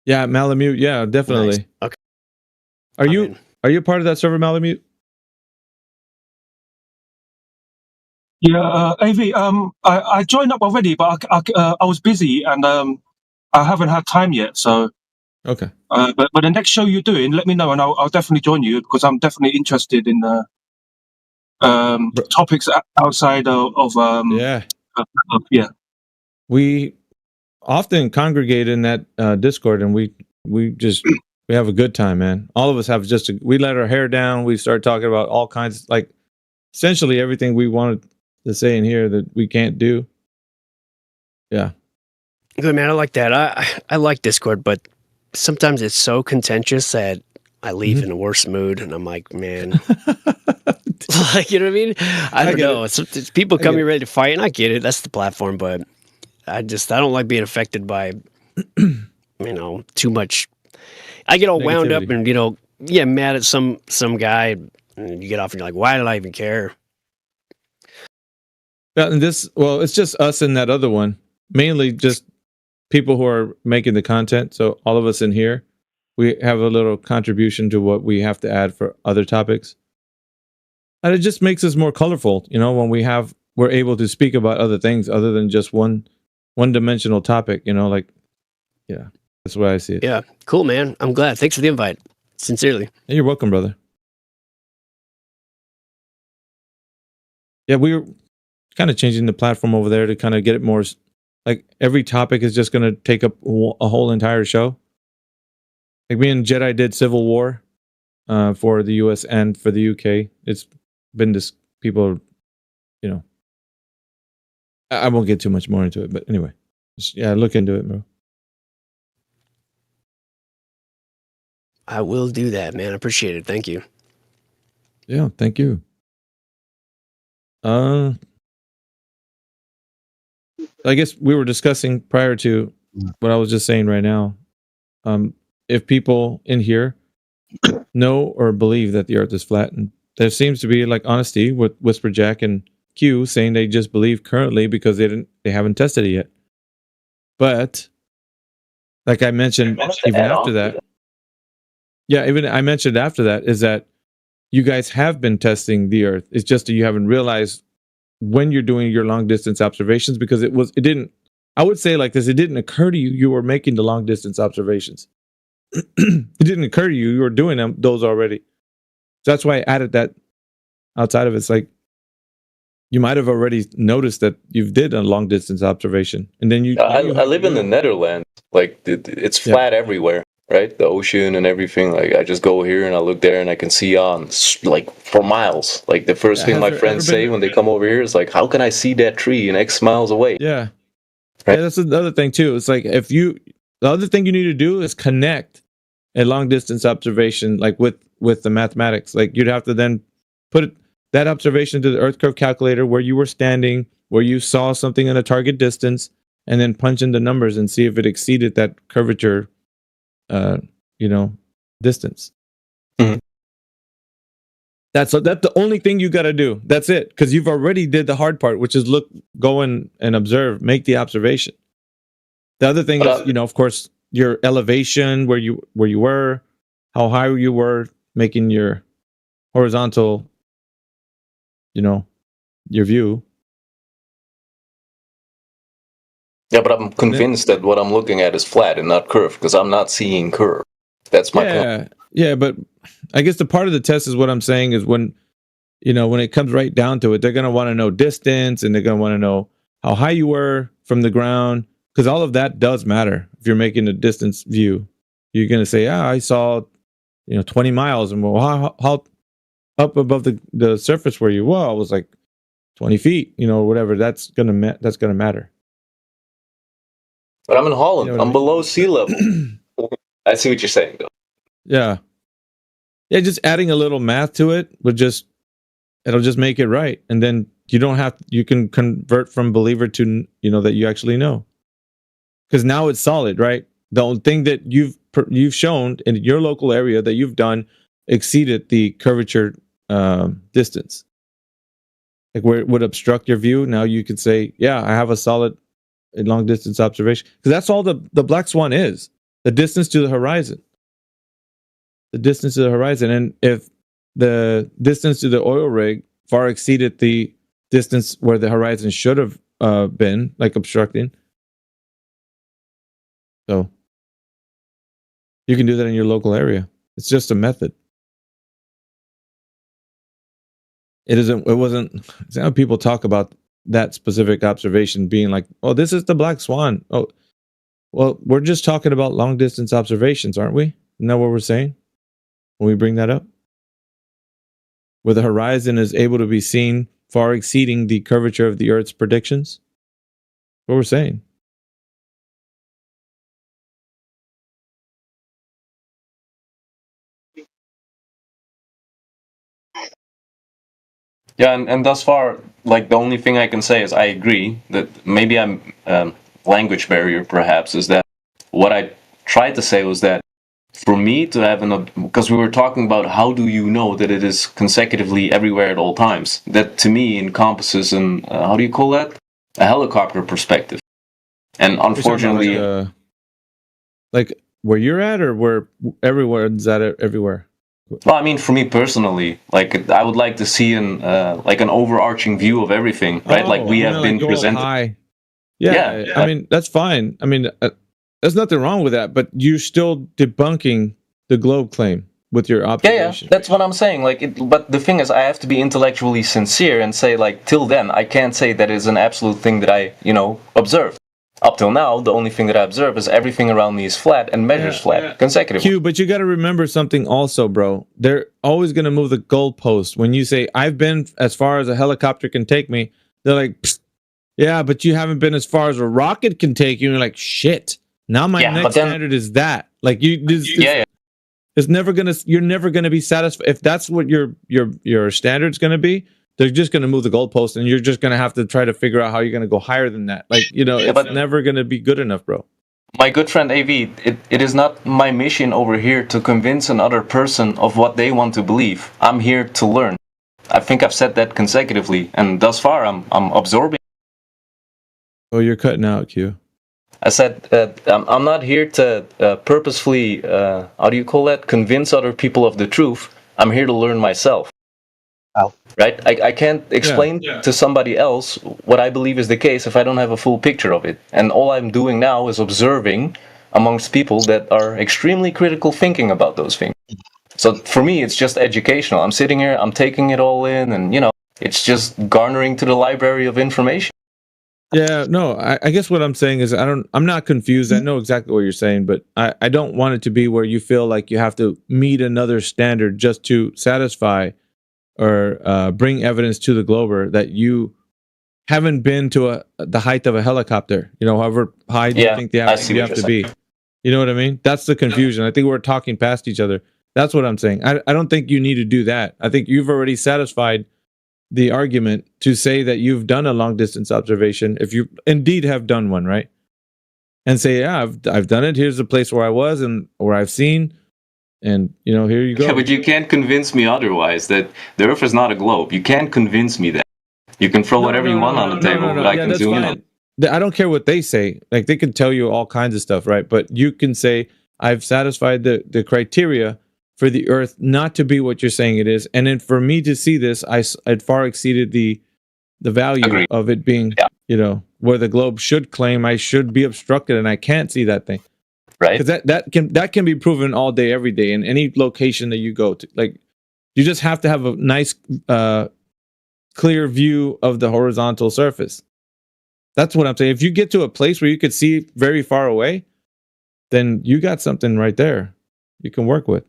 Yeah, Malamute. Yeah, definitely. Nice. Okay. Are you part of that server, Malamute? Yeah, AV. I joined up already, but I was busy and I haven't had time yet. So, Okay. but the next show you're doing, let me know and I'll definitely join you because I'm definitely interested in topics outside Yeah. yeah. We often congregate in that Discord, and we have a good time, man. All of us have we let our hair down. We start talking about all kinds, like essentially everything we wanted to say in here that we can't do. Yeah. Good, man. I like that. I like Discord, but sometimes it's so contentious that I leave in the worst mood, and I'm like, man, like, you know what I mean? I don't know. It's people come here ready to fight, and I get it. That's the platform, but I don't like being affected by, too much. I get all wound up and mad at some guy, and you get off and you're like, why did I even care? Yeah, and it's just us and that other one. Mainly just people who are making the content. So all of us in here, we have a little contribution to what we have to add for other topics. And it just makes us more colorful, when we're able to speak about other things other than just one-dimensional topic, yeah, that's why I see it. Yeah, cool, man. I'm glad. Thanks for the invite. Sincerely. You're welcome, brother. Yeah, we're kind of changing the platform over there to kind of get it more, like every topic is just going to take up a whole entire show. Like me and Jedi did Civil War for the US and for the UK. It's been this, people, I won't get too much more into it, but anyway, look into it, bro. I will do that, man. I appreciate it. Thank you. Yeah, thank you. I guess we were discussing prior to what I was just saying right now. If people in here know or believe that the earth is flat, and there seems to be like honesty with Whisperjack and Q saying they just believe currently because they haven't tested it yet. But like I mentioned even after that. Yeah, even I mentioned after that is that you guys have been testing the earth. It's just that you haven't realized when you're doing your long distance observations, because it didn't occur to you you were making the long distance observations. It didn't occur to you you were doing those already. So that's why I added that outside of it. It's like you might have already noticed that you did a long distance observation, and then I live in the Netherlands. Like it's flat everywhere, right? The ocean and everything. Like I just go here and I look there and I can see on like for miles. Like the first thing my friends say when they come over here is like, "How can I see that tree in X miles away?" Yeah, right? Yeah, that's another thing too. It's like the other thing you need to do is connect a long distance observation, like with the mathematics. Like you'd have to then put that observation to the Earth curve calculator where you were standing, where you saw something in a target distance, and then punch in the numbers and see if it exceeded that curvature, distance. Mm-hmm. That's the only thing you got to do. That's it, because you've already did the hard part, which is go in and observe, make the observation. The other thing is, of course, your elevation, where you were, how high you were, making your horizontal, your view. Yeah, but I'm convinced that what I'm looking at is flat and not curved, because I'm not seeing curve. That's my point. Yeah, but I guess the part of the test is what I'm saying is when it comes right down to it, they're going to want to know distance, and they're going to want to know how high you were from the ground, because all of that does matter. If you're making a distance view, you're going to say, I saw, 20 miles, and well, how up above the surface were you? Well, it was like 20 feet, whatever. That's gonna matter. But I'm in Holland. I'm below sea level. I see what you're saying, though. Yeah. Just adding a little math to it it'll just make it right, and then you can convert from believer to that you actually know, because now it's solid, right? The only thing that you've shown in your local area that you've done exceeded the curvature distance, like where it would obstruct your view. Now you could say, I have a solid long distance observation, because that's all the Black Swan is. The distance to the horizon. The distance to the horizon. And if the distance to the oil rig far exceeded the distance where the horizon should have been, like obstructing. So you can do that in your local area. It's just a method. It wasn't, it's how people talk about that specific observation being like, oh, this is the black swan. Oh, well, we're just talking about long distance observations, aren't we? Isn't that what we're saying when we bring that up? Where the horizon is able to be seen far exceeding the curvature of the Earth's predictions? What we're saying. Yeah, and thus far, like the only thing I can say is I agree that maybe I'm language barrier perhaps is that what I tried to say was that for me to have because we were talking about how do you know that it is consecutively everywhere at all times. That to me encompasses an how do you call that? A helicopter perspective. And unfortunately, like where you're at or where everyone's at it everywhere. Well, I mean, for me personally, like I would like to see an overarching view of everything, right? Like we have been presented. High. Yeah, I mean that's fine. I mean, there's nothing wrong with that, but you're still debunking the globe claim with your observation. Yeah, that's what I'm saying. But the thing is, I have to be intellectually sincere and say, like, till then, I can't say that is an absolute thing that I, observed. Up till now, the only thing that I observe is everything around me is flat and measures flat consecutively. Q, but you got to remember something also, bro. They're always going to move the goalpost. When you say, I've been as far as a helicopter can take me, they're like, yeah, but you haven't been as far as a rocket can take you. And you're like, shit. Now my next standard is that. Like, it's never going to, you're never going to be satisfied. If that's what your standard's going to be, they're just going to move the goalpost, and you're just going to have to try to figure out how you're going to go higher than that. Like, it's never going to be good enough, bro. My good friend AV, it is not my mission over here to convince another person of what they want to believe. I'm here to learn. I think I've said that consecutively, and thus far I'm absorbing. Oh, you're cutting out, Q. I said I'm not here to purposefully, how do you call that? Convince other people of the truth. I'm here to learn myself. Right? I can't explain to somebody else what I believe is the case if I don't have a full picture of it. And all I'm doing now is observing amongst people that are extremely critical thinking about those things. So for me, it's just educational. I'm sitting here, I'm taking it all in, and, it's just garnering to the library of information. Yeah, no, I guess what I'm saying is I'm not confused. I know exactly what you're saying, but I don't want it to be where you feel like you have to meet another standard just to satisfy or bring evidence to the Glober that you haven't been to the height of a helicopter, however high you think you have to be. You know what I mean? That's the confusion. I think we're talking past each other. That's what I'm saying. I don't think you need to do that. I think you've already satisfied the argument to say that you've done a long distance observation, if you indeed have done one, right? And say, yeah, I've done it. Here's the place where I was and where I've seen. And, here you go. Yeah, but you can't convince me otherwise that the Earth is not a globe. You can't convince me that. You can throw whatever you want on the table, but I can zoom in on. I don't care what they say. Like, they can tell you all kinds of stuff, right? But you can say, I've satisfied the criteria for the Earth not to be what you're saying it is. And then for me to see this, I'd far exceeded the value of it being, where the globe should claim I should be obstructed and I can't see that thing. Right. Because that can be proven all day, every day, in any location that you go to. Like, you just have to have a nice, clear view of the horizontal surface. That's what I'm saying. If you get to a place where you could see very far away, then you got something right there you can work with.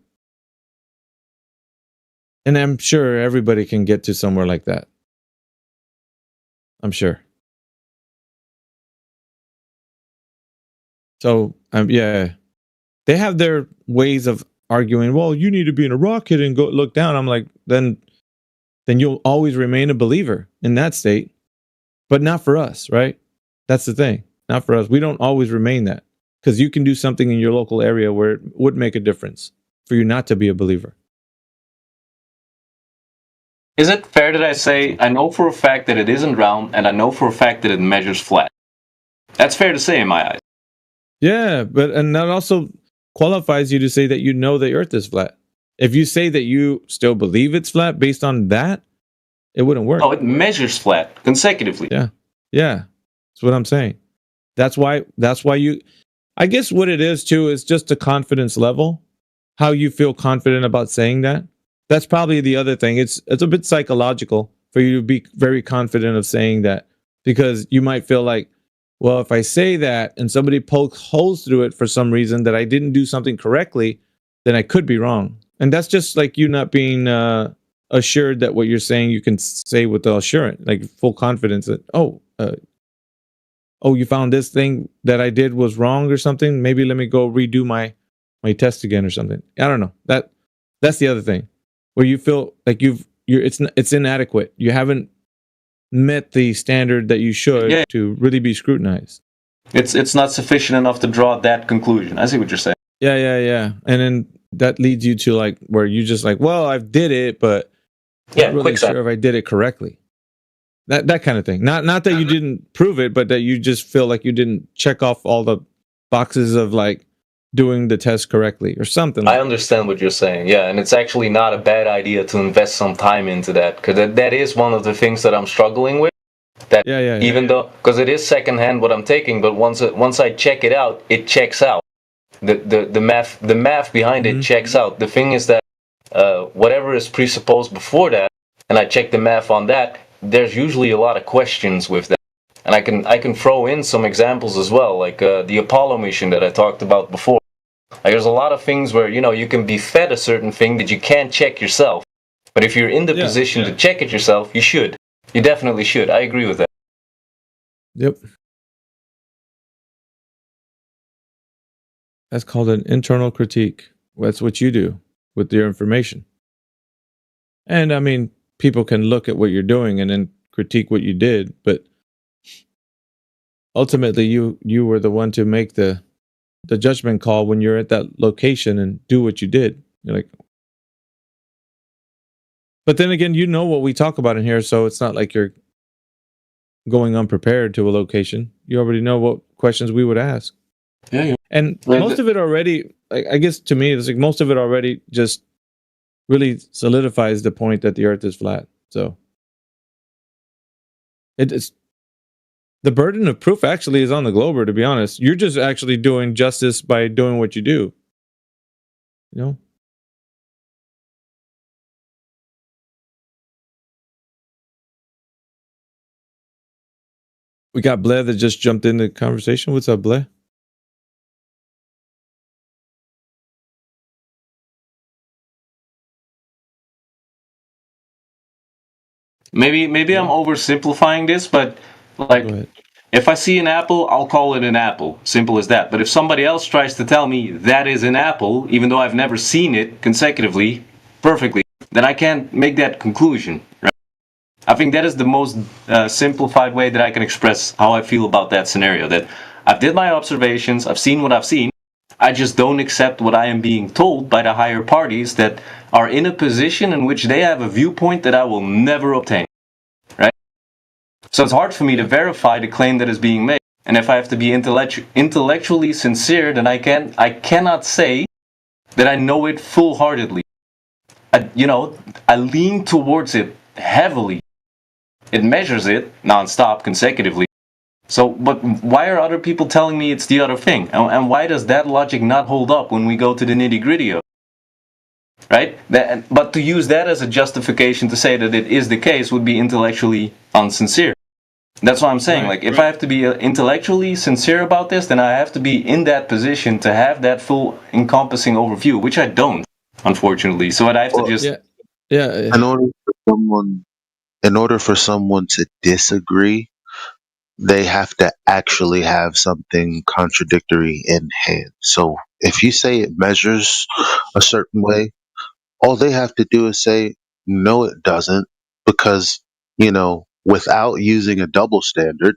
And I'm sure everybody can get to somewhere like that. I'm sure. So, they have their ways of arguing, well, you need to be in a rocket and go look down. I'm like, then you'll always remain a believer in that state, but not for us, right? That's the thing. Not for us. We don't always remain that, because you can do something in your local area where it would make a difference for you not to be a believer. Is it fair that I say, I know for a fact that it isn't round, and I know for a fact that it measures flat? That's fair to say in my eyes. Yeah, and that also, qualifies you to say that you know the Earth is flat. If you say that you still believe it's flat based on that, it wouldn't work. Oh, it measures flat consecutively. Yeah, that's what I'm saying. That's why you. I guess what it is too is just a confidence level, how you feel confident about saying that. That's probably the other thing. It's a bit psychological for you to be very confident of saying that, because you might feel like, well, if I say that and somebody pokes holes through it for some reason that I didn't do something correctly, then I could be wrong. And that's just like you not being assured that what you're saying you can say with the assurance, like full confidence that, you found this thing that I did was wrong or something. Maybe let me go redo my test again or something. I don't know. That's the other thing, where you feel like it's inadequate. You haven't met the standard that you should to really be scrutinized. It's not sufficient enough to draw that conclusion. I see what you're saying. Yeah. And then that leads you to like where you just like, well, I did it, but not really sure if I did it correctly. That kind of thing. Not that you didn't prove it, but that you just feel like you didn't check off all the boxes of like doing the test correctly or something. I understand what you're saying. Yeah, and it's actually not a bad idea to invest some time into that, because that is one of the things that I'm struggling with. That even though, because it is secondhand what I'm taking, but once I check it out, it checks out. The math behind it checks out. The thing is that whatever is presupposed before that, and I check the math on that, there's usually a lot of questions with that. And I can throw in some examples as well, like the Apollo mission that I talked about before. Like, there's a lot of things where, you can be fed a certain thing that you can't check yourself. But if you're in the position to check it yourself, you should. You definitely should. I agree with that. Yep. That's called an internal critique. That's what you do with your information. And I mean, people can look at what you're doing and then critique what you did, but ultimately you were the one to make the judgment call when you're at that location and do what you did. You're like, but then again, you know what we talk about in here, so it's not like you're going unprepared to a location. You already know what questions we would ask. Yeah. And most of it already, I guess to me, it's like most of it already just really solidifies the point that the Earth is flat. So it's the burden of proof actually is on the Glober, to be honest. You're just actually doing justice by doing what you do. You know? We got Blair that just jumped in the conversation. What's up, Blair? Maybe I'm oversimplifying this, but like, if I see an apple, I'll call it an apple. Simple as that. But if somebody else tries to tell me that is an apple, even though I've never seen it consecutively, perfectly, then I can't make that conclusion. Right? I think that is the most simplified way that I can express how I feel about that scenario. That I've did my observations, I've seen what I've seen. I just don't accept what I am being told by the higher parties that are in a position in which they have a viewpoint that I will never obtain. Right? So it's hard for me to verify the claim that is being made. And if I have to be intellectually sincere, then I cannot say that I know it full-heartedly. I lean towards it heavily. It measures it non-stop consecutively. So, but why are other people telling me it's the other thing? And why does that logic not hold up when we go to the nitty-gritty of it? Right? But to use that as a justification to say that it is the case would be intellectually unsincere. That's what I'm saying. Like, if I have to be intellectually sincere about this, then I have to be in that position to have that full encompassing overview, which I don't, unfortunately. So I have to just... Yeah. In order for someone to disagree, they have to actually have something contradictory in hand. So if you say it measures a certain way, all they have to do is say, no, it doesn't, because, without using a double standard,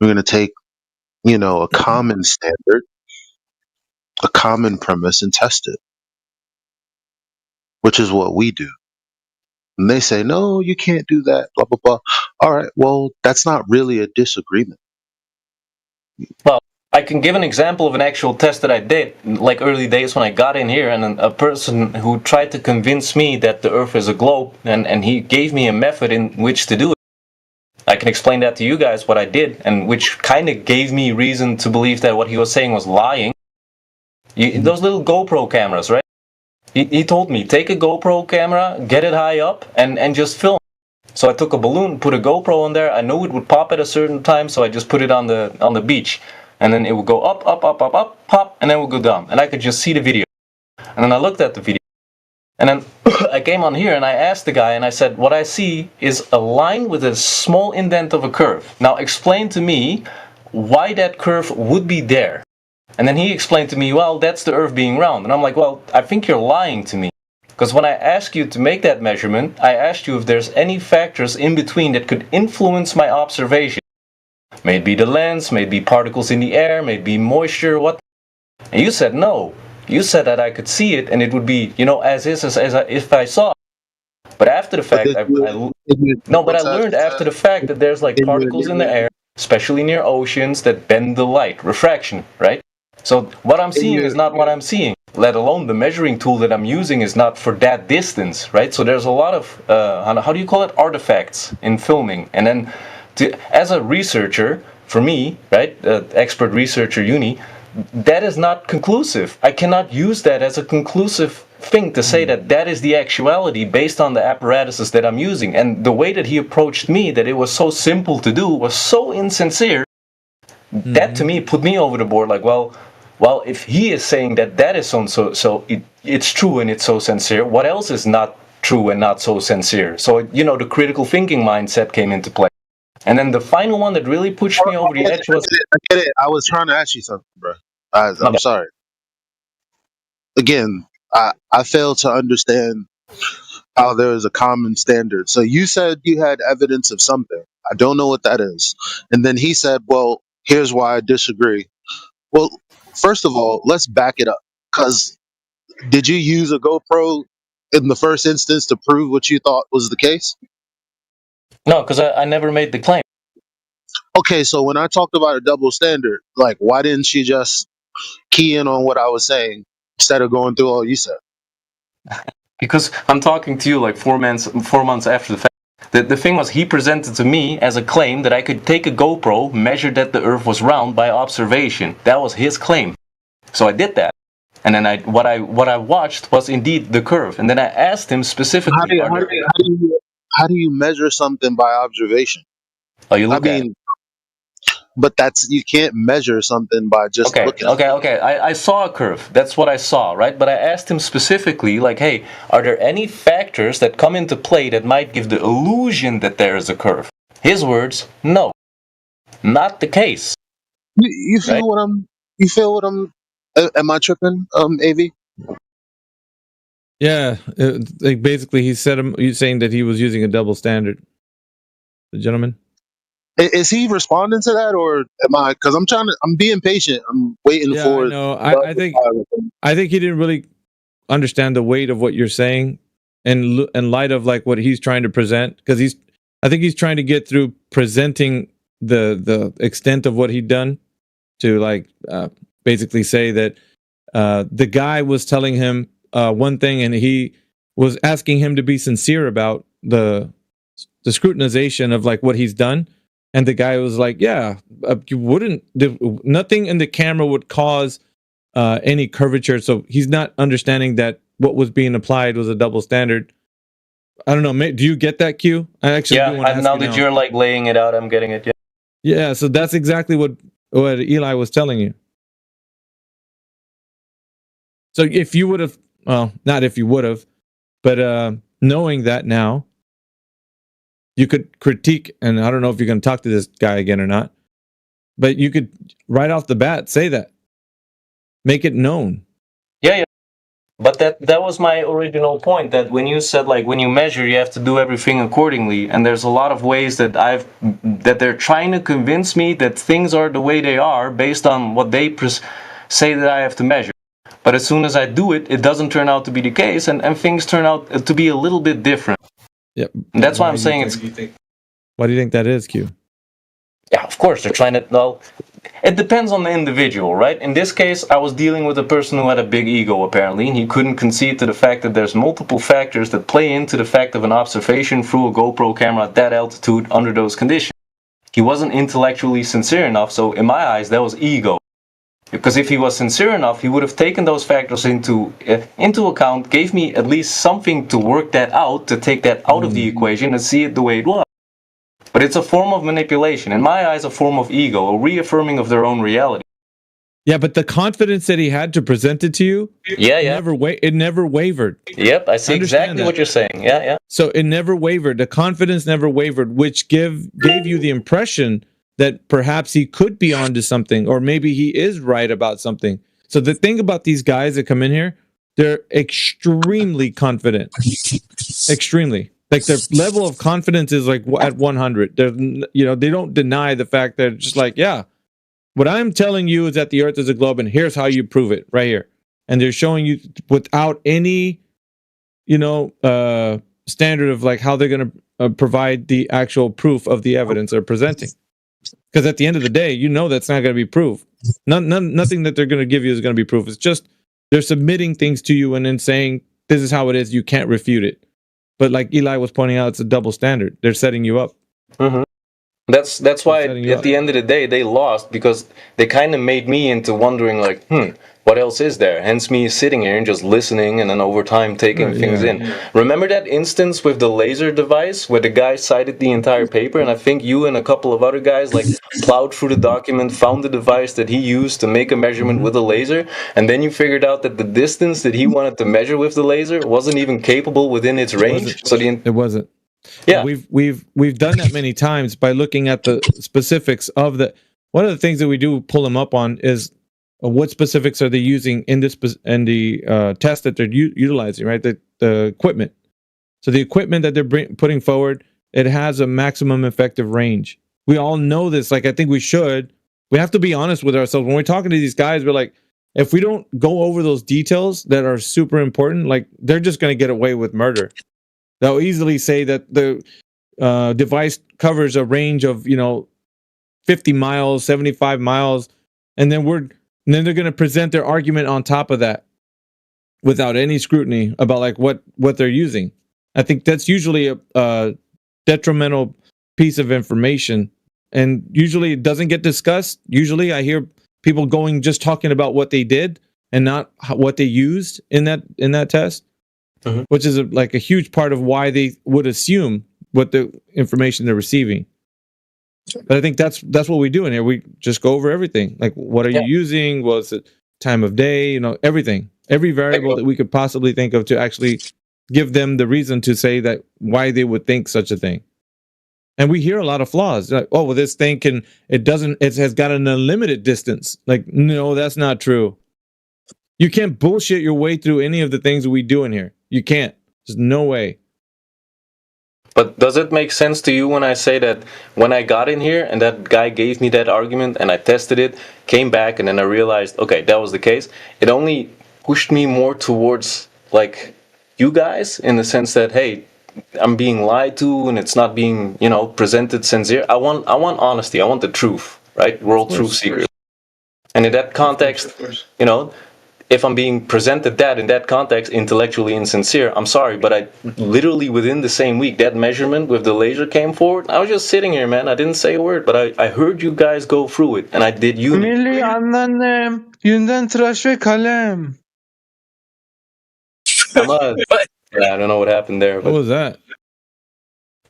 we're going to take, a common standard, a common premise, and test it, which is what we do. And they say, no, you can't do that, blah, blah, blah. All right, well, that's not really a disagreement. Well, I can give an example of an actual test that I did, like early days when I got in here, and a person who tried to convince me that the Earth is a globe, and he gave me a method in which to do it. I can explain that to you guys what I did, and which kind of gave me reason to believe that what he was saying was lying. Those little GoPro cameras, right? He told me, take a GoPro camera, get it high up, and just film. So I took a balloon, put a GoPro on there. I knew it would pop at a certain time, so I just put it on the beach. And then it would go up, up, up, up, up, pop, and then it would go down. And I could just see the video. And then I looked at the video. And then I came on here and I asked the guy and I said, what I see is a line with a small indent of a curve. Now explain to me why that curve would be there. And then he explained to me, well, that's the Earth being round. And I'm like, well, I think you're lying to me. Because when I asked you to make that measurement, I asked you if there's any factors in between that could influence my observation. May it be the lens, may it be particles in the air, may it be moisture, what? And you said no. You said that I could see it and it would be, as is, as if I saw it. But after the fact, I learned after the fact that there's like particles in the air, especially near oceans, that bend the light, refraction, right? So what I'm seeing is not what I'm seeing, let alone the measuring tool that I'm using is not for that distance, right? So there's a lot of, how do you call it, artifacts in filming. And then as a researcher, for me, right, expert researcher uni, that is not conclusive. I cannot use that as a conclusive thing to say that that is the actuality based on the apparatuses that I'm using. And the way that he approached me, that it was so simple to do, was so insincere. That to me put me over the board. Like, well, if he is saying that that is so it's true and it's so sincere, what else is not true and not so sincere? So the critical thinking mindset came into play. And then the final one that really pushed me over the edge was... I get it. I was trying to ask you something, bro. I'm sorry. Again, I fail to understand how there is a common standard. So you said you had evidence of something. I don't know what that is. And then he said, well, here's why I disagree. Well, first of all, let's back it up. Because did you use a GoPro in the first instance to prove what you thought was the case? No, because I never made the claim. Okay, so when I talked about a double standard, like, why didn't she just key in on what I was saying instead of going through all you said? Because I'm talking to you like 4 months after the fact. The thing was, he presented to me as a claim that I could take a GoPro, measure that the Earth was round by observation. That was his claim. So I did that. And then what I watched was indeed the curve. And then I asked him specifically... How do you measure something by observation? Oh, you look at it. But you can't measure something by just looking. Okay. I saw a curve. That's what I saw, right? But I asked him specifically, like, hey, are there any factors that come into play that might give the illusion that there is a curve? His words, no. Not the case. You feel right? You feel what I'm... Am I tripping, AV? Yeah, like basically he's saying that he was using a double standard. The gentleman. Is he responding to that, or am I? Because I'm being patient. I'm waiting for. No, I think he didn't really understand the weight of what you're saying, and in light of like what he's trying to present, because I think he's trying to get through presenting the extent of what he'd done to like basically say that the guy was telling him one thing, and he was asking him to be sincere about the scrutinization of like what he's done. And the guy was like, yeah, you wouldn't, nothing in the camera would cause any curvature. So he's not understanding that what was being applied was a double standard. I don't know. Do you get that, Q? I actually do want to ask now that you're like laying it out, I'm getting it. Yeah. So that's exactly what Eli was telling you. So if you would have, well, not if you would have, but knowing that now, you could critique, and I don't know if you're going to talk to this guy again or not, but you could right off the bat say that. Make it known. Yeah. But that was my original point, that when you said like when you measure you have to do everything accordingly, and there's a lot of ways that they're trying to convince me that things are the way they are based on what they say that I have to measure. But as soon as I do it, it doesn't turn out to be the case, and things turn out to be a little bit different. Yep. That's why I'm saying Why do you think that is, Q? Yeah, of course they're trying to. Well, it depends on the individual, right? In this case, I was dealing with a person who had a big ego, apparently, and he couldn't concede to the fact that there's multiple factors that play into the fact of an observation through a GoPro camera at that altitude under those conditions. He wasn't intellectually sincere enough, so in my eyes, that was ego. Because if he was sincere enough, he would have taken those factors into account, gave me at least something to work that out, to take that out of the equation and see it the way it was. But it's a form of manipulation. In my eyes, a form of ego, a reaffirming of their own reality. Yeah, but the confidence that he had to present it to you, it never wavered. Yep, I see exactly what you're saying. Yeah. So it never wavered. The confidence never wavered, which gave you the impression that perhaps he could be onto something, or maybe he is right about something. So the thing about these guys that come in here, they're extremely confident. Extremely. Like their level of confidence is like at 100. They don't deny the fact that it's just like, yeah, what I'm telling you is that the Earth is a globe, and here's how you prove it right here. And they're showing you without any, standard of like how they're going to provide the actual proof of the evidence they're presenting. Because at the end of the day, that's not going to be proof. Nothing that they're going to give you is going to be proof. It's just they're submitting things to you and then saying, this is how it is. You can't refute it. But like Eli was pointing out, it's a double standard. They're setting you up. Mm-hmm. That's why at the end of the day, they lost, because they kind of made me into wondering like, what else is there? Hence me sitting here and just listening and then over time taking things in. Remember that instance with the laser device where the guy cited the entire paper, and I think you and a couple of other guys like plowed through the document, found the device that he used to make a measurement with a laser, and then you figured out that the distance that he wanted to measure with the laser wasn't even capable within its range. It wasn't. Yeah, we've done that many times by looking at the specifics of the. One of the things that we do pull them up on is what specifics are they using in the test that they're utilizing, right? The equipment. So the equipment that they're putting forward, it has a maximum effective range. We all know this. Like I think we have to be honest with ourselves when we're talking to these guys. We're like, if we don't go over those details that are super important, like they're just going to get away with murder. They'll easily say that the device covers a range of 50 miles, 75 miles, and then they're going to present their argument on top of that without any scrutiny about like what they're using. I think that's usually a detrimental piece of information, and usually it doesn't get discussed. Usually I hear people just talking about what they did and not what they used in that test. Mm-hmm. Which is a huge part of why they would assume what the information they're receiving. But I think that's what we do in here. We just go over everything. Like, what are you using? What's the time of day? Everything. Every variable that we could possibly think of to actually give them the reason to say that why they would think such a thing. And we hear a lot of flaws. Like, oh, well, this thing it has got an unlimited distance. Like, no, that's not true. You can't bullshit your way through any of the things that we do in here. You can't. There's no way. But does it make sense to you when I say that when I got in here and that guy gave me that argument and I tested it, came back, and then I realized, okay, that was the case. It only pushed me more towards like you guys in the sense that, hey, I'm being lied to and it's not being, presented sincere. I want honesty. I want the truth, right? World truth seekers. And in that context, if I'm being presented that in that context, intellectually insincere, I'm sorry, but I literally within the same week, that measurement with the laser came forward. I was just sitting here, man. I didn't say a word, but I heard you guys go through it, and I did uni. Milli anneannem, yünden tıraş ve kalem. I don't know what happened there. But what was that?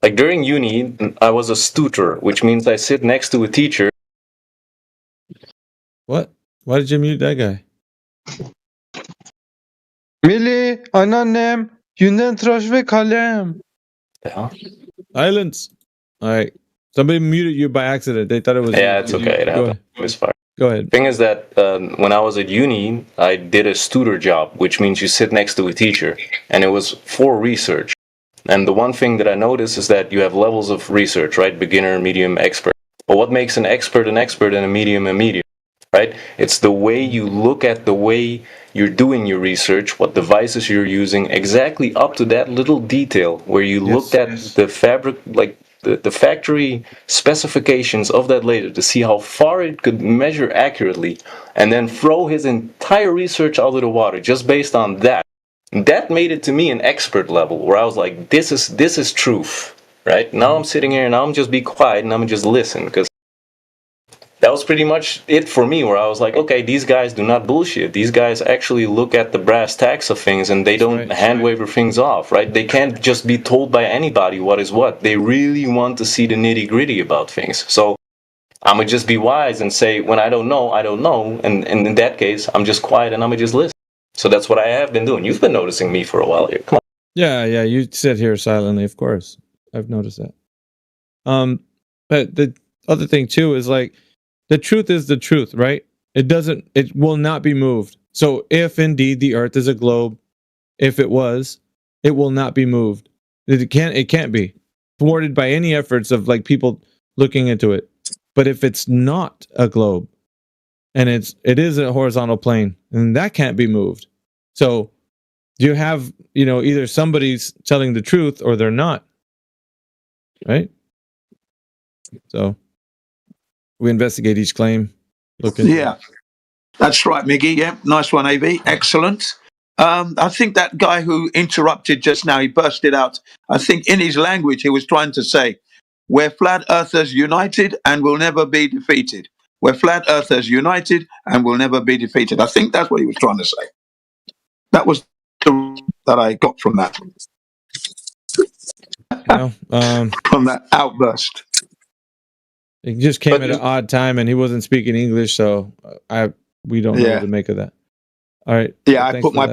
Like during uni, I was a tutor, which means I sit next to a teacher. What? Why did you mute that guy? Milli anneannem, yünden tıraş ve kalem. Yeah. Silence. All right. Somebody muted you by accident. They thought it was. Yeah, it's okay. It happened. It was fine. Go ahead. The thing is that when I was at uni, I did a tutor job, which means you sit next to a teacher, and it was for research. And the one thing that I noticed is that you have levels of research, right? Beginner, medium, expert. But what makes an expert and a medium, right? It's the way you look at the way you're doing your research, what devices you're using, exactly up to that little detail where you looked at the fabric, like the factory specifications of that laser to see how far it could measure accurately, and then throw his entire research out of the water just based on that. That made it to me an expert level where I was like, this is truth, right? Now I'm sitting here and I'm just be quiet and I'm just listen, because that was pretty much it for me, where I was like, okay, these guys do not bullshit. These guys actually look at the brass tacks of things and they don't hand waver things off, right? They can't just be told by anybody what is what. They really want to see the nitty gritty about things. So I'm going to just be wise and say, when I don't know, I don't know. And in that case, I'm just quiet and I'm going to just listen. So that's what I have been doing. You've been noticing me for a while here. Come on. Yeah, you sit here silently, of course. I've noticed that. But the other thing too is like, the truth is the truth, right? It will not be moved. So if indeed the earth is a globe, if it was, it will not be moved. It can't be thwarted by any efforts of like people looking into it. But if it's not a globe and it is a horizontal plane, and that can't be moved. So you have, either somebody's telling the truth or they're not. Right? So we investigate each claim. Yeah, that's right, Miggy. Yeah, nice one, AV. Excellent. I think that guy who interrupted just now, he bursted out. I think in his language, he was trying to say, we're flat earthers united and will never be defeated. We're flat earthers united and will never be defeated. I think that's what he was trying to say. That was that I got from that. From that outburst. It just came at an odd time, and he wasn't speaking English, so we don't know what to make of that. All right. Yeah, I put my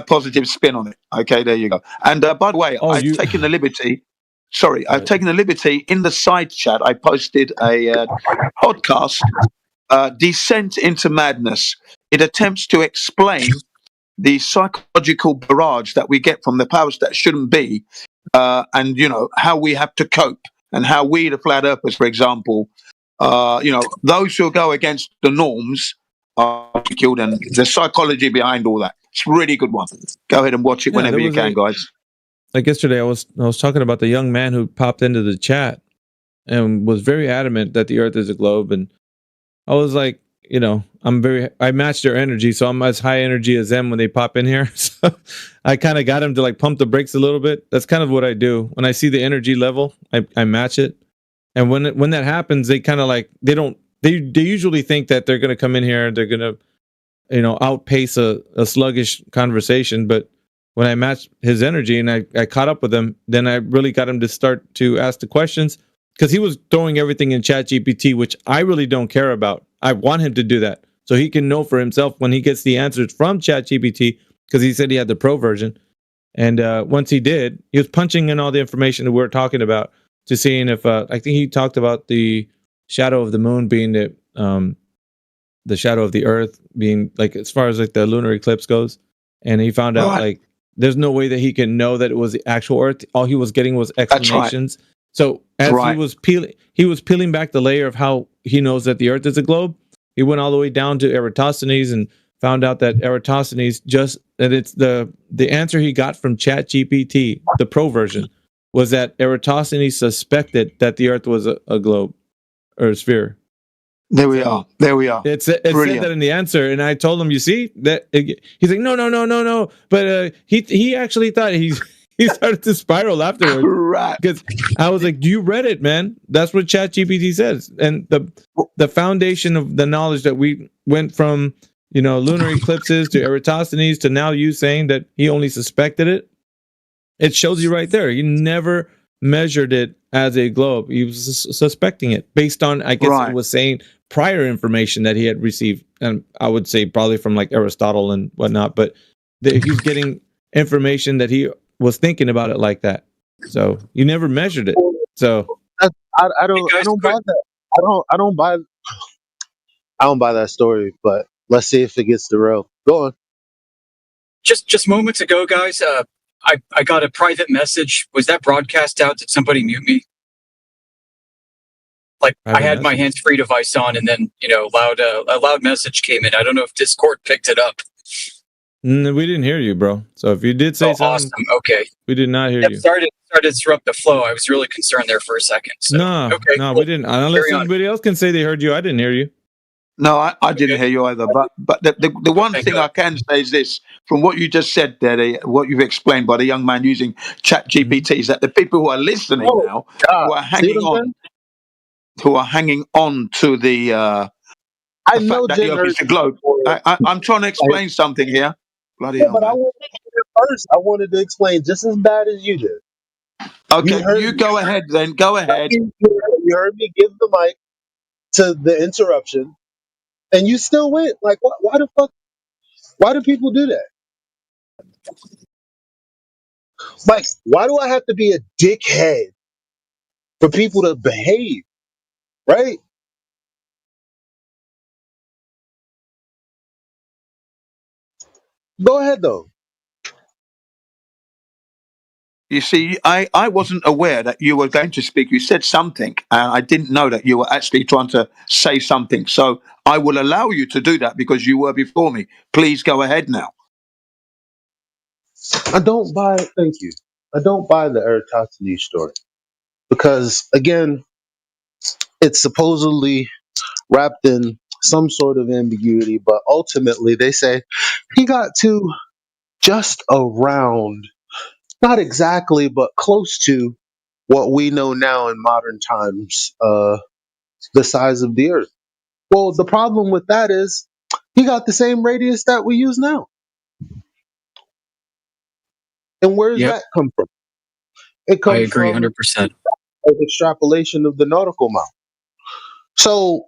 positive spin on it. Okay, there you go. And by the way, I've taken the liberty. Sorry, I've taken the liberty in the side chat. I posted a podcast, "Descent into Madness." It attempts to explain the psychological barrage that we get from the powers that shouldn't be, and how we have to cope. And how we, the flat earthers, for example, those who go against the norms are killed, and the psychology behind all that. It's a really good one. Go ahead and watch it whenever you can, guys. Like yesterday, I was talking about the young man who popped into the chat and was very adamant that the Earth is a globe, and I was like, I match their energy, so I'm as high energy as them when they pop in here. So I kind of got him to like pump the brakes a little bit. That's kind of what I do when I see the energy level. I match it, and when that happens, they kind of like they usually think that they're going to come in here and they're going to outpace a sluggish conversation. But when I matched his energy and I caught up with him, then I really got him to start to ask the questions, because he was throwing everything in ChatGPT, which I really don't care about. I want him to do that so he can know for himself when he gets the answers from ChatGPT, because he said he had the pro version. And once he did, he was punching in all the information that we were talking about to seeing if I think he talked about the shadow of the moon being the shadow of the Earth being like, as far as like the lunar eclipse goes. And he found out like there's no way that he can know that it was the actual Earth. All he was getting was explanations. Right. So as he was peeling back the layer of how he knows that the Earth is a globe, he went all the way down to Eratosthenes and found out that Eratosthenes it's the answer he got from ChatGPT, the pro version, was that Eratosthenes suspected that the Earth was a globe or a sphere. There we are. It said that in the answer, and I told him, you see that he's like, no, but he actually thought he started to spiral afterwards. Right. Because I was like, you read it, man. That's what ChatGPT says. And the foundation of the knowledge that we went from, lunar eclipses to Eratosthenes to now you saying that he only suspected it. It shows you right there. He never measured it as a globe. He was suspecting it based on, I guess it was saying prior information that he had received. And I would say probably from like Aristotle and whatnot, but he's getting information that he was thinking about it like that. So you never measured it. So I don't buy that. I don't buy that story, but let's see if it gets derailed. Go on. Just moments ago, guys, I got a private message. Was that broadcast out? Did somebody mute me? Like I had my hands-free device on, and then a loud message came in. I don't know if Discord picked it up. We didn't hear you, bro. So if you did say something, awesome. Okay, we did not hear you. Sorry to disrupt the flow. I was really concerned there for a second. So, no, cool. we didn't. Unless anybody else can say they heard you, I didn't hear you. No, I didn't hear you either. But the one thing I can say is this: from what you just said there, what you've explained by the young man using Chat GPT, is that the people who are listening now, who are hanging on to the fact that the Earth is a globe. I'm trying to explain something here. Bloody hell, but man. I wanted to first. I wanted to explain just as bad as you did. Okay, you go ahead then. Go ahead. You heard me give the mic to the interruption, and you still went. Like, why the fuck? Why do people do that? Like, why do I have to be a dickhead for people to behave? Right? Go ahead, though. You see, I wasn't aware that you were going to speak. You said something, and I didn't know that you were actually trying to say something. So I will allow you to do that because you were before me. Please go ahead now. I don't buy it. Thank you. I don't buy the Eratosthenes story because, again, it's supposedly wrapped in some sort of ambiguity, but ultimately they say he got to just around, not exactly, but close to what we know now in modern times, the size of the Earth. Well, the problem with that is he got the same radius that we use now. And where does that come from? It comes I agree, from 100%. extrapolation of the nautical mile. So,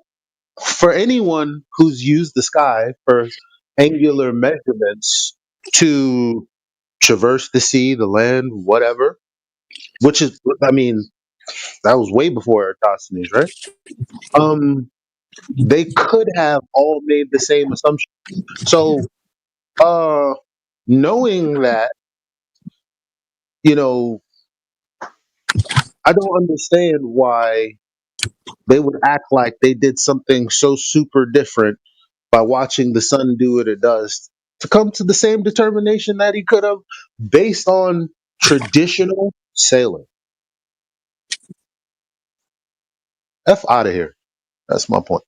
for anyone who's used the sky for angular measurements to traverse the sea, the land, whatever, which is, I mean, that was way before Eratosthenes, right? They could have all made the same assumption. So, knowing that, you know, I don't understand why they would act like they did something so super different by watching the sun do what it does to come to the same determination that he could have based on traditional sailing. F out of here. That's my point.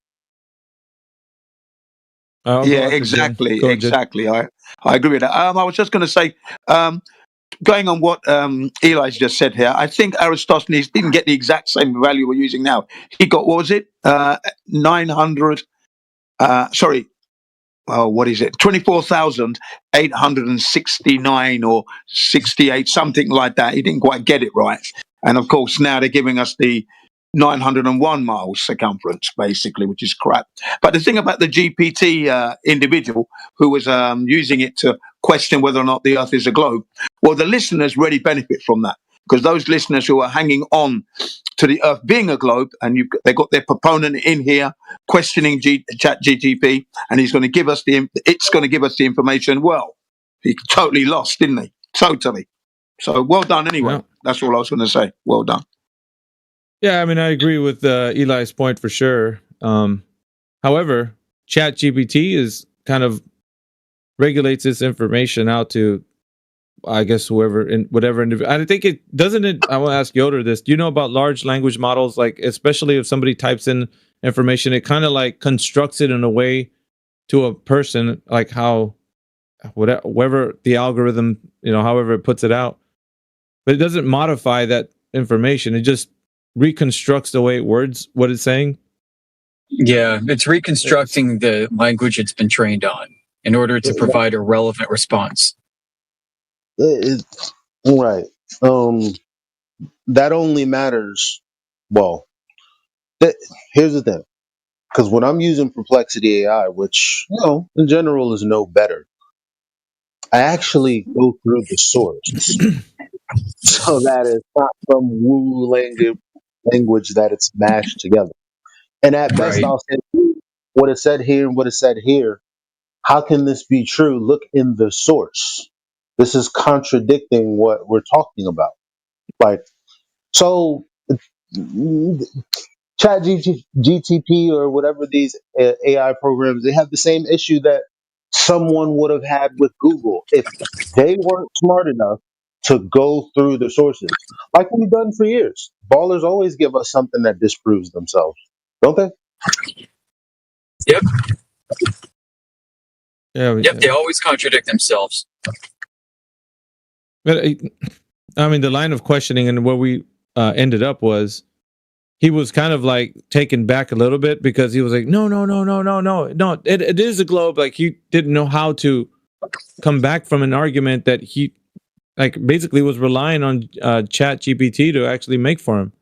Yeah, exactly. Exactly. I agree with that. I was just going to say, going on what Eli's just said here, I think Eratosthenes didn't get the exact same value we're using now. He got, what was it? 900, sorry, what is it? 24,869 or 68, something like that. He didn't quite get it right. And of course, now they're giving us the 901 miles circumference, basically, which is crap. But the thing about the GPT individual who was using it to question whether or not the Earth is a globe, well, the listeners really benefit from that because those listeners who are hanging on to the Earth being a globe, and they got their proponent in here questioning Chat GTP, and it's going to give us the information. Well, he totally lost, didn't he? Totally. So well done anyway. Yeah. That's all I was going to say. Well done. Yeah, I mean, I agree with Eli's point for sure. However, Chat GPT is kind of regulates this information out to, I guess, whoever in whatever individual. I think it doesn't. I want to ask Yoder this. Do you know about large language models? Like, especially if somebody types in information, it kind of like constructs it in a way to a person, like how whatever the algorithm, however it puts it out, but it doesn't modify that information. It just reconstructs the way what it's saying. Yeah, it's reconstructing the language it's been trained on in order to provide a relevant response. Right. That only matters. Well, here's the thing. Because when I'm using Perplexity AI, which, in general is no better, I actually go through the source. So that it's not some woo language that it's mashed together. And at best, I'll say what it said here and what it said here. How can this be true? Look in the source. This is contradicting what we're talking about. Like, so Chat GTP or whatever these AI programs, they have the same issue that someone would have had with Google if they weren't smart enough to go through the sources, like we've done for years. Ballers always give us something that disproves themselves, don't they? Yep. Yeah. Yep. They always contradict themselves. But I mean, the line of questioning and where we ended up was he was kind of like taken back a little bit because he was like, no, it is a globe. Like he didn't know how to come back from an argument that he like basically was relying on Chat GPT to actually make for him,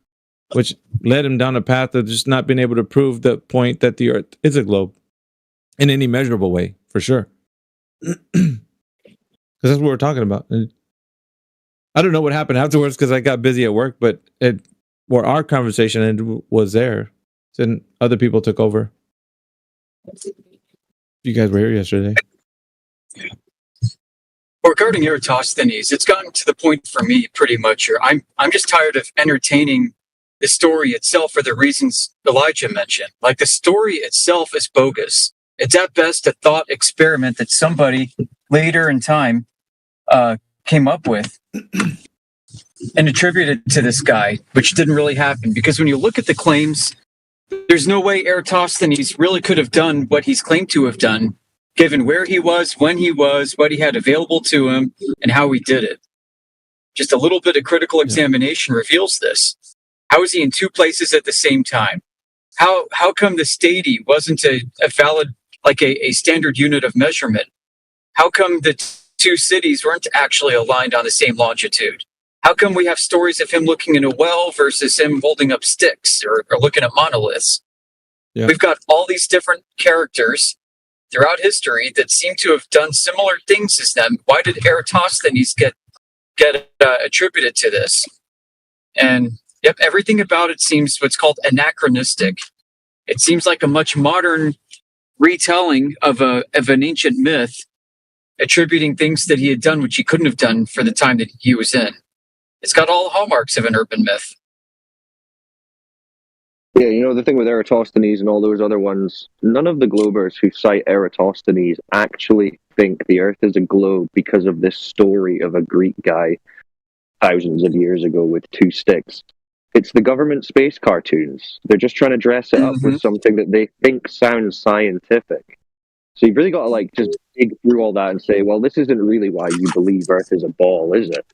which led him down a path of just not being able to prove the point that the Earth is a globe in any measurable way, for sure. Because that's what we're talking about. And I don't know what happened afterwards because I got busy at work, but where our conversation was there, then other people took over. You guys were here yesterday. Regarding Eratosthenes, it's gotten to the point for me pretty much here. I'm just tired of entertaining the story itself for the reasons Elijah mentioned. Like the story itself is bogus. It's at best a thought experiment that somebody later in time came up with and attributed to this guy, which didn't really happen. Because when you look at the claims, there's no way Eratosthenes really could have done what he's claimed to have done, given where he was, when he was, what he had available to him, and how he did it. Just a little bit of critical examination reveals this. How is he in two places at the same time? How come the stadi wasn't a valid, like a standard unit of measurement? How come the two cities weren't actually aligned on the same longitude? How come we have stories of him looking in a well versus him holding up sticks or looking at monoliths? Yeah. We've got all these different characters throughout history that seem to have done similar things as them. Why did Eratosthenes get attributed to this? And yep, everything about it seems what's called anachronistic. It seems like a much modern retelling of an ancient myth, attributing things that he had done which he couldn't have done for the time that he was in. It's got all the hallmarks of an urban myth. Yeah, you know, the thing with Eratosthenes and all those other ones, none of the globers who cite Eratosthenes actually think the Earth is a globe because of this story of a Greek guy thousands of years ago with two sticks. It's the government space cartoons. They're just trying to dress it up with something that they think sounds scientific. So you've really got to like just dig through all that and say, well, this isn't really why you believe Earth is a ball, is it?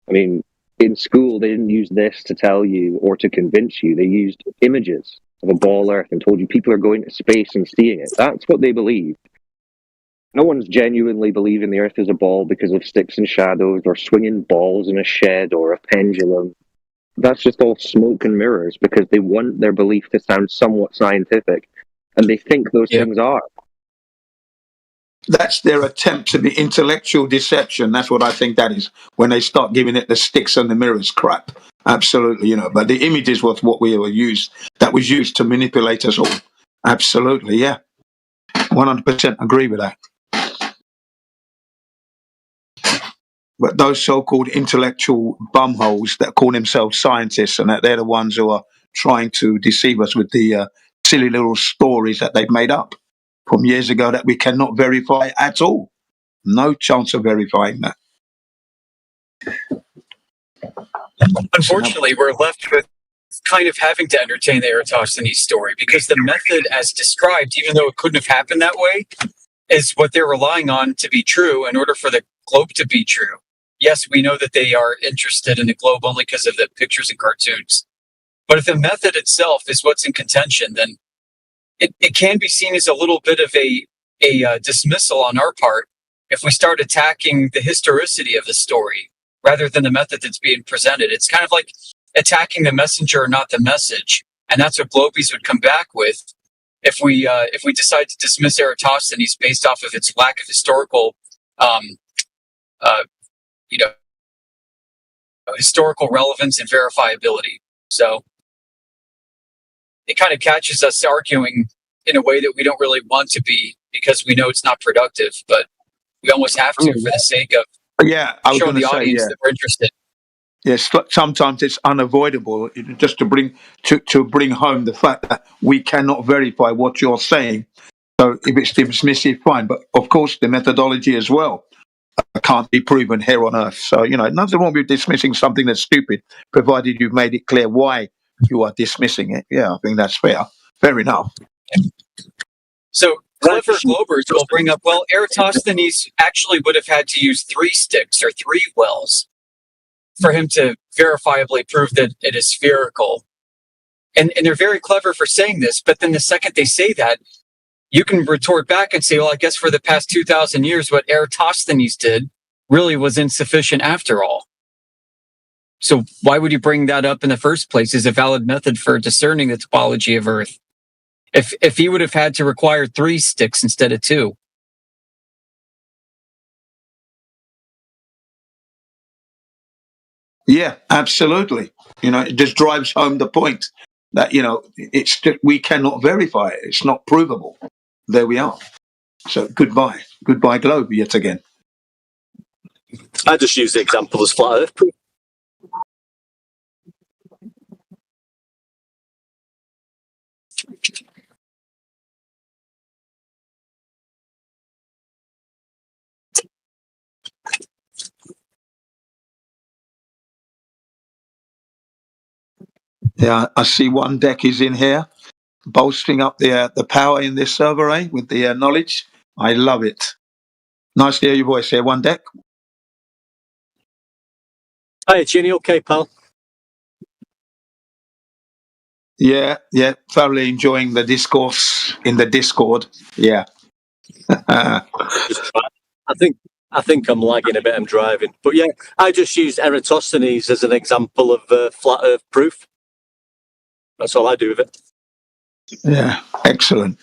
I mean, in school, they didn't use this to tell you or to convince you. They used images of a ball Earth and told you people are going to space and seeing it. That's what they believed. No one's genuinely believing the Earth is a ball because of sticks and shadows or swinging balls in a shed or a pendulum. That's just all smoke and mirrors because they want their belief to sound somewhat scientific, and they think those things are. That's their attempt to be intellectual deception. That's what I think that is, when they start giving it the sticks and the mirrors crap. Absolutely, you know. But the images was what that was used to manipulate us all. Absolutely, yeah. 100% agree with that. But those so-called intellectual bumholes that call themselves scientists, and that they're the ones who are trying to deceive us with the silly little stories that they've made up from years ago that we cannot verify at all. No chance of verifying that. Unfortunately, we're left with kind of having to entertain the Eratosthenes story because the method as described, even though it couldn't have happened that way, is what they're relying on to be true in order for the globe to be true. Yes, we know that they are interested in the globe only because of the pictures and cartoons. But if the method itself is what's in contention, then it can be seen as a little bit of a dismissal on our part if we start attacking the historicity of the story rather than the method that's being presented. It's kind of like attacking the messenger, not the message. And that's what Globies would come back with if we decide to dismiss Eratosthenes based off of its lack of historical, historical relevance and verifiability. So it kind of catches us arguing in a way that we don't really want to be because we know it's not productive, but we almost have to for the sake of showing the audience that we're interested. Yes, sometimes it's unavoidable just to bring home the fact that we cannot verify what you're saying. So if it's dismissive, fine. But of course, the methodology as well can't be proven here on Earth. So, nothing wrong with dismissing something that's stupid, provided you've made it clear why you are dismissing it. Yeah, I think that's fair. Fair enough. So clever Globers will bring up, well, Eratosthenes actually would have had to use 3 sticks or 3 wells for him to verifiably prove that it is spherical. And they're very clever for saying this, but then the second they say that, you can retort back and say, well, I guess for the past 2,000 years, what Eratosthenes did really was insufficient after all. So why would you bring that up in the first place as a valid method for discerning the topology of Earth? If he would have had to require 3 sticks instead of 2. Yeah, absolutely. It just drives home the point that, it's we cannot verify it. It's not provable. There we are. So goodbye globe yet again. I just use the example as flat Earth proof. Yeah, I see one deck is in here, bolstering up the power in this server, with the knowledge. I love it. Nice to hear your voice here, one deck. Hi, Ginny. Okay, pal. Yeah, thoroughly enjoying the discourse in the Discord. Yeah. Just try. I think I'm lagging a bit. I'm driving, but yeah, I just used Eratosthenes as an example of flat Earth proof. That's all I do with it. Yeah, excellent.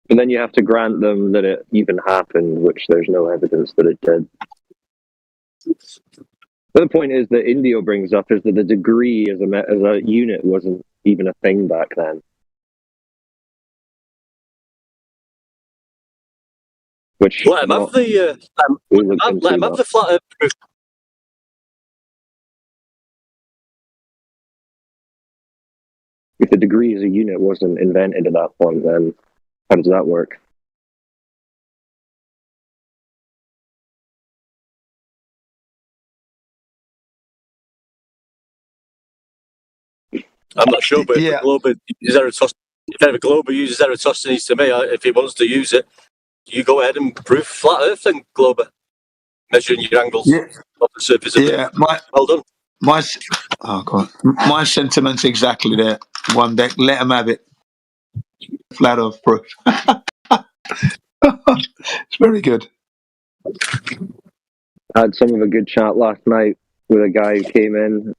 And then you have to grant them that it even happened, which there's no evidence that it did. But the point is that Indio brings up is that the degree as a unit wasn't even a thing back then. Which let him have the flat Earth proof. If the degree as a unit wasn't invented at that point, then how does that work? I'm not sure, but if a Glober uses Eratosthenes to me, if he wants to use it, you go ahead and prove flat Earth then, Glober. Measuring your angles of the surface of the Earth. Well done. My sentiments exactly there. One deck, let them have it. Flat Earth proof. It's very good. I had some of a good chat last night with a guy who came in,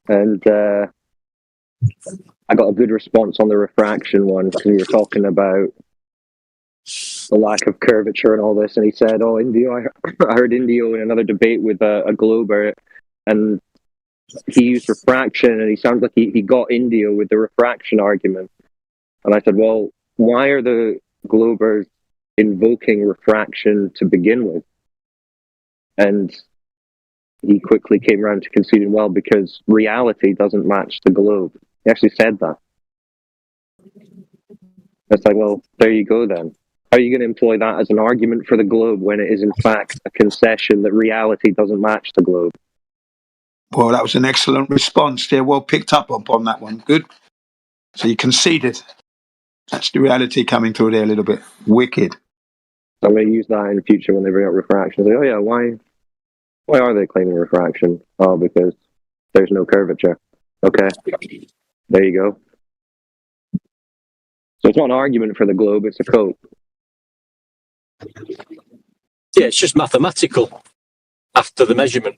and I got a good response on the refraction one because we were talking about the lack of curvature and all this, and he said, "Oh, Indio, I heard Indio in another debate with a Glober, and he used refraction, and he sounds like he got Indio with the refraction argument." And I said, "Well, why are the Globers invoking refraction to begin with?" And he quickly came around to conceding, well, because reality doesn't match the globe. He actually said that. It's like, well, there you go then. How are you going to employ that as an argument for the globe when it is in fact a concession that reality doesn't match the globe? Well, that was an excellent response there. Well picked up on that one. Good. So you conceded. That's the reality coming through there a little bit. Wicked. I'm going to use that in the future when they bring up refraction. Say, oh yeah, why are they claiming refraction? Oh, because there's no curvature. Okay. There you go. So it's not an argument for the globe, it's a cope. Yeah, it's just mathematical after the measurement.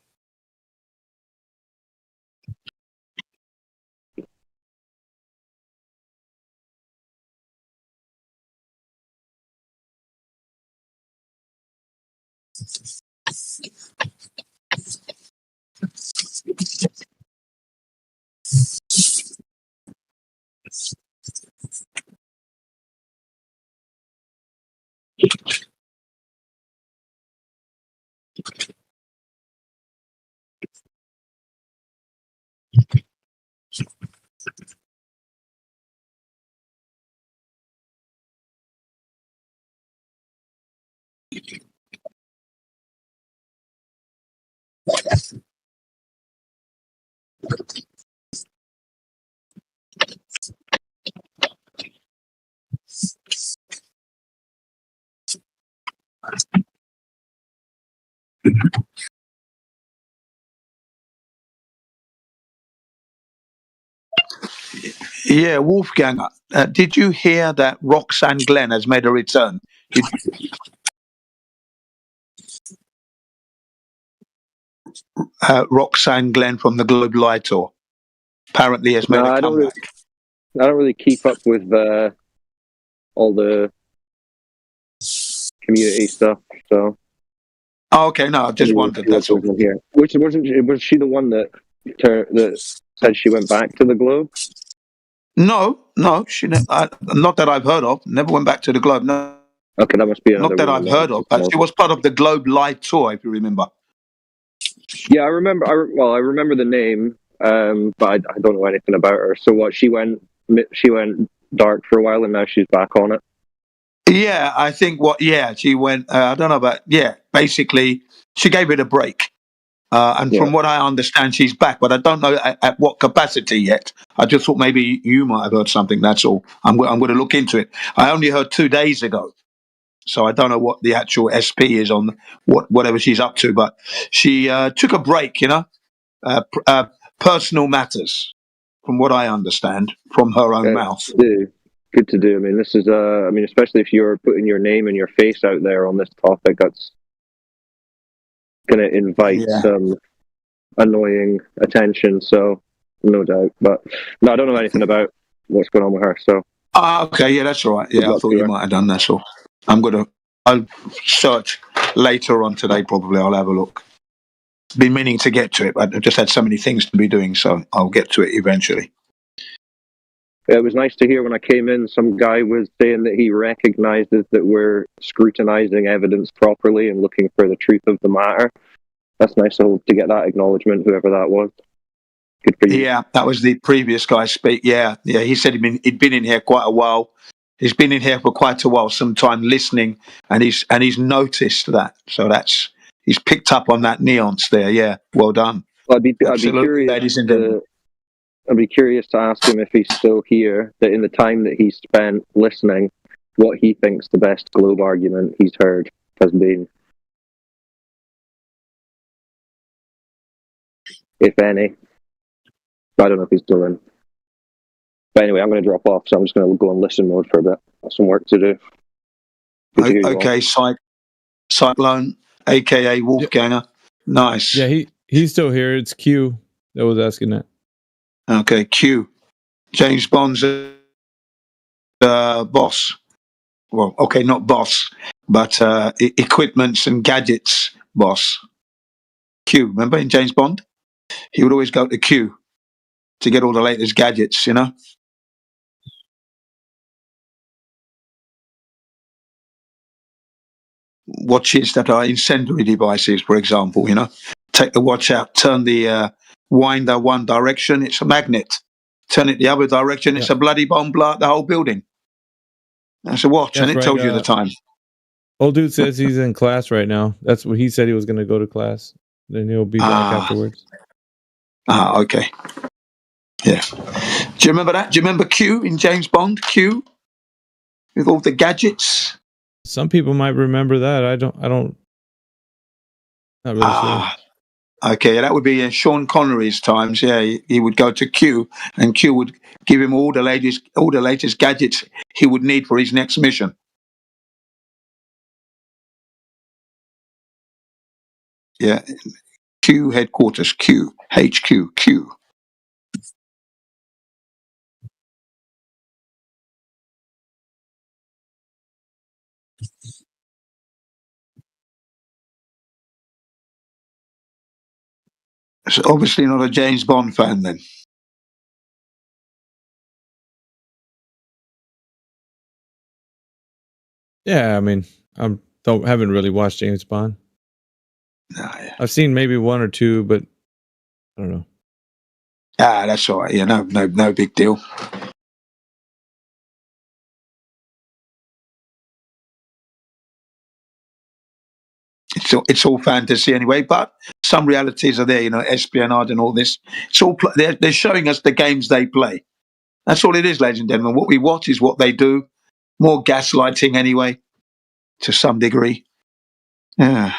Yeah, Wolfgang, did you hear that Roxanne Glenn has made a return? Roxanne Glenn from the Globe Live Tour apparently has made a comeback. I don't really keep up with all the community stuff, so. Oh, okay, no, I just wondered. That's all. Here. Was she the one that said she went back to the Globe? No, she not that I've heard of. Never went back to the Globe. No. Okay, that must be another not that one I've heard of. She was part of the Globe Live Tour, if you remember. Yeah, I remember. I remember the name, but I don't know anything about her. So what? She went dark for a while, and now she's back on it. Yeah, I think she went. I don't know about. Yeah, basically, she gave it a break. And from what I understand, she's back, but I don't know at what capacity yet. I just thought maybe you might have heard something. That's all. I'm going to look into it. I only heard 2 days ago, so I don't know what the actual SP is on whatever she's up to. But she took a break, personal matters, from what I understand, from her own mouth. Good to do. I mean, this is. Especially if you're putting your name and your face out there on this topic, that's going to invite some annoying attention, so no doubt. But no, I don't know anything about what's going on with her. So okay, yeah, that's all right. Yeah, I thought you might have done that. So I'll search later on today. Probably I'll have a look. Been meaning to get to it, but I've just had so many things to be doing, so I'll get to it eventually. It was nice to hear when I came in, some guy was saying that he recognizes that we're scrutinizing evidence properly and looking for the truth of the matter. That's nice to get that acknowledgement, whoever that was. Good for you. Yeah, that was the previous guy speak. Yeah. He said he'd been in here quite a while. He's been in here for quite a while, some time listening, and he's noticed that. So he's picked up on that nuance there. Yeah, well done. I'd be curious, ladies and gentlemen. I'd be curious to ask him if he's still here, that in the time that he spent listening, what he thinks the best Globe argument he's heard has been. If any. I don't know if he's still in. But anyway, I'm going to drop off, so I'm just going to go on listen mode for a bit. Got some work to do. Okay, Cyclone, a.k.a. Wolfganger. Yep. Nice. Yeah, he's still here. It's Q that was asking that. Okay, Q. James Bond's boss. Well, okay, not boss, but equipments and gadgets boss. Q, remember in James Bond? He would always go to Q to get all the latest gadgets, Watches that are incendiary devices, for example, Take the watch out, turn the winder one direction, it's a magnet. Turn it the other direction, it's a bloody bomb, blow up the whole building. That's a watch, and it tells you the time. Old dude says he's in class right now. That's what he said. He was going to go to class. Then he'll be back afterwards. Okay. Yeah. Do you remember that? Do you remember Q in James Bond? Q with all the gadgets. Some people might remember that. I don't. Not really sure. Okay, that would be in Sean Connery's times. Yeah, he would go to Q, and Q would give him all the latest gadgets he would need for his next mission. Yeah, Q headquarters, Q, HQ, Q. So obviously not a James Bond fan then. Yeah, I mean, haven't really watched James Bond. No, yeah. I've seen maybe one or two, but I don't know. That's all right. Yeah, no big deal. It's all fantasy anyway, but some realities are there. Espionage and all this. It's all they're showing us the games they play. That's all it is, ladies and gentlemen. What we watch is what they do. More gaslighting anyway, to some degree. Yeah.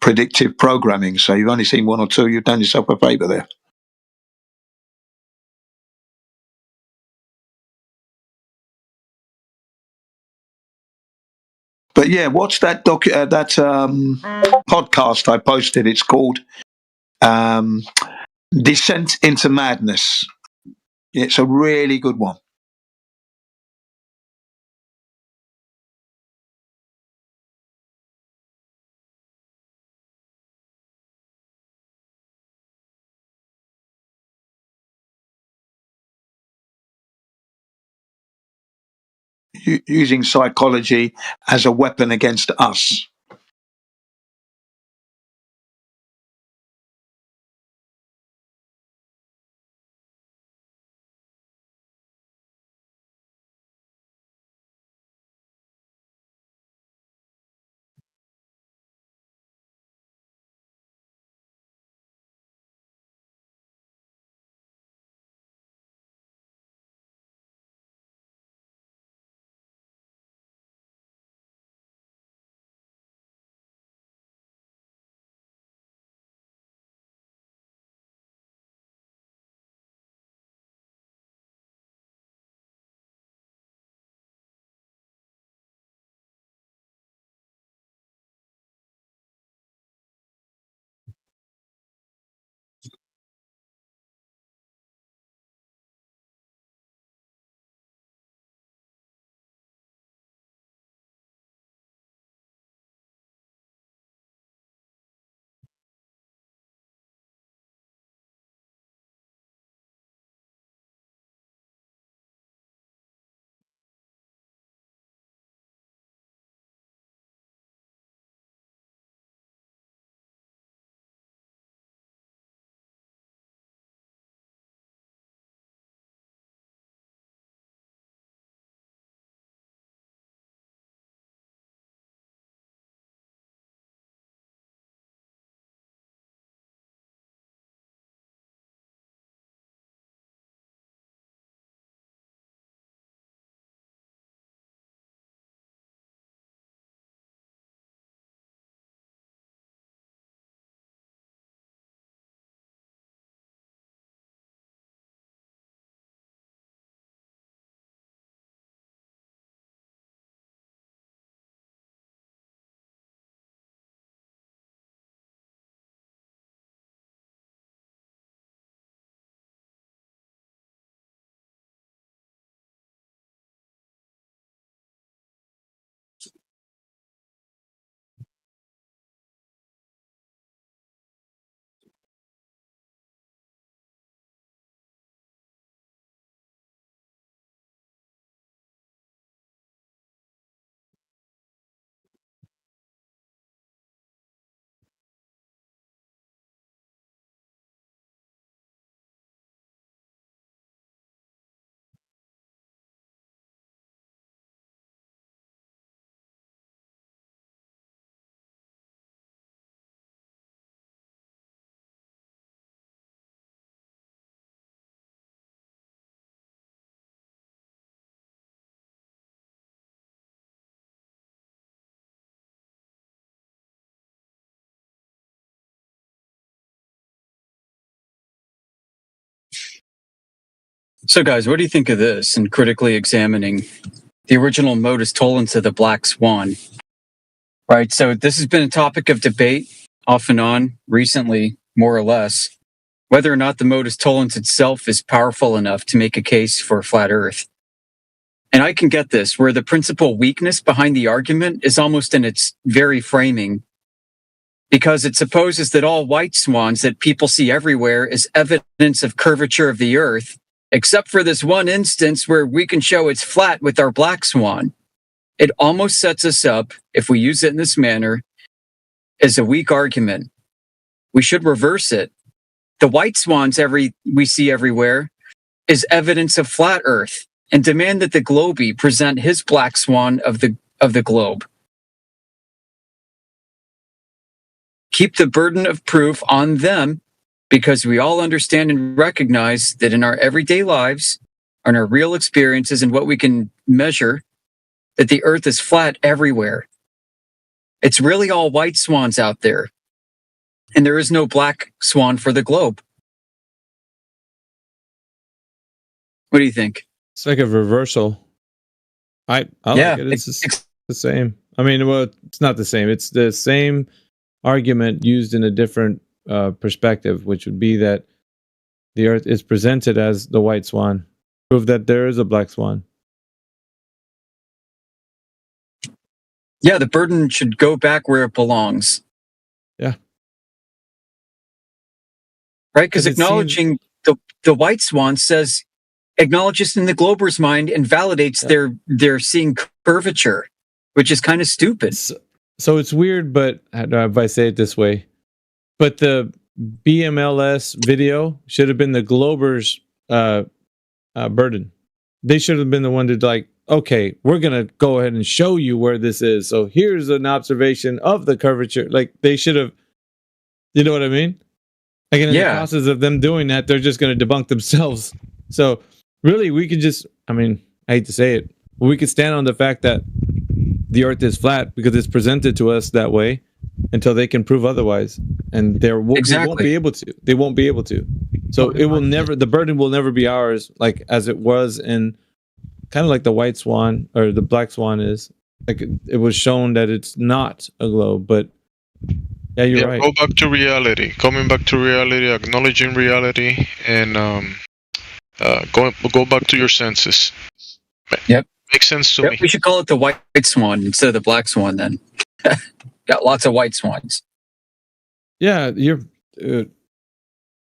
predictive programming. So you've only seen one or two. You've done yourself a favour there. But yeah, watch that podcast I posted. It's called Descent into Madness. It's a really good one. Using psychology as a weapon against us. So, guys, what do you think of this in critically examining the original modus tollens of the Black Swan? Right. So, this has been a topic of debate off and on recently, more or less, whether or not the modus tollens itself is powerful enough to make a case for flat Earth. And I can get this, where the principal weakness behind the argument is almost in its very framing, because it supposes that all white swans that people see everywhere is evidence of curvature of the Earth, except for this one instance where we can show it's flat with our black swan. It almost sets us up, if we use it in this manner, as a weak argument. We should reverse it. The white swans we see everywhere is evidence of flat Earth, and demand that the Globie present his black swan of the globe. Keep the burden of proof on them, because we all understand and recognize that in our everyday lives, in our real experiences and what we can measure, that the Earth is flat everywhere. It's really all white swans out there. and there is no black swan for the globe. What do you think? It's like a reversal. I like it. It's the same. I mean, well, it's not the same. It's the same argument used in a different perspective, which would be that the Earth is presented as the white swan. Prove that there is a black swan. Yeah, the burden should go back where it belongs. Yeah. Right? Because acknowledging the white swan acknowledges in the glober's mind and validates their seeing curvature, which is kind of stupid. So it's weird, but if I say it this way, but the BMLS video should have been the glober's burden. They should have been the one to like, okay, we're going to go ahead and show you where this is. So here's an observation of the curvature. Like they should have, you know what I mean? Like in the process of them doing that, they're just going to debunk themselves. So really, we could just, I mean, I hate to say it, but we could stand on the fact that the Earth is flat because it's presented to us that way until they can prove otherwise. And they won't be able to. They won't be able to. So it will never, the burden will never be ours, like as it was in kind of like the white swan or the black swan is. Like it was shown that it's not a globe, but yeah, you're right. Go back to reality. Coming back to reality, acknowledging reality, and go back to your senses. Yep. Makes sense to me. We should call it the white swan instead of the black swan then. Got lots of white swans. Yeah, you're...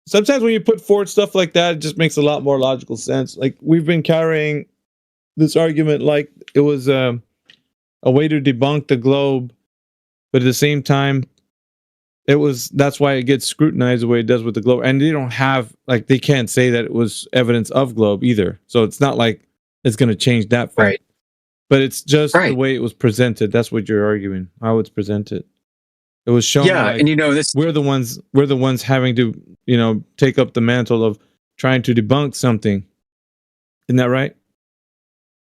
sometimes when you put forward stuff like that, it just makes a lot more logical sense. Like, we've been carrying this argument like it was a way to debunk the globe, but at the same time, that's why it gets scrutinized the way it does with the globe. And they don't have, like, they can't say that it was evidence of globe either. So it's not like it's going to change that fact. Right. But it's just the way it was presented. That's what you're arguing, how it's presented. It was shown. Yeah, like, and you know this. We're the ones having to, take up the mantle of trying to debunk something. Isn't that right?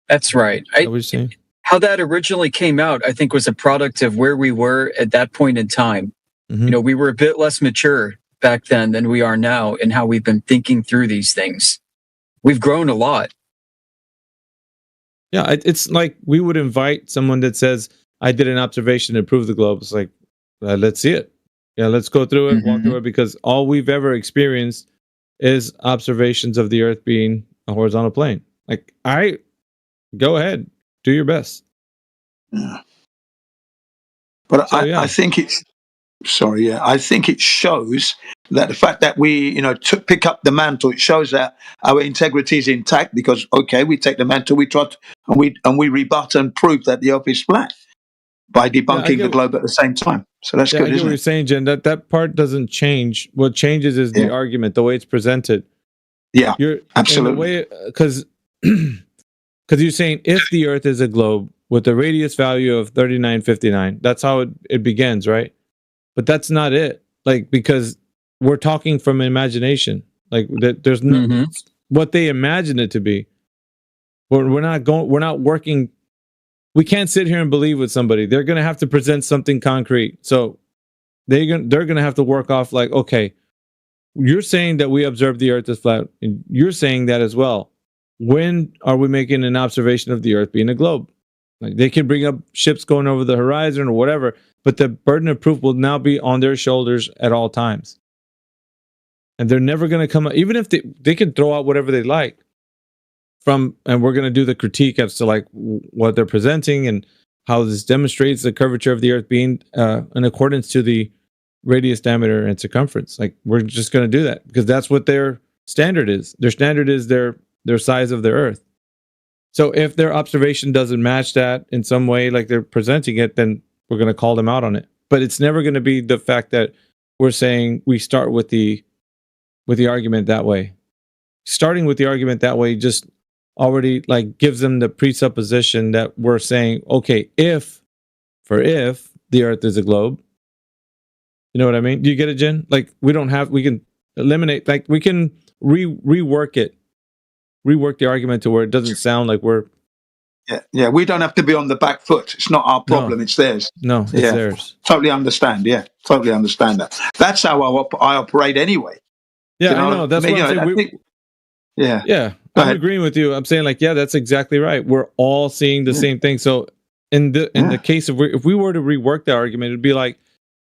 That's right. What you're saying? How that originally came out, I think, was a product of where we were at that point in time. Mm-hmm. We were a bit less mature back then than we are now in how we've been thinking through these things. We've grown a lot. Yeah, it's like we would invite someone that says, I did an observation to prove the globe. It's like, let's see it. Yeah, let's go through it, walk through it, because all we've ever experienced is observations of the Earth being a horizontal plane. Like, go ahead, do your best. Yeah. But so, I think it's... Sorry, yeah. I think it shows that the fact that we, pick up the mantle, it shows that our integrity is intact because, okay, we take the mantle, we trot, and we rebut and prove that the Earth is flat by debunking the globe at the same time. So that's good, I get what you're saying, Jen. That part doesn't change. What changes is the argument, the way it's presented. Yeah, absolutely. Because you're saying if the Earth is a globe with a radius value of 3959, that's how it begins, right? But that's not it. Like, because we're talking from imagination. Like, there's no what they imagine it to be. We're not working. We can't sit here and believe with somebody. They're going to have to present something concrete. So they're going to have to work off like, okay, you're saying that we observe the Earth as flat, and you're saying that as well. When are we making an observation of the Earth being a globe? Like, they can bring up ships going over the horizon or whatever, but the burden of proof will now be on their shoulders at all times. And they're never going to come up, even if they can throw out whatever they like and we're going to do the critique as to like what they're presenting and how this demonstrates the curvature of the Earth being in accordance to the radius, diameter, and circumference. Like, we're just going to do that because that's what their standard is. Their standard is their size of the Earth. So if their observation doesn't match that in some way, like they're presenting it, then we're going to call them out on it. But it's never going to be the fact that we're saying we start with the argument that way. Starting with the argument that way just already like gives them the presupposition that we're saying, okay, if the Earth is a globe, you know what I mean? Do you get it, Jen? Like, we can eliminate, like we can rework the argument to where it doesn't sound like we're Yeah. We don't have to be on the back foot. It's not our problem. It's theirs. No, it's theirs. Totally understand. Yeah, totally understand that. That's how I operate anyway. Yeah, I know. That's what I'm saying. Yeah. I'm agreeing with you. I'm saying, like, yeah, that's exactly right. We're all seeing the same thing. So in the case of if we were to rework that argument, it'd be like,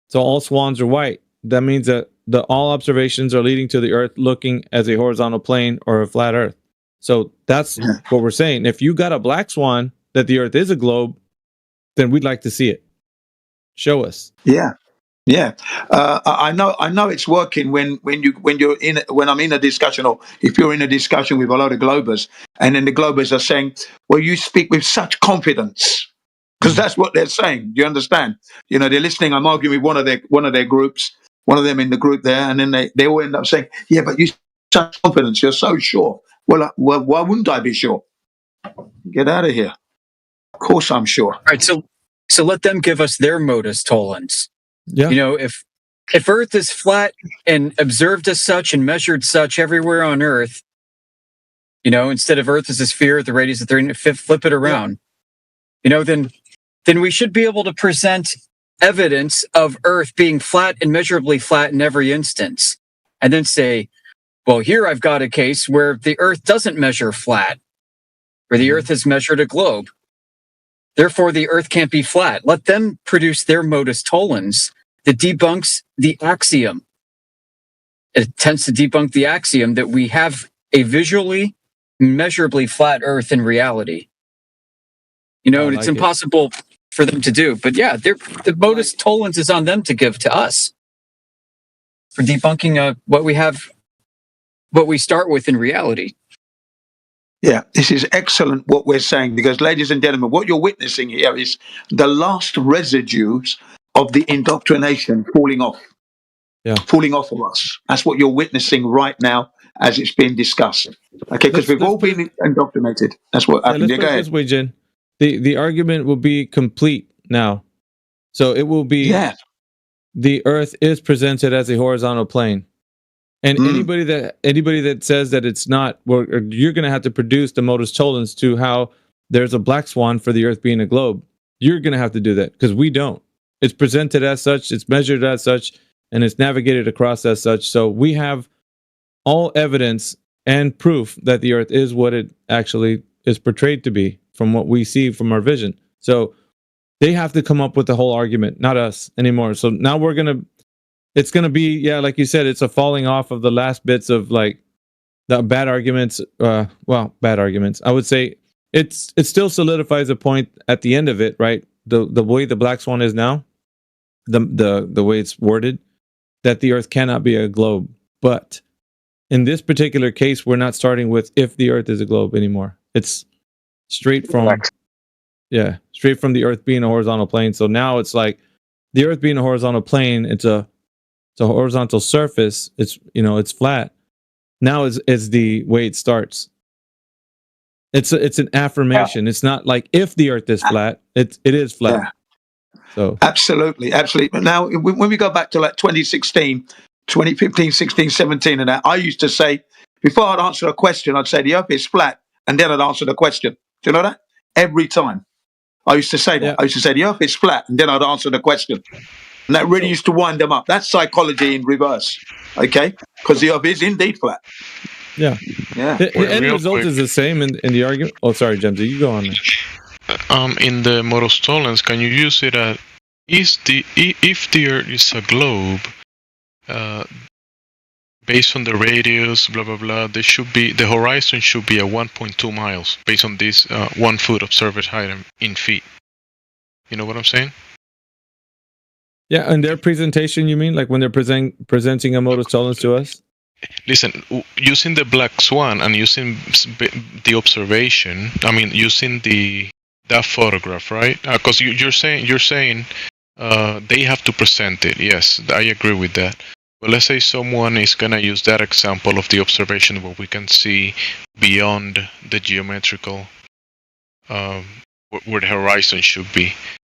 so all swans are white. That means that all observations are leading to the Earth looking as a horizontal plane or a flat Earth. So that's what we're saying. If you got a black swan that the Earth is a globe, then we'd like to see it. Show us. Yeah. I know it's working when I'm in a discussion, or if you're in a discussion with a lot of Globers, and then the Globers are saying, well, you speak with such confidence, because that's what they're saying. Do you understand? You know, they're listening. I'm arguing with one of their groups, one of them in the group there, and then they all end up saying, yeah, but you such confidence, you're so sure. Well, why wouldn't I be sure? Get out of here. Of course I'm sure. All right, so let them give us their modus tollens. Yeah. You know, if Earth is flat and observed as such and measured such everywhere on Earth, you know, instead of Earth as a sphere, the radius of 3, flip it around. You know, then we should be able to present evidence of Earth being flat and measurably flat in every instance, and then say, well, here I've got a case where the Earth doesn't measure flat, where the Earth has measured a globe. Therefore, the Earth can't be flat. Let them produce their modus tollens that debunks the axiom. It tends to debunk the axiom that we have a visually, measurably flat Earth in reality. You know, it's impossible for them to do. But yeah, the modus tollens is on them to give to us for debunking what we have, what we start with in reality. Yeah, this is excellent what we're saying, because, ladies and gentlemen, what you're witnessing here is the last residues of the indoctrination falling off of us. That's what you're witnessing right now as it's being discussed. Okay, because we've all been indoctrinated. That's what happened. Let's put it this way, Jen. The argument will be complete now. So it will be the Earth is presented as a horizontal plane. And anybody that says that it's not, well, you're going to have to produce the modus tollens to how there's a black swan for the Earth being a globe. You're going to have to do that, because we don't. It's presented as such, it's measured as such, and it's navigated across as such. So we have all evidence and proof that the Earth is what it actually is portrayed to be from what we see from our vision. So they have to come up with the whole argument, not us anymore. So now it's going to be, like you said, it's a falling off of the last bits of like the bad arguments. Bad arguments. I would say it still solidifies a point at the end of it, right? The way the black swan is now, the way it's worded, that the Earth cannot be a globe. But in this particular case, we're not starting with if the Earth is a globe anymore. It's straight from the Earth being a horizontal plane. So now it's like the Earth being a horizontal plane, it's a horizontal surface. It's flat. Now is the way it starts. It's an affirmation. It's not like if the Earth is flat, it is flat. Yeah. So absolutely. But now when we go back to like 2016, 2015, 16, 17, and that, I used to say, before I'd answer a question, I'd say the Earth is flat, and then I'd answer the question. Do you know that? Every time. I used to say that. I used to say the Earth is flat, and then I'd answer the question. And that really used to wind them up. That's psychology in reverse, okay? Because the Earth is indeed flat. Yeah. The end result is the same in the argument. Oh, sorry, Jamesy, you go on. In the modus tollens, can you use it as if the Earth is a globe, based on the radius, blah blah blah, the horizon should be at 1.2 miles based on this 1 foot observed height in feet. You know what I'm saying? Yeah, and their presentation, you mean, like when they're presenting a modus tollens to us? Listen, using the black swan and using the observation, I mean, using that photograph, right? Because you're saying they have to present it. Yes, I agree with that. But let's say someone is gonna use that example of the observation where we can see beyond the geometrical, where the horizon should be.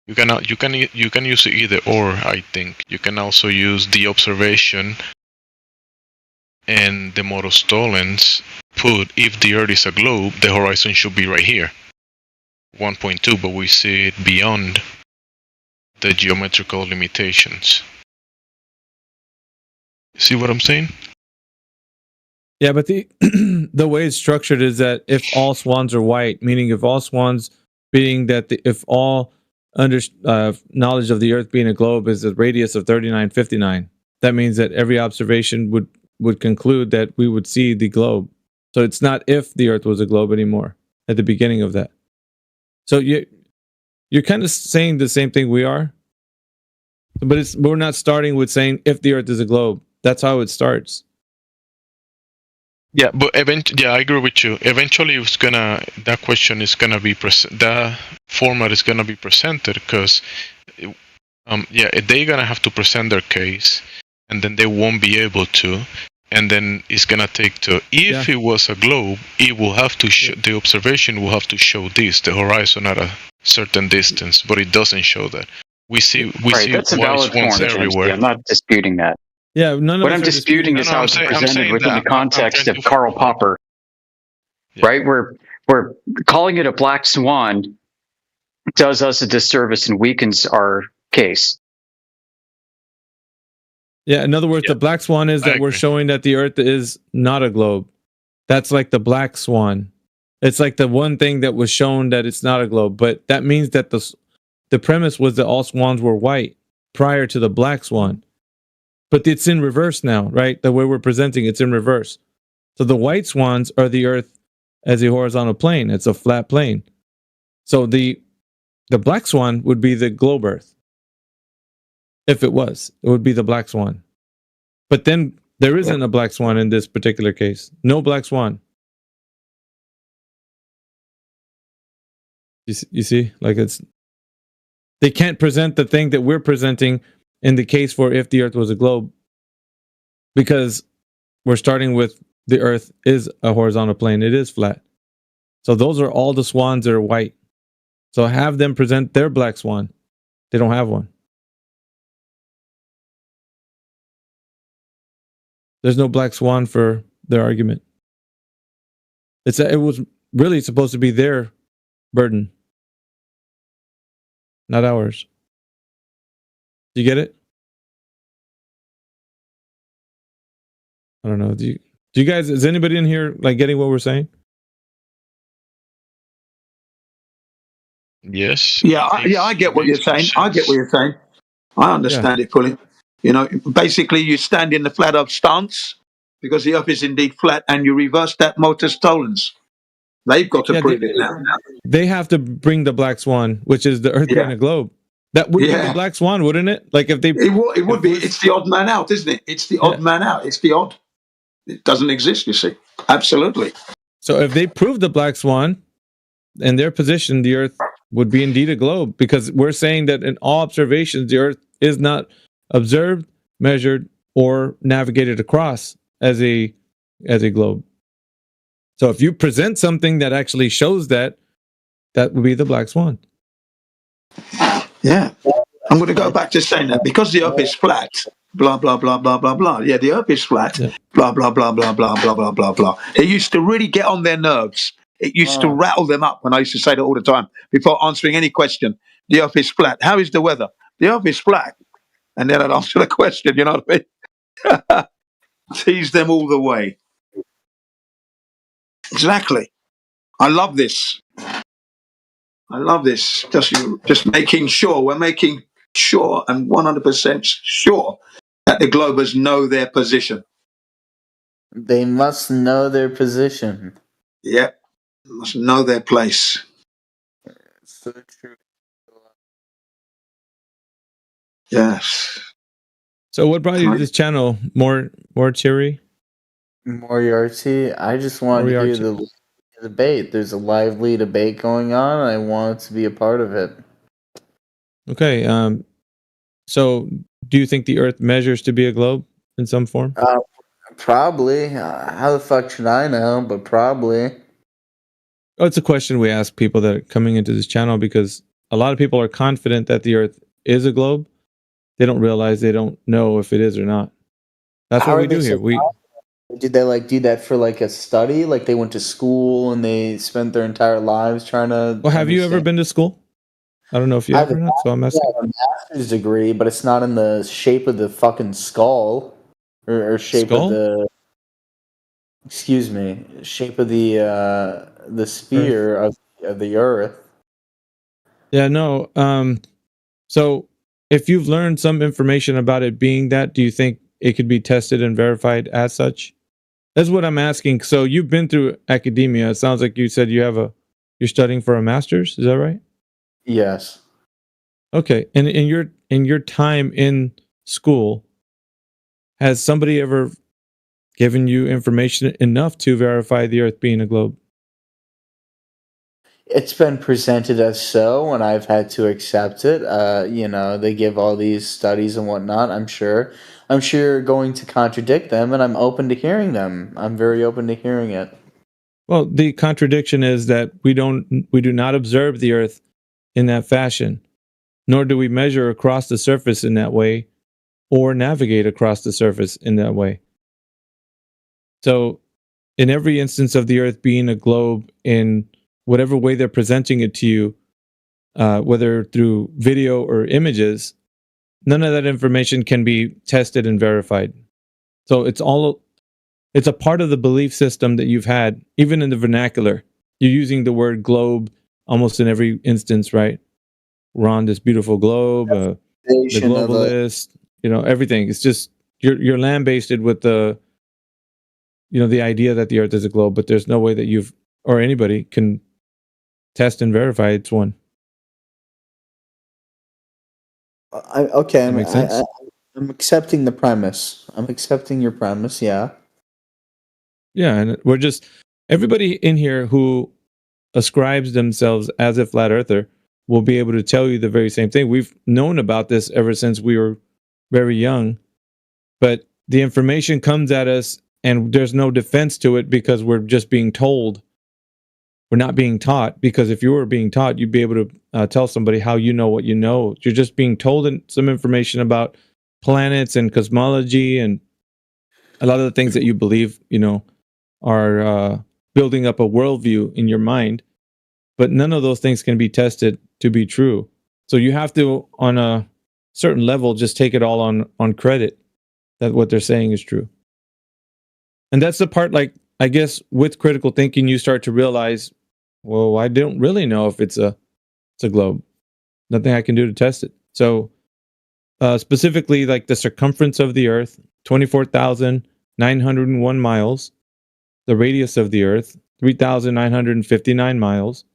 You can use it either or. I think you can also use the observation and the modus tollens. If the Earth is a globe, the horizon should be right here. 1.2, but we see it beyond the geometrical limitations. See what I'm saying? Yeah, but the the way it's structured is that if all swans are white, meaning if all swans, being that if all knowledge of the Earth being a globe is a radius of 3959, that means that every observation would conclude that we would see the globe. So it's not if the Earth was a globe anymore at the beginning of that. So you're kind of saying the same thing we are, but we're not starting with saying if the Earth is a globe. That's how it starts. Yeah, but I agree with you. Eventually, that question is gonna be that format is gonna be presented because, they're gonna have to present their case, and then they won't be able to, and then it's gonna take to. If it was a globe, it will have to the observation will have to show the horizon at a certain distance, but it doesn't show that. We see white swans everywhere. I'm not disputing that. Yeah, what I'm disputing is how it's presented within the context of Karl Popper. Yeah. Right? We're calling it a black swan does us a disservice and weakens our case. Yeah, in other words, the black swan is that we're showing that the Earth is not a globe. That's like the black swan. It's like the one thing that was shown that it's not a globe, but that means that the premise was that all swans were white prior to the black swan. But it's in reverse now, right? The way we're presenting, it's in reverse. So the white swans are the Earth as a horizontal plane. It's a flat plane. So the black swan would be the globe Earth. If it would be the black swan. But then there isn't a black swan in this particular case. No black swan. You see? Like they can't present the thing that we're presenting in the case for if the Earth was a globe, because we're starting with the Earth is a horizontal plane. It is flat. So those are all the swans that are white. So have them present their black swan. They don't have one. There's no black swan for their argument. It was really supposed to be their burden, not ours. Do you get it? I don't know. Do you guys? Is anybody in here like getting what we're saying? Yes. Yeah, I get what you're saying. I understand it fully. You know, basically, you stand in the flat Earth stance because the Earth is indeed flat, and you reverse that Motus Tollens. They've got to prove it now. They have to bring the black swan, which is the Earth being a globe. That would be the black swan, wouldn't it? Like if they, it would be. It's the odd man out, isn't it? It's the odd man out. It's the odd. It doesn't exist. You see, absolutely. So if they prove the black swan, in their position, the Earth would be indeed a globe, because we're saying that in all observations, the Earth is not observed, measured, or navigated across as a globe. So if you present something that actually shows that would be the black swan. Yeah, I'm going to go back to saying that because the Earth is flat, blah blah blah blah blah blah. Yeah, the Earth is flat, blah blah blah blah blah blah blah blah blah. It used to really get on their nerves. It used to rattle them up when I used to say that all the time before answering any question. The Earth is flat. How is the weather? The Earth is flat, and then I'd answer the question. You know what I mean? Tease them all the way. Exactly. I love this. Just making sure we're making sure and 100% sure that the Globers know their position. They must know their position. Yep, must know their place. So true. Yes. So what brought you to this channel? More Thierry? Moriarty. I just wanted to hear the debate. There's a lively debate going on. I wanted to be a part of it. Okay. So do you think the Earth measures to be a globe in some form? Probably. How the fuck should I know? But probably. Oh, it's a question we ask people that are coming into this channel, because a lot of people are confident that the Earth is a globe. They don't realize they don't know if it is or not. That's what we do here. Did they like do that for like a study? Like they went to school and they spent their entire lives trying to. Well, have you ever been to school? I don't know if you have or not, so I'm asking. I have a master's degree, but it's not in the shape of the fucking skull or shape Skull? of the. Excuse me, shape of the sphere of the Earth. Yeah, no. So if you've learned some information about it being that, do you think it could be tested and verified as such? That's what I'm asking. So you've been through academia. It sounds like you said you're studying for a master's. Is that right? Yes. Okay. And in your time in school, has somebody ever given you information enough to verify the Earth being a globe? It's been presented as so, and I've had to accept it. They give all these studies and whatnot. I'm sure you're going to contradict them, and I'm open to hearing them. I'm very open to hearing it. Well, the contradiction is that we do not observe the Earth in that fashion, nor do we measure across the surface in that way, or navigate across the surface in that way. So, in every instance of the Earth being a globe in whatever way they're presenting it to you, whether through video or images, none of that information can be tested and verified. So it's a part of the belief system that you've had, even in the vernacular. You're using the word globe almost in every instance, right? We're on this beautiful globe, the globalist, everything. It's just you're lambasted with the idea that the Earth is a globe, but there's no way that you've or anybody can test and verify it's one. I'm accepting the premise. I'm accepting your premise. Yeah. Yeah, and everybody in here who ascribes themselves as a flat earther will be able to tell you the very same thing. We've known about this ever since we were very young, but the information comes at us and there's no defense to it because we're just being told. We're not being taught, because if you were being taught, you'd be able to tell somebody how you know what you know. You're just being told some information about planets and cosmology and a lot of the things that you believe, are building up a worldview in your mind. But none of those things can be tested to be true. So you have to, on a certain level, just take it all on credit that what they're saying is true. And that's the part, like, I guess with critical thinking, you start to realize, well, I don't really know if it's a globe. Nothing I can do to test it. So specifically, like the circumference of the Earth, 24,901 miles. The radius of the Earth, 3,959 miles.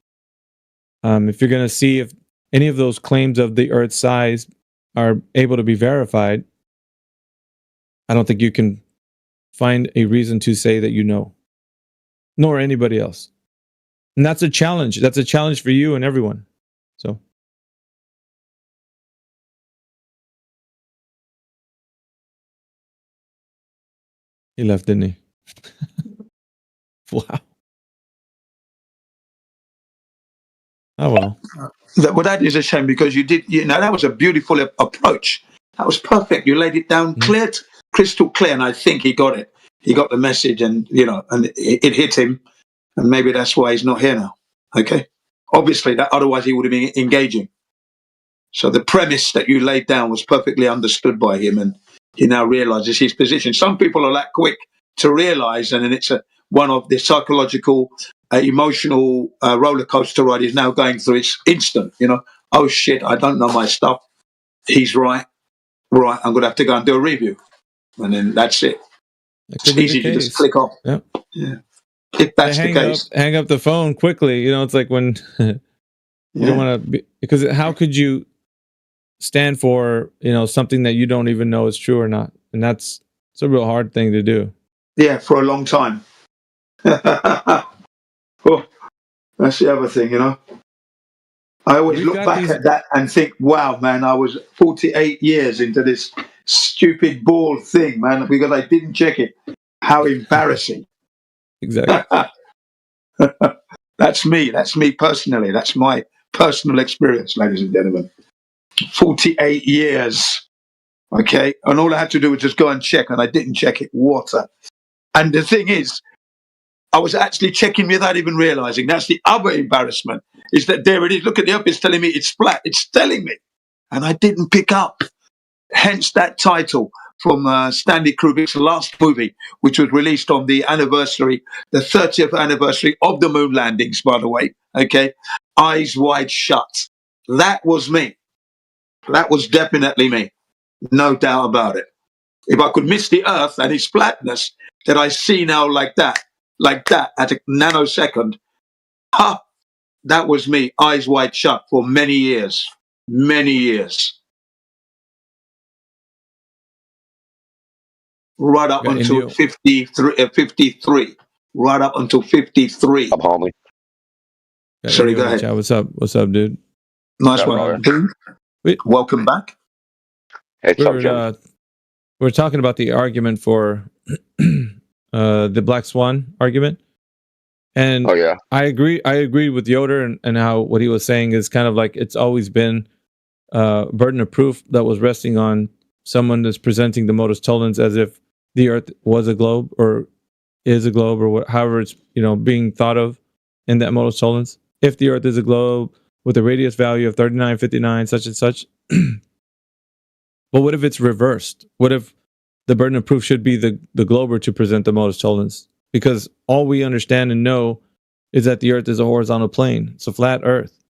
If you're going to see if any of those claims of the Earth's size are able to be verified, I don't think you can find a reason to say that you know, nor anybody else. And that's a challenge. That's a challenge for you and everyone. So. He left, didn't he? Wow. Oh, well. That is a shame, because that was a beautiful approach. That was perfect. You laid it down crystal clear, and I think he got it. He got the message, and and it hit him, and maybe that's why he's not here now. Okay, obviously, otherwise he would have been engaging. So the premise that you laid down was perfectly understood by him, and he now realizes his position. Some people are that quick to realize, and then it's one of the psychological, emotional roller coaster ride is now going through. It's instant, oh shit, I don't know my stuff. He's right, I'm going to have to go and do a review. And then that's it. It's easy to just click off. Yep. Yeah. If that's the case. Hang up the phone quickly. It's like when you don't want to be, because how could you stand for, something that you don't even know is true or not? And it's a real hard thing to do. Yeah, for a long time. Oh, that's the other thing, I always look back at that and think, wow, man, I was 48 years into this stupid ball thing, man, because I didn't check it. How embarrassing. Exactly. That's me personally. That's my personal experience, ladies and gentlemen. 48 years. Okay. And all I had to do was just go and check, and I didn't check it. What a And the thing is, I was actually checking without even realizing. That's the other embarrassment, is that there it is. Look at the Earth, it's telling me it's flat. It's telling me. And I didn't pick up. Hence that title from Stanley Kubrick's last movie, which was released on the anniversary, the 30th anniversary of the moon landings, by the way. Okay. Eyes Wide Shut. That was me. That was definitely me. No doubt about it. If I could miss the Earth and its flatness that I see now like that at a nanosecond, that was me, eyes wide shut for many years. Many years. Right up until 53. Right up until 53. Sorry, go ahead. What's up? What's up, dude? Nice one. Welcome back. We're talking about the argument for the Black Swan argument. And I agree with Yoder and how what he was saying is kind of like it's always been burden of proof that was resting on someone that's presenting the modus tollens as if the Earth was a globe or is a globe or however it's being thought of in that modus tollens. If the Earth is a globe with a radius value of 3959, such and such. But what if it's reversed? What if the burden of proof should be the glober to present the modus tollens? Because all we understand and know is that the Earth is a horizontal plane. It's a flat Earth.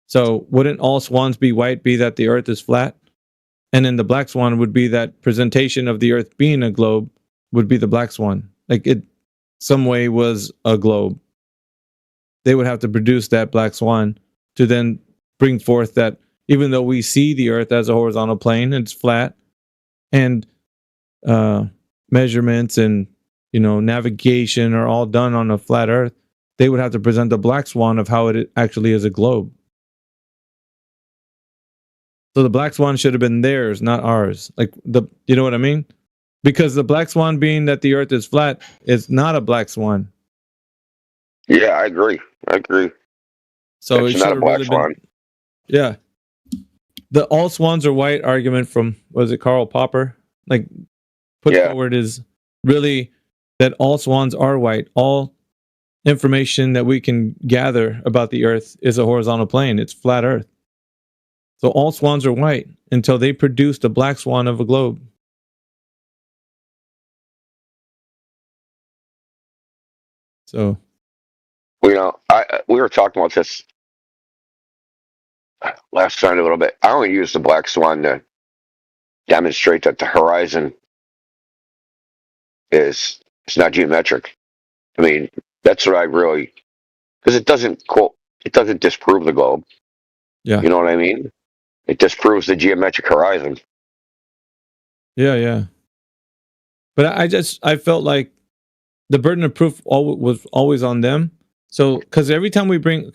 So wouldn't all swans be white be that the Earth is flat? And then the black swan would be that presentation of the Earth being a globe would be the black swan. Like it some way was a globe. They would have to produce that black swan to then bring forth that even though we see the Earth as a horizontal plane, it's flat, and measurements and navigation are all done on a flat Earth, they would have to present the black swan of how it actually is a globe. So the black swan should have been theirs, not ours. Like you know what I mean? Because the black swan being that the Earth is flat is not a black swan. Yeah, I agree. So it's not a black swan. Yeah. The all swans are white argument from, was it Karl Popper? Put forward is really that all swans are white. All information that we can gather about the Earth is a horizontal plane. It's flat Earth. So all swans are white until they produce the black swan of a globe. So, we were talking about this last time a little bit. I only use the black swan to demonstrate that the horizon it's not geometric. I mean, that's what I really, because it doesn't disprove the globe. Yeah. You know what I mean? It disproves the geometric horizon. Yeah. But I felt like the burden of proof was always on them. So, because every time we bring,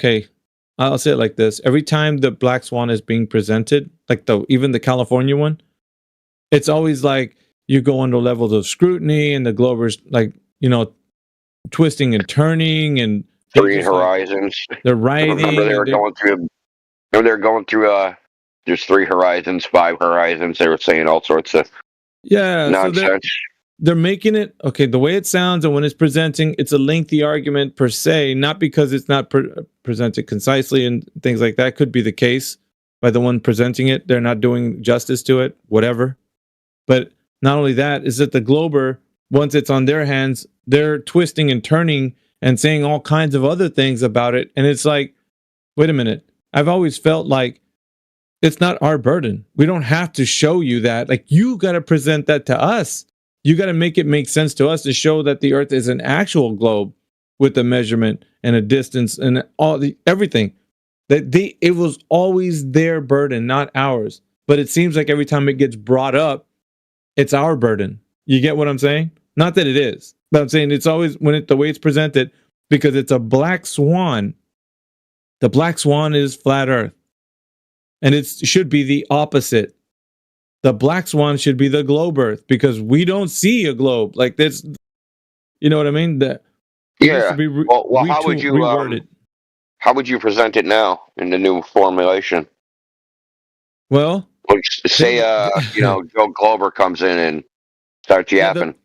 I'll say it like this: every time the black swan is being presented, like even the California one, it's always like you go under levels of scrutiny, and the globers twisting and turning, and three horizons. They're writing. Remember they were going through. There's 3 horizons, 5 horizons. They were saying all sorts of nonsense. So they're making it the way it sounds, and when it's presenting, it's a lengthy argument per se, not because it's not presented concisely and things like that. Could be the case by the one presenting it. They're not doing justice to it, whatever. But not only that, is that the glober, once it's on their hands, they're twisting and turning and saying all kinds of other things about it. And it's like, wait a minute. I've always felt like it's not our burden. We don't have to show you that. Like, you got to present that to us. You got to make it make sense to us to show that the Earth is an actual globe with a measurement and a distance and everything. It was always their burden, not ours. But it seems like every time it gets brought up, it's our burden. You get what I'm saying? Not that it is, but I'm saying it's always the way it's presented, because it's a black swan. The black swan is flat Earth, and it should be the opposite. The black swan should be the globe Earth, because we don't see a globe like this. You know what I mean? Well, how would you how would you present it now in the new formulation? Well, say Joe Glover comes in and starts yapping.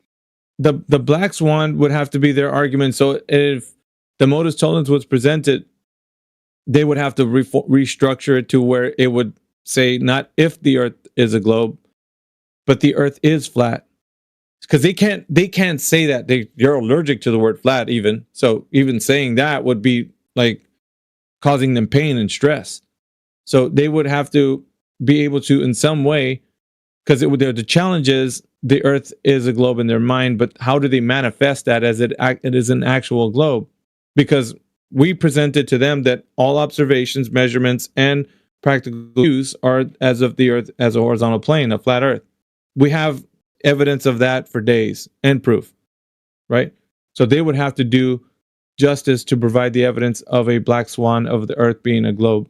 the Black Swan would have to be their argument. So if the modus tollens was presented, they would have to restructure it to where it would say not if the Earth is a globe, but the Earth is flat. Because they can't say that. They're allergic to the word flat even. So even saying that would be like causing them pain and stress. So they would have to be able to, in some way, because the challenge is the Earth is a globe in their mind, but how do they manifest that as it is an actual globe? Because we presented to them that all observations, measurements, and practical use are as of the Earth as a horizontal plane, a flat Earth. We have evidence of that for days and proof, right? So they would have to do justice to provide the evidence of a black swan of the Earth being a globe.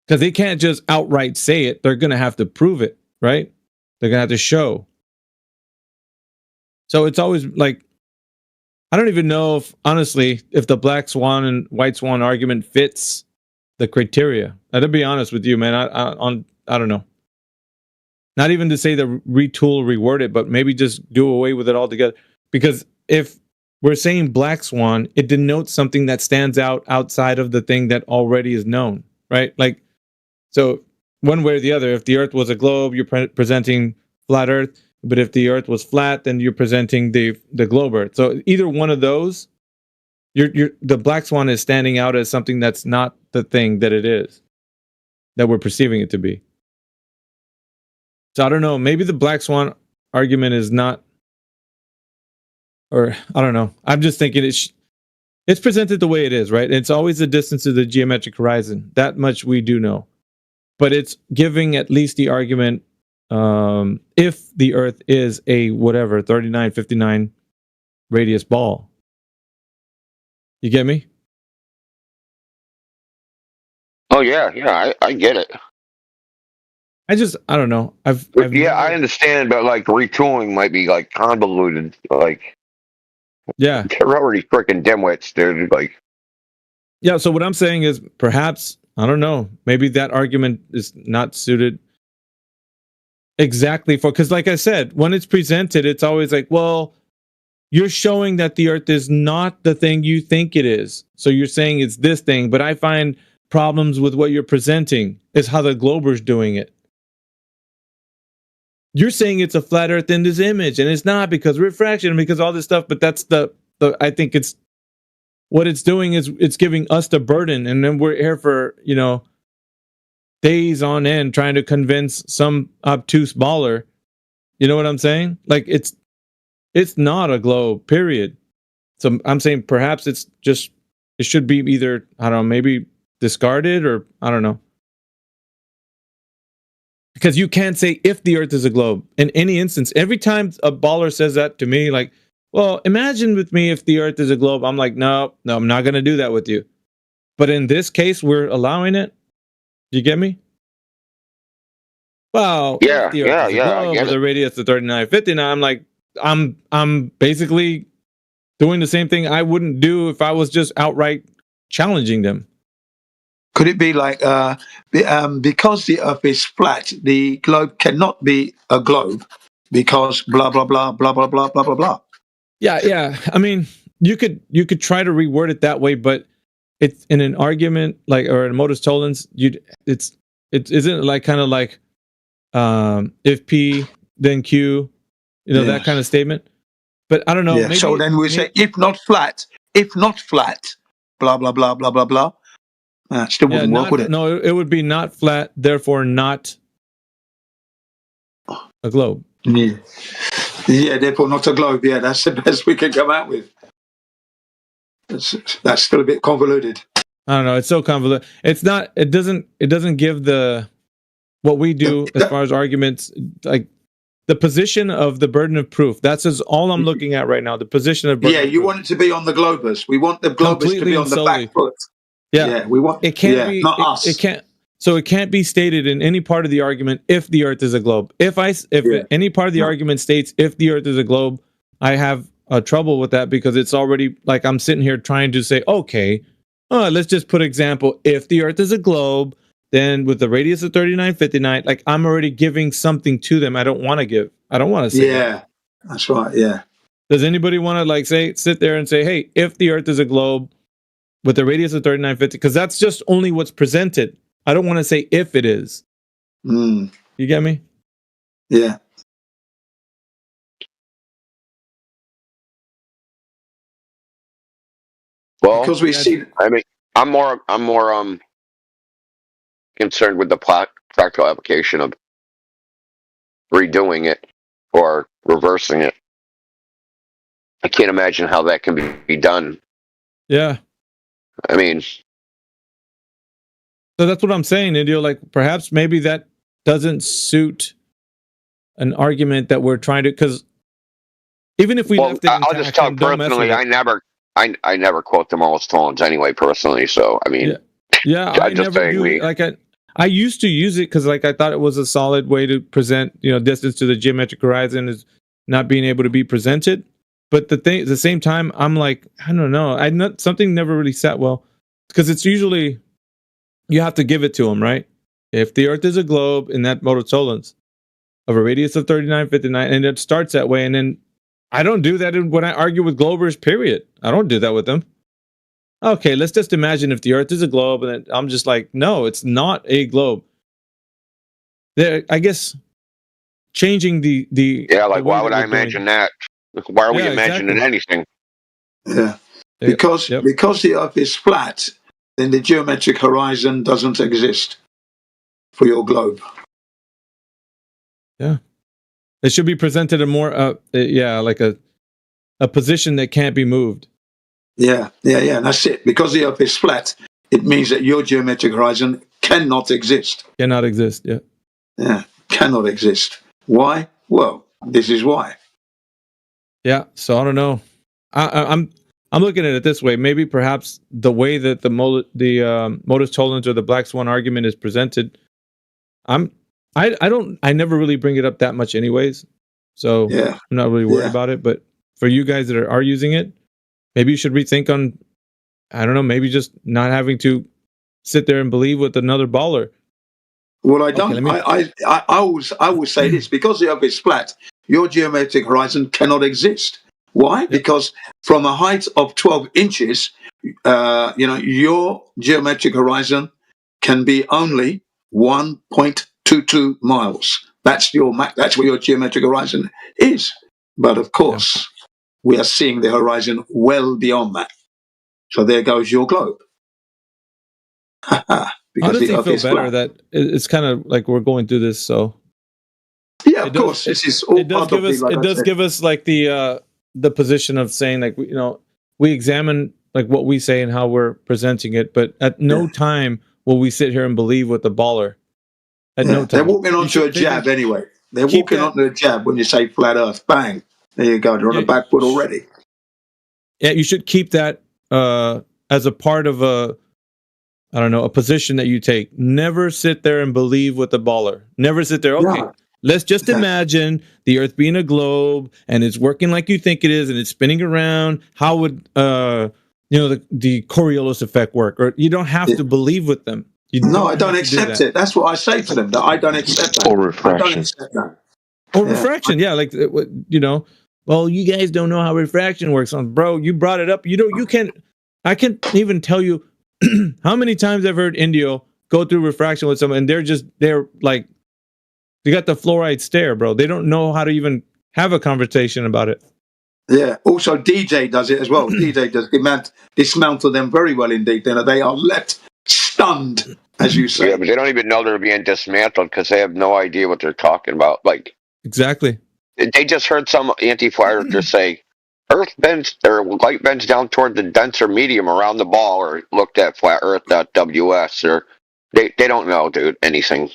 Because they can't just outright say it. They're going to have to prove it, right? They're going to have to show. So it's always like, I don't even know if, honestly, if the black swan and white swan argument fits the criteria. Now, to be honest with you, man, I don't know. Not even to say the retool, reword it, but maybe just do away with it altogether. Because if we're saying black swan, it denotes something that stands out outside of the thing that already is known, right? Like, so one way or the other, if the Earth was a globe, you're presenting flat Earth. But if the Earth was flat, then you're presenting the globe Earth. So either one of those, the black swan is standing out as something that's not the thing that it is, that we're perceiving it to be. So I don't know. Maybe the black swan argument is not, or I don't know. I'm just thinking it's presented the way it is, right? It's always the distance of the geometric horizon. That much we do know. But it's giving at least the argument, if the Earth is a whatever 3959 radius ball. You get me? Oh yeah, I get it. I don't know. I understand, but like retooling might be like convoluted. Like, yeah, they're already freaking dimwits, dude. Like, yeah. So what I'm saying is, perhaps I don't know. Maybe that argument is not suited exactly for, because like I said, when it's presented, it's always like, well, you're showing that the Earth is not the thing you think it is. So you're saying it's this thing, but I find problems with what you're presenting is how the glober's doing it. You're saying it's a flat Earth in this image, and it's not because refraction and because all this stuff, but that's the I think it's what it's doing is it's giving us the burden, and then we're here for, days on end trying to convince some obtuse baller. You know what I'm saying? Like it's not a globe, period. So I'm saying perhaps it should be either, I don't know, maybe discarded, or I don't know. Because you can't say if the Earth is a globe in any instance. Every time a baller says that to me, like, well, imagine with me if the Earth is a globe. I'm like, no, I'm not going to do that with you. But in this case, we're allowing it. You get me? Well, if the Earth is a globe with a radius of 3959, I'm like, I'm basically doing the same thing I wouldn't do if I was just outright challenging them. Could it be like, because the Earth is flat, the globe cannot be a globe because blah, blah, blah, blah, blah, blah, blah, blah, blah. Yeah. I mean, you could try to reword it that way, but it's in an argument, like, or in modus tollens, it isn't like kind of like, if P, then Q, that kind of statement. But I don't know. Yeah. So then we say, if not flat, blah, blah, blah, blah, blah, blah. Still wouldn't work, would it? No, it would be not flat, therefore not a globe. Yeah, therefore not a globe. Yeah, that's the best we can come out with. That's still a bit convoluted. I don't know. It's so convoluted. It's not. It doesn't give what we do as far as arguments, like the position of the burden of proof. That's all I'm looking at right now. The position of burden. Yeah, you want it to be on the globers. We want the globers to be on the back foot. Yeah, we want it can't be not us. It can't. So it can't be stated in any part of the argument if the Earth is a globe. If any part of the argument states if the Earth is a globe, I have trouble with that, because it's already like I'm sitting here trying to say, okay, let's just put example. If the Earth is a globe, then with the radius of 3959, like I'm already giving something to them I don't want to give. I don't want to say that. That's right. Yeah. Does anybody want to like sit there and say, hey, if the Earth is a globe with a radius of 3950, because that's just only what's presented. I don't want to say if it is. You get me? Yeah. Well, because we see, I mean, I'm more concerned with the practical application of redoing it or reversing it. I can't imagine how that can be done. Yeah. I mean, so that's what I'm saying, Indio. Like, perhaps maybe that doesn't suit an argument that we're trying to, because even if we left it intact, I'll just talk personally. I never quote the Morris Tollens anyway, personally. So I mean, I just never do. Like I used to use it because like I thought it was a solid way to present, distance to the geometric horizon is not being able to be presented. But at the same time, I'm like, I don't know. Something never really sat well because it's usually you have to give it to them, right? If the Earth is a globe in that Morris Tollens of a radius of 3959, and it starts that way, and then I don't do that when I argue with Globers, period. I don't do that with them. Okay, let's just imagine if the Earth is a globe, and I'm just like, no, it's not a globe. I guess changing the why would I imagine that? Why are we imagining anything? Yeah, because the Earth is flat, then the geometric horizon doesn't exist for your globe. Yeah, it should be presented a more like a position that can't be moved. Yeah, that's it. Because the Earth is flat, it means that your geometric horizon cannot exist. Cannot exist, yeah. Yeah, cannot exist. Why? Well, this is why. Yeah, so I don't know. I'm looking at it this way. Maybe perhaps the way that the Morris Tollens or the Black Swan argument is presented, I never really bring it up that much anyways. So I'm not really worried about it. But for you guys that are using it, maybe you should rethink on, I don't know, maybe just not having to sit there and believe with another baller. Well, I don't. Okay, I will say this: because the Earth is flat, your geometric horizon cannot exist. Why? Because from a height of 12 inches, your geometric horizon can be only 1.22 miles. That's that's what your geometric horizon is. But of course, we are seeing the horizon well beyond that. So there goes your globe. Honestly, feel better flat. That it's kind of like we're going through this. So yeah, of course, this is all it does give us. It does give us like the position of saying like we examine like what we say and how we're presenting it, but at no time will we sit here and believe with the baller. At no time. They're walking onto a jab anyway. They're walking onto a jab when you say flat Earth. Bang! There you go. They're on the back foot already. Yeah, you should keep that as a part of a position that you take. Never sit there and believe with the baller. Never sit there. Okay, let's just imagine the Earth being a globe and it's working like you think it is and it's spinning around. How would the Coriolis effect work? Or you don't have to believe with them. No, I don't accept it. That's what I say to them. That I don't accept that. Or refraction. I don't accept that. Or refraction. Yeah, like well, you guys don't know how refraction works. Bro, you brought it up. I can't even tell you how many times I've heard Indio go through refraction with someone, and they're like, they got the fluoride stare, bro. They don't know how to even have a conversation about it. Yeah. Also, DJ does it as well. DJ does dismantle them very well indeed. They are left stunned, as you say. Yeah, but they don't even know they're being dismantled because they have no idea what they're talking about. Like exactly. They just heard some anti-flyer just say, Earth bends, or light bends down toward the denser medium around the ball, or looked at flatearth.ws, or they don't know, dude, anything.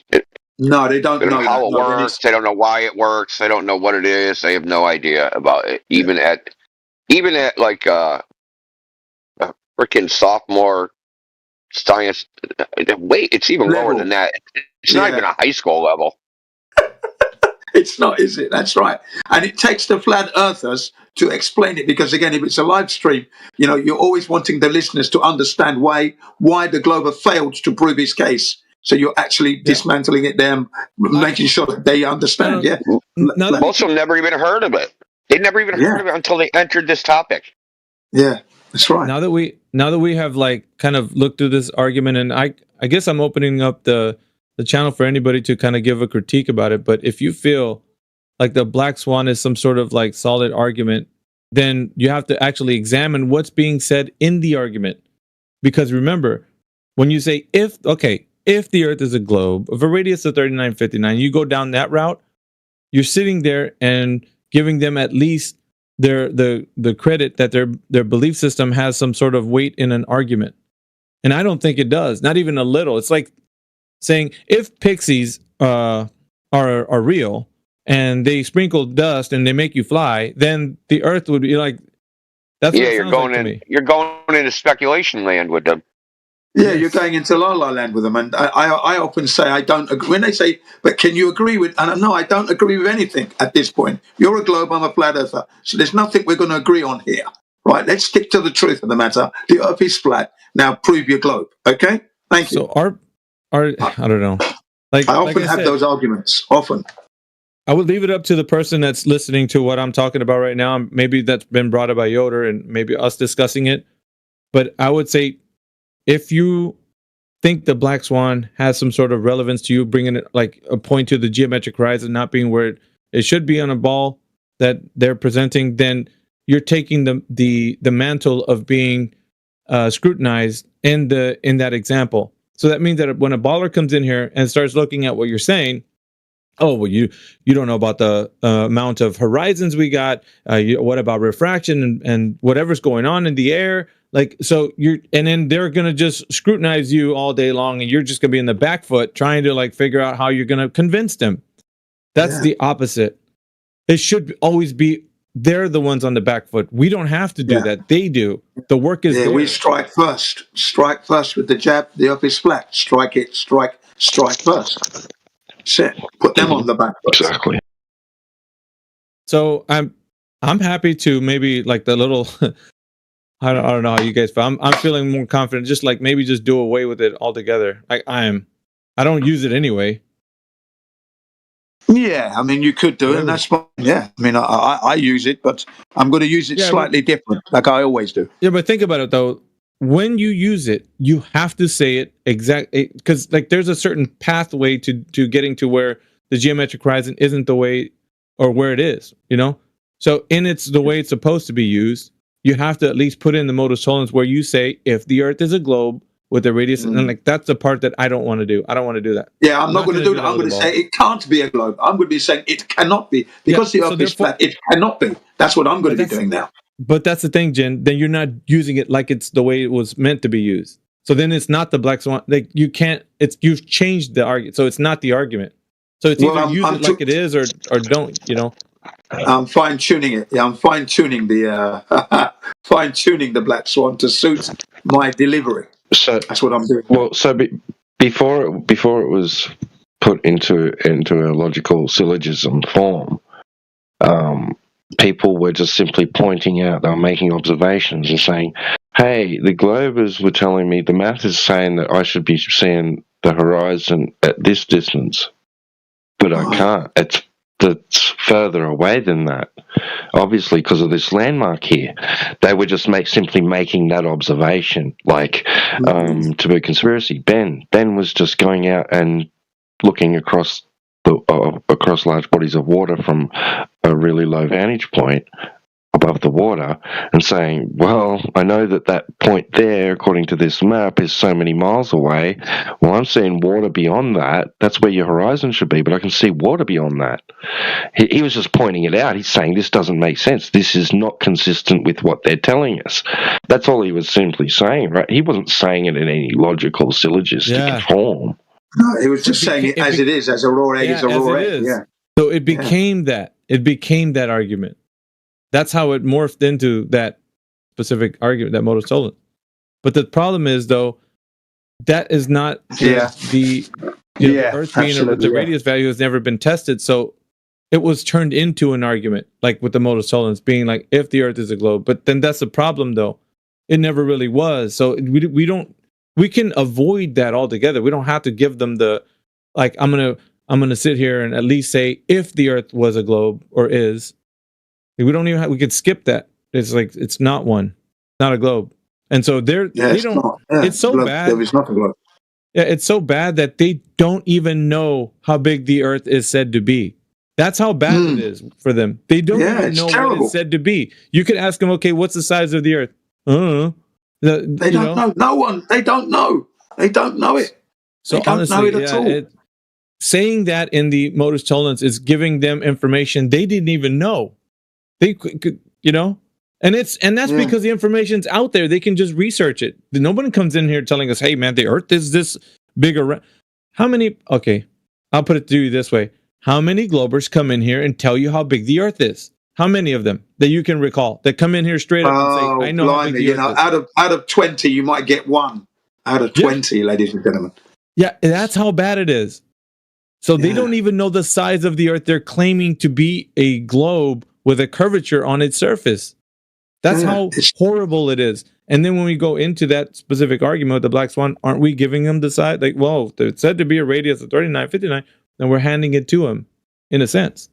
No, they don't know how it works. They don't know why it works. They don't know what it is. They have no idea about it. Even at like a freaking sophomore science. Wait, it's even lower than that. It's not even a high school level. It's not, is it? That's right. And it takes the flat earthers to explain it because, again, if it's a live stream, you're always wanting the listeners to understand why the Glober failed to prove his case. So you're actually dismantling it, making sure that they understand. Yeah. Most of them never even heard of it. They never even heard of it until they entered this topic. Yeah, that's right. Now that we have like kind of looked through this argument, and I guess I'm opening up the channel for anybody to kind of give a critique about it. But if you feel like the black swan is some sort of like solid argument, then you have to actually examine what's being said in the argument. Because remember, when you say if the Earth is a globe of a radius of 3959, you go down that route, you're sitting there and giving them at least the credit that their belief system has some sort of weight in an argument. And I don't think it does, not even a little. It's like saying if pixies are real and they sprinkle dust and they make you fly, then the Earth would be like, that's what you're going into speculation land with them. Yeah, you're going into La La Land with them, and I often say I don't agree. When they say, but can you agree with, and no, I don't agree with anything at this point. You're a globe, I'm a flat earther, so there's nothing we're going to agree on here, right? Let's stick to the truth of the matter. The Earth is flat. Now prove your globe, okay? Thank you. So our I don't know. I often have those arguments, often. I would leave it up to the person that's listening to what I'm talking about right now. Maybe that's been brought up by Yoder and maybe us discussing it. But I would say, if you think the black swan has some sort of relevance to you, bringing it like a point to the geometric horizon not being where it should be on a ball that they're presenting, then you're taking the mantle of being scrutinized in that example. So that means that when a baller comes in here and starts looking at what you're saying, oh, well, you don't know about the amount of horizons we got. What about refraction and whatever's going on in the air? Like, so and then they're going to just scrutinize you all day long, and you're just going to be in the back foot trying to like figure out how you're going to convince them. That's the opposite. It should always be they're the ones on the back foot. We don't have to do that. They do. The work is there. We strike first. Strike first with the jab. The Earth is flat. Strike it. Strike first. Set. Put them on the back foot. Exactly. So I'm happy to maybe like the little. I don't know how you guys feel. I'm feeling more confident. Just like maybe just do away with it altogether. Like I don't use it anyway. Yeah, I mean you could do it, and that's fine. Yeah, I mean I use it, but I'm going to use it slightly different, like I always do. Yeah, but think about it though. When you use it, you have to say it exactly because like there's a certain pathway to getting to where the geometric horizon isn't the way or where it is. You know, so it's the way it's supposed to be used. You have to at least put in the modus tollens where you say if the Earth is a globe with a radius, and like that's the part that I don't want to do. I don't want to do that. Yeah, I'm not going to do that. I'm going to say it can't be a globe. I'm going to be saying it cannot be because the Earth is flat. It cannot be. That's what I'm going to be doing now. But that's the thing, Jen. Then you're not using it like it's the way it was meant to be used. So then it's not the black swan. Like you can't. You've changed the argument. So it's not the argument. So it's either use it like it is or don't. You know. I'm fine tuning it. Yeah, I'm fine tuning the black swan to suit my delivery. So that's what I'm doing. Well, so before it was put into a logical syllogism form, people were just simply pointing out, they were making observations and saying, "Hey, the globers were telling me the math is saying that I should be seeing the horizon at this distance, but I can't. It's further away than that, obviously because of this landmark here." They were just simply making that observation, like to be a conspiracy. Ben was just going out and looking across across large bodies of water from a really low vantage point above the water and saying, well, I know that point there, according to this map, is so many miles away. Well, I'm seeing water beyond that. That's where your horizon should be, but I can see water beyond that. He was just pointing it out. He's saying this doesn't make sense. This is not consistent with what they're telling us. That's all he was simply saying, right? He wasn't saying it in any logical syllogistic form. No, he was just saying it as it is, as a raw egg is a raw egg. Yeah. So it became that. It became that argument. That's how it morphed into that specific argument, that modus tollens. But the problem is, though, that is not the Earth being the radius value has never been tested. So it was turned into an argument, like with the modus tollens being like, if the Earth is a globe. But then that's the problem, though. It never really was. So we don't. We can avoid that altogether. We don't have to give them the like. I'm gonna sit here and at least say if the Earth was a globe or is. We don't even. We could skip that. It's like it's not one, not a globe. And so they don't. Not, yeah, it's so bad. There is not a globe. Yeah, it's so bad that they don't even know how big the Earth is said to be. That's how bad it is for them. They don't even know what it's said to be. You could ask them, okay, what's the size of the Earth? I don't know. They don't know. No one. They don't know. They don't know it. So they don't honestly, know it at all. Saying that in the modus tollens is giving them information they didn't even know. They could, and that's because the information's out there. They can just research it. Nobody comes in here telling us, "Hey, man, the Earth is this big around." How many? Okay, I'll put it to you this way: how many Globers come in here and tell you how big the Earth is? How many of them that you can recall that come in here straight up and say, "I know how big the Earth is"? Out of 20, you might get one. Out of 20, ladies and gentlemen. Yeah, that's how bad it is. So they don't even know the size of the Earth. They're claiming to be a globe with a curvature on its surface. That's how horrible it is. And then when we go into that specific argument with the Black Swan, aren't we giving them the side? Like, well, it's said to be a radius of 39, 59, and we're handing it to them, in a sense.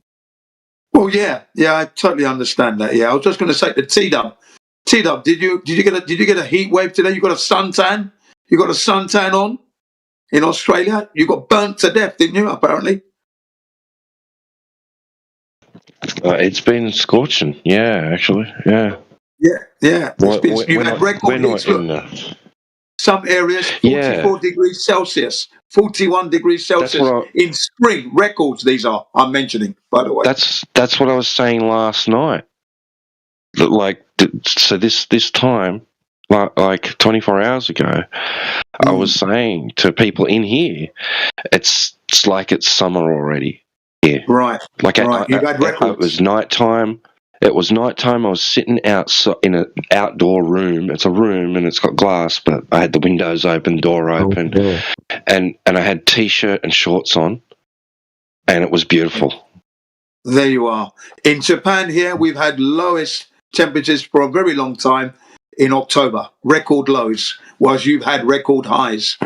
Well, yeah, I totally understand that. Yeah, I was just going to say to T-Dub, did you get a heat wave today? You got a suntan? You got a suntan on in Australia? You got burnt to death, didn't you? Apparently. It's been scorching. Yeah, actually. Yeah. Yeah. You've had record heats. Some areas, 44 degrees Celsius, 41 degrees Celsius in spring. Records these are, I'm mentioning, by the way. That's what I was saying last night. Like, so this time, like 24 hours ago, I was saying to people in here, it's like it's summer already. Yeah. Right. Like You've had records. It was nighttime. I was sitting outside in an outdoor room. It's a room and it's got glass, but I had the windows open, door open, and I had t-shirt and shorts on, and it was beautiful. There you are. In Japan here, we've had lowest temperatures for a very long time in October. Record lows, whilst you've had record highs.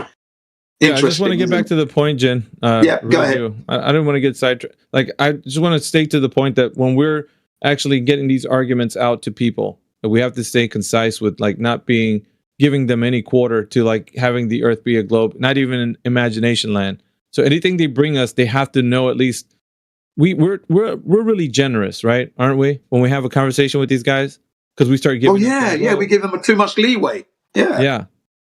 Yeah, I just want to get back to the point, Jen. Go ahead. I don't want to get sidetracked. Like, I just want to stay to the point that when we're actually getting these arguments out to people, that we have to stay concise with, like, not giving them any quarter to, like, having the Earth be a globe, not even an imagination land. So anything they bring us, they have to know at least we're really generous, right? Aren't we? When we have a conversation with these guys, because we start giving. We give them too much leeway. Yeah.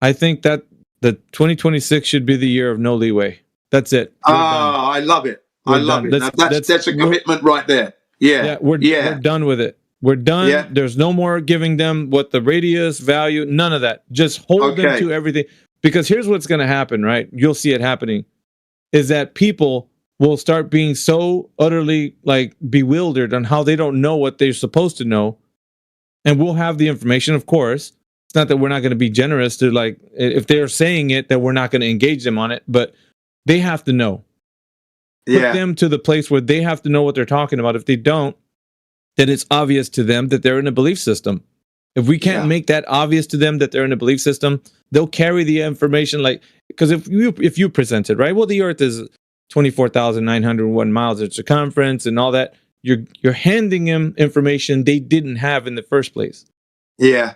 I think that the 2026 should be the year of no leeway. That's it. I love it. I love it. That's a commitment right there. Yeah. We're done with it. We're done. Yeah. There's no more giving them what the radius, value, none of that. Just hold them to everything. Because here's what's going to happen, right? You'll see it happening, is that people will start being so utterly, like, bewildered on how they don't know what they're supposed to know. And we'll have the information, of course. It's not that we're not going to be generous to, like, if they're saying it, that we're not going to engage them on it, but they have to know. Put them to the place where they have to know what they're talking about. If they don't, then it's obvious to them that they're in a belief system. If we can't make that obvious to them that they're in a belief system, they'll carry the information, like, because if you present it, right? Well, the Earth is 24,901 miles in circumference and all that. You're handing them information they didn't have in the first place. Yeah,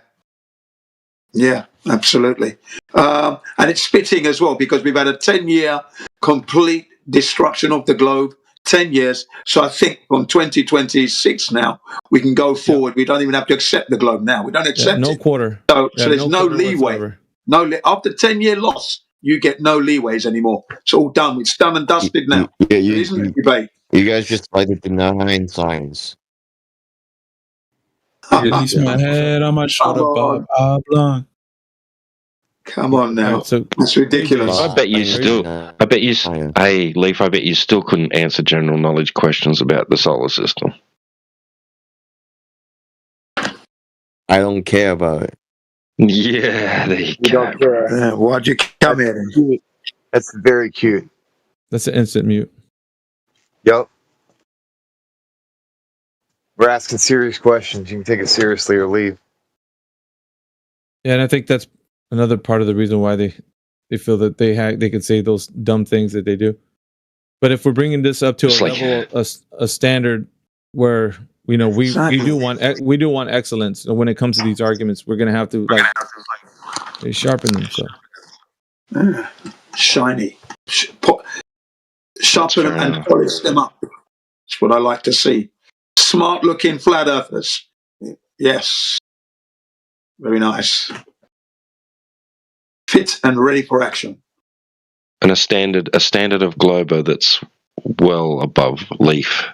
absolutely. And it's fitting as well, because we've had a 10-year complete destruction of the globe, 10 years. So I think from 2026 now, we can go forward. We don't even have to accept the globe now. We don't accept no it. quarter. So there's no leeway. After 10-year loss, you get no leeways anymore. It's all done. It's done and dusted now. Yeah, isn't it, debate? You guys just like to deny science. Release my head on my shoulder, Bob Oblong. Come on now. That's ridiculous. I bet you hey, Leaf, I bet you still couldn't answer general knowledge questions about the solar system. I don't care about it. Yeah, there you go. Why'd you come in? That's very cute. That's an instant mute. Yep. We're asking serious questions. You can take it seriously or leave. Yeah, and I think that's another part of the reason why they feel that they could say those dumb things that they do. But if we're bringing this up to a standard where we do want excellence, and when it comes to these arguments, we're going to have to sharpen them. So shiny, sharpen them and polish them up. That's what I like to see. Smart-looking flat earthers. Yes, very nice. Fit and ready for action. And a standard of Glober that's well above Leaf.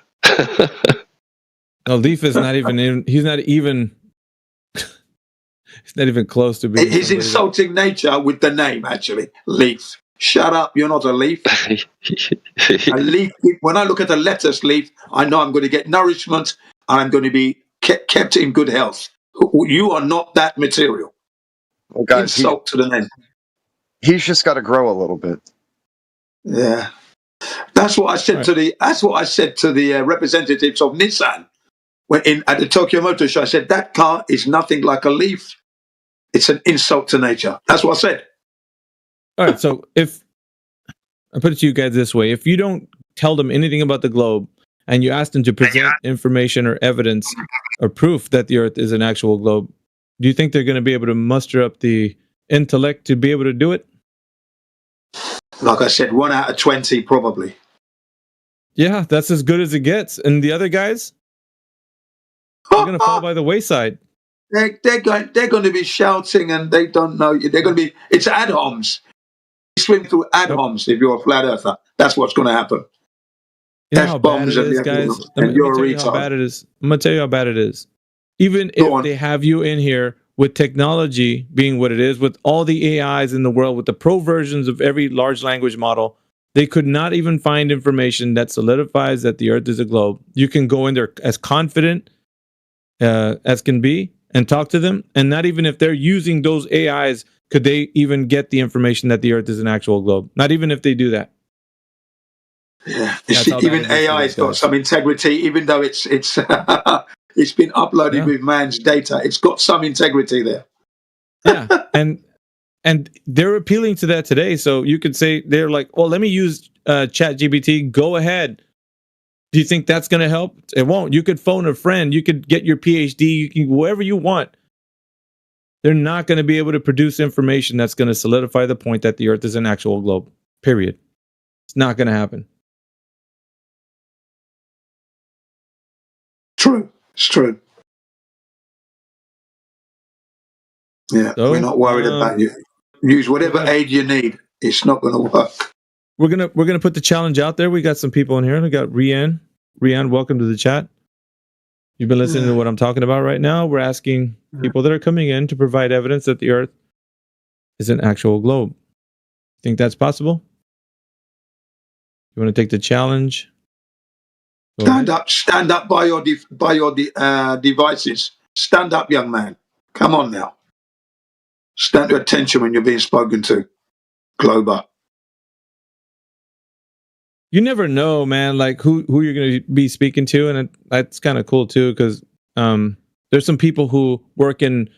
No, Leaf is not even in. He's not even close to being. He's insulting nature with the name. Actually, Leaf. Shut up! You're not a leaf. A leaf. When I look at the letters leaf, I know I'm going to get nourishment. And I'm going to be kept in good health. You are not that material. Well, guys, insult to the name. He's just got to grow a little bit. Yeah, that's what I said to the. That's what I said to the representatives of Nissan at the Tokyo Motor Show. I said that car is nothing like a Leaf. It's an insult to nature. That's what I said. All right, so if I put it to you guys this way, if you don't tell them anything about the globe and you ask them to present information or evidence or proof that the Earth is an actual globe, do you think they're going to be able to muster up the intellect to be able to do it? Like I said, 1 out of 20 probably. Yeah, that's as good as it gets. And the other guys, they're going to fall by the wayside. They're going to be shouting, and they don't know. They're going to be. It's ad homs. You swim through ad homs if you're a flat earther. That's what's going to happen. You know how bad it is, guys. And you're a retard. How bad it is. I'm going to tell you how bad it is. Even if they have you in here with technology being what it is, with all the AIs in the world, with the pro versions of every large language model, they could not even find information that solidifies that the Earth is a globe. You can go in there as confident as can be and talk to them, and not even if they're using those AIs could they even get the information that the Earth is an actual globe. Not even if they do that. Yeah, even AI's got some integrity, even though it's it's been uploaded with man's data. It's got some integrity there. Yeah, and they're appealing to that today. So you could say they're like, "Well, let me use ChatGPT. Go ahead." Do you think that's going to help? It won't. You could phone a friend. You could get your PhD. You can wherever you want. They're not going to be able to produce information that's going to solidify the point that the Earth is an actual globe. Period. It's not going to happen. True. It's true. Yeah, so, we're not worried about you. Use whatever aid you need. It's not going to work. We're gonna put the challenge out there. We got some people in here. We got Rian. Rian, welcome to the chat. You've been listening to what I'm talking about right now. We're asking people that are coming in to provide evidence that the Earth is an actual globe. Think that's possible? You want to take the challenge? Stand up by your devices. Stand up, young man. Come on now. Stand to attention when you're being spoken to. Glober. You never know, man, like who you're going to be speaking to. And that's kind of cool too, because there's some people who work in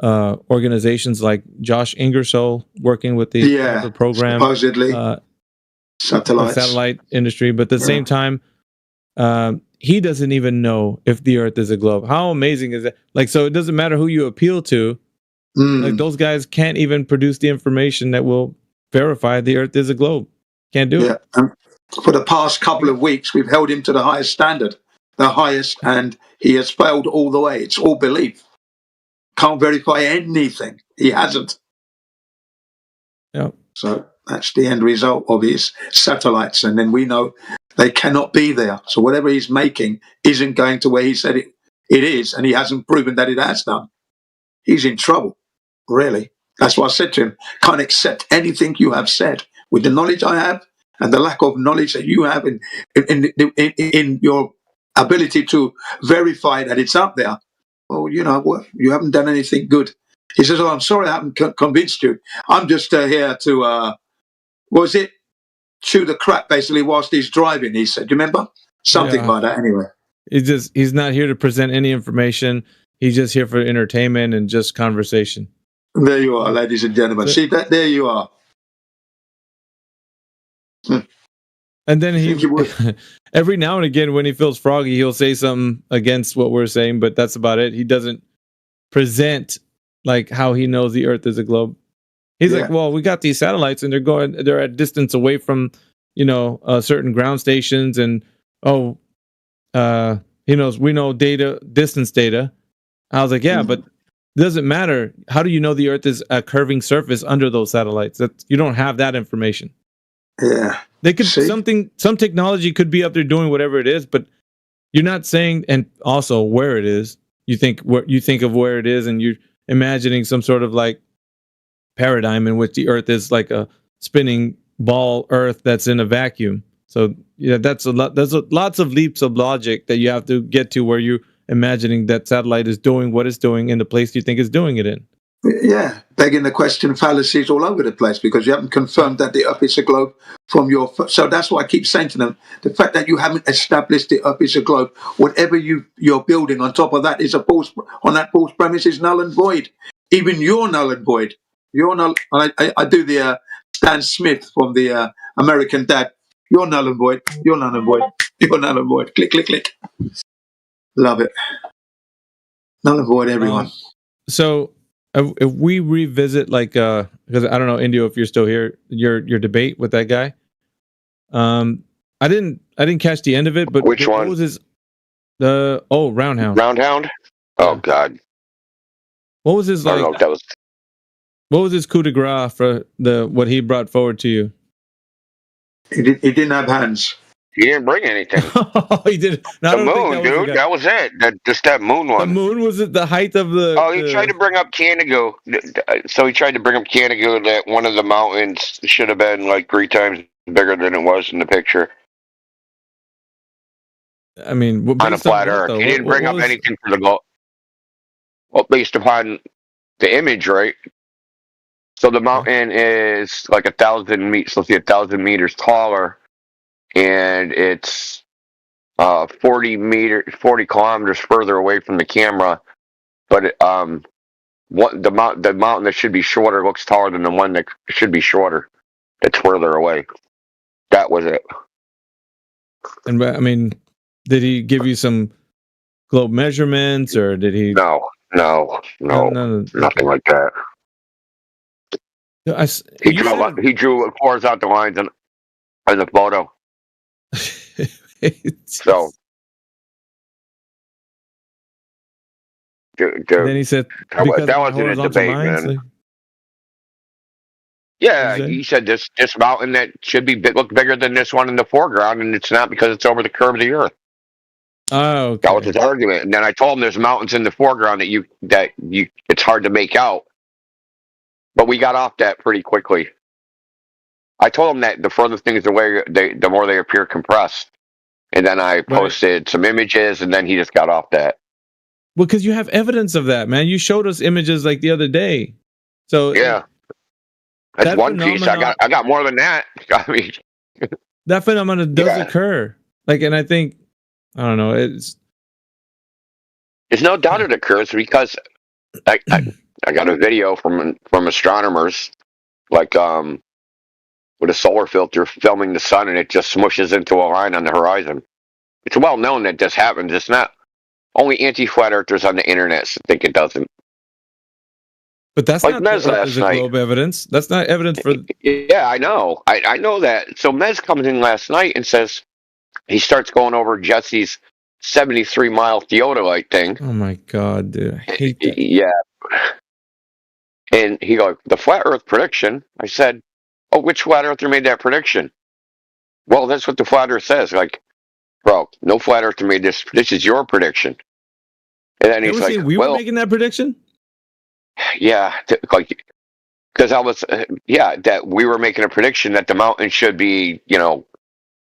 organizations like Josh Ingersoll working with the program. Supposedly. Satellite industry. But at the same time, he doesn't even know if the Earth is a globe. How amazing is that? Like, so it doesn't matter who you appeal to. Like those guys can't even produce the information that will verify the Earth is a globe. Can't do it. For the past couple of weeks, we've held him to the highest standard, and he has failed all the way. It's all belief. Can't verify anything. He hasn't. Yeah. So that's the end result of his satellites, and then we know they cannot be there. So whatever he's making isn't going to where he said it is, and he hasn't proven that it has done. He's in trouble, really. That's what I said to him. Can't accept anything you have said. With the knowledge I have and the lack of knowledge that you have in your ability to verify that it's up there, well, you know what? You haven't done anything good. He says, "Oh, I'm sorry I haven't convinced you. I'm just here to, chew the crap, basically, whilst he's driving," he said. Do you remember? Something like that, anyway. He's not here to present any information. He's just here for entertainment and just conversation. There you are, ladies and gentlemen. See that? There you are. And then he, every now and again, when he feels froggy, he'll say something against what we're saying, but that's about it. He doesn't present like how he knows the Earth is a globe. He's like, well, we got these satellites, and they're at distance away from, certain ground stations, and he knows we know distance data. I was like, yeah, but it doesn't matter. How do you know the Earth is a curving surface under those satellites? You don't have that information. Yeah. They could some technology could be up there doing whatever it is, but you're not saying, and also where it is. You think of where it is, and you're imagining some sort of like paradigm in which the Earth is like a spinning ball Earth that's in a vacuum. So yeah, that's a lot. There's lots of leaps of logic that you have to get to where you're imagining that satellite is doing what it's doing in the place you think it's doing it in. Yeah, begging the question, fallacies all over the place because you haven't confirmed that the Earth is a globe from your. So that's why I keep saying to them, the fact that you haven't established the Earth is a globe, whatever you're building on top of that is on that false premise is null and void. Even you're null and void. You're null. I do the Stan Smith from the American Dad. You're null and void. You're null and void. You're null and void. Click, click, click. Love it. Null and void, everyone. So. If we revisit, like, because I don't know, Indio, if you're still here, your debate with that guy, I didn't catch the end of it, but which one? What was his? Roundhound. Roundhound. Oh God. What was his like? What was his coup de grace for what he brought forward to you? He didn't have hands. He didn't bring anything. He did. The moon, dude. That was it. Just that moon one. The moon, was it the height of the? Oh, he tried to bring up Canigou. So he tried to bring up Canigou, that one of the mountains should have been like 3 times bigger than it was in the picture. I mean, on a flat Earth. He didn't bring up anything for the goal. Well, based upon the image, right? So the mountain is like 1,000 meters. So 1,000 meters taller. And it's 40 kilometers further away from the camera, but the mountain that should be shorter looks taller than the one that should be shorter. It's further away. That was it. And I mean, did he give you some globe measurements, or did he? No, nothing like that. He drew horizontal lines in the photo. So then he said that wasn't a debate, man. Like, yeah, he said this mountain that should be look bigger than this one in the foreground, and it's not because it's over the curve of the Earth. Oh, okay. That was his argument. And then I told him there's mountains in the foreground that it's hard to make out. But we got off that pretty quickly. I told him that the further things away, the more they appear compressed. And then I posted some images, and then he just got off that. Well, because you have evidence of that, man. You showed us images like the other day. So yeah, that's one piece. I got more than that. I mean, that phenomenon does occur. Like, and I think, I don't know. There's no doubt it occurs because I got a video from astronomers, like with a solar filter filming the sun, and it just smushes into a line on the horizon. It's well known that this happens. It's not only anti-flat earthers on the internet think it doesn't. But that's like not Mez globe evidence. That's not evidence for. Yeah, I know. I know that. So Mez comes in last night and says he starts going over Jesse's 73-mile theodolite thing. Oh my God, dude! I hate that. Yeah. And he goes, the flat Earth prediction. I said, oh, which flat earther made that prediction? Well, that's what the flat Earth says. Like, bro, no flat earther made this. This is your prediction. And then he's like, we were making that prediction? Yeah, like, because I was, that we were making a prediction that the mountain should be,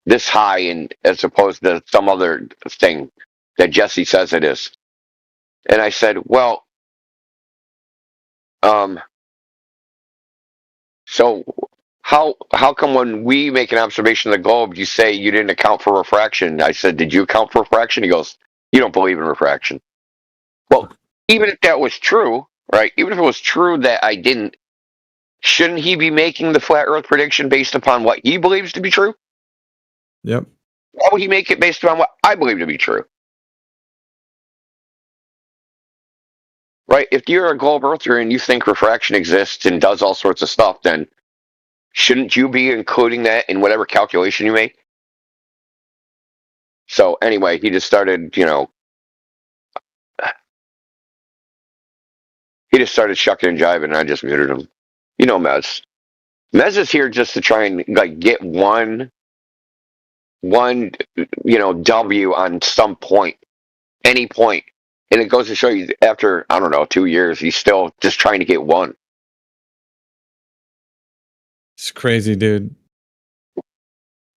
this high, and as opposed to some other thing that Jesse says it is. And I said, well, so how come when we make an observation of the globe, you say you didn't account for refraction? I said, did you account for refraction? He goes, you don't believe in refraction. Well, even if that was true, right? Even if it was true that I didn't, shouldn't he be making the flat Earth prediction based upon what he believes to be true? Yep. Why would he make it based upon what I believe to be true? Right? If you're a globe earther and you think refraction exists and does all sorts of stuff, then shouldn't you be including that in whatever calculation you make? So anyway, he just started, he just started shucking and jiving, and I just muted him. You know, Mez. Mez is here just to try and get one W on some point, any point. And it goes to show you after, I don't know, 2 years, he's still just trying to get one. It's crazy, dude.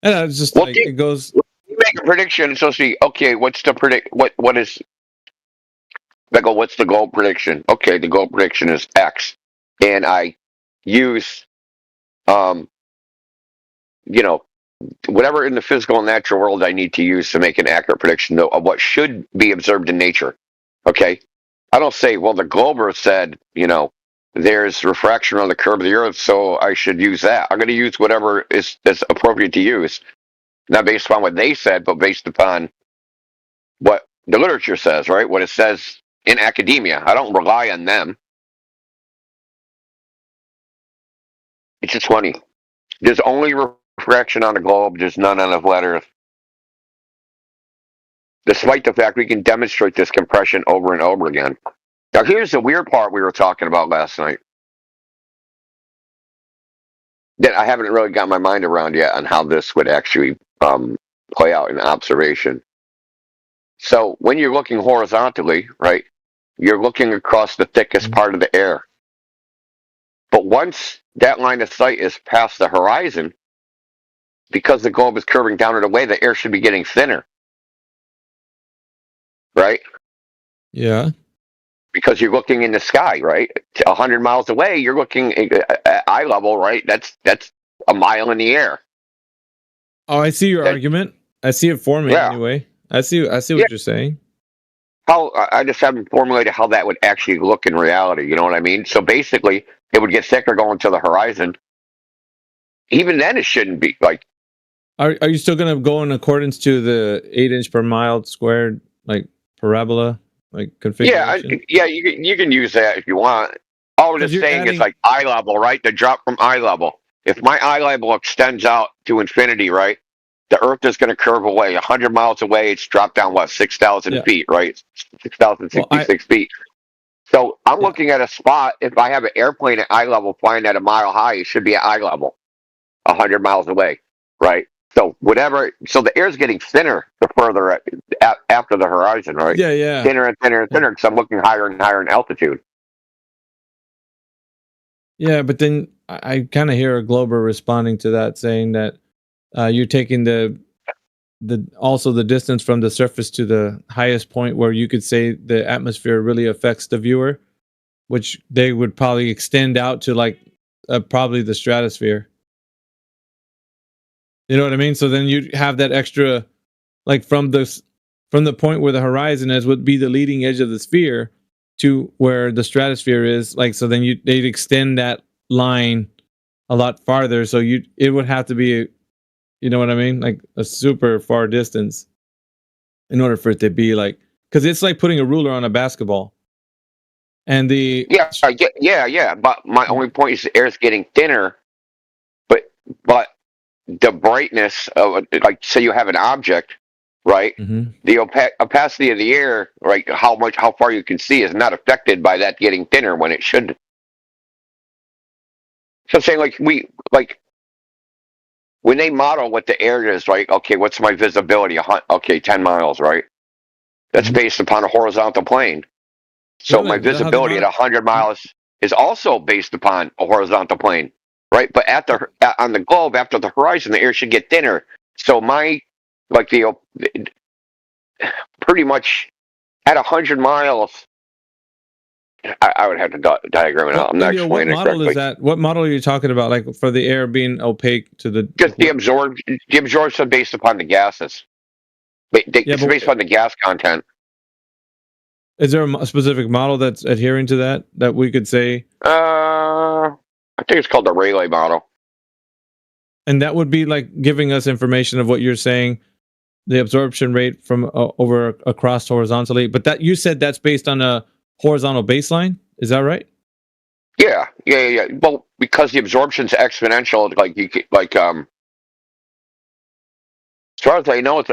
And it's just it goes. You make a prediction, it's supposed to be, okay, what's the what is, I go, what's the goal prediction? Okay, the goal prediction is X. And I use, whatever in the physical and natural world I need to use to make an accurate prediction of what should be observed in nature. Okay? I don't say, well, the Glober said, there's refraction on the curve of the Earth, so I should use that. I'm going to use whatever is appropriate to use. Not based upon what they said, but based upon what the literature says, right? What it says in academia. I don't rely on them. It's just funny. There's only refraction on the globe. There's none on the flat Earth. Despite the fact we can demonstrate this compression over and over again. Now, here's the weird part we were talking about last night that I haven't really got my mind around yet on how this would actually play out in observation. So when you're looking horizontally, right, you're looking across the thickest part of the air. But once that line of sight is past the horizon, because the globe is curving down and away, the air should be getting thinner. Right? Yeah. Because you're looking in the sky, right? 100 miles away, you're looking at eye level, right? That's a mile in the air. Oh, I see your argument. I see it forming anyway. I see what you're saying. I just haven't formulated how that would actually look in reality. You know what I mean? So basically, it would get thicker going to the horizon. Even then, it shouldn't be like. Are you still going to go in accordance to the 8-inch per mile squared parabola configuration? Yeah, you can use that if you want. All I'm just saying is like eye level, right? The drop from eye level. If my eye level extends out to infinity, right? The Earth is going to curve away. 100 miles away, it's dropped down, 6,000 feet, right? 6,066 feet. So I'm looking at a spot. If I have an airplane at eye level flying at a mile high, it should be at eye level, 100 miles away, right? So so the air is getting thinner the further after the horizon, right? Yeah. Thinner and thinner and thinner because I'm looking higher and higher in altitude. Yeah, but then I kind of hear a Glober responding to that, saying that you're taking also the distance from the surface to the highest point where you could say the atmosphere really affects the viewer, which they would probably extend out to probably the stratosphere. You know what I mean? So then you'd have that extra, from the point where the horizon is would be the leading edge of the sphere to where the stratosphere is. So then they'd extend that line a lot farther. So it would have to be, you know what I mean? A super far distance in order for it to be because it's like putting a ruler on a basketball. And yeah. But my only point is the air's getting thinner, but the brightness of say you have an object, right? Mm-hmm. The opacity of the air, right? How far you can see is not affected by that getting thinner when it should. So I'm saying when they model what the air is, right? Okay, what's my visibility? Okay, 10 miles, right? That's based upon a horizontal plane. So my visibility at 100 miles is also based upon a horizontal plane. Right, but on the globe after the horizon, the air should get thinner. So pretty much at 100 miles, I would have to diagram it out. I'm not explaining what model it correctly. is that? What model are you talking about? For the air being opaque to the just the absorption based upon the gases. It's based upon the gas content. Is there a specific model that's adhering to that we could say? I think it's called the Rayleigh model. And that would be like giving us information of what you're saying, the absorption rate from over across horizontally. But that you said that's based on a horizontal baseline. Is that right? Yeah. Well, because the absorption's exponential, as far as I know,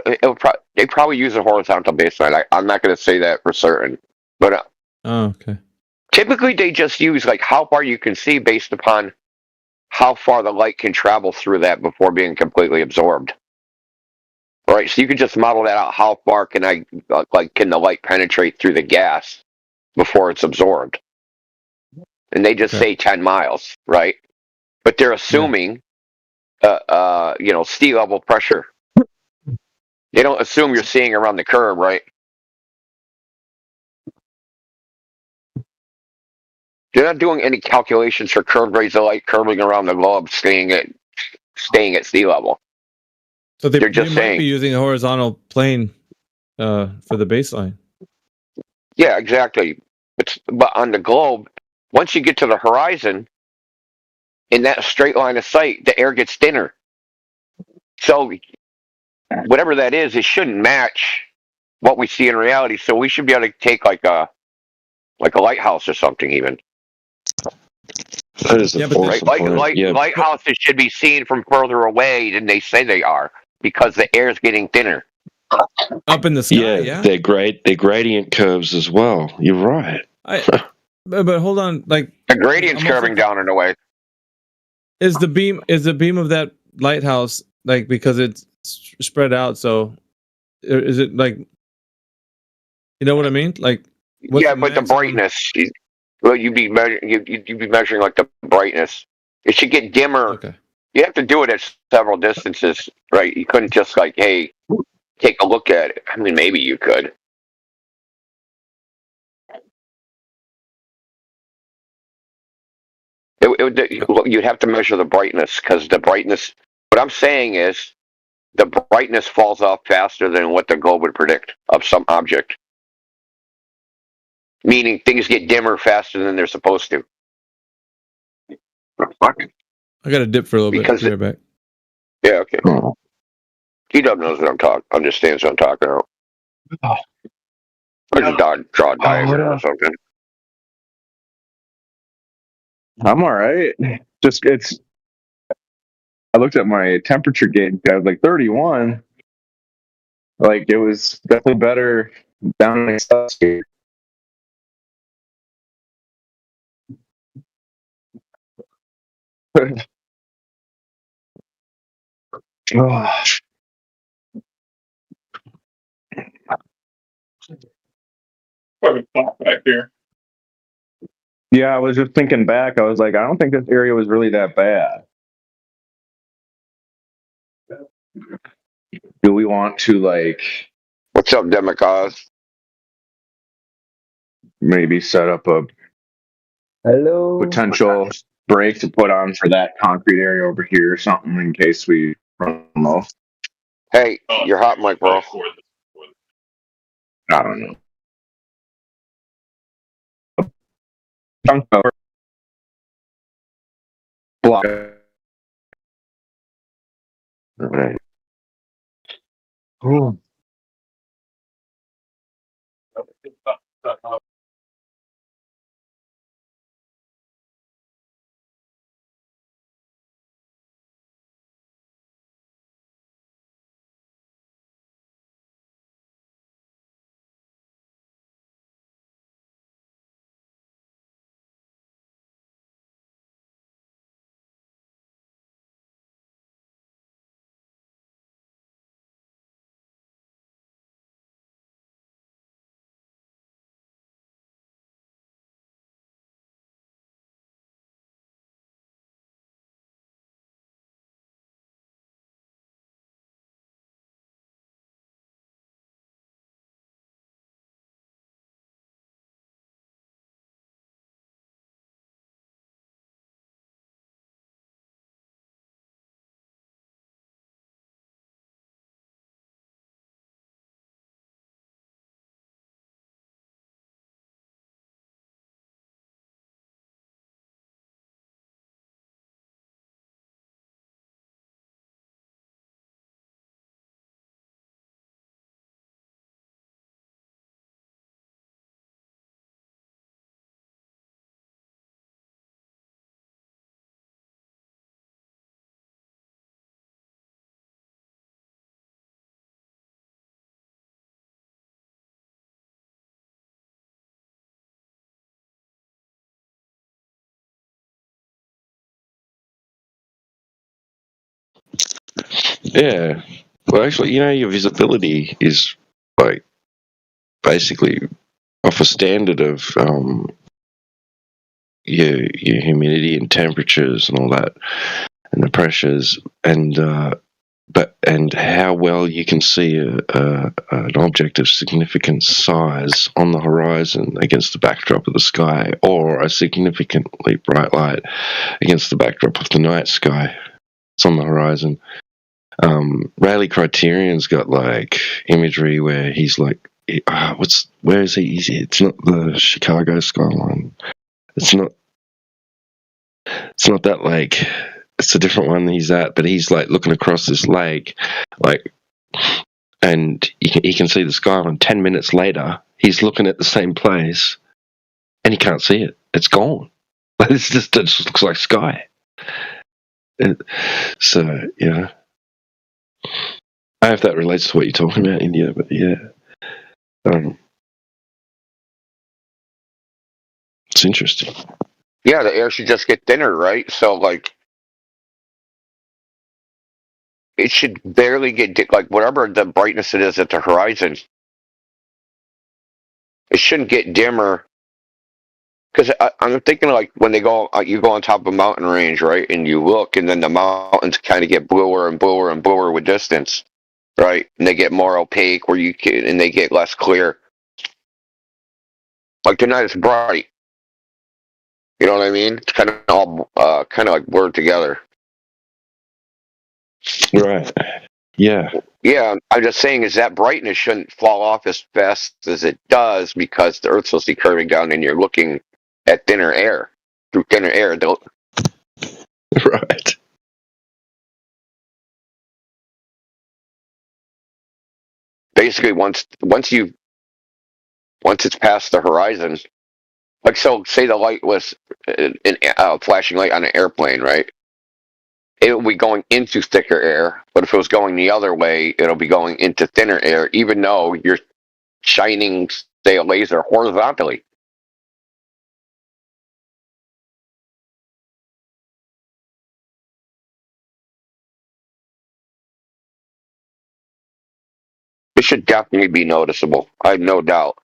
they probably use a horizontal baseline. I'm not going to say that for certain, but okay. Typically they just use like how far you can see based upon how far the light can travel through that before being completely absorbed. Right, so you can just model that out. How far can can the light penetrate through the gas before it's absorbed? And they just say 10 miles, right? But they're assuming, sea level pressure. They don't assume you're seeing around the curve, right? They're not doing any calculations for curved rays of light curving around the globe, staying at sea level. So they're just might saying be using a horizontal plane for the baseline. Yeah, exactly. But on the globe, once you get to the horizon, in that straight line of sight, the air gets thinner. So whatever that is, it shouldn't match what we see in reality. So we should be able to take like a lighthouse or something even. That is a lighthouses should be seen from further away than they say they are because the air is getting thinner. Up in the sky, yeah. They're gradient curves as well. You're right. But hold on, like the gradient's curving down in a way. Is the beam of that lighthouse like because it's spread out? So is it like, you know what I mean? Like but the brightness. Well, you'd be measuring like the brightness. It should get dimmer. Okay. You have to do it at several distances, right? You couldn't just like, hey, take a look at it. I mean, maybe you could. You'd have to measure the brightness because the brightness. What I'm saying is, the brightness falls off faster than what the globe would predict of some object. Meaning things get dimmer faster than they're supposed to. Fuck. I got to dip for a little bit. Be right back. Yeah, okay. T-Dub knows what I'm talking. Understands what I'm talking about. I just draw a diagram or something. I'm all right. I looked at my temperature gauge. I was like 31. Like it was definitely better down in the south here. Back here. Yeah, I was just thinking back. I was like, I don't think this area was really that bad. Do we want to like? What's up, Democause? Maybe set up a potential break to put on for that concrete area over here or something in case we run low. Hey, you're hot, Mike, bro. I don't know. Block. All right. Yeah. Well, actually, your visibility is like basically off a standard of your humidity and temperatures and all that, and the pressures, and how well you can see an object of significant size on the horizon against the backdrop of the sky, or a significantly bright light against the backdrop of the night sky. It's on the horizon. Rayleigh Criterion's got like imagery where he's like, where is he? It's not the Chicago skyline. It's not that lake. It's a different one he's at, but he's like looking across this lake, like, and he can see the skyline. 10 minutes later, he's looking at the same place, and he can't see it. It's gone. It just looks like sky. So yeah. I don't know if that relates to what you're talking about, India, but yeah. It's interesting. Yeah, the air should just get thinner, right? So, like, it should barely get, like, whatever the brightness it is at the horizon, it shouldn't get dimmer. Because I'm thinking, like, when you go on top of a mountain range, right, and you look, and then the mountains kind of get bluer and bluer and bluer with distance, right? And they get more opaque, and they get less clear. Like, tonight it's bright. You know what I mean? It's kind of all kind of like blurred together. Right. Yeah. Yeah, I'm just saying is that brightness shouldn't fall off as fast as it does because the Earth's supposed to be curving down and you're looking at thinner air. Through thinner air. Right. Basically, once it's past the horizon, like, so say the light was a flashing light on an airplane, right? It will be going into thicker air, but if it was going the other way, it'll be going into thinner air, even though you're shining, say, a laser horizontally. It should definitely be noticeable. I have no doubt.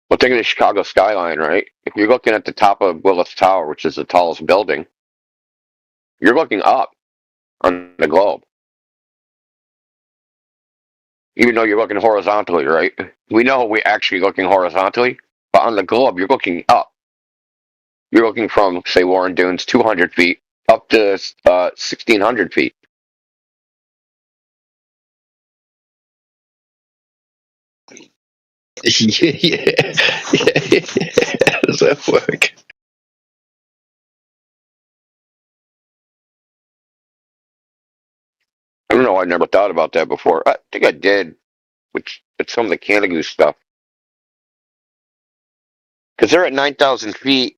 Well, think of the Chicago skyline, right? If you're looking at the top of Willis Tower, which is the tallest building, you're looking up on the globe. Even though you're looking horizontally, right? We know we're actually looking horizontally, but on the globe, you're looking up. You're looking from, say, Warren Dunes, 200 feet, up to 1,600 feet. Yeah. How does that work? I don't know. I never thought about that before. I think I did, which it's some of the Canada stuff. Because they're at 9,000 feet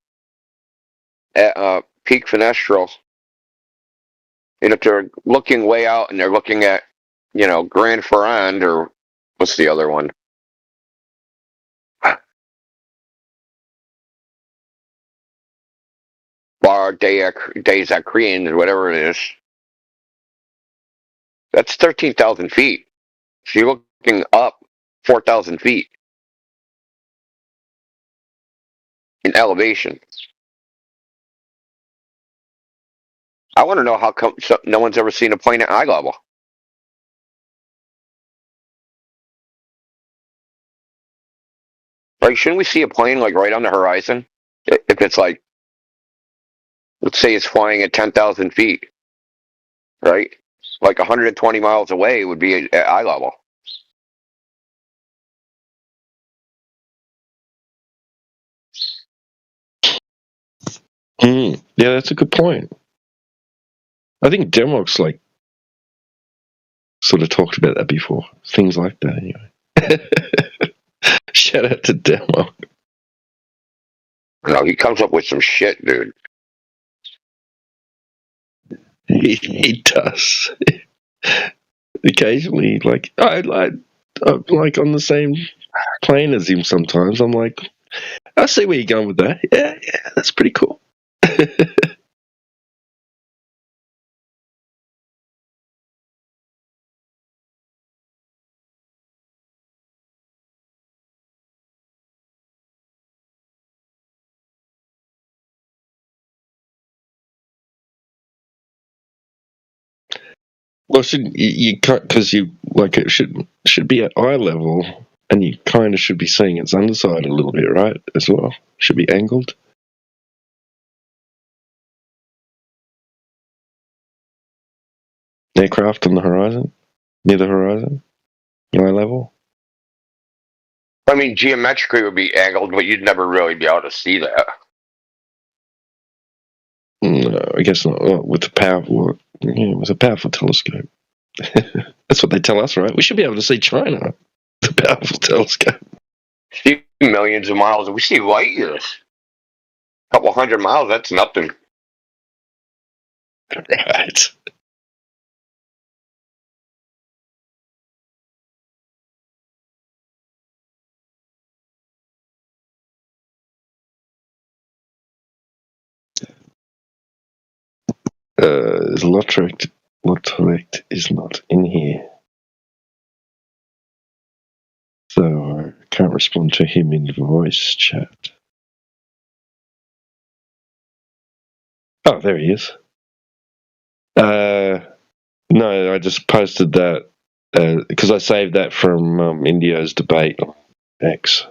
at Peak Fenestrel. And if they're looking way out and they're looking at, Grand Ferrand, or what's the other one? Bar Des Acriens, or whatever it is. That's 13,000 feet. So you're looking up 4,000 feet in elevation. I want to know how come no one's ever seen a plane at eye level. Right? Shouldn't we see a plane like right on the horizon? If it's like, let's say it's flying at 10,000 feet, right? Like 120 miles away would be at eye level. Yeah, that's a good point. I think Demok's like sort of talked about that before. Things like that, anyway. Shout out to Demo. No, he comes up with some shit, dude. He does. Occasionally, like I'm like on the same plane as him. Sometimes I'm like, I see where you're going with that. Yeah, that's pretty cool. Well, should you can't because you like it should be at eye level, and you kind of should be seeing its underside a little bit, right? As well, should be angled. Aircraft on the horizon, near the horizon, eye level. I mean, geometrically it would be angled, but you'd never really be able to see that. No, I guess not. Well, with a powerful telescope. That's what they tell us, right? We should be able to see China. The powerful telescope. See millions of miles. We see light years. A couple hundred miles, that's nothing. Right. Lautrec is not in here. So I can't respond to him in the voice chat. Oh, there he is. No, I just posted that because I saved that from Indio's debate on X.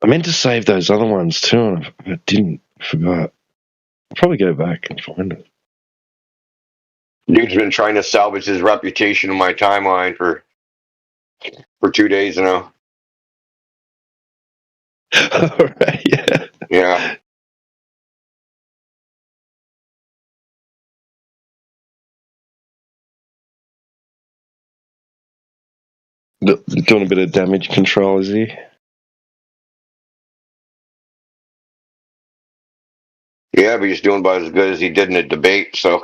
I meant to save those other ones too, and I didn't. Forgot. I'll probably go back and find it. Dude's been trying to salvage his reputation in my timeline for 2 days now. All right, yeah. Yeah. Doing a bit of damage control, is he? Yeah, but he's doing about as good as he did in a debate, so.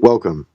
Welcome.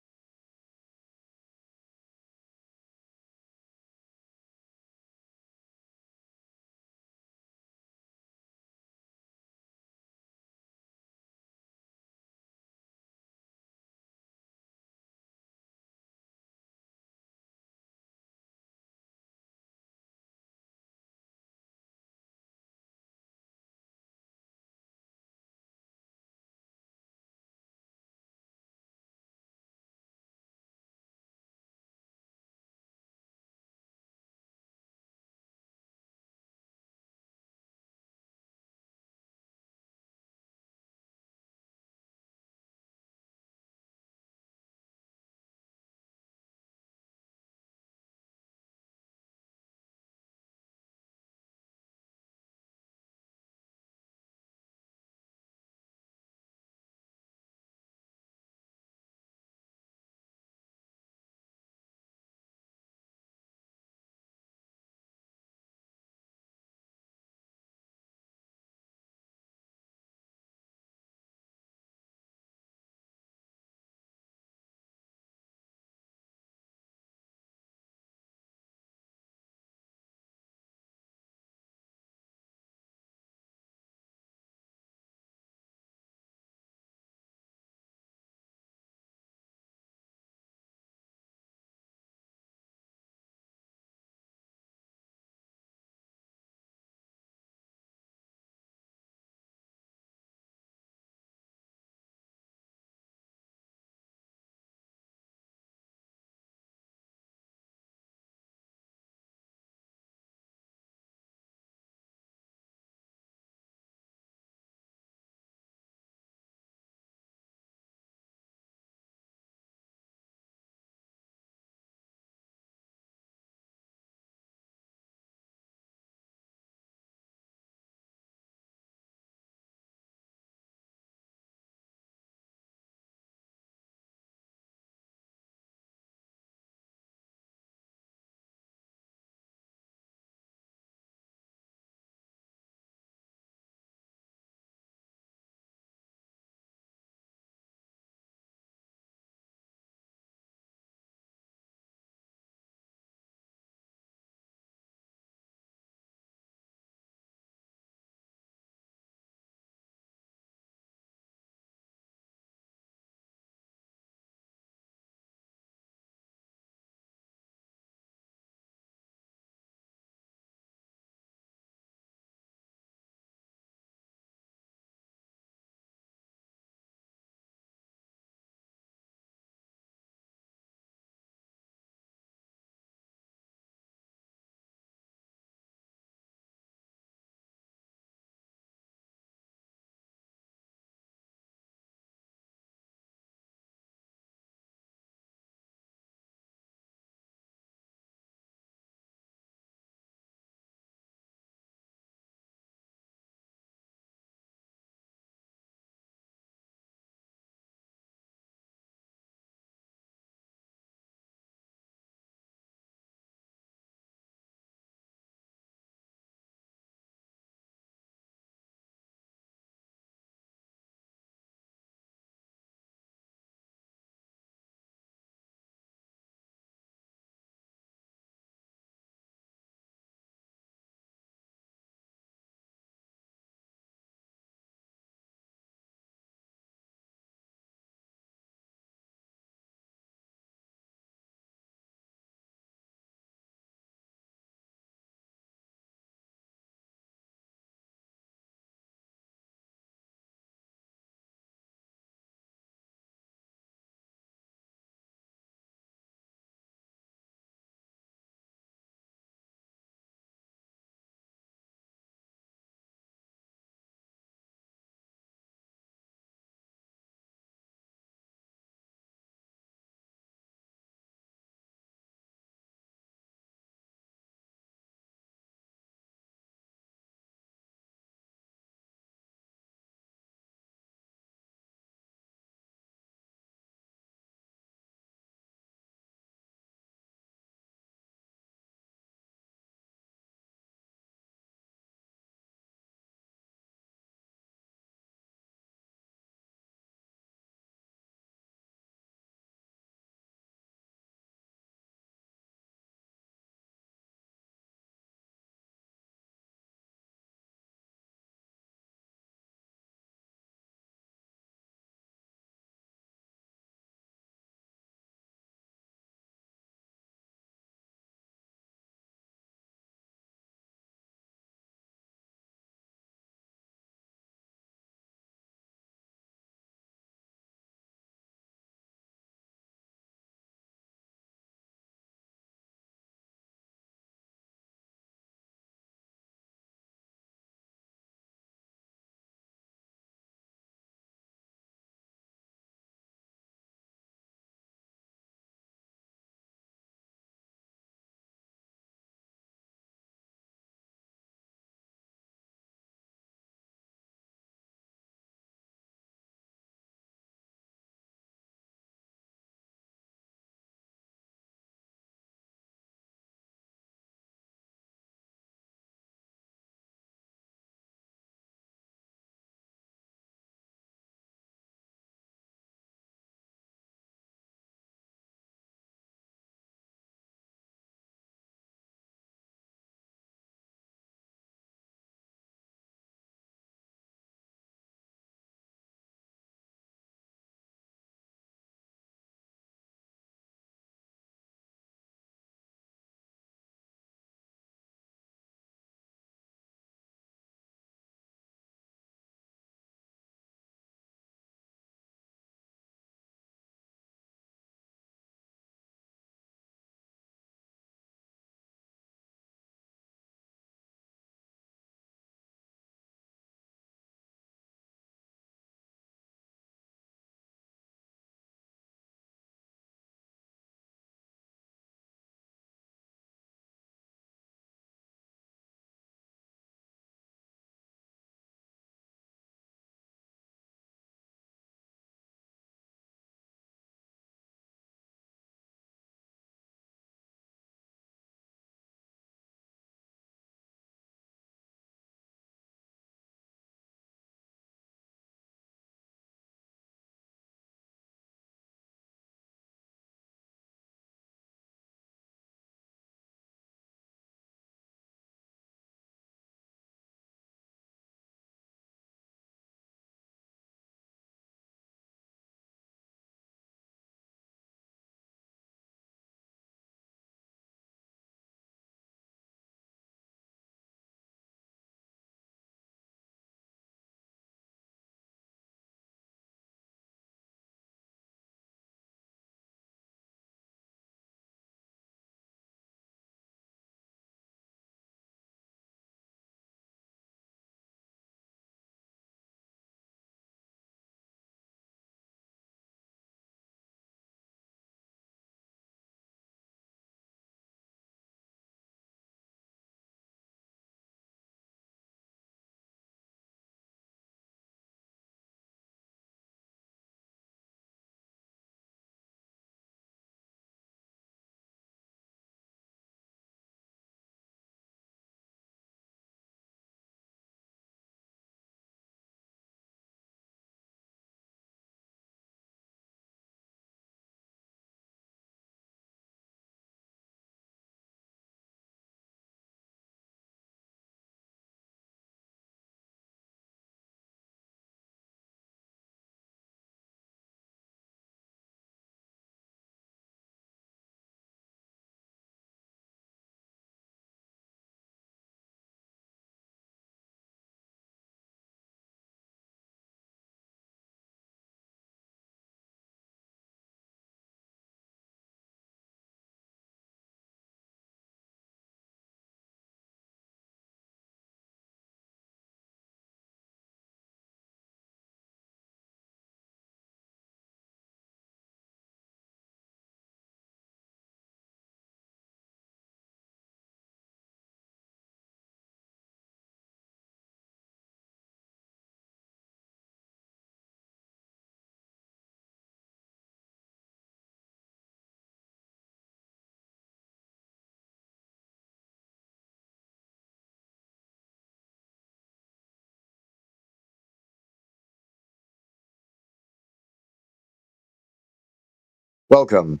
Welcome.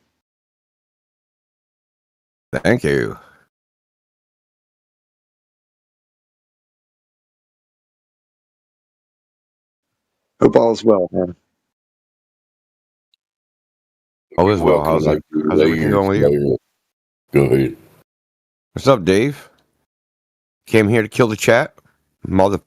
Thank you. Hope all is well, man. All is well. How's everything going with you? Go ahead. What's up, Dave? Came here to kill the chat? Mother...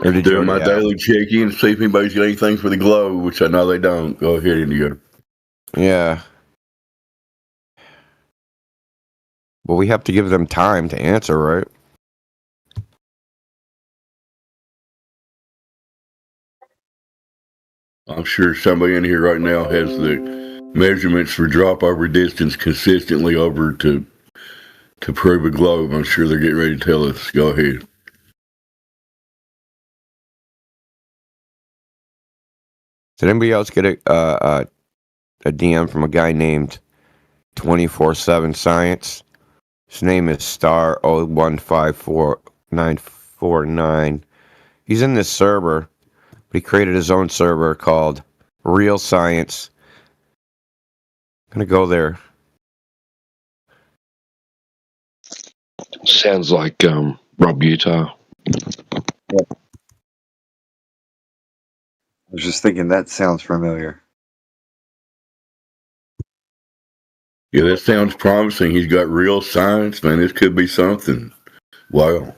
Or did doing my daily check-in to see if anybody's got anything for the globe, which I know they don't. Go ahead, Indigo. Yeah. Well, we have to give them time to answer, right? I'm sure somebody in here right now has the measurements for drop over distance consistently over to prove a globe. I'm sure they're getting ready to tell us. Go ahead. Did anybody else get a DM from a guy named 24/7 Science? His name is Star 0154949. He's in this server, but he created his own server called Real Science. I'm gonna go there. Sounds like Rob Utah. Yep. I was just thinking that sounds familiar. Yeah, that sounds promising. He's got real science, man. This could be something. Wow.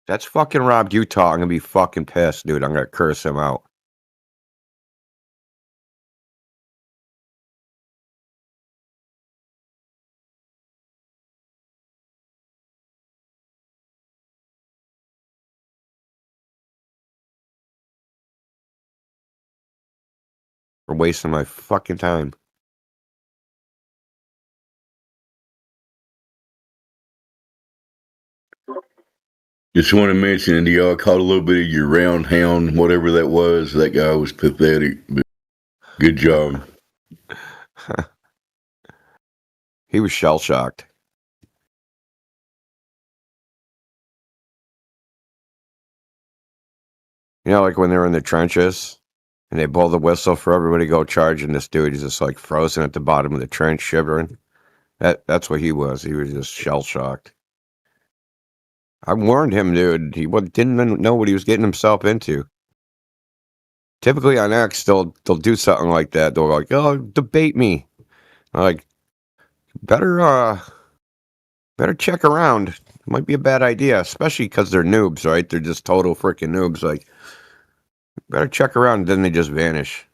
That's fucking Rob Utah. I'm gonna be fucking pissed, dude. I'm gonna curse him out. For wasting my fucking time. Just want to mention, India, I caught a little bit of your round hound, whatever that was. That guy was pathetic, but good job. He was shell-shocked. You know, like when they're in the trenches and they blow the whistle for everybody to go charge, and this dude is just like frozen at the bottom of the trench, shivering. That's what he was. He was just shell-shocked. I warned him, dude. He didn't know what he was getting himself into. Typically on X, they'll do something like that. They'll like, oh, debate me. I'm like, better check around. It might be a bad idea, especially because they're noobs, right? They're just total freaking noobs. Like, better check around, then they just vanish.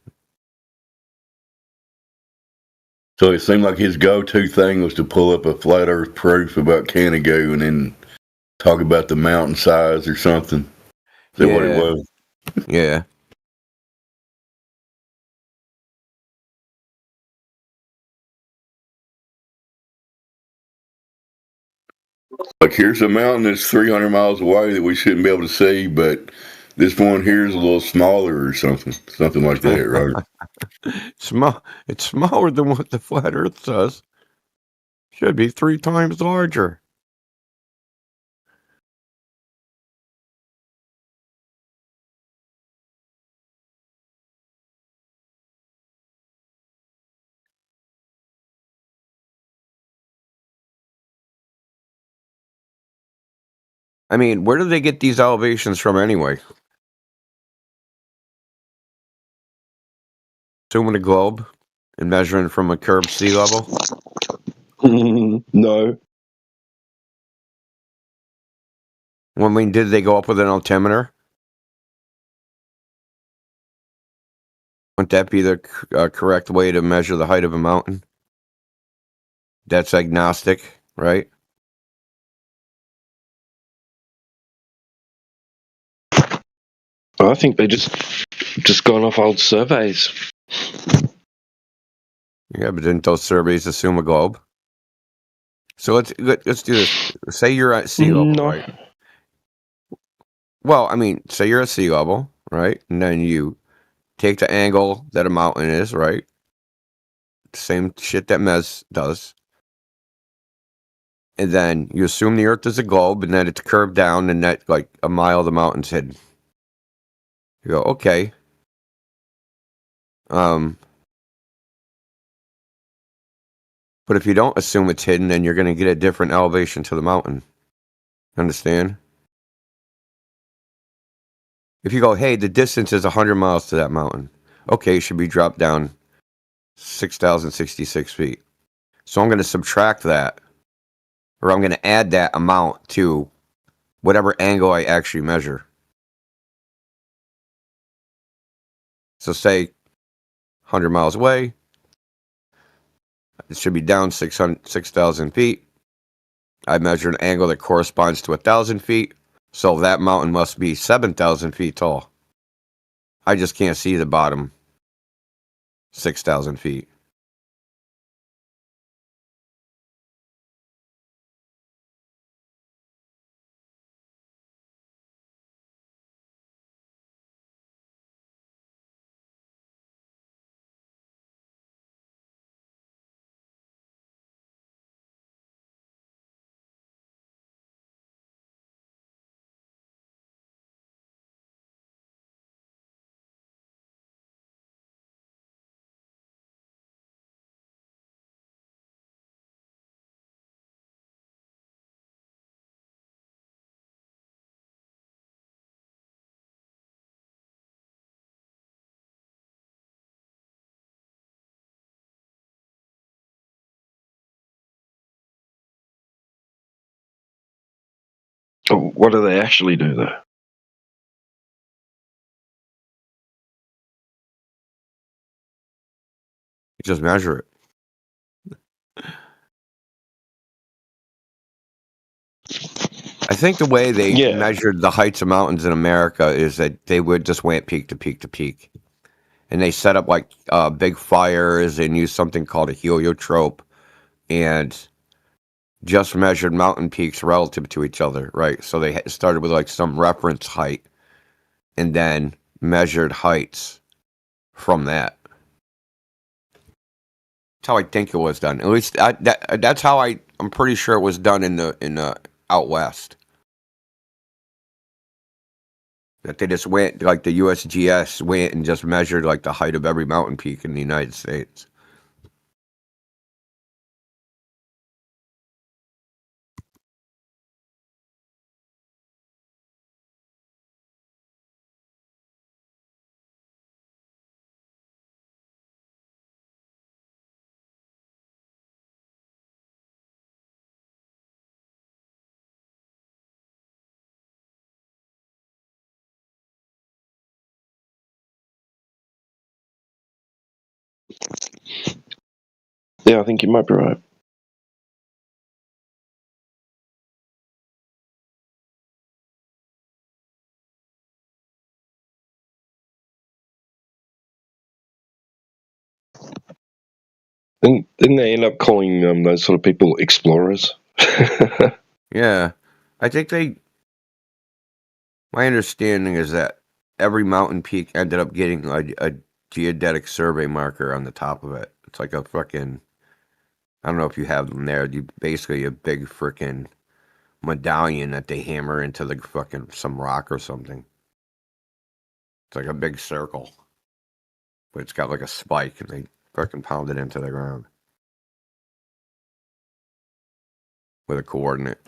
So it seemed like his go-to thing was to pull up a flat Earth proof about Canigoo and then talk about the mountain size or something. Is that what it was? Yeah. Like, here's a mountain that's 300 miles away that we shouldn't be able to see, but this one here is a little smaller or something. Something like that, right? It's smaller than what the flat Earth says. Should be 3 times larger. I mean, where do they get these elevations from anyway? Zooming a globe and measuring from a curved sea level? No. I mean, did they go up with an altimeter? Wouldn't that be the correct way to measure the height of a mountain? That's agnostic, right? I think they just gone off old surveys. Yeah, but didn't those surveys assume a globe? So let's do this. Say you're at sea level, right? Well, I mean, say you're at sea level, right? And then you take the angle that a mountain is, right? Same shit that Mez does. and then you assume the Earth is a globe, and then it's curved down, and that like a mile of the mountain's hidden. You go, okay. But if you don't assume it's hidden, then you're going to get a different elevation to the mountain. Understand? If you go, hey, the distance is 100 miles to that mountain. Okay, it should be dropped down 6,066 feet. So I'm going to subtract that, or I'm going to add that amount to whatever angle I actually measure. So say 100 miles away, it should be down 6,000 feet. I measure an angle that corresponds to 1,000 feet, so that mountain must be 7,000 feet tall. I just can't see the bottom 6,000 feet. What do they actually do, though? You just measure it. I think the way they measured the heights of mountains in America is that they would just went peak to peak to peak. And they set up like big fires and used something called a heliotrope and just measured mountain peaks relative to each other, right? So they started with like some reference height and then measured heights from that. That's how I think it was done. At least that's how I'm pretty sure it was done in the out west. That they just went, like the USGS went and just measured like the height of every mountain peak in the United States. Yeah, I think you might be right. Didn't they end up calling those sort of people explorers? Yeah, I think my understanding is that every mountain peak ended up getting a geodetic survey marker on the top of it. It's like a fucking, I don't know if you have them there. You basically a big freaking medallion that they hammer into the fucking some rock or something. It's like a big circle, but it's got like a spike, and they fucking pound it into the ground with a coordinate.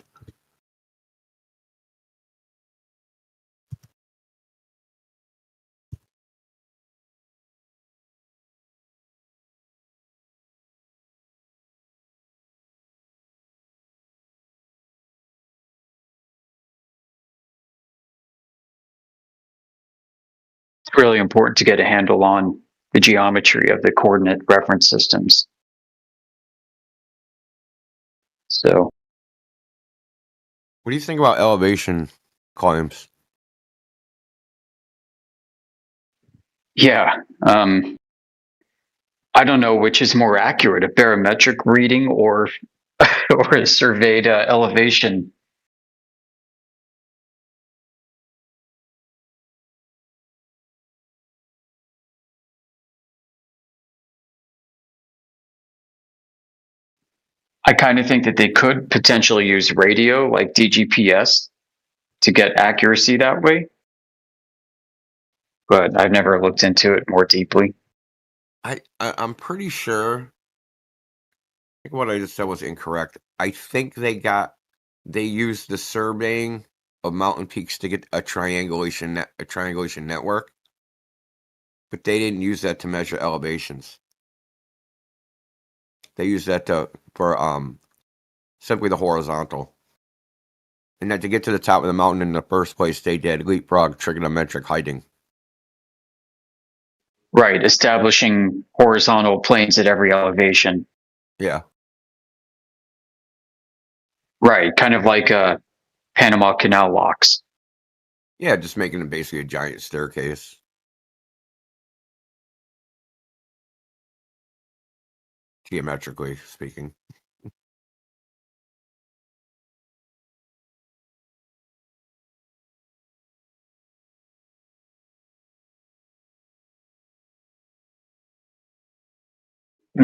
It's really important to get a handle on the geometry of the coordinate reference systems. So, what do you think about elevation climbs? Yeah, I don't know which is more accurate, a barometric reading or or a surveyed elevation. I kind of think that they could potentially use radio like DGPS to get accuracy that way, but I've never looked into it more deeply. I'm pretty sure. I think what I just said was incorrect. I think they used the surveying of mountain peaks to get a triangulation network, but they didn't use that to measure elevations. They used that for simply the horizontal. And that to get to the top of the mountain in the first place, they did leapfrog trigonometric heighting. Right, establishing horizontal planes at every elevation. Yeah. Right, kind of like Panama Canal locks. Yeah, just making it basically a giant staircase. Geometrically speaking.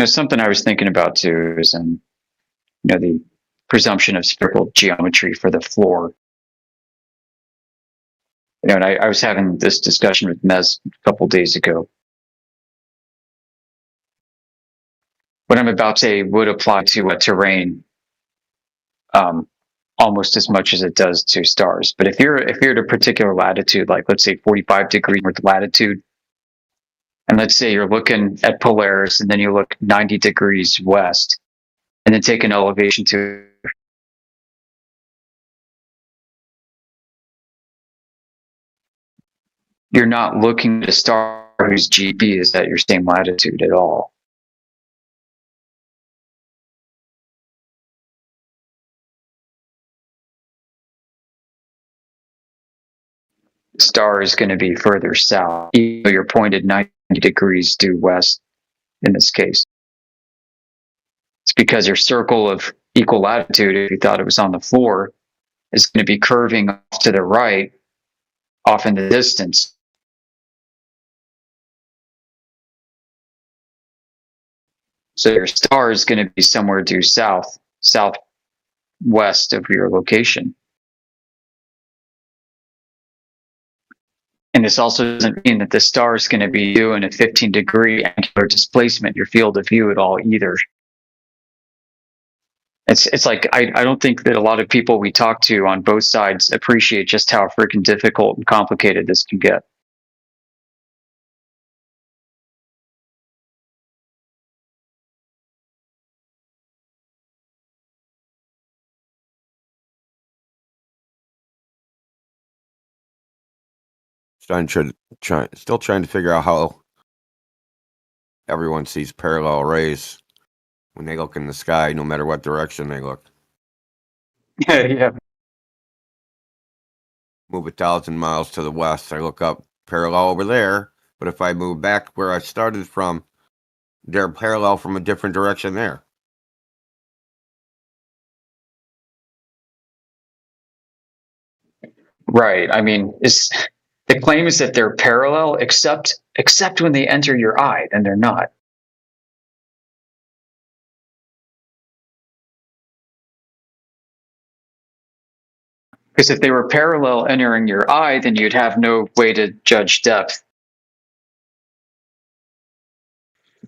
Something I was thinking about too is, the presumption of spherical geometry for the floor. And I was having this discussion with Mez a couple days ago. What I'm about to say would apply to terrain almost as much as it does to stars. But if you're at a particular latitude, like let's say 45 degrees north latitude, and let's say you're looking at Polaris, and then you look 90 degrees west, and then take an elevation to you're not looking at a star whose GB is at your same latitude at all. The star is going to be further south, even though you're pointed 90 degrees due west in this case. It's because your circle of equal latitude, if you thought it was on the floor, is going to be curving off to the right, off in the distance. So your star is going to be somewhere due south, southwest of your location. And this also doesn't mean that the star is going to be doing a 15-degree angular displacement, your field of view at all either. It's like I don't think that a lot of people we talk to on both sides appreciate just how freaking difficult and complicated this can get. Still trying to figure out how everyone sees parallel rays when they look in the sky, no matter what direction they look. Yeah. Move 1,000 miles to the west, I look up parallel over there. But if I move back where I started from, they're parallel from a different direction there. Right. I mean, the claim is that they're parallel, except when they enter your eye, then they're not. Because if they were parallel entering your eye, then you'd have no way to judge depth.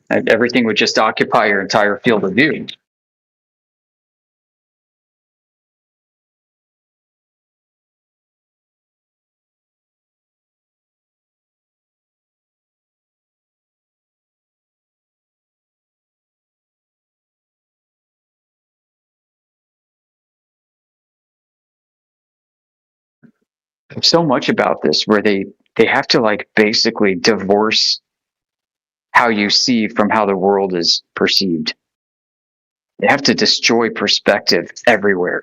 And everything would just occupy your entire field of view. There's so much about this where they have to like basically divorce how you see from how the world is perceived. They have to destroy perspective everywhere.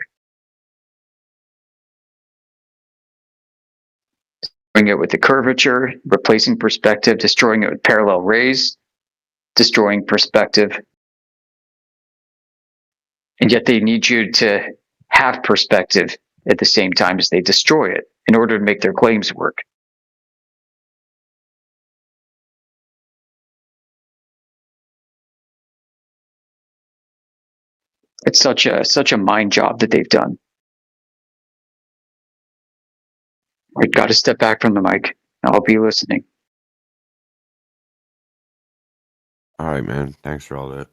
Destroying it with the curvature, replacing perspective, destroying it with parallel rays, destroying perspective. And yet they need you to have perspective at the same time as they destroy it in order to make their claims work. It's such a mind job that they've done. I got to step back from the mic. I'll be listening. All right, man. Thanks for all that.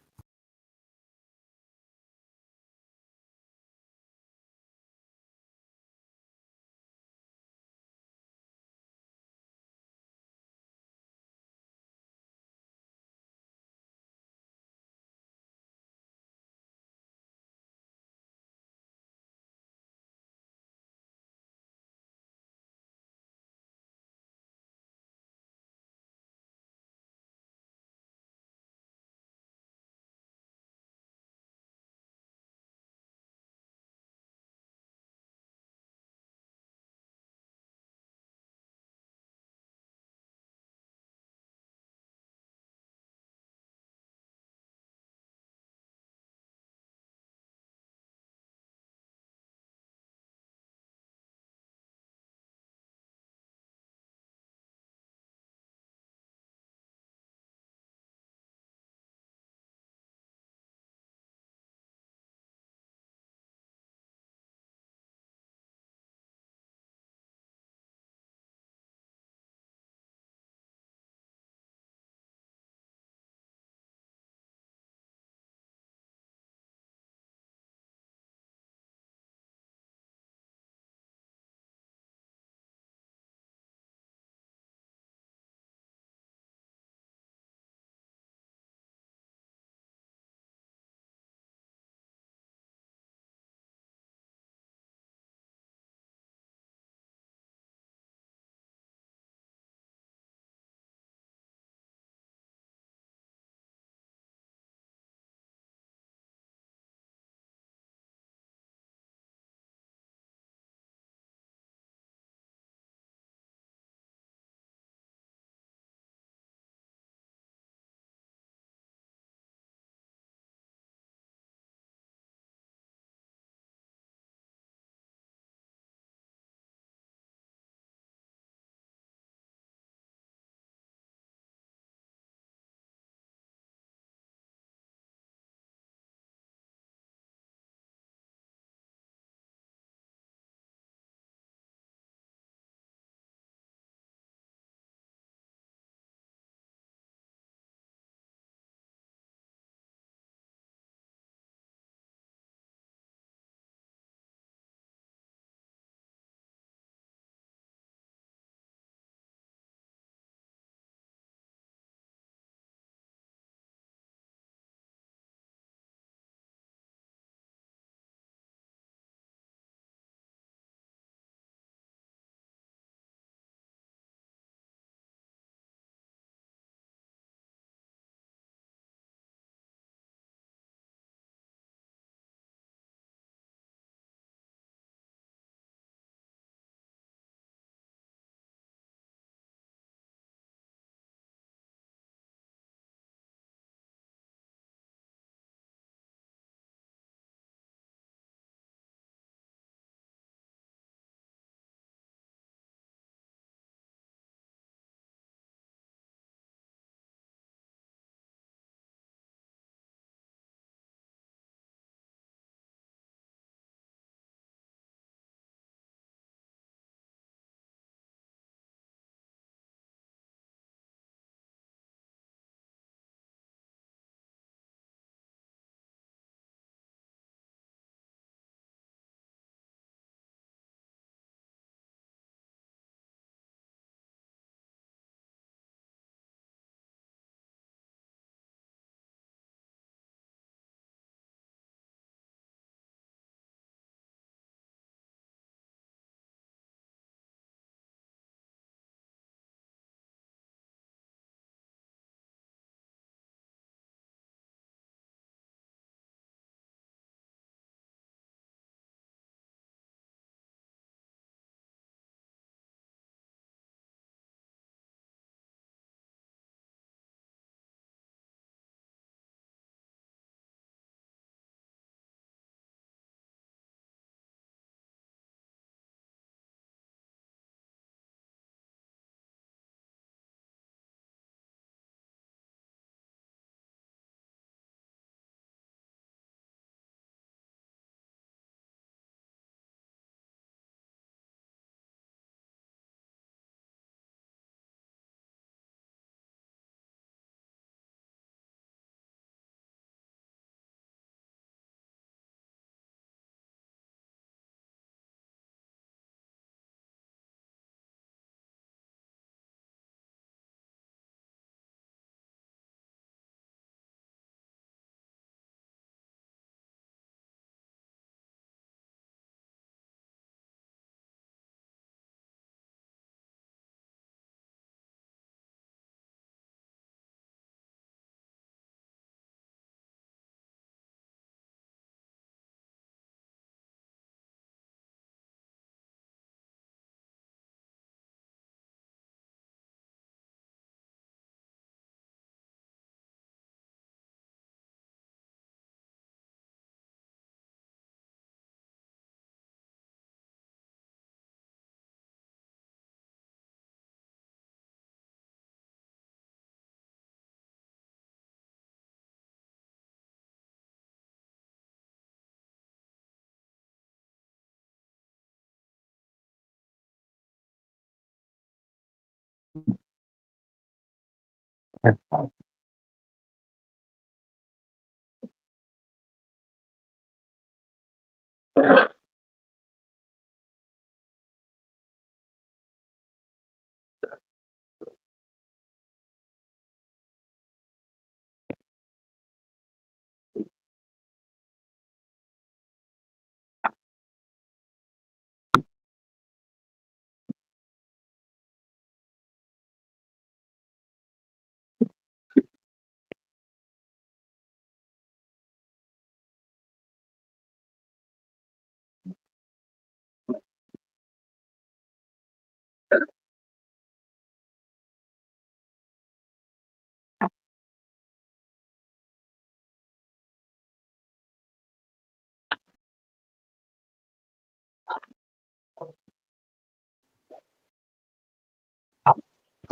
A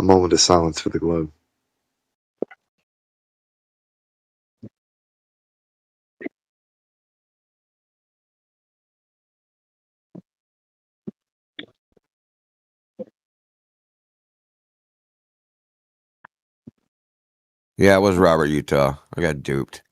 moment of silence for the globe. Yeah, it was Robert Utah. I got duped.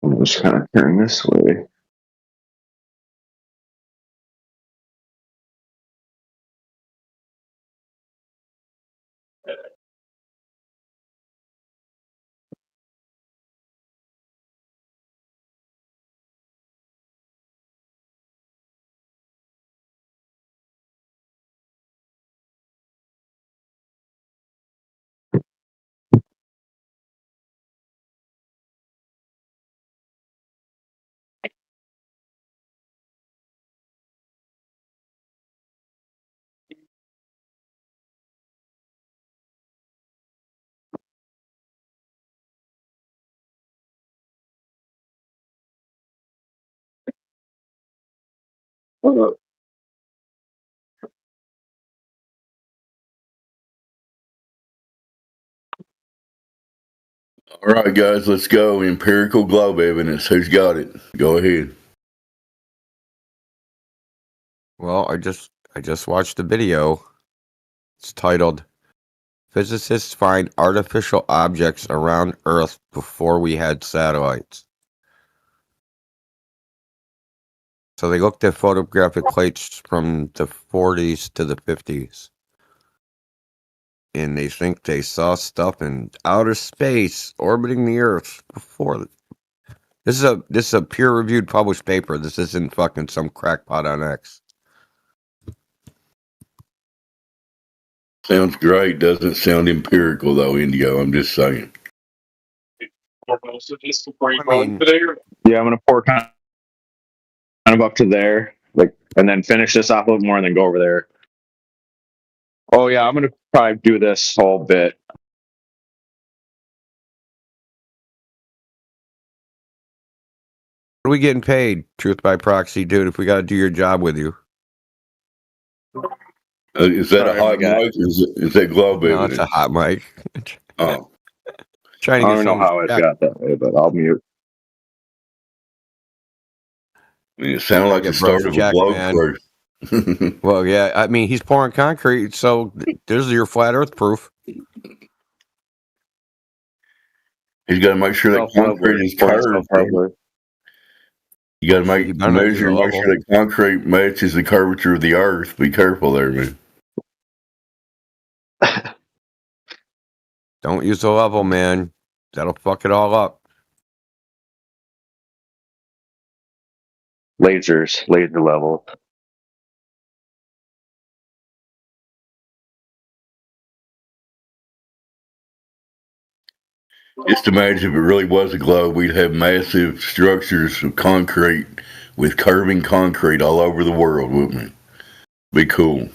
I'll just kind of turn this way. All right, guys, let's go. Empirical globe evidence. Who's got it? Go ahead. Well, I just watched a video. It's titled "Physicists Find Artificial Objects Around Earth Before We Had Satellites." So they looked at photographic plates from the 40s to the 50s. And they think they saw stuff in outer space orbiting the Earth before. This is a peer-reviewed published paper. This isn't fucking some crackpot on X. Sounds great. Doesn't sound empirical though, Indigo. I'm just saying. Yeah, I'm gonna pour kind of up to there, like, and then finish this off a little more, and then go over there. Oh yeah, I'm gonna probably do this whole bit. What are we getting paid, Truth by Proxy, dude, if we got to do your job with you? Is that a hot mic? Is that globe No, evidence? it's a hot mic. Oh. Trying to I get don't know how it got that way, but I'll mute. It sounded like the start of a globe cruise. Well, yeah, I mean, he's pouring concrete, so there's your flat Earth proof. He's got to make sure that concrete is curved. You got to measure and make sure that concrete matches the curvature of the Earth. Be careful there, man. Don't use the level, man. That'll fuck it all up. Laser level. Just imagine if it really was a globe, we'd have massive structures of concrete with curving concrete all over the world, wouldn't we? Be cool.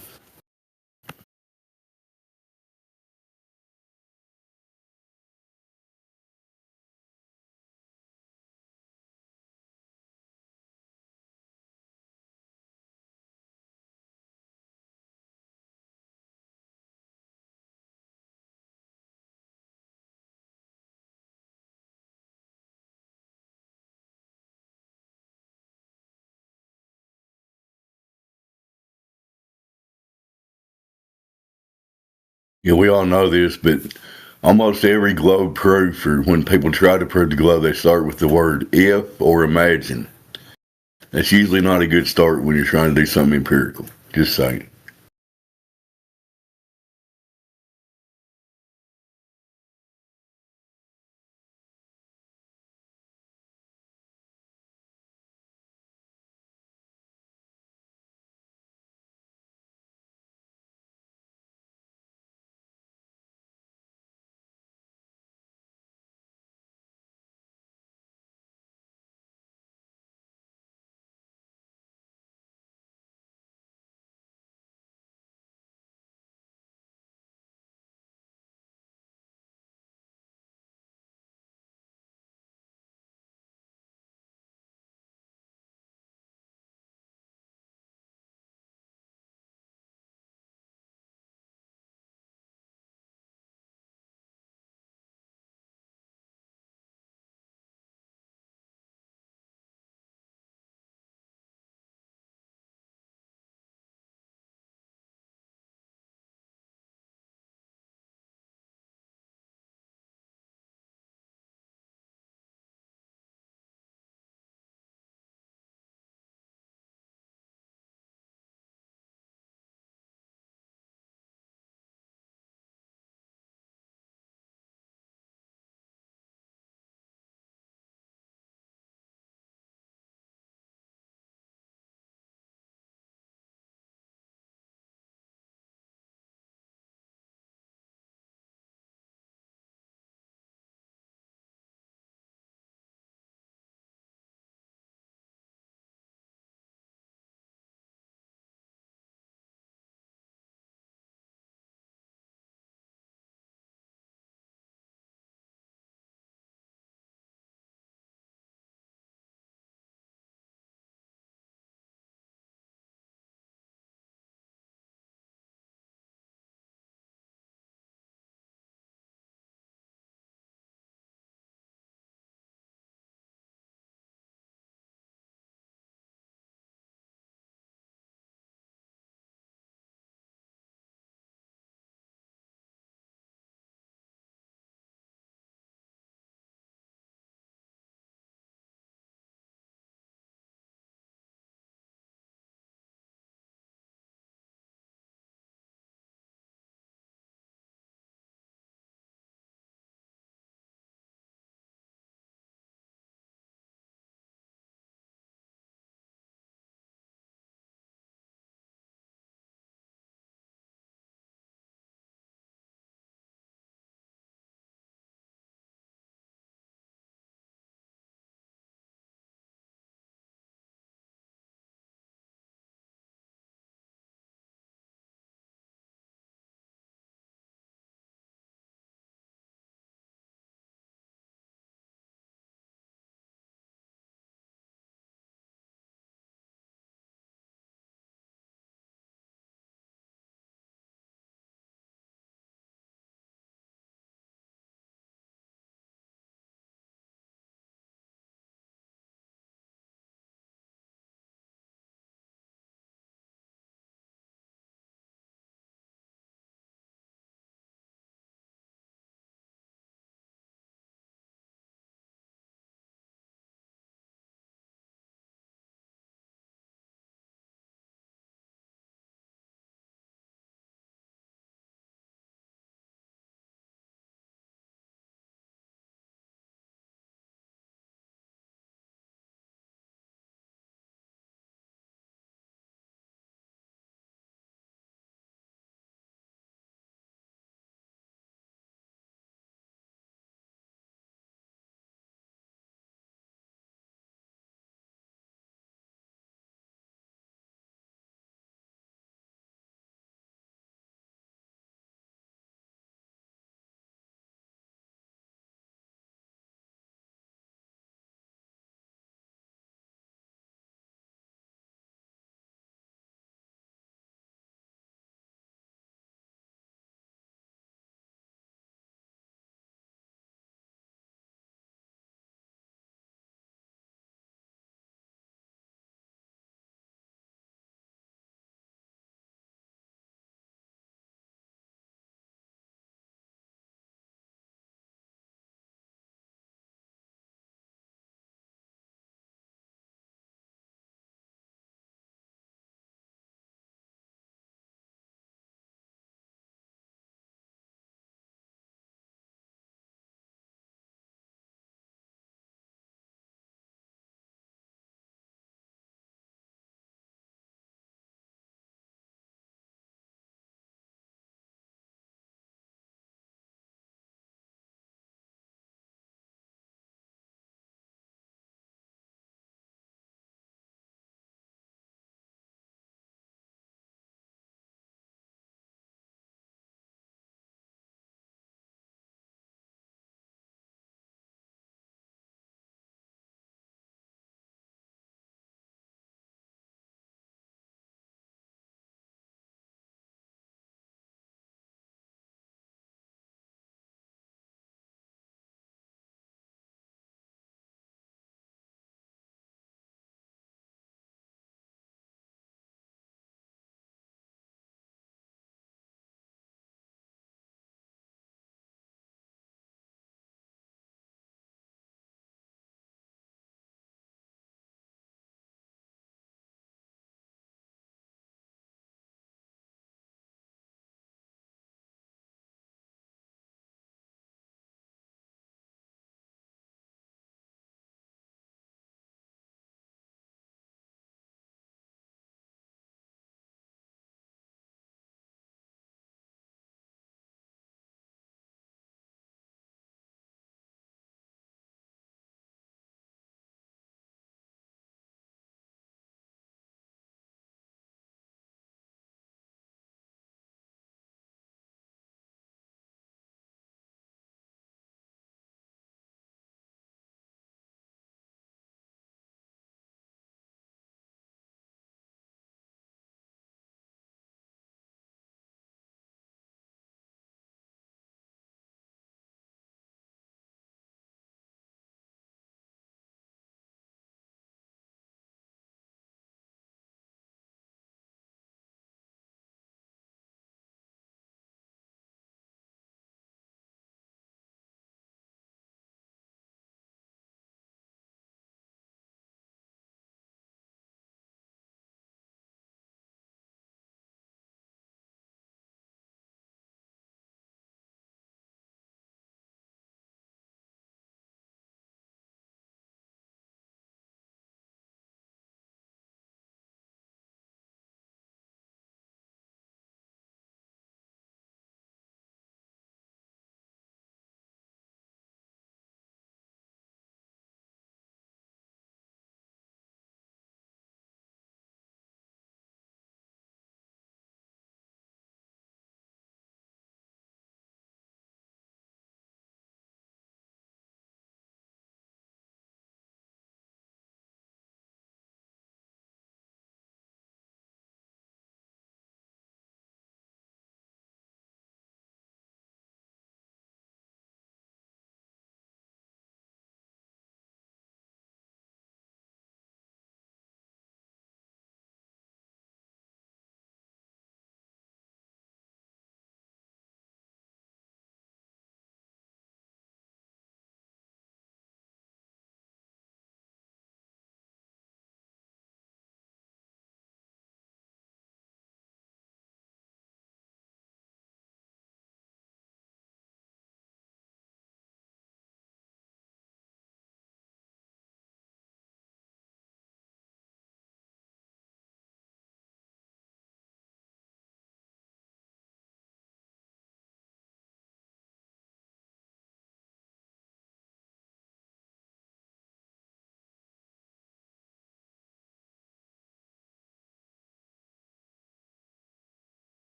Yeah, we all know this, but almost every globe proof, or when people try to prove the globe, they start with the word if or imagine. That's usually not a good start when you're trying to do something empirical. Just saying.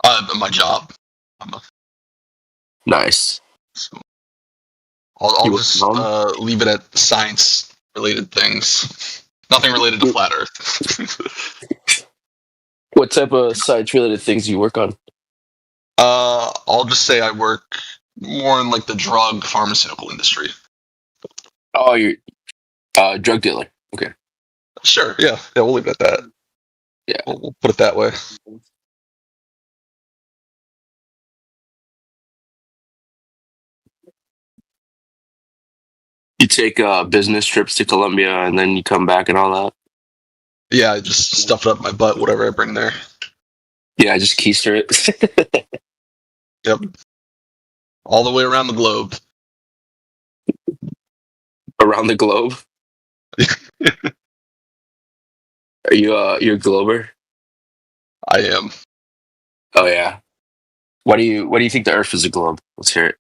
My job. Nice. So I'll just leave it at science-related things. Nothing related to flat Earth. What type of science-related things do you work on? I'll just say I work more in like the drug pharmaceutical industry. Oh, you're drug dealer. Okay. Sure. Yeah. We'll leave it at that. Yeah. We'll put it that way. You take business trips to Colombia and then you come back and all that? Yeah, I just stuff it up my butt, whatever I bring there. Yeah, I just keister it. Yep. All the way around the globe. Around the globe? Are you you're a glober? I am. Oh yeah. Why do you think the Earth is a globe? Let's hear it.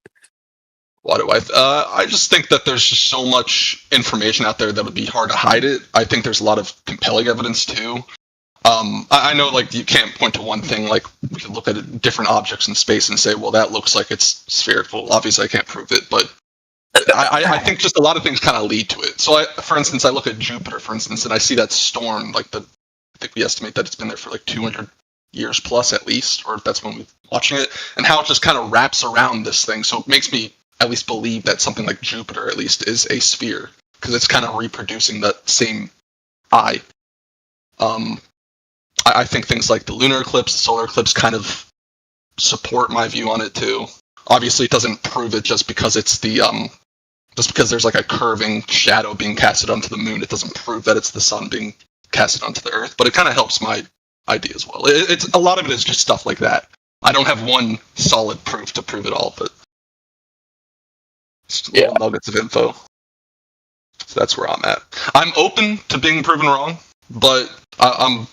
Why do I just think that there's just so much information out there that would be hard to hide it. I think there's a lot of compelling evidence too. I know like you can't point to one thing. Like we could look at different objects in space and say, well, that looks like it's spherical. Obviously, I can't prove it, but I think just a lot of things kind of lead to it. So, for instance, I look at Jupiter, for instance, and I see that storm. Like I think we estimate that it's been there for like 200 years plus at least, or that's when we're watching it, and how it just kind of wraps around this thing. So it makes me at least believe that something like Jupiter at least is a sphere because it's kind of reproducing that same eye. I think things like the lunar eclipse, the solar eclipse kind of support my view on it too. Obviously, it doesn't prove it just because it's just because there's like a curving shadow being casted onto the moon. It doesn't prove that it's the sun being casted onto the Earth, but it kind of helps my idea as well. It's a lot of it is just stuff like that. I don't have one solid proof to prove it all, but just little nuggets of info. So that's where I'm at. I'm open to being proven wrong, but I'm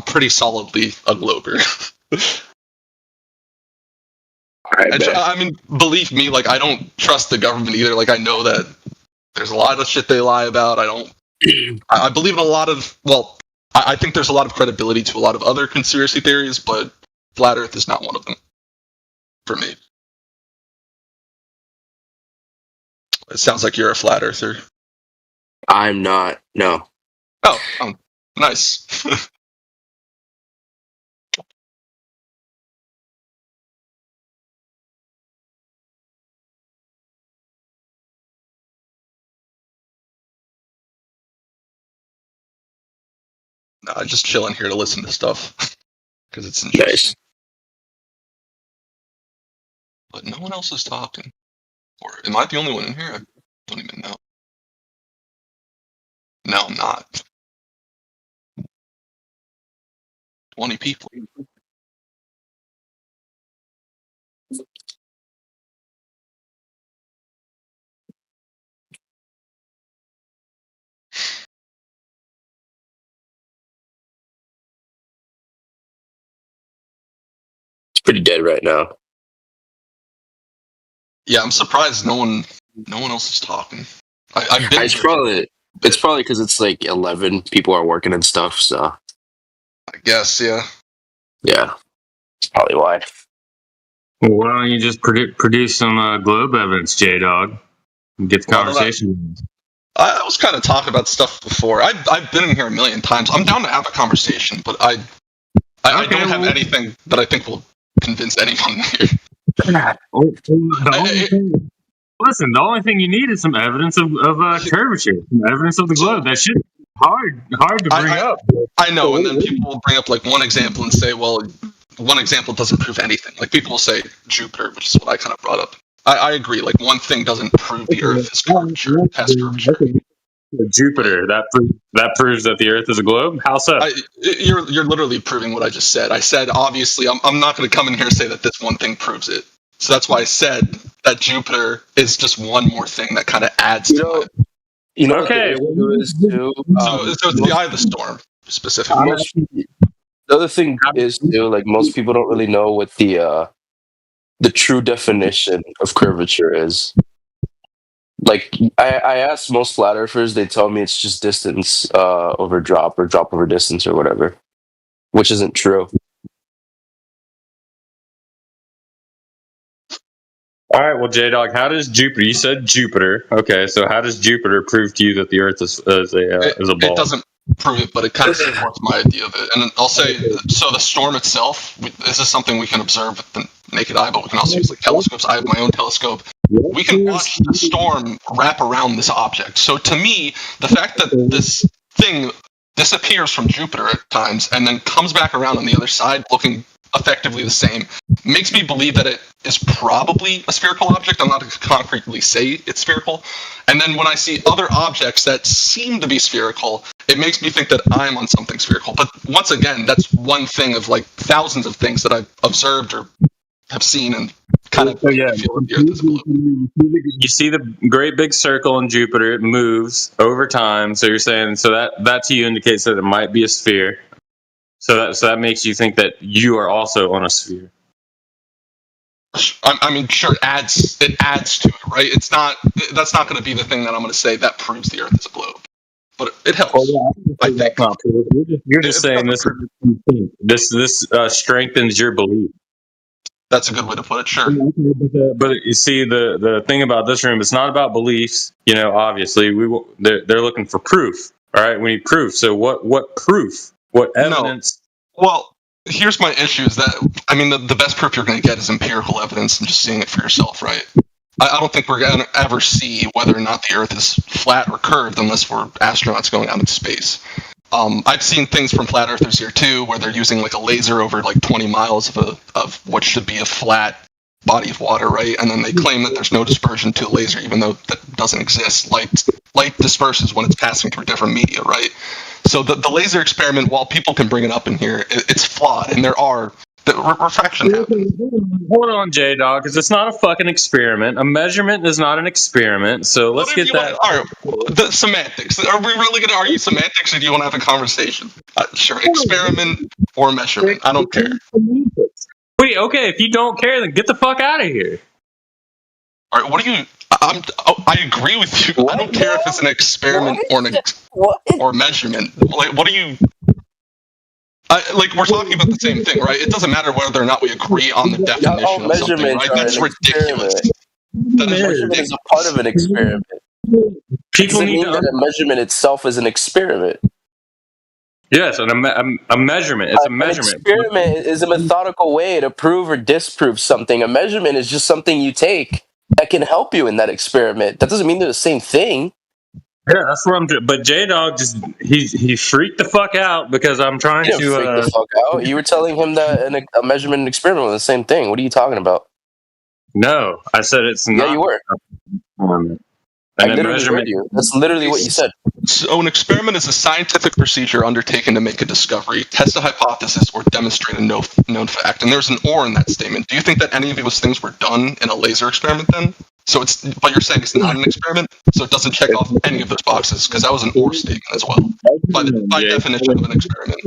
pretty solidly a glober. I mean, believe me, like I don't trust the government either. Like I know that there's a lot of shit they lie about. I believe in a lot of, well, I think there's a lot of credibility to a lot of other conspiracy theories, but flat Earth is not one of them for me. It sounds like you're a flat earther. I'm not. No. Oh, nice. No, I'm just chilling here to listen to stuff because it's interesting. Nice. But no one else is talking. Or am I the only one in here? I don't even know. No, I'm not. 20 people. It's pretty dead right now. Yeah, I'm surprised no one else is talking. I've been. It's probably because it's like 11 people are working and stuff. So I guess, yeah. Yeah, that's probably why. Well, why don't you just produce some globe evidence, J-Dog, and get the conversation? I was kind of talking about stuff before. I've been in here a million times. I'm down to have a conversation, but I don't have anything that I think will convince anyone here. The only thing you need is some evidence of curvature, some evidence of the globe. That shit hard to bring up. I know, and then people will bring up like one example and say, well, one example doesn't prove anything. Like people will say Jupiter, which is what I kind of brought up. I agree. Like one thing doesn't prove the Earth is curvature. Has curvature. Jupiter. That proves that the Earth is a globe. How so? You're literally proving what I just said. I said obviously I'm not going to come in here and say that this one thing proves it. So that's why I said that Jupiter is just one more thing that kind of adds to it. You know, okay. So it's the eye of the storm specifically. The other thing is too, like most people don't really know what the true definition of curvature is. Like I asked most flat earthers, they tell me it's just distance over drop or drop over distance or whatever, which isn't true. All right, well, J Dog, how does Jupiter? You said Jupiter. Okay, so how does Jupiter prove to you that the Earth is a ball? It doesn't prove it, but it kind of supports my idea of it. And I'll say, so the storm itself, this is something we can observe with the naked eye, but we can also use like telescopes. I have my own telescope. We can watch the storm wrap around this object. So to me, the fact that this thing disappears from Jupiter at times and then comes back around on the other side looking effectively the same makes me believe that it is probably a spherical object. I'm not going to concretely say it's spherical. And then when I see other objects that seem to be spherical, it makes me think that I'm on something spherical. But once again, that's one thing of like thousands of things that I've observed or have seen and kind of feel that the Earth is a globe. You see the great big circle in Jupiter. It moves over time. So you're saying that to you indicates that it might be a sphere. So that makes you think that you are also on a sphere. I mean, sure, it adds to it, right? That's not going to be the thing that I'm going to say that proves the Earth is a globe, but it helps. I think. You're just saying this strengthens your belief. That's a good way to put it. Sure. But you see, the thing about this room, it's not about beliefs. You know, obviously, they're looking for proof. All right, we need proof. So what proof? What evidence? No. Well, here's my issue: is that I mean, the best proof you're going to get is empirical evidence and just seeing it for yourself, right? I don't think we're going to ever see whether or not the Earth is flat or curved unless we're astronauts going out into space. I've seen things from flat earthers here too, where they're using like a laser over like 20 miles of what should be a flat body of water, right? And then they claim that there's no dispersion to a laser, even though that doesn't exist. Light disperses when it's passing through different media, right? So the laser experiment, while people can bring it up in here, it's flawed, and there are refraction happens. Hold on, J Dog, because it's not a fucking experiment. A measurement is not an experiment. So let's get that. All right, the semantics. Are we really going to argue semantics, or do you want to have a conversation? Sure, experiment or measurement. I don't care. Wait, okay. If you don't care, then get the fuck out of here. All right, what do you? I agree with you. I don't care if it's an experiment or measurement. Like, what do you? Like, we're talking about the same thing, right? It doesn't matter whether or not we agree on the definition of something, right? That's ridiculous. That is measurement is a part of an experiment. People need that a measurement itself is an experiment. Yes, and a measurement. It's a measurement. An experiment is a methodical way to prove or disprove something. A measurement is just something you take that can help you in that experiment. That doesn't mean they're the same thing. Yeah, that's what I'm doing. But J Dog he freaked the fuck out because I'm trying to. Freak the fuck out. You were telling him that a measurement and experiment were the same thing. What are you talking about? No, I said it's not. Yeah, you were. I literally heard you. That's literally what you said. So an experiment is a scientific procedure undertaken to make a discovery, test a hypothesis, or demonstrate a known fact. And there's an or in that statement. Do you think that any of those things were done in a laser experiment then? But you're saying it's not an experiment, so it doesn't check off any of those boxes, because that was an or statement as well, by definition of an experiment.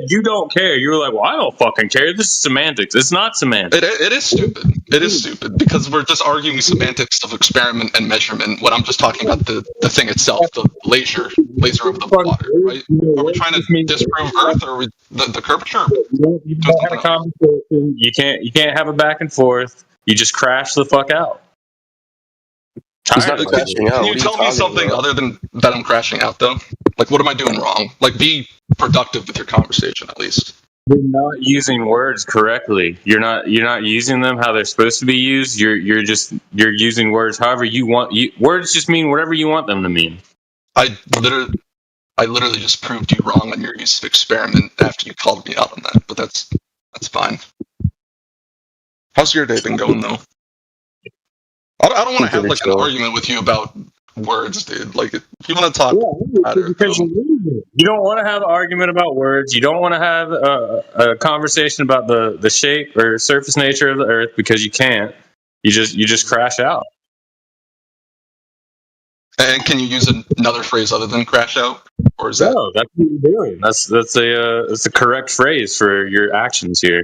You don't care. You were like, well, I don't fucking care. This is semantics. It's not semantics. It is stupid. It is stupid, because we're just arguing semantics of experiment and measurement when I'm just talking about the thing itself, the laser of the water, right? Are we trying to disprove Earth or the curvature? You don't have a conversation. You can't have a back and forth. You just crash the fuck out. He's not crashing out. Can you tell me something other than that I'm crashing out, though? Like, what am I doing wrong? Like, be productive with your conversation, at least. You're not using words correctly. You're not using them how they're supposed to be used. You're using words however you want. Words just mean whatever you want them to mean. I literally just proved you wrong on your use of experiment after you called me out on that. But that's fine. How's your day been going, though? I don't want to have like an argument with you about words, dude. Like, if you want to talk about it, you don't want to have an argument about words. You don't want to have a conversation about the shape or surface nature of the Earth, because you can't. You just crash out. And can you use another phrase other than crash out, or is that? No, that's what you're doing. That's a correct phrase for your actions here.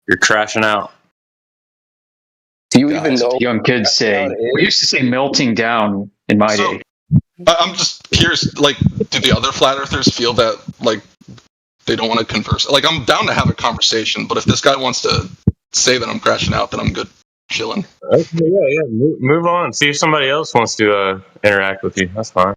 You're crashing out. Do you even know? Young kids say. We used to say melting down in my day. I'm just curious, like, do the other flat earthers feel that, like, they don't want to converse? Like, I'm down to have a conversation, but if this guy wants to say that I'm crashing out, then I'm good. chilling. Okay, yeah. Move on. See if somebody else wants to interact with you. That's fine.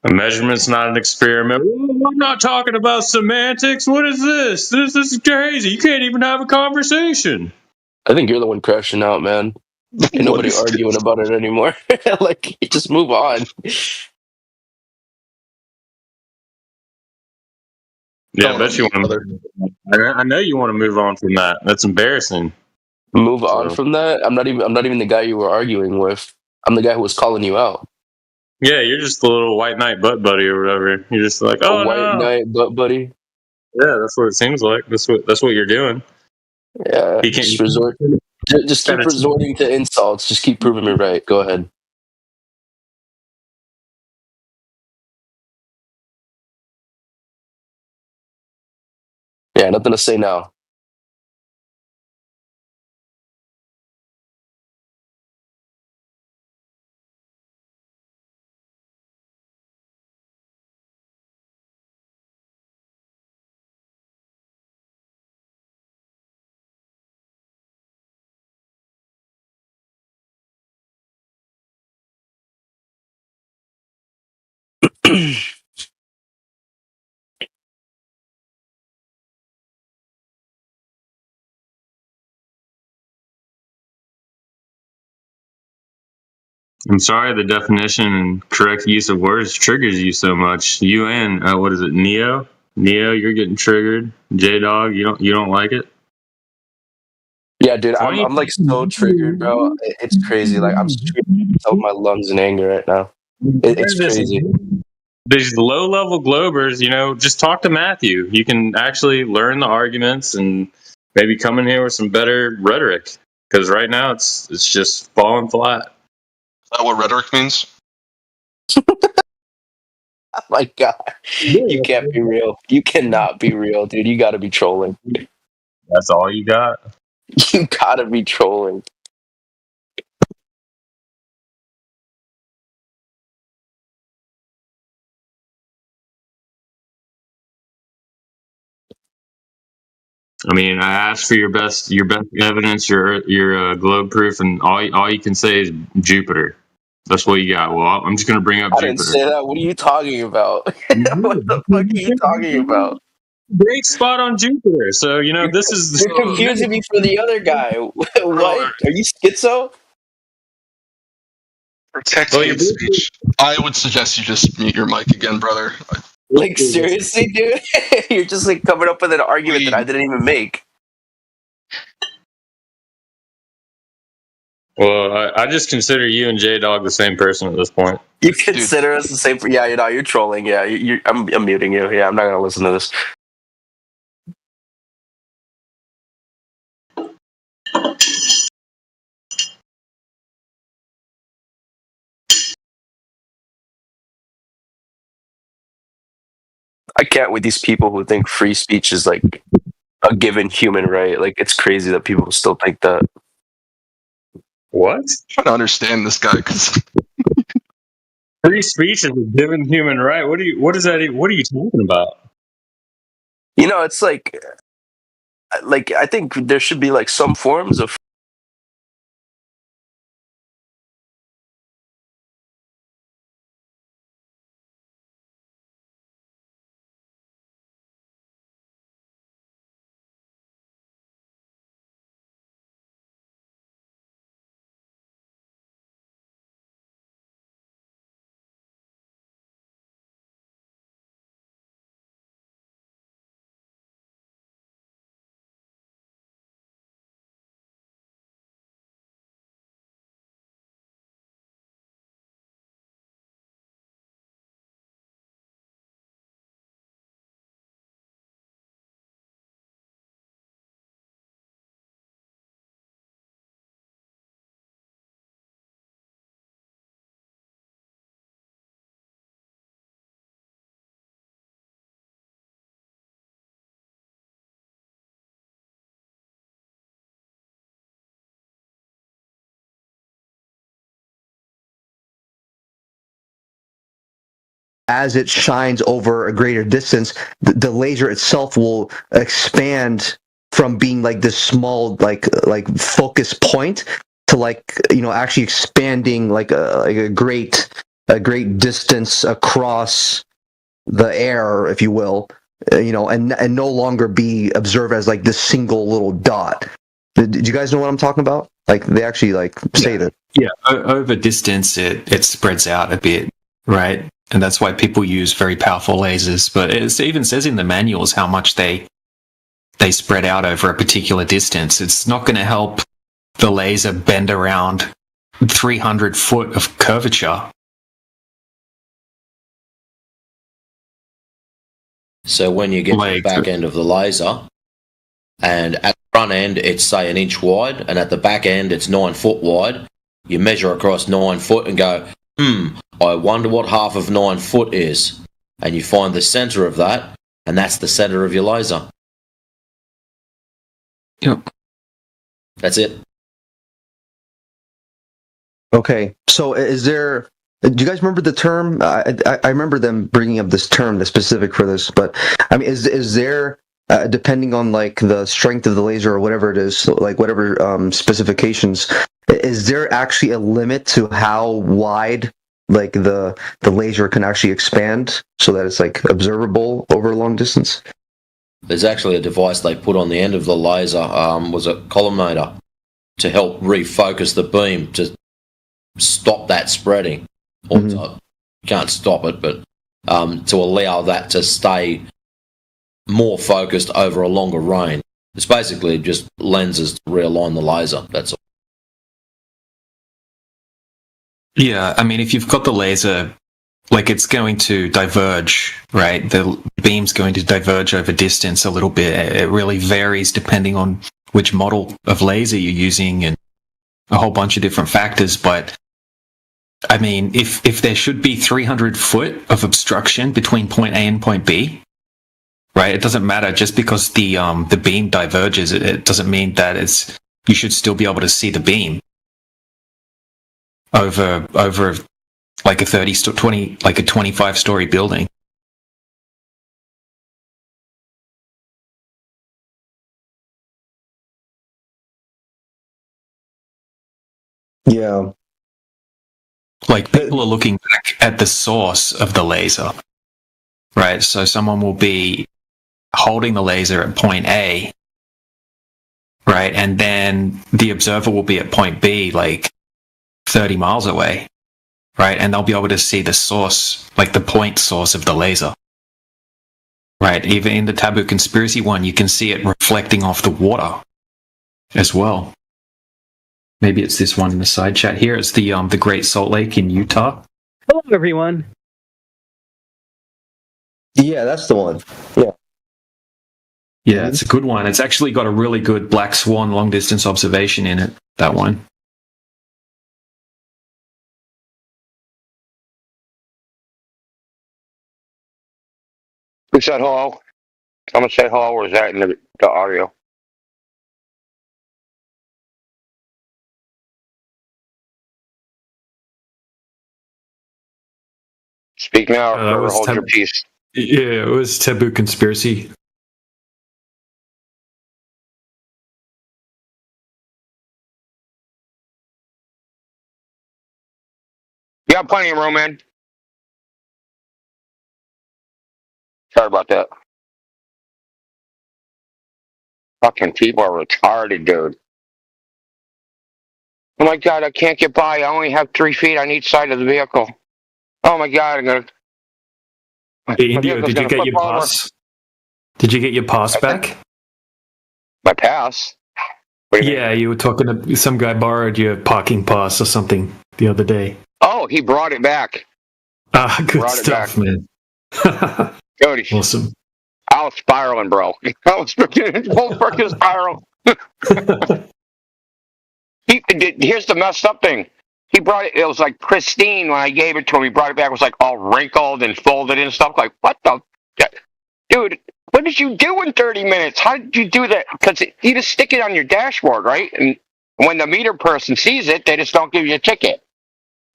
A measurement's not an experiment. I'm not talking about semantics. What is this? This is crazy. You can't even have a conversation. I think you're the one crashing out, man. Ain't nobody arguing about it anymore. Like, just move on. Yeah, I bet you want to. I know you want to move on from that. That's embarrassing. Move on from that. I'm not even the guy you were arguing with. I'm the guy who was calling you out. Yeah, you're just the little white knight butt buddy or whatever. You're just like, oh A white no. knight butt buddy. Yeah, that's what it seems like. That's what you're doing. Yeah, He can't just keep resorting to insults. Just keep proving me right. Go ahead. Yeah, nothing to say now. I'm sorry the definition and correct use of words triggers you so much. You and what is it, Neo? Neo, you're getting triggered. J Dog, you don't like it? Yeah, dude, I'm like so triggered, bro. It's crazy. Like I'm screaming out my lungs in anger right now. It's crazy. These low level globers, just talk to Matthew. You can actually learn the arguments and maybe come in here with some better rhetoric. Because right now it's just falling flat. Is that what rhetoric means? Oh my God, you can't be real. You cannot be real, dude. You got to be trolling. That's all you got. You gotta be trolling. I mean, I asked for your best evidence, your globe proof, and all you can say is Jupiter. That's what you got. Well, I'm just gonna bring up I Jupiter. didn't say that. What are you talking about? What the fuck are you talking about? Great spot on Jupiter. So this is. You're confusing me for the other guy. What? Are you schizo? Protect hate speech. I would suggest you just mute your mic again, brother. Like seriously, dude? You're just like coming up with an argument that I didn't even make. Well, I just consider you and J Dog the same person at this point. You consider us the same? Yeah, you're trolling. Yeah, I'm muting you. Yeah, I'm not gonna listen to this. I can't with these people who think free speech is like a given human right. Like it's crazy that people still think that. What? I'm trying to understand this guy because free speech is a given human right. What are you talking about? It's like I think there should be like some forms of as it shines over a greater distance, the laser itself will expand from being like this small like focus point to like actually expanding like a great distance across the air, if you will, and no longer be observed as like this single little dot. Did you guys know what I'm talking about? Like they actually like say that. Yeah, over distance it spreads out a bit, right? And that's why people use very powerful lasers. But it even says in the manuals how much they spread out over a particular distance. It's not going to help the laser bend around 300 foot of curvature. So when you get to the back end of the laser, and at the front end it's say an inch wide, and at the back end it's 9 foot wide, you measure across 9 foot and go, I wonder what half of 9 foot is. And you find the center of that, and that's the center of your laser. Yep. That's it. Okay, so is there... Do you guys remember the term? I remember them bringing up this term, the specific for this. But I mean, is there depending on like the strength of the laser or whatever it is, like whatever specifications, is there actually a limit to how wide like the laser can actually expand so that it's like observable over a long distance? There's actually a device they put on the end of the laser, was a collimator, to help refocus the beam to stop that spreading. You can't stop it, but to allow that to stay more focused over a longer range. It's basically just lenses to realign the laser. That's all. Yeah, I mean, if you've got the laser, like it's going to diverge, right? The beam's going to diverge over distance a little bit. It really varies depending on which model of laser you're using and a whole bunch of different factors, but I mean, if there should be 300 foot of obstruction between point A and point B, right? It doesn't matter just because the beam diverges. It doesn't mean that you should still be able to see the beam over like a 25-story building. Yeah. Like people are looking back at the source of the laser, right? So someone will be holding the laser at point A, right? And then the observer will be at point B, like 30 miles away, right? And they'll be able to see the source, like the point source of the laser, right? Even in the Taboo Conspiracy one, you can see it reflecting off the water as well. Maybe it's this one in the side chat here. It's the Great Salt Lake in Utah. Hello, everyone. Yeah, that's the one. Yeah. Yeah, it's a good one. It's actually got a really good black swan long distance observation in it, that one. Who said hello? Someone said hello, or is that in the audio? Speak now, or hold your peace. Yeah, it was Taboo Conspiracy. You got plenty of room, man. Sorry about that. Fucking people are retarded, dude. Oh my god, I can't get by. I only have 3 feet on each side of the vehicle. Oh my god, I'm gonna... Hey, Indio, did you get your pass? Did you get your pass back? My pass? Yeah, you were talking to some guy borrowed your parking pass or something the other day. Oh, he brought it back. Good stuff, man. Dude, awesome. I was spiraling, bro. I was freaking spiral. Here's the messed up thing. He brought it. It was like pristine when I gave it to him. He brought it back. It was like all wrinkled and folded and stuff. Like, what the, dude? What did you do in 30 minutes? How did you do that? Because you just stick it on your dashboard, right? And when the meter person sees it, they just don't give you a ticket.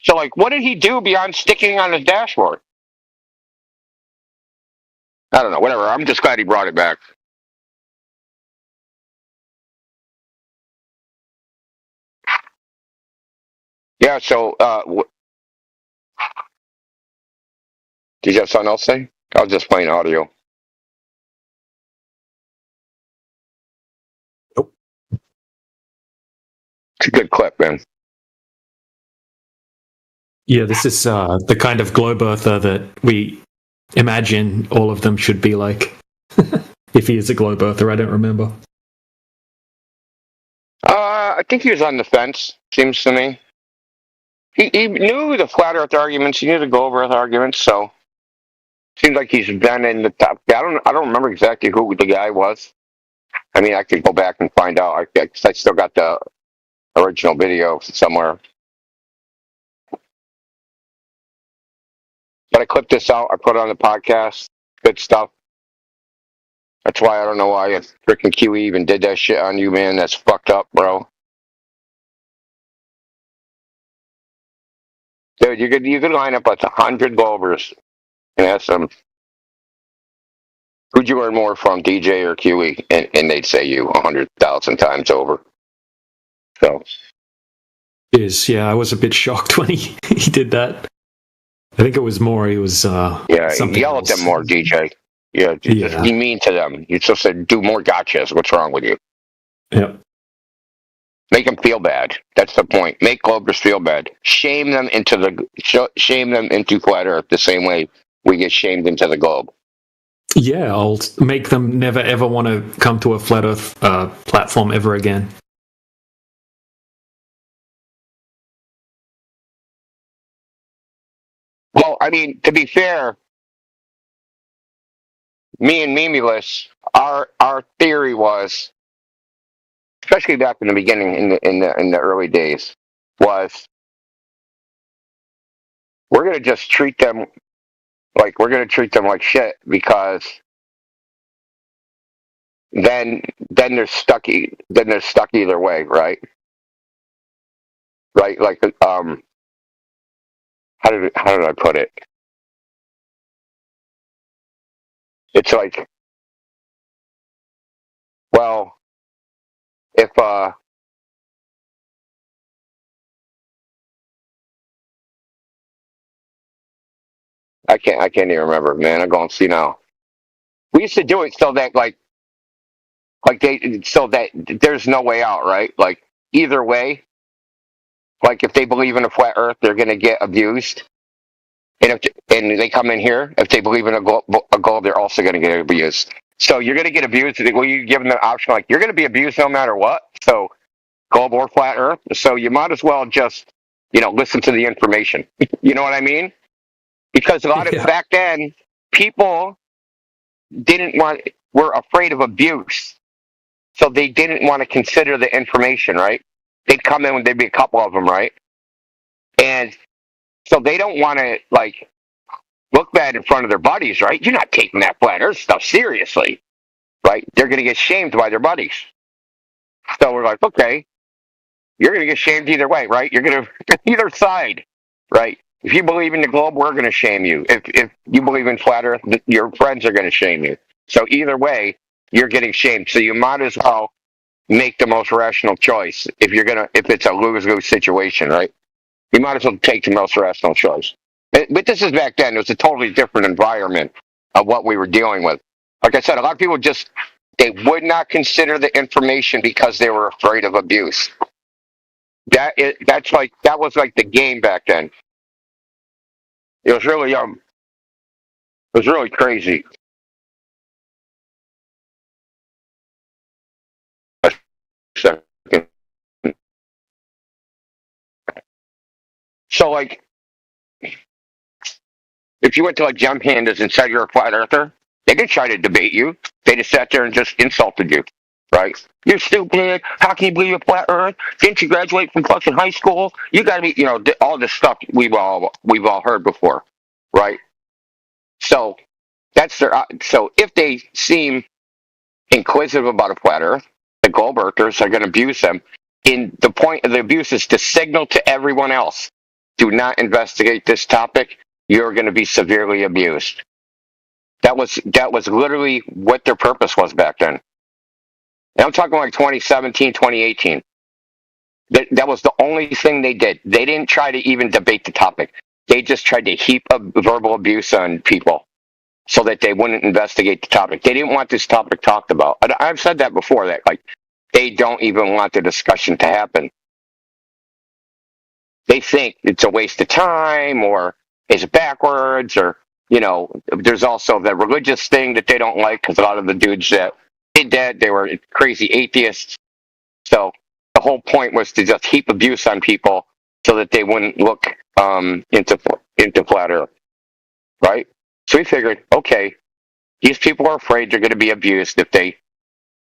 So, like, what did he do beyond sticking on his dashboard? I don't know, whatever. I'm just glad he brought it back. Yeah, so, did you have something else to say? I was just playing audio. Nope. It's a good clip, man. Yeah, this is the kind of globe earther that we imagine all of them should be like. If he is a globe earther, I don't remember. I think he was on the fence, seems to me. He knew the flat earth arguments, he knew the globe earth arguments, so seems like he's been in the top. I don't remember exactly who the guy was. I mean, I could go back and find out. I still got the original video somewhere. But I clipped this out. I put it on the podcast. Good stuff. That's why I don't know why freaking QE even did that shit on you, man. That's fucked up, bro. Dude, you could line up with 100 Globers and ask them, who'd you earn more from, DJ or QE? And they'd say you 100,000 times over. So. I was a bit shocked when he did that. I think it was more. He was yell else. at them more, DJ. Yeah, just be mean to them. You just said do more gotchas. What's wrong with you? Yep. Make them feel bad. That's the point. Make Globers feel bad. Shame them into flat Earth the same way we get shamed into the globe. Yeah, I'll make them never ever want to come to a flat Earth platform ever again. Well, I mean, to be fair, me and Mimulus, our theory was, especially back in the beginning, in the early days, was we're gonna just treat them like shit, because then they're stuck either way, right? Right, like how did I put it? It's like, well, if I can't even remember, man. I'm going to see now. We used to do it so that so that there's no way out, right? Like either way, like if they believe in a flat Earth, they're going to get abused, and they come in here, if they believe in a globe, they're also going to get abused. So you're going to get abused. Well, you give them the option, like you're going to be abused no matter what. So globe or flat Earth. So you might as well just listen to the information. You know what I mean? Because a lot of back then, people were afraid of abuse, so they didn't want to consider the information, right? They'd come in when there'd be a couple of them, right? And so they don't want to look bad in front of their buddies, right? You're not taking that flat Earth stuff seriously, right? They're going to get shamed by their buddies. So we're like, okay, you're going to get shamed either way, right? You're going to either side, right? If you believe in the globe, we're going to shame you. If you believe in flat Earth, your friends are going to shame you. So either way, you're getting shamed. So you might as well make the most rational choice. If it's a lose-lose situation, right? You might as well take the most rational choice. But this is back then. It was a totally different environment of what we were dealing with. Like I said, a lot of people they would not consider the information because they were afraid of abuse. That was like the game back then. It was really crazy. So if you went to Jump Pandas and said you're a flat earther, they could try to debate you. They just sat there and just insulted you, right? You're stupid. How can you believe a flat Earth? Didn't you graduate from fucking high school? You got to be, all this stuff we've all heard before, right? So so if they seem inquisitive about a flat Earth, the globe earthers are going to abuse them. In the point of the abuse is to signal to everyone else, do not investigate this topic. You're going to be severely abused. That was literally what their purpose was back then. And I'm talking like 2017, 2018. That was the only thing they did. They didn't try to even debate the topic. They just tried to heap verbal abuse on people so that they wouldn't investigate the topic. They didn't want this topic talked about. I've said that before, that like they don't even want the discussion to happen. They think it's a waste of time, or it's backwards, or, you know, there's also the religious thing that they don't like, because a lot of the dudes that did that, they were crazy atheists. So the whole point was to just heap abuse on people so that they wouldn't look into flat Earth, right? So we figured, okay, these people are afraid they're going to be abused if they,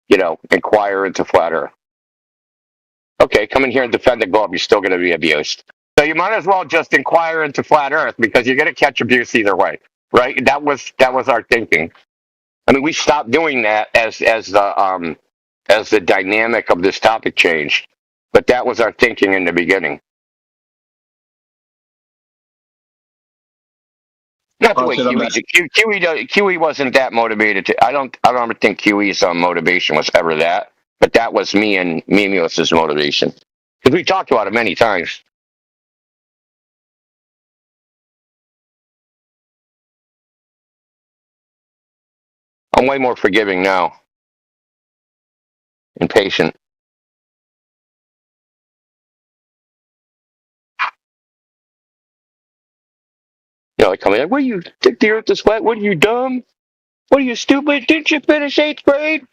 you know, inquire into flat Earth. Okay, come in here and defend the globe. You're still going to be abused. So you might as well just inquire into flat Earth, because you're going to catch abuse either way, right? That was our thinking. I mean, we stopped doing that as the dynamic of this topic changed, but that was our thinking in the beginning. Not the way QE wasn't that motivated to. I don't ever think QE's motivation was ever that, but that was me and Mimios's motivation, because we talked about it many times. I'm way more forgiving now and patient. You know, like coming in, what are you, think the earth is flat? What are you, dumb? What are you, stupid? Didn't you finish 8th grade?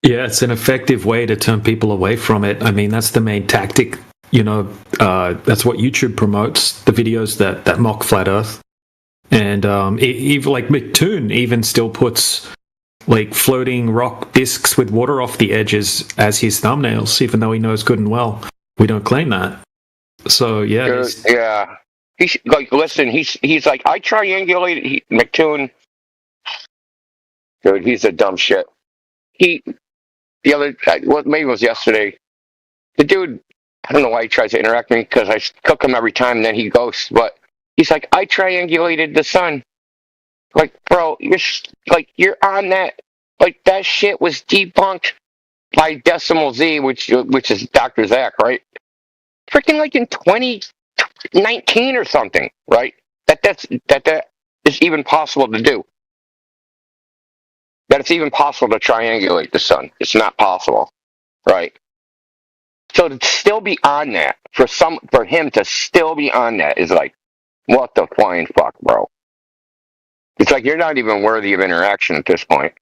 Yeah, it's an effective way to turn people away from it. I mean, that's the main tactic. You know, that's what YouTube promotes, the videos that mock flat Earth. And even like McToon even still puts like floating rock discs with water off the edges as his thumbnails, even though he knows good and well we don't claim that. So yeah, yeah. He's like, listen, he's like, I triangulated McToon. Dude, he's a dumb shit. The other, maybe it was yesterday. The dude, I don't know why he tries to interact with me, because I cook him every time, and then he ghosts. But he's like, I triangulated the sun. Like, bro, you're on that. Like, that shit was debunked by Decimal Z, which is Dr. Zach, right? Freaking like in 2019 or something, right? That is even possible to do. That it's even possible to triangulate the sun. It's not possible, right? So to still be on that, for him to still be on that is like, what the flying fuck, bro? It's like you're not even worthy of interaction at this point.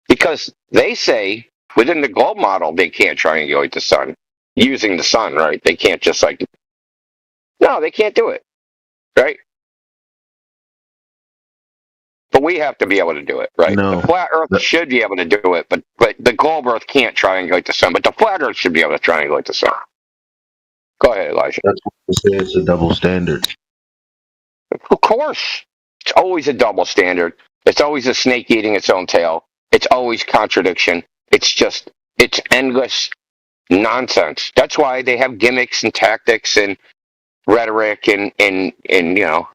Because they say within the globe model they can't triangulate the sun using the sun, right? They can't just like, no, they can't do it, right? But we have to be able to do it, right? No. The flat Earth should be able to do it, but the globe Earth can't triangulate the sun. But the flat Earth should be able to triangulate the sun. Go ahead, Elijah. That's what we say, it's a double standard. Of course, it's always a double standard. It's always a snake eating its own tail. It's always contradiction. It's endless nonsense. That's why they have gimmicks and tactics and rhetoric and you know,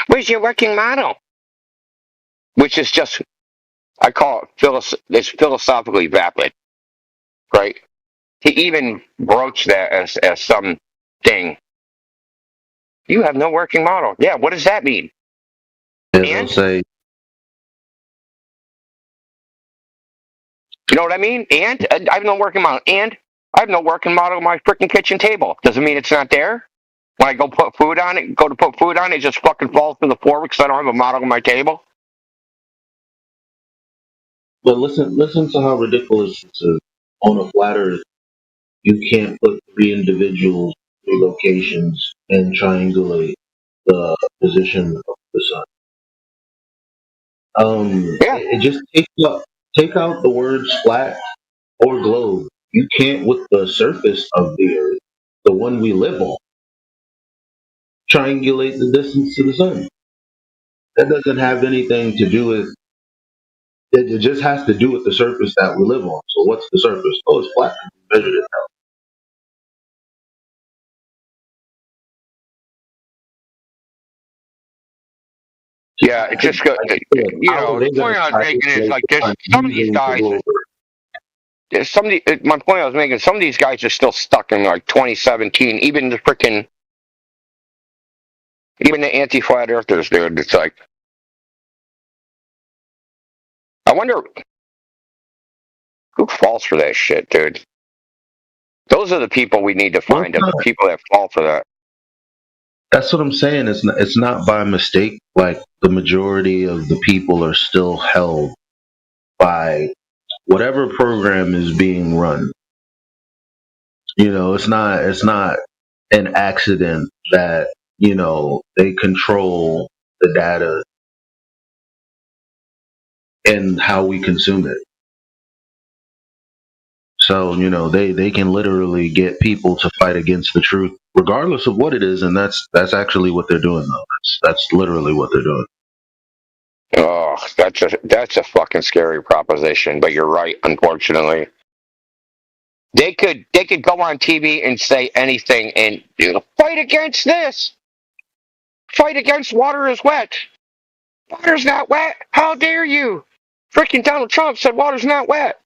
where's your working model? Which is just, I call it it's philosophically vapid, right? To even broach that as some thing. You have no working model. Yeah, what does that mean? They'll say, you know what I mean? And I have no working model. And I have no working model on my freaking kitchen table. Doesn't mean it's not there. When I go to put food on it, it just fucking falls to the floor because I don't have a model on my table. but listen to how ridiculous it is. On a flat Earth, you can't put 3 individuals, 3 locations, and triangulate the position of the sun. It just take out the words flat or globe. You can't, with the surface of the Earth, the one we live on, triangulate the distance to the sun. That doesn't have anything to do with It just has to do with the surface that we live on. So what's the surface? Oh, it's flat. We measured it out. Yeah, it's just good. You know, the point I was making is like this. Some of these guys, my point I was making, some of these guys are still stuck in like 2017. Even the anti-flat earthers, dude. It's like, I wonder who falls for that shit, dude. Those are the people we need to find. The people that fall for that. That's what I'm saying. It's not by mistake. Like the majority of the people are still held by whatever program is being run. You know, it's not an accident that, you know, they control the data and how we consume it. So, you know, they can literally get people to fight against the truth, regardless of what it is, and that's actually what they're doing, though. That's literally what they're doing. Oh, that's a fucking scary proposition. But you're right. Unfortunately, they could go on TV and say anything and fight against this. Fight against water is wet. Water's not wet. How dare you? Freaking Donald Trump said water's not wet.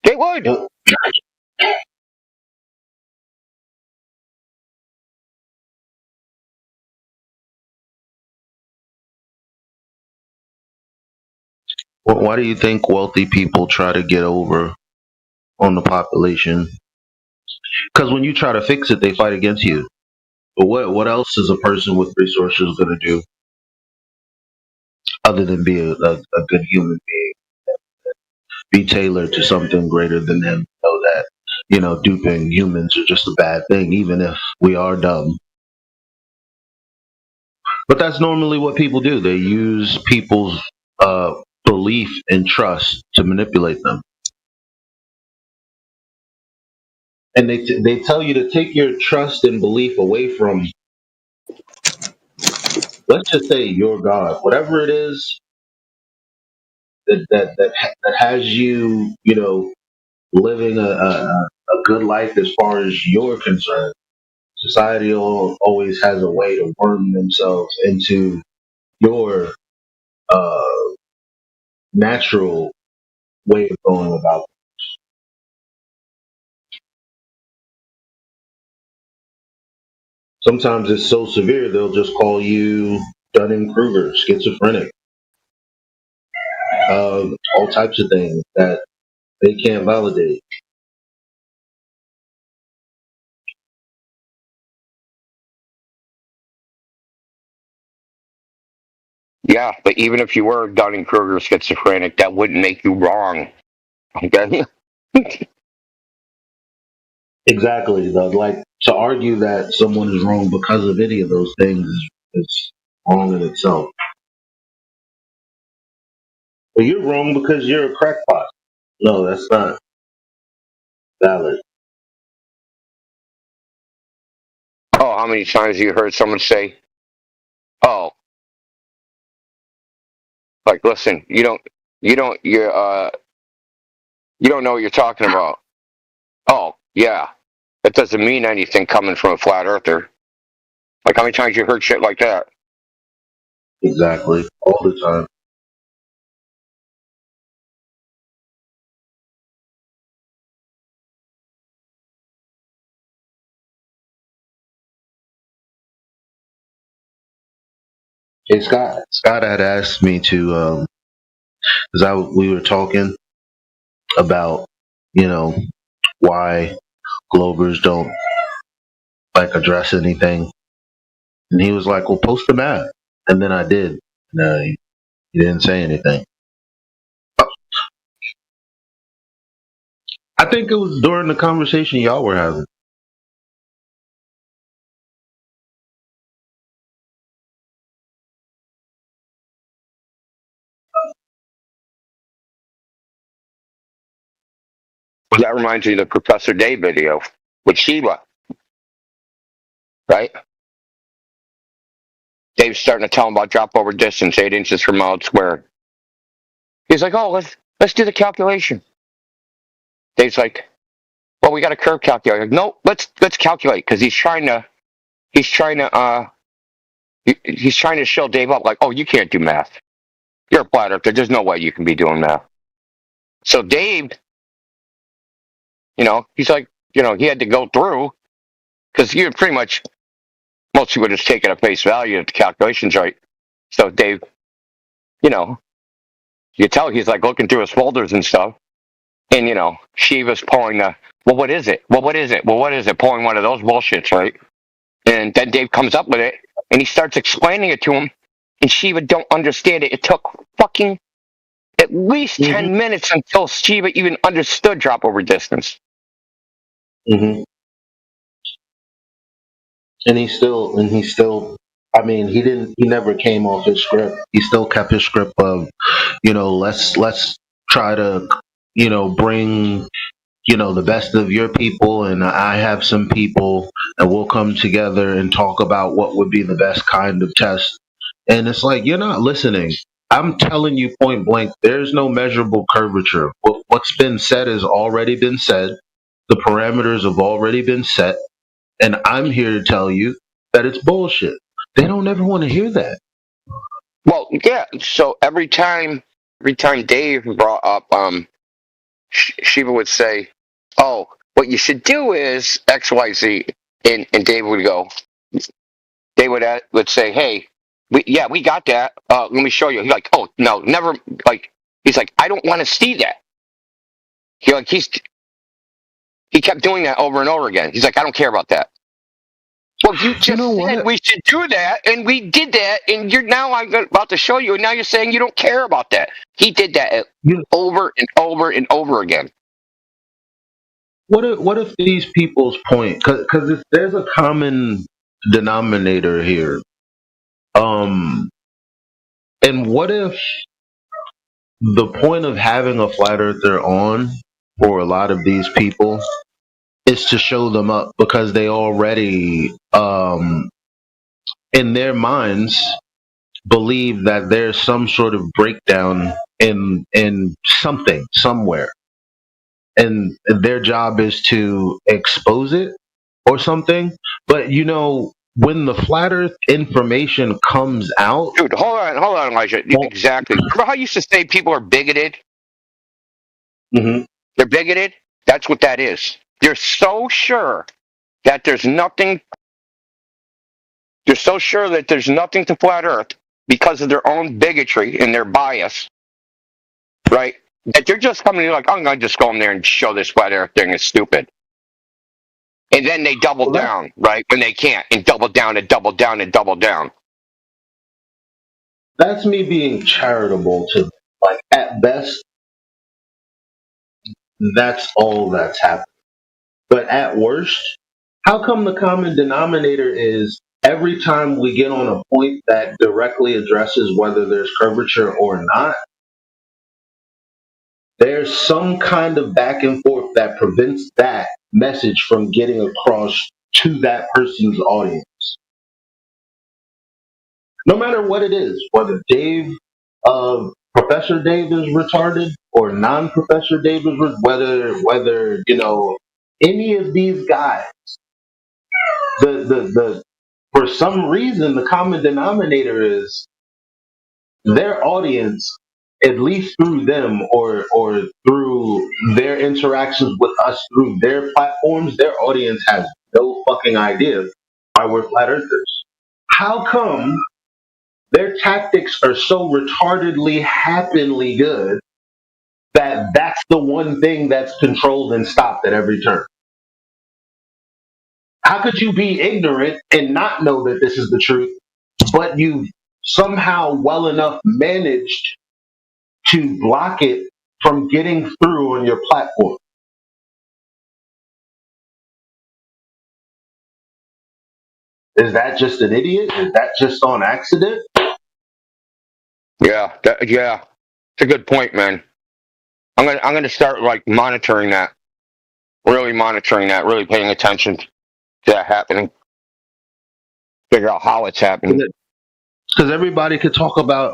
They would. Well, why do you think wealthy people try to get over on the population? Because when you try to fix it, they fight against you. But what else is a person with resources going to do other than be a good human being? Be tailored to something greater than them. Know that, you know, duping humans are just a bad thing, even if we are dumb. But that's normally what people do. They use people's belief and trust to manipulate them. And they tell you to take your trust and belief away from, let's just say, your God, whatever it is that has you, you know, living a good life as far as you're concerned. Society always has a way to worm themselves into your natural way of going about it. Sometimes it's so severe they'll just call you Dunning-Kruger, schizophrenic, all types of things that they can't validate. Yeah, but even if you were Dunning-Kruger schizophrenic, that wouldn't make you wrong. Okay? Exactly. Like, to argue that someone is wrong because of any of those things is wrong in itself. But you're wrong because you're a crackpot. No, that's not valid. Oh, how many times have you heard someone say, "Oh, like listen, you don't know what you're talking about." Oh, yeah, that doesn't mean anything coming from a flat earther. Like how many times you heard shit like that? Exactly, all the time. Hey, Scott had asked me to, because we were talking about, you know, why Globers don't like address anything, and he was like, "Well, post the map," and then I did. No, he didn't say anything. I think it was during the conversation y'all were having. Well, that reminds me of the Professor Day video with Sheila, right? Dave's starting to tell him about drop over distance, 8 inches from mile squared. He's like, oh, let's do the calculation. Dave's like, well, we got a curve calculator. Like, no, let's calculate, because he's trying to show Dave up, like, oh, you can't do math. You're a flat earther. There's no way you can be doing math. So Dave, he's like, he had to go through, because you pretty much, most people just take it at face value if the calculation's right. So Dave, you tell he's like looking through his folders and stuff. And, Shiva's pulling well, what is it? Well, what is it? Well, what is it? Pulling one of those bullshits, right? And then Dave comes up with it, and he starts explaining it to him, and Shiva don't understand it. It took fucking at least 10 minutes until Shiva even understood drop over distance. Mm-hmm. And he still, I mean, he never came off his script. He still kept his script of, let's try to, bring, the best of your people, and I have some people, and we'll come together and talk about what would be the best kind of test. And it's like, you're not listening. I'm telling you point blank, there's no measurable curvature. What's been said has already been said. The parameters have already been set. And I'm here to tell you that it's bullshit. They don't ever want to hear that. Well, yeah. So every time Dave brought up, Shiva would say, "Oh, what you should do is X, Y, Z," and Dave would go. They would say, "Hey, we got that. Let me show you." He's like, "Oh no, never." Like he's like, "I don't want to see that." He kept doing that over and over again. He's like, "I don't care about that." Well, you just said we should do that, and we did that, and I'm about to show you, and now you're saying you don't care about that. He did that over and over and over again. What if these people's point? Because there's a common denominator here. And what if the point of having a flat earther on for a lot of these people is to show them up, because they already in their minds believe that there's some sort of breakdown in something somewhere, and their job is to expose it or something. But when the flat earth information comes out, dude, hold on, Elijah. Exactly. Remember how you used to say people are bigoted? Mm-hmm. They're bigoted. That's what that is. They're so sure that there's nothing. They're so sure that there's nothing to flat Earth because of their own bigotry and their bias, right? That they're just coming in like, I'm going to just go in there and show this flat Earth thing is stupid. And then they double down, right? When they can't, and double down and double down and double down. That's me being charitable to them. Like, at best, that's all that's happening. But at worst, how come the common denominator is every time we get on a point that directly addresses whether there's curvature or not, there's some kind of back and forth that prevents that message from getting across to that person's audience? No matter what it is, whether Professor Dave is retarded or non-Professor Dave is whether any of these guys, the for some reason the common denominator is their audience, at least through them or through their interactions with us through their platforms, their audience has no fucking idea why we're flat earthers. How come their tactics are so retardedly happily good that that's the one thing that's controlled and stopped at every turn? How could you be ignorant and not know that this is the truth, but you've somehow well enough managed to block it from getting through on your platform? Is that just an idiot? Is that just on accident? Yeah, it's a good point, man. I'm gonna start monitoring that, really paying attention to that happening. Figure out how it's happening. Because everybody could talk about,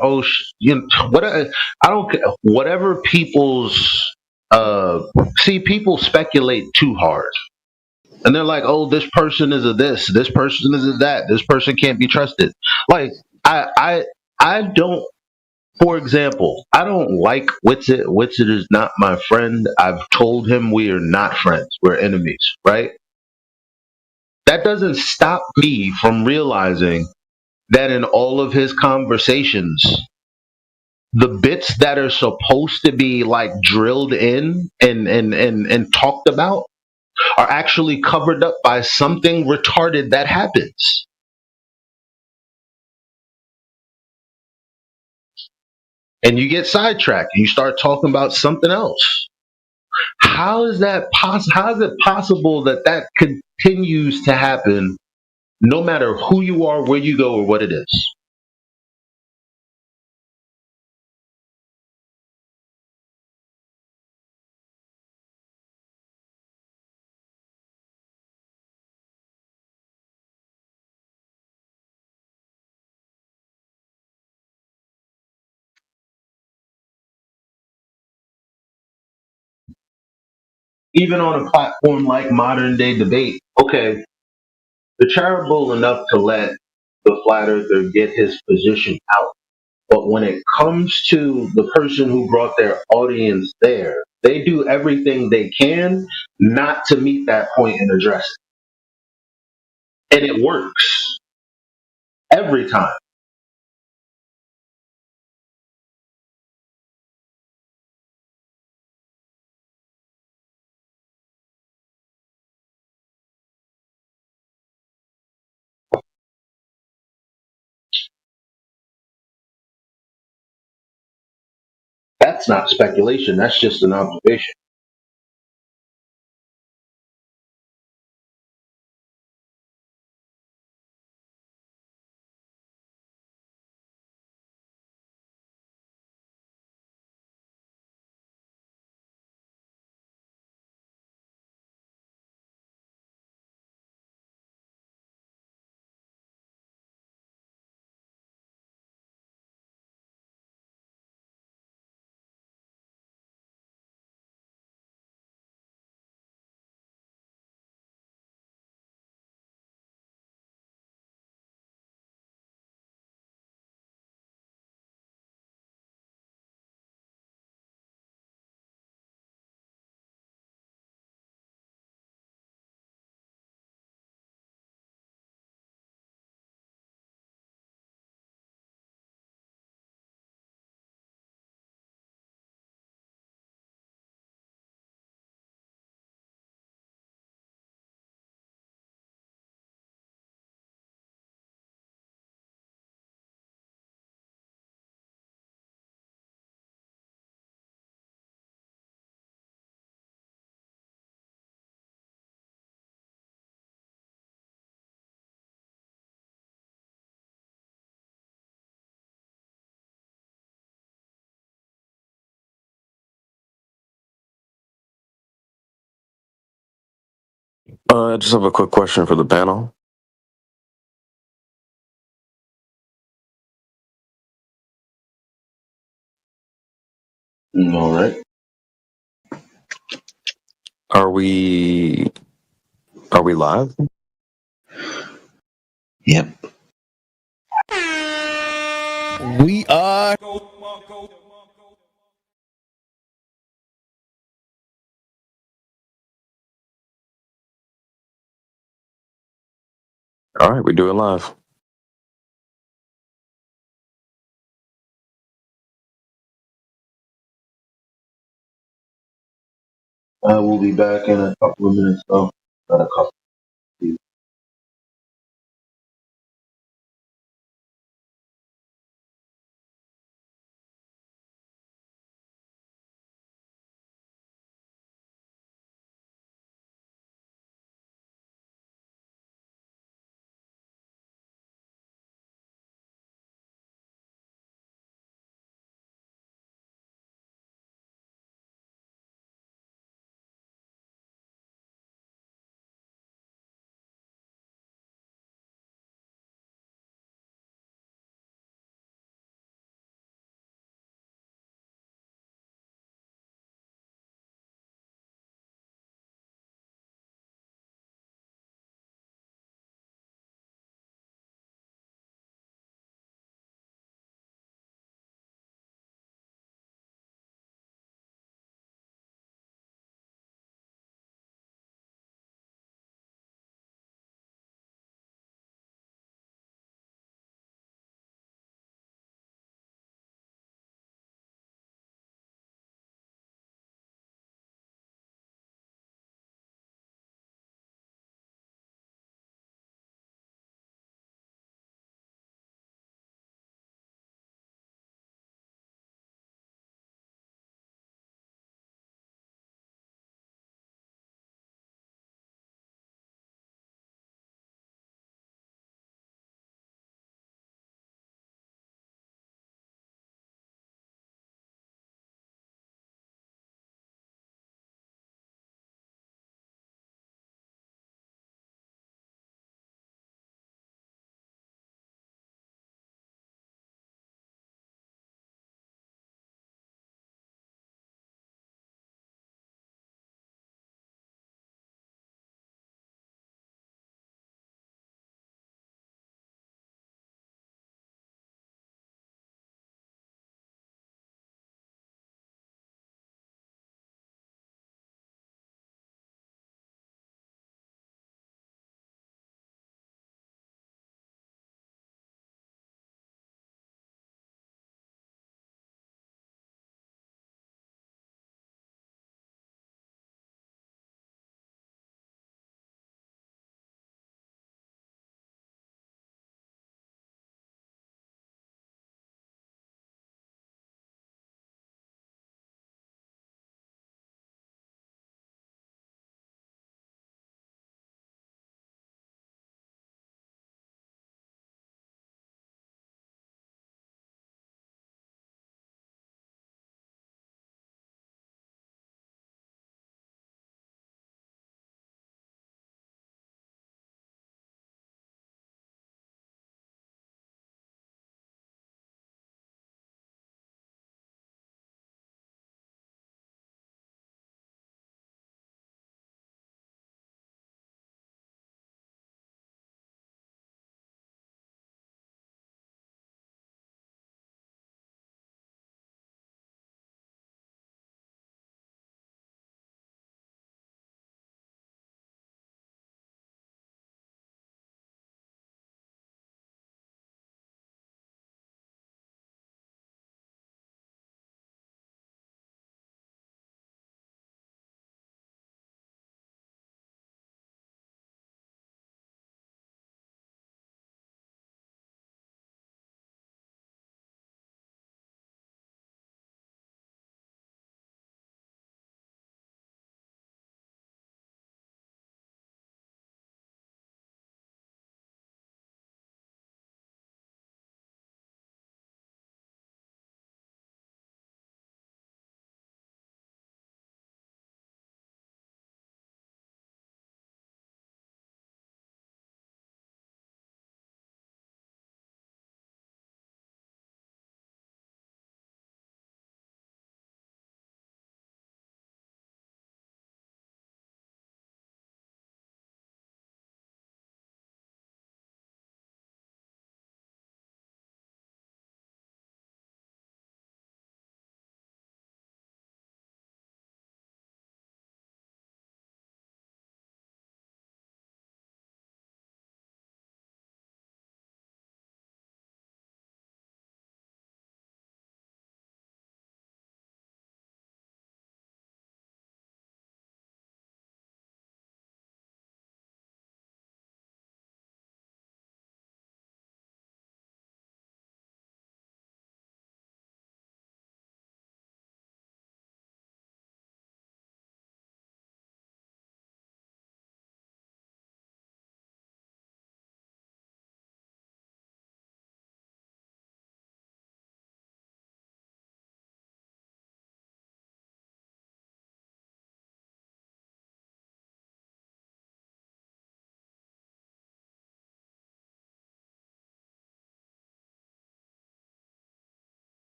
what I don't care. Whatever people's see, people speculate too hard, and they're like, oh, this person is a this person is a that, this person can't be trusted. Like I don't. For example, I don't like Witsit. Witsit is not my friend. I've told him we are not friends. We're enemies, right? That doesn't stop me from realizing that in all of his conversations, the bits that are supposed to be like drilled in and talked about are actually covered up by something retarded that happens. And you get sidetracked and you start talking about something else. How is that how is it possible that that continues to happen no matter who you are, where you go, or what it is? Even on a platform like Modern Day Debate, okay, they're charitable enough to let the flat earther get his position out. But when it comes to the person who brought their audience there, they do everything they can not to meet that point and address it. And it works every time. That's not speculation, that's just an observation. I just have a quick question for the panel. All right. Are we live? Yep. We are. All right, we do it live. I will be back in a couple of minutes, though. Not a couple.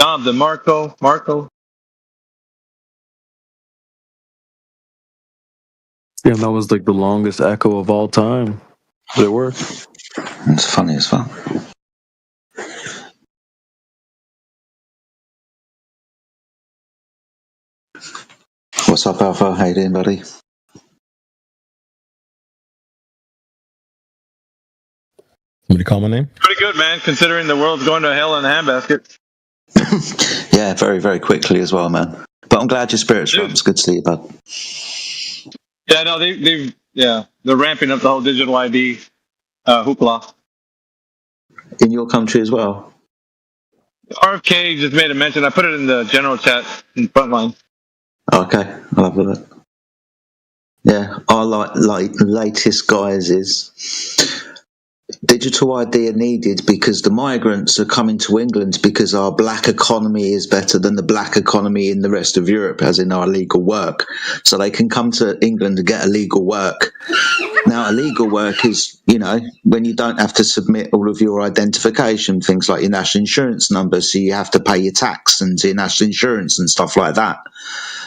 Tom DeMarco. Marco. Yeah, that was like the longest echo of all time. But it worked. It's funny as well. What's up, Alpha? How you doing, buddy? Somebody call my name? Pretty good, man, considering the world's going to hell in a handbasket. Yeah, very, very quickly as well, man. But I'm glad your spirit's right. It's good to see you, bud. Yeah, no, they're ramping up the whole digital ID hoopla. In your country as well? RFK just made a mention. I put it in the general chat in Frontline. Okay, I'll have a look. Yeah, our latest guys is digital ID are needed because the migrants are coming to England because our black economy is better than the black economy in the rest of Europe, as in our legal work. So they can come to England and get illegal work. Now, illegal work is, when you don't have to submit all of your identification, things like your national insurance number, so you have to pay your tax and your national insurance and stuff like that.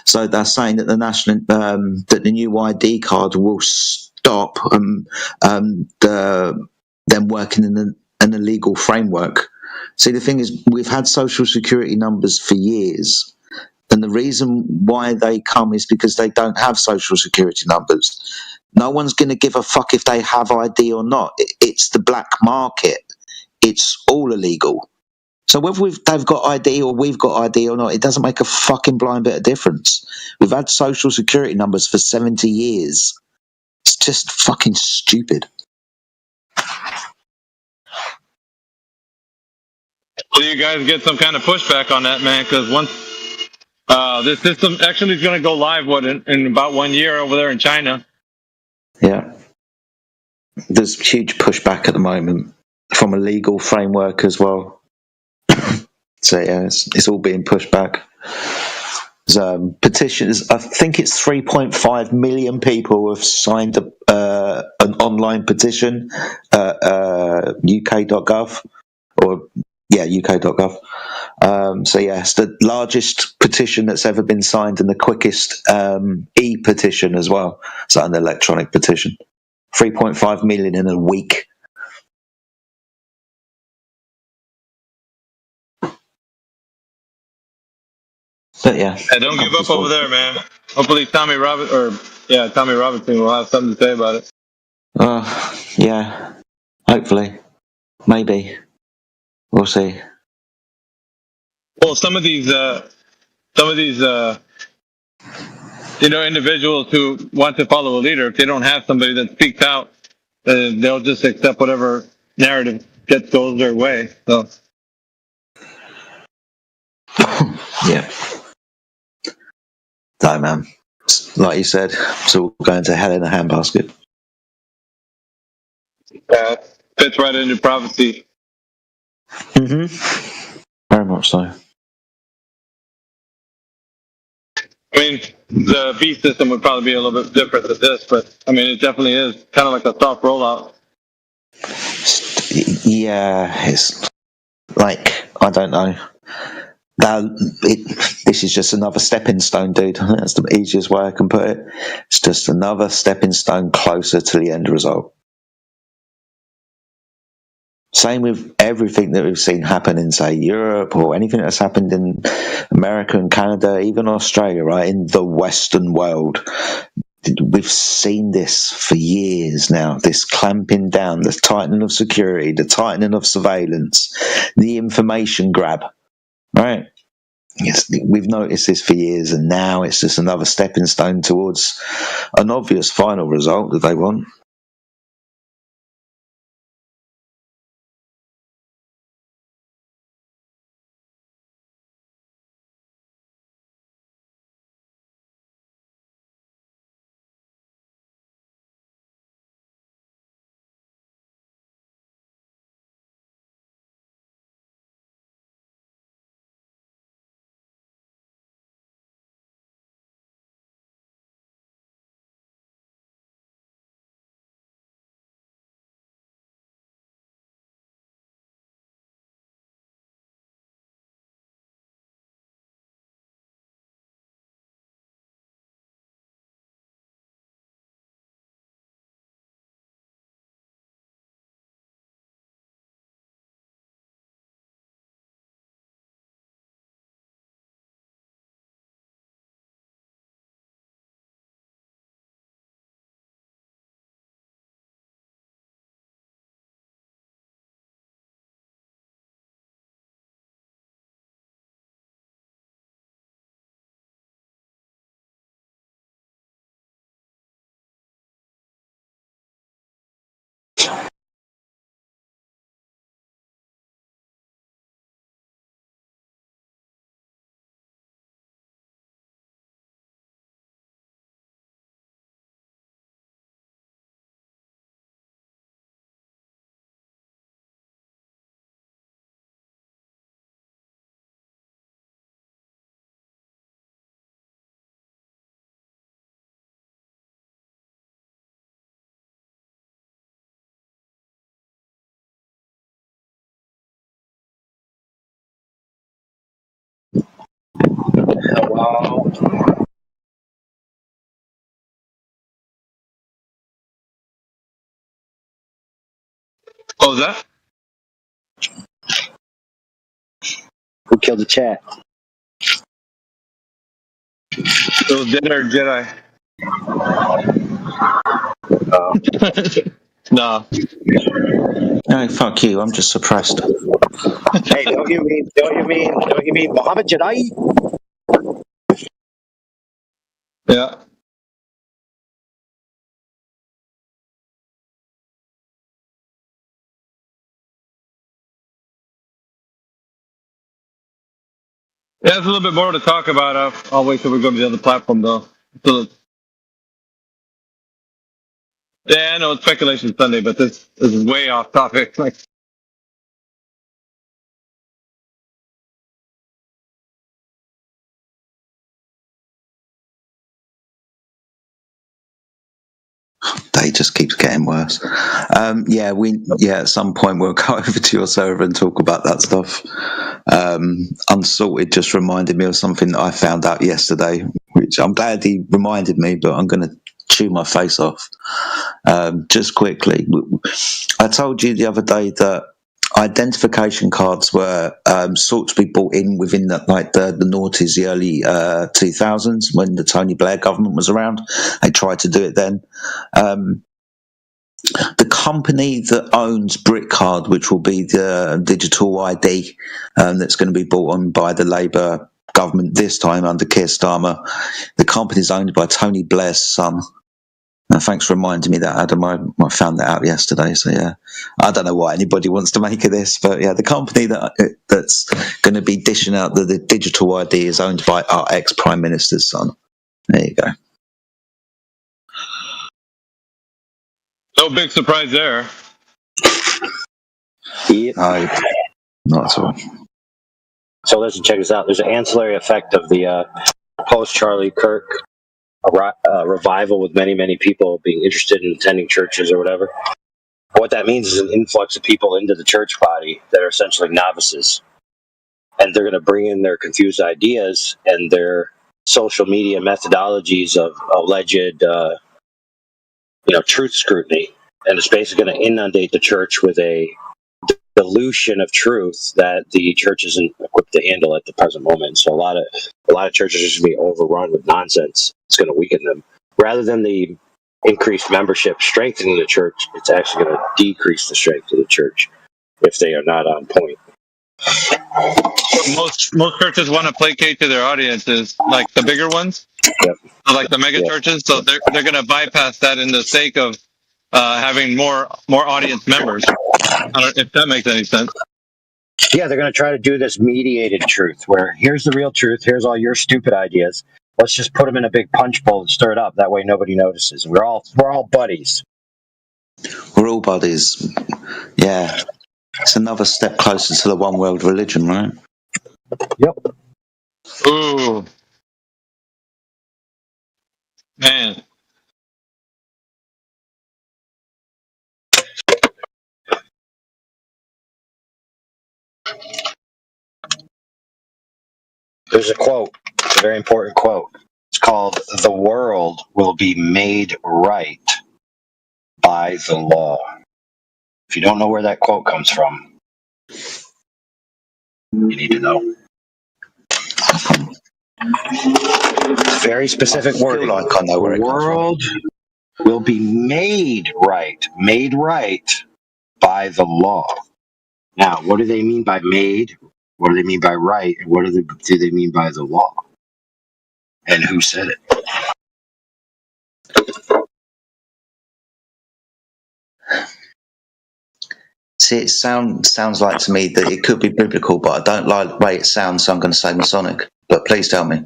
So they're saying that that the new ID card will stop them working in an illegal framework. See, the thing is, we've had social security numbers for years, and the reason why they come is because they don't have social security numbers. No one's going to give a fuck if they have ID or not. It's the black market. It's all illegal. So whether they've got ID or we've got ID or not, it doesn't make a fucking blind bit of difference. We've had social security numbers for 70 years. It's just fucking stupid. Will you guys get some kind of pushback on that, man? Because once this system actually is going to go live, in about 1 year over there in China. Yeah. There's huge pushback at the moment from a legal framework as well. So yeah, it's all being pushed back. There's petitions. I think it's 3.5 million people have signed an online petition at UK.gov UK.gov. So yeah, it's the largest petition that's ever been signed and the quickest e-petition as well. So an electronic petition. 3.5 million in a week. But yeah, don't give up over there, man. Hopefully Tommy Robinson will have something to say about it. Yeah, hopefully, maybe, we'll see. Well, some of these individuals who want to follow a leader, if they don't have somebody that speaks out, they'll just accept whatever narrative goes their way. So yeah. No, man. Like you said, it's all going to hell in a handbasket. Fits right into prophecy. Very much so. I mean, the beast system would probably be a little bit different than this, but I mean, it definitely is kind of like a soft rollout. Yeah, it's like, I don't know. This is just another stepping stone, dude. That's the easiest way I can put it. It's just another stepping stone closer to the end result. Same with everything that we've seen happen in, say, Europe or anything that's happened in America and Canada, even Australia, right? In the Western world. We've seen this for years now, this clamping down, the tightening of security, the tightening of surveillance, the information grab, right? Yes, we've noticed this for years, and now it's just another stepping stone towards an obvious final result that they want. What was that? Who killed the chat? It was Dinner Jedi. No. No, fuck you. I'm just suppressed. Hey, don't you mean Muhammad Jedi? Yeah. Yeah, there's a little bit more to talk about. I'll wait till we go to the other platform, though. Yeah, I know it's speculation Sunday, but this is way off topic. Like, Day just keeps getting worse. At some point we'll go over to your server and talk about that stuff. Unsorted just reminded me of something that I found out yesterday, which I'm glad he reminded me, but I'm going to chew my face off. Just quickly, I told you the other day that identification cards were sought to be brought in within the noughties, the early 2000s, when the Tony Blair government was around. They tried to do it then. The company that owns BritCard, which will be the digital ID that's going to be brought on by the Labour government this time under Keir Starmer, the company is owned by Tony Blair's son. Thanks for reminding me that, Adam. I found that out yesterday. So yeah, I don't know what anybody wants to make of this, but yeah, the company that's going to be dishing out the digital ID is owned by our ex-Prime Minister's son. There you go. no big surprise there. No, not at all. So listen, check this out. There's an ancillary effect of the post-Charlie Kirk revival, with many people being interested in attending churches or whatever. What that means is an influx of people into the church body that are essentially novices, and they're going to bring in their confused ideas and their social media methodologies of alleged truth scrutiny, and it's basically going to inundate the church with a dilution of truth that the church isn't equipped to handle at the present moment. So a lot of churches are just going to be overrun with nonsense. It's going to weaken them rather than the increased membership strengthening the church. It's actually going to decrease the strength of the church if they are not on point. Most churches want to placate to their audiences, like the bigger ones, so like the mega churches. So they're going to bypass that in the sake of having more audience members. I don't know if that makes any sense. Yeah, they're going to try to do this mediated truth, where here's the real truth, here's all your stupid ideas. Let's just put them in a big punch bowl and stir it up. That way, nobody notices. We're all buddies. We're all buddies. Yeah, it's another step closer to the one world religion, right? Yep. Ooh, man. There's a quote. It's a very important quote. It's called, "The world will be made right by the law." If you don't know where that quote comes from, you need to know. Very specific wording. Like I know where the world will be made right by the law. Now, what do they mean by made? What do they mean by right? And what do they mean by the law? And who said it? See, it sounds like to me that it could be biblical, but I don't like the way it sounds, so I'm going to say Masonic. But please tell me.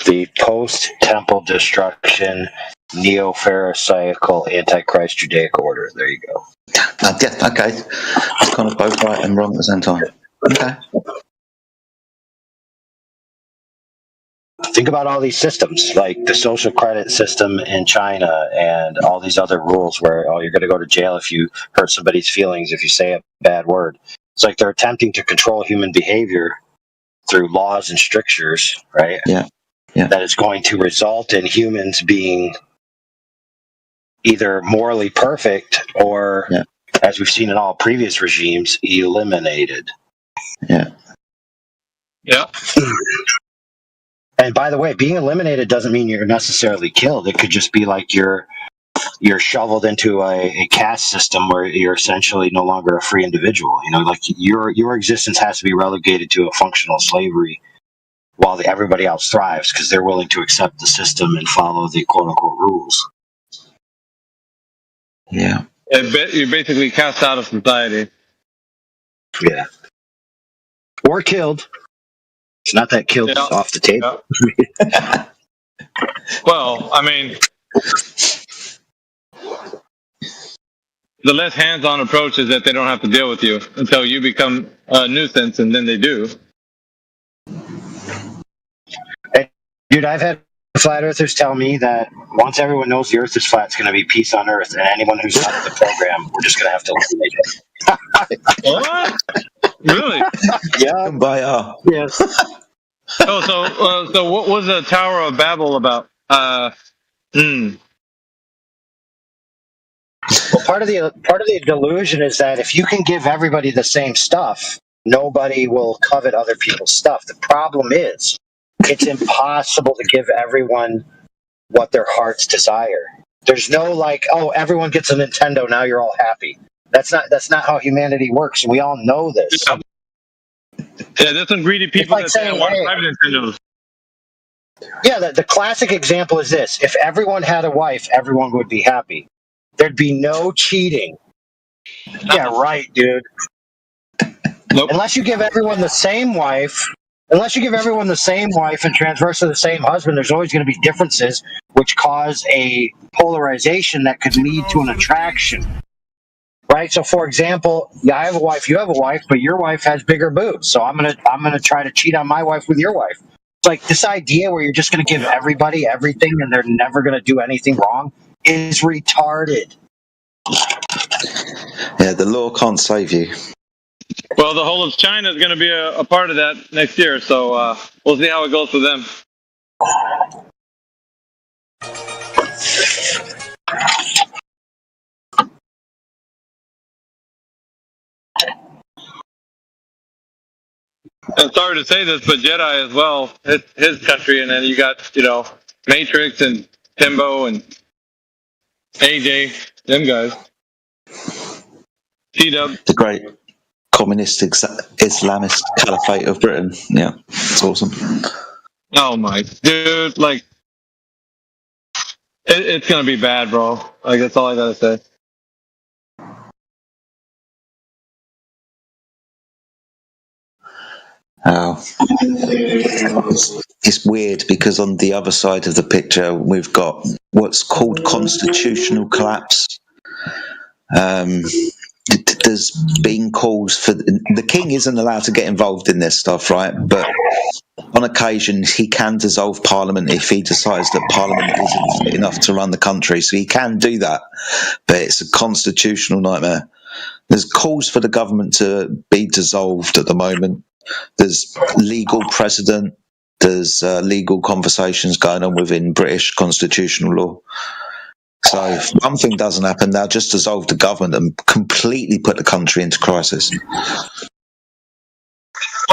The post-temple destruction, neo-pharisaical, antichrist Judaic order. There you go. Yeah, okay. It's kind of both right and wrong at the same time. Okay. Think about all these systems, like the social credit system in China and all these other rules where, you're going to go to jail if you hurt somebody's feelings, if you say a bad word. It's like they're attempting to control human behavior through laws and strictures, right? Yeah. That is going to result in humans being either morally perfect or, as we've seen in all previous regimes, eliminated. Yeah. And by the way, being eliminated doesn't mean you're necessarily killed. It could just be like you're shoveled into a caste system where you're essentially no longer a free individual. You know, like your existence has to be relegated to a functional slavery while everybody else thrives because they're willing to accept the system and follow the quote-unquote rules. Yeah. You're basically cast out of society. Yeah. Or killed. It's not that killed off the table. Yeah. Well, I mean, the less hands-on approach is that they don't have to deal with you until you become a nuisance, and then they do. Hey, dude, I've had flat earthers tell me that once everyone knows the earth is flat, it's going to be peace on earth, and anyone who's not the program, we're just going to have to eliminate it. What? Really? Yeah. Yes. So what was the Tower of Babel about? Well, part of the delusion is that if you can give everybody the same stuff, nobody will covet other people's stuff. The problem is, it's impossible to give everyone what their hearts desire. There's no like, oh, everyone gets a Nintendo, now you're all happy. That's not how humanity works, and we all know this. Yeah, there's some greedy people that say, I want private Nintendos. Yeah, the classic example is this. If everyone had a wife, everyone would be happy. There'd be no cheating. Yeah, right, dude. Nope. Unless you give everyone the same wife and transverse to the same husband, there's always going to be differences which cause a polarization that could lead to an attraction. Right? So, for example, I have a wife, you have a wife, but your wife has bigger boobs. So I'm gonna try to cheat on my wife with your wife. It's like this idea where you're just going to give everybody everything and they're never going to do anything wrong is retarded. Yeah, the law can't save you. Well, the whole of China is going to be a part of that next year, so we'll see how it goes for them. I'm sorry to say this, but Jedi as well, his country, and then you got, Matrix and Timbo and AJ, them guys. T-Dub. The great communist Islamist caliphate of Britain. Yeah, it's awesome. Oh my dude, like it's gonna be bad, bro. Like that's all I gotta say. Oh. It's weird because on the other side of the picture we've got what's called constitutional collapse. There's been calls for the king isn't allowed to get involved in this stuff, right? But on occasion he can dissolve parliament if he decides that parliament isn't fit enough to run the country, so he can do that, but it's a constitutional nightmare. There's calls for the government to be dissolved at the moment. There's legal precedent. There's legal conversations going on within British constitutional law. So if one thing doesn't happen, they'll just dissolve the government and completely put the country into crisis. What's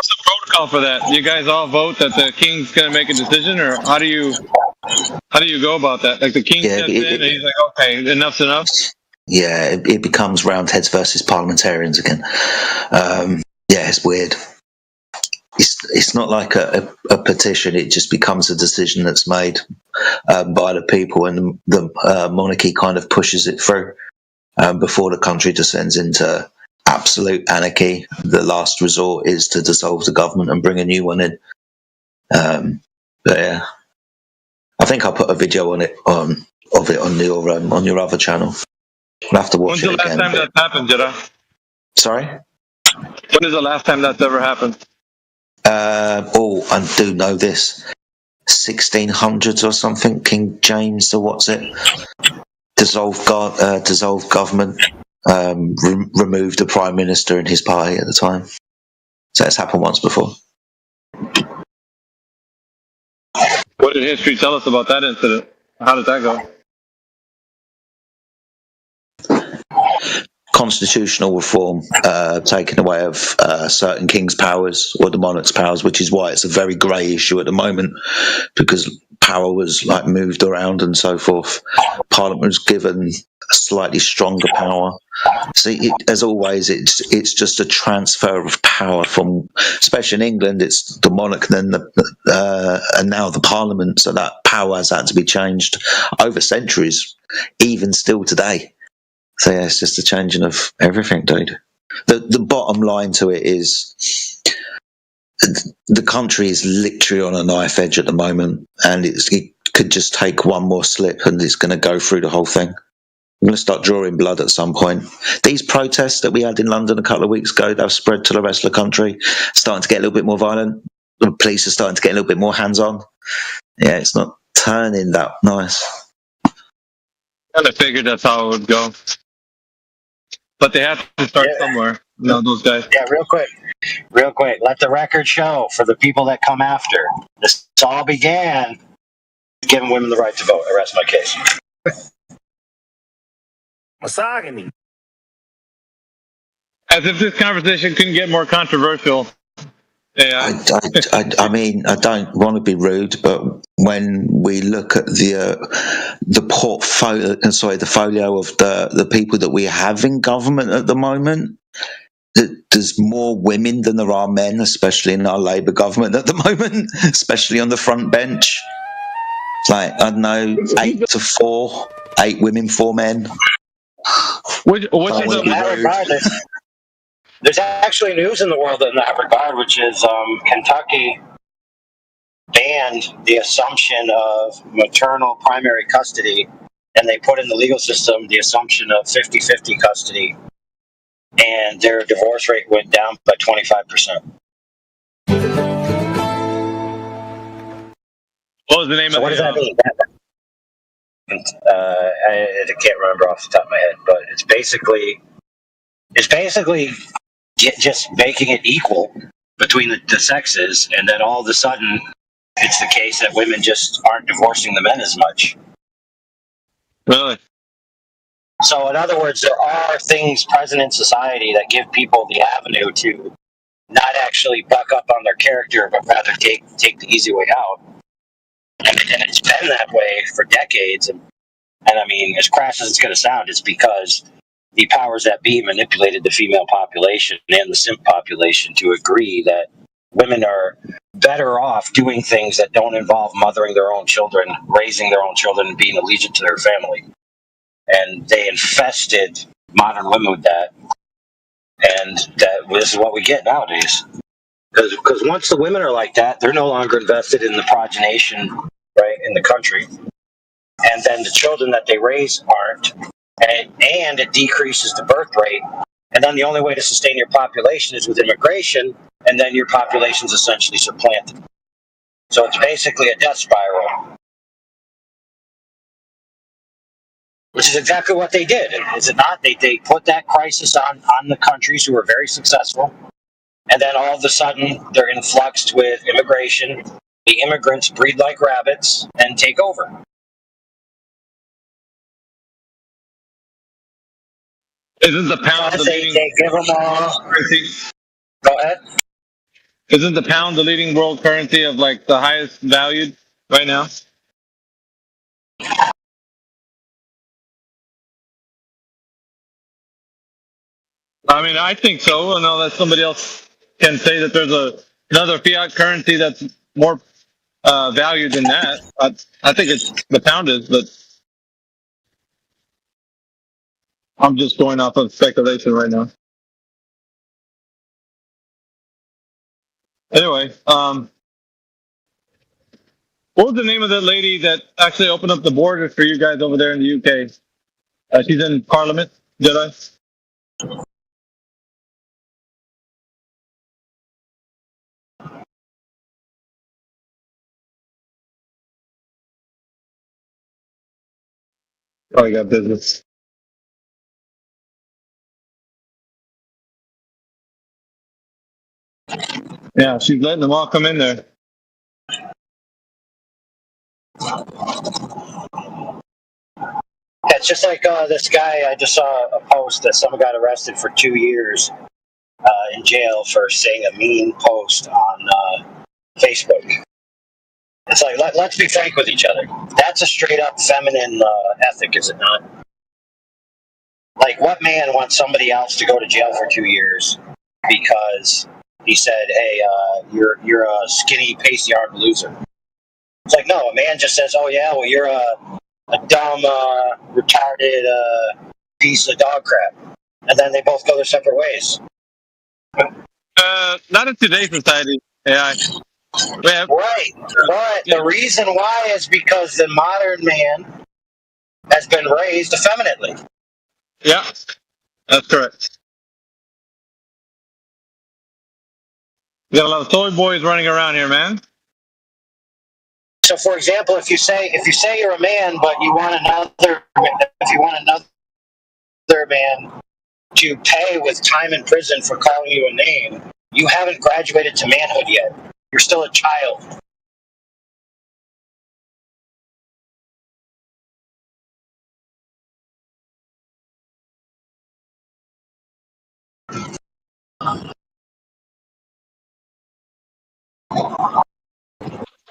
the protocol for that? You guys all vote that the king's going to make a decision, or how do you go about that? Like the king steps in and he's like, okay, enough's enough? Yeah, it becomes Roundheads versus parliamentarians again. Yeah, it's weird. It's not like a petition. It just becomes a decision that's made by the people, and the monarchy kind of pushes it through before the country descends into absolute anarchy. The last resort is to dissolve the government and bring a new one in. But yeah, I think I'll put a video on it on your other channel. I'll have to watch it again. When's the last time that's happened, Jedi? Sorry? When is the last time that's ever happened? I do know this. 1600s or something. King James or what's it? Dissolved government. Removed the prime minister and his party at the time. So it's happened once before. What did history tell us about that incident? How did that go? Constitutional reform, taking away of certain king's powers or the monarch's powers, which is why it's a very grey issue at the moment, because power was like moved around and so forth. Parliament was given a slightly stronger power. See, as always, it's just a transfer of power from, especially in England, it's the monarch and then and now the Parliament. So that power has had to be changed over centuries, even still today. So yeah, it's just a changing of everything, dude. The bottom line to it is the country is literally on a knife edge at the moment, and it could just take one more slip and it's going to go through the whole thing. I'm going to start drawing blood at some point. These protests that we had in London a couple of weeks ago, they've spread to the rest of the country, starting to get a little bit more violent. The police are starting to get a little bit more hands-on. Yeah, it's not turning that nice. Kind of figured that's how it would go. But they have to start somewhere. You know, those guys. Yeah, real quick. Let the record show for the people that come after. This all began giving women the right to vote. I rest my case. Misogyny. As if this conversation couldn't get more controversial. Yeah. I mean, I don't want to be rude, but when we look at the portfolio, the folio of the people that we have in government at the moment, there's more women than there are men, especially in our Labour government at the moment, especially on the front bench. It's like, I don't know, 8 to 4, 8 women, 4 men. There's actually news in the world in that regard, which is Kentucky banned the assumption of maternal primary custody, and they put in the legal system the assumption of 50-50 custody, and their divorce rate went down by 25%. What was the name of what does that mean? I can't remember off the top of my head, but it's basically just making it equal between the sexes, and then all of a sudden it's the case that women just aren't divorcing the men as much. Really? So in other words, there are things present in society that give people the avenue to not actually buck up on their character, but rather take the easy way out. And it's been that way for decades. And I mean, as crass as it's going to sound, it's because the powers that be manipulated the female population and the simp population to agree that women are better off doing things that don't involve mothering their own children, raising their own children, and being allegiant to their family. And they infested modern women with that. And this is what we get nowadays. Because once the women are like that, they're no longer invested in the progenation, right, in the country. And then the children that they raise aren't. And it decreases the birth rate. And then the only way to sustain your population is with immigration, and then your population's essentially supplanted. So it's basically a death spiral. Which is exactly what they did. Is it not? They put that crisis on the countries who were very successful. And then all of a sudden, they're influxed with immigration. The immigrants breed like rabbits and take over. Isn't the pound the leading give them all currency? Go ahead. Isn't the pound the leading world currency of like the highest valued right now? I mean, I think so. I know that somebody else can say that there's another fiat currency that's more valued than that. I think it's the pound is, but I'm just going off of speculation right now. Anyway, what was the name of that lady that actually opened up the borders for you guys over there in the UK? She's in Parliament, Jedi. Probably got business. Yeah, she's letting them all come in there. It's just like this guy. I just saw a post that someone got arrested for 2 years in jail for saying a mean post on Facebook. It's like, let's be frank with each other. That's a straight up feminine ethic, is it not? Like, what man wants somebody else to go to jail for 2 years because he said, "Hey, you're a skinny, pasty-armed loser"? It's like, no, a man just says, "Oh yeah, well you're a dumb, retarded piece of dog crap," and then they both go their separate ways. Not in today's society. Yeah. Right, but the reason why is because the modern man has been raised effeminately. Yeah, that's correct. You got a lot of toy boys running around here, man. So, for example, if you say you're a man, but you want another man to pay with time in prison for calling you a name, you haven't graduated to manhood yet. You're still a child.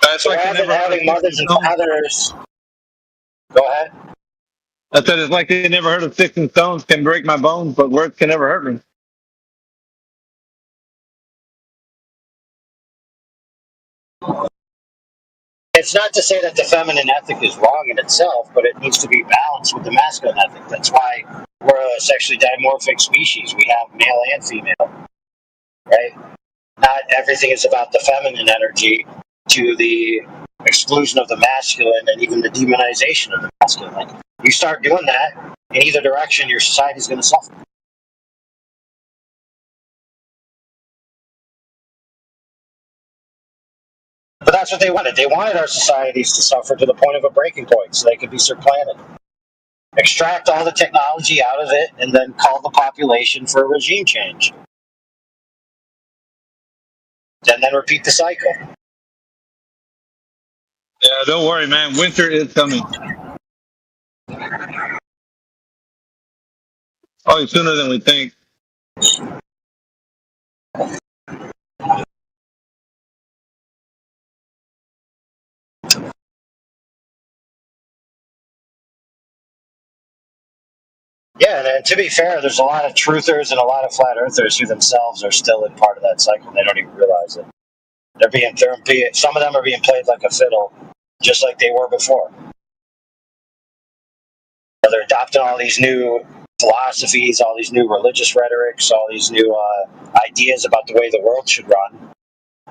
That's like having mothers and fathers. Go ahead. I said it's like they never heard of sticks and stones can break my bones, but words can never hurt me. It's not to say that the feminine ethic is wrong in itself, but it needs to be balanced with the masculine ethic. That's why we're a sexually dimorphic species. We have male and female, right? Not everything is about the feminine energy to the exclusion of the masculine and even the demonization of the masculine. Like, you start doing that in either direction, your society is going to suffer. But that's what they wanted. They wanted our societies to suffer to the point of a breaking point so they could be supplanted. Extract all the technology out of it and then call the population for a regime change. And then repeat the cycle. Yeah, don't worry, man. Winter is coming. Probably sooner than we think. Yeah, and to be fair, there's a lot of truthers and a lot of flat earthers who themselves are still in part of that cycle. They don't even realize it. Some of them are being played like a fiddle, just like they were before. They're adopting all these new philosophies, all these new religious rhetorics, all these new ideas about the way the world should run,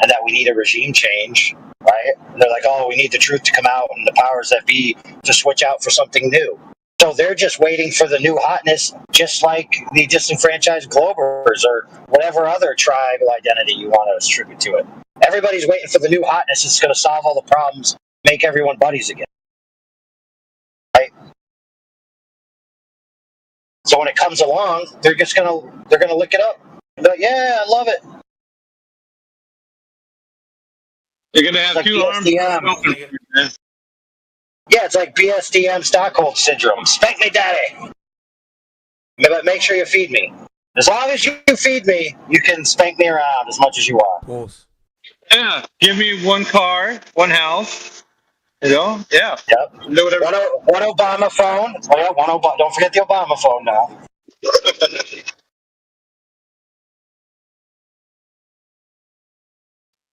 and that we need a regime change, right? And they're like, oh, we need the truth to come out and the powers that be to switch out for something new. So they're just waiting for the new hotness, just like the disenfranchised Globers or whatever other tribal identity you want to attribute to it. Everybody's waiting for the new hotness that's going to solve all the problems, make everyone buddies again. Right? So when it comes along, they're gonna look it up. They're like, yeah, I love it. You're gonna have two arms. Yeah, it's like BSDM Stockholm syndrome. Spank me, daddy. But make sure you feed me. As long as you feed me, you can spank me around as much as you want. Yeah, give me one car, one house. You know? Yeah. Yep. Do whatever. One Obama phone. Oh yeah, one Obama. Don't forget the Obama phone now.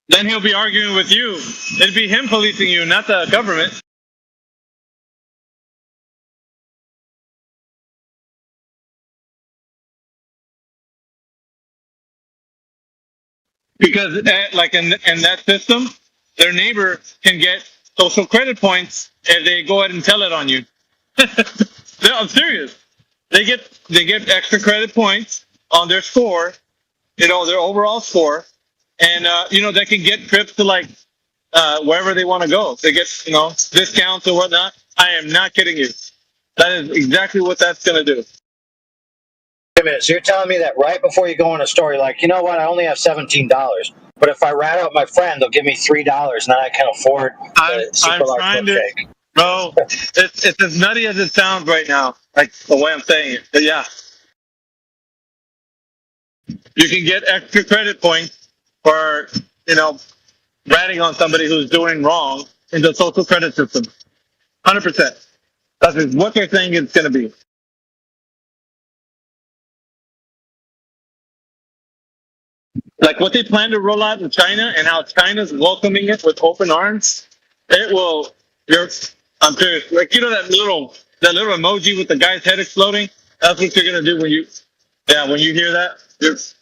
Then he'll be arguing with you. It'd be him policing you, not the government. Because, like in that system, their neighbor can get social credit points if they go ahead and tell it on you. No, I'm serious. They get extra credit points on their score, their overall score, and they can get trips to like wherever they want to go. They get discounts or whatnot. I am not kidding you. That is exactly what that's gonna do. Wait a minute. So you're telling me that right before you go on a store, you're like, you know what? I only have $17, but if I rat out my friend, they'll give me $3, and then I can afford the super large milkshake. Bro, it's as nutty as it sounds right now. Like the way I'm saying it. But yeah, you can get extra credit points for ratting on somebody who's doing wrong in the social credit system. 100%. That's what they're saying it's going to be. Like what they plan to roll out in China and how China's welcoming it with open arms, it will. I'm serious. Like that little emoji with the guy's head exploding. That's what you're gonna do when you hear that. It's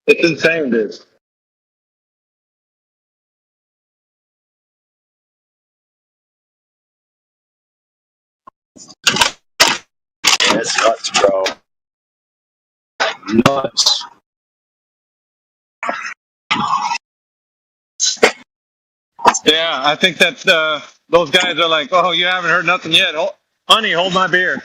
insane, dude. That's nuts, bro. Nuts. Yeah, I think that those guys are like, oh, you haven't heard nothing yet. Oh, honey, hold my beer.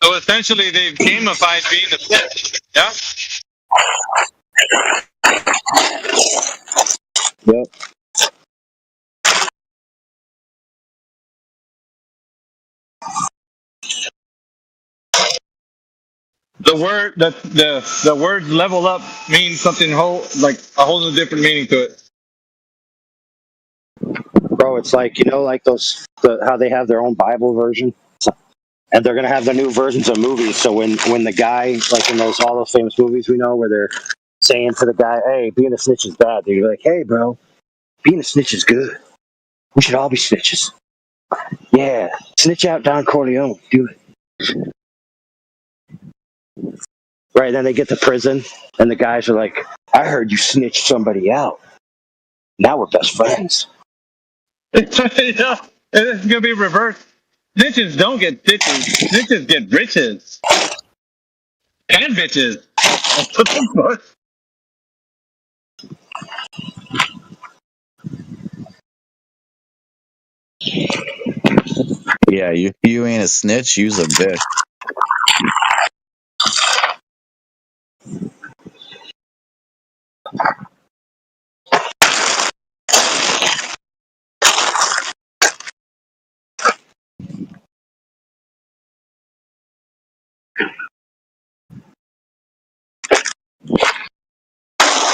So essentially, they've gamified being a snitch. Yeah. Yep. The words level up means something like a whole new different meaning to it. Bro, it's like like how they have their own Bible version, and they're gonna have the new versions of movies. So when the guy, like in those all those famous movies we know, where they're saying to the guy, "Hey, being a snitch is bad," they're like, "Hey, bro, being a snitch is good. We should all be snitches. Yeah, snitch out Don Corleone. Do it." Right, then they get to prison, and the guys are like, "I heard you snitched somebody out. Now we're best friends." Yeah, it's gonna be reversed. Snitches don't get stitches. Snitches get riches and bitches. What the fuck? Yeah, you ain't a snitch, you's a bitch.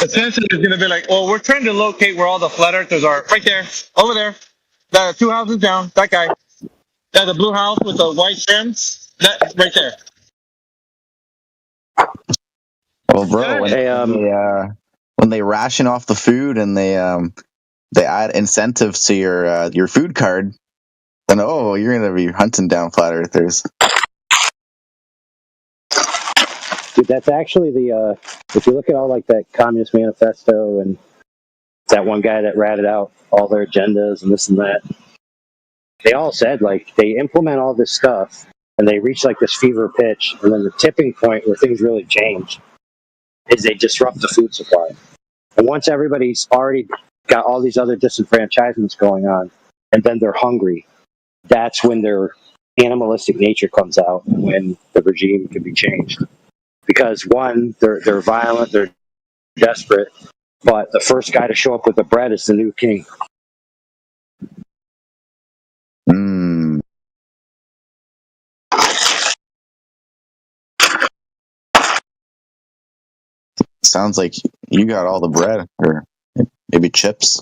Essentially, it's gonna be like, well, we're trying to locate where all the flat earthers are. Right there, over there. The 2 houses down. That guy. Yeah, the blue house with the white trims. That right there. Well, bro, when they ration off the food and they add incentives to your food card, then you're gonna be hunting down flat earthers. Dude, that's actually if you look at all like that Communist Manifesto and that one guy that ratted out all their agendas and this and that, they all said like they implement all this stuff and they reach like this fever pitch, and then the tipping point where things really change is they disrupt the food supply. And once everybody's already got all these other disenfranchisements going on, and then they're hungry, that's when their animalistic nature comes out, and when the regime can be changed. Because one, they're violent, they're desperate, but the first guy to show up with the bread is the new king. Sounds like you got all the bread, or maybe chips.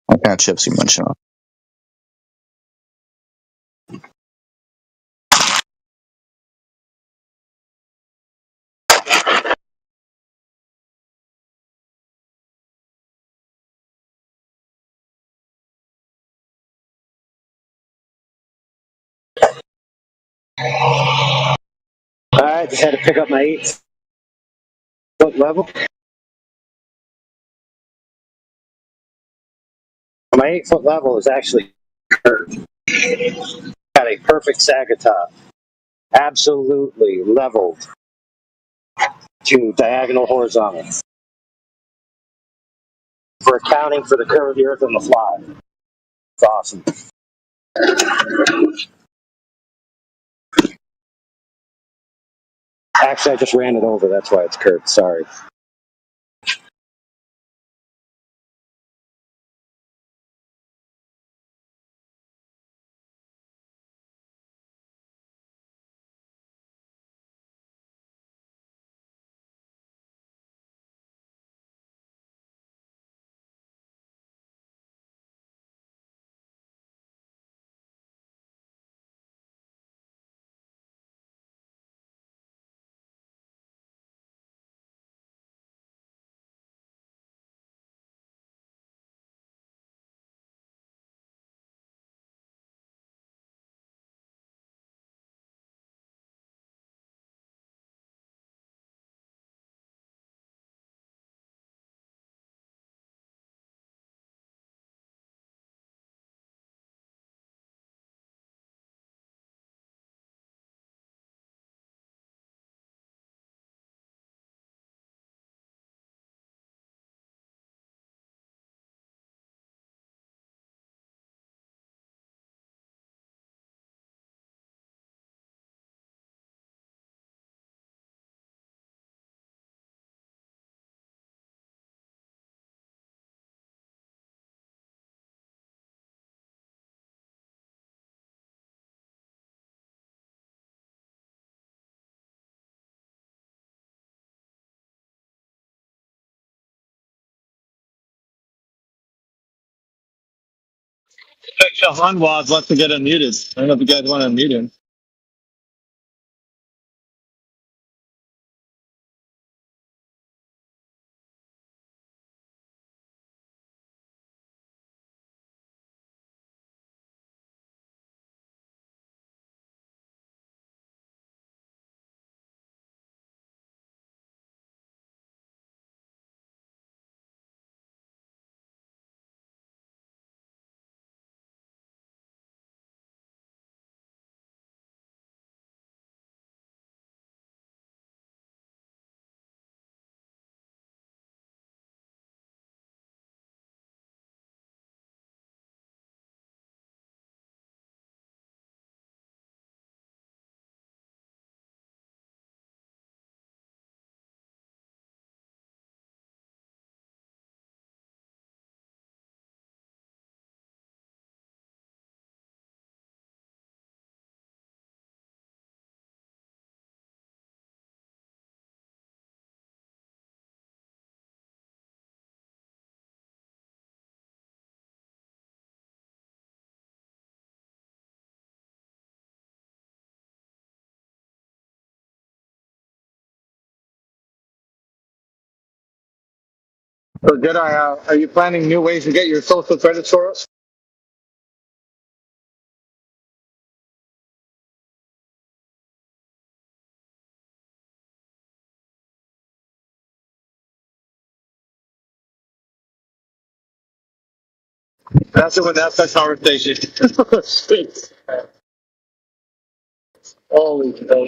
What kind of chips you munching on? All right, just had to pick up my 8-foot level. My 8-foot level is actually curved. Got a perfect sagatop, absolutely leveled to diagonal horizontal. For accounting for the curve of the Earth on the fly, it's awesome. Actually, I just ran it over. That's why it's curved. Sorry. Shahan Waz wants to get unmuted. I don't know if you guys want to unmute him. So Jedi, are you planning new ways to get your social credit scores? That's when that's the conversation. Holy cow.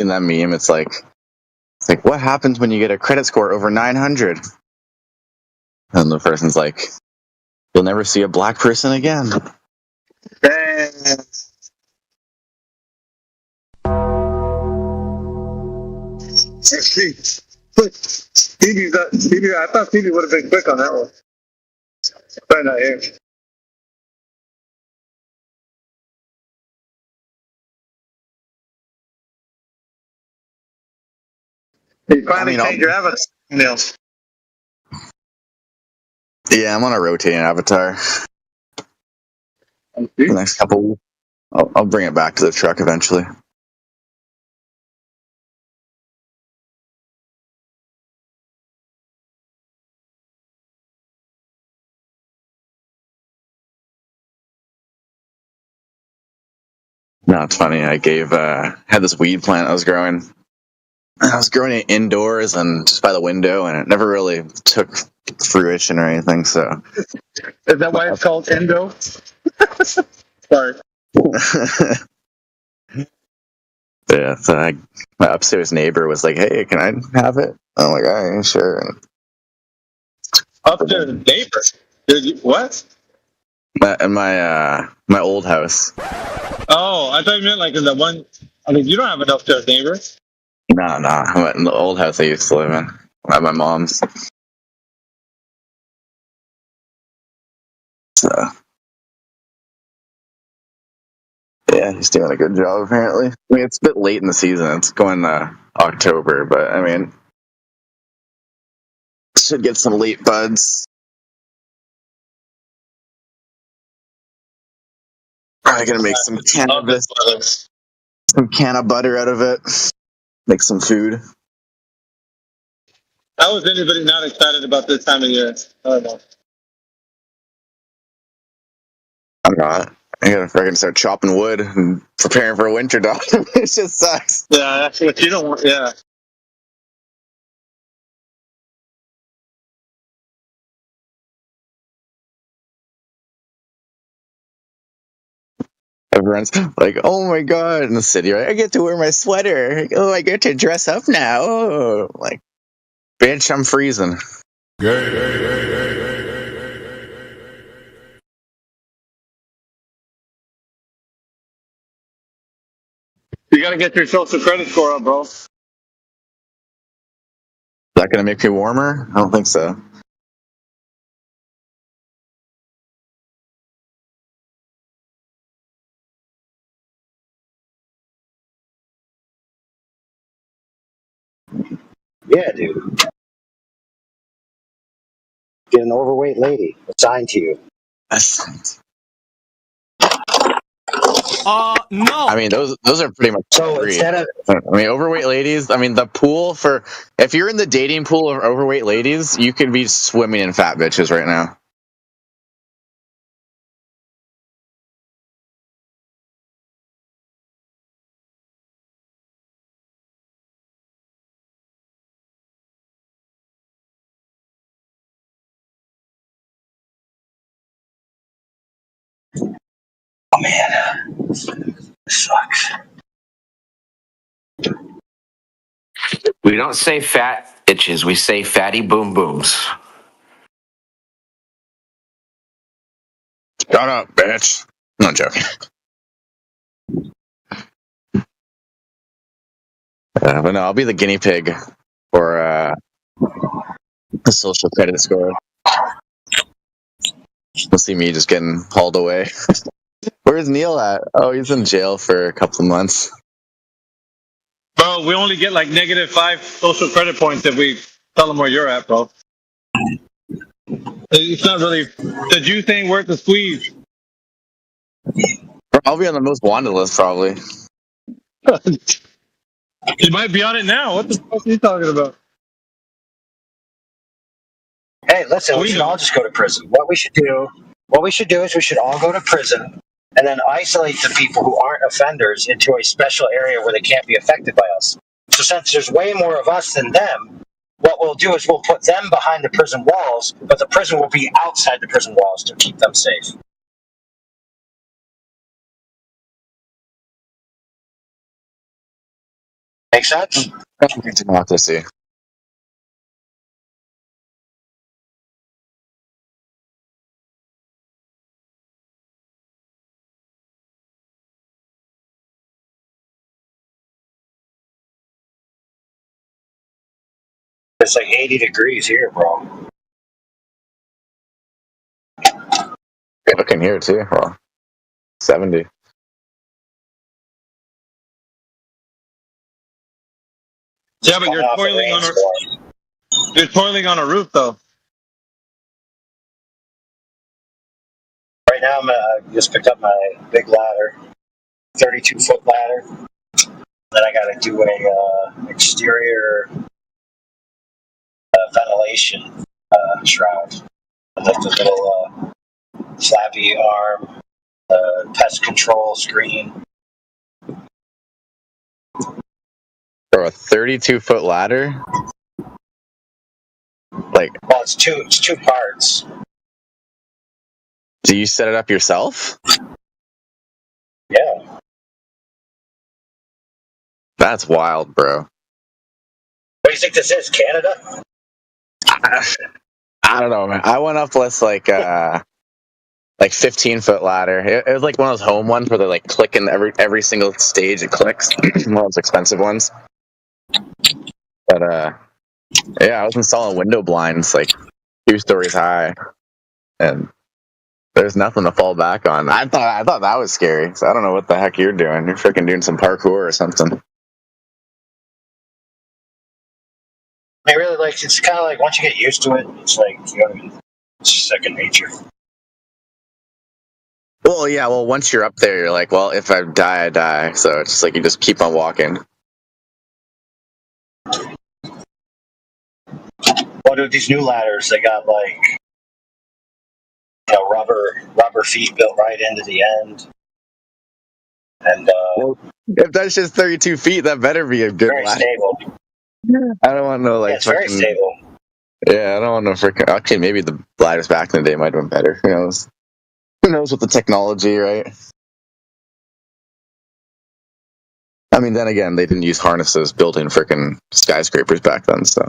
seen that meme? It's like what happens when you get a credit score over 900? And the person's like, you'll never see a black person again. Stevie, I thought Stevie would have been quick on that one. Probably not here. You finally changed your avatar, Neil. Yeah, I'm on a rotating avatar. The next couple weeks. I'll bring it back to the truck eventually. No, it's funny. I had this weed plant I was growing. I was growing it indoors and just by the window, and it never really took fruition or anything. So, is that why it's called Endo? Sorry. Yeah, so my upstairs neighbor was like, "Hey, can I have it?" I'm like, "All right, sure." Upstairs neighbor? What? My old house. Oh, I thought you meant like in the one. I mean, you don't have an upstairs neighbor. No, I'm in the old house I used to live in at my mom's. So, yeah, he's doing a good job apparently. I mean, it's a bit late in the season. It's going October, but I mean, should get some late buds. Probably gonna make some cannabis, some can of butter out of it. Make some food. How is anybody not excited about this time of year? I don't know. I'm not. I gotta freaking start chopping wood and preparing for a winter, dog. It just sucks. Yeah, that's what you don't want. Yeah. Everyone's like, "Oh my god!" In the city, right? I get to wear my sweater. Oh, I get to dress up now. Oh, like, bitch, I'm freezing. You gotta get your social credit score up, bro. Is that gonna make me warmer? I don't think so. Yeah, dude. Get an overweight lady assigned to you. No. I mean, those are pretty much free. Instead of, I mean, overweight ladies. I mean, the pool for if you're in the dating pool of overweight ladies, you could be swimming in fat bitches right now. oh man, this sucks. We don't say fat itches. We say fatty boom booms. Shut up, bitch. No, I'm joking. But no, I'll be the guinea pig for a social credit score. You'll see me just getting hauled away. Where's Neil at? Oh, he's in jail for a couple of months. Bro, we only get like -5 social credit points if we tell them where you're at, bro. It's not really the Jew thing worth the squeeze. I'll be on the most wanted list probably. You might be on it now. What the fuck are you talking about? Hey, listen, we should all just go to prison. What we should do is we should all go to prison and then isolate the people who aren't offenders into a special area where they can't be affected by us. So since there's way more of us than them, what we'll do is we'll put them behind the prison walls, but the prison will be outside the prison walls to keep them safe. Make sense? Democracy. It's like 80 degrees here, bro. Looking here too. Well, 70. Yeah, but you're toiling on a roof, though. Right now, I just picked up my big ladder, 32-foot ladder. Then I got to do a exterior ventilation shroud. Like the little flappy arm, pest control screen. For a 32-foot ladder? Like, well, it's two parts. Do you set it up yourself? Yeah. That's wild, bro. What do you think this is, Canada? I don't know, man. I went up with like 15-foot ladder. It was like one of those home ones where they're like clicking every single stage. It clicks. One of those expensive ones. But yeah, I was installing window blinds like 2 stories high, and there's nothing to fall back on. I thought that was scary. So I don't know what the heck you're doing. You're freaking doing some parkour or something. I mean, really, like, it's kind of like once you get used to it, it's like, you know what I mean? It's second nature. Well, yeah, once you're up there, you're like, well, if I die, I die. So it's just like you just keep on walking. Well, dude, these new ladders, they got like, you know, rubber feet built right into the end. And well, if that's just 32 feet, that better be a good very ladder. Stable. I don't want no like. Yeah, it's very stable. Yeah, I don't want no freaking. Okay, maybe the ladders back in the day might have been better. Who knows? Who knows with the technology, right? I mean, then again, they didn't use harnesses building freaking skyscrapers back then, so.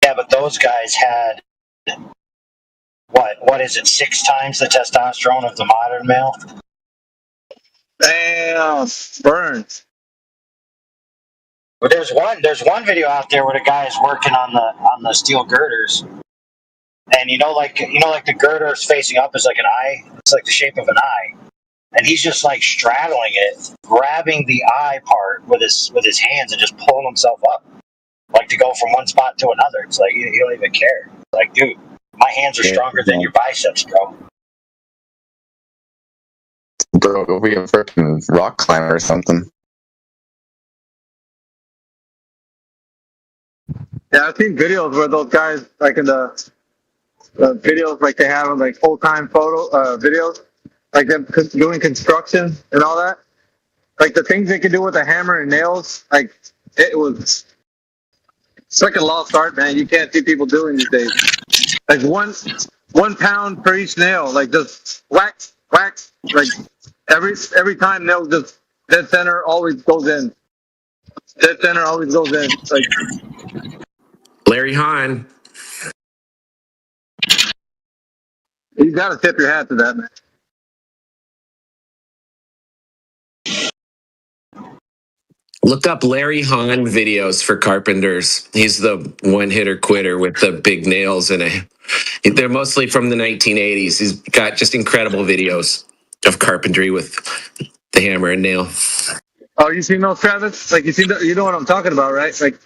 Yeah, but those guys had what is it? 6 times the testosterone of the modern male. Damn, burns. But there's one video out there where the guy is working on the steel girders, and you know, like the girder is facing up is like an eye. It's like the shape of an eye, and he's just like straddling it, grabbing the eye part with his hands and just pulling himself up, like to go from one spot to another. It's like you don't even care. Like, dude, my hands are stronger than your biceps, bro. Bro, go be a freaking rock climber or something. Yeah, I've seen videos where those guys, like in the videos, like they have like old time photo videos, like them doing construction and all that. Like the things they can do with a hammer and nails, like it's like a lost art, man. You can't see people doing these days. Like 1 pound per each nail, like just whack, like every time nail just dead center always goes in. Dead center always goes in. It's like Larry Hahn. you got to tip your hat to that, man. Look up Larry Hahn videos for carpenters. He's the one-hitter quitter with the big nails they're mostly from the 1980s. He's got just incredible videos of carpentry with the hammer and nail. Oh, you seen those, Travis? Like you know what I'm talking about, right? Like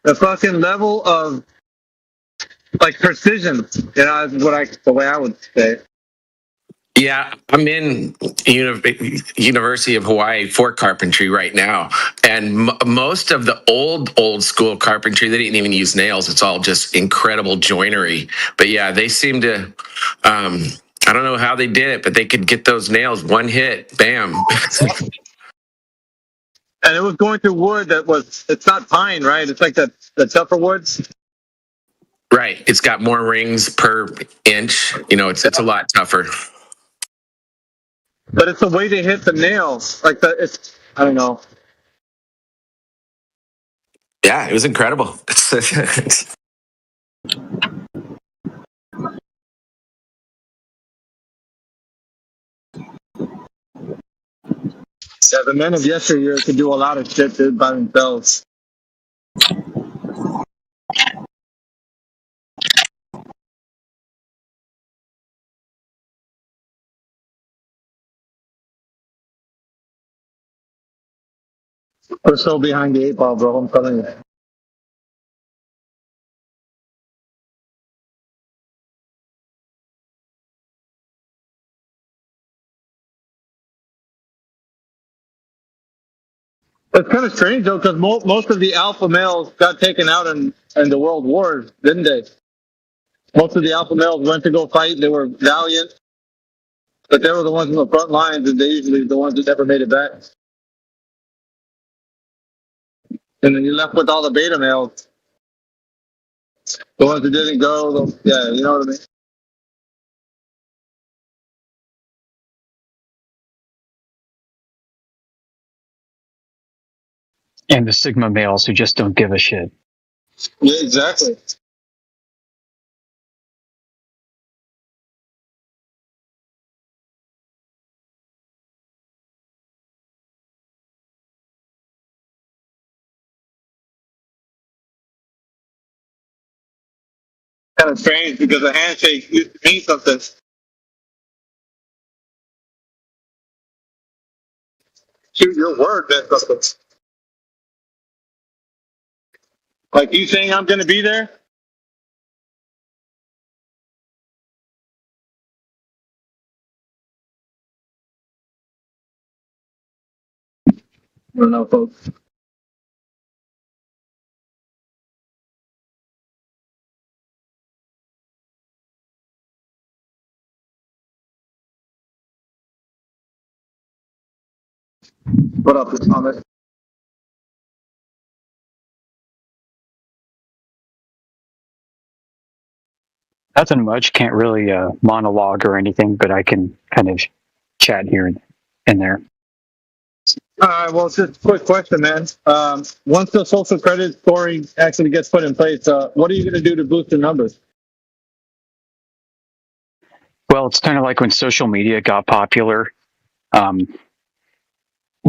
the fucking level of like precision. You know, is the way I would say it. Yeah, I'm in University of Hawaii for carpentry right now, and most of the old school carpentry, they didn't even use nails. It's all just incredible joinery. But yeah, they seem to. I don't know how they did it, but they could get those nails one hit, bam. And it was going through wood it's not pine, right? It's like the tougher woods. Right. It's got more rings per inch. It's a lot tougher. But it's the way they hit the nails. Like I don't know. Yeah, it was incredible. Yeah, the men of yesteryear could do a lot of shit dude, by themselves. We're so behind the 8 ball, bro. I'm telling you. It's kind of strange though, because most of the alpha males got taken out in the world wars, didn't they? Most of the alpha males went to go fight. They were valiant, but they were the ones in the front lines, and they usually the ones that never made it back. And then you're left with all the beta males, the ones that didn't go. Yeah, you know what I mean. And the Sigma males who just don't give a shit. Yeah, exactly. Kind of strange because a handshake used to mean something. Shoot, your word meant something. Like you saying I'm going to be there? I don't know, folks. What up, Thomas? Nothing much. Can't really monologue or anything, but I can kind of chat here and there. All right, well, just a quick question, man. Once the social credit scoring actually gets put in place, what are you going to do to boost the numbers? Well, it's kind of like when social media got popular.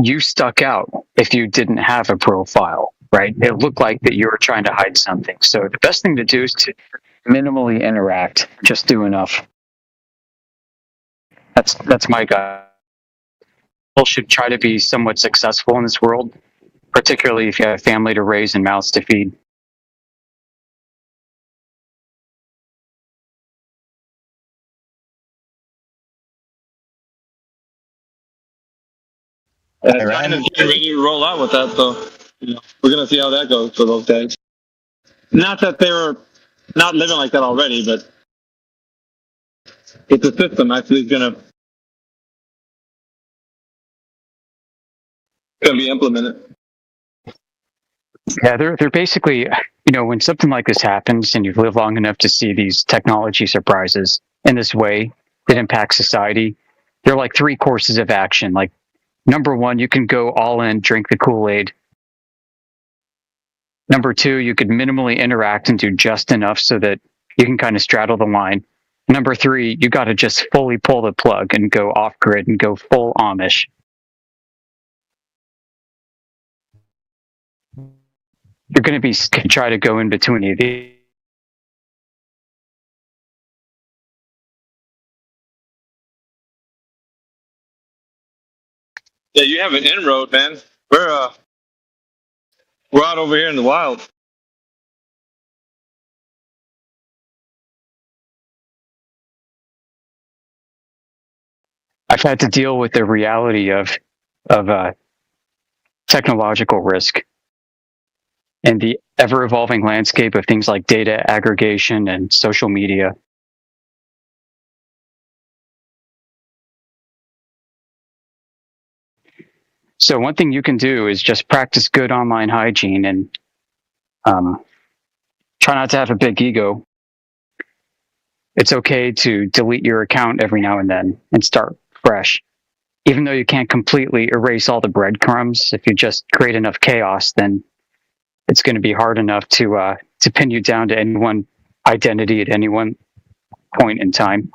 You stuck out if you didn't have a profile, right? It looked like that you were trying to hide something. So the best thing to do is to minimally interact. Just do enough. That's my guy. People should try to be somewhat successful in this world, particularly if you have a family to raise and mouths to feed. China's getting ready to roll out with that, so we're going to see how that goes for those guys. Not that they were not living like that already, but it's a system actually is going to be implemented. Yeah, they're basically, when something like this happens and you've lived long enough to see these technology surprises in this way that impact society, they're like 3 courses of action. Like, number 1, you can go all in, drink the Kool-Aid. Number 2, you could minimally interact and do just enough so that you can kind of straddle the line. Number 3, you got to just fully pull the plug and go off-grid and go full Amish. You're going to be try to go in between you. Yeah, you have an inroad, man. We're out over here in the wild. I've had to deal with the reality of technological risk and the ever-evolving landscape of things like data aggregation and social media. So one thing you can do is just practice good online hygiene and try not to have a big ego. It's okay to delete your account every now and then and start fresh. Even though you can't completely erase all the breadcrumbs, if you just create enough chaos, then it's going to be hard enough to pin you down to any one identity at any one point in time.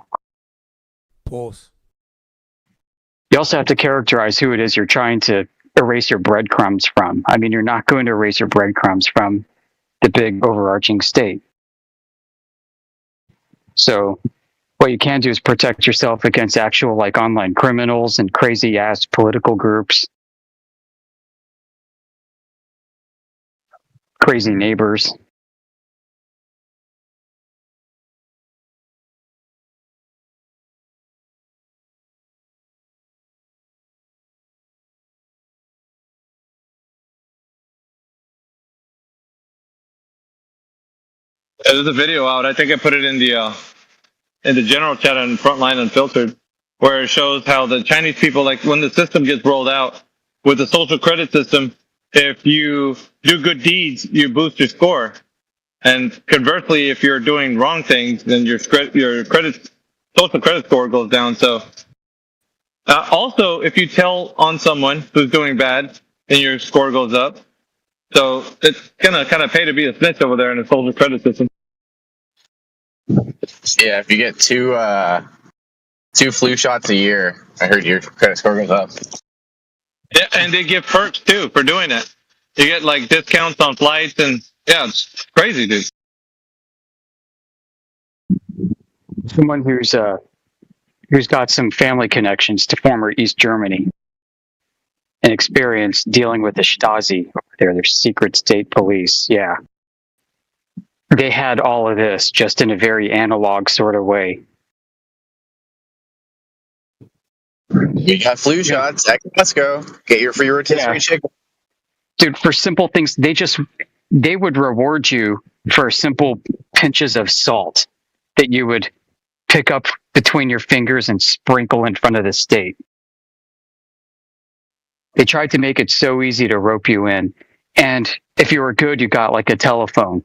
Pause. You also have to characterize who it is you're trying to erase your breadcrumbs from. I mean, you're not going to erase your breadcrumbs from the big overarching state. So what you can do is protect yourself against actual like online criminals and crazy ass political groups, crazy neighbors. There's a video out. I think I put it in the general chat on Frontline Unfiltered, where it shows how the Chinese people, like when the system gets rolled out with the social credit system, if you do good deeds, you boost your score, and conversely, if you're doing wrong things, then your social credit score goes down. So, also, if you tell on someone who's doing bad, then your score goes up. So it's gonna kind of pay to be a snitch over there in the social credit system. Yeah, if you get two flu shots a year, I heard your credit score goes up. Yeah, and they give perks too for doing it. You get like discounts on flights, and yeah, it's crazy, dude. Someone who's got some family connections to former East Germany and experience dealing with the Stasi over there, their secret state police. Yeah. They had all of this just in a very analog sort of way. You got flu shots. Let's go. Get your free rotisserie chicken. Dude, for simple things, they would reward you for simple pinches of salt that you would pick up between your fingers and sprinkle in front of the state. They tried to make it so easy to rope you in. And if you were good, you got like a telephone.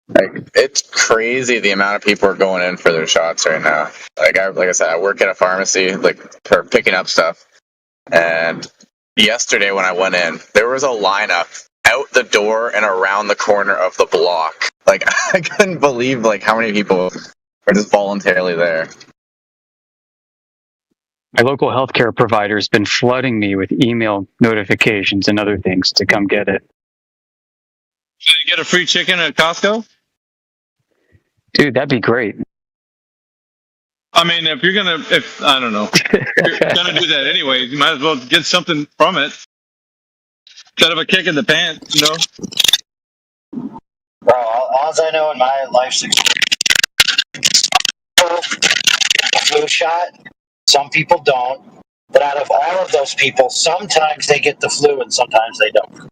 Like, it's crazy the amount of people are going in for their shots right now. Like I said, I work at a pharmacy, like for picking up stuff. And yesterday when I went in, there was a lineup out the door and around the corner of the block. Like I couldn't believe like how many people are just voluntarily there. My local healthcare provider has been flooding me with email notifications and other things to come get it. Should you get a free chicken at Costco? Dude, that'd be great. I mean, if I don't know, if you're gonna do that anyway, you might as well get something from it instead of a kick in the pants, you know. Bro, all I know in my life's experience, a flu shot. Some people don't, but out of all of those people, sometimes they get the flu and sometimes they don't.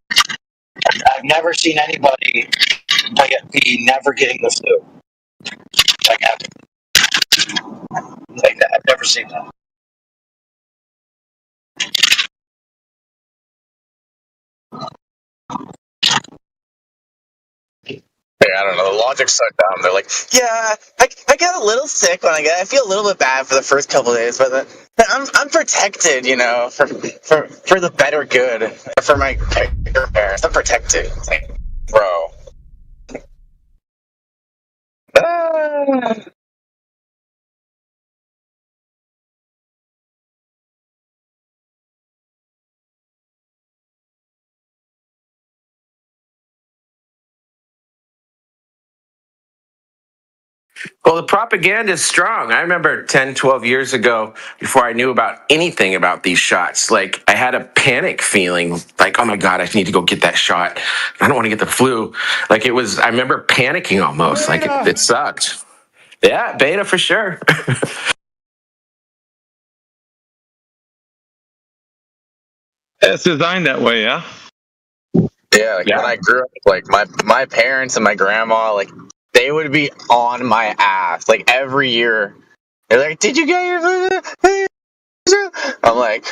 I've never seen anybody be never getting the flu. Like that. I've never seen that. I don't know. The logic's so dumb. They're like, yeah, I get a little sick when I feel a little bit bad for the first couple of days, but then I'm protected, you know, for the better good, for my parents. I'm protected. It's like, bro. Well, the propaganda is strong. I remember 10, 12 years ago, before I knew about anything about these shots, like I had a panic feeling like, oh my God, I need to go get that shot. I don't want to get the flu. Like I remember panicking almost. Like it sucked. Yeah, beta for sure. It's designed that way, yeah? Yeah, like when I grew up, like my parents and my grandma, like they would be on my ass like every year. They're like, "Did you get your food?" I'm like,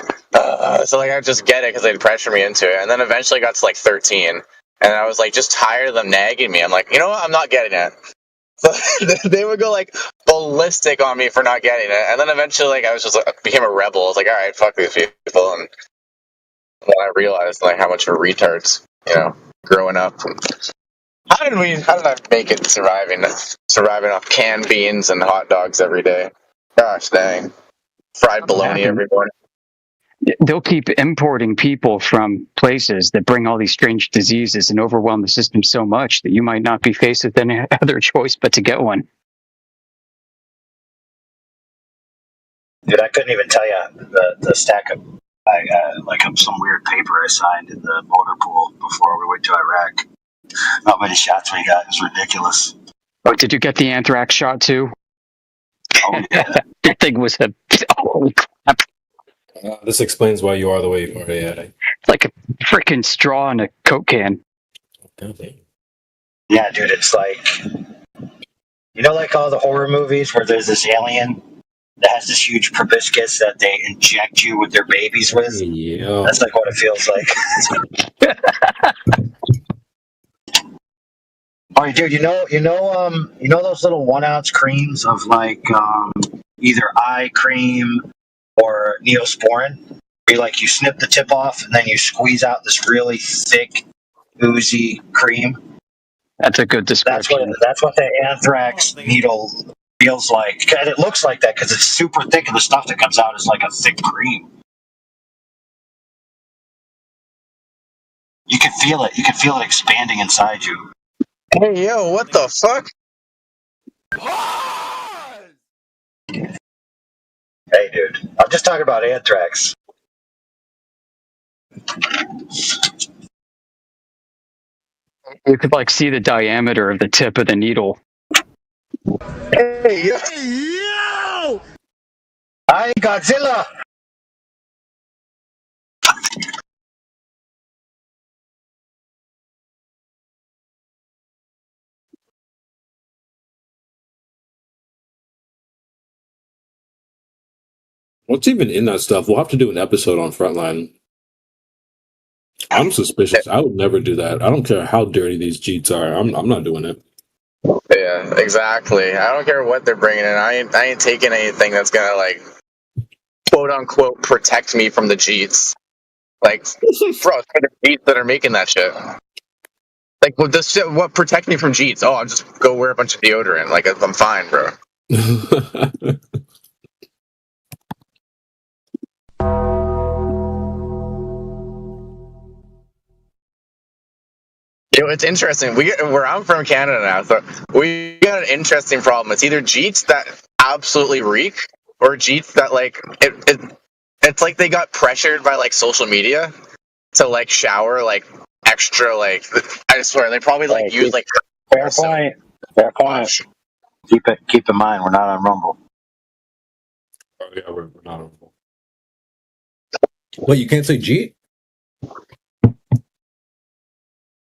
so like I would just get it because they'd pressure me into it, and then eventually got to like 13, and I was like just tired of them nagging me. I'm like, you know what? I'm not getting it. So they would go like ballistic on me for not getting it, and then eventually, like, I was just like, became a rebel. I was like, all right, fuck these people, and then I realized like how much of retards, growing up. How did I make it surviving off canned beans and hot dogs every day? Gosh dang, fried bologna every morning. They'll keep importing people from places that bring all these strange diseases and overwhelm the system so much that you might not be faced with any other choice but to get one. Dude, I couldn't even tell you the stack of some weird paper I signed in the motor pool before we went to Iraq. How many shots we got is ridiculous. Oh, did you get the anthrax shot too? Oh yeah. Your thing was holy crap. This explains why you are the way you are. Yeah. It's like a freaking straw in a Coke can. Yeah, dude, it's like, like all the horror movies where there's this alien that has this huge proboscis that they inject you with their babies with. Yeah. That's like what it feels like. All right, dude. You know those little 1 ounce creams of like either eye cream or Neosporin. Where you snip the tip off and then you squeeze out this really thick, oozy cream. That's a good description. That's what the anthrax needle feels like, and it looks like that because it's super thick, and the stuff that comes out is like a thick cream. You can feel it. You can feel it expanding inside you. Hey, yo, what the fuck? Hey, dude. I'm just talking about anthrax. You could see the diameter of the tip of the needle. Hey, yo! Hi, Godzilla! What's even in that stuff? We'll have to do an episode on Frontline. I'm suspicious. I would never do that. I don't care how dirty these Jeets are. I'm not doing it. Yeah, exactly. I don't care what they're bringing in. I ain't taking anything that's gonna quote unquote protect me from the Jeets. Bro, it's the Jeets that are making that shit. What protect me from Jeets? Oh, I'll just go wear a bunch of deodorant. I'm fine, bro. It's interesting. Where I'm from, Canada now, so we got an interesting problem. It's either Jeets that absolutely reek, or Jeets that it's like they got pressured by social media to shower extra. I swear they probably use Fair point. Fair point. Keep in mind we're not on Rumble. Oh yeah, we're not on Rumble. Wait, you can't say Jeet?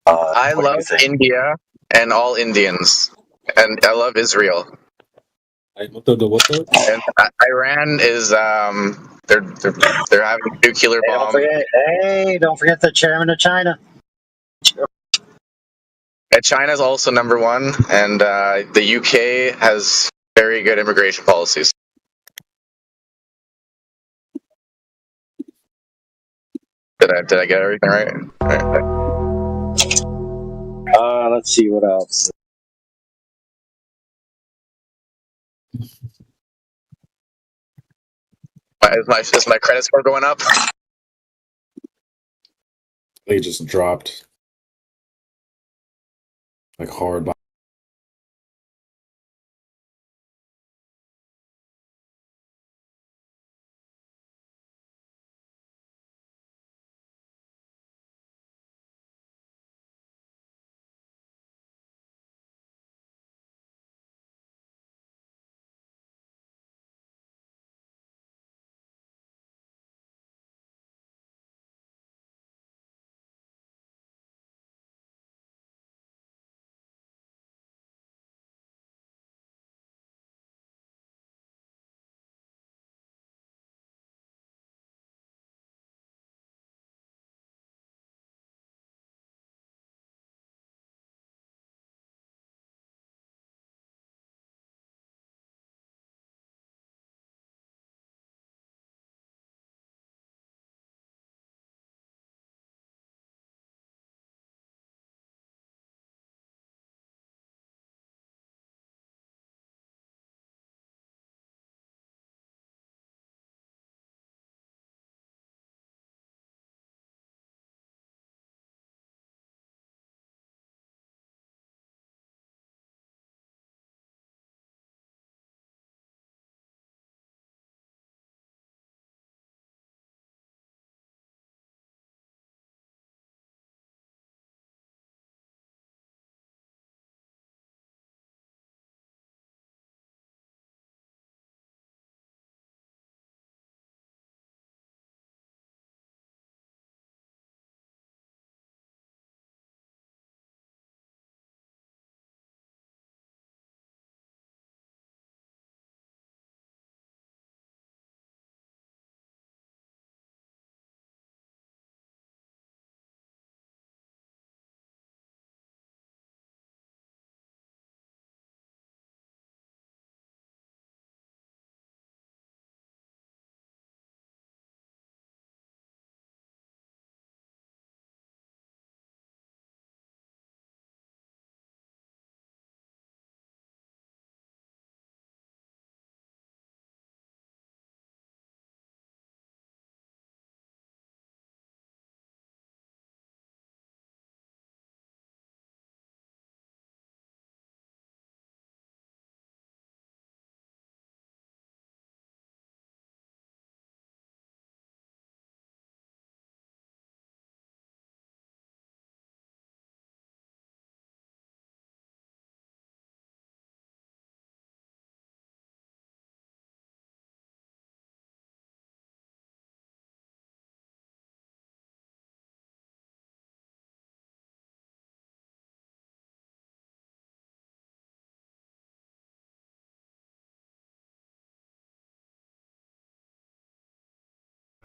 I love India and all Indians, and I love Israel. And Iran is they're having a nuclear bomb. Don't forget the chairman of China. And China's also number one, and the UK has very good immigration policies. Did I get everything right? Let's see what else. Is my credit score going up? They just dropped hard.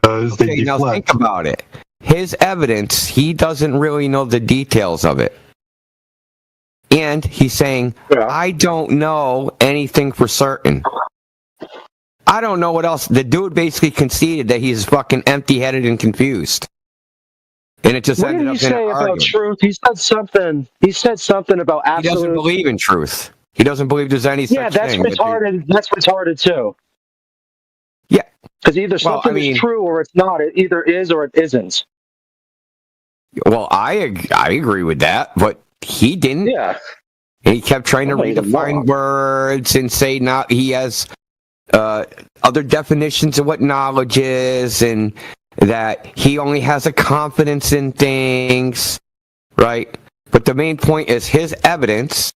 because they Okay, now deflect. think about it. His evidence, he doesn't really know the details of it. And he's saying, I don't know anything for certain. I don't know what else. The dude basically conceded that he's fucking empty-headed and confused. And it just What ended did he up in an say about argument. truth? He said something about He absolute. doesn't believe in truth. He doesn't believe there's any Yeah, such that's thing. retarded. That's retarded too. Yeah, because either something is true or it's not. It either is or it isn't. Well, I agree with that, but he didn't. Yeah. And he kept trying to Oh, he's a redefine moron. words and say not. He has other definitions of what knowledge is, and that he only has a confidence in things, right? But the main point is his evidence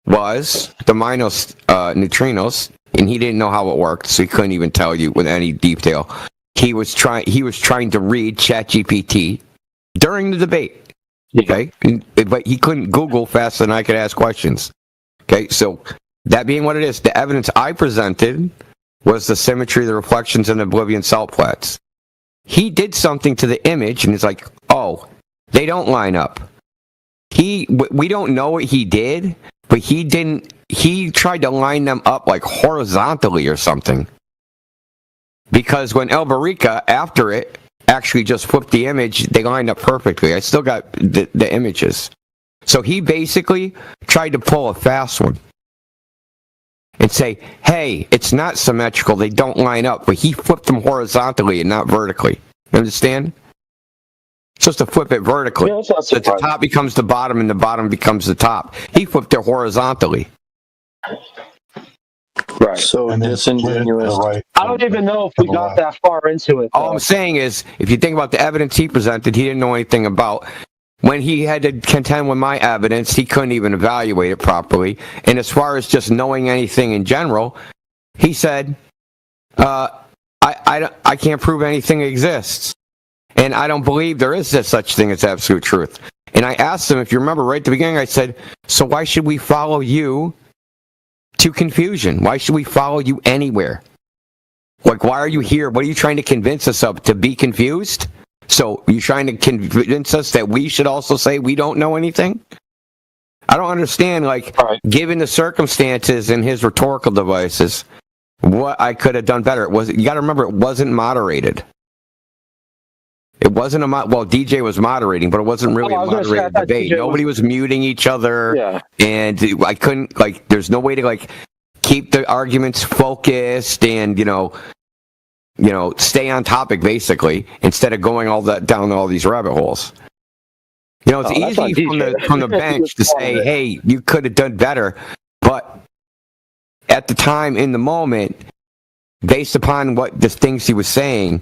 was the neutrinos, and he didn't know how it worked, so he couldn't even tell you with any detail. He was trying to read ChatGPT during the debate. Okay, but he couldn't Google faster than I could ask questions. Okay, so that being what it is, the evidence I presented was the symmetry, the reflections, and the Oblivion salt flats. He did something to the image, and it's like, oh, they don't line up. We don't know what he did, but he didn't. He tried to line them up like horizontally or something. Because when El Barica, after it, actually just flipped the image, they lined up perfectly. I still got the images. So he basically tried to pull a fast one and say, hey, it's not symmetrical, they don't line up, but he flipped them horizontally and not vertically. You understand? It's just to flip it vertically. Yeah, that's so the top becomes the bottom and the bottom becomes the top. He flipped it horizontally. Right. So disingenuous. I don't even know if we got that far into it. All I'm saying is, if you think about the evidence he presented, he didn't know anything about. When he had to contend with my evidence, he couldn't even evaluate it properly. And as far as just knowing anything in general, he said, I can't prove anything exists. And I don't believe there is such thing as absolute truth. And I asked him, if you remember right at the beginning, I said, so why should we follow you to confusion? Why should we follow you anywhere? Like, why are you here? What are you trying to convince us of? To be confused? So you're trying to convince us that we should also say we don't know anything? I don't understand, like, given the circumstances and his rhetorical devices, what I could have done better. You got to remember, it wasn't moderated. It wasn't well, DJ was moderating, but it wasn't really a moderated debate. Nobody was muting each other, and I couldn't, there's no way to, keep the arguments focused and, stay on topic, basically, instead of going down all these rabbit holes. It's easy from the bench to say, hey, you could have done better, but at the time, in the moment, based upon what the things he was saying,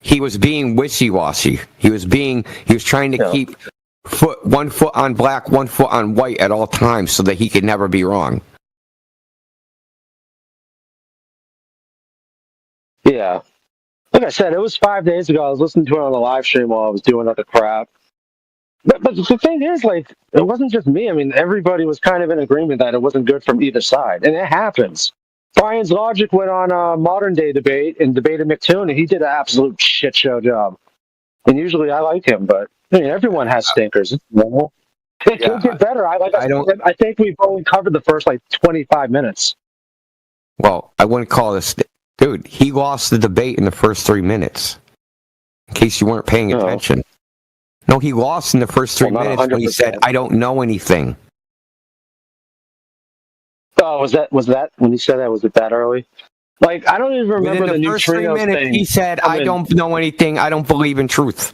he was being wishy-washy. He was trying to keep one foot on black, one foot on white at all times so that he could never be wrong. Yeah. Like I said, it was 5 days ago. I was listening to it on the live stream while I was doing other crap. But the thing is, it wasn't just me. I mean, everybody was kind of in agreement that it wasn't good from either side. And it happens. Brian's Logic went on a modern day debate and debated McToon, and he did an absolute shit show job. And usually I like him, but I mean, everyone has stinkers. It's normal. It could get better. I think we've only covered the first 25 minutes. Well, I wouldn't call this. Dude, he lost the debate in the first 3 minutes. In case you weren't paying attention. No, he lost in the first 3 minutes when he said, I don't know anything. Oh, was that when he said that? Was it that early? I don't even remember Within the first 3 minutes, he said, I don't know anything. I don't believe in truth.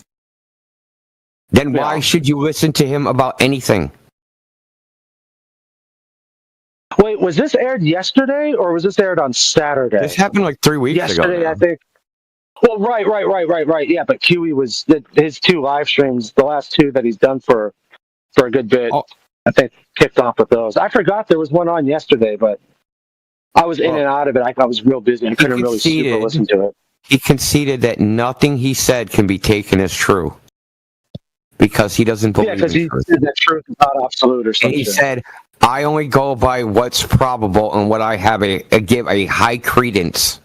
Then why should you listen to him about anything? Wait, was this aired yesterday or was this aired on Saturday? This happened 3 weeks ago. Yesterday, I think. Well, right. Yeah, but Huey was his 2 live streams, the last 2 that he's done for a good bit. I think kicked off with those. I forgot there was one on yesterday, but I was in and out of it. I was real busy. I couldn't really super listen to it. He conceded that nothing he said can be taken as true because he doesn't believe in truth. Yeah, because he said that truth is not absolute or something. And he said, I only go by what's probable and what I have give a high credence.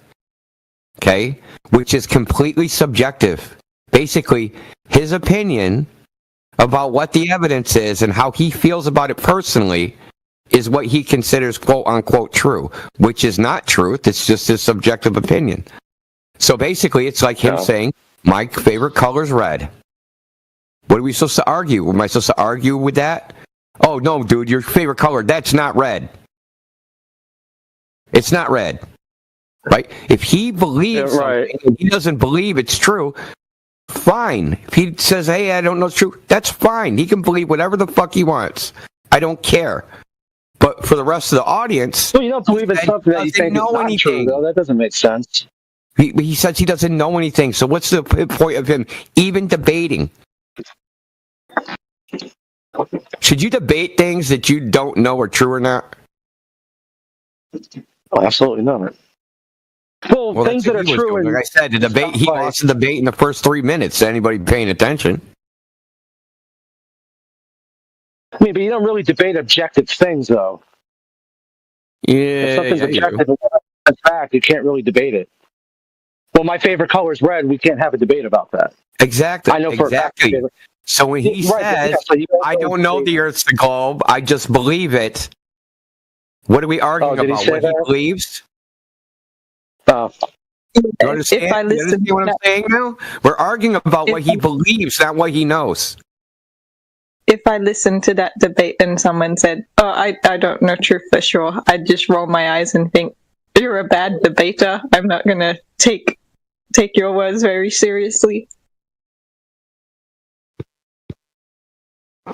okay, which is completely subjective. Basically, his opinion about what the evidence is and how he feels about it personally is what he considers quote-unquote true, which is not truth. It's just his subjective opinion. So basically, it's like him saying, my favorite color is red. What are we supposed to argue? Am I supposed to argue with that? Oh, no, dude, your favorite color, that's not red. It's not red. Right? If he believes something and he doesn't believe it's true, fine. If he says, hey, I don't know it's true, that's fine. He can believe whatever the fuck he wants. I don't care. But for the rest of the audience... Well, you don't believe in something that you think is not true, though. That doesn't make sense. He says he doesn't know anything, so what's the point of him even debating? Should you debate things that you don't know are true or not? Oh, absolutely not. Well, things that are true. Like I said, the debate. He lost the debate in the first 3 minutes. To anybody paying attention? I mean, but you don't really debate objective things, though. Yeah, if something's objective, in fact, you can't really debate it. Well, my favorite color is red. We can't have a debate about that. Exactly. I know for exactly. a fact. So when he says, "I don't know the Earth's the globe. I just believe it," what are we arguing about? What he believes? You understand? You understand what I'm saying now? We're arguing about what he believes, not what he knows. If I listened to that debate and someone said, "Oh, I don't know truth for sure," I'd just roll my eyes and think, "You're a bad debater. I'm not gonna take your words very seriously."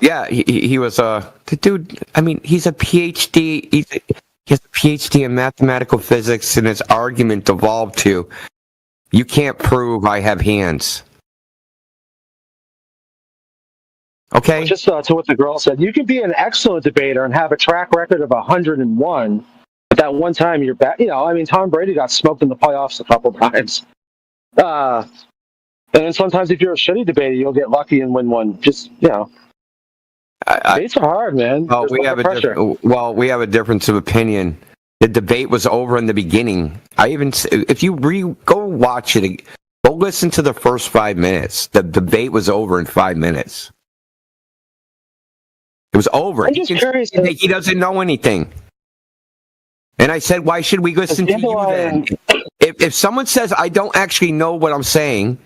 Yeah, he was the dude. I mean, he's a PhD. He has a PhD in mathematical physics, and his argument evolved to, "You can't prove I have hands." Okay. Just to what the girl said, you can be an excellent debater and have a track record of 101. But that one time you're back. You know, I mean, Tom Brady got smoked in the playoffs a couple times. And then sometimes if you're a shitty debater, you'll get lucky and win one. Just, you know. Debates are hard, man. Well, we have a difference of opinion. The debate was over in the beginning. If you go watch it, go listen to the first 5 minutes. The debate was over in 5 minutes. It was over. I'm just curious. He doesn't know anything. And I said, why should we listen to you then? If someone says, I don't actually know what I'm saying,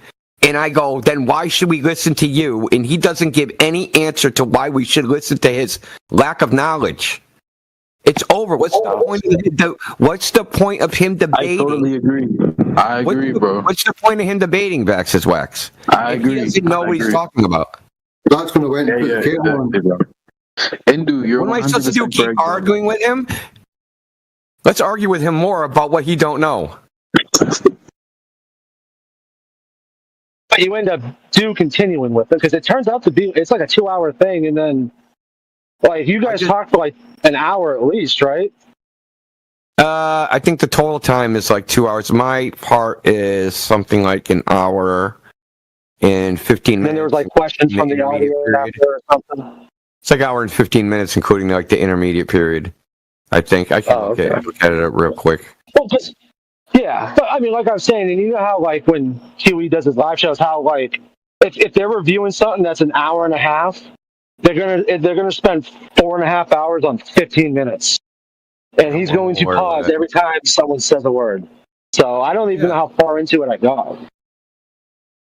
and I go, then why should we listen to you? And he doesn't give any answer to why we should listen to his lack of knowledge. It's over. What's the point of him debating? I totally agree. I agree, bro. What's the point of him debating, Vax's Wax? I agree. He doesn't know what he's talking about. That's going to win. Indu, what am I supposed to do? Keep arguing with him? Let's argue with him more about what he don't know. But you end up continuing with it because it turns out to be it's like a 2-hour thing, and then like you guys talk for like an hour at least, right? I think the total time is like 2 hours. My part is something like an hour and 15 minutes. And then there was like questions from the audience after or something. It's like an hour and 15 minutes, including like the intermediate period. I think I can look at it real quick. Well, yeah, but I mean, like I was saying, and you know how like when Huey does his live shows, how like if they're reviewing something that's an hour and a half, they're gonna spend 4.5 hours on 15 minutes, and he's going to pause every time someone says a word. So I don't even know how far into it I got.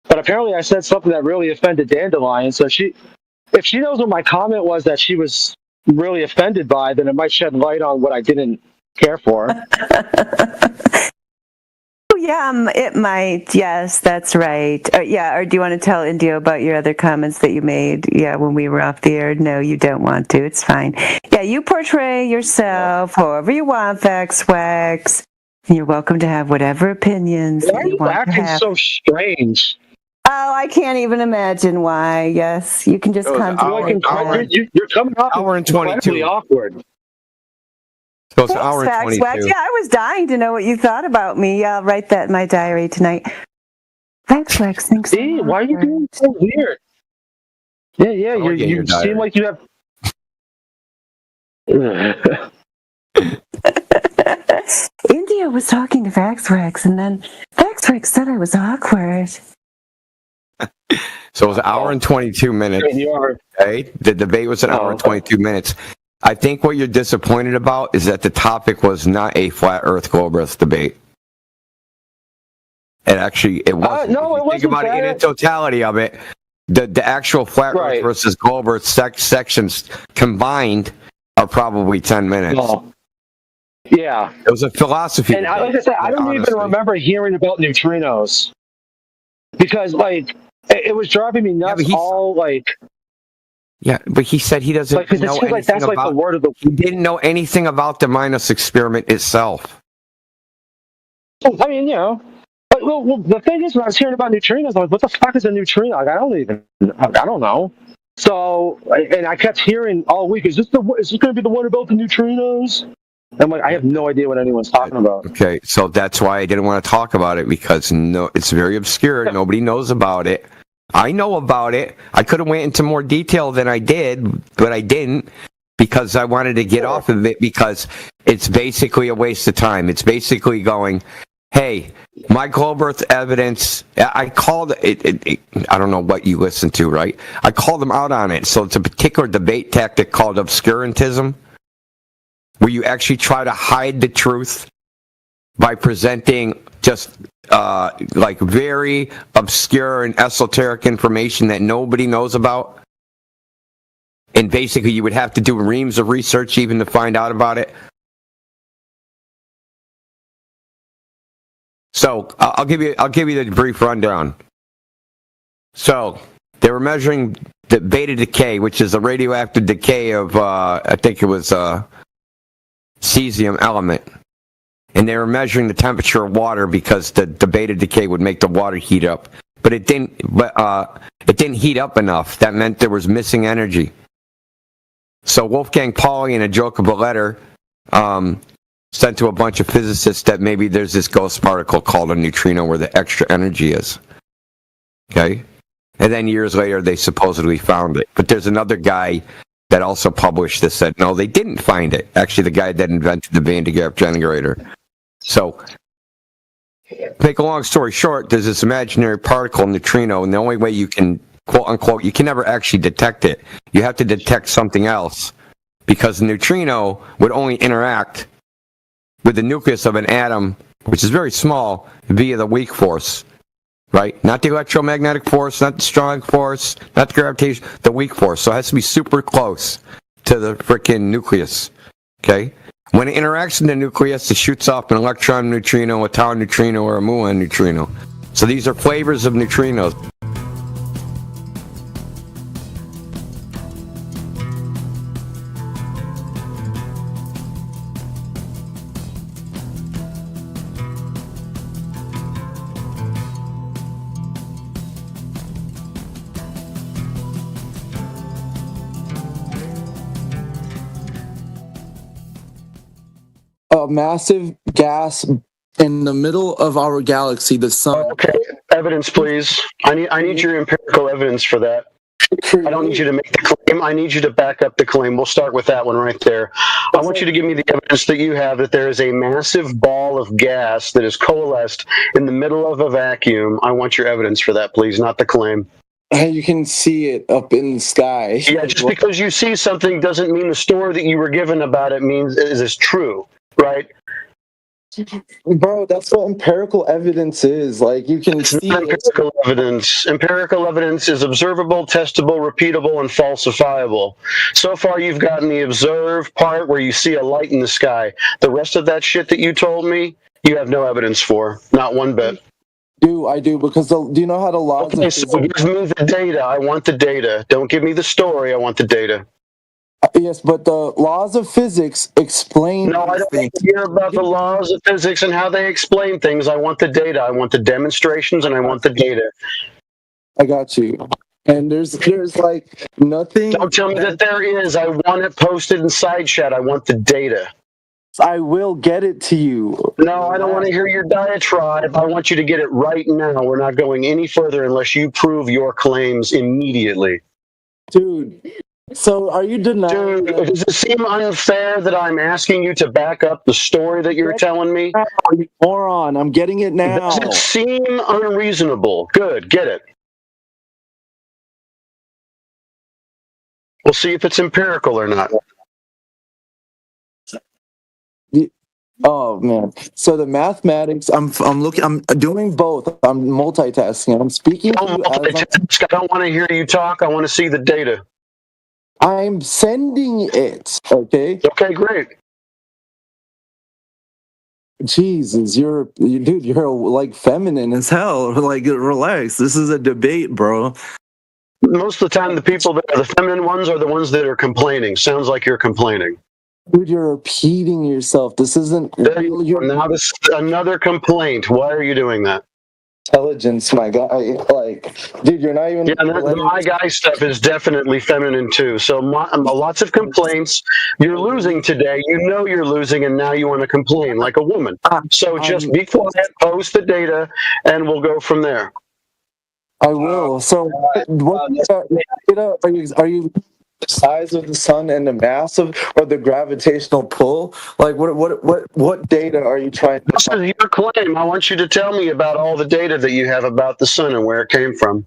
But apparently, I said something that really offended Dandelion. So if she knows what my comment was that she was really offended by, then it might shed light on what I didn't care for. Yeah, it might. Yes, that's right. Or do you want to tell Indio about your other comments that you made? Yeah, when we were off the air. No, you don't want to. It's fine. Yeah, you portray yourself however you want, Wax. You're welcome to have whatever opinions you want to have. Why are you acting so strange? Oh, I can't even imagine why. Yes, you can just contemplate. You're coming off hour and 22. Awkward. So it's an hour and 22. Wax. Yeah, I was dying to know what you thought about me. Yeah, I'll write that in my diary tonight. Wax, thanks. See, why are you being so weird? Yeah, you seem like you have. India was talking to VaxRex, and then VaxRex said I was awkward. So it was an hour and 22 minutes. Okay? The debate was an hour and 22 minutes. I think what you're disappointed about is that the topic was not a flat Earth globe Earth debate. And actually, it wasn't. No, it wasn't. Think about it in the totality of it. The actual flat Earth versus globe Earth sections combined are probably 10 minutes. No. Yeah. It was a philosophy. And like I said, I don't even remember hearing about neutrinos. Because, like, it was driving me nuts Yeah, but he said he doesn't know anything like that's about... like the word of the... He didn't know anything about the Minos experiment itself. I mean, you know... Well, the thing is, when I was hearing about neutrinos, I was like, what the fuck is a neutrino? Like, I don't know. So, and I kept hearing all week, is this going to be the one about the neutrinos? I'm like, I have no idea what anyone's talking about. Okay, so that's why I didn't want to talk about it, because it's very obscure. Nobody knows about it. I know about it. I could have went into more detail than I did, but I didn't, because I wanted to get off of it, because it's basically a waste of time. It's basically going, hey, my globe Earth evidence, I called it, I don't know what you listened to, right? I called them out on it. So it's a particular debate tactic called obscurantism, where you actually try to hide the truth by presenting just like very obscure and esoteric information that nobody knows about. And basically you would have to do reams of research even to find out about it. So I'll give you the brief rundown. So they were measuring the beta decay, which is the radioactive decay of I think it was cesium element, and they were measuring the temperature of water because the beta decay would make the water heat up, but it didn't heat up enough. That meant there was missing energy. So Wolfgang Pauli, in a joke of a letter, sent to a bunch of physicists that maybe there's this ghost particle called a neutrino where the extra energy is. Okay? And then years later, they supposedly found it. But there's another guy that also published this said, no, they didn't find it. Actually, the guy that invented the Van de Graaff generator. So, make a long story short, there's this imaginary particle, neutrino, and the only way you can, quote unquote, you can never actually detect it. You have to detect something else, because the neutrino would only interact with the nucleus of an atom, which is very small, via the weak force, right? Not the electromagnetic force, not the strong force, not the gravitation, the weak force. So it has to be super close to the frickin' nucleus, okay? When it interacts with the nucleus, it shoots off an electron neutrino, a tau neutrino, or a muon neutrino. So these are flavors of neutrinos. A massive gas in the middle of our galaxy, the sun. Okay, evidence, please. I need your empirical evidence for that. I don't need you to make the claim. I need you to back up the claim. We'll start with that one right there. I want you to give me the evidence that you have that there is a massive ball of gas that is coalesced in the middle of a vacuum. I want your evidence for that, please, not the claim. You can see it up in the sky. Yeah, just because you see something doesn't mean the story that you were given about it is true. Right, bro. That's what empirical evidence is. Like, you can see empirical evidence. Empirical evidence is observable, testable, repeatable, and falsifiable. So far, you've gotten the observe part where you see a light in the sky. The rest of that shit that you told me, you have no evidence for. Not one bit. I do, because do you know how the laws? Okay, so give me the data. I want the data. Don't give me the story. I want the data. Yes, but the laws of physics explain. No, I don't hear about the laws of physics and how they explain things. I want the data. I want the demonstrations, and I want the data. I got you. And there's like nothing. Don't tell me that there is. I want it posted in side chat. I want the data. I will get it to you. No, I don't want to hear your diatribe. I want you to get it right now. We're not going any further unless you prove your claims immediately. Dude. So are you denying? Dude, does it seem unfair that I'm asking you to back up the story that you're telling me? You moron, I'm getting it now. Does it seem unreasonable? Good, get it. We'll see if it's empirical or not. Oh man! So the mathematics, I'm doing both. I'm multitasking. I'm speaking. I don't want to hear you talk. I want to see the data. I'm sending it. Okay. Okay, great. Jesus, dude, you're like feminine as hell. Like, relax. This is a debate, bro. Most of the time, the people that are the feminine ones are the ones that are complaining. Sounds like you're complaining. Dude, you're repeating yourself. This isn't. Now this is another complaint. Why are you doing that? Intelligence, my guy. Like, dude, you're not even. Yeah, my guy stuff is definitely feminine too. So lots of complaints. You're losing today. You know you're losing, and now you want to complain like a woman. So just be quiet, post the data, and we'll go from there. I will. So, what data are you? The size of the sun and the mass of, or the gravitational pull? Like, what data are you trying to? This is your claim. I want you to tell me about all the data that you have about the sun and where it came from.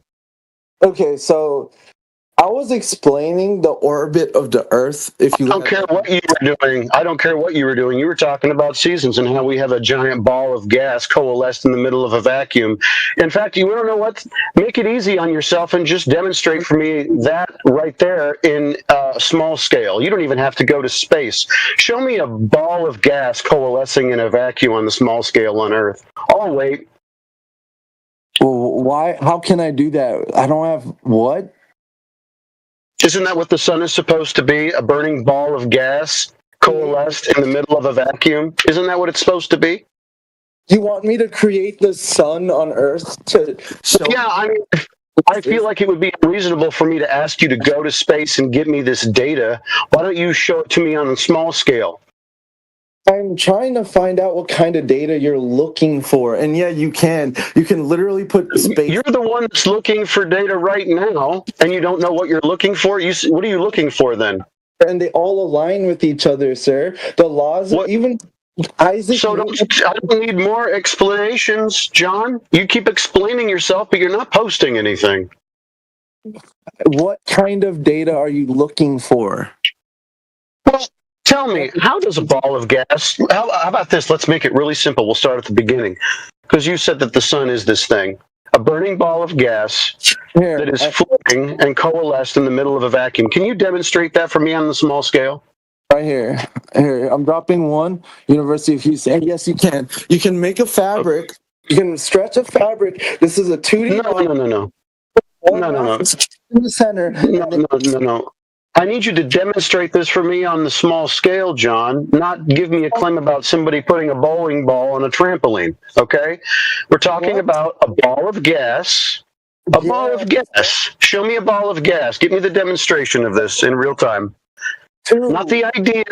Okay, so I was explaining the orbit of the Earth. I don't care what you were doing. I don't care what you were doing. You were talking about seasons and how we have a giant ball of gas coalesced in the middle of a vacuum. In fact, you don't know what? Make it easy on yourself and just demonstrate for me that right there in small scale. You don't even have to go to space. Show me a ball of gas coalescing in a vacuum on the small scale on Earth. I'll wait. Well, why? How can I do that? I don't have what? Isn't that what the sun is supposed to be? A burning ball of gas coalesced in the middle of a vacuum? Isn't that what it's supposed to be? You want me to create the sun on Earth to show? Yeah, I mean, I feel like it would be unreasonable for me to ask you to go to space and give me this data. Why don't you show it to me on a small scale? I'm trying to find out what kind of data you're looking for, and yeah, you can. You can literally put space. You're the one that's looking for data right now, and you don't know what you're looking for. What are you looking for then? And they all align with each other, sir. The laws, even Isaac. So I don't need more explanations, John. You keep explaining yourself, but you're not posting anything. What kind of data are you looking for? Well, tell me, how does a ball of gas, how about this? Let's make it really simple. We'll start at the beginning. Because you said that the sun is this thing, a burning ball of gas that is floating and coalesced in the middle of a vacuum. Can you demonstrate that for me on the small scale? Right here. Here, I'm dropping one. University of Houston. Yes, you can. You can make a fabric. You can stretch a fabric. This is a 2D. No. In the center. No. I need you to demonstrate this for me on the small scale, John, not give me a claim about somebody putting a bowling ball on a trampoline, okay? We're talking about a ball of gas. A ball of gas. Show me a ball of gas. Give me the demonstration of this in real time. Not the idea,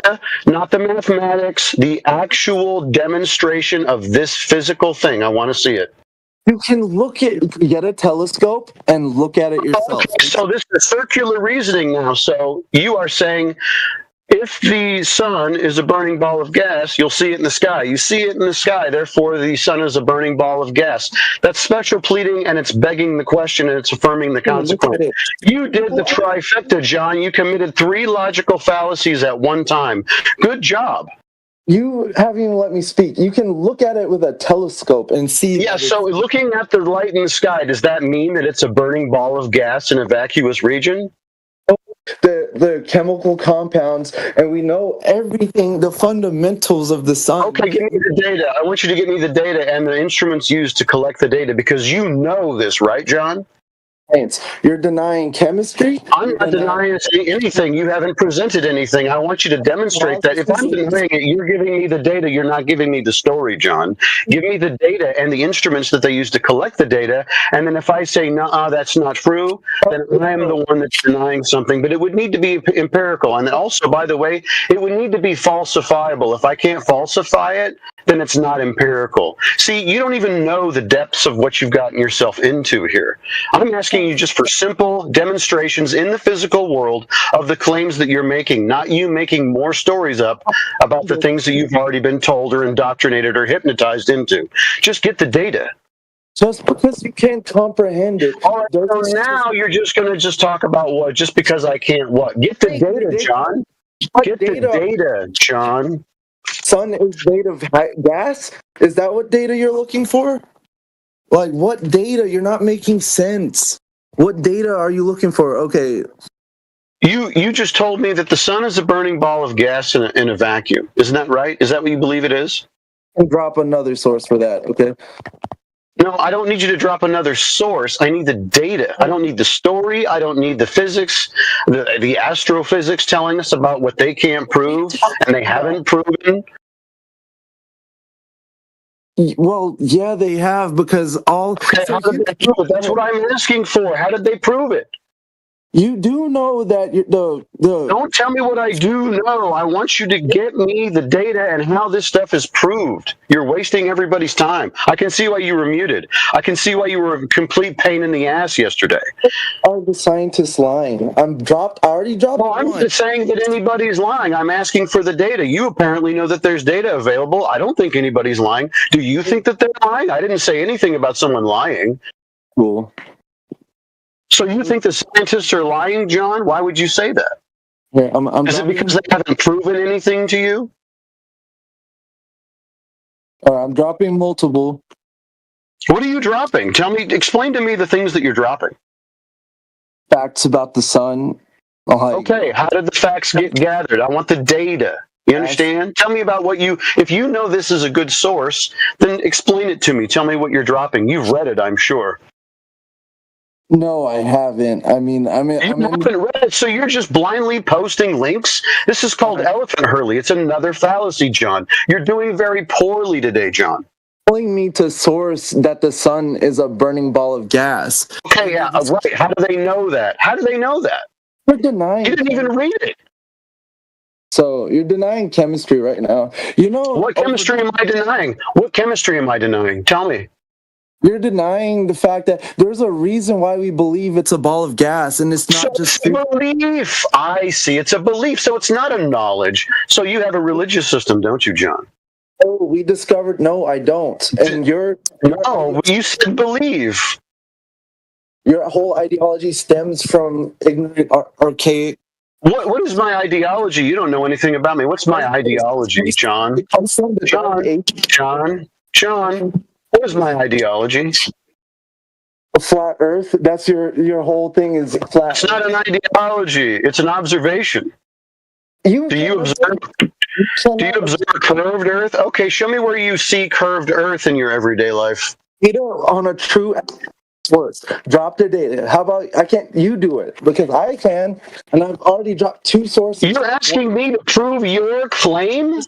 not the mathematics, the actual demonstration of this physical thing. I want to see it. You can get a telescope and look at it yourself. Okay, so this is circular reasoning now. So you are saying if the sun is a burning ball of gas, you'll see it in the sky. You see it in the sky, therefore the sun is a burning ball of gas. That's special pleading, and it's begging the question, and it's affirming the consequence. You did the trifecta, John. You committed 3 logical fallacies at one time. Good job. You haven't even let me speak. You can look at it with a telescope and see. Yeah, so looking at the light in the sky, does that mean that it's a burning ball of gas in a vacuous region? The chemical compounds, and we know everything, the fundamentals of the sun. Okay, give me the data. I want you to give me the data and the instruments used to collect the data, because you know this, right, John? You're denying chemistry? I'm not denying anything. You haven't presented anything. I want you to demonstrate that. If I'm denying it, you're giving me the data. You're not giving me the story, John. Give me the data and the instruments that they use to collect the data. And then if I say, no, that's not true, then I am the one that's denying something. But it would need to be empirical. And also, by the way, it would need to be falsifiable. If I can't falsify it, then it's not empirical. See, you don't even know the depths of what you've gotten yourself into here. I'm asking asking you just for simple demonstrations in the physical world of the claims that you're making, not you making more stories up about the things that you've already been told or indoctrinated or hypnotized into. Just get the data. Just because you can't comprehend it. All right, so now you're just going to just talk about what? Just because I can't what? Get the data, John. Get the data, John. Sun is made of gas? Is that what data you're looking for? Like, what data? You're not making sense. What data are you looking for? Okay. You just told me that the sun is a burning ball of gas in a vacuum. Isn't that right? Is that what you believe it is? And drop another source for that, okay? No, I don't need you to drop another source. I need the data. I don't need the story. I don't need the physics, the astrophysics telling us about what they can't prove and they haven't proven. Well, yeah, they have, because all... Okay, how did they prove it? That's what I'm asking for. How did they prove it? You do know that the Don't tell me what I do know. I want you to get me the data and how this stuff is proved. You're wasting everybody's time. I can see why you were muted. I can see why you were a complete pain in the ass yesterday. Are the scientists lying? I already dropped Well, I'm not saying that anybody's lying. I'm asking for the data. You apparently know that there's data available. I don't think anybody's lying. Do you think that they're lying? I didn't say anything about someone lying. Cool. So you think the scientists are lying, John? Why would you say that? Yeah, Is it because they haven't proven anything to you? I'm dropping multiple. What are you dropping? Explain to me the things that you're dropping. Facts about the sun. Okay, how did the facts get gathered? I want the data. You understand? Tell me about if you know this is a good source, then explain it to me. Tell me what you're dropping. You've read it, I'm sure. No, I haven't. I mean, you haven't read it, so you're just blindly posting links? This is called elephant hurley. It's another fallacy, John. You're doing very poorly today, John. Telling me to source that the sun is a burning ball of gas. Okay, yeah, right. How do they know that? How do they know that? You're denying. You didn't even read it. So you're denying chemistry right now. You know what chemistry am I denying? What chemistry am I denying? Tell me. You're denying the fact that there's a reason why we believe it's a ball of gas, and it's not just belief. I see. It's a belief, so it's not a knowledge. So you have a religious system, don't you, John? Oh, we discovered. No, I don't. And no, you said believe. Your whole ideology stems from ignorant, archaic. What is my ideology? You don't know anything about me. What's my ideology, John? John. What is my ideology? A flat Earth. That's your whole thing is flat. It's not an ideology. It's an observation. Do you observe curved Earth? Okay, show me where you see curved Earth in your everyday life. On a true source. Drop the data. How about you do it? Because I can, and I've already dropped 2 sources. You're asking me to prove your claim?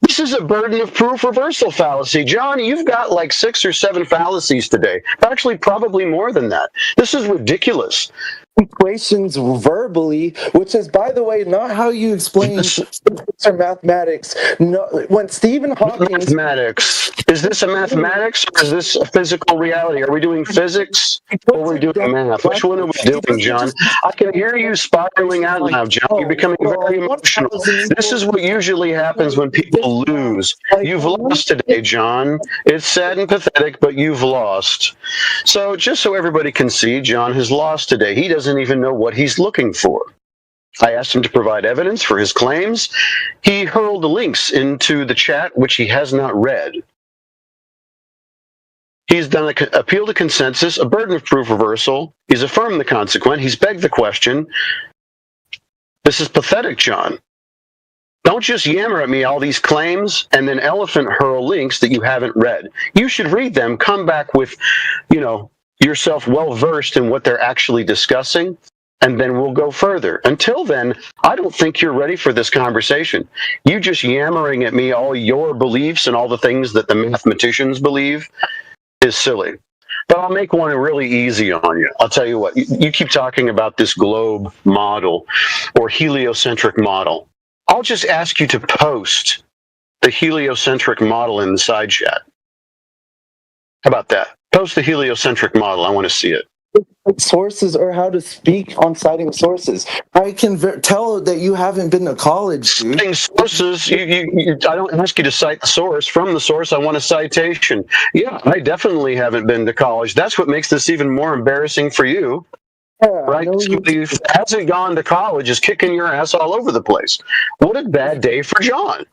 This is a burden of proof reversal fallacy. John, you've got like 6 or 7 fallacies today. Actually, probably more than that. This is ridiculous. Equations verbally, which is, by the way, not how you explain or mathematics. No, when Stephen Hawking... Mathematics. Is this a mathematics or is this a physical reality? Are we doing physics or are we doing math? Which one are we doing, John? I can hear you spiraling out now, John. You're becoming very emotional. This is what usually happens when people lose. You've lost today, John. It's sad and pathetic, but you've lost. So just so everybody can see, John has lost today. He doesn't even know what he's looking for. I asked him to provide evidence for his claims. He hurled links into the chat, which he has not read. He's done an appeal to consensus, a burden of proof reversal. He's affirmed the consequent. He's begged the question. This is pathetic, John. Don't just yammer at me all these claims and then elephant hurl links that you haven't read. You should read them, come back with, yourself well-versed in what they're actually discussing, and then we'll go further. Until then, I don't think you're ready for this conversation. You just yammering at me all your beliefs and all the things that the mathematicians believe is silly. But I'll make one really easy on you. I'll tell you what, you keep talking about this globe model or heliocentric model. I'll just ask you to post the heliocentric model in the side chat. How about that? Post the heliocentric model. I want to see it. sources or how to speak on citing sources. I can tell that you haven't been to college, dude. Citing sources, I don't ask you to cite the source. From the source, I want a citation. Yeah, I definitely haven't been to college. That's what makes this even more embarrassing for you. Yeah, right? Somebody who hasn't gone to college is kicking your ass all over the place. What a bad day for John.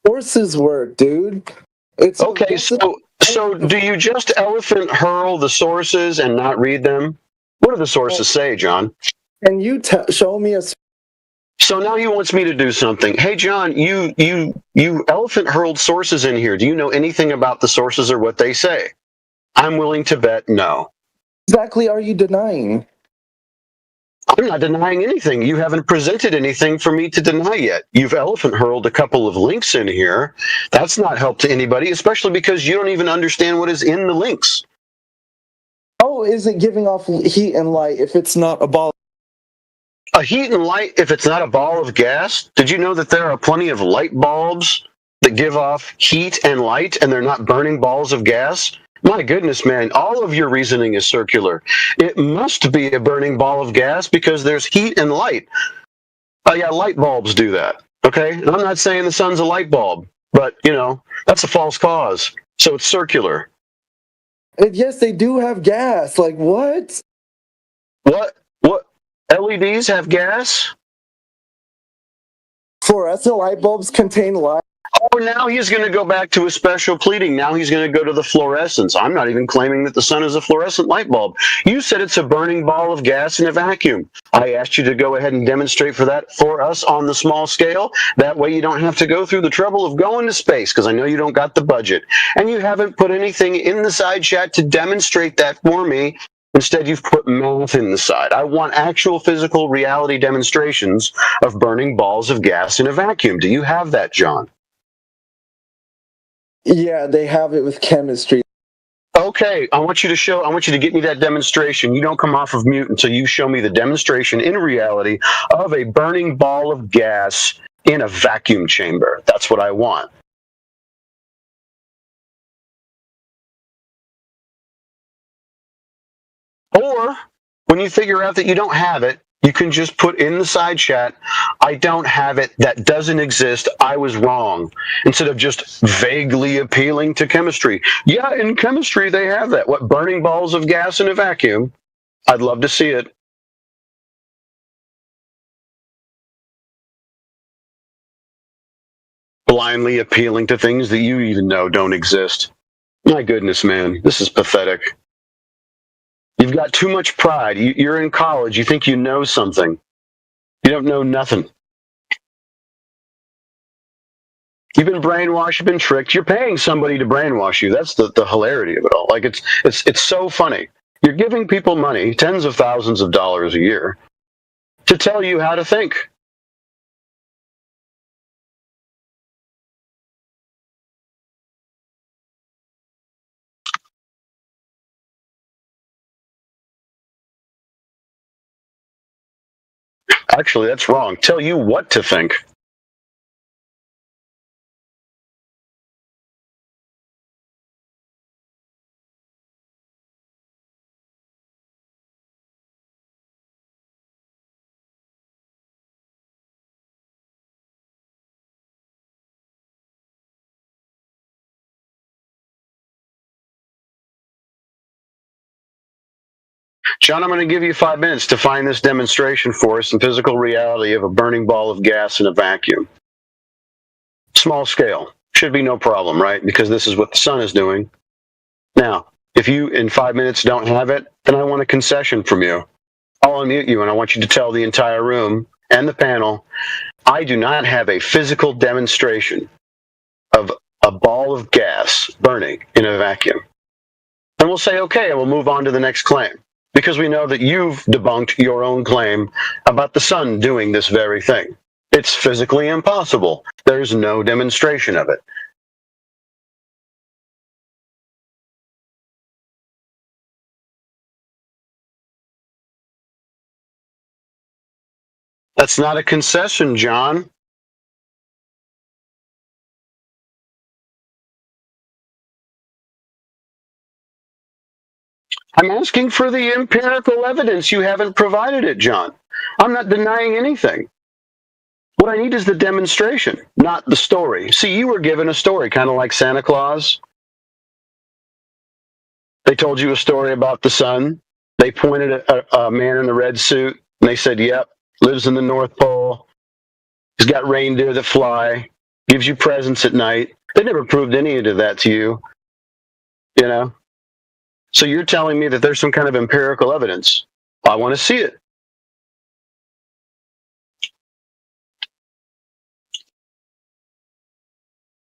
Sources work, dude. Okay, so do you just elephant hurl the sources and not read them? What do the sources say, John? Can you show me a? So now he wants me to do something. Hey, John, you elephant hurled sources in here. Do you know anything about the sources or what they say? I'm willing to bet no. Exactly are you denying? I'm not denying anything. You haven't presented anything for me to deny yet. You've elephant hurled a couple of links in here. That's not help to anybody, especially because you don't even understand what is in the links. Oh, is it giving off heat and light if it's not a ball? A heat and light if it's not a ball of gas? Did you know that there are plenty of light bulbs that give off heat and light and they're not burning balls of gas? My goodness, man, all of your reasoning is circular. It must be a burning ball of gas because there's heat and light. Oh, yeah, light bulbs do that, okay? And I'm not saying the sun's a light bulb, but, that's a false cause. So it's circular. And yes, they do have gas. Like, what? What? LEDs have gas? Fluorescent light bulbs contain light. Oh, now he's going to go back to his special pleading. Now he's going to go to the fluorescence. I'm not even claiming that the sun is a fluorescent light bulb. You said it's a burning ball of gas in a vacuum. I asked you to go ahead and demonstrate for us on the small scale. That way you don't have to go through the trouble of going to space, because I know you don't got the budget. And you haven't put anything in the side chat to demonstrate that for me. Instead, you've put math in the side. I want actual physical reality demonstrations of burning balls of gas in a vacuum. Do you have that, John? Yeah, they have it with chemistry. Okay, I want you to get me that demonstration. You don't come off of mute until you show me the demonstration in reality of a burning ball of gas in a vacuum chamber. That's what I want. Or, when you figure out that you don't have it, you can just put in the side chat, I don't have it, that doesn't exist, I was wrong, instead of just vaguely appealing to chemistry. Yeah, in chemistry they have that. What, burning balls of gas in a vacuum? I'd love to see it. Blindly appealing to things that you even know don't exist. My goodness, man, this is pathetic. You've got too much pride. You're in college. You think you know something. You don't know nothing. You've been brainwashed. You've been tricked. You're paying somebody to brainwash you. That's the hilarity of it all. Like it's so funny. You're giving people money, tens of thousands of dollars a year, to tell you how to think. Actually, that's wrong. Tell you what to think. John, I'm going to give you 5 minutes to find this demonstration for us in physical reality of a burning ball of gas in a vacuum. Small scale. Should be no problem, right? Because this is what the sun is doing. Now, if you in 5 minutes don't have it, then I want a concession from you. I'll unmute you and I want you to tell the entire room and the panel, I do not have a physical demonstration of a ball of gas burning in a vacuum. And we'll say, okay, and we'll move on to the next claim. Because we know that you've debunked your own claim about the sun doing this very thing. It's physically impossible. There's no demonstration of it. That's not a concession, John. I'm asking for the empirical evidence. You haven't provided it, John. I'm not denying anything. What I need is the demonstration, not the story. See, you were given a story, kind of like Santa Claus. They told you a story about the sun. They pointed at a man in a red suit, and they said, yep, lives in the North Pole. He's got reindeer that fly, gives you presents at night. They never proved any of that to you, you know? So you're telling me that there's some kind of empirical evidence. I want to see it.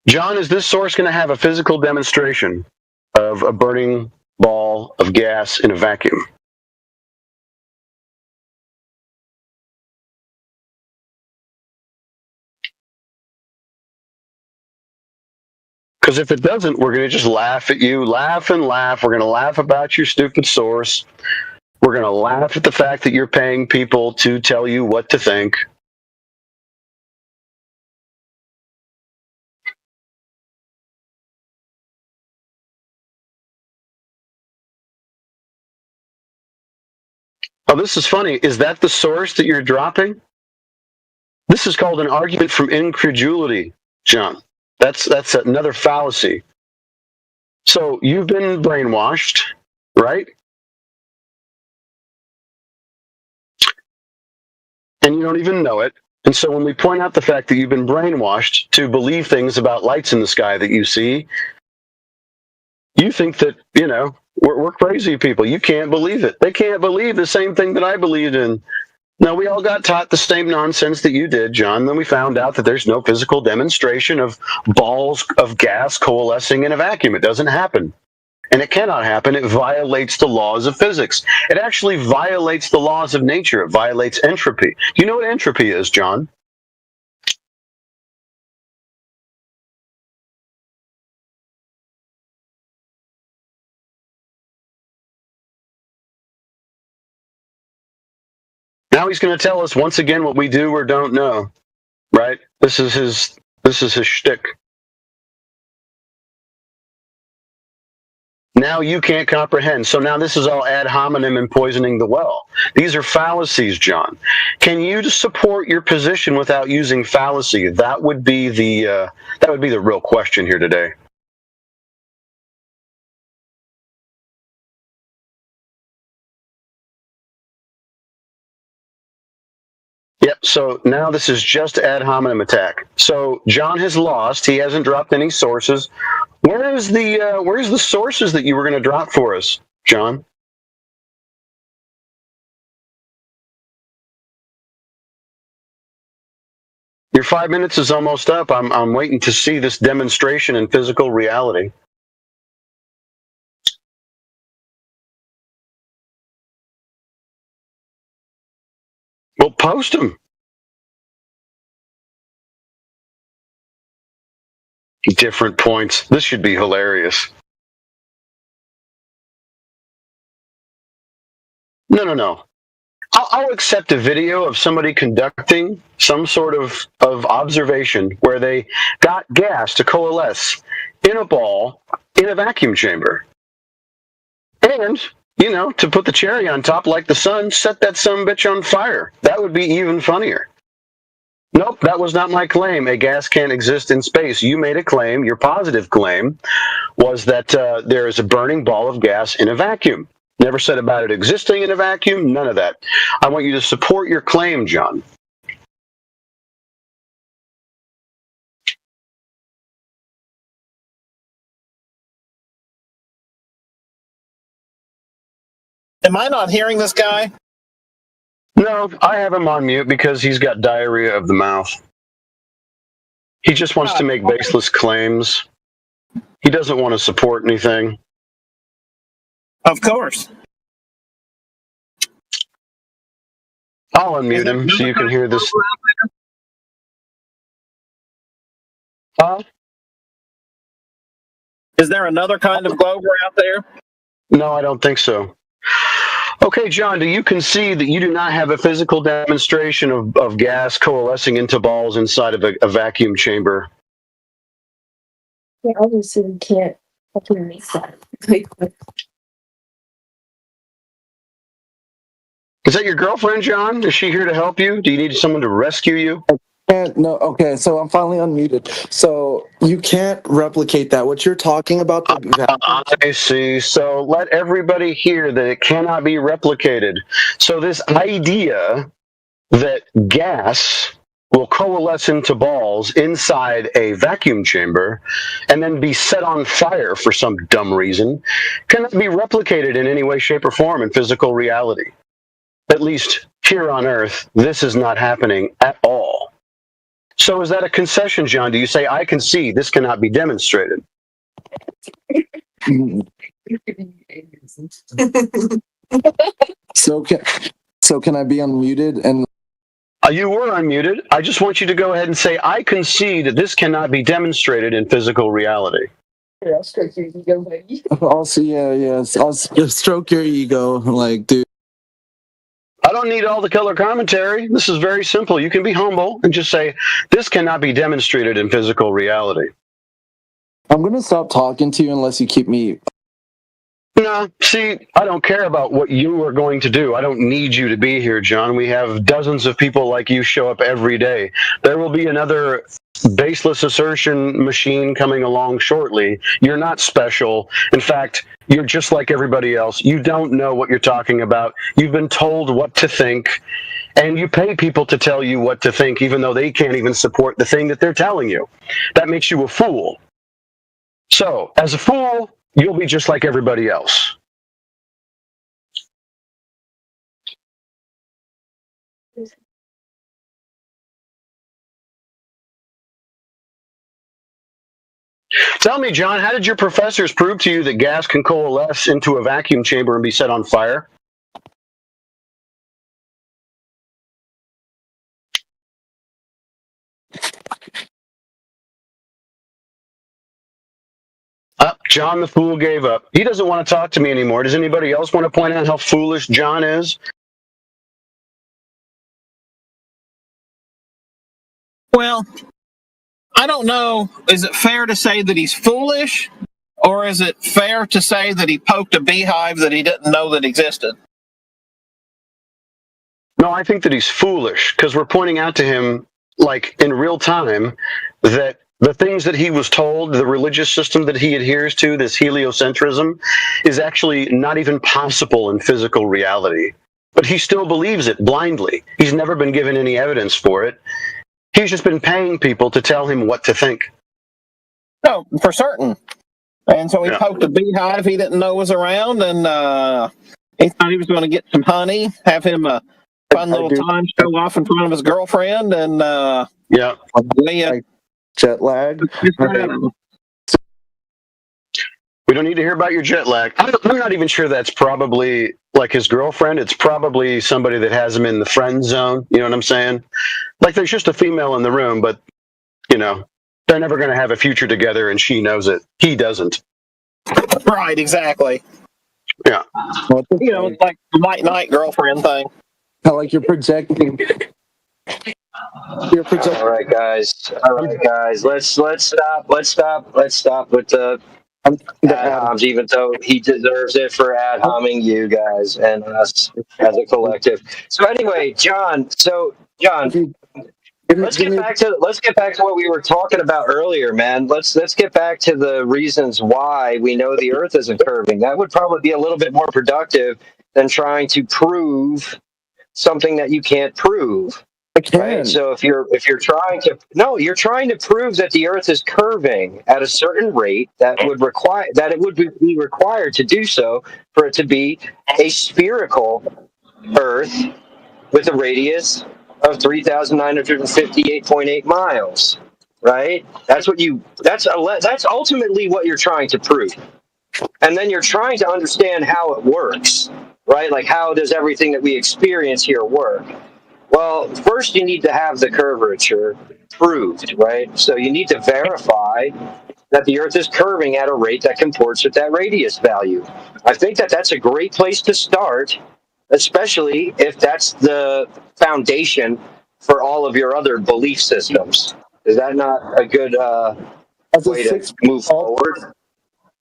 John, is this source going to have a physical demonstration of a burning ball of gas in a vacuum? Because if it doesn't, we're going to just laugh at you, laugh and laugh. We're going to laugh about your stupid source. We're going to laugh at the fact that you're paying people to tell you what to think. Oh, this is funny. Is that the source that you're dropping? This is called an argument from incredulity, John. That's another fallacy. So you've been brainwashed, right? And you don't even know it. And so when we point out the fact that you've been brainwashed to believe things about lights in the sky that you see, you think that, you know, we're crazy people. You can't believe it. They can't believe the same thing that I believed in. No, we all got taught the same nonsense that you did, John. Then we found out that there's no physical demonstration of balls of gas coalescing in a vacuum. It doesn't happen. And it cannot happen. It violates the laws of physics. It actually violates the laws of nature. It violates entropy. Do you know what entropy is, John? Now he's going to tell us once again what we do or don't know, right? This is his shtick. Now you can't comprehend. So now this is all ad hominem and poisoning the well. These are fallacies, John. Can you support your position without using fallacy? That would be the real question here today. Yep, so now this is just ad hominem attack. So John has lost. He hasn't dropped any sources. Where's the sources that you were going to drop for us, John? Your 5 minutes is almost up. I'm waiting to see this demonstration in physical reality. Well, post them. Different points. This should be hilarious. No. I'll accept a video of somebody conducting some sort of observation where they got gas to coalesce in a ball in a vacuum chamber. And, you know, to put the cherry on top, like the sun, set that sumbitch on fire. That would be even funnier. Nope, that was not my claim. A gas can't exist in space. You made a claim. Your positive claim was that there is a burning ball of gas in a vacuum. Never said about it existing in a vacuum. None of that. I want you to support your claim, John. Am I not hearing this guy? No, I have him on mute because he's got diarrhea of the mouth. He just wants to make baseless claims. He doesn't want to support anything. Of course. I'll unmute him so you can hear this. Is there another kind of Glover out there? No, I don't think so. Okay, John, do you concede that you do not have a physical demonstration of gas coalescing into balls inside of a vacuum chamber? Yeah, obviously we can't fucking make that. Is that your girlfriend, John? Is she here to help you? Do you need someone to rescue you? No, okay, so I'm finally unmuted. So you can't replicate that. What you're talking about, I see. So let everybody hear that it cannot be replicated. So this idea that gas will coalesce into balls inside a vacuum chamber and then be set on fire for some dumb reason cannot be replicated in any way, shape, or form in physical reality. At least here on Earth, this is not happening at all. So is that a concession, John? Do you say, I can see this cannot be demonstrated? So can I be unmuted? And you were unmuted. I just want you to go ahead and say, I concede that this cannot be demonstrated in physical reality. I'll stroke your ego, buddy. Also, I'll stroke your ego, like, dude. I don't need all the color commentary. This is very simple. You can be humble and just say, this cannot be demonstrated in physical reality. I'm going to stop talking to you unless you keep me... No, see, I don't care about what you are going to do. I don't need you to be here, John. We have dozens of people like you show up every day. There will be another baseless assertion machine coming along shortly. You're not special. In fact, you're just like everybody else. You don't know what you're talking about. You've been told what to think, and you pay people to tell you what to think, even though they can't even support the thing that they're telling you. That makes you a fool. So, as a fool, you'll be just like everybody else. Tell me, John, how did your professors prove to you that gas can coalesce into a vacuum chamber and be set on fire? John the fool gave up. He doesn't want to talk to me anymore. Does anybody else want to point out how foolish John is? Well, I don't know. Is it fair to say that he's foolish? Or is it fair to say that he poked a beehive that he didn't know that existed? No, I think that he's foolish because we're pointing out to him, like in real time, that the things that he was told, the religious system that he adheres to, this heliocentrism, is actually not even possible in physical reality. But he still believes it blindly. He's never been given any evidence for it. He's just been paying people to tell him what to think. No, for certain. And so he poked a beehive he didn't know was around, and he thought he was going to get some honey, have him a fun little time show off in front of his girlfriend, and jet lag. We don't need to hear about your jet lag. I'm not even sure that's probably like his girlfriend. It's probably somebody that has him in the friend zone. You know what I'm saying? Like there's just a female in the room, but, you know, they're never going to have a future together and she knows it. He doesn't. Right, exactly. Yeah. You know, it's like the white knight girlfriend thing. Like you're projecting. All right, guys. Let's stop with the ad homs, even though he deserves it for ad homing you guys and us as a collective. So anyway, John. Let's get back to what we were talking about earlier, man. Let's get back to the reasons why we know the Earth isn't curving. That would probably be a little bit more productive than trying to prove something that you can't prove. Right? So if you're trying to prove that the Earth is curving at a certain rate that it would be required to do so for it to be a spherical Earth with a radius of 3,958.8 miles. Right? That's ultimately what you're trying to prove. And then you're trying to understand how it works, right? Like how does everything that we experience here work? Well, first you need to have the curvature proved, right? So you need to verify that the Earth is curving at a rate that comports with that radius value. I think that that's a great place to start, especially if that's the foundation for all of your other belief systems. Is that not a good way to move forward?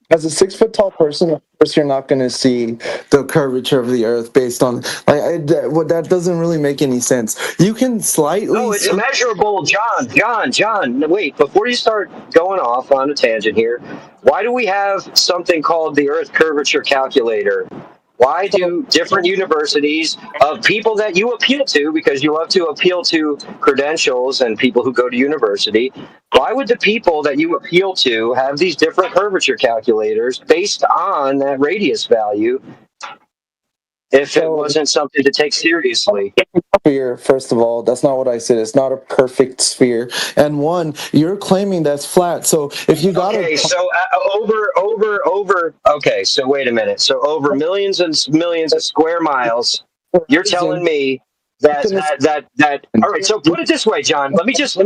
as a 6 foot tall person, of course, you're not going to see the curvature of the Earth based on that doesn't really make any sense. You can slightly. No, it's measurable, John. Wait, before you start going off on a tangent here, why do we have something called the Earth Curvature Calculator? Why do different universities of people that you appeal to, because you love to appeal to credentials and people who go to university, why would the people that you appeal to have these different curvature calculators based on that radius value if it wasn't something to take seriously? Sphere, first of all, that's not what I said. It's not a perfect sphere. And one, you're claiming that's flat. So if you got okay, so okay, so wait a minute. So over millions and millions of square miles, you're telling me that all right, so put it this way, John. Let me just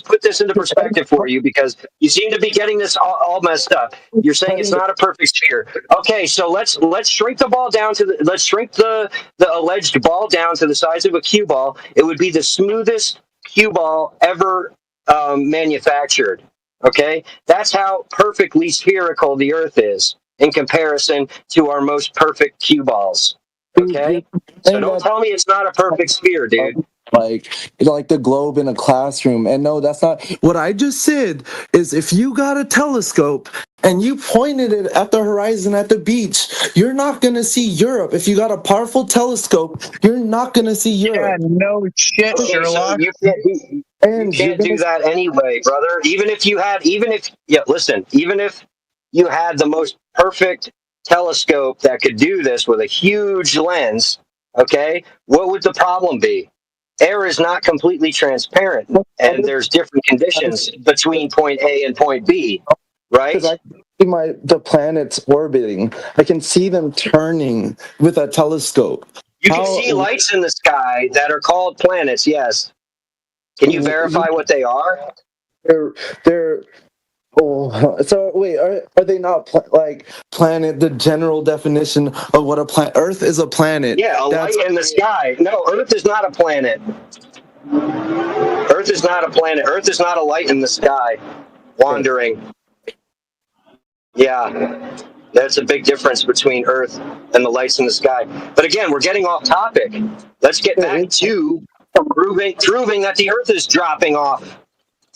put this into perspective for you, because you seem to be getting this all messed up. You're saying it's not a perfect sphere. Okay, so let's shrink the ball down to let's shrink the alleged ball down to the size of a cue ball. It would be the smoothest cue ball ever manufactured. Okay, that's how perfectly spherical the Earth is in comparison to our most perfect cue balls. Okay, so don't tell me it's not a perfect sphere, dude. Like the globe in a classroom. And no, that's not what I just said. Is if you got a telescope and you pointed it at the horizon at the beach, you're not gonna see Europe. If you got a powerful telescope, you're not gonna see Europe. Yeah, no shit, Sherlock. So you can't do that anyway, brother. Even if you had the most perfect telescope that could do this with a huge lens, okay, what would the problem be? Air is not completely transparent, and there's different conditions between point A and point B, right? Because I can see the planets orbiting. I can see them turning with a telescope. You can see lights in the sky that are called planets, yes. Can you verify what they are? They're so wait, are they not planet? The general definition of what a planet? Earth is a planet. Yeah, a light in the sky. No, Earth is not a planet. Earth is not a planet. Earth is not a light in the sky wandering. Yeah, that's a big difference between Earth and the lights in the sky. But again, we're getting off topic. Let's get back to proving that the Earth is dropping off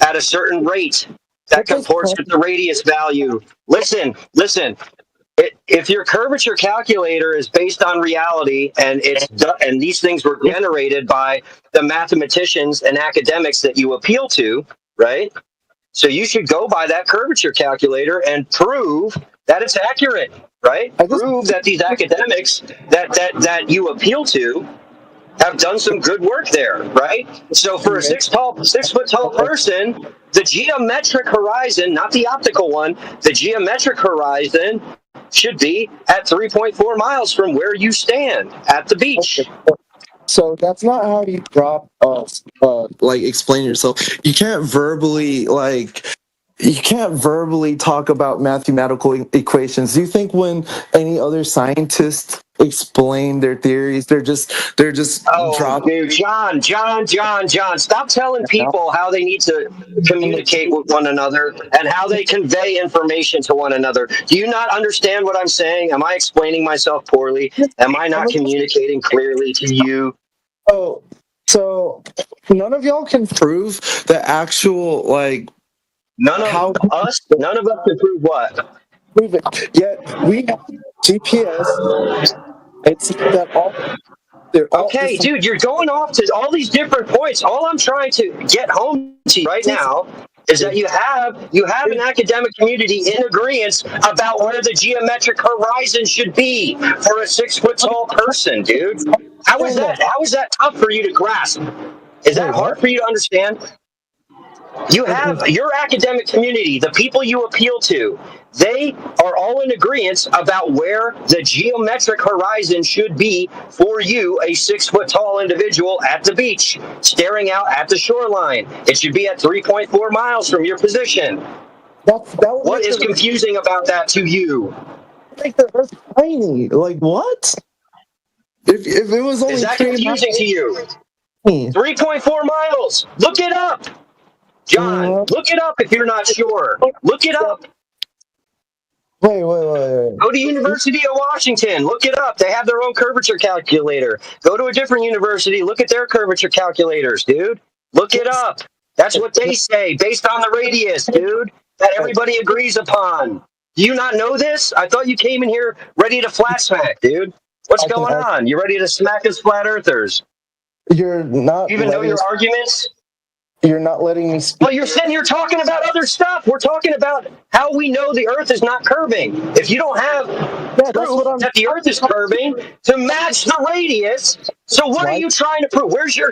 at a certain rate that comports with the radius value. Listen. If your curvature calculator is based on reality, and these things were generated by the mathematicians and academics that you appeal to, right? So you should go by that curvature calculator and prove that it's accurate, right? Prove that these academics that you appeal to have done some good work there, right? So for a 6 foot tall person, the geometric horizon, not the optical one, the geometric horizon should be at 3.4 miles from where you stand at the beach. So that's not how you explain yourself. You can't verbally talk about mathematical equations. Do you think when any other scientists explain their theories, they're just dude, John, stop telling people how they need to communicate with one another and how they convey information to one another. Do you not understand what I'm saying? Am I explaining myself poorly? Am I not communicating clearly to you? Oh, so none of y'all can prove the actual None of us can prove what? Prove it. Yet we have GPS. It's that all. Okay, dude, you're going off to all these different points. All I'm trying to get home to right now is that you have an academic community in agreement about where the geometric horizon should be for a 6 foot tall person, dude. How is that tough for you to grasp? Is that hard for you to understand? You have your academic community, the people you appeal to, they are all in agreement about where the geometric horizon should be for you, a 6 foot tall individual at the beach, staring out at the shoreline. It should be at 3.4 miles from your position. What is confusing about that to you? Like the Earth tiny. Like what? If it was only is that confusing to you? 3.4 miles. Look it up. John, look it up if you're not sure. Look it up. Wait. Go to University of Washington. Look it up. They have their own curvature calculator. Go to a different university. Look at their curvature calculators, dude. Look it up. That's what they say based on the radius, dude, that everybody agrees upon. Do you not know this? I thought you came in here ready to flat smack, dude. What's going on? You ready to smack us flat earthers? You're not. You even know your arguments? You're not letting me speak. Well, you're sitting here talking about other stuff. We're talking about how we know the Earth is not curving. If you don't have proof that the Earth is curving to match the radius, so what are you trying to prove? Where's your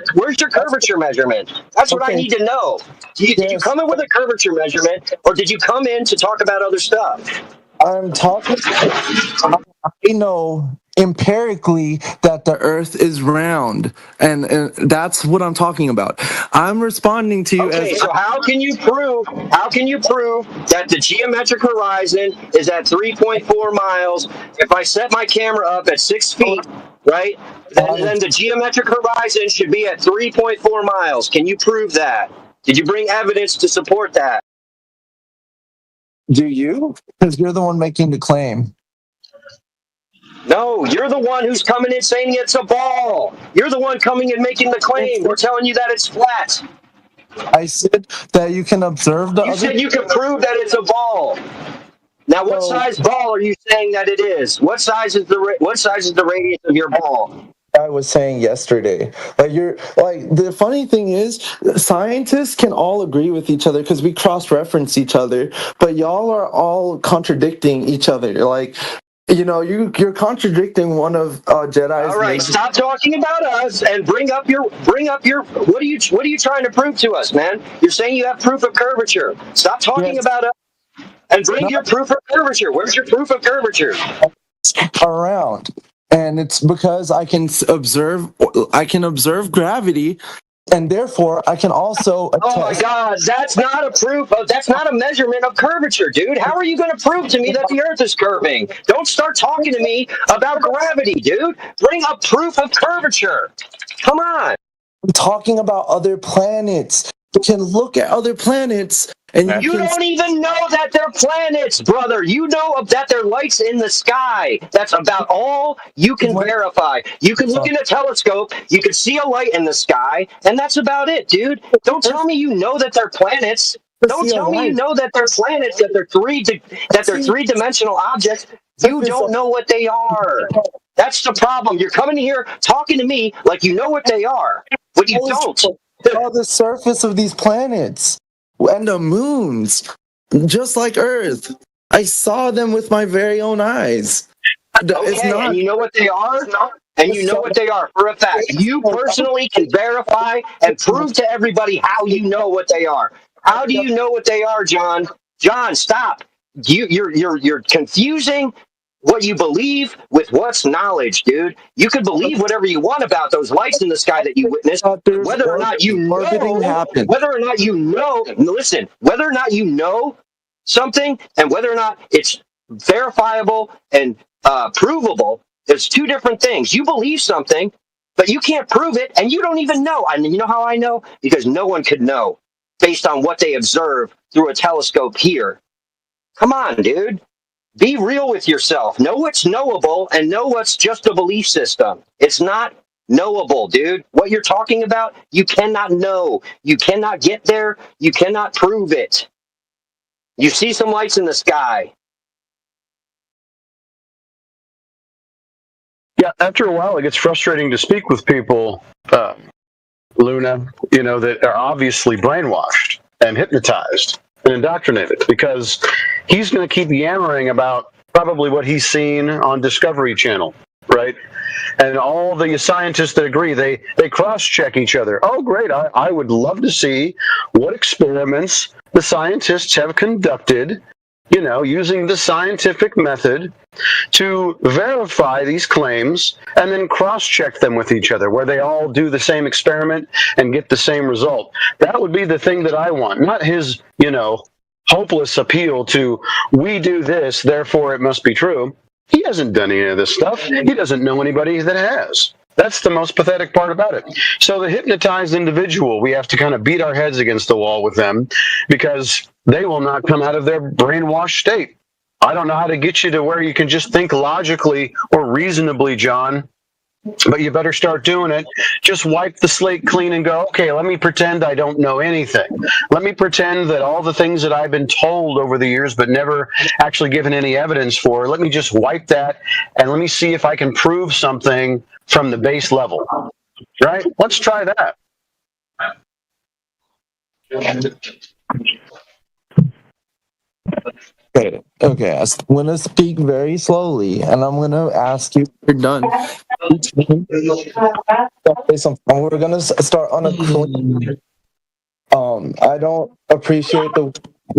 curvature measurement? That's what I need to know. Did you come in with a curvature measurement, or did you come in to talk about other stuff? I'm talking. I know empirically that the Earth is round, and that's what I'm talking about. I'm responding to you. Okay, so how can you prove? How can you prove that the geometric horizon is at 3.4 miles? If I set my camera up at 6 feet, right? Then the geometric horizon should be at 3.4 miles. Can you prove that? Did you bring evidence to support that? Do you? Because you're the one making the claim. No, you're the one who's coming in saying it's a ball. You're the one coming in making the claim. We're telling you that it's flat. I said that you can observe the. You said you can prove that it's a ball. Now, what size ball are you saying that it is? What size is the radius of your ball? I was saying yesterday. The funny thing is, scientists can all agree with each other because we cross-reference each other, but y'all are all contradicting each other. You're contradicting one of Jedi's. All right, stop talking about us and bring up your. What are you trying to prove to us, man? You're saying you have proof of curvature. Stop talking about us and bring your proof of curvature. Where's your proof of curvature? Around. And it's because I can observe gravity, and therefore I can also attest. Oh my God, that's not a measurement of curvature, dude. How are you going to prove to me that the Earth is curving? Don't start talking to me about gravity, dude. Bring up proof of curvature. Come on. I'm talking about other planets. You can look at other planets. And you don't even know that they're planets, brother. You know that they're lights in the sky. That's about all you can verify. You can look in a telescope, you can see a light in the sky, and that's about it, dude. Don't tell me you know that they're planets. Don't tell me you know that they're planets, that they're three-dimensional objects. You don't know what they are. That's the problem. You're coming here talking to me like you know what they are, but you don't. On the surface of these planets. And the moons, just like Earth. I saw them with my very own eyes. And you know what they are? And you know what they are for a fact. You personally can verify and prove to everybody how you know what they are. How do you know what they are, John? John, stop. You're confusing what you believe with what's knowledge, dude. You can believe whatever you want about those lights in the sky that you witnessed, whether or not you know something, and whether or not it's verifiable and provable. There's two different things. You believe something, but you can't prove it, and you don't even know. And you know how I know? Because no one could know based on what they observe through a telescope here. Come on, dude. Be real with yourself. Know what's knowable and know what's just a belief system. It's not knowable, dude. What you're talking about, you cannot know. You cannot get there. You cannot prove it. You see some lights in the sky. Yeah, after a while, it gets frustrating to speak with people, Luna, that are obviously brainwashed and hypnotized and indoctrinated, because he's going to keep yammering about probably what he's seen on Discovery Channel, right? And all the scientists that agree, they cross-check each other. Oh, great, I would love to see what experiments the scientists have conducted, using the scientific method to verify these claims and then cross-check them with each other, where they all do the same experiment and get the same result. That would be the thing that I want, not his, hopeless appeal to, we do this, therefore it must be true. He hasn't done any of this stuff. He doesn't know anybody that has. That's the most pathetic part about it. So the hypnotized individual, we have to kind of beat our heads against the wall with them, because they will not come out of their brainwashed state. I don't know how to get you to where you can just think logically or reasonably, John. But you better start doing it. Just wipe the slate clean and go, okay, let me pretend I don't know anything. Let me pretend that all the things that I've been told over the years but never actually given any evidence for, let me just wipe that and let me see if I can prove something from the base level. Right? Let's try that. Okay, okay. I'm going to speak very slowly, and I'm going to ask you if you're done. We're going to start on a clean. I don't appreciate the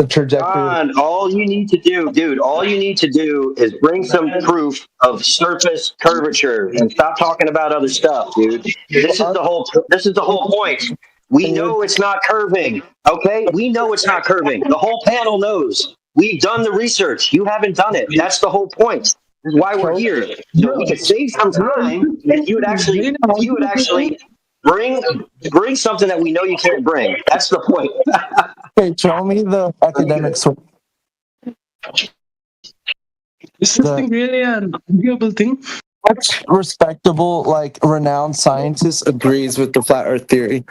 trajectory. John, all you need to do, dude, all you need to do is bring some proof of surface curvature and stop talking about other stuff, dude. This is the whole point. We know it's not curving, okay? We know it's not curving. The whole panel knows. We've done the research. You haven't done it. That's the whole point. This is why we're here. So we could save some time if you would actually bring something that we know you can't bring. That's the point. Okay, show me the academic source. This is really an arguable thing. Which respectable, like renowned scientist agrees with the flat Earth theory?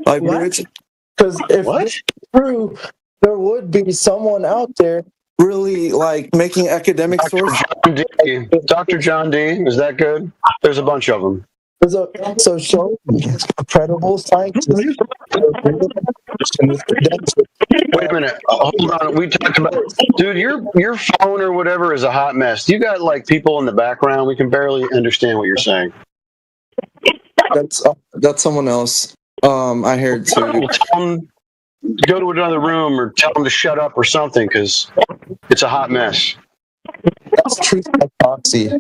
Like, because if it's true, there would be someone out there really like making academic sources. Dr. John D. Is that good? There's a bunch of them. So show a credible scientist. Wait a minute. Hold on. We talked about, dude, your phone or whatever is a hot mess. You got like people in the background. We can barely understand what you're saying. That's someone else. I heard too. Tell them, go to another room or tell them to shut up or something because it's a hot mess. That's truth by proxy.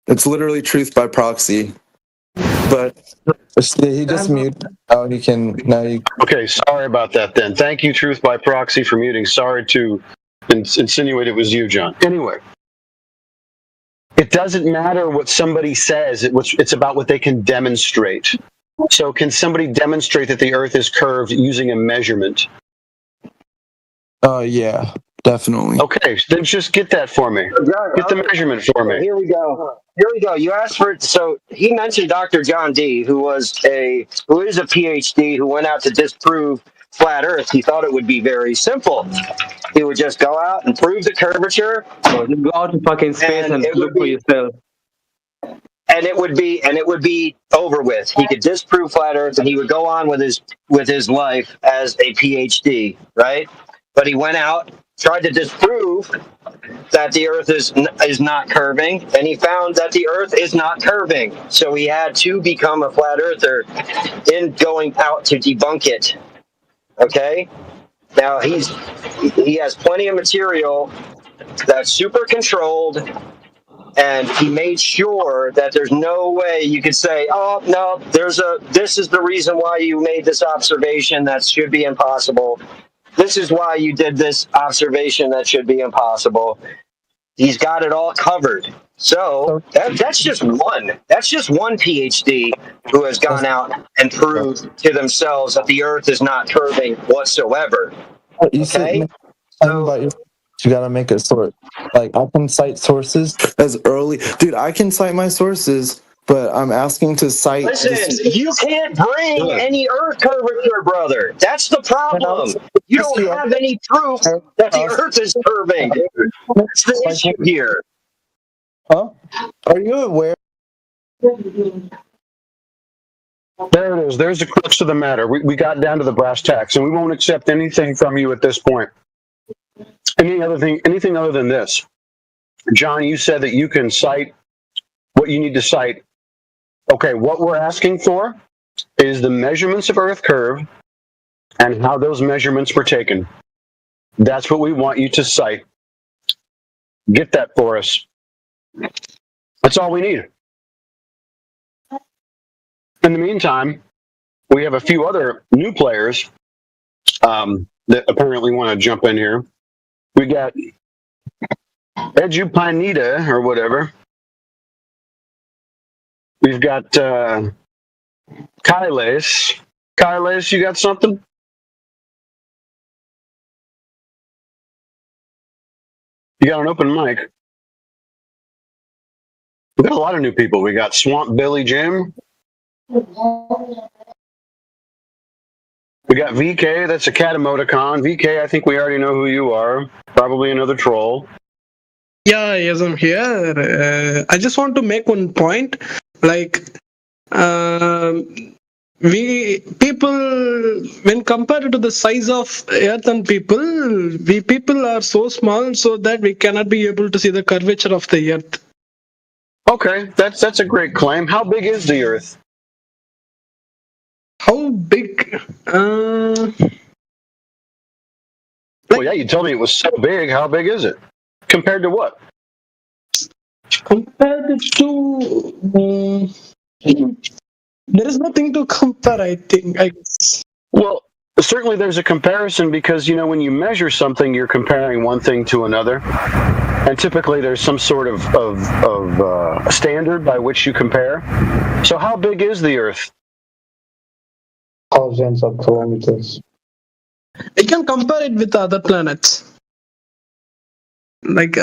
It's literally truth by proxy. But he just muted. Oh, he can now. Okay, sorry about that. Then thank you, truth by proxy, for muting. Sorry to insinuate it was you, John. Anyway, it doesn't matter what somebody says. It's about what they can demonstrate. So, can somebody demonstrate that the Earth is curved using a measurement? Yeah, definitely. Okay, then just get that for me. Get the measurement for me. Here we go. You asked for it. So he mentioned Dr. John D., who is a PhD, who went out to disprove flat Earth. He thought it would be very simple. He would just go out and prove the curvature. So you go out in fucking space and look for yourself. And it would be over with. He could disprove flat Earth, and he would go on with his life as a PhD, right? But he went out, tried to disprove that the Earth is not curving, and he found that the Earth is not curving. So he had to become a flat earther in going out to debunk it. Okay? Now he has plenty of material that's super controlled, and he made sure that there's no way you could say, oh no, this is the reason why you made this observation that should be impossible. This is why you did this observation that should be impossible. He's got it all covered. So that's just one. That's just one PhD who has gone out and proved to themselves that the Earth is not curving whatsoever. Okay? You gotta make a source. Like, I can cite sources as early. Dude, I can cite my sources, but I'm asking to cite. Listen, you can't bring any Earth curvature, brother. That's the problem. You don't have any proof that the Earth is curving. That's the issue here. Huh? Are you aware? There it is. There's the crux of the matter. We got down to the brass tacks, and we won't accept anything from you at this point. Anything other than this. John, you said that you can cite what you need to cite. Okay, what we're asking for is the measurements of Earth curve and how those measurements were taken. That's what we want you to cite. Get that for us. That's all we need. In the meantime, we have a few other new players that apparently want to jump in here. We got Edupinita or whatever. We've got Kyles. Kyles, you got something? You got an open mic. We got a lot of new people. We got Swamp Billy Jim. We got VK. That's a cat emoticon. VK, I think we already know who you are. Probably another troll. Yeah, yes, I'm here. I just want to make one point. Like, we people, when compared to the size of Earth and people, we people are so small so that we cannot be able to see the curvature of the Earth. Okay, that's a great claim. How big is the Earth? How big? Well, yeah, you told me it was so big. How big is it? Compared to what? Compared to, there is nothing to compare, I think. I guess. Well, certainly there's a comparison because, you know, when you measure something, you're comparing one thing to another. And typically there's some sort of standard by which you compare. So how big is the Earth? Thousands of kilometers. I can compare it with other planets. Like,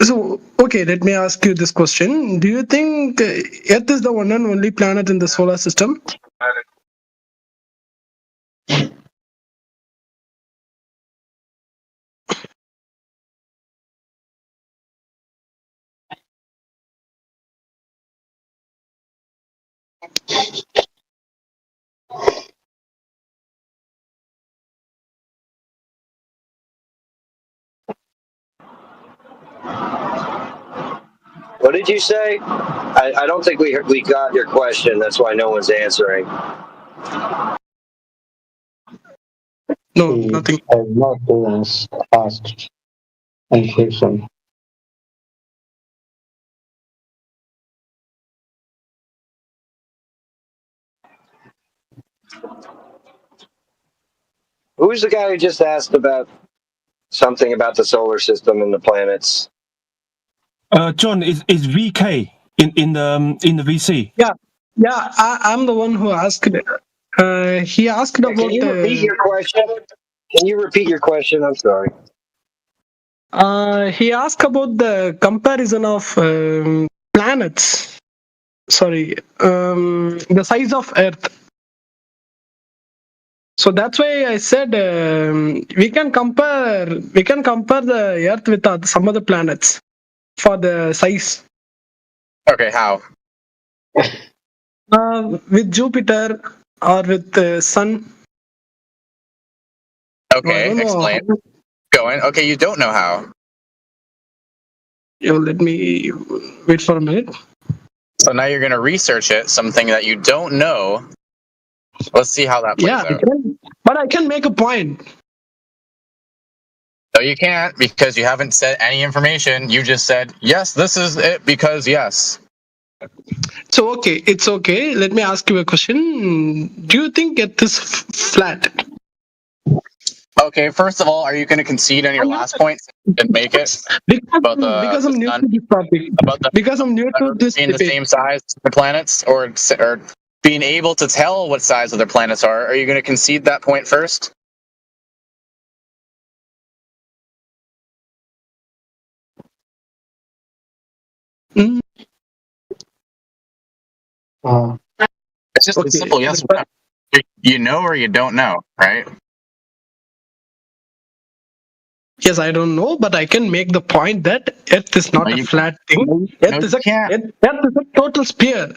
so, okay, let me ask you this question. Do you think Earth is the one and only planet in the solar system? What did you say? I don't think we got your question. That's why no one's answering. No, nothing. I'm not doing asked any question. Who's the guy who just asked about something about the solar system and the planets? John, is VK in the VC? Yeah, I'm the one who asked it. He asked about. Can you repeat your question? Can you repeat your question? I'm sorry. He asked about the comparison of planets. Sorry, the size of Earth. So that's why I said we can compare the Earth with some other planets for the size. Okay, how? With Jupiter or with the Sun. Okay, explain. Going. Okay, you don't know how. Let me wait for a minute. So now you're going to research it, something that you don't know. Let's see how that plays out. But I can make a point. No, you can't, because you haven't said any information. You just said, yes, this is it because yes. So, okay, it's okay. Let me ask you a question. Do you think Earth is flat? Okay, first of all, are you going to concede on your last point and make it? Because I'm new to this topic. Because I'm new to this being the same size as the planets, or being able to tell what size other planets are you going to concede that point first? Mm. It's just a simple yes or no. You know or you don't know, right? Yes, I don't know, but I can make the point that Earth is not a flat thing. Earth is a total sphere.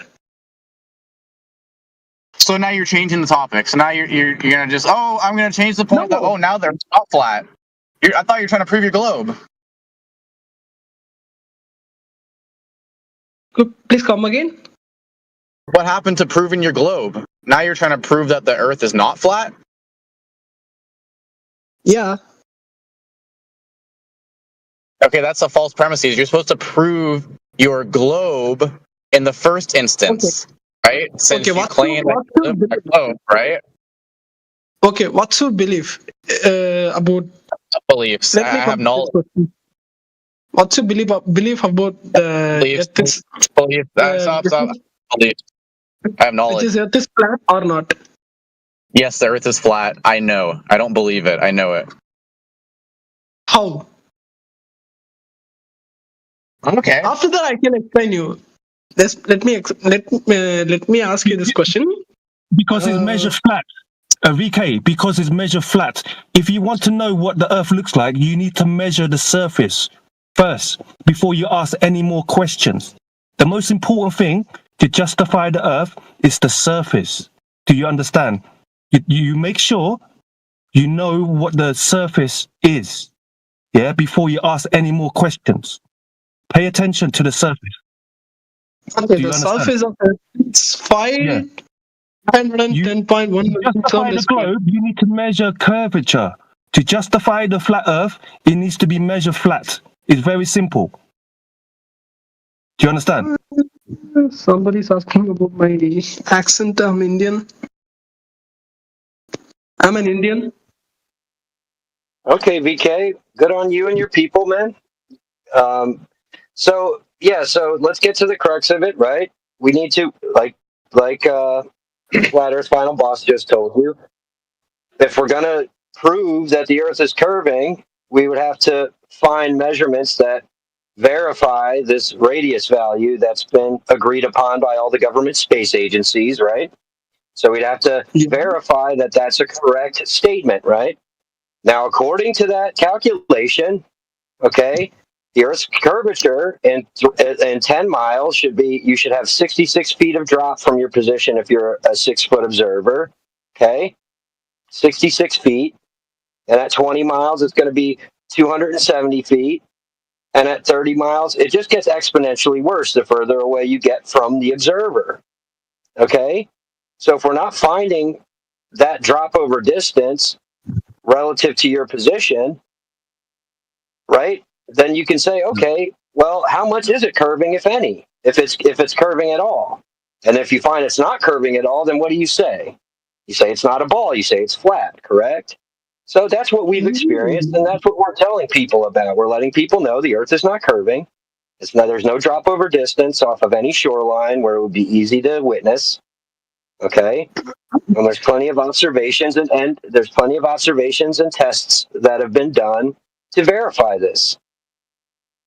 So now you're changing the topic. So now you're gonna just I'm gonna change the point. No. Now they're not flat. I thought you were trying to prove your globe. Please come again. What happened to proving your globe? Now you're trying to prove that the Earth is not flat? Yeah. Okay, that's a false premise. You're supposed to prove your globe in the first instance, right? Since you claim that you live in a globe, right? Okay, what's your belief about beliefs? I have knowledge. What's your belief about the beliefs? Stop. Beliefs. I have knowledge. Is Earth is flat or not? Yes, the Earth is flat. I know. I don't believe it. I know it. How? Okay. After that, I can explain you. Let me ask you this question. Because it's measured flat. VK, because it's measured flat. If you want to know what the Earth looks like, you need to measure the surface first before you ask any more questions. The most important thing to justify the Earth is the surface. Do you understand? You make sure you know what the surface is, yeah, before you ask any more questions. Pay attention to the surface. Okay, the surface of Earth is 510.1 To justify the globe, you need to measure curvature. To justify the flat Earth, it needs to be measured flat. It's very simple. Do you understand? Somebody's asking about my accent. I'm Indian. I'm an Indian. Okay, VK, good on you and your people, man. So let's get to the crux of it, right? We need to, like Flat Earth Final Boss just told you, if we're gonna prove that the Earth is curving, we would have to find measurements that verify this radius value that's been agreed upon by all the government space agencies, right? So we'd have to verify that that's a correct statement, right? Now, according to that calculation, okay, the Earth's curvature in 10 miles you should have 66 feet of drop from your position if you're a 6-foot observer, okay? 66 feet. And at 20 miles, it's going to be 270 feet. And at 30 miles, it just gets exponentially worse the further away you get from the observer, okay? So if we're not finding that drop over distance relative to your position, right, then you can say, okay, well, how much is it curving, if any, if it's curving at all? And if you find it's not curving at all, then what do you say? You say it's not a ball. You say it's flat, correct? So that's what we've experienced, and that's what we're telling people about. We're letting people know the Earth is not curving. There's no drop over distance off of any shoreline where it would be easy to witness. Okay, and there's plenty of observations and there's plenty of observations and tests that have been done to verify this.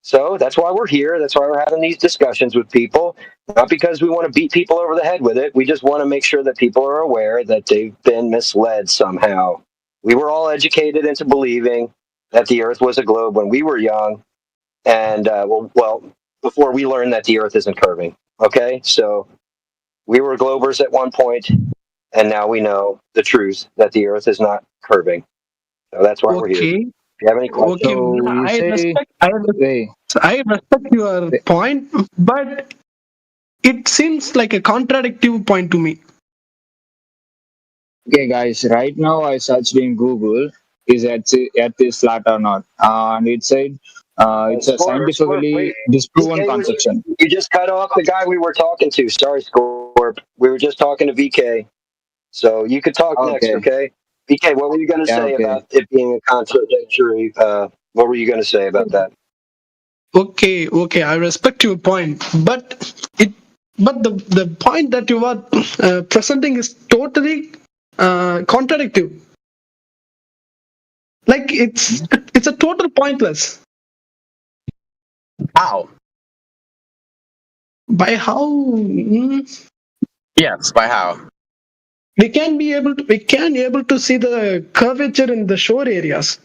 So that's why we're here. That's why we're having these discussions with people. Not because we want to beat people over the head with it. We just want to make sure that people are aware that they've been misled somehow. We were all educated into believing that the Earth was a globe when we were young, and before we learned that the Earth isn't curving. Okay, so we were globers at one point, and now we know the truth that the Earth is not curving. So that's why we're here. If you have any questions? I respect your point, but it seems like a contradictive point to me. Okay, guys, right now I searched in Google, is Earth is flat or not? And it said it's a scientifically disproven conception. You just cut off the guy we were talking to. Sorry, Scorp. We were just talking to VK. So you could talk next, okay? VK, what were you going to say about it being a contradictory? What were you going to say about that? Okay, I respect your point, but the point that you are presenting is totally contradictive. Like it's a total pointless. How? By how? Yes, by how? We can be able to see the curvature in the shore areas,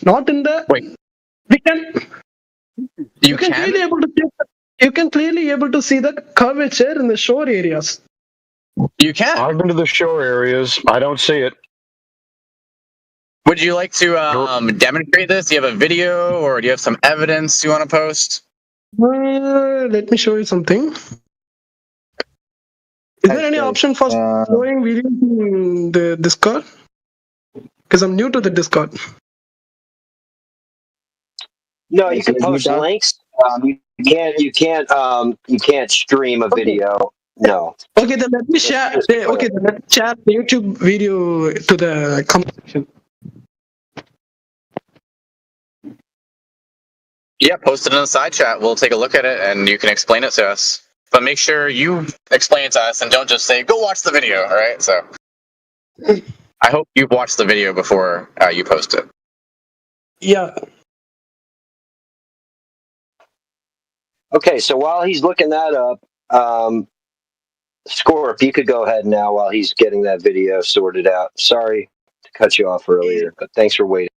not in the. Wait. We can. You can clearly able to. You can clearly able to see the curvature in the shore areas. You can. I've been to the shore areas. I don't see it. Would you like to demonstrate this? Do you have a video, or do you have some evidence you want to post? Let me show you something. Is there any option for showing videos in the Discord? Because I'm new to the Discord. No, you can post links. You can't stream a video. No. Okay, then let me share. Okay, then let's share the YouTube video to the comment section. Yeah, post it in the side chat. We'll take a look at it, and you can explain it to us. But make sure you explain it to us, and don't just say, "Go watch the video." All right. So, I hope you watch the video before you post it. Yeah. Okay, so while he's looking that up, Scorp, you could go ahead now while he's getting that video sorted out. Sorry to cut you off earlier, but thanks for waiting.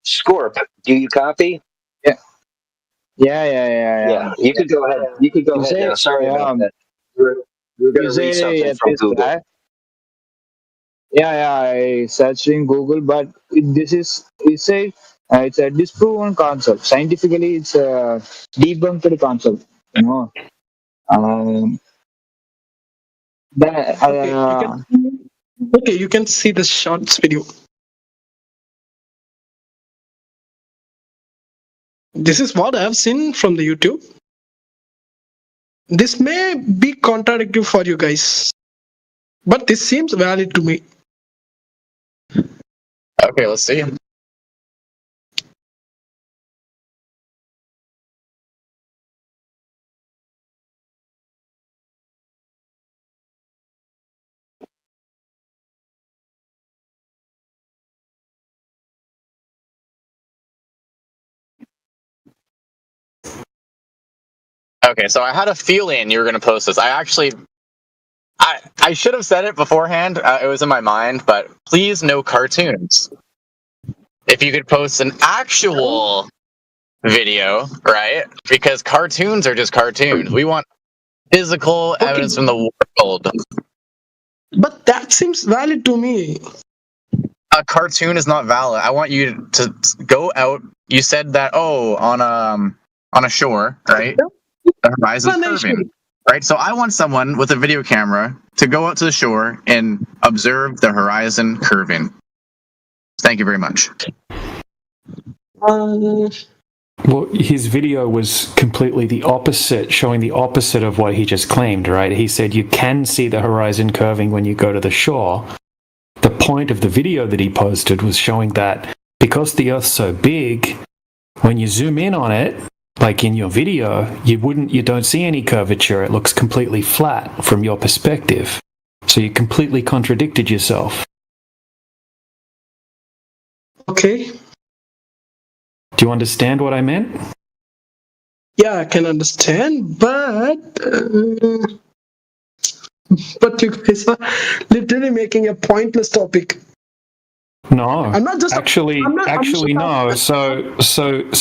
Scorp, do you copy? Yeah. You could go ahead. You could go ahead now. Sorry about that. We're going to read something from Google. I searched in Google, but it's a disproven concept. Scientifically, it's a debunked concept. You know, Okay, you can see the shorts video. This is what I've seen from the YouTube. This may be contradictory for you guys, but this seems valid to me. Okay, let's see. Okay, so I had a feeling you were going to post this. I should have said it beforehand. It was in my mind, but please no cartoons. If you could post an actual video, right? Because cartoons are just cartoons. We want physical evidence from the world. But that seems valid to me. A cartoon is not valid. I want you to go out. You said that on a shore, right? The horizon's curving, right? So I want someone with a video camera to go out to the shore and observe the horizon curving. Thank you very much. Well, his video was completely the opposite, showing the opposite of what he just claimed, right? He said you can see the horizon curving when you go to the shore. The point of the video that he posted was showing that because the Earth's so big, when you zoom in on it, like in your video, you don't see any curvature. It looks completely flat from your perspective. So you completely contradicted yourself. Okay. Do you understand what I meant? Yeah, I can understand, but you guys are literally making a pointless topic. No, I'm not just actually, no. So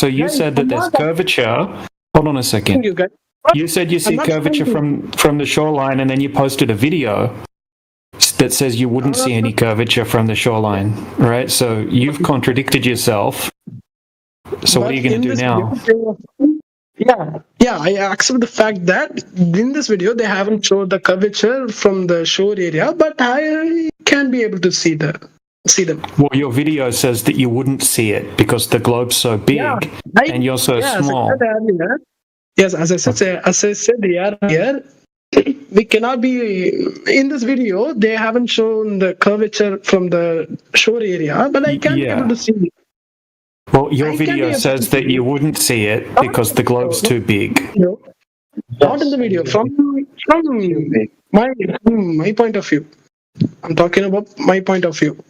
you said that there's curvature. Hold on a second. You said you see curvature from the shoreline, and then you posted a video that says you wouldn't see any curvature from the shoreline, right? So you've contradicted yourself. So what are you going to do now? Yeah, I accept the fact that in this video they haven't showed the curvature from the shore area, but I can be able to see them. Well, your video says that you wouldn't see it because the globe's so big and you're so small. As I said earlier, we cannot be in this video. They haven't shown the curvature from the shore area, but I can be able to see it. Well, your video says that you wouldn't see it because the globe's too big. No, not in the video. From my point of view, I'm talking about my point of view.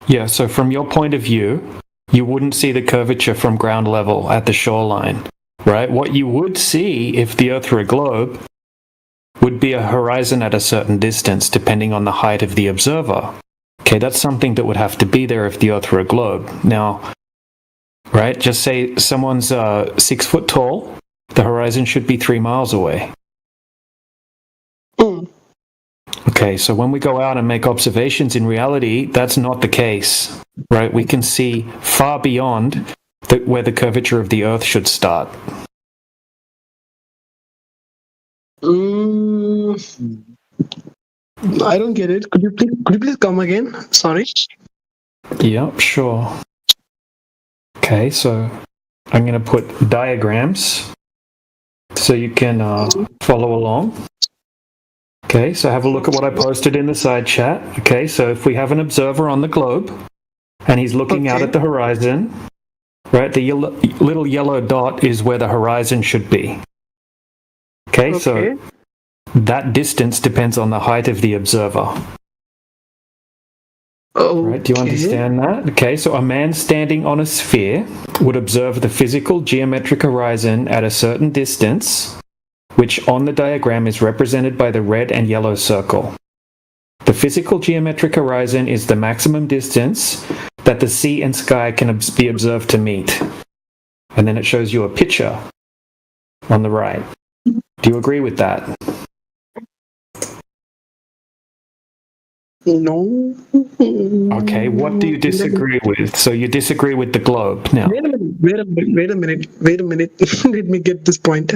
Yeah, so from your point of view, you wouldn't see the curvature from ground level at the shoreline, right? What you would see if the Earth were a globe would be a horizon at a certain distance, depending on the height of the observer. Okay, that's something that would have to be there if the Earth were a globe. Now, right, just say someone's 6 foot tall, the horizon should be 3 miles away. Okay, so when we go out and make observations, in reality, that's not the case, right? We can see far beyond where the curvature of the Earth should start. I don't get it. Could you please come again? Sorry. Yep, sure. Okay, so I'm going to put diagrams so you can follow along. Okay, so have a look at what I posted in the side chat. Okay, so if we have an observer on the globe and he's looking out at the horizon, right, the little yellow dot is where the horizon should be. Okay, so that distance depends on the height of the observer. Right, do you understand that? Okay, so a man standing on a sphere would observe the physical geometric horizon at a certain distance, which on the diagram is represented by the red and yellow circle. The physical geometric horizon is the maximum distance that the sea and sky can be observed to meet. And then it shows you a picture on the right. Do you agree with that? No. Okay, what do you disagree with? So you disagree with the globe now. Wait a minute. Let me get this point.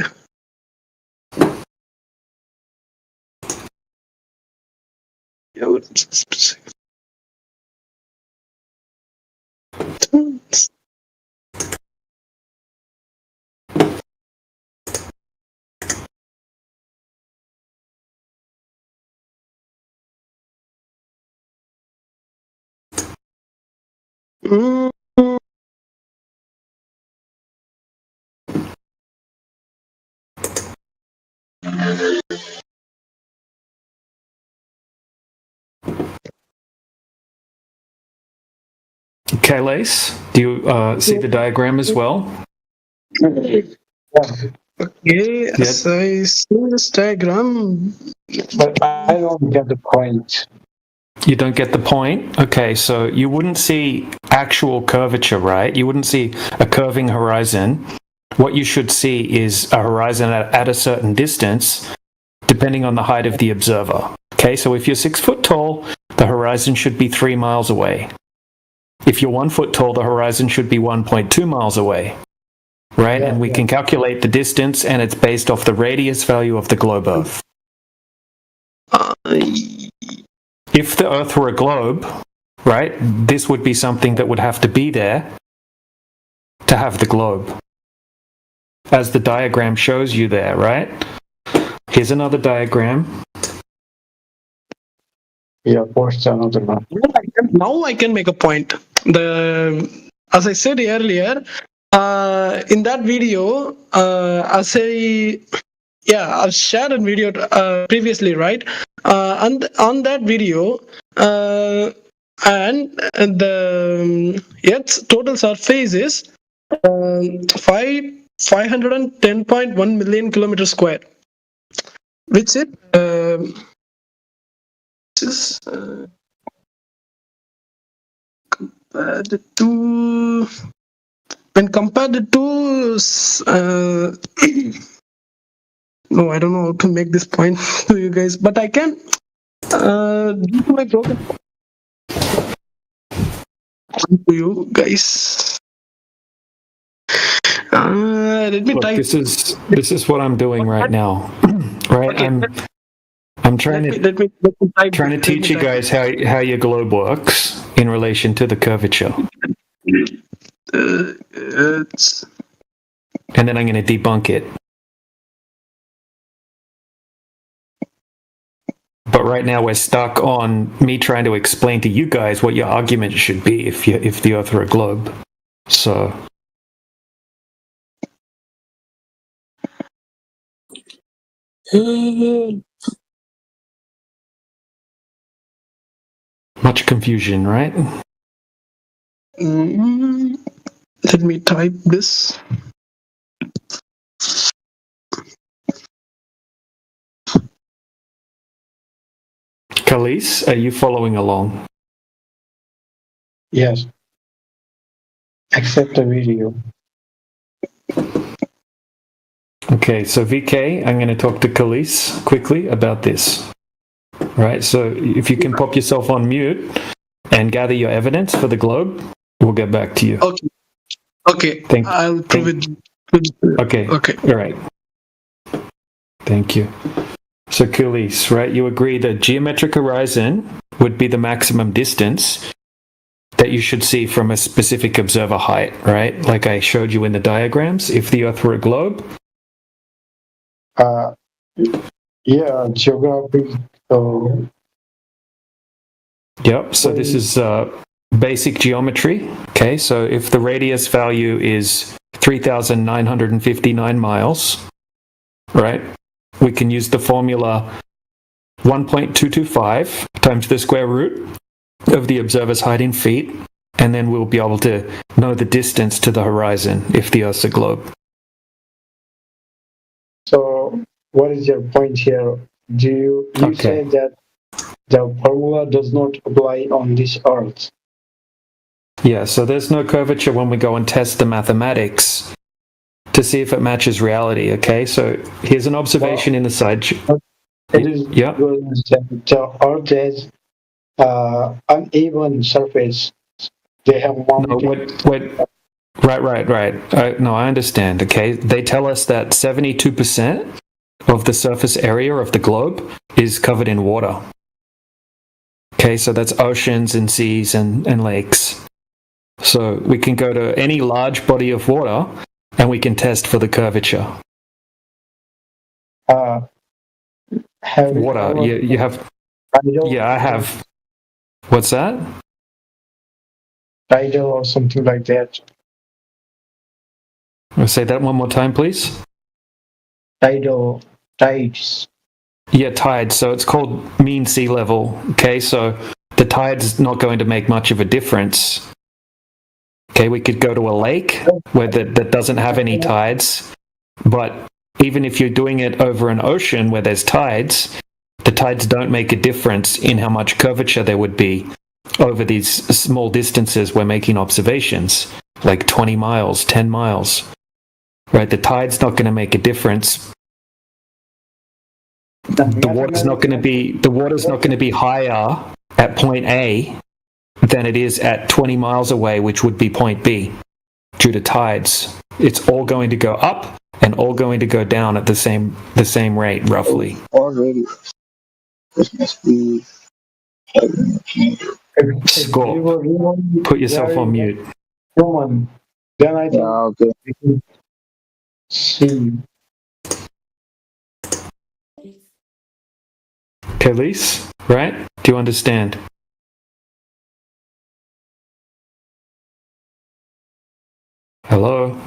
Kailash, do you see the diagram as well? Okay, as I see this diagram, but I don't get the point. You don't get the point? Okay, so you wouldn't see actual curvature, right? You wouldn't see a curving horizon. What you should see is a horizon at a certain distance, depending on the height of the observer. Okay, so if you're 6 foot tall, the horizon should be 3 miles away. If you're 1 foot tall, the horizon should be 1.2 miles away. Right? And we can calculate the distance, and it's based off the radius value of the globe Earth. If the Earth were a globe, right, this would be something that would have to be there to have the globe. As the diagram shows you there, right? Here's another diagram. Yeah, post another one. Now I can make a point. As I said earlier, in that video, I've shared a video previously, right? And on that video, and the Earth's total surface is 510.1 million kilometers square, which is compared to no, I don't know how to make this point to you guys, but I can due to my broken to you guys. Let me type. This is what I'm doing right now. Right? Okay. I'm trying to teach you guys how your globe works in relation to the curvature. And then I'm going to debunk it. But right now we're stuck on me trying to explain to you guys what your argument should be if the Earth were a globe. So much confusion, right? Let me type this. Kailash, are you following along? Yes. Except the video. Okay, so VK, I'm going to talk to Kailash quickly about this. Right, so if you can pop yourself on mute and gather your evidence for the globe, we'll get back to you. Okay. I'll prove it. Okay. All right. Thank you. So Kailash, right, you agree that geometric horizon would be the maximum distance that you should see from a specific observer height, right? Like I showed you in the diagrams, if the Earth were a globe? Yeah, geography. Yep, so this is basic geometry. Okay, so if the radius value is 3,959 miles, right? we can use the formula 1.225 times the square root of the observer's height in feet, and then we'll be able to know the distance to the horizon if the Earth's a globe. So, what is your point here? Do you say that the formula does not apply on this Earth? Yeah, so there's no curvature when we go and test the mathematics to see if it matches reality, okay? So here's an observation in the side. It is the Earth has uneven surface. They have Right. No, I understand, okay? They tell us that 72% of the surface area of the globe is covered in water. Okay, so that's oceans and seas and lakes. So we can go to any large body of water and we can test for the curvature. Water, you have... Yeah, I have... What's that? Tidal or something like that. Say that one more time, please. Tidal, tides. Yeah, tides. So it's called mean sea level. Okay, so the tide's not going to make much of a difference. Okay, we could go to a lake where that doesn't have any tides, but even if you're doing it over an ocean where there's tides, the tides don't make a difference in how much curvature there would be over these small distances we're making observations, like 20 miles, 10 miles. Right, the tide's not going to make a difference. The water's not going to be higher at point A than it is at 20 miles away, which would be point B, due to tides. It's all going to go up and all going to go down at the same rate, roughly. Already, this must be. Score. Put yourself on mute. Then I think see. Okay, Lise, right? Do you understand? Hello?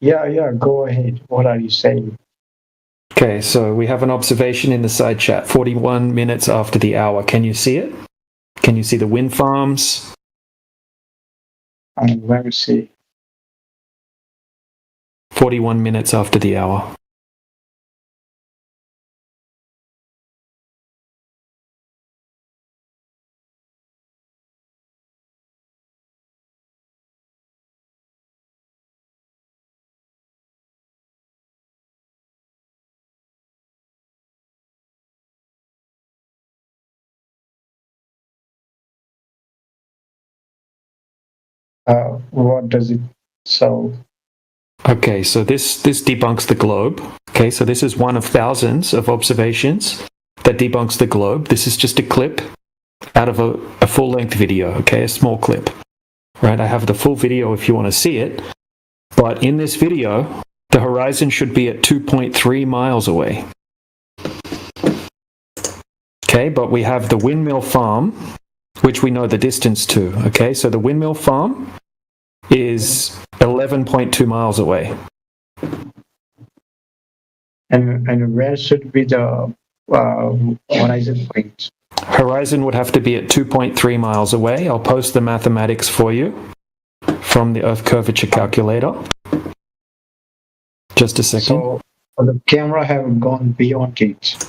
Yeah, go ahead. What are you saying? Okay, so we have an observation in the side chat, 41 minutes after the hour. Can you see it? Can you see the wind farms? Let me see. 41 minutes after the hour. What does it so? Okay, so this debunks the globe. Okay, so this is one of thousands of observations that debunks the globe. This is just a clip out of a full-length video, okay, a small clip. Right, I have the full video if you want to see it. But in this video, the horizon should be at 2.3 miles away. Okay, but we have the windmill farm, which we know the distance to. Okay, so the windmill farm is 11.2 miles away. And where should be the horizon point? Horizon would have to be at 2.3 miles away. I'll post the mathematics for you from the Earth curvature calculator. Just a second. So the camera have gone beyond it.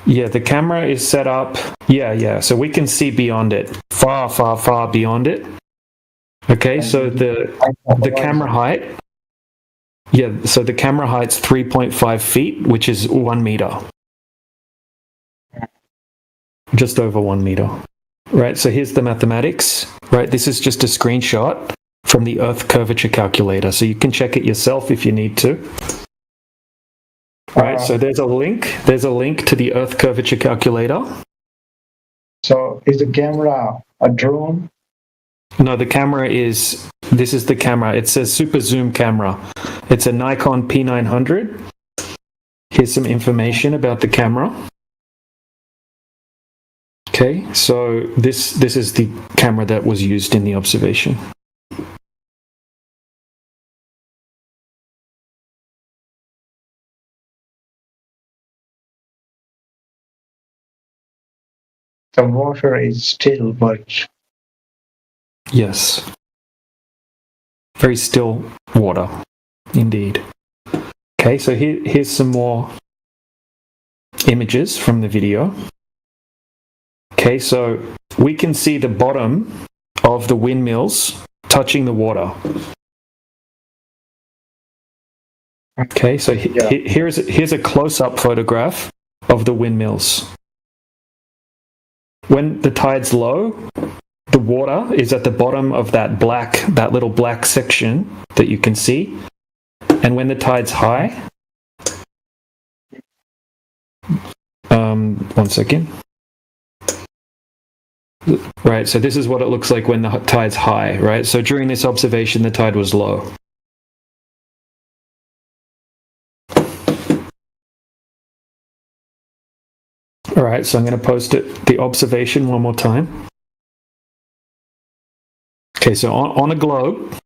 Yeah, the camera is set up. Yeah. So we can see beyond it, far beyond it. Okay, so the camera height. Yeah, so the camera height's 3.5 feet, which is 1 meter. Just over 1 meter. Right, so here's the mathematics. Right, this is just a screenshot from the Earth curvature calculator, so you can check it yourself if you need to. Right, so there's a link to the Earth curvature calculator. So is the camera a drone? No, the camera this is the camera. It says super zoom camera. It's a Nikon P900. Here's some information about the camera. Okay, so this is the camera that was used in the observation. the water is still, but Yes. Very still water, indeed. Okay, so here's some more images from the video. Okay, so we can see the bottom of the windmills touching the water. Okay, so here's a close-up photograph of the windmills. When the tide's low, the water is at the bottom of that little black section that you can see. And when the tide's high, one second. Right, so this is what it looks like when the tide's high, right? So during this observation, the tide was low. All right, so I'm going to post the observation one more time. Okay, so on a globe,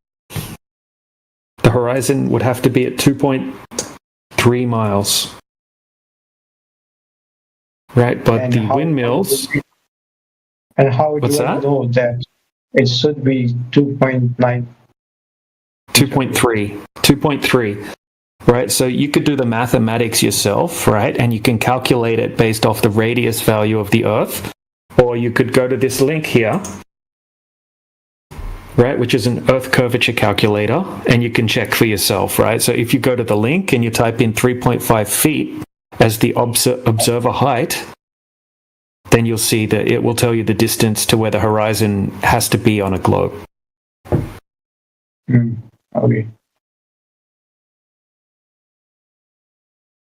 the horizon would have to be at 2.3 miles. Right, but the windmills... And how do I know that it should be 2.9? 2.3. Right, so you could do the mathematics yourself, right? And you can calculate it based off the radius value of the Earth. Or you could go to this link here, right, which is an Earth curvature calculator, and you can check for yourself, right? So if you go to the link and you type in 3.5 feet as the observer height, then you'll see that it will tell you the distance to where the horizon has to be on a globe. Okay.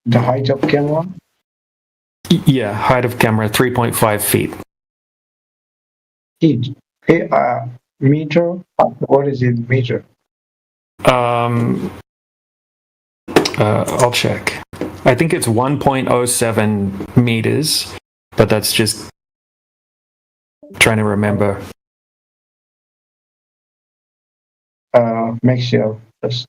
The height of camera? Yeah, height of camera, 3.5 feet. Meter? What is it, meter? I'll check. I think it's 1.07 meters, but that's just trying to remember. Make sure. Just...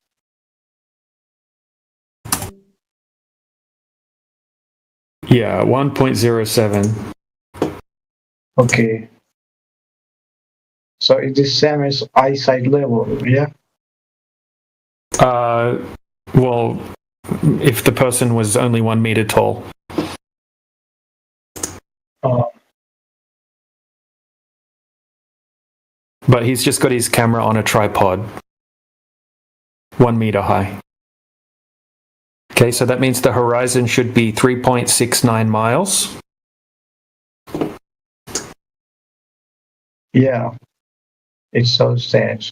Yeah, 1.07. Okay. So it is same as eyesight level, yeah? Well, if the person was only 1 meter tall. But he's just got his camera on a tripod, 1 meter high. Okay, so that means the horizon should be 3.69 miles. Yeah, it's so sad.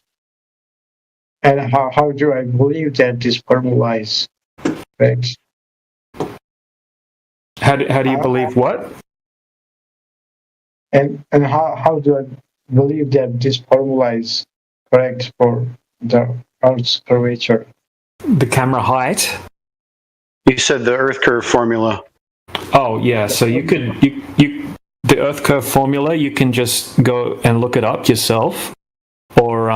And how do I believe that this formula is correct? How do you believe what? And how do I believe that this formula is correct for the Earth's curvature? The camera height? You said the Earth curve formula. Oh yeah, so you could the Earth curve formula, you can just go and look it up yourself, or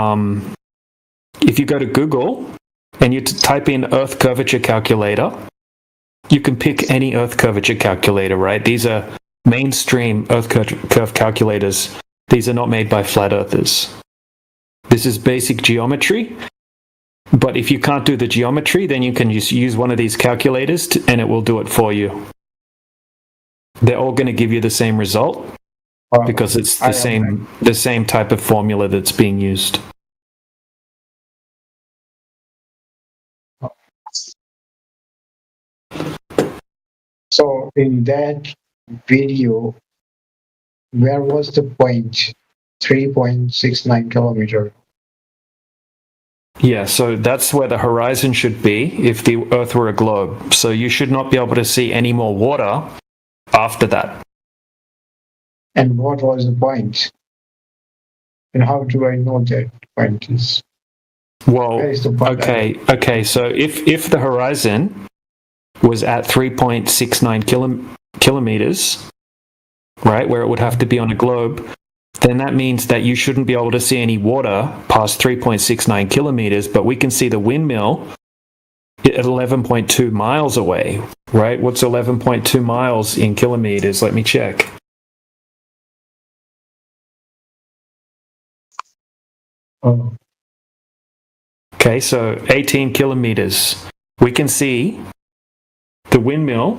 if you go to Google and you type in Earth curvature calculator, you can pick any Earth curvature calculator, right? These are mainstream Earth curve calculators. These are not made by flat earthers. This is basic geometry, but if you can't do the geometry, then you can just use one of these calculators and it will do it for you. They're all going to give you the same result because it's the same type of formula that's being used. So in that video, where was the point? 3.69 kilometer. Yeah, so that's where the horizon should be if the Earth were a globe. So you should not be able to see any more water after that. And what was the point? And how do I know that point is? Well, okay. So if the horizon was at 3.69 kilometers, right, where it would have to be on a globe, then that means that you shouldn't be able to see any water past 3.69 kilometers, but we can see the windmill at 11.2 miles away, right? What's 11.2 miles in kilometers? Let me check. Oh. Okay, so 18 kilometers. We can see the windmill,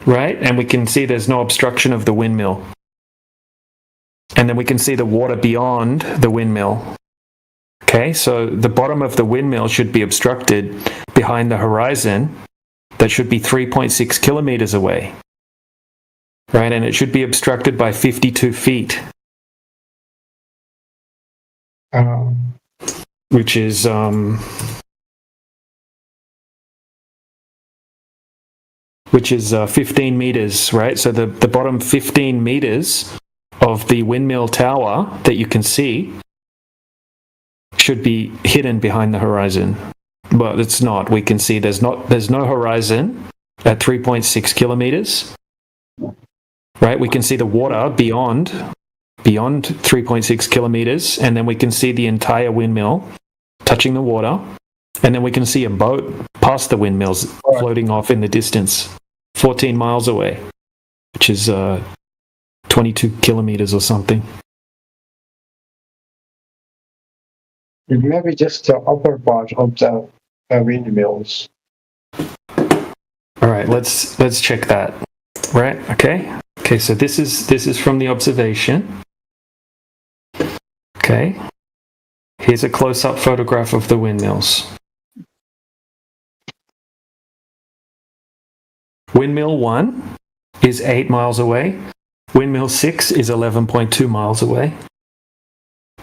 right? And we can see there's no obstruction of the windmill. And then we can see the water beyond the windmill. Okay, so the bottom of the windmill should be obstructed behind the horizon. That should be 3.6 kilometers away. Right, and it should be obstructed by 52 feet. Which is 15 meters, right? So the bottom 15 meters of the windmill tower that you can see should be hidden behind the horizon, but it's not. We can see there's no horizon at 3.6 kilometers, right? We can see the water beyond 3.6 kilometers, and then we can see the entire windmill touching the water, and then we can see a boat past the windmills floating off in the distance, 14 miles away, which is 22 kilometers or something. It may be just the upper part of the windmills. All right, let's check that. Right? Okay. So this is from the observation. Okay. Here's a close-up photograph of the windmills. Windmill 1 is 8 miles away. Windmill 6 is 11.2 miles away.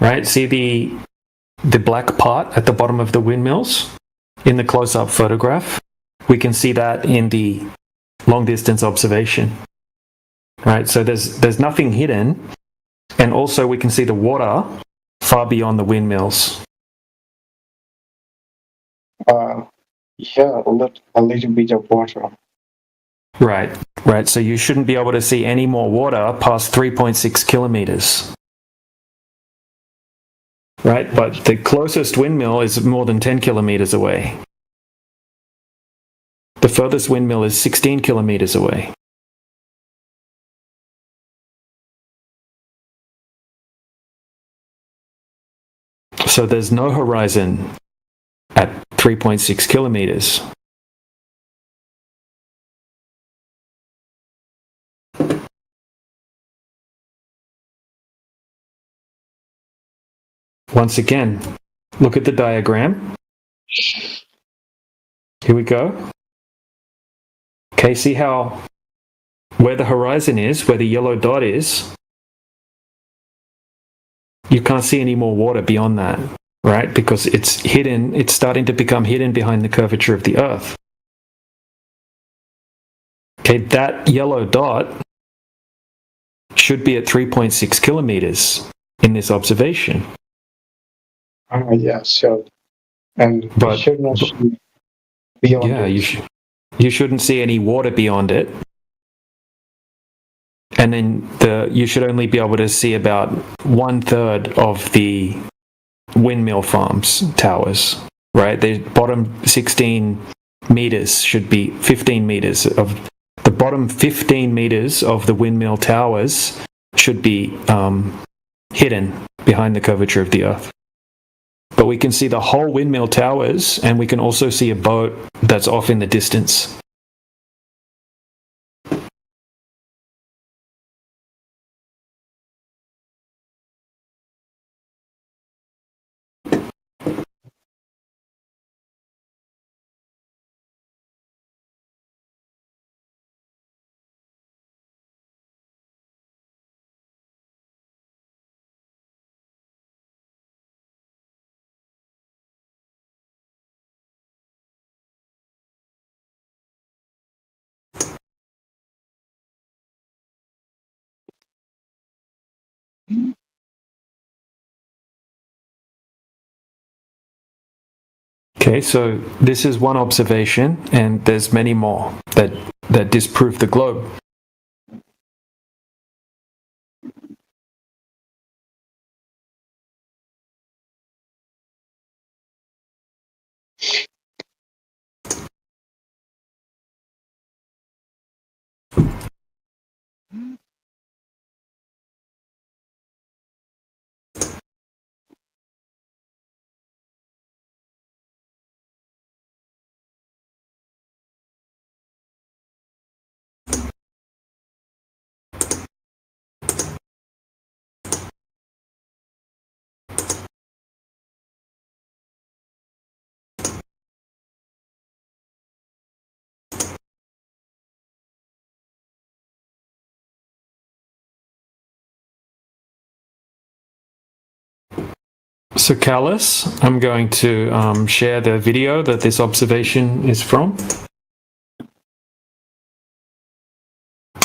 Right? See the black part at the bottom of the windmills in the close-up photograph? We can see that in the long-distance observation. Right? So there's nothing hidden, and also we can see the water far beyond the windmills. Yeah, a little bit of water. Right. So you shouldn't be able to see any more water past 3.6 kilometers. Right? But the closest windmill is more than 10 kilometers away. The furthest windmill is 16 kilometers away. So there's no horizon at 3.6 kilometers. Once again, look at the diagram. Here we go. Okay, see how where the horizon is, where the yellow dot is, you can't see any more water beyond that, right? Because it's hidden, it's starting to become hidden behind the curvature of the Earth. Okay, that yellow dot should be at 3.6 kilometers in this observation. Yeah, sure. And But, should not see beyond yeah, it. you shouldn't see any water beyond it. And then you should only be able to see about 1/3 of the windmill farms towers, right? The bottom 16 meters should be 15 meters of the bottom 15 meters of the windmill towers should be hidden behind the curvature of the Earth. But we can see the whole windmill towers, and we can also see a boat that's off in the distance. Okay, so this is one observation, and there's many more that disprove the globe. So, Callus, I'm going to share the video that this observation is from.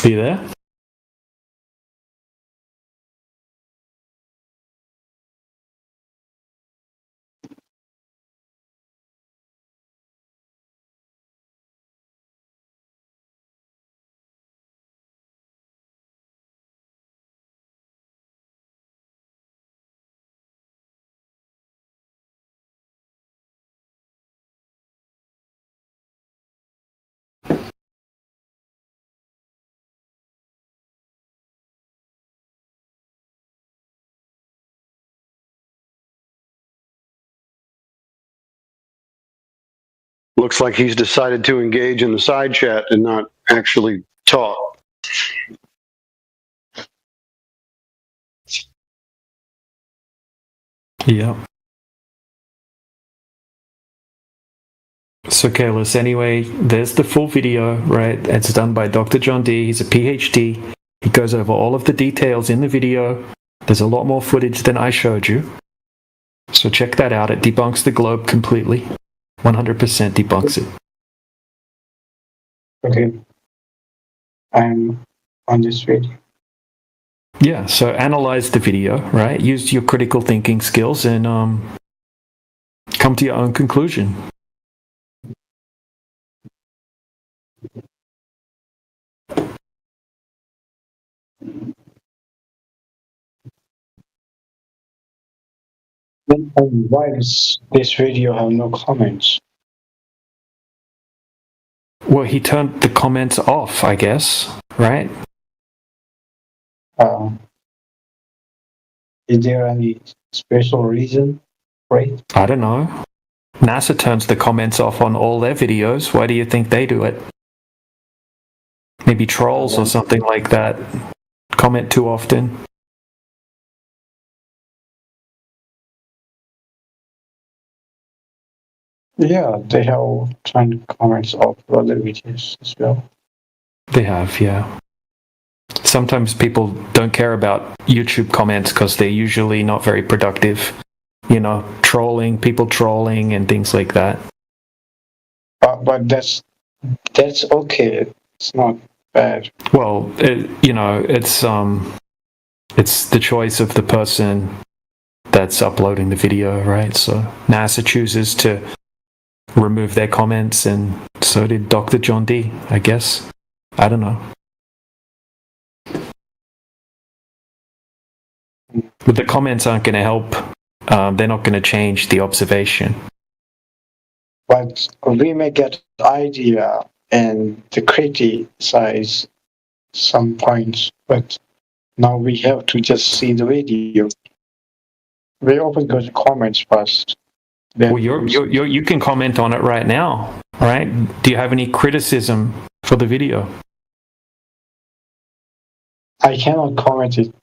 Are you there? Looks like he's decided to engage in the side chat and not actually talk. Yeah. So, Kalis, anyway, there's the full video, right? It's done by Dr. John Dee. He's a PhD. He goes over all of the details in the video. There's a lot more footage than I showed you. So check that out. It debunks the globe completely. 100% debunks it. Okay. I'm on this video. Yeah, so analyze the video, right? Use your critical thinking skills and come to your own conclusion. Why does this video have no comments? Well, he turned the comments off, I guess, right? Is there any special reason for it? I don't know. NASA turns the comments off on all their videos. Why do you think they do it? Maybe trolls or something like that comment too often. Yeah, they have turned comments off other videos as well. They have, yeah. Sometimes people don't care about YouTube comments because they're usually not very productive. You know, people trolling and things like that. But that's okay. It's not bad. Well, it's the choice of the person that's uploading the video, right? So NASA chooses to remove their comments, and so did Dr. John Dee, I guess. I don't know. But the comments aren't going to help. They're not going to change the observation. But we may get the idea and to criticize some points, but now we have to just see the video. We often go to comments first. Well, you can comment on it right now, right? Do you have any criticism for the video? I cannot comment it.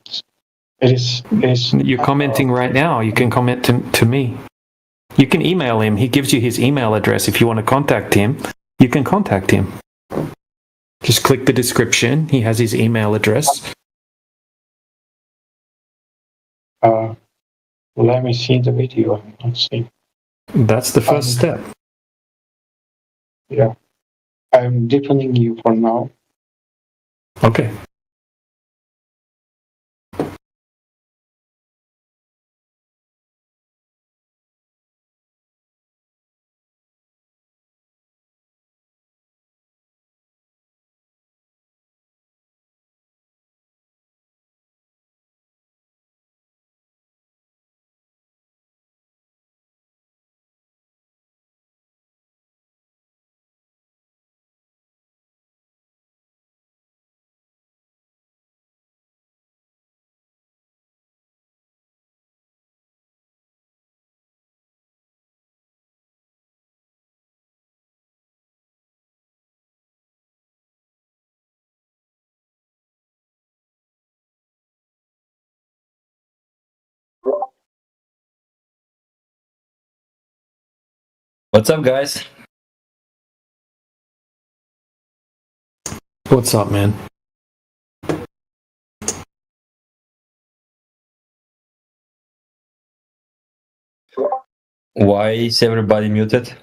It is. You're commenting right now. You can comment to me. You can email him. He gives you his email address. If you want to contact him, you can contact him. Just click the description. He has his email address. Let me see the video. Let's see. That's the first step. Yeah. I'm deepening you for now. Okay. What's up, guys? What's up, man? Why is everybody muted?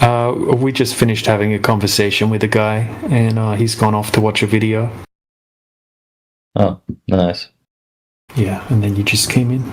We just finished having a conversation with a guy, and he's gone off to watch a video. Oh, nice. Yeah, and then you just came in.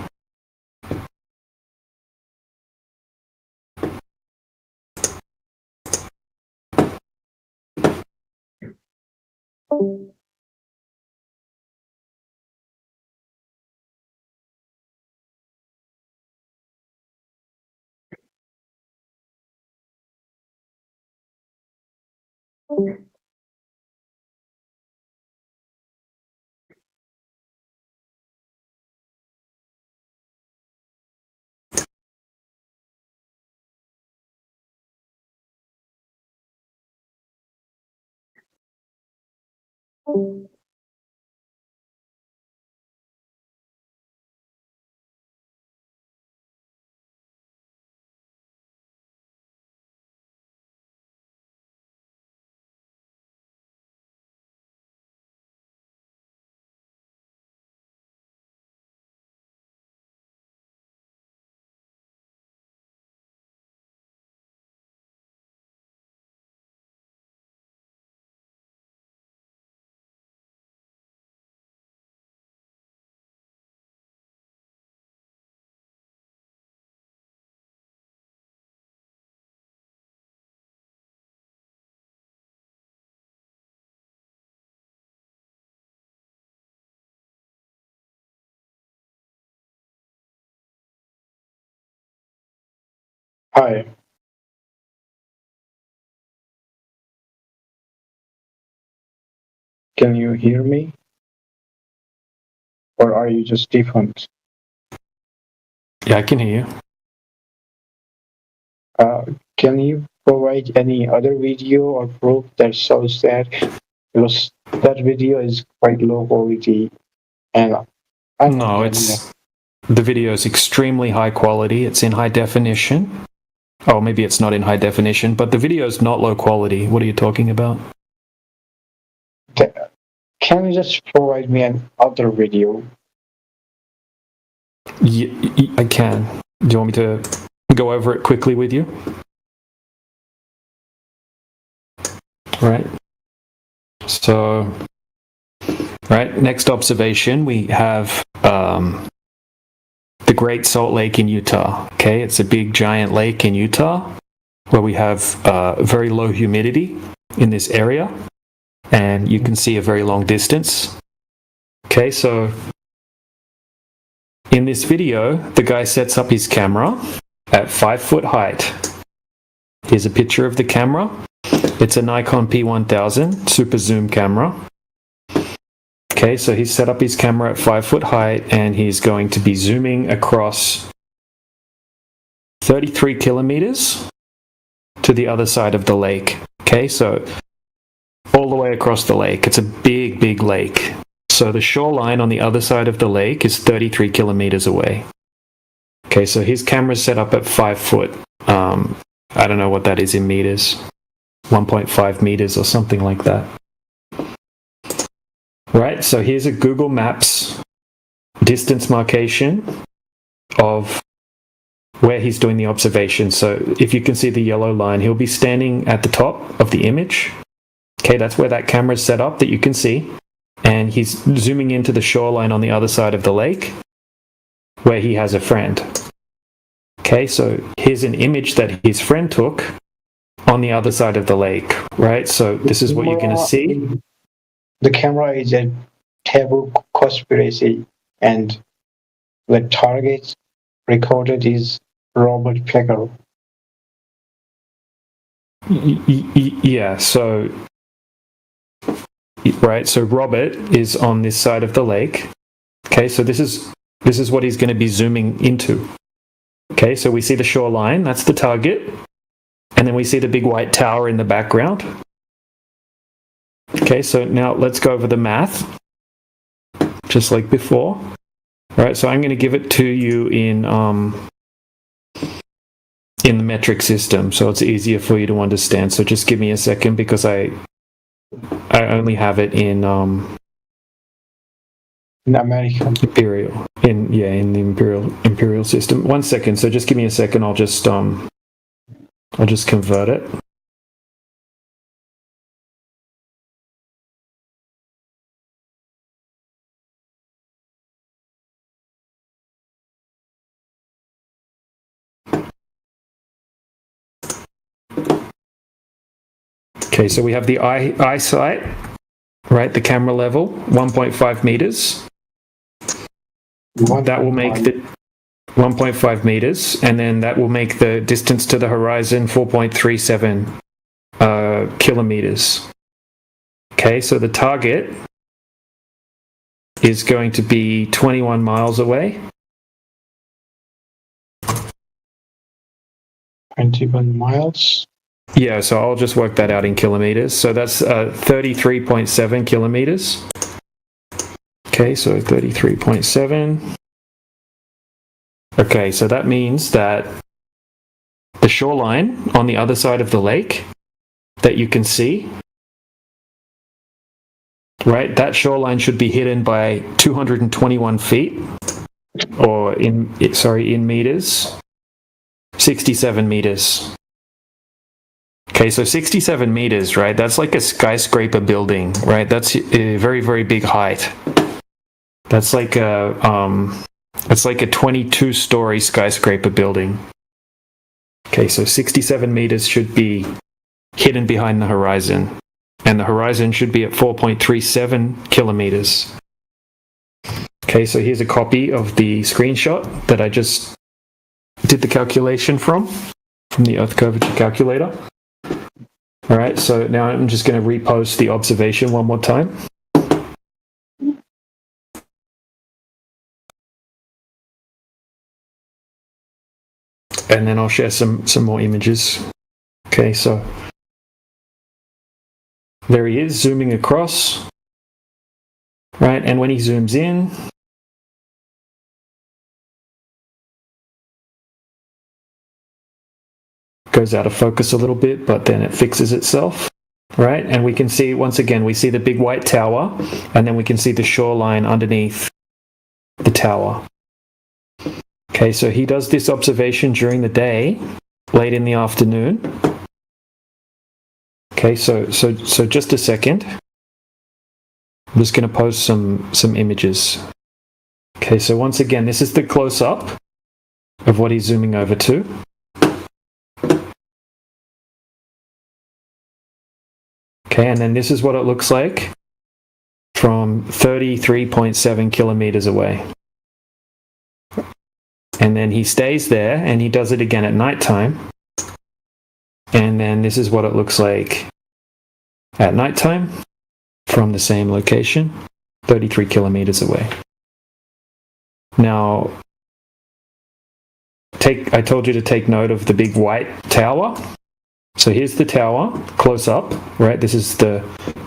Hi. Can you hear me? Or are you just different? Yeah, I can hear you. Can you provide any other video or proof that shows that? Because that video is quite low quality, and No, the video is extremely high quality. It's in high definition. Oh, maybe it's not in high definition, but the video is not low quality. What are you talking about? Can you just provide me another video? I can. Do you want me to go over it quickly with you? Right. So, right, next observation, we have the Great Salt Lake in Utah. Okay, it's a big giant lake in Utah where we have very low humidity in this area, and you can see a very long distance. Okay, so in this video, the guy sets up his camera at 5 foot height. Here's a picture of the camera. It's a Nikon P1000 super zoom camera. Okay, so he's set up his camera at 5 foot height, and he's going to be zooming across 33 kilometers to the other side of the lake. Okay, so all the way across the lake. It's a big, big lake. So the shoreline on the other side of the lake is 33 kilometers away. Okay, so his camera's set up at 5 foot. I don't know what that is in meters. 1.5 meters or something like that. Right, so here's a Google Maps distance marcation of where he's doing the observation. So if you can see the yellow line, he'll be standing at the top of the image. Okay, that's where that camera is set up that you can see. And he's zooming into the shoreline on the other side of the lake where he has a friend. Okay, so here's an image that his friend took on the other side of the lake, right? So this is what you're going to see. The camera is a taboo conspiracy, and the target recorded is Robert Pegel. Yeah, so right, so Robert is on this side of the lake. Okay, so this is what he's going to be zooming into. Okay, so we see the shoreline, that's the target, and then we see the big white tower in the background. Okay, so now let's go over the math, just like before. All right, so I'm going to give it to you in the metric system, so it's easier for you to understand. So just give me a second, because I only have it in American imperial. in the imperial system. 1 second. So just give me a second. I'll just convert it. Okay, so we have the eyesight, right? The camera level, 1.5 meters. That will make the 1.5 meters, and then that will make the distance to the horizon 4.37 kilometers. Okay, so the target is going to be 21 miles away. 21 miles. Yeah, so I'll just work that out in kilometers. So that's 33.7 kilometers. Okay, so 33.7. Okay, so that means that the shoreline on the other side of the lake that you can see, right, that shoreline should be hidden by 221 feet, or in meters, 67 meters. Okay, so 67 meters, right? That's like a skyscraper building, right? That's a very, very big height. That's like a 22-story skyscraper building. Okay, so 67 meters should be hidden behind the horizon, and the horizon should be at 4.37 kilometers. Okay, so here's a copy of the screenshot that I just did the calculation from the Earth curvature calculator. All right, so now I'm just going to repost the observation one more time. And then I'll share some more images. Okay, so there he is zooming across, right? And when he zooms in, goes out of focus a little bit, but then it fixes itself, right? And we can see, once again, we see the big white tower, and then we can see the shoreline underneath the tower. Okay, so he does this observation during the day, late in the afternoon. Okay, so just a second. I'm just going to post some images. Okay, so once again, this is the close-up of what he's zooming over to. Okay, and then this is what it looks like from 33.7 kilometers away. And then he stays there, and he does it again at nighttime. And then this is what it looks like at nighttime from the same location, 33 kilometers away. Now, I told you to take note of the big white tower. So here's the tower, close up, right? This is the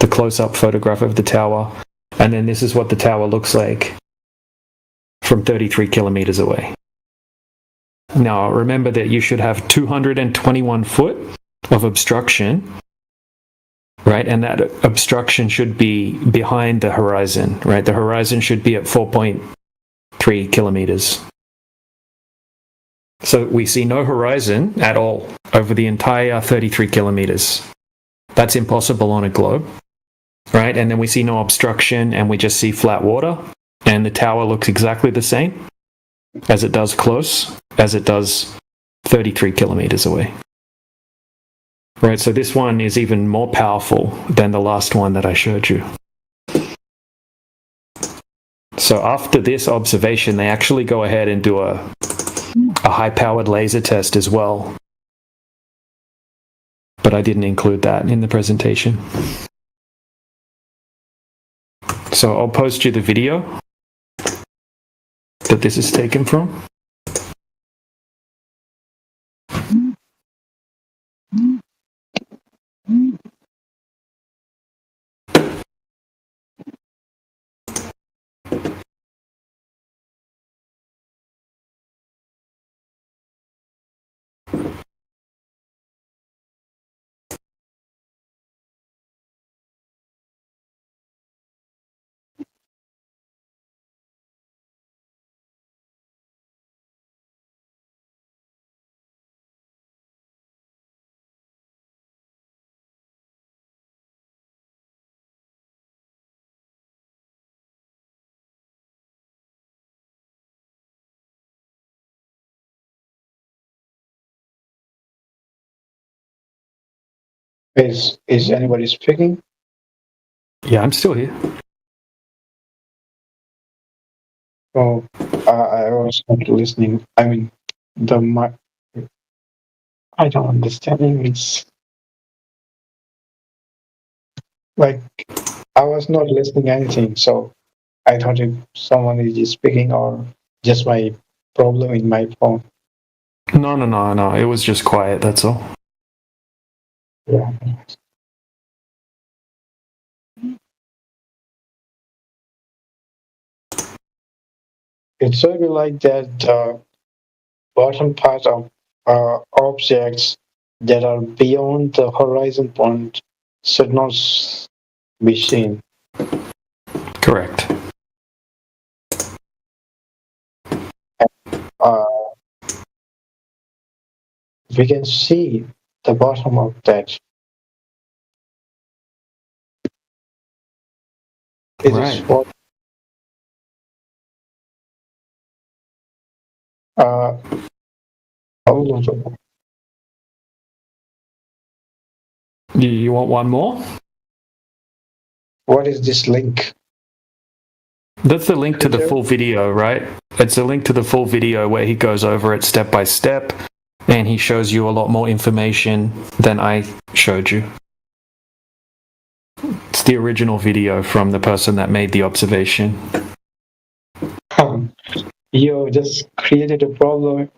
close-up photograph of the tower. And then this is what the tower looks like from 33 kilometers away. Now, remember that you should have 221 foot of obstruction, right? And that obstruction should be behind the horizon, right? The horizon should be at 4.3 kilometers. So we see no horizon at all over the entire 33 kilometers. That's impossible on a globe, right? And then we see no obstruction, and we just see flat water, and the tower looks exactly the same as it does close, as it does 33 kilometers away. Right, so this one is even more powerful than the last one that I showed you. So after this observation, they actually go ahead and do a high-powered laser test as well. But I didn't include that in the presentation. So I'll post you the video that this is taken from. Is anybody speaking? Yeah, I'm still here. Oh, I was not listening. I mean, I don't understand English. Like, I was not listening anything, so I thought if someone is just speaking or just my problem in my phone. No. It was just quiet, that's all. Yeah. It should be like that the bottom part of objects that are beyond the horizon point should not be seen. Correct. We can see the bottom of that. Is what You want one more? What is this link? That's the link to the full video, right? It's a link to the full video where he goes over it step by step, and he shows you a lot more information than I showed you. It's the original video from the person that made the observation. You just created a problem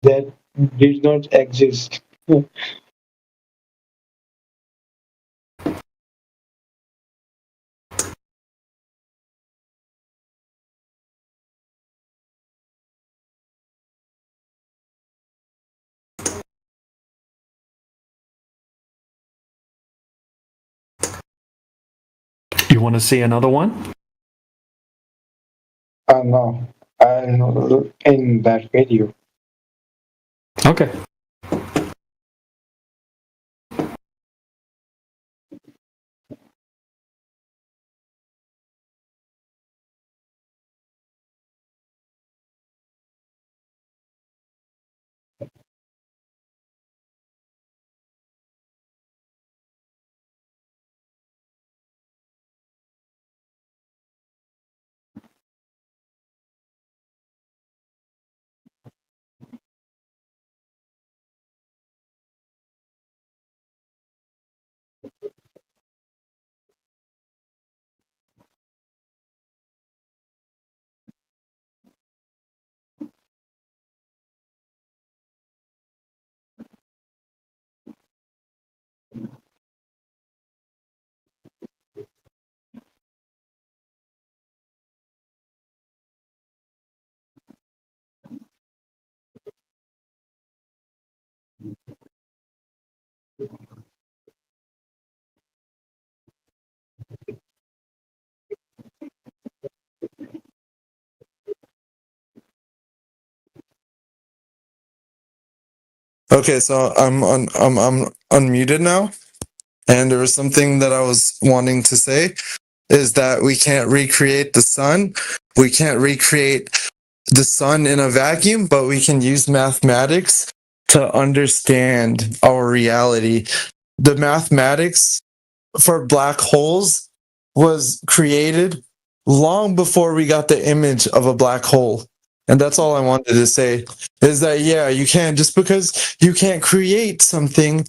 that did not exist. You want to see another one? No, I'm not in that video. Okay. Okay, so I'm unmuted now, and there was something that I was wanting to say is that we can't recreate the sun. We can't recreate the sun in a vacuum, but we can use mathematics to understand our reality. The mathematics for black holes was created long before we got the image of a black hole. And that's all I wanted to say is that, yeah, you can't, just because you can't create something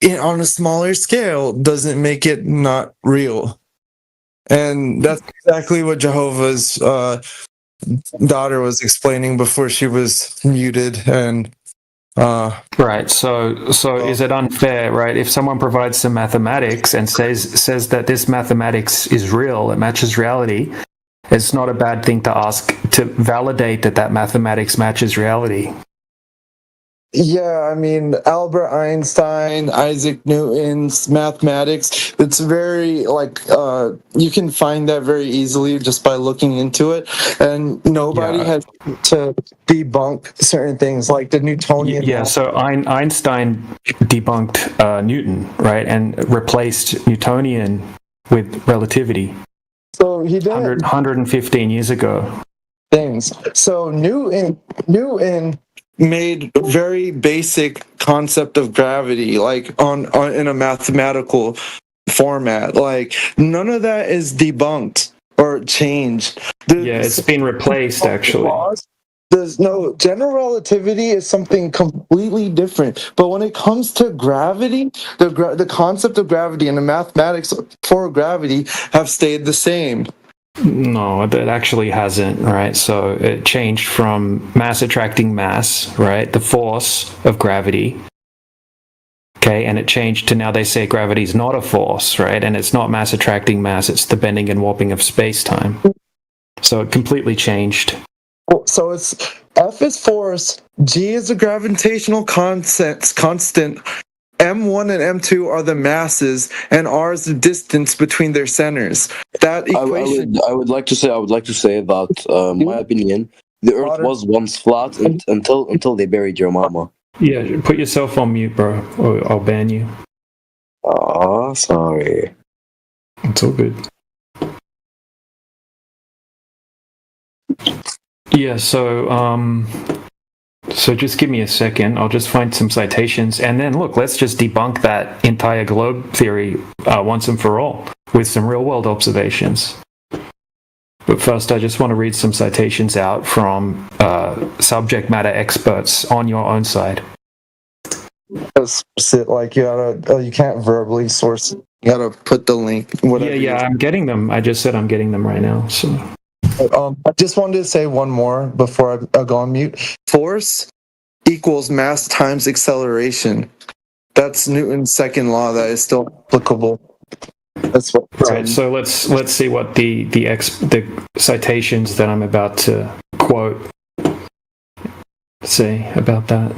on a smaller scale doesn't make it not real. And that's exactly what Jehovah's daughter was explaining before she was muted. And right, so is it unfair, right? If someone provides some mathematics and says that this mathematics is real, it matches reality, it's not a bad thing to ask to validate that mathematics matches reality. Yeah, I mean, Albert Einstein, Isaac Newton's mathematics, it's very, you can find that very easily just by looking into it. And nobody has to debunk certain things like the Newtonian. Yeah, so Einstein debunked Newton, right, and replaced Newtonian with relativity. So he did 115 years ago. Things. So Newton made very basic concept of gravity, like on in a mathematical format. Like none of that is debunked or changed. It's been replaced actually. There's no general relativity is something completely different. But when it comes to gravity, the concept of gravity and the mathematics for gravity have stayed the same. No, that actually hasn't, right? So it changed from mass attracting mass, right? The force of gravity. Okay, and it changed to now they say gravity is not a force, right? And it's not mass attracting mass, it's the bending and warping of space-time. So it completely changed. So it's F is force, G is a gravitational constant, M1 and M2 are the masses, and R is the distance between their centers. That equation. I would like to say that, my opinion, the Earth was once flat until they buried your mama. Yeah, put yourself on mute, bro, or I'll ban you. Oh, sorry. It's all good. Yeah, so just give me a second. I'll just find some citations, and then look, let's just debunk that entire globe theory once and for all with some real-world observations. But first, I just want to read some citations out from subject matter experts on your own side. Like you can't verbally source. You gotta put the link. Yeah, I'm getting them. I just said I'm getting them right now. So. I just wanted to say one more before I go on mute. Force equals mass times acceleration. That's Newton's second law that is still applicable. That's what. Right. So let's see what the citations that I'm about to quote say about that.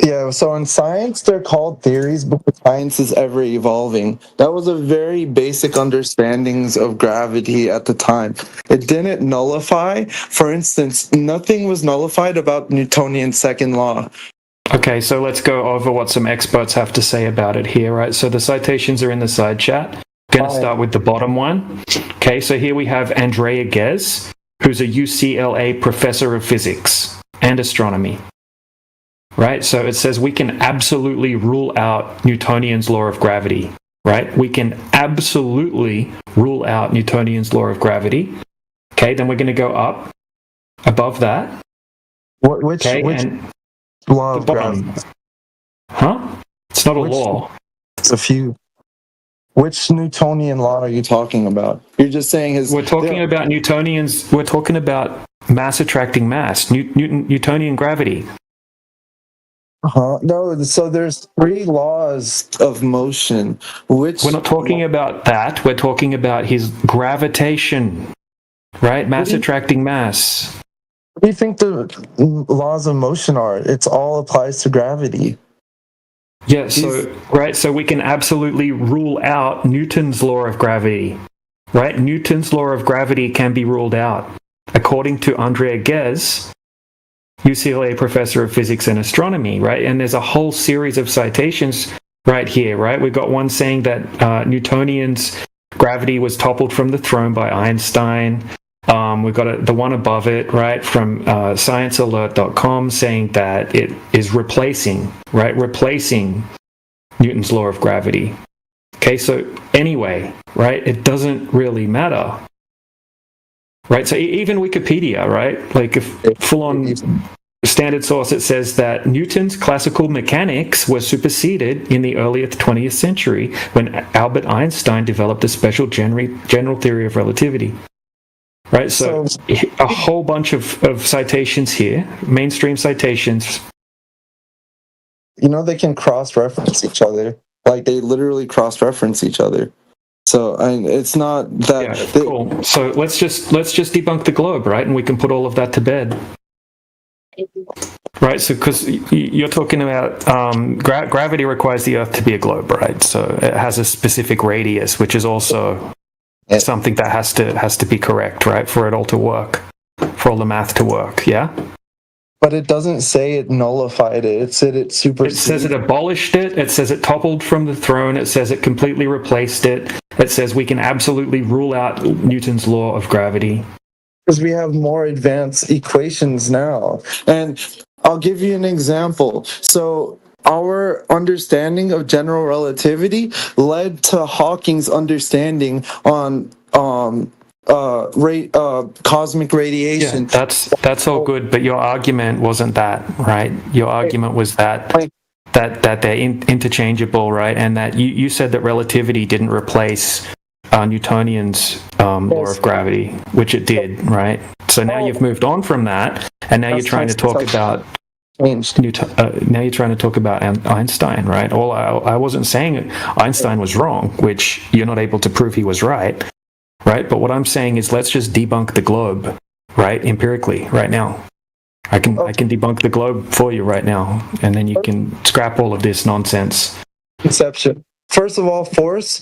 Yeah, so in science, they're called theories because science is ever evolving. That was a very basic understandings of gravity at the time. It didn't nullify. For instance, nothing was nullified about Newtonian second law. Okay, so let's go over what some experts have to say about it here, right? So the citations are in the side chat. I'm going to start with the bottom one. Okay, so here we have Andrea Ghez, who's a UCLA professor of physics and astronomy. Right, so it says we can absolutely rule out Newtonian's law of gravity. Right, we can absolutely rule out Newtonian's law of gravity. Okay, then we're going to go up above that. Which law of gravity? Huh? It's not a law. It's a few. Which Newtonian law are you talking about? You're just saying his. We're talking about Newtonian's. We're talking about mass attracting mass. Newtonian gravity. No, so there's 3 laws of motion. Which we're not talking about that. We're talking about his gravitation, right? Mass attracting mass. What do you think the laws of motion are? It's all applies to gravity. Yeah, so we can absolutely rule out Newton's law of gravity, right? Newton's law of gravity can be ruled out. According to Andrea Ghez, UCLA professor of physics and astronomy, right? And there's a whole series of citations right here, right? We've got one saying that Newtonian's gravity was toppled from the throne by Einstein. We've got the one above it, right, from sciencealert.com saying that it is replacing Newton's law of gravity. Okay, so anyway, right, it doesn't really matter. Right, so even Wikipedia, right, like if full-on standard source, it says that Newton's classical mechanics were superseded in the early 20th century when Albert Einstein developed a special general theory of relativity. Right, so a whole bunch of citations here, mainstream citations. You know, they can cross-reference each other. Like, they literally cross-reference each other. So it's not that. Yeah, cool. So let's just debunk the globe, right? And we can put all of that to bed. Right, so because you're talking about gravity requires the Earth to be a globe, right? So it has a specific radius, which is also something that has to be correct, right, for it all to work, for all the math to work. Yeah. But it doesn't say it nullified it. It said it superseded. It says it abolished it. It says it toppled from the throne. It says it completely replaced it. It says we can absolutely rule out Newton's law of gravity. because we have more advanced equations now. And I'll give you an example. So our understanding of general relativity led to Hawking's understanding on cosmic radiation. Yeah, that's all good, but your argument wasn't that, right? Your argument was that they're interchangeable, right? And that you said that relativity didn't replace Newtonian's law of gravity, which it did, right? So now you've moved on from that, and now you're trying to talk about now you're trying to talk about Einstein, right? I wasn't saying Einstein was wrong, which you're not able to prove he was right, right? But what I'm saying is let's just debunk the globe, right? Empirically, right now. I can debunk the globe for you right now, and then you can scrap all of this nonsense. Conception. First of all, force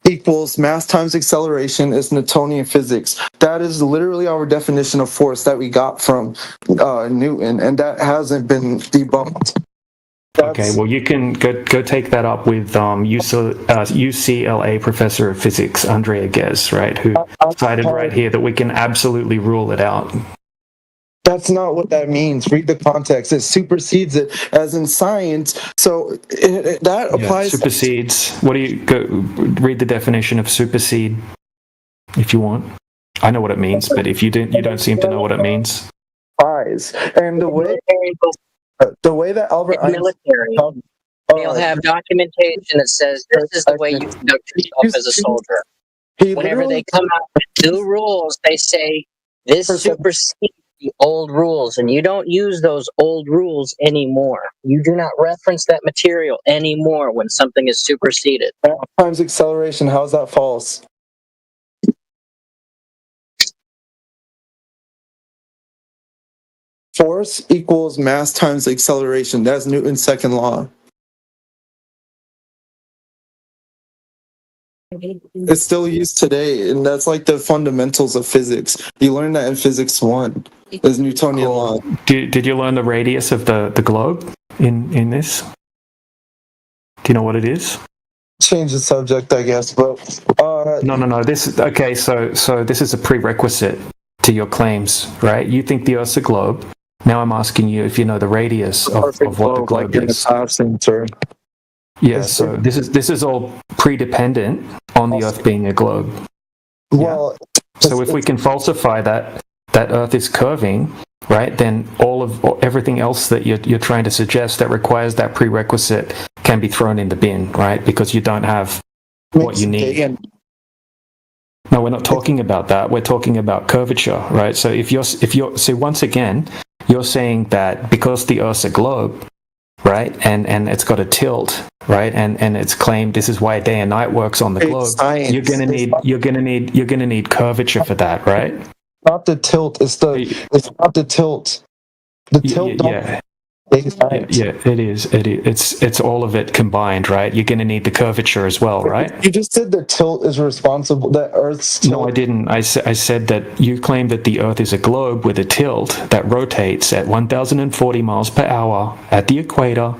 equals mass times acceleration is Newtonian physics. That is literally our definition of force that we got from Newton, and that hasn't been debunked. Okay, well, you can go take that up with UCLA professor of physics, Andrea Ghez, right, who cited right here that we can absolutely rule it out. That's not what that means. Read the context. It supersedes it, as in science. So that applies. Supersedes. What do you go read the definition of supersede, if you want? I know what it means, but if you don't seem to know what it means. And the way that Albert military, they'll have documentation that says this is the way you conduct yourself as a soldier. Whenever they come out with new rules, they say this supersedes the old rules, and you don't use those old rules anymore. You do not reference that material anymore when something is superseded. Times acceleration, how is that false? Force equals mass times acceleration. That's Newton's second law. It's still used today, and that's like the fundamentals of physics. You learn that in Physics 1. There's Newtonian law. Did you learn the radius of the globe in this? Do you know what it is? Change the subject, I guess, but No. Okay, so this is a prerequisite to your claims, right? You think the Earth's a globe. Now I'm asking you if you know the radius of what the globe is. Yeah, so this is all pre-dependent on the Earth being a globe. Well, so if we can falsify that Earth is curving, right, then everything else that you're trying to suggest that requires that prerequisite can be thrown in the bin, right? Because you don't have what you need. No, we're not talking about that. We're talking about curvature, right? So so once again, you're saying that because the Earth's a globe, right, and it's got a tilt, right, and it's claimed this is why day and night works on the globe. You're gonna need curvature for that, right? Not the tilt. It's not the tilt. The tilt. Yeah, it is. It's all of it combined, right? You're going to need the curvature as well, right? You just said the tilt is responsible. That Earth's tilt. No, I didn't. I said that you claim that the Earth is a globe with a tilt that rotates at 1,040 miles per hour at the equator,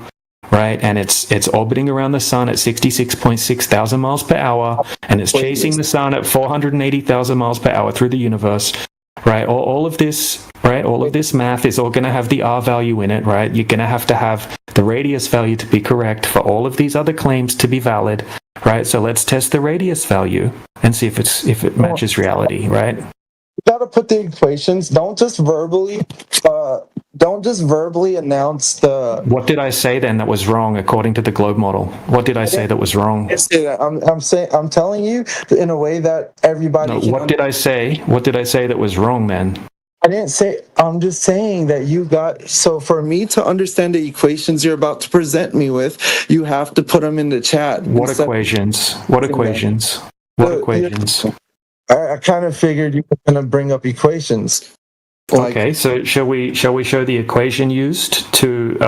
right? And it's orbiting around the sun at 66.6 thousand miles per hour, and it's chasing the sun at 480,000 miles per hour through the universe. Right, all of this, right? All of this math is all going to have the R value in it, right? You're going to have the radius value to be correct for all of these other claims to be valid, right? So let's test the radius value and see if it matches reality, right? You got to put the equations. Don't just verbally announce the. What did I say then that was wrong according to the globe model? What did I say that was wrong? I'm telling you in a way that everybody. No, what did I say? What did I say that was wrong then? I didn't say. I'm just saying that you got. So for me to understand the equations you're about to present me with, you have to put them in the chat. What equations? What equations? What equations? I kind of figured you were going to bring up equations. Okay, so shall we show the equation used to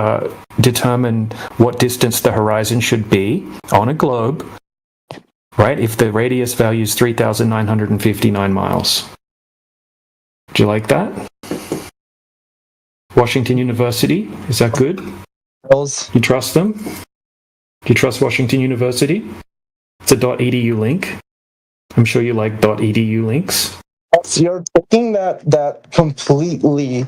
determine what distance the horizon should be on a globe, right? If the radius value is 3,959 miles. Do you like that? Washington University, is that good? You trust them? Do you trust Washington University? It's a .edu link. I'm sure you like .edu links. You're taking that completely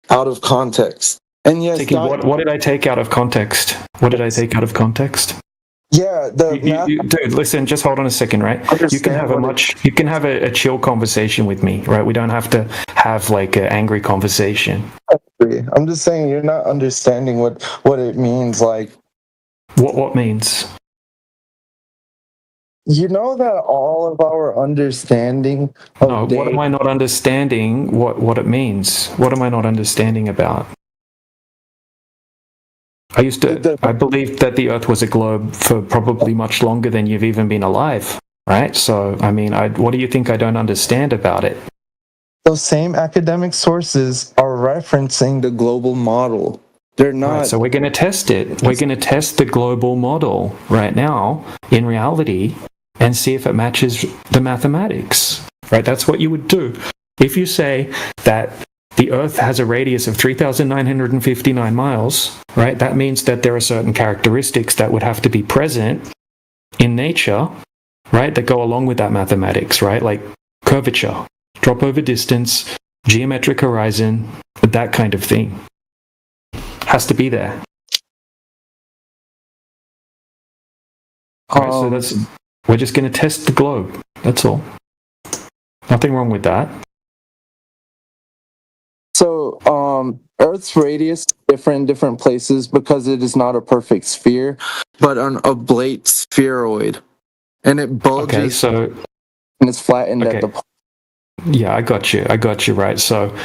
out of context. And yes, what did I take out of context? What did I take out of context? Yeah, dude, listen, just hold on a second, right? You can have a chill conversation with me, right? We don't have to have like an angry conversation. I'm just saying you're not understanding what it means. Like, what means? You know that all of our understanding of what am I not understanding? What it means? What am I not understanding about? I believed that the Earth was a globe for probably much longer than you've even been alive, right? So, I mean, what do you think I don't understand about it? Those same academic sources are referencing the global model. They're not. Right, so we're going to test it. We're going to test the global model right now in reality and see if it matches the mathematics, right? That's what you would do. If you say that the Earth has a radius of 3,959 miles, right? That means that there are certain characteristics that would have to be present in nature, right? That go along with that mathematics, right? Like curvature, drop over distance, geometric horizon, that kind of thing. Has to be there. Right, so we're just going to test the globe. That's all. Nothing wrong with that. So, Earth's radius is different in different places because it is not a perfect sphere, but an oblate spheroid, and it bulges. Okay, and it's flattened at the. Yeah, I got you. Right. So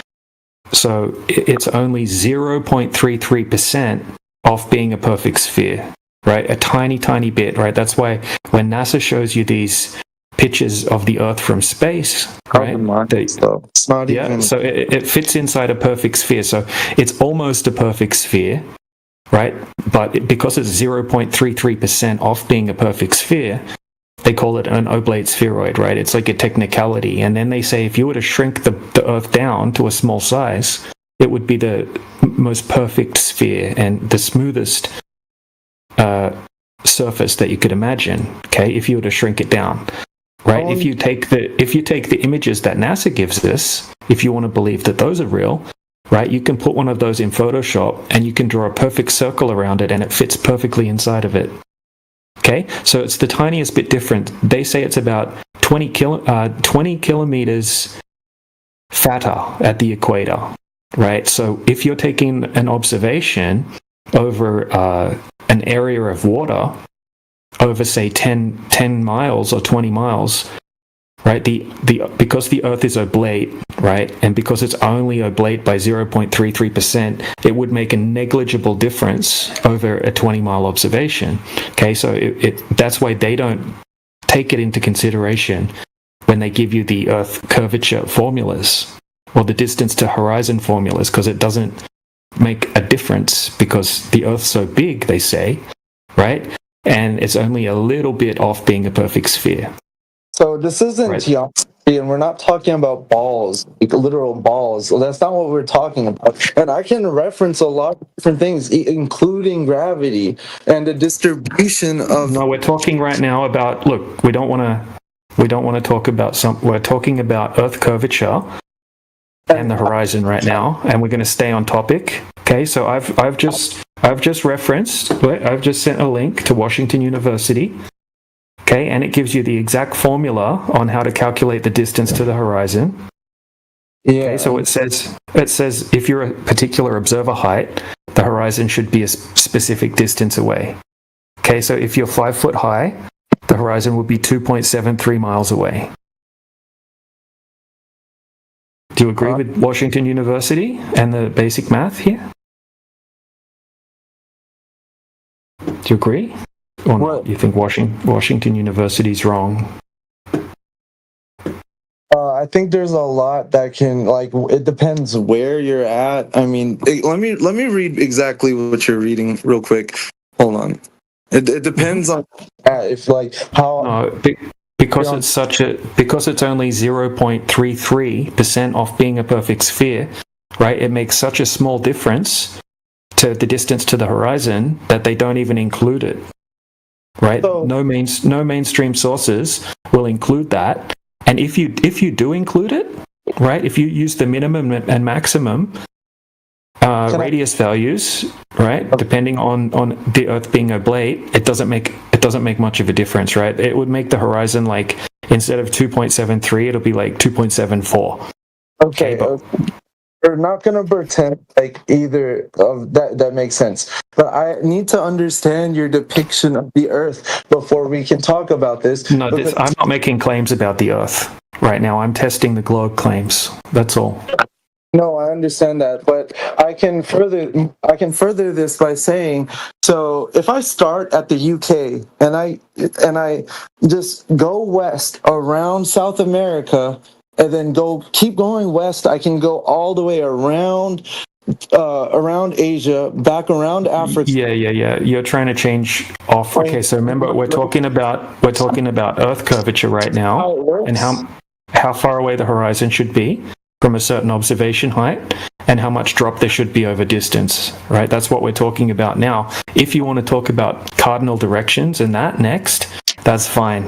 it's only 0.33% off being a perfect sphere, right? A tiny bit, right? That's why when NASA shows you these pictures of the Earth from space, right? It's not even. So it fits inside a perfect sphere. So it's almost a perfect sphere, right? But because it's 0.33% off being a perfect sphere, they call it an oblate spheroid, right? It's like a technicality. And then they say if you were to shrink the Earth down to a small size, it would be the most perfect sphere and the smoothest surface that you could imagine, okay, if you were to shrink it down. Right. If you take the images that NASA gives us, if you want to believe that those are real, right, you can put one of those in Photoshop and you can draw a perfect circle around it and it fits perfectly inside of it. Okay, so it's the tiniest bit different. They say it's about 20 kilometers fatter at the equator, right? So if you're taking an observation over an area of water, over say 10 miles or 20 miles, right? Because the Earth is oblate, right, and because it's only oblate by 0.33%, it would make a negligible difference over a 20-mile observation. Okay, so that's why they don't take it into consideration when they give you the Earth curvature formulas or the distance to horizon formulas, because it doesn't make a difference because the Earth's so big, they say, right? And it's only a little bit off being a perfect sphere. So this isn't geometry, and we're not talking about balls, like literal balls. That's not what we're talking about. And I can reference a lot of different things, including gravity and the distribution of. No, we're talking right now about. Look, we don't want to talk about We're talking about Earth curvature and the horizon right now, and we're going to stay on topic. Okay, so I've just referenced. I've just sent a link to Washington University. Okay, and it gives you the exact formula on how to calculate the distance to the horizon. Yeah. Okay, so it says if you're a particular observer height, the horizon should be a specific distance away. Okay, so if you're 5 foot high, the horizon would be 2.73 miles away. Do you agree with Washington University and the basic math here? Do you agree? Or not? You think Washington University's wrong? I think there's a lot that can, like, it depends where you're at. I mean, let me read exactly what you're reading real quick. Hold on. It depends on if like how. No, because it's only 0.33% off being a perfect sphere, right? It makes such a small difference to the distance to the horizon that they don't even include it. Right? So, no mainstream sources will include that, And if you do include it, right, if you use the minimum and maximum radius values, right, depending on the Earth being oblate, it doesn't make much of a difference, right? It would make the horizon like, instead of 2.73, it'll be like 2.74. Okay, we're not going to pretend like either of that makes sense. But I need to understand your depiction of the Earth before we can talk about this. No, I'm not making claims about the Earth right now. I'm testing the globe claims. That's all. No, I understand that, but I can further this by saying, so if I start at the UK and I just go west around South America and then keep going west, I can go all the way around Asia, back around Africa. Yeah. You're trying to change off. Okay, so remember we're talking about Earth curvature right now, and how far away the horizon should be from a certain observation height, and how much drop there should be over distance, right? That's what we're talking about now. If you want to talk about cardinal directions and that next, that's fine,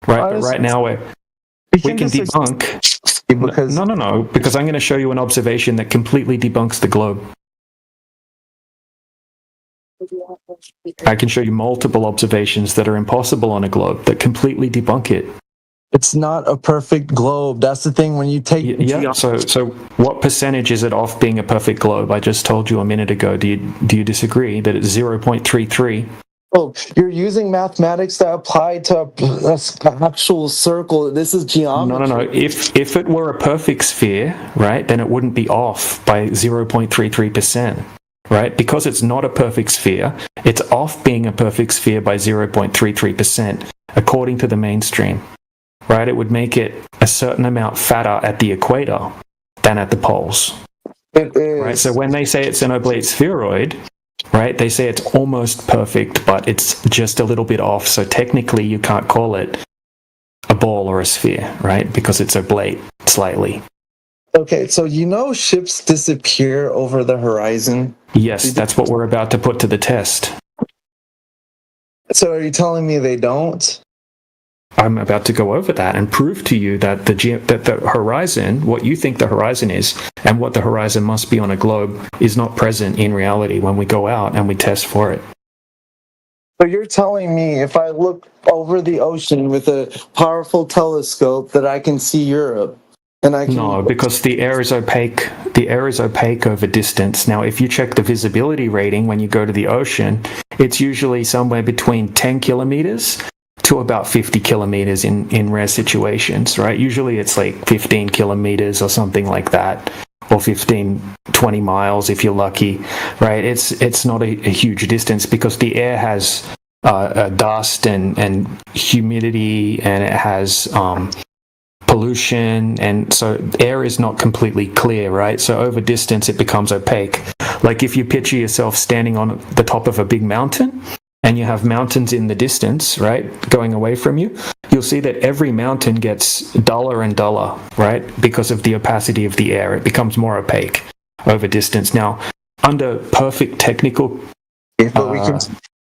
right? But right now we can debunk. Because no, because I'm going to show you an observation that completely debunks the globe. I can show you multiple observations that are impossible on a globe that completely debunk it. It's not a perfect globe. That's the thing. When you take so what percentage is it off being a perfect globe? I just told you a minute ago. Do you disagree that it's 0.33? Oh, you're using mathematics that apply to an actual circle. This is geometry. No. If it were a perfect sphere, right, then it wouldn't be off by 0.33%, right? Because it's not a perfect sphere, it's off being a perfect sphere by 0.33%, according to the mainstream, right? It would make it a certain amount fatter at the equator than at the poles. It is. Right, so when they say it's an oblate spheroid, right, they say it's almost perfect, but it's just a little bit off. So technically, you can't call it a ball or a sphere, right? Because it's oblate slightly. Okay, so ships disappear over the horizon? Yes, that's what we're about to put to the test. So are you telling me they don't? I'm about to go over that and prove to you that the horizon, what you think the horizon is, and what the horizon must be on a globe, is not present in reality when we go out and we test for it. So you're telling me if I look over the ocean with a powerful telescope that I can see Europe? And I can... No, because the air is opaque. The air is opaque over distance. Now, if you check the visibility rating when you go to the ocean, it's usually somewhere between 10 kilometers to about 50 kilometers in rare situations, right? Usually it's like 15 kilometers or something like that, or 20 miles if you're lucky, right? It's not a huge distance because the air has dust and humidity, and it has pollution, and so air is not completely clear, right? So over distance it becomes opaque. Like if you picture yourself standing on the top of a big mountain, and you have mountains in the distance, right, going away from you, you'll see that every mountain gets duller and duller, right, because of the opacity of the air. It becomes more opaque over distance. Now, under perfect technical... but we can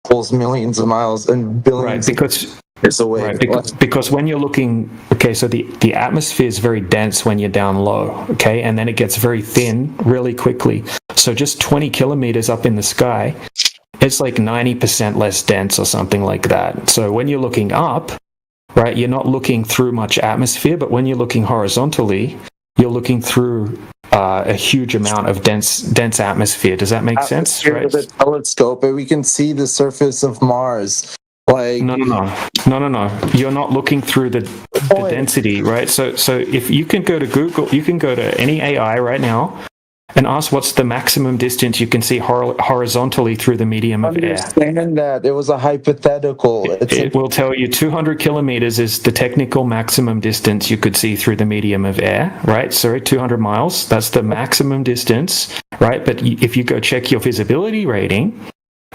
pulls millions of miles and billions because years away. Right, because when you're looking... Okay, so the atmosphere is very dense when you're down low, okay, and then it gets very thin really quickly. So just 20 kilometers up in the sky... it's like 90% less dense or something like that. So when you're looking up, right, you're not looking through much atmosphere, but when you're looking horizontally, you're looking through a huge amount of dense atmosphere. Does that make sense? Right? With a telescope, and we can see the surface of Mars. Like No. You're not looking through the density, right? So if you can go to Google, you can go to any AI right now, and ask what's the maximum distance you can see horizontally through the medium of air. Understand that. It was a hypothetical. It will tell you 200 kilometers is the technical maximum distance you could see through the medium of air, right? Sorry, 200 miles. That's the maximum distance, right? But if you go check your visibility rating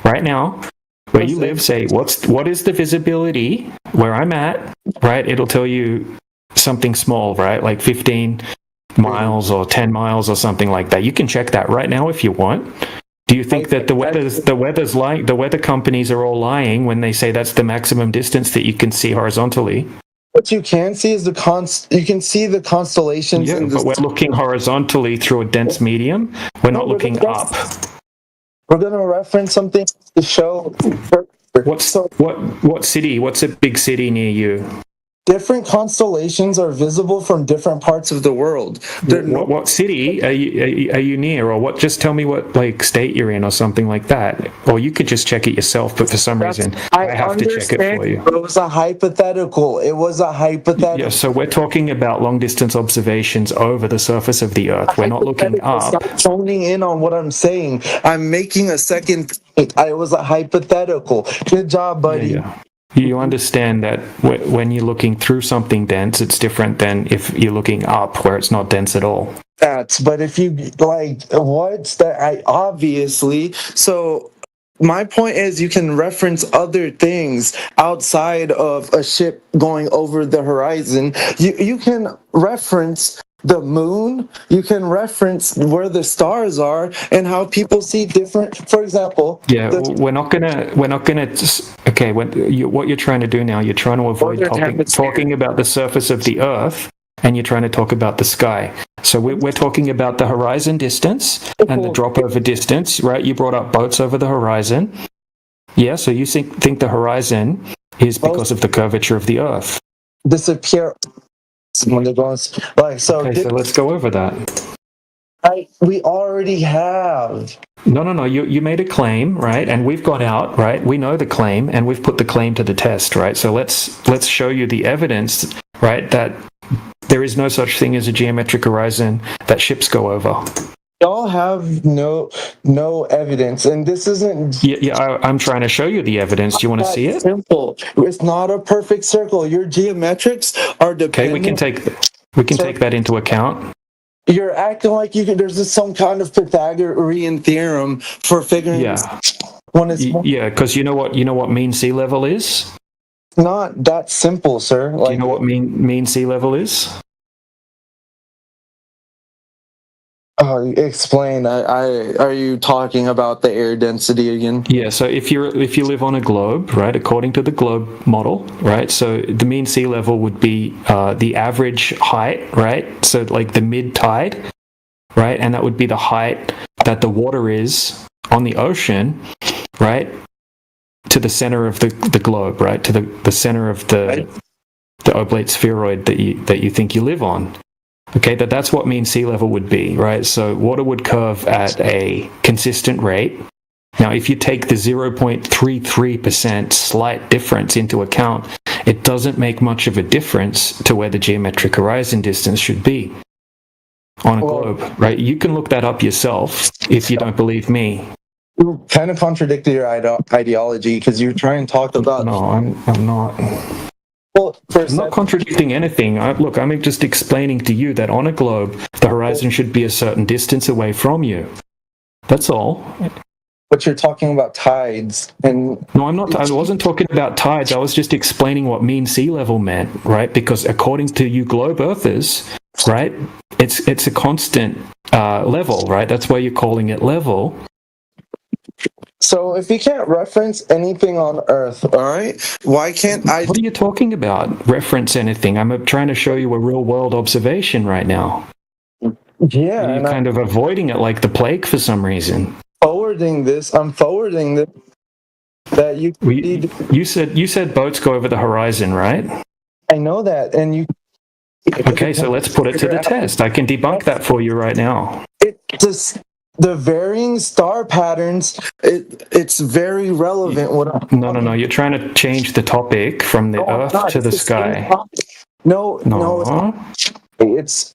right now, where you live, say, what is the visibility where I'm at, right? It'll tell you something small, right? Like 15 miles or 10 miles or something like that. You can check that right now if you want. Do you think that the weather's lying? The weather companies are all lying when they say that's the maximum distance that you can see horizontally? What you can see is you can see the constellations. Yeah, but we're looking horizontally through a dense medium. We're not looking up. We're going to reference something to show. What city? What's a big city near you? Different constellations are visible from different parts of the world. What city are you near, or what? Just tell me what state you're in, or something like that. Or you could just check it yourself. But for some reason, I have to check it for you. It was a hypothetical. Yeah. So we're talking about long distance observations over the surface of the Earth. We're not looking up. Stop zoning in on what I'm saying. I'm making a second point. It was a hypothetical. Good job, buddy. Yeah. You understand that when you're looking through something dense, it's different than if you're looking up where it's not dense at all. But if you what's that? Obviously. So my point is, you can reference other things outside of a ship going over the horizon. You can reference the moon. You can reference where the stars are and how people see different. For example, we're not gonna. Okay, what you're trying to do now, you're trying to avoid talking about the surface of the Earth, and you're trying to talk about the sky. So we're talking about the horizon distance and the drop over distance, right? You brought up boats over the horizon. Yeah, so you think the horizon is because of the curvature of the Earth. Disappear. When it goes so let's go over that. We already have. No. You made a claim, right? And we've gone out, right? We know the claim, and we've put the claim to the test, right? So let's show you the evidence, right? That there is no such thing as a geometric horizon that ships go over. Y'all have no evidence, and this isn't. I'm trying to show you the evidence. Do you want to see it? Simple. It's not a perfect circle. Your geometrics are dependent. Okay, we can take that into account. You're acting like there's some kind of Pythagorean theorem for figuring. Because you know what mean sea level is. Not that simple, sir. Do you know what mean sea level is? Explain. Are you talking about the air density again? Yeah. So if you live on a globe, right, according to the globe model, right, so the mean sea level would be the average height, right? So the mid tide, right, and that would be the height that the water is on the ocean, right, to the center of the globe, right, to the center of the oblate spheroid that you think you live on. Okay, that's what mean sea level would be, right? So water would curve at a consistent rate. Now, if you take the 0.33% slight difference into account, it doesn't make much of a difference to where the geometric horizon distance should be on a globe, right? You can look that up yourself if you don't believe me. You kind of contradicted your ideology because you're trying to talk about. No, I'm not. Well, I'm not contradicting anything. I'm just explaining to you that on a globe, the horizon should be a certain distance away from you. That's all. But you're talking about tides, and no, I'm not. I wasn't talking about tides. I was just explaining what mean sea level meant, right? Because according to you globe earthers, right, it's a constant level, right? That's why you're calling it level. So if you can't reference anything on Earth, all right, why can't I? What are you talking about? Reference anything? I'm trying to show you a real world observation right now. Yeah, you're kind of avoiding it like the plague for some reason. I'm forwarding this. That you said boats go over the horizon, right? I know that, and you. Okay, so let's put it to the test. I can debunk that for you right now. The varying star patterns, it's very relevant. No. You're trying to change the topic from the Earth to the sky. No. It's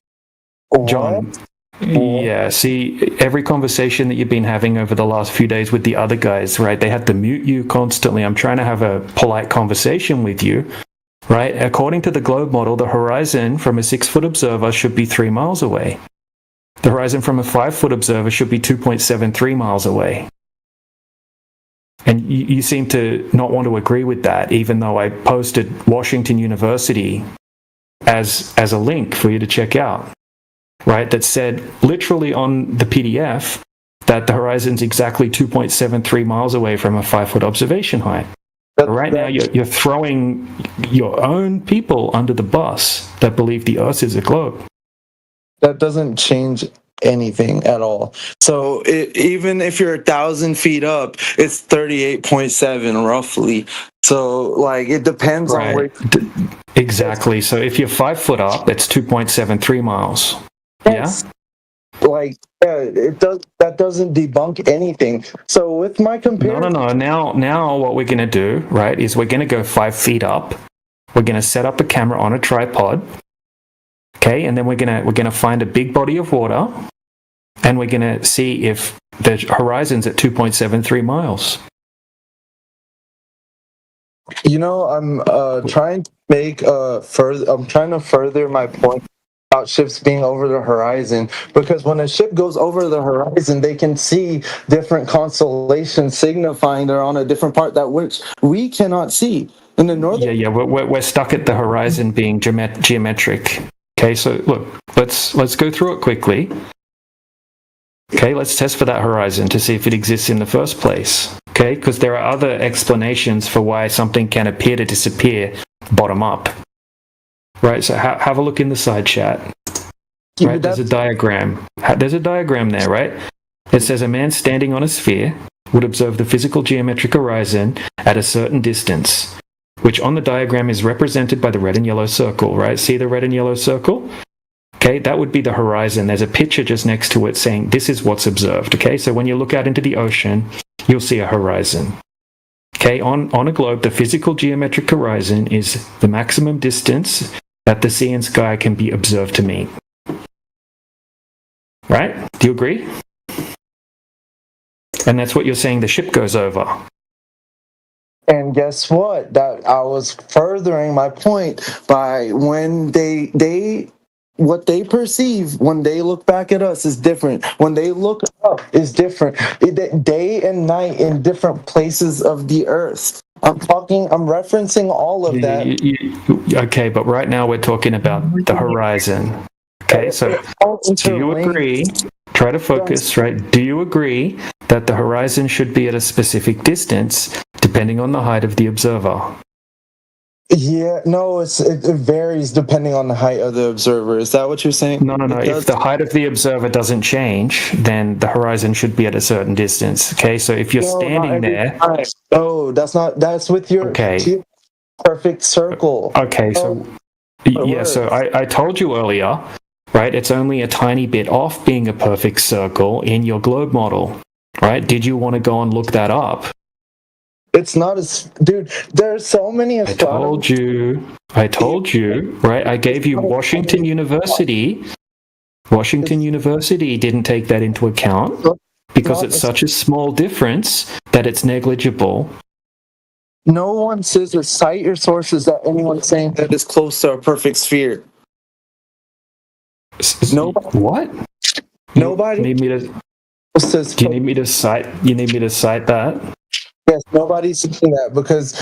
John. Yeah, see, every conversation that you've been having over the last few days with the other guys, right? They have to mute you constantly. I'm trying to have a polite conversation with you, right? According to the globe model, the horizon from a 6-foot observer should be 3 miles away. The horizon from a 5-foot observer should be 2.73 miles away. And you seem to not want to agree with that, even though I posted Washington University as a link for you to check out, right? That said literally on the PDF that the horizon's exactly 2.73 miles away from a 5-foot observation height. Right now, you're throwing your own people under the bus that believe the Earth is a globe. That doesn't change anything at all. So even if you're 1,000 feet up, it's 38.7 roughly. So like it depends on where. Exactly. So if you're 5 foot up, it's 2.73 miles. Yes. Yeah. Like it does. That doesn't debunk anything. So with my comparison. No. Now what we're gonna do, right, is we're gonna go 5 feet up. We're gonna set up a camera on a tripod. Okay, and then we're gonna find a big body of water, and we're gonna see if the horizon's at 2.73 miles. You know, I'm trying to make I'm trying to further my point about ships being over the horizon, because when a ship goes over the horizon, they can see different constellations signifying they're on a different part that which we cannot see. In the northern. Yeah, we're stuck at the horizon being geometric. Okay, so look, let's go through it quickly. Okay, let's test for that horizon to see if it exists in the first place. Okay, because there are other explanations for why something can appear to disappear bottom up. Right, so have a look in the side chat. Right, there's a diagram. There's a diagram there, right? It says a man standing on a sphere would observe the physical geometric horizon at a certain distance, which on the diagram is represented by the red and yellow circle, right? See the red and yellow circle? Okay, that would be the horizon. There's a picture just next to it saying this is what's observed, okay? So when you look out into the ocean, you'll see a horizon. Okay, on a globe, the physical geometric horizon is the maximum distance that the sea and sky can be observed to meet. Right? Do you agree? And that's what you're saying the ship goes over. And guess what? That I was furthering my point by when they what they perceive when they look back at us is different. When they look up is different. Day and night in different places of the earth. I'm referencing all of that. Okay, but right now we're talking about the horizon. Okay, so do you agree? Try to focus, right? Do you agree that the horizon should be at a specific distance depending on the height of the observer? Yeah, no, it varies depending on the height of the observer. Is that what you're saying? No. If the height of the observer doesn't change, then the horizon should be at a certain distance. Okay, so if you're standing there... No, that's with your perfect circle. Okay, so... So I told you earlier, right, it's only a tiny bit off being a perfect circle in your globe model, right? Did you want to go and look that up? It's not dude, there's so many astronomers. I told you, right? I gave you Washington University. Washington University didn't take that into account because it's such a small difference that it's negligible. No one says or cite your sources that anyone's saying that is close to a perfect sphere. Nobody. What? Nobody. Do you need me to cite? You need me to cite that? Yes, nobody's saying that because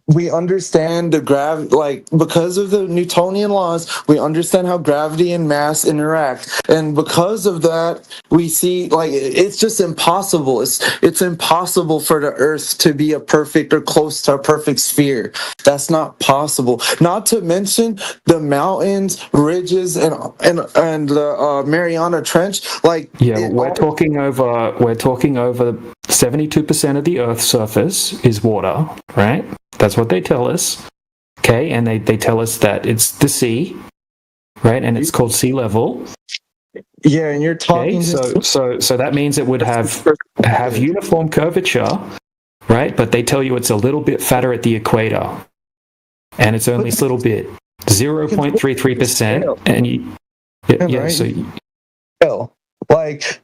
we understand because of the Newtonian laws, we understand how gravity and mass interact, and because of that, we see it's just impossible. It's impossible for the Earth to be a perfect or close to a perfect sphere. That's not possible. Not to mention the mountains, ridges, and the Mariana Trench. We're talking over 72% of the Earth's surface is water, right? That's what they tell us. Okay, and they tell us that it's the sea, right? And it's called sea level. Yeah, and you're talking. Okay, so that means it would have uniform curvature, right? But they tell you it's a little bit fatter at the equator, and it's only a little bit, 0.33%, and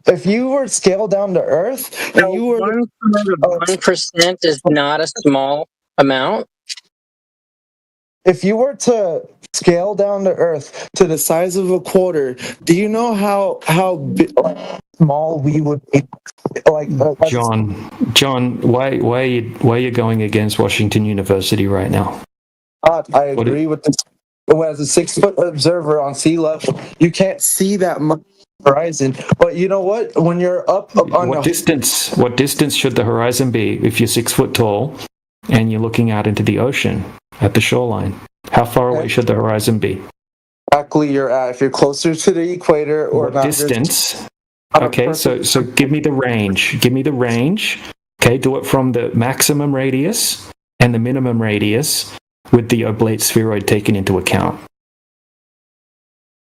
if you were scaled down to Earth, and you were 1% is not a small amount. If you were to scale down to Earth to the size of a quarter, do you know how small we would be? John, why are you going against Washington University right now? I agree with this. As a 6-foot observer on sea level, you can't see that much horizon. But you know what? When you're up on what distance should the horizon be if you're 6 foot tall? and you're looking out into the ocean at the shoreline. How far away should the horizon be? Exactly, you're at. If you're closer to the equator or what not. Distance? Okay, so give me the range. Give me the range. Okay, do it from the maximum radius and the minimum radius with the oblate spheroid taken into account.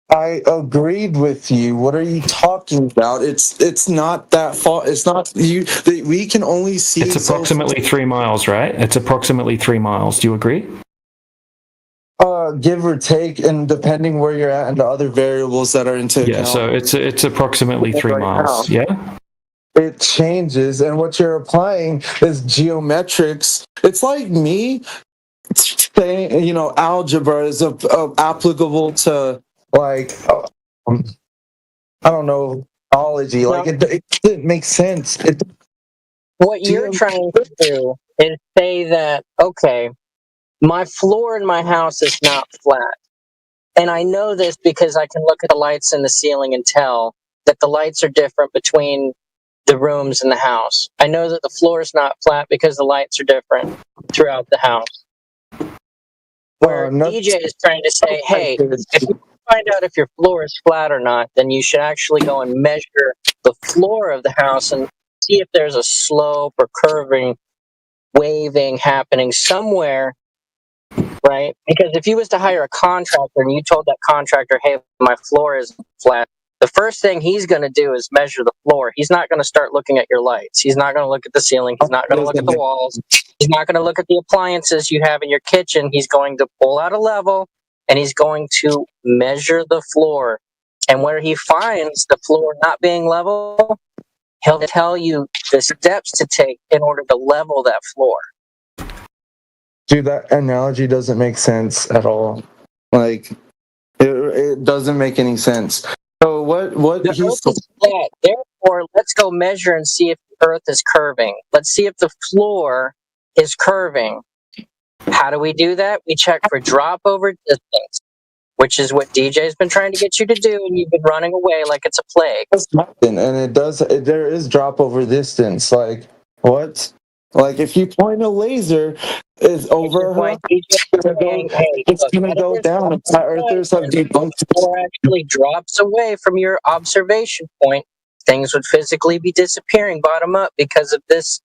I agreed with you. What are you talking about? It's not that far. It's not you. We can only see. It's approximately 3 miles, right? It's approximately 3 miles. Do you agree? Give or take, and depending where you're at and the other variables that are into account. Yeah, so it's approximately 3 miles. Now. Yeah. It changes, and what you're applying is geometrics. It's like me saying, algebra is applicable to like I don't know, biology. Like it didn't make sense. What you're trying to do is say that, okay, my floor in my house is not flat. And I know this because I can look at the lights in the ceiling and tell that the lights are different between the rooms in the house. I know that the floor is not flat because the lights are different throughout the house. Where DJ is trying to say, hey, if you find out if your floor is flat or not, then you should actually go and measure the floor of the house and see if there's a slope or curving, waving happening somewhere, right? Because if you was to hire a contractor and you told that contractor, hey, my floor is flat, the first thing he's going to do is measure the floor. He's not going to start looking at your lights. He's not going to look at the ceiling. He's not going to look at the walls. He's not going to look at the appliances you have in your kitchen. He's going to pull out a level and he's going to measure the floor. And where he finds the floor not being level, he'll tell you the steps to take in order to level that floor. Dude, that analogy doesn't make sense at all. Like, it doesn't make any sense. So what the Earth is flat. Therefore, let's go measure and see if the Earth is curving. Let's see if the floor is curving. How do we do that? We check for drop over distance, which is what DJ's been trying to get you to do, and you've been running away like it's a plague. And there is drop over distance. Like, what? Like, if you point a laser, it's over her. It's gonna go down. If flat earthers have debunked it. Or actually drops away from your observation point, things would physically be disappearing bottom up because of this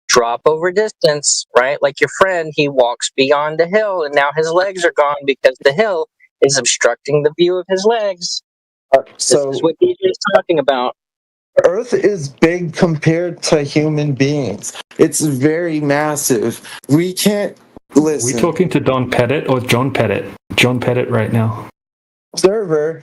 drop over distance, right? Like your friend, he walks beyond the hill, and now his legs are gone because the hill is obstructing the view of his legs. So this is what DJ is talking about. Earth is big compared to human beings. It's very massive. We can't listen. Are we talking to Don Pettit or John Pettit? John Pettit right now. Observer,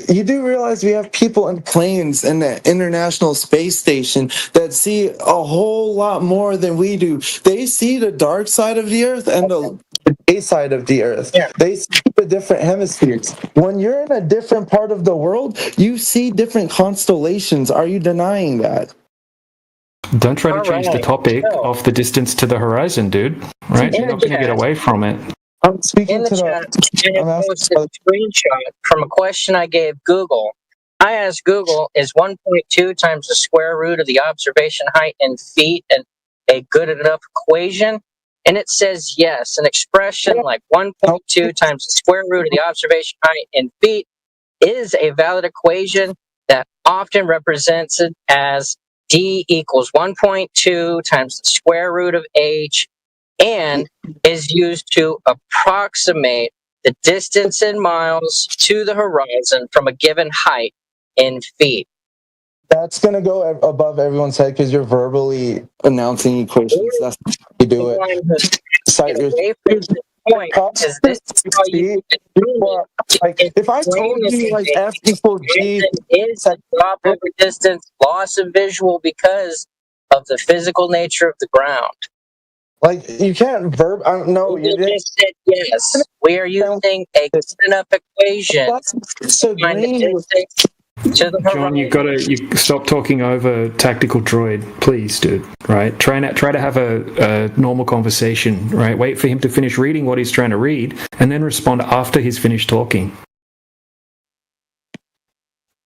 you do realize we have people in planes in the International Space Station that see a whole lot more than we do. They see the dark side of the Earth and the day side of the Earth. Yeah. They see the different hemispheres. When you're in a different part of the world, you see different constellations. Are you denying that? Don't try to change the topic of the distance to the horizon, dude. Right? You're not going to get away from it. I'm speaking in the chat, I posted a screenshot from a question I gave Google. I asked Google, is 1.2 times the square root of the observation height in feet a good enough equation? And it says yes. An expression like 1.2 times the square root of the observation height in feet is a valid equation that often represents it as D equals 1.2 times the square root of H, and is used to approximate the distance in miles to the horizon from a given height in feet. That's going to go above everyone's head because you're verbally announcing equations. That's how you do it. Cite your point is this is how you like, if I told you like F equals G is a drop over distance, loss of visual because of the physical nature of the ground. Like, you can't no, you just said yes. We are using a good enough equation to find the distance to the horizon. John, you stop talking over Tactical Droid, please, dude. Right? Try to have a normal conversation. Right? Wait for him to finish reading what he's trying to read, and then respond after he's finished talking.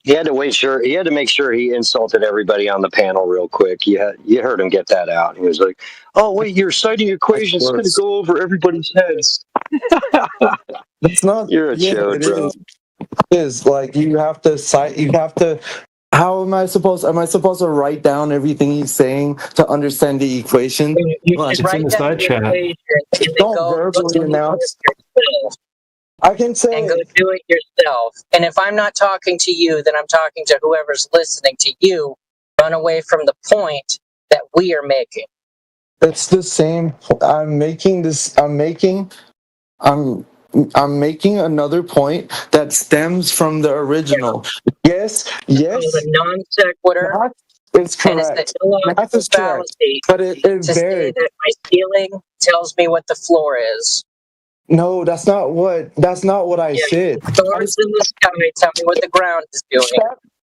He had to make sure he insulted everybody on the panel real quick. You heard him get that out. He was like, "Oh wait, your citing equation is going to go over everybody's heads." It's not. You're a chode, bro. It is like you have to cite. You have to. How am I supposed? Am I supposed to write down everything he's saying to understand the equation? You should write down the equation and Don't go verbally announce. yourself. I can say and go do it yourself. And if I'm not talking to you, then I'm talking to whoever's listening to you. Run away from the point that we are making. it's the same. I'm making another point that stems from the original. Yes. It's a non sequitur. It's And correct. it's the illogical fallacy But it to say that my ceiling tells me what the floor is. No, that's not what I said. Stars in the sky tell me what the ground is doing.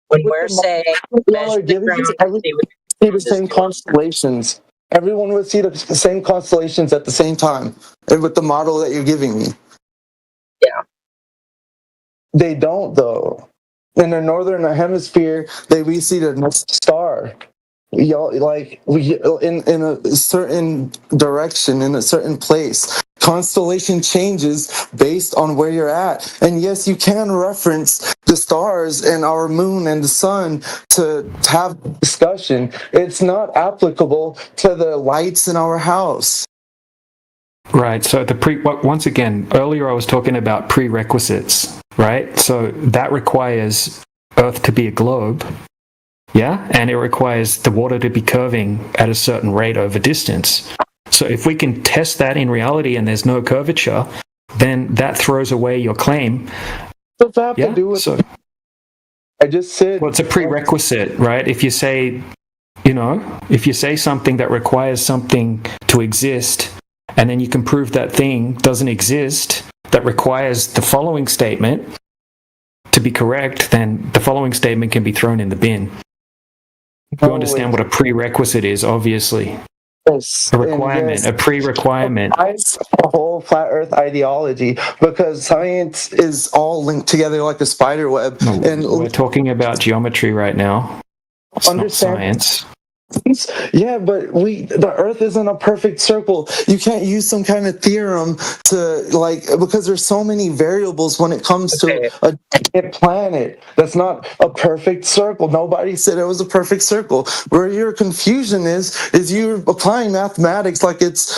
When we're saying measure the ground and see what see the same constellations. Everyone would see the same constellations at the same time, and with the model that you're giving me. Yeah. They don't though. In the northern hemisphere, we see the North Star. Y'all in a certain direction, in a certain place. Constellation changes based on where you're at. And yes, you can reference the stars and our moon and the sun to have discussion. It's not applicable to the lights in our house. Right. So once again, earlier I was talking about prerequisites, right? So that requires Earth to be a globe. Yeah, and it requires the water to be curving at a certain rate over distance. So if we can test that in reality and there's no curvature, then that throws away your claim. What's that have to do with I just said... Well, it's a prerequisite, right? If you say, if you say something that requires something to exist, and then you can prove that thing doesn't exist, that requires the following statement to be correct, then the following statement can be thrown in the bin. You understand what a prerequisite is, obviously. Yes. A requirement, a pre-requirement. It's a whole flat Earth ideology because science is all linked together like a spider web. And we're talking about geometry right now. It's not science. Yeah, but the Earth isn't a perfect circle. You can't use some kind of theorem to because there's so many variables when it comes to a planet that's not a perfect circle. Nobody said it was a perfect circle. Where your confusion is you're applying mathematics like it's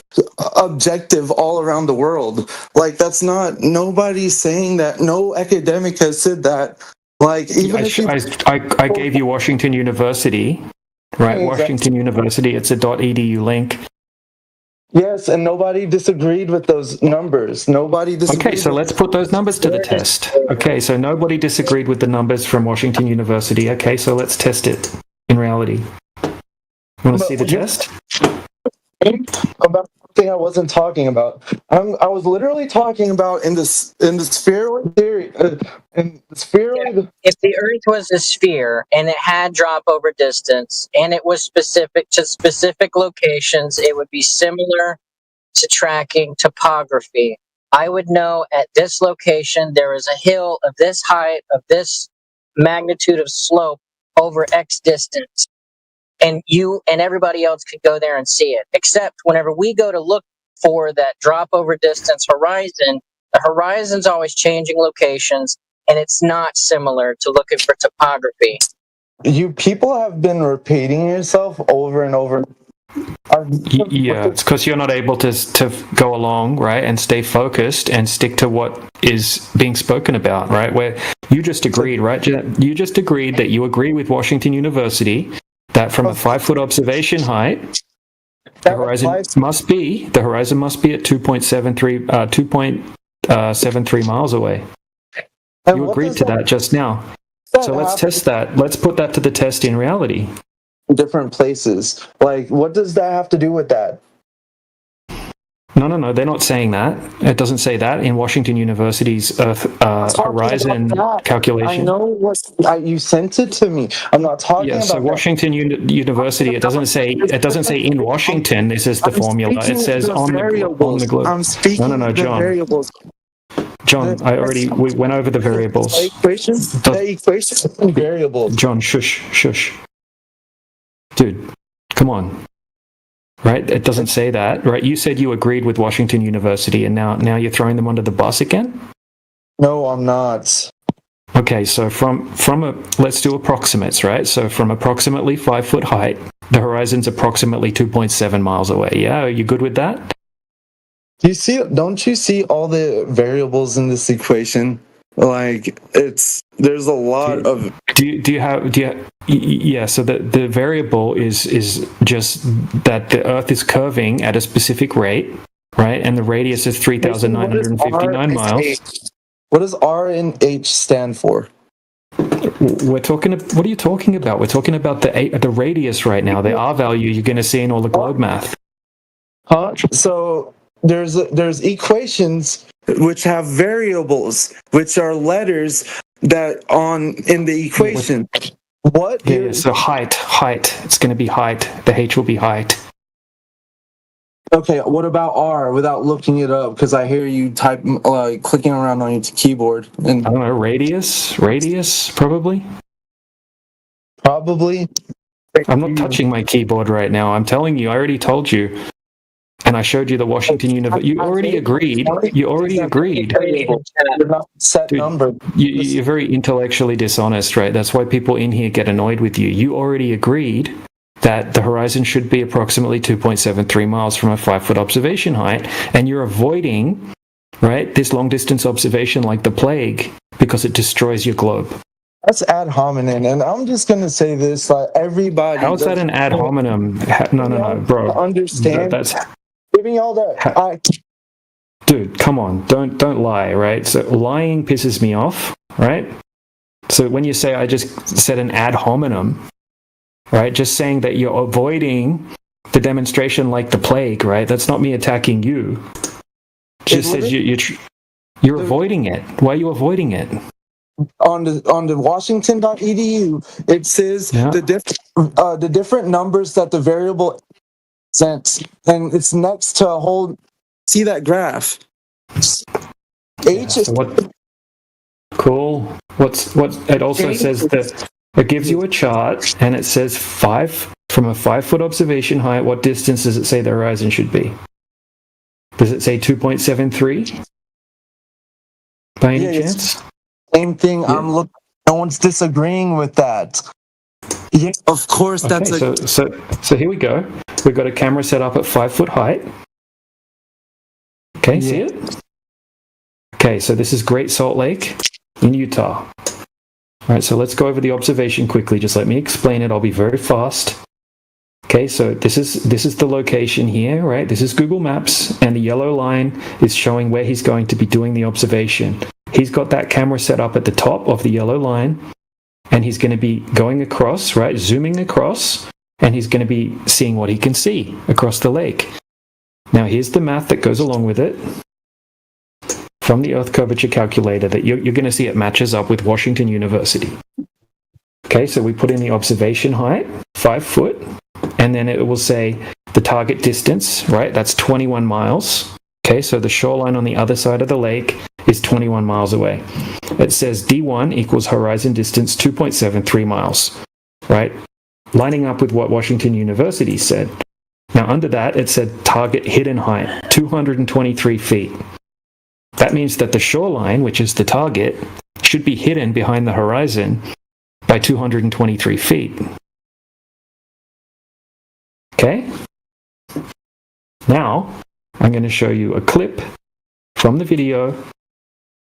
objective all around the world. Like that's not. Nobody's saying that. No academic has said that. Like even I gave you Washington University. Right, exactly. Washington University, it's a .edu link. Yes, and nobody disagreed with those numbers. Nobody disagreed. Okay, so let's put those numbers to the test. Okay, so nobody disagreed with the numbers from Washington University. Okay, so let's test it in reality. You want to see the test? About something I wasn't talking about. I was literally talking about in the spheroid theory. If the Earth was a sphere and it had drop over distance and it was specific to specific locations, it would be similar to tracking topography. I would know at this location there is a hill of this height, of this magnitude of slope over X distance. And you and everybody else could go there and see it. Except whenever we go to look for that drop over distance horizon, the horizon's always changing locations, and it's not similar to looking for topography. You people have been repeating yourself over and over. Yeah, it's because you're not able to go along, right, and stay focused and stick to what is being spoken about, right? Where you just agreed, right? You just agreed that you agree with Washington University that from a 5-foot observation height, the horizon must be at 2.73 miles away. You agreed to that just now. So let's test that. Let's put that to the test in reality. Different places. Like, what does that have to do with that? No, they're not saying that. It doesn't say that in Washington University's Earth horizon calculation. I know what you sent it to me. I'm not talking about. So Washington University. It doesn't say in Washington. This is the formula. It says on the globe. I'm speaking No, John. variables. John, we went over the variables. The equation and variables. John, shush. Dude, come on. Right? It doesn't say that, right? You said you agreed with Washington University, and now you're throwing them under the bus again? No, I'm not. Okay, so let's do approximates, right? So from approximately 5 foot height, the horizon's approximately 2.7 miles away. Yeah, are you good with that? Don't you see all the variables in this equation? Like there's a lot of. Yeah, so the variable is just that the Earth is curving at a specific rate, right? And the radius is 3,959 miles. What does R and H stand for? What are you talking about? We're talking about the radius right now. The R value you're going to see in all the globe math. Huh? So there's equations which have variables, which are letters that in the equation. What? Yeah, so height. It's going to be height. The H will be height. Okay, what about R without looking it up? Because I hear you clicking around on your keyboard. And I don't know, radius, probably. Probably. I'm not touching my keyboard right now. I'm telling you, I already told you. And I showed you the Washington University. You already agreed. Set number. You're very intellectually dishonest, right? That's why people in here get annoyed with you. You already agreed that the horizon should be approximately 2.73 miles from a 5-foot observation height, and you're avoiding, right, this long-distance observation like the plague because it destroys your globe. That's ad hominem, and I'm just going to say this, like, everybody... How is that an ad hominem? No, bro. Understand? That's... Giving all that... Dude, come on, don't lie, right? So lying pisses me off, right? So when you say I just said an ad hominem, right? Just saying that you're avoiding the demonstration like the plague, right? That's not me attacking you. Just says you're avoiding it. Why are you avoiding it? On the Washington.edu, it says the different numbers that the variable presents, and it's next to a whole. See that graph? H is cool. What? It also says that. It gives you a chart, and it says from a 5-foot observation height, what distance does it say the horizon should be? Does it say 2.73? By any chance? Same thing. Yeah. No one's disagreeing with that. Yeah, of course. Okay, so here we go. We've got a camera set up at 5-foot height. Okay, see it? Okay, so this is Great Salt Lake in Utah. All right, so let's go over the observation quickly. Just let me explain it. I'll be very fast. Okay, so this is the location here, right? This is Google Maps, and the yellow line is showing where he's going to be doing the observation. He's got that camera set up at the top of the yellow line, and he's going to be going across, right? Zooming across, and he's going to be seeing what he can see across the lake. Now, here's the math that goes along with it. From the Earth curvature calculator, that you're going to see it matches up with Washington University. Okay, so we put in the observation height, 5 foot, and then it will say the target distance, right? That's 21 miles. Okay, so the shoreline on the other side of the lake is 21 miles away. It says D1 equals horizon distance 2.73 miles, right? Lining up with what Washington University said. Now, under that, it said target hidden height, 223 feet. That means that the shoreline, which is the target, should be hidden behind the horizon by 223 feet. Okay? Now, I'm going to show you a clip from the video.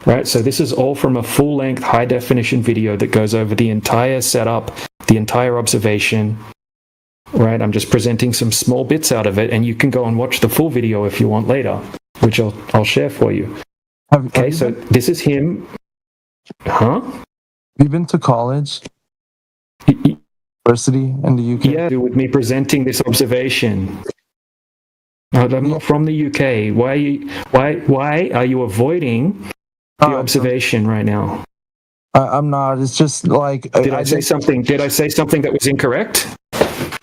Right, so this is all from a full-length, high-definition video that goes over the entire setup, the entire observation. Right, I'm just presenting some small bits out of it, and you can go and watch the full video if you want later, which I'll share for you. Okay, so this is him. Huh? You been to college? University in the UK? Yeah, with me presenting this observation. I'm not from the UK. Why are you avoiding the observation right now? I'm not. It's just like... Did I say something that was incorrect?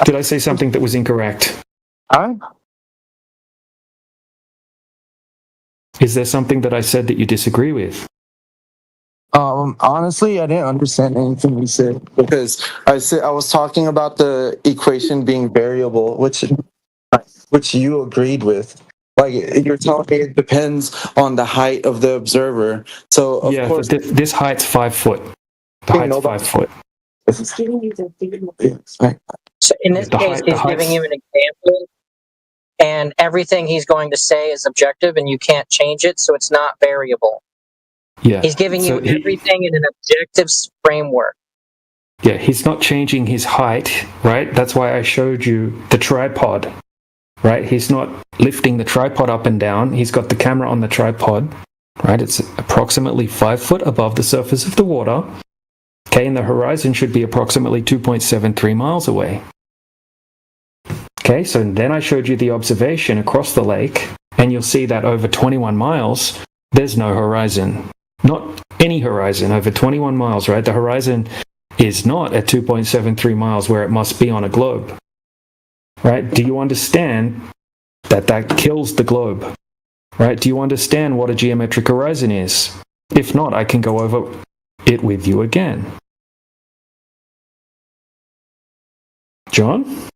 Did I say something that was incorrect? Is there something that I said that you disagree with? Honestly, I didn't understand anything you said because I was talking about the equation being variable, which you agreed with. Like you're telling me it depends on the height of the observer. So of course, this height's 5 foot. The height's 5 foot. So in this case, he's giving you an example, and everything he's going to say is objective, and you can't change it, so it's not variable. Yeah. He's giving you everything in an objective framework. Yeah, he's not changing his height, right? That's why I showed you the tripod, right? He's not lifting the tripod up and down. He's got the camera on the tripod, right? It's approximately 5 foot above the surface of the water. Okay, and the horizon should be approximately 2.73 miles away. Okay, so then I showed you the observation across the lake, and you'll see that over 21 miles, there's no horizon. Not any horizon over 21 miles, right? The horizon is not at 2.73 miles where it must be on a globe, right? Do you understand that kills the globe, right? Do you understand what a geometric horizon is? If not, I can go over it with you again. John?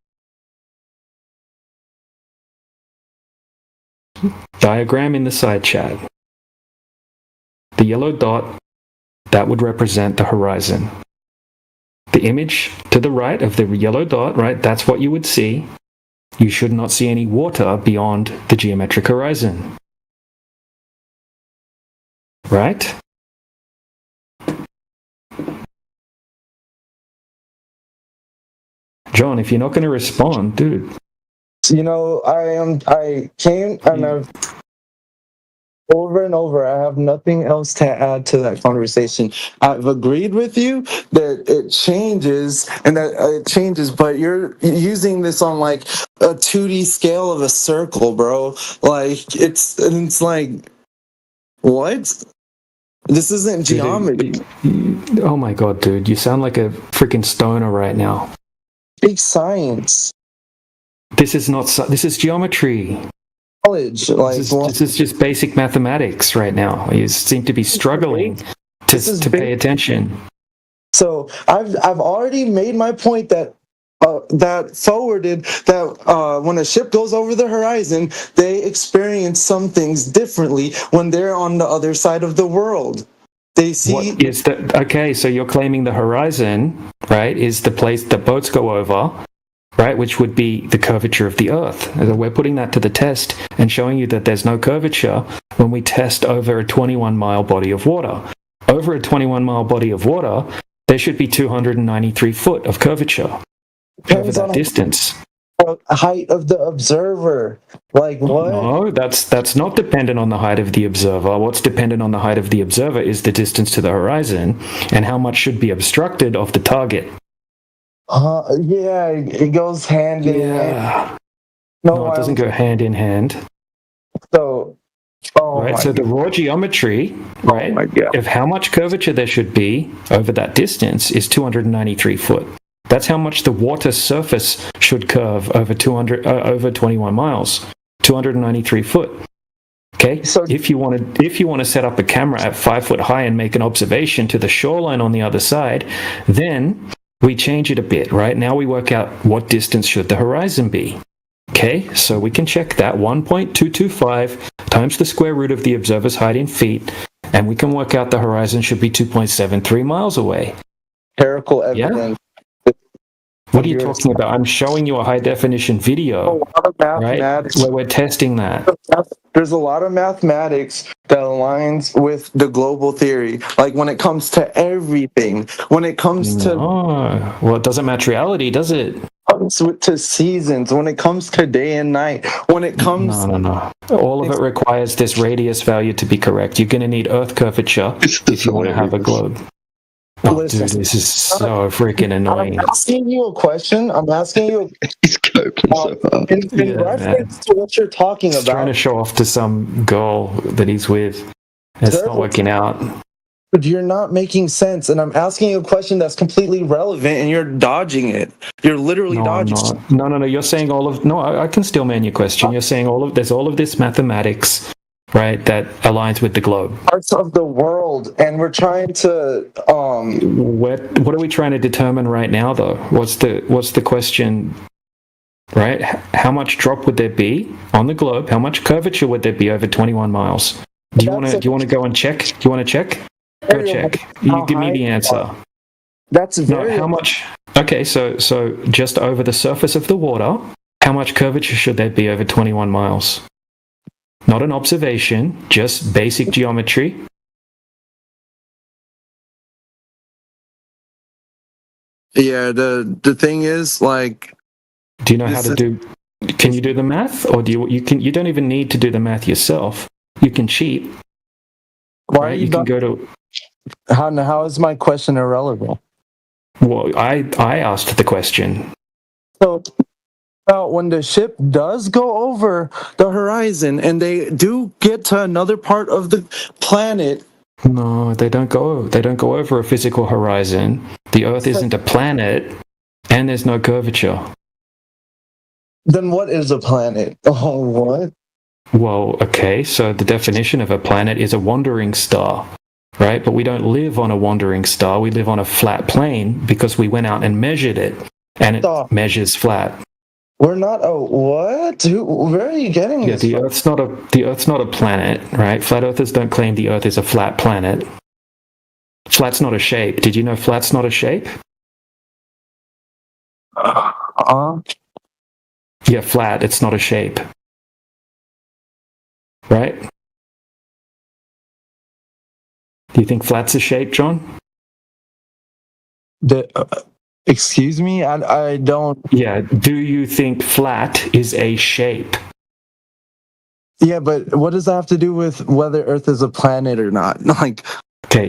Diagram in the side chat. The yellow dot, that would represent the horizon. The image to the right of the yellow dot, right, that's what you would see. You should not see any water beyond the geometric horizon. Right? John, if you're not going to respond, dude. You know, I came and I've over and over, I have nothing else to add to that conversation. I've agreed with you that it changes and that it changes, but you're using this on like a 2D scale of a circle, bro. Like it's like, what? This isn't geometry. Oh my god, dude, you sound like a freaking stoner right now. Big science. This is geometry. College, like this is just basic mathematics right now. You seem to be struggling to pay attention. So I've already made my point that forwarded that when a ship goes over the horizon, they experience some things differently when they're on the other side of the world. They see. Okay, so you're claiming the horizon, right, is the place that boats go over, right, which would be the curvature of the Earth. We're putting that to the test and showing you that there's no curvature when we test over a 21-mile body of water. Over a 21-mile body of water, there should be 293 foot of curvature over that distance. Height of the observer. Like what? No, that's not dependent on the height of the observer. What's dependent on the height of the observer is the distance to the horizon and how much should be obstructed of the target. Yeah, it goes hand in hand. No, it doesn't go hand in hand. So, the raw geometry, right, of how much curvature there should be over that distance is 293 foot. That's how much the water surface should curve over 21 miles, 293 foot. Okay, so if you want to set up a camera at 5 foot high and make an observation to the shoreline on the other side, then we change it a bit, right? Now we work out what distance should the horizon be. Okay, so we can check that 1.225 times the square root of the observer's height in feet, and we can work out the horizon should be 2.73 miles away. Empirical evidence. Yeah? What are you talking about? I'm showing you a high definition video, right? Where we're testing that. There's a lot of mathematics that aligns with the global theory. Like when it comes to everything, when it comes to well, it doesn't match reality, does it? To seasons, when it comes to day and night, when it comes no. All of it requires this radius value to be correct. You're going to need Earth curvature if you want to have a globe. Oh, listen, dude, this is so freaking annoying. I'm asking you a question. I'm asking you. He's coping so hard. In reference to what you're talking about. Trying to show off to some girl that he's with. It's not working out. But you're not making sense, and I'm asking you a question that's completely relevant, and you're dodging it. You're literally dodging it. No. You're saying all of. No, I can still man your question. You're saying there's all of this mathematics right, that aligns with the globe. Parts of the world, and we're trying to. What are we trying to determine right now, though? What's the question? Right? How much drop would there be on the globe? How much curvature would there be over 21 miles? Do you want to go and check? Do you want to check? Go check. You give me the answer. That's very. No, how much? Okay, so just over the surface of the water, how much curvature should there be over 21 miles? Not an observation, just basic geometry. Yeah, the thing is, like, do you know how to do? Can you do the math, or you don't even need to do the math yourself. You can cheat. Why right? You can go to. How is my question irrelevant? Well, I asked the question. So, when the ship does go over the horizon and they do get to another part of the planet. No, they don't go over a physical horizon. The Earth isn't a planet, and there's no curvature. Then what is a planet? Oh, what? Well, okay, so the definition of a planet is a wandering star, right? But we don't live on a wandering star. We live on a flat plane because we went out and measured it, and it measures flat. We're not a what? Where are you getting this? Yeah, the Earth's not a planet, right? Flat earthers don't claim the Earth is a flat planet. Flat's not a shape. Did you know flat's not a shape? Yeah, flat. It's not a shape. Right? Do you think flat's a shape, John? Excuse me? I don't... Yeah, do you think flat is a shape? Yeah, but what does that have to do with whether Earth is a planet or not? Like... So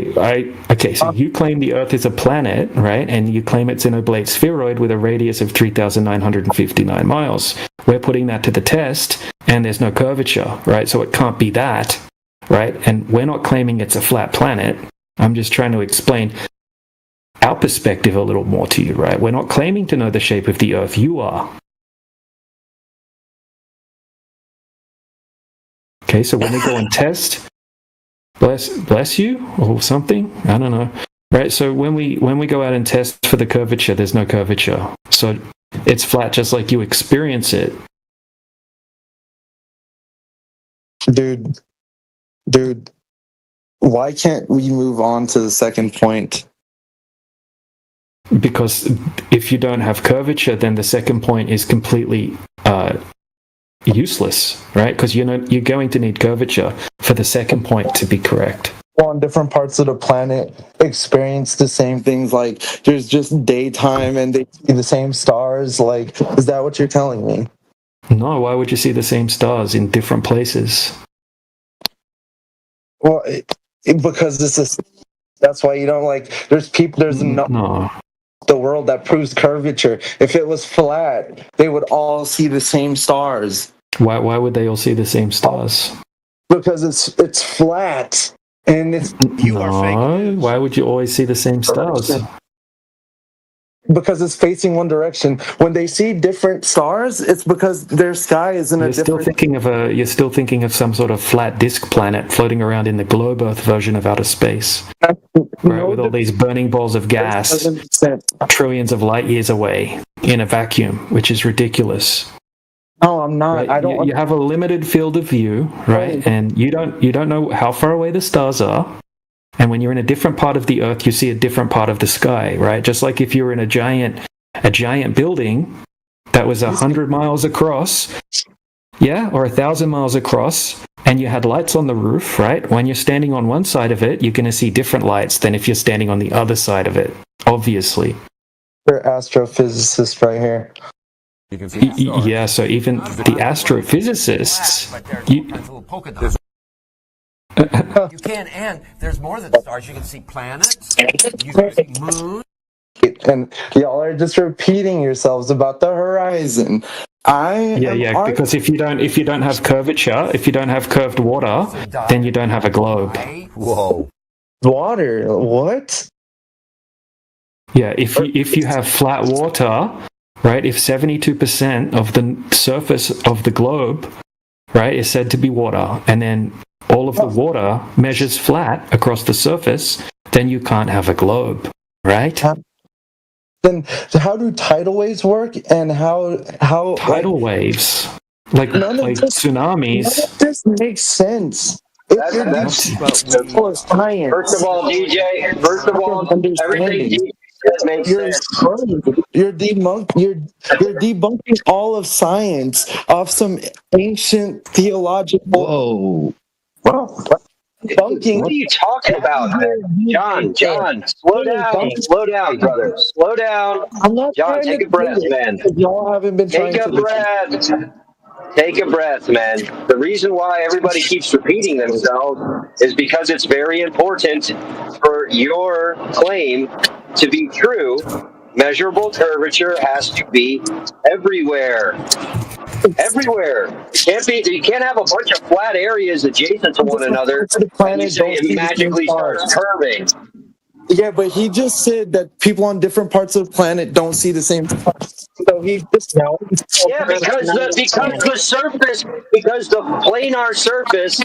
you claim the Earth is a planet, right? And you claim it's an oblate spheroid with a radius of 3,959 miles. We're putting that to the test, and there's no curvature, right? So it can't be that, right? And we're not claiming it's a flat planet. I'm just trying to explain our perspective a little more to you, right? We're not claiming to know the shape of the Earth. You are. Okay, so when we go and test... Bless you or something. I don't know. Right. So when we go out and test for the curvature, there's no curvature. So it's flat, just like you experience it. Dude, why can't we move on to the second point? Because if you don't have curvature, then the second point is completely useless, right? Because you're going to need curvature for the second point to be correct. On different parts of the planet experience the same things, like there's just daytime and they see the same stars. Like, is that what you're telling me? No, why would you see the same stars in different places? Well, because that's why you don't like. There's no. The world that proves curvature. If it was flat, they would all see the same stars. Why would they all see the same stars? Because it's flat and it's Why would you always see the same stars? Because it's facing one direction. When they see different stars, it's because their sky is in a different... You're still thinking of some sort of flat disk planet floating around in the globe Earth version of outer space. Right, with all these burning balls of gas trillions of light years away in a vacuum, which is ridiculous. No, I'm not. Right? I don't. You have a limited field of view, right? And you don't know how far away the stars are. And when you're in a different part of the Earth, you see a different part of the sky, right? Just like if you were in a giant building that was 100 miles across, or 1,000 miles across, and you had lights on the roof, right? When you're standing on one side of it, you're going to see different lights than if you're standing on the other side of it, obviously. They're astrophysicists right here. You can see yeah, so even the astrophysicists... You can, and there's more than stars. You can see planets, you can see moons. And y'all are just repeating yourselves about the horizon. Because if you don't have curvature, if you don't have curved water, then you don't have a globe. Whoa. Water? What? Yeah, if you have flat water, right, if 72% of the surface of the globe, right, is said to be water, and then all of the water measures flat across the surface, then you can't have a globe, right? Then how do tidal waves work, and how tidal waves, like tsunamis? This makes sense. First of all, DJ. First of all, everything DJ says makes sense. You're debunking all of science off some ancient theological. Whoa. What are you talking about, man? John, slow down, brother. Slow down. I'm not John, take a breath, man. Y'all haven't been trying Take a breath. Take a breath, man. The reason why everybody keeps repeating themselves is because it's very important for your claim to be true. Measurable curvature has to be everywhere. Everywhere. You can't have a bunch of flat areas adjacent to one another and you say it magically starts curving. Yeah, but he just said that people on different parts of the planet don't see the same stars. So he just because the planar surface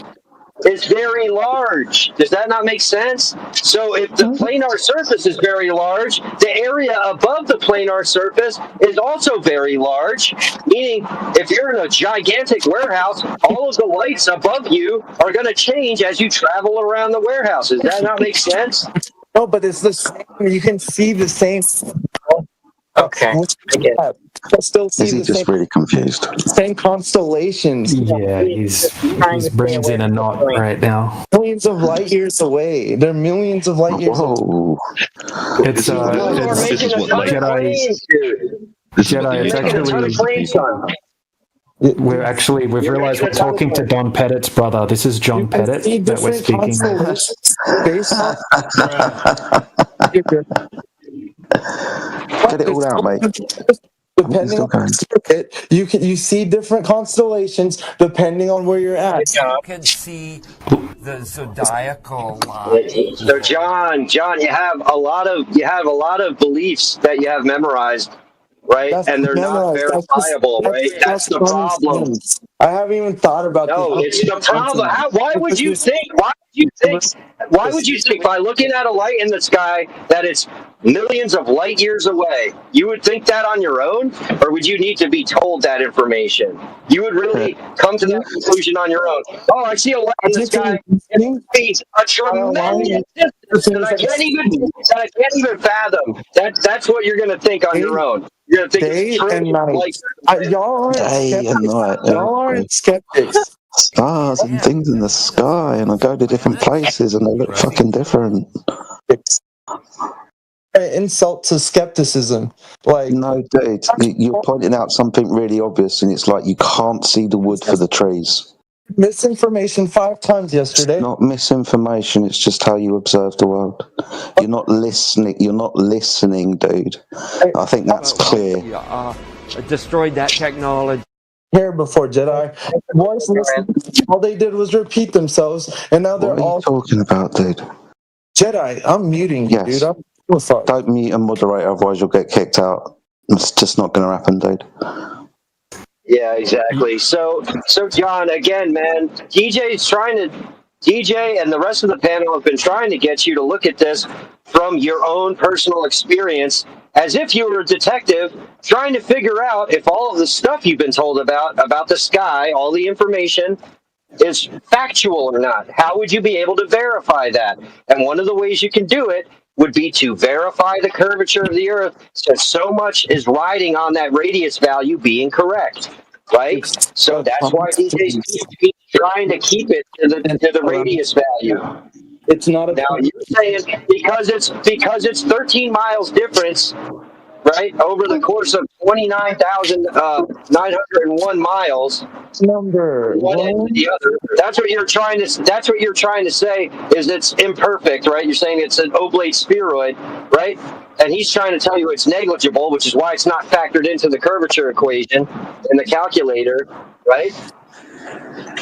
is very large. Does that not make sense? So if the planar surface is very large, the area above the planar surface is also very large, meaning if you're in a gigantic warehouse, all of the lights above you are going to change as you travel around the warehouse. Does that not make sense? No, but it's the same. You can see the same. Okay. Still see the just same, really confused? Same constellations. Yeah, his brain's in a knot right now. Millions of light years away. They're millions of light years away. It's We've realized we're talking to Don Pettit's brother. This is John Pettit that we're speaking Get it all out, mate. Depending on you see different constellations depending on where you're at. You can see the zodiacal line. So John, you have a lot of beliefs that you have memorized, right? And they're not verifiable, right? That's the problem. I haven't even thought about. No, it's the problem. Why would you think by looking at a light in the sky that it's millions of light years away, you would think that on your own, or would you need to be told that information? You would really come to that conclusion on your own. Oh, I see a light in the sky. It's a tremendous distance that I can't even fathom. That's what you're going to think on your own. You're going to think it's y'all aren't skeptics. Stars and things in the sky, and I go to different places and they look fucking different. Insult to skepticism. Like, no, dude, you're pointing out something really obvious, and it's like you can't see the wood for the trees. Misinformation 5 times yesterday. It's not misinformation, it's just how you observe the world. You're not listening, dude. I think that's clear. Destroyed that technology. Here before Jedi. All they did was repeat themselves, and now they're all talking about, dude. Jedi, I'm muting you, dude. Don't mute a moderator, otherwise you'll get kicked out. It's just not going to happen, dude. Yeah, exactly. So John, again, man, DJ and the rest of the panel have been trying to get you to look at this from your own personal experience, as if you were a detective trying to figure out if all of the stuff you've been told about the sky, all the information, is factual or not. How would you be able to verify that? And one of the ways you can do it would be to verify the curvature of the Earth, since so much is riding on that radius value being correct, right? So that's why DJs keep trying to keep it to the radius value. It's not now you're saying because it's 13 miles difference, right, over the course of 29,901 miles. Number one end to the other. That's what you're trying to say is it's imperfect, right? You're saying it's an oblate spheroid, right? And he's trying to tell you it's negligible, which is why it's not factored into the curvature equation in the calculator, right?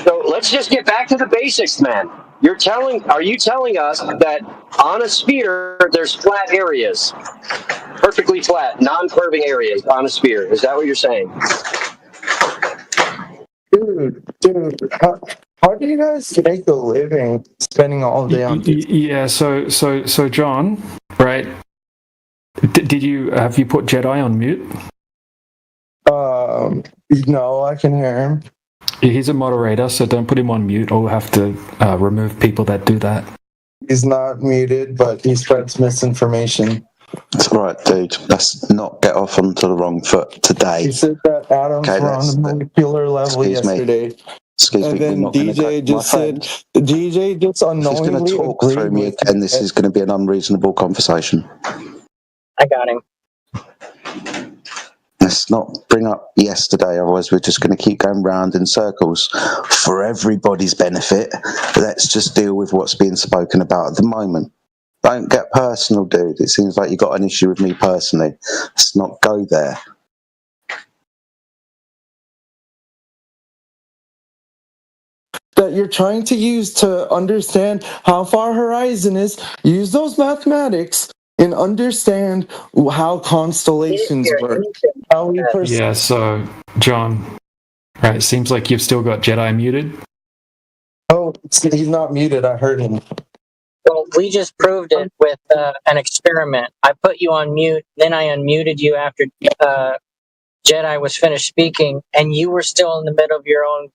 So let's just get back to the basics, man. Are you telling us that on a sphere there's flat areas, perfectly flat, non-curving areas on a sphere? Is that what you're saying? Dude, how How do you guys make a living spending all day on Yeah, so John, right? Have you put Jedi on mute? No, I can hear him. He's a moderator, so don't put him on mute, or we'll have to remove people that do that. He's not muted, but he spreads misinformation. That's right, dude. Let's not get off onto the wrong foot today. He said that atoms were on the molecular level yesterday. Excuse and me. then DJ just said, DJ just unknowingly If he's going to talk through me again, this is going to be an unreasonable conversation. I got him. Let's not bring up yesterday, otherwise we're just going to keep going round in circles. For everybody's benefit, let's just deal with what's being spoken about at the moment. Don't get personal, dude. It seems like you got an issue with me personally. Let's not go there. That you're trying to use to understand how far Horizon is. Use those mathematics and understand how constellations work. How we Yeah, so John, right? It seems like you've still got Jedi muted. Oh, he's not muted. I heard him. Well, we just proved it with an experiment. I put you on mute, then I unmuted you after Jedi was finished speaking, and you were still in the middle of your own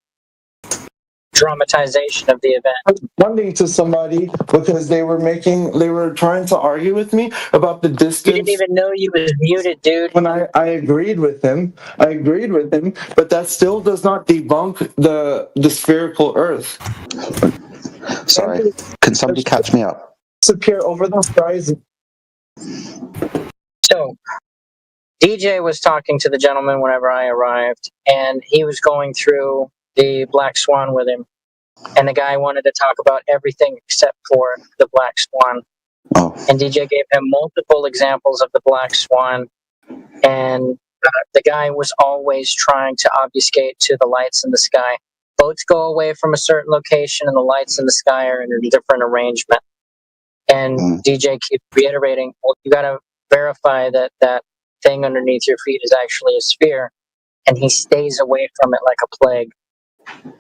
dramatization of the event. I was responding to somebody because they were trying to argue with me about the distance. You didn't even know you was muted, dude. When I agreed with him, but that still does not debunk the spherical Earth. Sorry, can somebody catch me up? Disappear over the horizon. So, DJ was talking to the gentleman whenever I arrived, and he was going through the Black Swan with him. And the guy wanted to talk about everything except for the Black Swan. Oh. And DJ gave him multiple examples of the Black Swan. And the guy was always trying to obfuscate to the lights in the sky. Boats go away from a certain location and the lights in the sky are in a different arrangement. And DJ keeps reiterating, well, you got to verify that that thing underneath your feet is actually a sphere. And he stays away from it like a plague.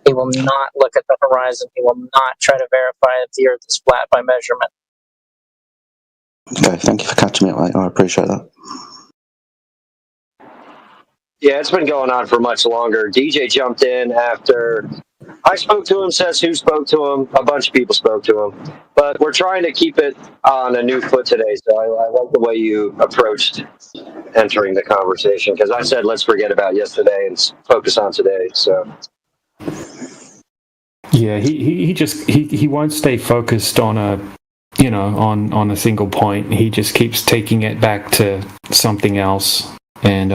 He will not look at the horizon. He will not try to verify if the Earth is flat by measurement. Okay, thank you for catching me up, mate. I appreciate that. Yeah, it's been going on for much longer. DJ jumped in after I spoke to him, says who spoke to him. A bunch of people spoke to him. But we're trying to keep it on a new foot today, so I like the way you approached entering the conversation, because I said let's forget about yesterday and focus on today. So yeah, he won't stay focused on a single point. He just keeps taking it back to something else, and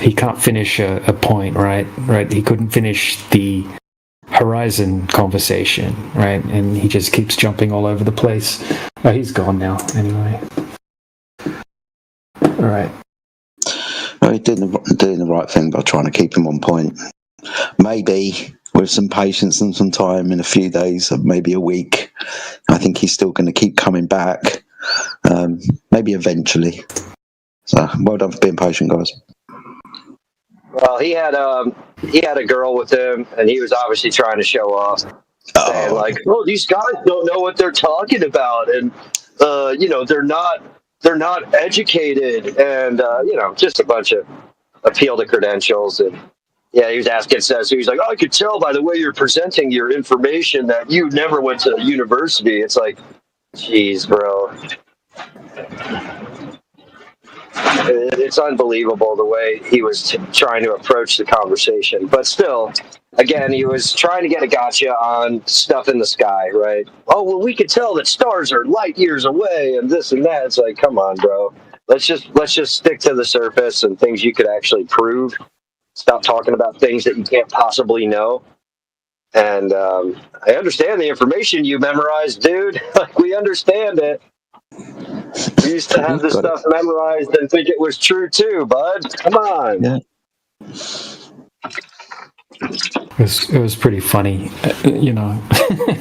he can't finish a point, right? He couldn't finish the horizon conversation, right? And he just keeps jumping all over the place. Oh, he's gone now, anyway. All right. Well, he's doing the right thing by trying to keep him on point. Maybe with some patience and some time, in a few days, maybe a week, I think he's still going to keep coming back. Maybe eventually. So, well done for being patient, guys. Well, he had a girl with him, and he was obviously trying to show off, saying like, "Oh, these guys don't know what they're talking about, and they're not educated, and just a bunch of appeal to credentials." And yeah, he was asking, he was like, "Oh, I could tell by the way you're presenting your information that you never went to university." It's like, geez, bro. It's unbelievable the way he was trying to approach the conversation. But still, again, he was trying to get a gotcha on stuff in the sky, right? Oh, well, we could tell that stars are light years away and this and that. It's like, come on, bro. Let's just stick to the surface and things you could actually prove. Stop talking about things that you can't possibly know. And I understand the information you memorized, dude. Like, we understand it. We used to have this stuff memorized and think it was true too, bud. Come on. Yeah. It was pretty funny,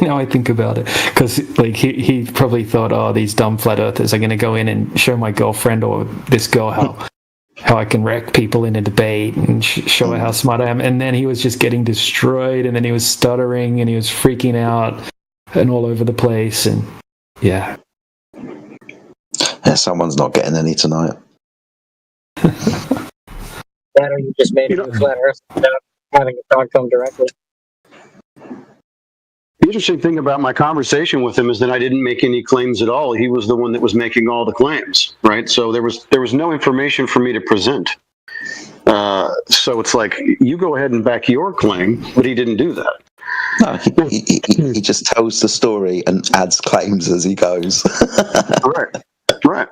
now I think about it, because like he probably thought, oh, these dumb flat earthers are going to go in and show my girlfriend or this girl how how I can wreck people in a debate and show how smart I am. And then he was just getting destroyed, and then he was stuttering, and he was freaking out and all over the place. And yeah, someone's not getting any tonight. That or you just made it a flat Earth without having to talk to him directly. The interesting thing about my conversation with him is that I didn't make any claims at all. He was the one that was making all the claims, right? So there was no information for me to present. So it's like, you go ahead and back your claim, but he didn't do that. No, he just tells the story and adds claims as he goes. Right.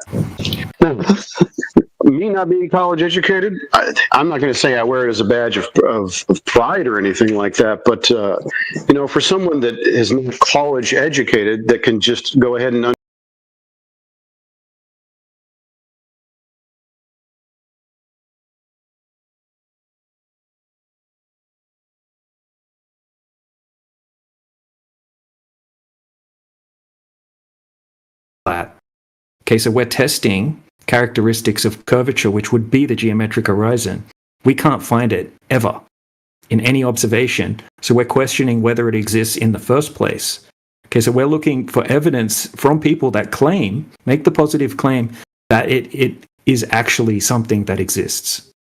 Me not being college educated, I'm not going to say I wear it as a badge of pride or anything like that, but for someone that is not college educated, that can just go ahead and flat. Okay, so we're testing characteristics of curvature, which would be the geometric horizon. We can't find it ever in any observation. So we're questioning whether it exists in the first place. Okay, so we're looking for evidence from people that make the positive claim that it is actually something that exists.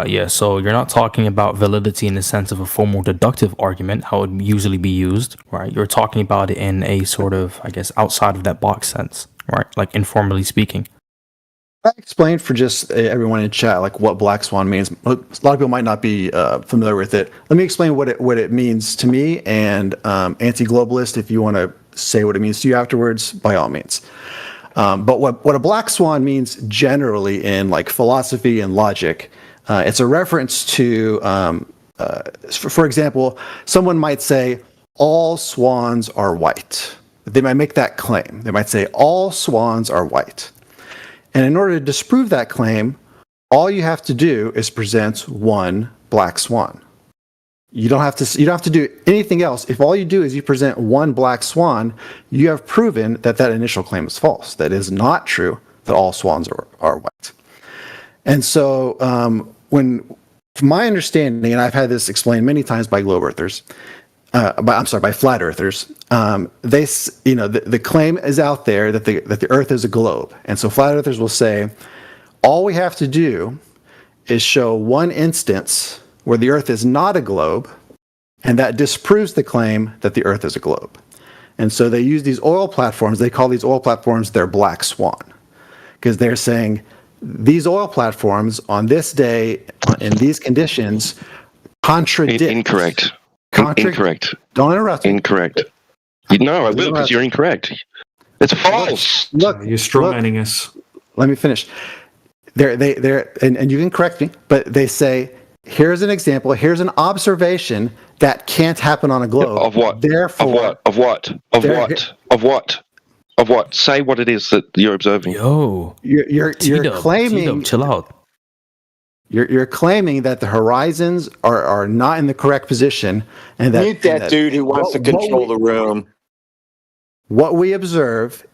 Yeah, so you're not talking about validity in the sense of a formal deductive argument, how it would usually be used, right? You're talking about it in a sort of, I guess, outside of that box sense, right? Like informally speaking. I explain for just everyone in chat like what black swan means. A lot of people might not be familiar with it. Let me explain what it means to me, and anti-globalist, if you want to say what it means to you afterwards, by all means. But what a black swan means generally in like philosophy and logic, it's a reference to, for example, someone might say all swans are white. They might make that claim. They might say all swans are white. And in order to disprove that claim, all you have to do is present one black swan. You don't have to do anything else. If all you do is you present one black swan, you have proven that initial claim is false. That is not true that all swans are white. And so from my understanding, and I've had this explained many times by globe earthers, by flat earthers, the claim is out there that the Earth is a globe, and so flat earthers will say, all we have to do is show one instance where the Earth is not a globe, and that disproves the claim that the Earth is a globe. And so they use these oil platforms. They call these oil platforms their black swan, because they're saying these oil platforms on this day in these conditions contradict. Incorrect. Don't interrupt me. Incorrect. No, I will, because you're incorrect. It's false. Look, you're strawmanning us. Let me finish. And you can correct me, but they say, here's an example, here's an observation that can't happen on a globe. Of what? Therefore, Of what? Say what it is that you're observing. You're claiming. Chill out. You're claiming that the horizons are not in the correct position, and that mute that dude who wants to control the room. What we observe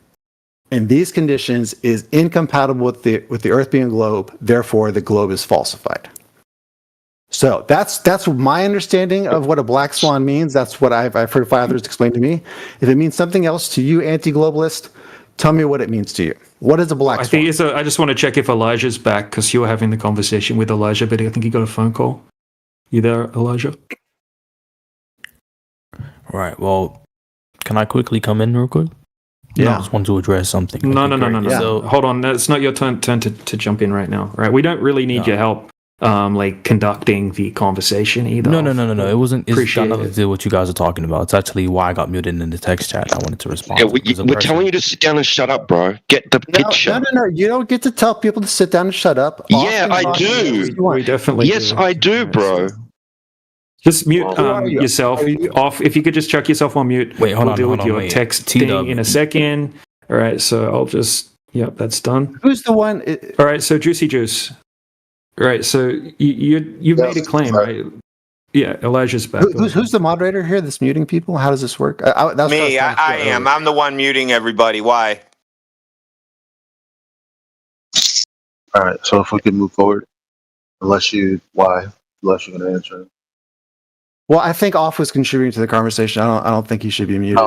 in these conditions is incompatible with the Earth being a globe. Therefore, the globe is falsified. So that's my understanding of what a black swan means. That's what I've heard five others explain to me. If it means something else to you, anti-globalist, tell me what it means to you. What is a black swan? I just want to check if Elijah's back, because you were having the conversation with Elijah, but I think he got a phone call. You there, Elijah? Right. Well, can I quickly come in real quick? Yeah. I just want to address something. No. Yeah. So, hold on. It's not your turn to jump in right now. Right? We don't really need your help. Conducting the conversation either. No. It wasn't. It's got nothing to do with what you guys are talking about. It's actually why I got muted in the text chat. I wanted to respond. Yeah, we're telling you to sit down and shut up, bro. Get the picture. No. You don't get to tell people to sit down and shut up. Yeah, I do. We definitely. Yes, I do, bro. Just mute yourself off. If you could just chuck yourself on mute. Wait, hold on. We'll deal with your text thing in a second. All right, so I'll just. Yep, that's done. Who's the one? All right, so Juicy Juice. Right, so you made a claim, right? Yeah, Elijah's back. Who's the moderator here that's muting people? How does this work? Me, I am. I'm the one muting everybody. Why? All right. So if we can move forward, unless you're going to answer. Well, I think Off was contributing to the conversation. I don't think he should be muted.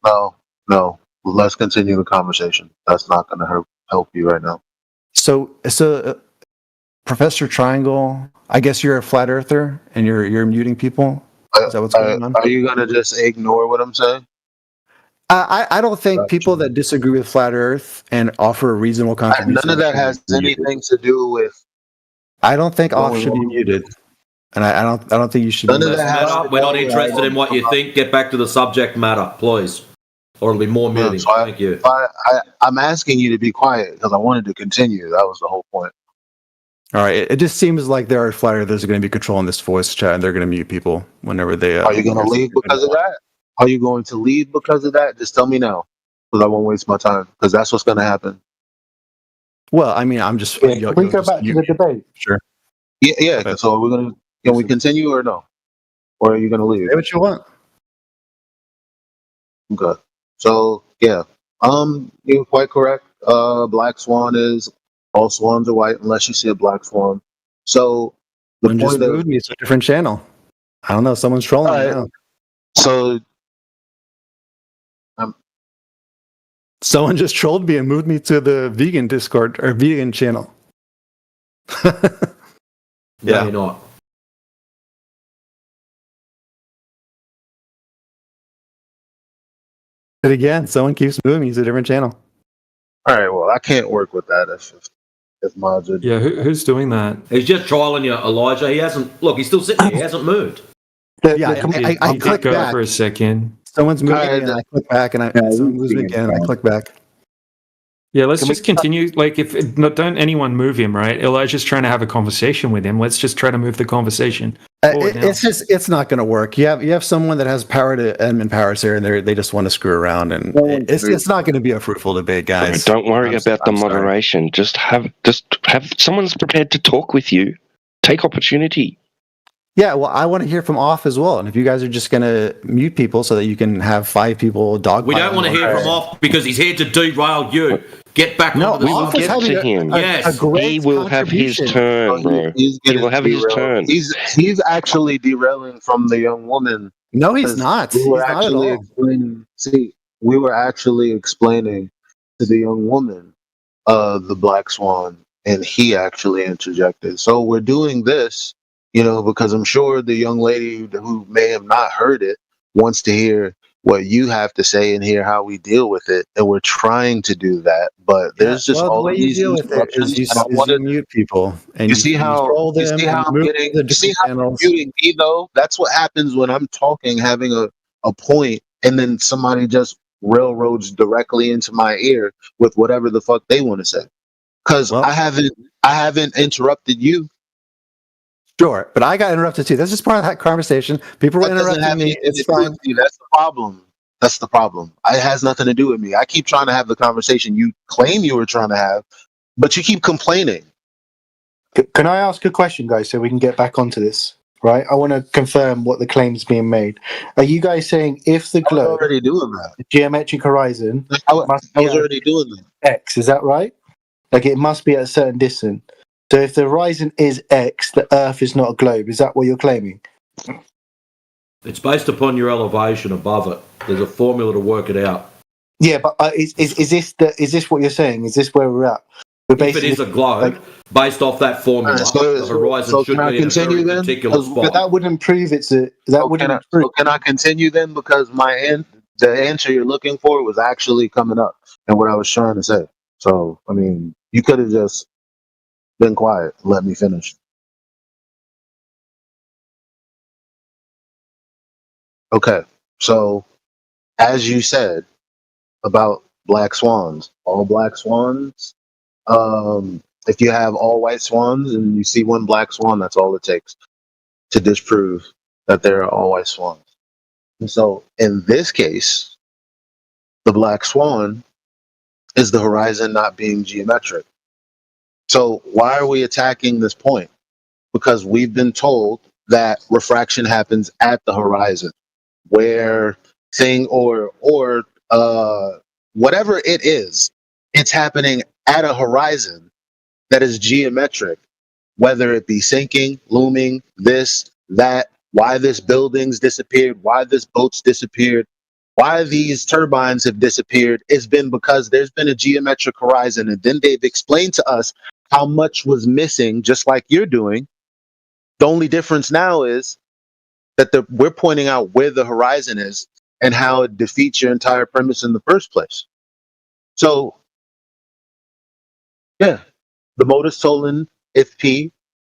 No. Let's continue the conversation. That's not going to help you right now. So, Professor Triangle, I guess you're a flat earther and you're muting people. Is that what's going on? Are you going to just ignore what I'm saying? I don't think people that disagree with flat Earth and offer a reasonable contribution. None of that has anything to do with. I don't think Off should be muted, and I don't think you should. None be of that has We're not interested in what you think. Get back to the subject matter, please, or it'll be more muting. Thank you. I'm asking you to be quiet because I wanted to continue. That was the whole point. All right. It just seems like there are flat earthers are going to be controlling this voice chat, and they're going to mute people whenever they. Are you going to leave because of that? Are you going to leave because of that? Just tell me now, because I won't waste my time. Because that's what's going to happen. Well, I mean, I'm just. Can we go back to the debate? Sure. Yeah. Okay. So we're gonna. Can we continue or no? Or are you going to leave? Say what you want. Okay. So yeah, you're quite correct. Black swan is all swans are white unless you see a black swan. So the Someone just point moved me to a different channel. I don't know. Someone's trolling me now. So someone just trolled me and moved me to the vegan Discord or vegan channel. No, you're not. But again, someone keeps moving me to a different channel. All right. Well, I can't work with that if mods are. Yeah, who's doing that? He's just trialing you, Elijah. He hasn't. Look, he's still sitting there. He hasn't moved. I click go back for a second. Someone's moving again. I click back, and someone moves me again. And I click back. Yeah, let's just continue. Like, don't anyone move him, right? Elijah's trying to have a conversation with him. Let's just try to move the conversation. It's not going to work. You have someone that has power to admin powers here, and they just want to screw around, and it's not going to be a fruitful debate, guys. Don't worry about the moderation. Just have someone's prepared to talk with you. Take opportunity. Yeah, well, I want to hear from Off as well. And if you guys are just going to mute people so that you can have 5 people dog. We don't want to hear from Off because he's here to derail you. Get back onto the We'll get to him. Yes, he will have his turn, bro. He will have his turn. He's actually derailing from the young woman. No, he's not. We were He's not at actually all. explaining. See, we were actually explaining to the young woman the black swan, and he actually interjected. So we're doing this, because I'm sure the young lady who may have not heard it wants to hear what you have to say and hear how we deal with it, and we're trying to do that. But there's just the all way of you these deal with it is you mute people, and you see how I'm muting me though? That's what happens when I'm talking, having a point, and then somebody just railroads directly into my ear with whatever the fuck they want to say. Because I haven't interrupted you. Sure, but I got interrupted too. This is part of that conversation. People were interrupting me. It's fine. That's the problem. That's the problem. It has nothing to do with me. I keep trying to have the conversation you claim you were trying to have, but you keep complaining. Can I ask a question, guys, so we can get back onto this? Right, I want to confirm what the claims being made. Are you guys saying if the globe, already doing that, the geometric horizon, I was already doing that. X, is that right? Like it must be at a certain distance. So if the horizon is X, the Earth is not a globe. Is that what you're claiming? It's based upon your elevation above it. There's a formula to work it out. Yeah, but is this what you're saying? Is this where we're at? If it is a globe, based off that formula, the horizon should be in a very particular spot. But that wouldn't prove it's a. Can I continue then? Because the answer you're looking for was actually coming up, and what I was trying to say. So I mean, you could have just been quiet. Let me finish. Okay, so as you said about black swans, all black swans. If you have all white swans and you see one black swan, that's all it takes to disprove that there are all white swans. And so in this case, the black swan is the horizon not being geometric. So why are we attacking this point? Because we've been told that refraction happens at the horizon, where whatever it is, it's happening at a horizon that is geometric, whether it be sinking, looming, this, that, why this building's disappeared, why this boat's disappeared, why these turbines have disappeared, it's been because there's been a geometric horizon, and then they've explained to us how much was missing, just like you're doing. The only difference now is that we're pointing out where the horizon is and how it defeats your entire premise in the first place. So, yeah, the modus tollens, if P,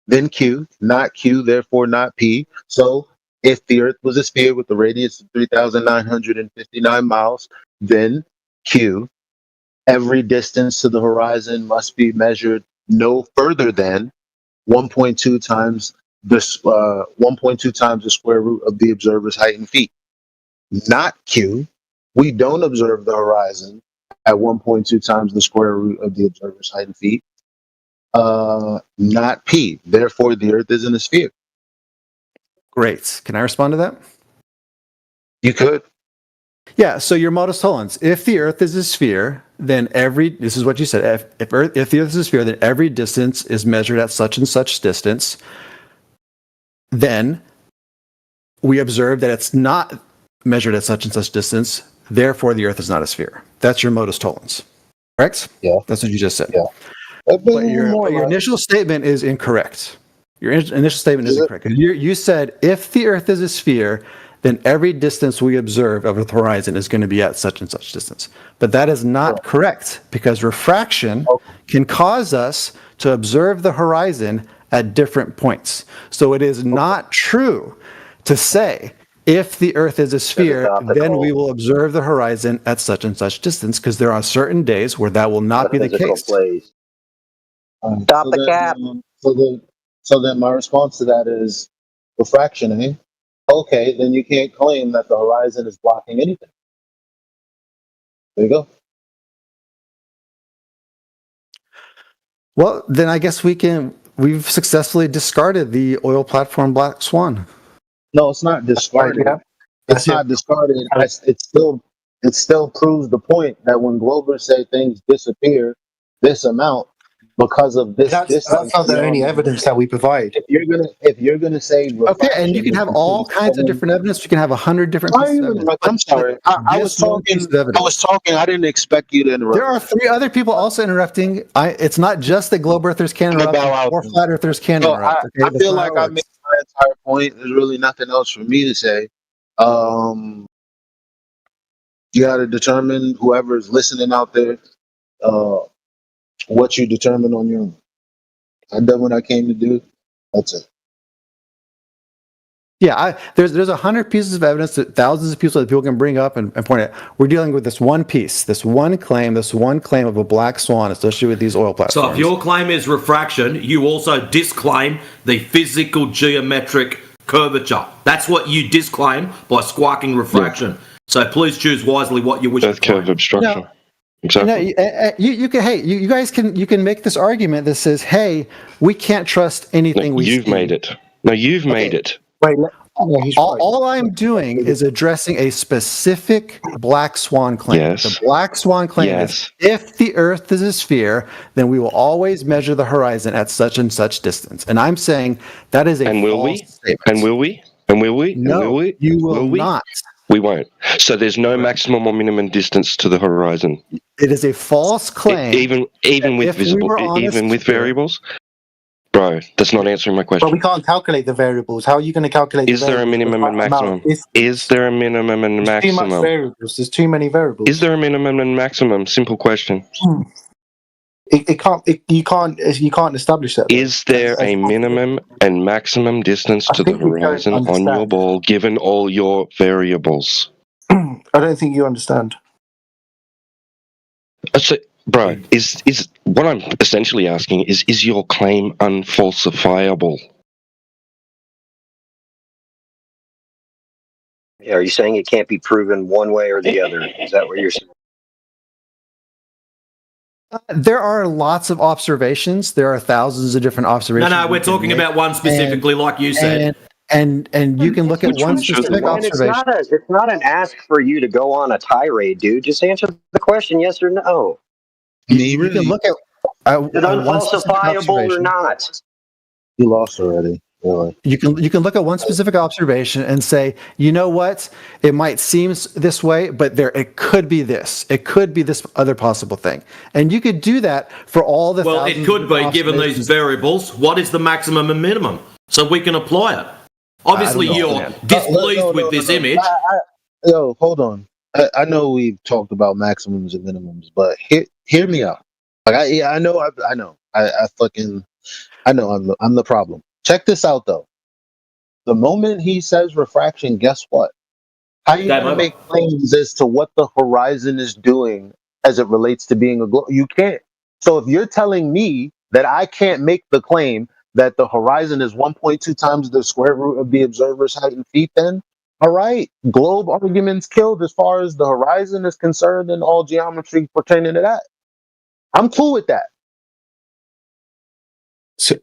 then Q, not Q, therefore not P. So, if the Earth was a sphere with a radius of 3,959 miles, then Q, every distance to the horizon must be measured no further than 1.2 times the square root of the observer's height in feet. Not Q, we don't observe the horizon at 1.2 times the square root of the observer's height in feet. Not P, therefore the Earth isn't a sphere. Great. Can I respond to that? You could. Yeah, so your modus tollens. If the Earth is a sphere, then this is what you said, if the Earth is a sphere, then every distance is measured at such and such distance. Then we observe that it's not measured at such and such distance, therefore the Earth is not a sphere. That's your modus tollens. Correct? Yeah. That's what you just said. Yeah. But your initial statement is incorrect. Your initial statement is incorrect. You said if the Earth is a sphere, then every distance we observe of the horizon is going to be at such and such distance. But that is not correct, because refraction can cause us to observe the horizon at different points. So it is not true to say if the Earth is a sphere, then we will observe the horizon at such and such distance, because there are certain days where that will not be the case. Stop the cap. So then my response to that is refraction, eh? Okay, then you can't claim that the horizon is blocking anything. There you go. Well, then I guess we've successfully discarded the oil platform Black Swan. No, it's not discarded. It's not discarded. It still proves the point that when Globers say things disappear this amount because of this distance. That's not the only evidence that we provide. If you're gonna say okay, and you can have all kinds of different evidence. You can have 100 different pieces of evidence. I'm sorry. I was talking. I didn't expect you to interrupt. There are 3 other people also interrupting. It's not just that globe earthers can interrupt, or flat earthers can interrupt. I feel like I made my entire point. There's really nothing else for me to say. You got to determine, whoever's listening out there, what you determine on your own. I done what I came to do. That's it. Yeah, there's 100 pieces of evidence that thousands of people can bring up and point at. We're dealing with this one piece, this one claim of a black swan associated with these oil platforms. So if your claim is refraction, you also disclaim the physical geometric curvature. That's what you disclaim by squawking refraction. Yeah. So please choose wisely what you wish to claim. Curve obstruction. Now, exactly. You guys can make this argument that says, hey, we can't trust anything we see. You've made it. No, you've made it. Wait, all I'm doing is addressing a specific black swan claim. Yes. The black swan claim is if the Earth is a sphere, then we will always measure the horizon at such and such distance. And I'm saying that is a false statement. And will we? No, you will not. We won't. So there's no maximum or minimum distance to the horizon. It is a false claim. Even with variables? Bro, that's not answering my question. But we can't calculate the variables. How are you going to calculate? Is there a minimum and maximum? Is there a minimum and maximum? Too much variables. There's too many variables. Is there a minimum and maximum? Simple question. You can't establish that. Is there a minimum and maximum distance to the horizon on your ball, given all your variables? I don't think you understand. So, bro, is what I'm essentially asking is your claim unfalsifiable? Yeah, are you saying it can't be proven one way or the other? Is that what you're saying? There are lots of observations. There are thousands of different observations. No, we're talking about one specifically, like you said. And you can look at one specific observation. It's not an ask for you to go on a tirade, dude. Just answer the question, yes or no. You can look at Is it unfalsifiable or not? You lost already. Really. You can look at one specific observation and say, you know what? It might seem this way, but it could be this. It could be this other possible thing, and you could do that for all the. Well, it could be given these variables. What is the maximum and minimum, so we can apply it? Obviously, you're displeased with this image. Yo, hold on. I know we've talked about maximums and minimums, but hear me out. Like I know I'm the problem. Check this out though. The moment he says refraction, guess what? How you gonna make claims as to what the horizon is doing as it relates to being a globe? You can't. So if you're telling me that I can't make the claim that the horizon is 1.2 times the square root of the observer's height in feet, then all right, globe arguments killed as far as the horizon is concerned and all geometry pertaining to that. I'm cool with that. So,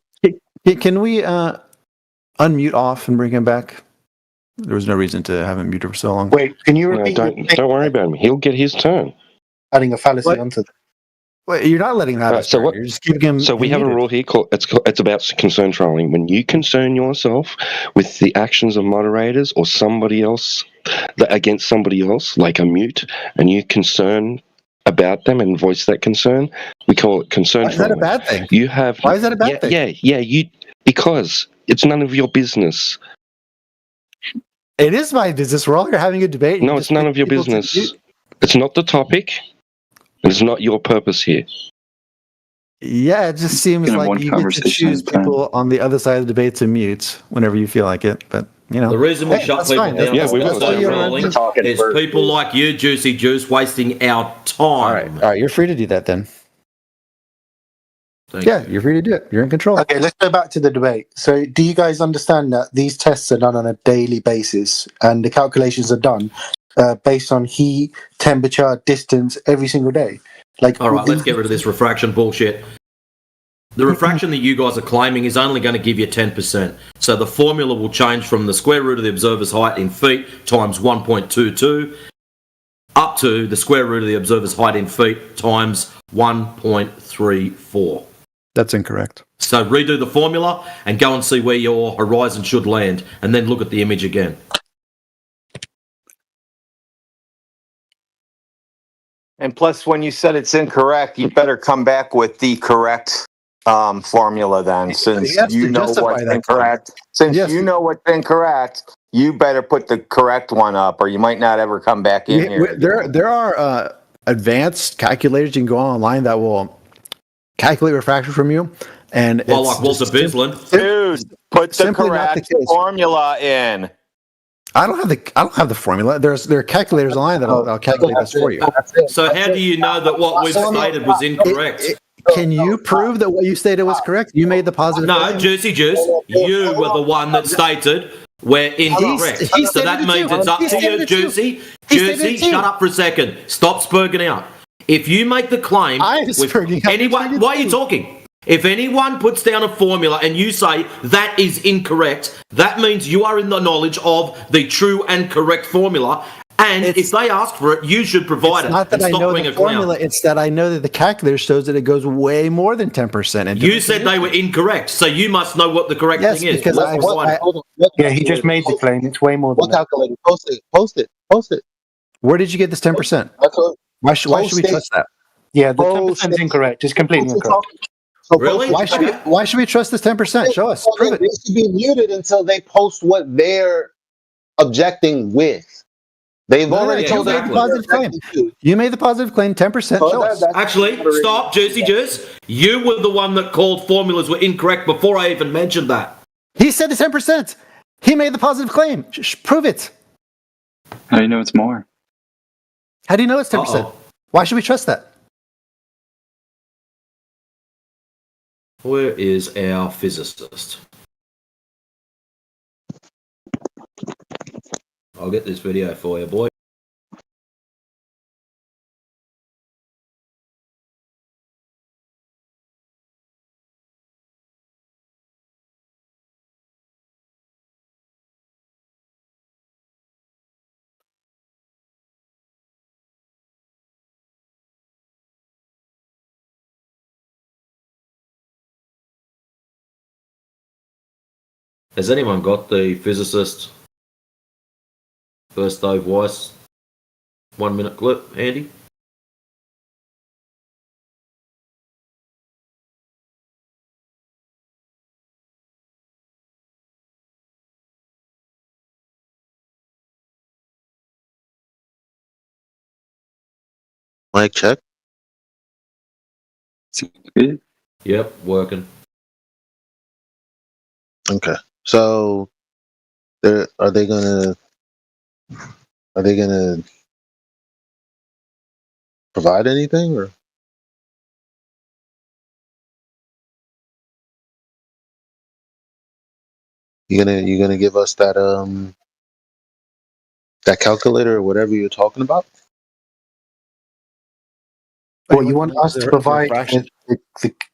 can we unmute off and bring him back? There was no reason to have him muted for so long. Wait, can you repeat? Don't worry about him. He'll get his turn. Adding a fallacy onto that. Wait, you're not letting him have his turn. You're just giving him. So we have a rule here called it's about concern trolling. When you concern yourself with the actions of moderators or somebody else against somebody else, like a mute, and you concern about them and voice that concern, we call it concern Why is that trolling. a bad thing? You have Why is that a bad thing? Yeah. Because it's none of your business. It is my business. We're all here having a debate. No, it's none of your business. It's not the topic. It's not your purpose here. Yeah, it just seems like you get to choose people on the other side of the debate to mute whenever you feel like it. But you know, The reason we shut people down is people like you, Juicy Juice, wasting our time. All right, you're free to do that then. You're free to do it. You're in control. Okay, let's go back to the debate. So, do you guys understand that these tests are done on a daily basis, and the calculations are done based on heat, temperature, distance every single day? Like, all right, let's get rid of this refraction bullshit. The refraction that you guys are claiming is only going to give you 10%. So the formula will change from the square root of the observer's height in feet times 1.22 up to the square root of the observer's height in feet times 1.34. That's incorrect. So redo the formula and go and see where your horizon should land, and then look at the image again. And plus, when you said it's incorrect, you better come back with the correct formula then, since you know what's incorrect. Since you know what's incorrect, you better put the correct one up, or you might not ever come back in here. There are advanced calculators you can go online that will calculate refraction from you, and well, like Walter Bislin, dude, put the correct formula in. I don't have the formula. There are calculators online that'll calculate this for you. So how do you know that what we've stated was incorrect? Can you prove that what you stated was correct? You made the positive. No, Juicy Juice, you were the one that stated we're incorrect. So that means it's up to you, Juicy. Juicy, shut up for a second. Stop spurging out. If you make the claim with anyone, why are you talking? If anyone puts down a formula and you say that is incorrect, that means you are in the knowledge of the true and correct formula. And if they ask for it, you should provide it. Not that I know the formula, it's that I know that the calculator shows that it goes way more than 10%. And you said they were incorrect, so you must know what the correct thing is. Because he just made the claim. It's way more than what calculator? Post it. Where did you get this 10%? Why should we trust that? Yeah, the 10% is incorrect. It's completely incorrect. Really? Why should we trust this 10%? Show us. Prove it. They should be muted until they post what they're objecting with. They've already told you made the positive claim. You made the positive claim, 10%. Show us. Actually, stop, Juicy Juice. You were the one that called formulas were incorrect before I even mentioned that. He said it's 10%. He made the positive claim. Prove it. How do you know it's more? How do you know it's 10%? Why should we trust that? Where is our physicist? I'll get this video for you, boy. Has anyone got the physicist first Dave Weiss 1 minute clip handy? Mic check. Good. Yep, working. Okay. So, are they gonna provide anything, or you gonna give us that calculator or whatever you're talking about? Well, you want us to provide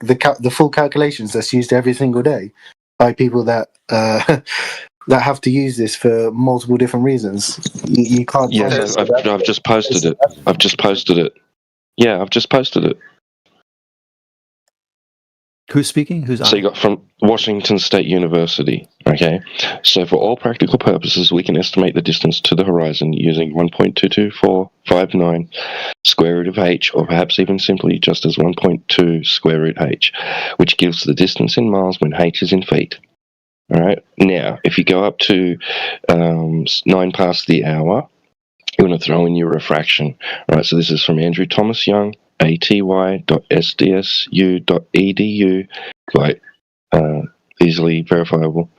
the full calculations that's used every single day by people that that have to use this for multiple different reasons. You can't. Yes, I've just posted it. I've just posted it. Yeah, I've just posted it. Who's speaking? Who's on? So you got from Washington State University. Okay, so for all practical purposes, we can estimate the distance to the horizon using 1.22459 square root of h, or perhaps even simply just as 1.2 square root h, which gives the distance in miles when h is in feet. All right. Now, if you go up to 9 past the hour, you're going to throw in your refraction. All right. So this is from Andrew Thomas Young, aty.sdsu.edu, quite easily verifiable.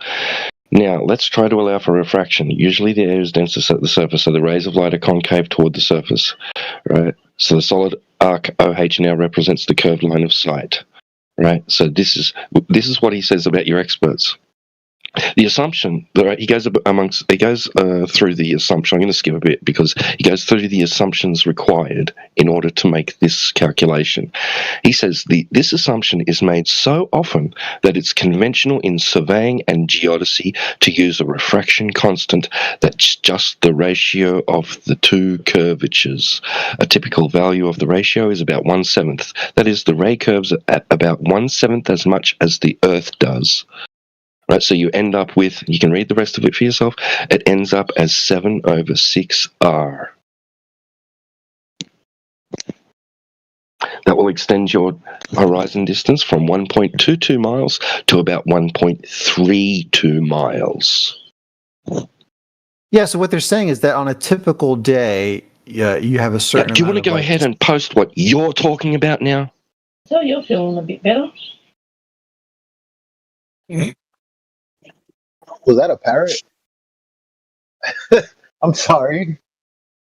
Now, let's try to allow for refraction. Usually the air is densest at the surface, so the rays of light are concave toward the surface. Right. So the solid arc OH now represents the curved line of sight. Right. So this is what he says about your experts. The assumption, right, he goes through the assumption. I'm going to skip a bit because he goes through the assumptions required in order to make this calculation. He says this assumption is made so often that it's conventional in surveying and geodesy to use a refraction constant that's just the ratio of the two curvatures. A typical value of the ratio is about 1/7. That is, the ray curves at about 1/7 as much as the Earth does. Right, so you end up with, you can read the rest of it for yourself, it ends up as 7/6R. That will extend your horizon distance from 1.22 miles to about 1.32 miles. Yeah, so what they're saying is that on a typical day, you have a certain. Now, do you want to go ahead and post what you're talking about now? So you're feeling a bit better? Was that a parrot? I'm sorry.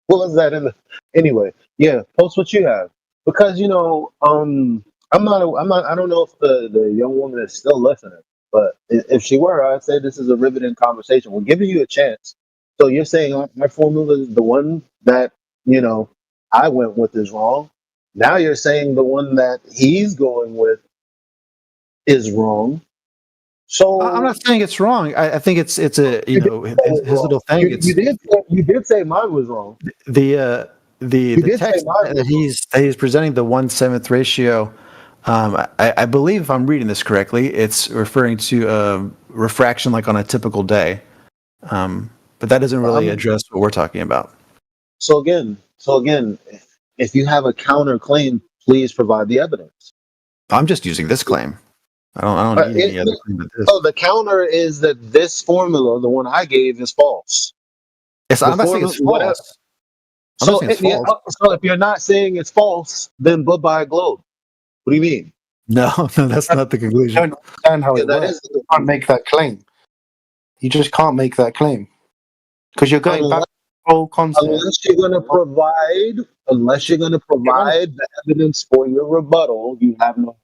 What was that in the? Anyway, yeah. Post what you have, because I don't know if the young woman is still listening, but if she were, I'd say this is a riveting conversation. We're giving you a chance. So you're saying my formula is the one that I went with is wrong. Now you're saying the one that he's going with is wrong. So I'm not saying it's wrong. I think it's his little thing. You did say mine was wrong. The text that he's presenting, the 1/7 ratio. I believe, if I'm reading this correctly, it's referring to refraction like on a typical day. But that doesn't really address what we're talking about. So again, if you have a counterclaim, please provide the evidence. I'm just using this claim. I don't need any other claim but this. So the counter is that this formula, the one I gave, is false. I'm not saying it's false. So if you're not saying it's false, then bye-bye globe. What do you mean? No, that's not the conclusion. I don't understand how it works. You can't make that claim. You just can't make that claim. Because you're going back to the whole concept. Unless you're going to provide the evidence for your rebuttal, you have no.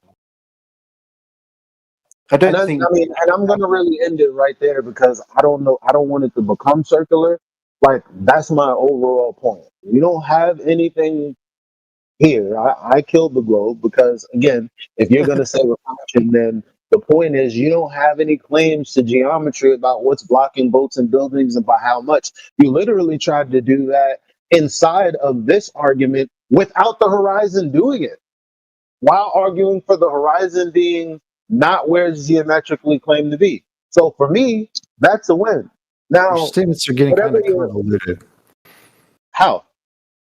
I'm going to really end it right there because I don't know. I don't want it to become circular. Like, that's my overall point. You don't have anything here. I killed the globe because, again, if you're going to say refraction, then the point is you don't have any claims to geometry about what's blocking boats and buildings and by how much. You literally tried to do that inside of this argument without the horizon doing it, while arguing for the horizon being not where it's geometrically claimed to be. So for me, that's a win. Now, Your statements are getting kind whatever of you're, convoluted. how?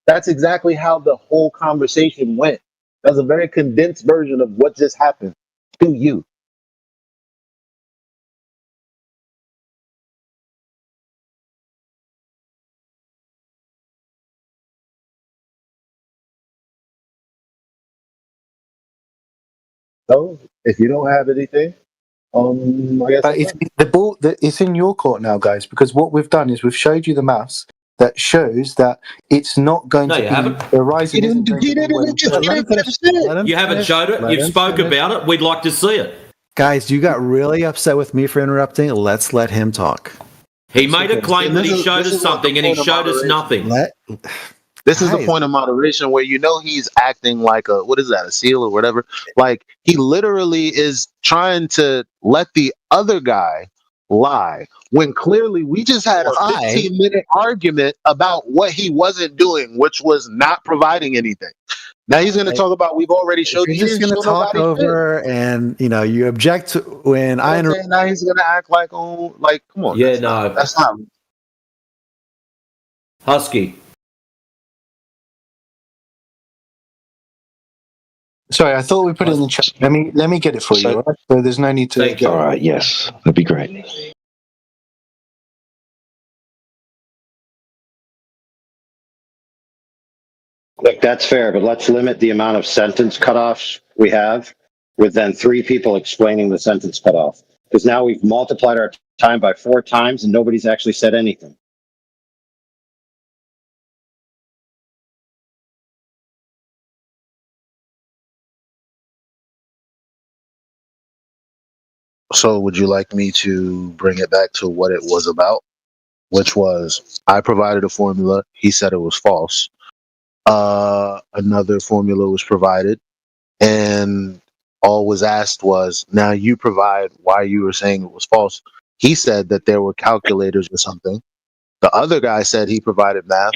That's exactly how the whole conversation went. That's a very condensed version of what just happened to you. So if you don't have anything, I guess I'm It's done. the ball. It's in your court now, guys. Because what we've done is we've showed you the maths that shows that it's not going No, to you be haven't. Horizon isn't going to be where you thought. Let him finish. Let him You haven't finish. showed it. Let You've him spoke finish. about it. We'd like to see it. Guys, you got really upset with me for interrupting. Let's let him talk. He made a claim that he showed This us is what something, the and he point of showed us moderation- nothing. This is the Guys. point of moderation where you know he's acting like a what is that, a seal or whatever. Like he literally is trying to let the other guy lie when clearly we just had a Lie? 15-minute argument about what he wasn't doing, which was not providing anything. Now he's going to talk about we've already showed If you. you're He just didn't going to show talk nobody shit. over and you object to when I And interrupt. then now he's going to act like, oh, like come on. Yeah, That's not. Husky. Sorry, I thought we put it in the chat. Let me get it for you. All right? So there's no need to. All right, yes, that'd be great. Look, that's fair, but let's limit the amount of sentence cutoffs we have with then 3 people explaining the sentence cutoff. Because now we've multiplied our time by 4 times and nobody's actually said anything. So would you like me to bring it back to what it was about? Which was I provided a formula. He said it was false. Another formula was provided, and all was asked was, now you provide why you were saying it was false. He said that there were calculators or something. The other guy said he provided math.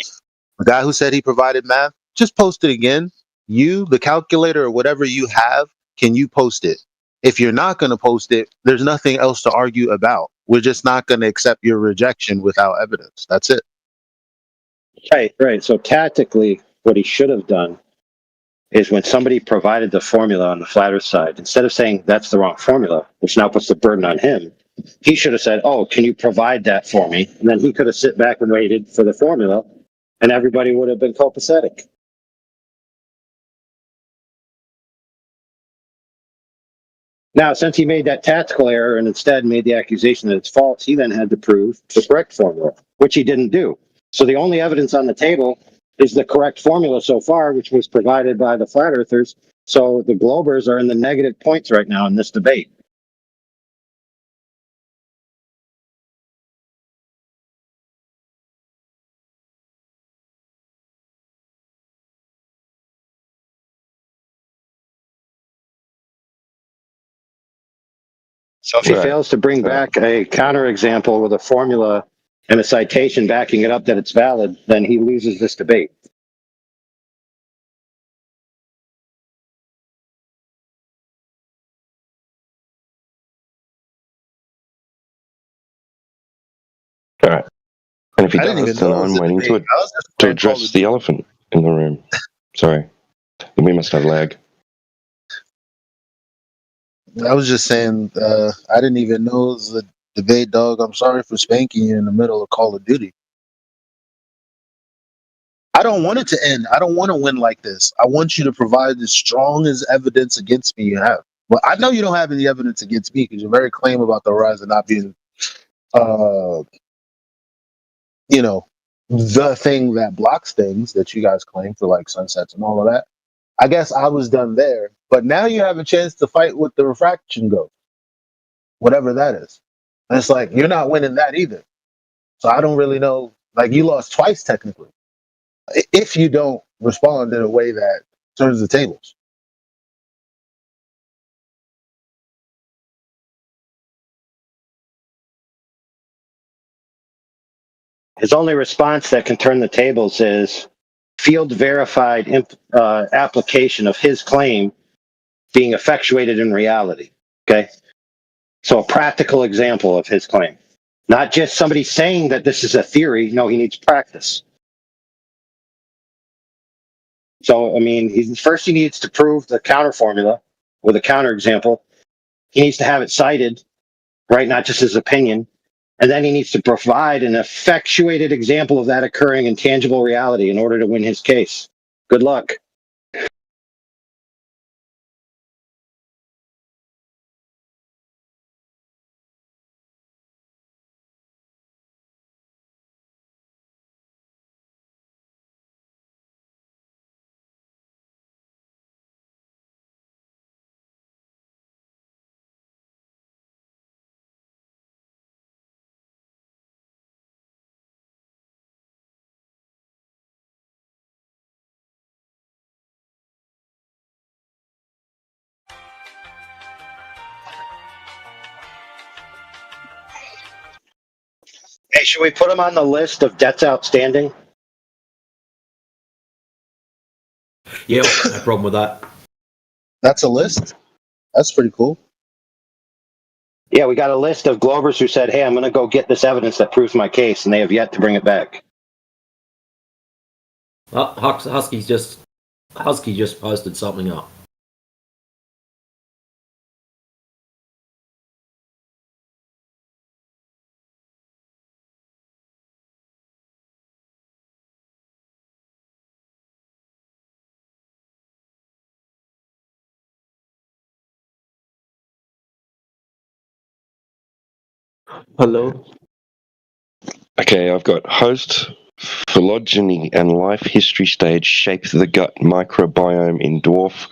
The guy who said he provided math, just post it again. You, the calculator or whatever you have, can you post it? If you're not going to post it, there's nothing else to argue about. We're just not going to accept your rejection without evidence. That's it. Right. So tactically, what he should have done is when somebody provided the formula on the flat earth side, instead of saying that's the wrong formula, which now puts the burden on him, he should have said, oh, can you provide that for me? And then he could have sit back and waited for the formula, and everybody would have been copacetic. Now, since he made that tactical error and instead made the accusation that it's false, he then had to prove the correct formula, which he didn't do. So the only evidence on the table is the correct formula so far, which was provided by the flat earthers. So the Globers are in the negative points right now in this debate. So if he fails to bring back a counterexample with a formula and a citation backing it up that it's valid, then he loses this debate. All right. And if he I didn't does, even then know it was I'm a waiting debate. I was just to playing Call address of the Duty. elephant in the room. Sorry. We must have lag. I was just saying, I didn't even know it was a debate, dog. I'm sorry for spanking you in the middle of Call of Duty. I don't want it to end. I don't want to win like this. I want you to provide as strong as evidence against me you have. Well, I know you don't have any evidence against me because you're very claim about the Horizon not being, uh, the thing that blocks things that you guys claim for like sunsets and all of that. I guess I was done there, but now you have a chance to fight with the refraction ghost, whatever that is. And it's like, you're not winning that either. So I don't really know. Like, you lost twice technically if you don't respond in a way that turns the tables. His only response that can turn the tables is field verified application of his claim being effectuated in reality. Okay. So a practical example of his claim. Not just somebody saying that this is a theory. No, he needs practice. So, I mean, first he needs to prove the counter formula or the counter example. He needs to have it cited, right? Not just his opinion. And then he needs to provide an effectuated example of that occurring in tangible reality in order to win his case. Good luck. Hey, should we put him on the list of debts outstanding? Yeah, no problem with that. That's a list? That's pretty cool. Yeah, we got a list of Globers who said, hey, I'm going to go get this evidence that proves my case, and they have yet to bring it back. Husky just posted something up. Hello. Okay, I've got host, phylogeny, and life history stage shape the gut microbiome in dwarf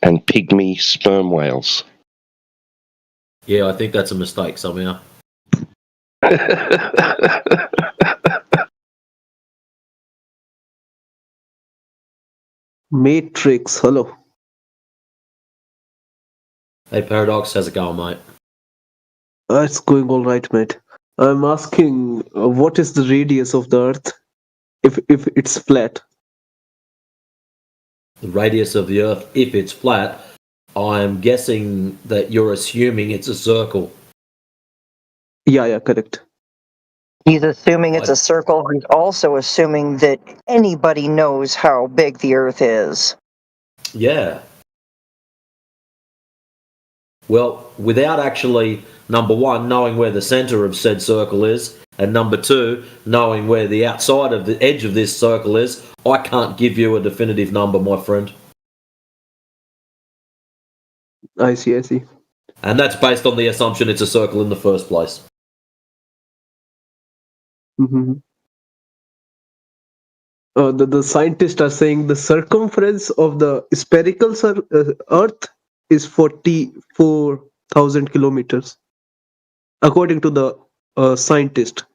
and pygmy sperm whales. Yeah, I think that's a mistake somehow. Matrix, hello. Hey, Paradox, how's it going, mate? It's going all right, mate. I'm asking, what is the radius of the Earth if it's flat? The radius of the Earth, if it's flat, I'm guessing that you're assuming it's a circle. Yeah, correct. He's assuming it's a circle. He's also assuming that anybody knows how big the Earth is. Yeah. Well, without actually, number one, knowing where the center of said circle is, and number two, knowing where the outside of the edge of this circle is, I can't give you a definitive number, my friend. I see. And that's based on the assumption it's a circle in the first place. Mm-hmm. The scientists are saying the circumference of the spherical Earth is 44,000 kilometers, according to the scientist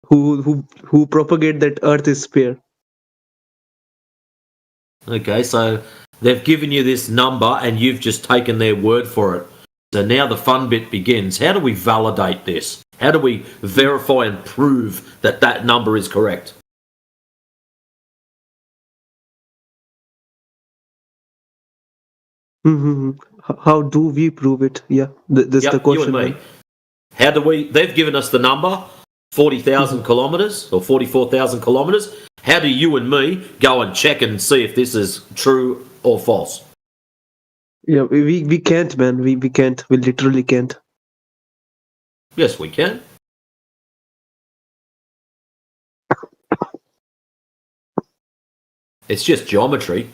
who propagate that Earth is sphere. Okay, so they've given you this number and you've just taken their word for it. So now the fun bit begins. How do we validate this? How do we verify and prove that that number is correct? Mm-hmm. How do we prove it? Yeah, that's the question. You and me. How do we? They've given us the number, 40,000 kilometers or 44,000 kilometers. How do you and me go and check and see if this is true or false? Yeah, we can't, man. We can't. We literally can't. Yes, we can. It's just geometry.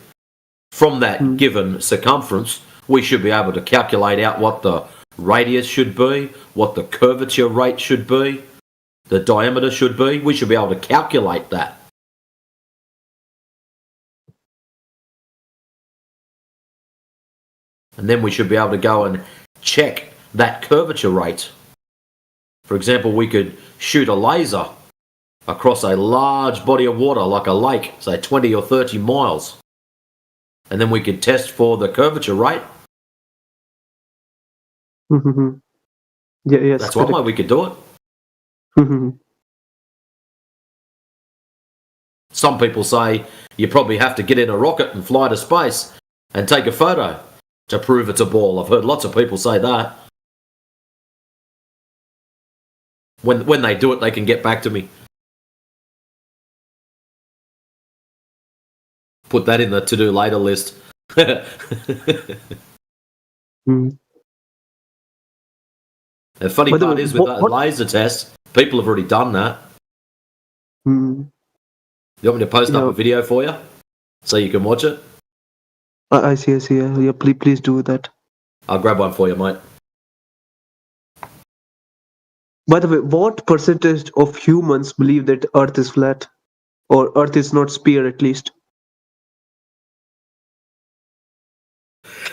From that given circumference, we should be able to calculate out what the radius should be, what the curvature rate should be, the diameter should be. We should be able to calculate that. And then we should be able to go and check that curvature rate. For example, we could shoot a laser across a large body of water like a lake, say 20 or 30 miles. And then we could test for the curvature rate. Mm-hmm. Yeah, yes. That's one way we could do it. Mm-hmm. Some people say you probably have to get in a rocket and fly to space and take a photo. to prove it's a ball. I've heard lots of people say that. When they do it, they can get back to me. Put that in the to-do later list. The funny By the part way, is with that laser test, people have already done that. Hmm. You want me to post up a video for you so you can watch it? I see. Yeah, please do that. I'll grab one for you, mate. By the way, what percentage of humans believe that Earth is flat, or Earth is not sphere at least?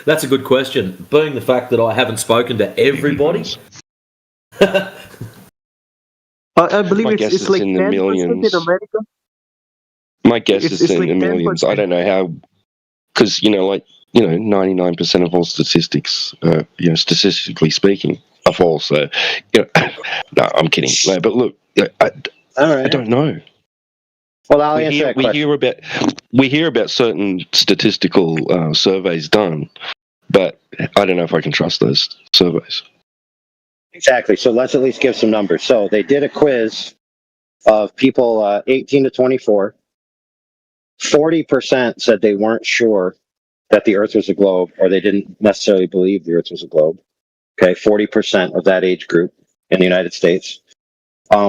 That's a good question. Being the fact that I haven't spoken to everybody. I believe My guess it's is like in the 10% millions. in America. My guess is It's in like the millions. I don't know how, because 99% of all statistics, statistically speaking, are false. So, no, I'm kidding. No, but look, I don't know. Well, I'll answer that question. We hear about certain statistical surveys done, but I don't know if I can trust those surveys. Exactly. So let's at least give some numbers. So they did a quiz of people 18 to 24. 40% said they weren't sure that the Earth was a globe, or they didn't necessarily believe the Earth was a globe. Okay, 40% of that age group in the United States.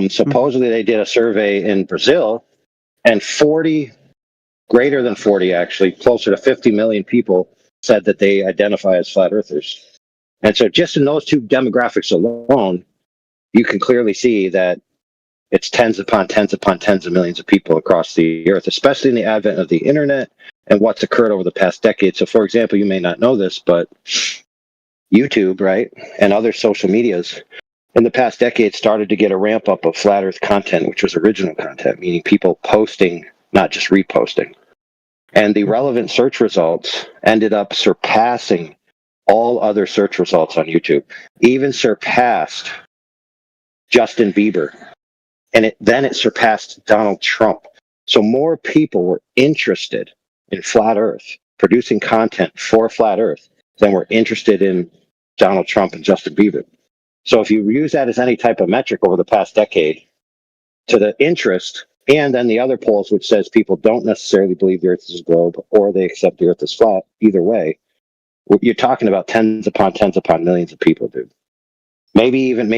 Supposedly they did a survey in Brazil, and greater than 40 actually, closer to 50 million people said that they identify as flat earthers. And so just in those two demographics alone, you can clearly see that it's tens upon tens upon tens of millions of people across the earth, especially in the advent of the internet and what's occurred over the past decade. So, for example, you may not know this, but YouTube, right, and other social medias in the past decade started to get a ramp up of flat earth content, which was original content, meaning people posting, not just reposting. And the relevant search results ended up surpassing all other search results on YouTube, even surpassed Justin Bieber. And then it surpassed Donald Trump. So more people were interested in flat earth, producing content for flat earth, than were interested in Donald Trump and Justin Bieber. So if you use that as any type of metric over the past decade to the interest, and then the other polls, which says people don't necessarily believe the earth is a globe or they accept the earth is flat, either way, you're talking about tens upon millions of people, dude. Maybe even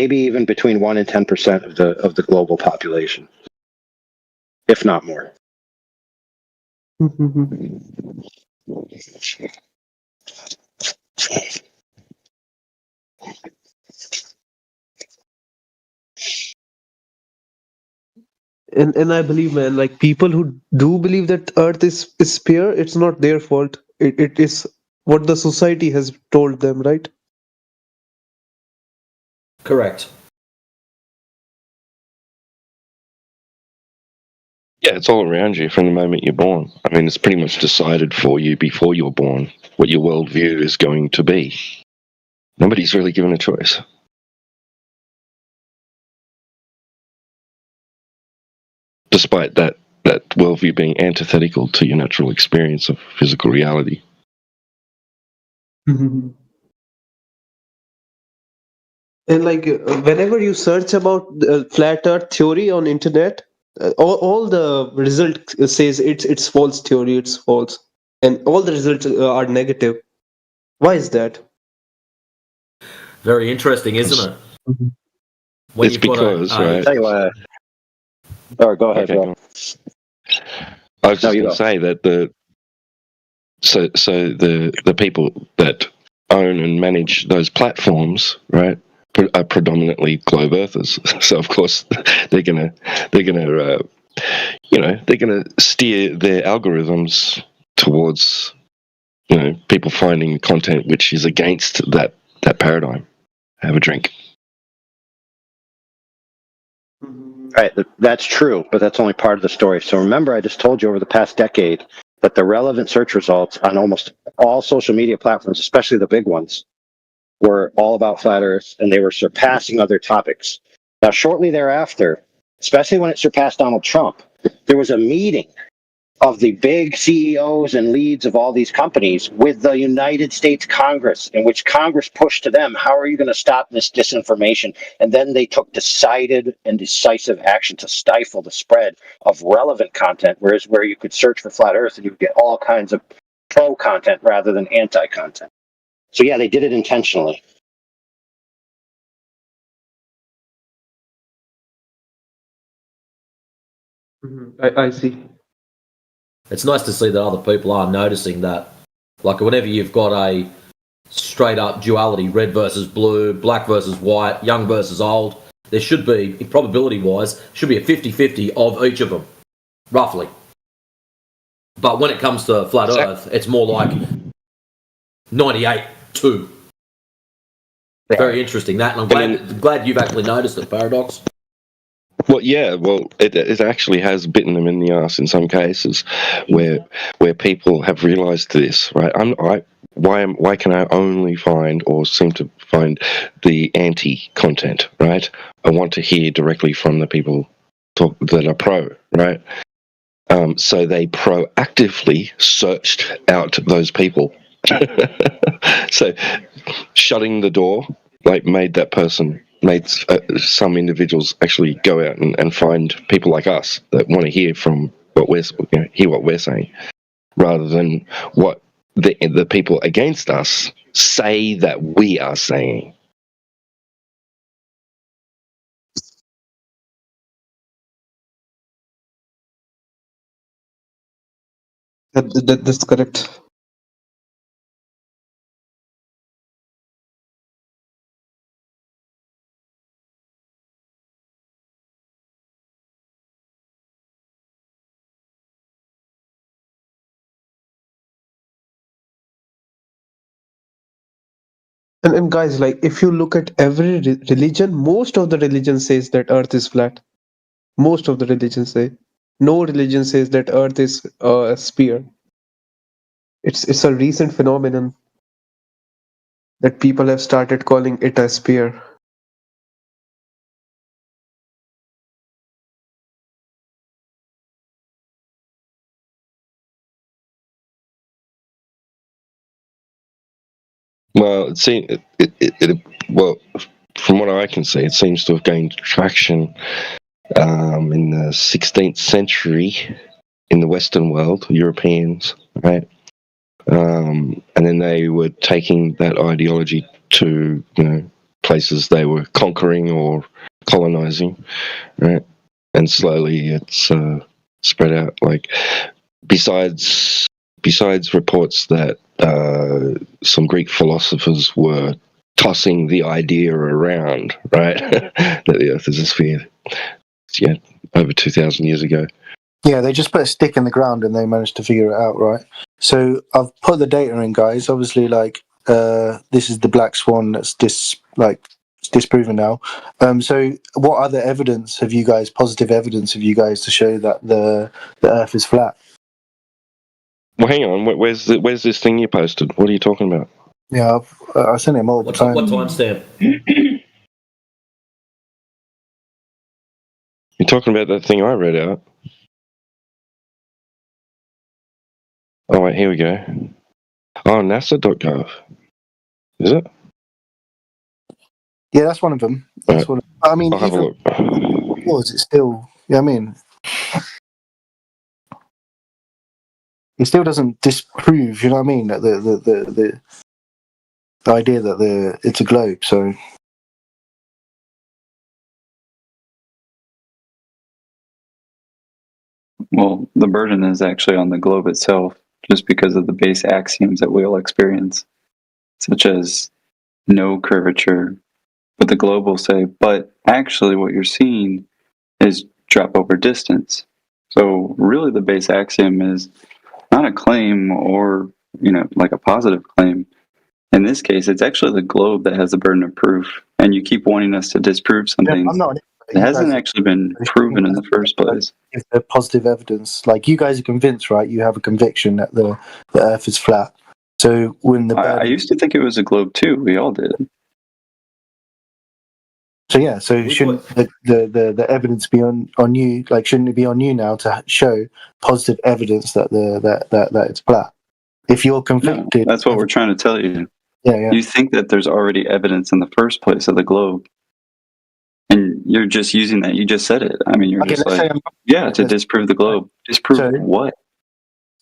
between 1% and 10% of the global population, if not more. And I believe, man, like people who do believe that Earth is sphere, it's not their fault. It is what the society has told them, right? Correct. Yeah, it's all around you from the moment you're born. I mean, it's pretty much decided for you before you're born what your worldview is going to be. Nobody's really given a choice. Despite that worldview being antithetical to your natural experience of physical reality. And like whenever you search about the flat Earth theory on internet, all the result says it's false theory, it's false, and all the results are negative. Why is that? Very interesting, isn't it? When It's you've got because, right? Tell you what. Or go ahead, Okay, bro. go on. I was just going to say that the people that own and manage those platforms, right, are predominantly globe earthers. So of course they're gonna steer their algorithms towards people finding content which is against that paradigm. Have a drink. Right, that's true, but that's only part of the story. So remember, I just told you over the past decade that the relevant search results on almost all social media platforms, especially the big ones, were all about flat Earth, and they were surpassing other topics. Now, shortly thereafter, especially when it surpassed Donald Trump, there was a meeting of the big CEOs and leads of all these companies with the United States Congress, in which Congress pushed to them, how are you going to stop this disinformation? And then they took decided and decisive action to stifle the spread of relevant content, whereas where you could search for flat earth and you would get all kinds of pro content rather than anti content. So yeah, they did it intentionally. I see. It's nice to see that other people are noticing that. Like, whenever you've got a straight up duality, red versus blue, black versus white, young versus old, there should be, probability wise, should be a 50-50 of each of them, roughly. But when it comes to flat earth, it's more like 98-2. Very interesting, that, and I'm glad you've actually noticed it, Paradox. Well, yeah. Well, it actually has bitten them in the ass in some cases, where people have realised this. Right? Why can I only find or seem to find the anti content? Right? I want to hear directly from the people that are pro. Right? So they proactively searched out those people. So shutting the door made some individuals actually go out and find people like us that want to hear from what we're saying, rather than what the people against us say that we are saying. That's correct. And guys, like if you look at every religion, most of the religion says that Earth is flat. Most of the religions say. No religion says that Earth is a sphere. It's a recent phenomenon that people have started calling it a sphere. Well, well, from what I can see, it seems to have gained traction in the 16th century in the Western world, Europeans, right? And then they were taking that ideology to places they were conquering or colonizing, right? And slowly it's spread out. Like besides reports that some Greek philosophers were tossing the idea around, right, that the Earth is a sphere. Yeah, over 2,000 years ago. Yeah, they just put a stick in the ground and they managed to figure it out, right? So I've put the data in, guys. Obviously, this is the black swan that's disproven now. So what other evidence have you guys? Positive evidence have you guys to show that the Earth is flat? Well, hang on. Where's this thing you posted? What are you talking about? Yeah, I sent it multiple times. What timestamp? You're talking about that thing I read out. Oh, wait, here we go. Oh, NASA.gov. Is it? Yeah, that's one of them. That's one. I mean, I'll have a look. Was it still? Yeah, I mean, it still doesn't disprove. You know what I mean? That the idea that it's a globe. So. Well, the burden is actually on the globe itself, just because of the base axioms that we'll experience, such as no curvature. But the globe will say, but actually what you're seeing is drop over distance. So really the base axiom is not a claim or, like a positive claim. In this case, it's actually the globe that has the burden of proof. And you keep wanting us to disprove something. It hasn't actually been proven in the first place. If the positive evidence, like you guys are convinced, right? You have a conviction that the Earth is flat. So when I used to think it was a globe too. We all did. So shouldn't the evidence be on you? Like, shouldn't it be on you now to show positive evidence that that it's flat? If you're conflicted, that's what we're trying to tell you. Yeah. You think that there's already evidence in the first place of the globe, and you're just using that. You just said it. I mean, you're Okay, just let's like, to disprove the globe. Disprove what?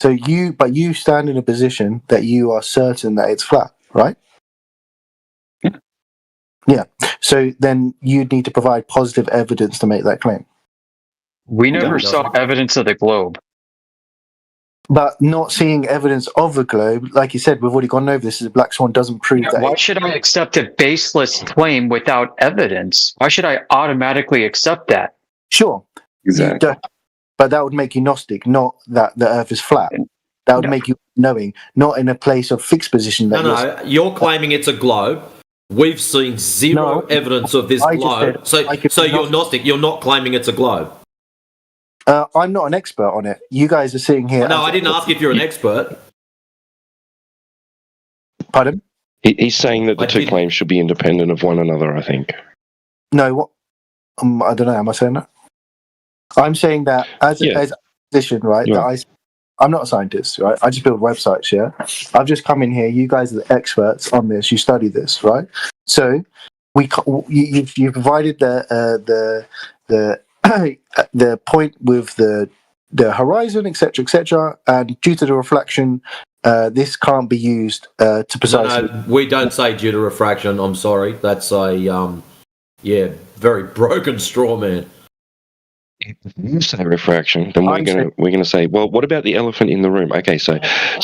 So you stand in a position that you are certain that it's flat, right? Yeah. So then you'd need to provide positive evidence to make that claim. We never saw evidence of the globe. But not seeing evidence of the globe, like you said, we've already gone over this. Black Swan doesn't prove that. Why should I accept a baseless claim without evidence? Why should I automatically accept that? Sure. Exactly. But that would make you Gnostic, not that the Earth is flat. That would make you knowing, not in a place of fixed position. No, you're claiming it's a globe. We've seen zero evidence of this globe. So you're Gnostic. You're not claiming it's a globe. I'm not an expert on it. You guys are sitting here. No, I didn't ask if you're an expert. Pardon? He's saying that the two claims should be independent of one another, I think. No, what? I don't know. Am I saying that? I'm saying that as a position, right? Yeah. That I'm not a scientist, right? I just build websites, yeah? I've just come in here. You guys are the experts on this. You study this, right? So you provided the point with the horizon, etc., and due to the reflection, this can't be used to precisely. No, we don't say due to refraction. I'm sorry, that's a very broken straw man. If you say refraction, then we're gonna say, well, what about the elephant in the room? Okay, so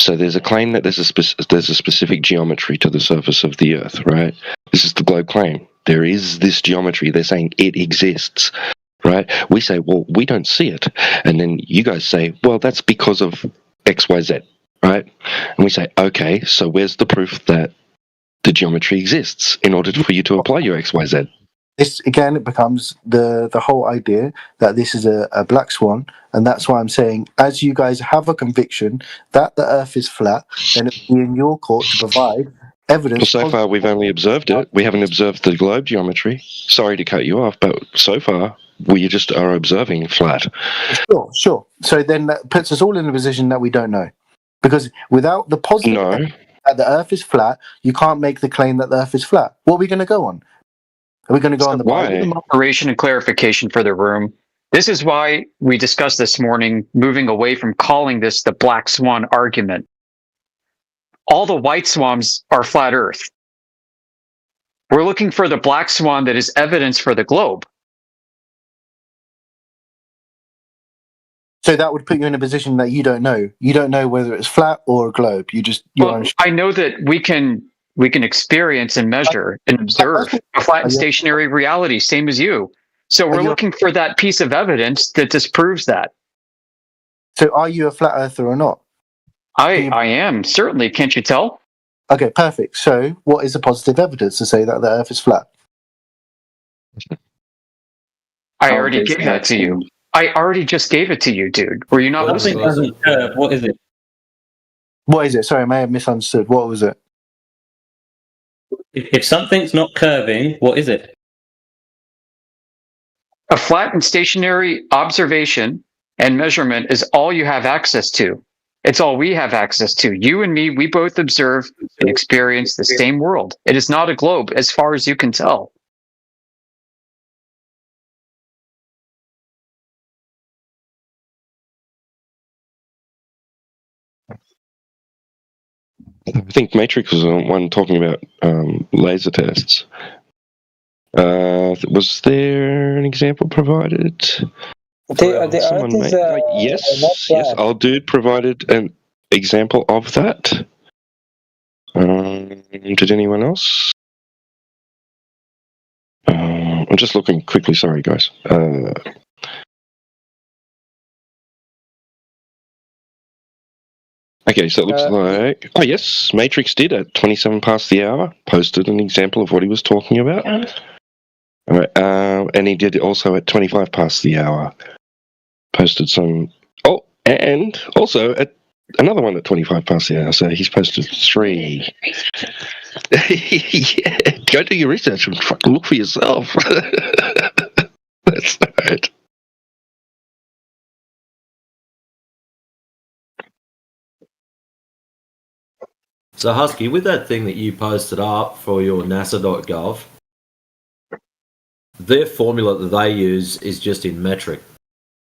there's a claim that there's a specific geometry to the surface of the Earth, right? This is the globe claim. There is this geometry. They're saying it exists. Right? We say, well, we don't see it. And then you guys say, well, that's because of X, Y, Z. Right? And we say, okay, so where's the proof that the geometry exists in order for you to apply your X, Y, Z? This, again, it becomes the whole idea that this is a black swan. And that's why I'm saying, as you guys have a conviction that the Earth is flat, then it will be in your court to provide evidence. Well, so far, we've only observed it. We haven't observed the globe geometry. Sorry to cut you off, but so far, we just are observing flat. Sure. So then that puts us all in a position that we don't know. Because without the positive that the Earth is flat, you can't make the claim that the Earth is flat. What are we going to go on? Are we going to go on the Bible? Moderation and clarification for the room. This is why we discussed this morning, moving away from calling this the black swan argument. All the white swans are flat Earth. We're looking for the black swan that is evidence for the globe. So that would put you in a position that you don't know. You don't know whether it's flat or a globe. I know that we can experience and measure and observe a flat and stationary reality, same as you. So we're looking for that piece of evidence that disproves that. So are you a flat earther or not? I am, certainly. Can't you tell? Okay, perfect. So what is the positive evidence to say that the Earth is flat? I already gave that to you. I already just gave it to you, dude. Were you not listening? Doesn't curve. What is it? What is it? Sorry, I may have misunderstood. What was it? If something's not curving, what is it? A flat and stationary observation and measurement is all you have access to. It's all we have access to. You and me, we both observe and experience the same world. It is not a globe, as far as you can tell. I think Matrix was the one talking about laser tests. Was there an example provided? The Earth is Yes, our dude provided an example of that. Did anyone else? I'm just looking quickly. Sorry, guys. Okay, so it looks like... Oh, yes, Matrix did at 27 past the hour, posted an example of what he was talking about. All right, and he did it also at 25 past the hour, posted some... Oh, and also at another one at 25 past the hour. So he's posted 3. Yeah, go do your research and fucking look for yourself. That's right. So, Husky, with that thing that you posted up for your NASA.gov, their formula that they use is just in metric,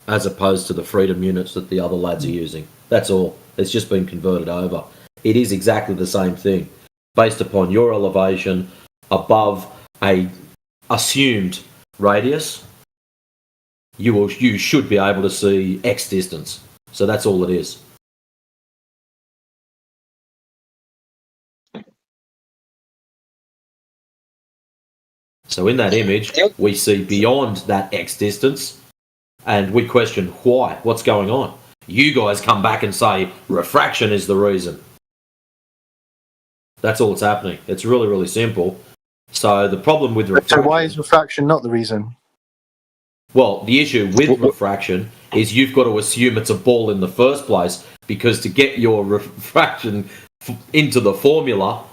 as opposed to the freedom units that the other lads are using. That's all. It's just been converted over. It is exactly the same thing, based upon your elevation above a assumed radius. You should be able to see X distance. So that's all it is. So in that image, we see beyond that X distance, and we question why, what's going on. You guys come back and say refraction is the reason. That's all that's happening. It's really, really simple. So the problem with refraction... So why is refraction not the reason? Well, the issue with refraction is you've got to assume it's a ball in the first place, because to get your refraction into the formula,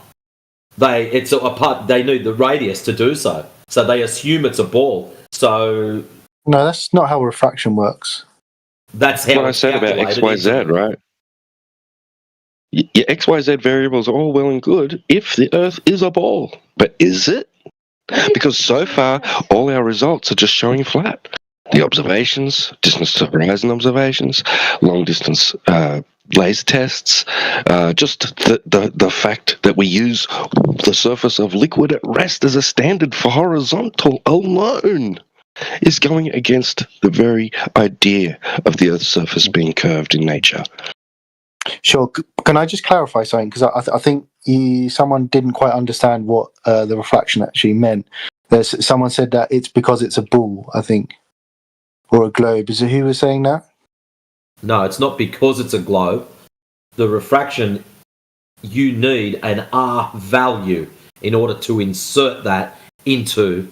they need the radius to do so. So they assume it's a ball. So no, that's not how refraction works. That's how what I said about XYZ, right? Your XYZ variables are all well and good if the Earth is a ball, but is it? Because so far, all our results are just showing flat. The observations, distance to horizon observations, long distance laser tests, just the fact that we use the surface of liquid at rest as a standard for horizontal alone is going against the very idea of the Earth's surface being curved in nature. Sure. Can I just clarify something? Because I think someone didn't quite understand what the refraction actually meant. Someone said that it's because it's a ball, I think, or a globe. Is it who was saying that? No, it's not because it's a globe. The refraction, you need an R value in order to insert that to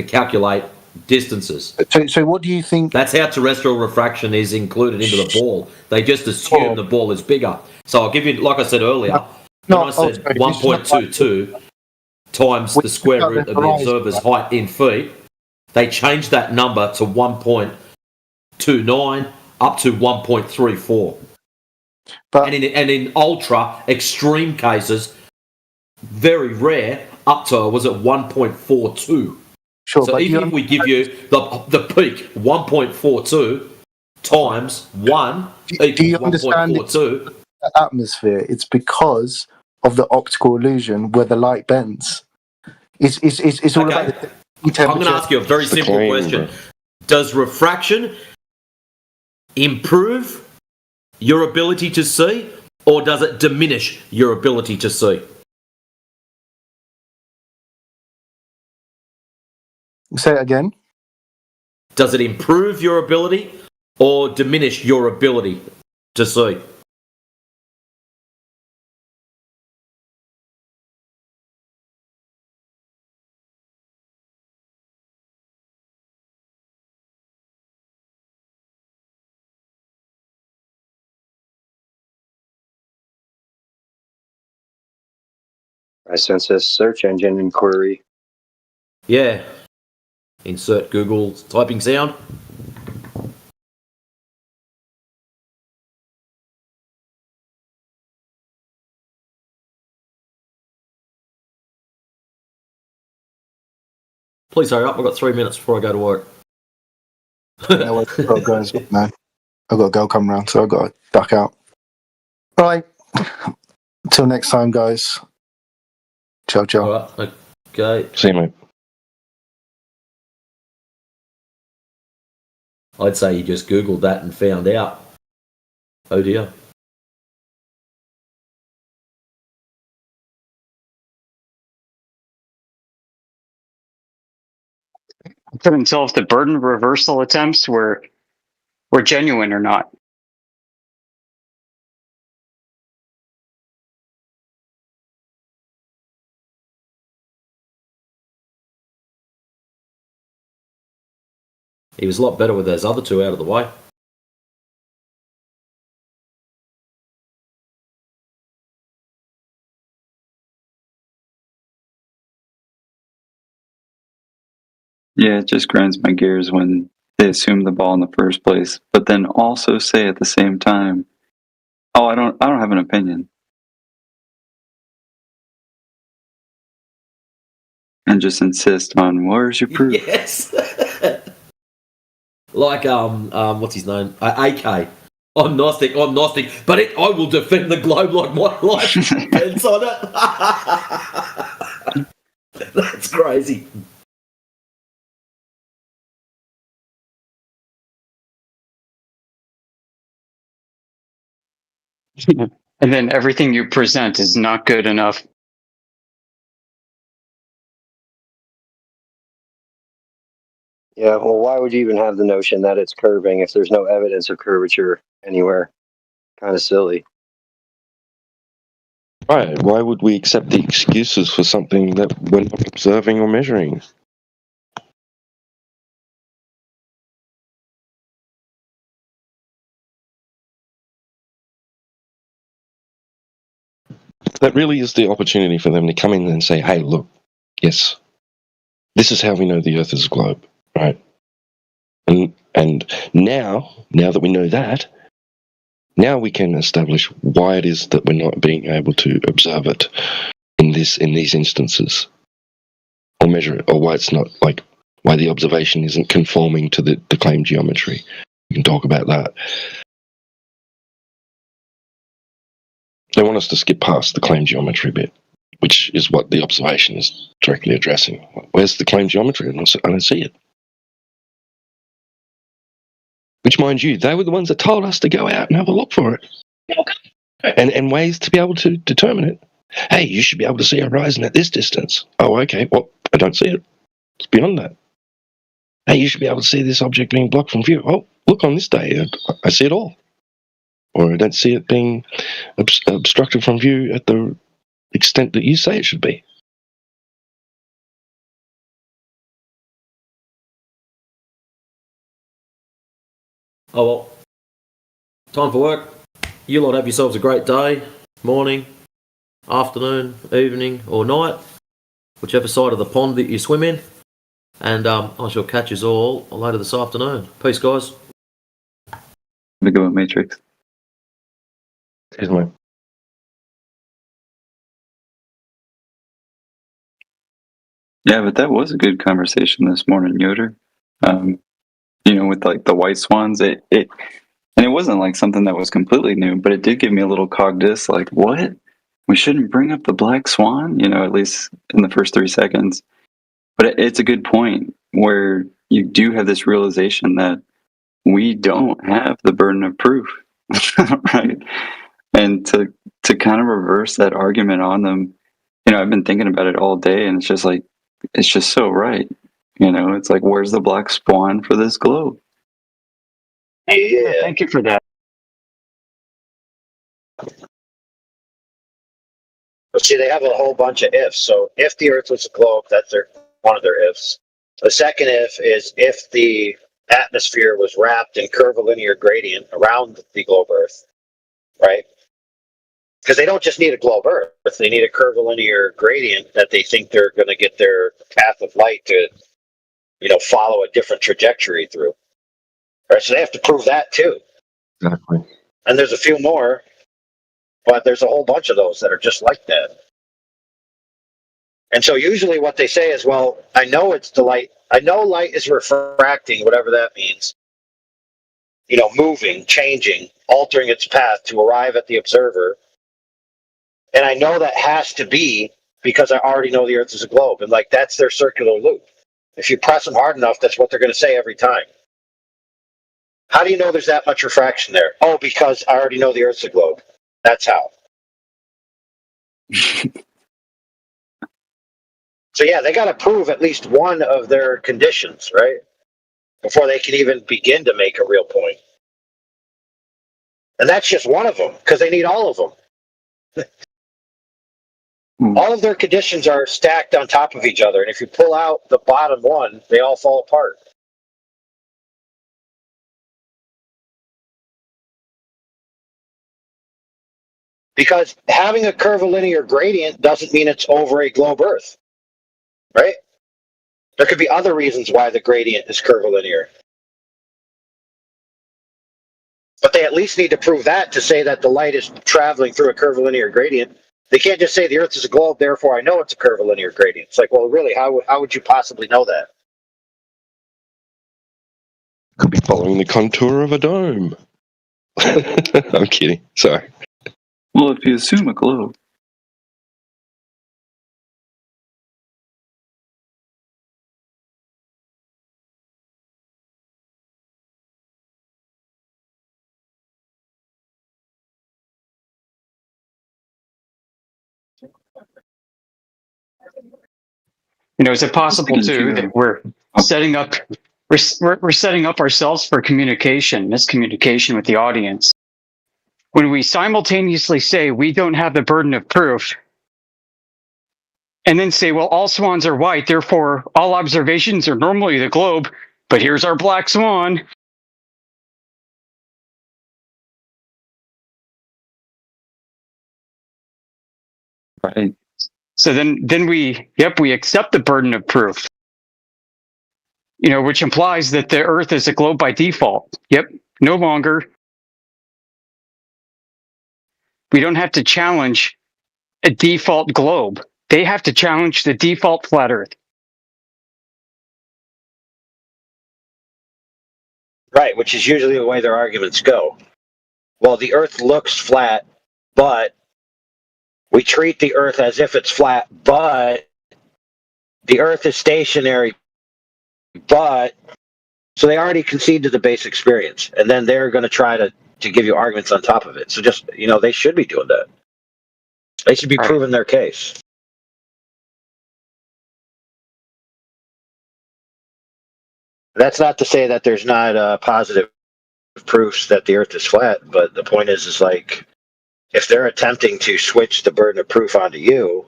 calculate distances. So what do you think? That's how terrestrial refraction is included into the ball. They just assume the ball is bigger. So I'll give you, like I said earlier, when I said 1.22 times the square root of the observer's height in feet, they changed that number to 1.29 up to 1.34. And in ultra extreme cases, very rare, up to, was it 1.42? Sure, so even if we give you the peak, 1.42 times 1 equals 1.42. The atmosphere, it's because of the optical illusion where the light bends. It's all about the temperature. I'm going to ask you a very simple question. Does refraction improve your ability to see, or does it diminish your ability to see? Say it again. Does it improve your ability or diminish your ability to see? I sense a search engine inquiry. Yeah. Insert Google typing sound. Please hurry up. I've got 3 minutes before I go to work. No, I've got to go, man. I've got a girl come round, so I've got to duck out. All right. Until next time, guys. Ciao, ciao. All right. Okay. See you, mate. I'd say you just Googled that and found out. Oh dear. For himself, the burden reversal attempts were genuine or not. He was a lot better with those other two out of the way. Yeah, it just grinds my gears when they assume the ball in the first place, but then also say at the same time, "Oh, I don't have an opinion," and just insist on, "Where's your proof?" Yes. Like what's his name? AK. I'm Gnostic, but I will defend the globe like my life depends on it. That's crazy. And then everything you present is not good enough. Yeah, well, why would you even have the notion that it's curving if there's no evidence of curvature anywhere? Kind of silly. Right. Why would we accept the excuses for something that we're not observing or measuring? That really is the opportunity for them to come in and say, hey, look, yes, this is how we know the Earth is a globe, right? And now that we know that, now we can establish why it is that we're not being able to observe it in these instances, or measure it, or why it's not why the observation isn't conforming to the claimed geometry. We can talk about that. They want us to skip past the claimed geometry bit, which is what the observation is directly addressing. Where's the claimed geometry? I don't see it. Which, mind you, they were the ones that told us to go out and have a look for it. And ways to be able to determine it. Hey, you should be able to see a horizon at this distance. Oh, okay. Well, I don't see it. It's beyond that. Hey, you should be able to see this object being blocked from view. Oh, look, on this day, I see it all. Or I don't see it being obstructed from view at the extent that you say it should be. Oh well. Time for work. You lot have yourselves a great day, morning, afternoon, evening, or night, whichever side of the pond that you swim in. And I shall catch us all later this afternoon. Peace, guys. Have a good one, Matrix. Cheers, mate. Yeah, but that was a good conversation this morning, Yoder. With the white swans, and it wasn't like something that was completely new, but it did give me a little cognitus, like, what? We shouldn't bring up the black swan, at least in the first 3 seconds. But it's a good point where you do have this realization that we don't have the burden of proof, right? And to kind of reverse that argument on them, I've been thinking about it all day, and it's just so right. It's like, where's the black swan for this globe? Yeah. Thank you for that. See, they have a whole bunch of ifs. So if the Earth was a globe, that's one of their ifs. The second if is if the atmosphere was wrapped in curvilinear gradient around the globe Earth, right? Because they don't just need a globe Earth; they need a curvilinear gradient that they think they're going to get their path of light to, follow a different trajectory through. Right? So they have to prove that too. Exactly. And there's a few more, but there's a whole bunch of those that are just like that. And so usually what they say is, well, I know it's the light. I know light is refracting, whatever that means. Moving, changing, altering its path to arrive at the observer. And I know that has to be because I already know the Earth is a globe. And that's their circular loop. If you press them hard enough, that's what they're going to say every time. How do you know there's that much refraction there? Oh, because I already know the Earth's a globe. That's how. So yeah, they got to prove at least one of their conditions, right? Before they can even begin to make a real point. And that's just one of them, because they need all of them. All of their conditions are stacked on top of each other, and if you pull out the bottom one, they all fall apart. Because having a curvilinear gradient doesn't mean it's over a globe Earth, right? There could be other reasons why the gradient is curvilinear. But they at least need to prove that to say that the light is traveling through a curvilinear gradient. They can't just say the Earth is a globe, therefore I know it's a curvilinear gradient. It's like, well, really, how would you possibly know that? Could be following the contour of a dome. I'm kidding. Sorry. Well, if you assume a globe. You know, is it possible too that we're setting up we're setting up ourselves for miscommunication with the audience when we simultaneously say we don't have the burden of proof, and then say, well, all swans are white, therefore all observations are normally the globe, but here's our black swan. Right. So then we accept the burden of proof. You know, which implies that the Earth is a globe by default. Yep, no longer. We don't have to challenge a default globe. They have to challenge the default flat Earth. Right, which is usually the way their arguments go. Well, the Earth looks flat, but we treat the Earth as if it's flat, but the Earth is stationary, but... So they already concede to the base experience, and then they're going to try to give you arguments on top of it. So just, they should be doing that. They should be proving their case. That's not to say that there's not positive proofs that the Earth is flat, but the point is like, if they're attempting to switch the burden of proof onto you,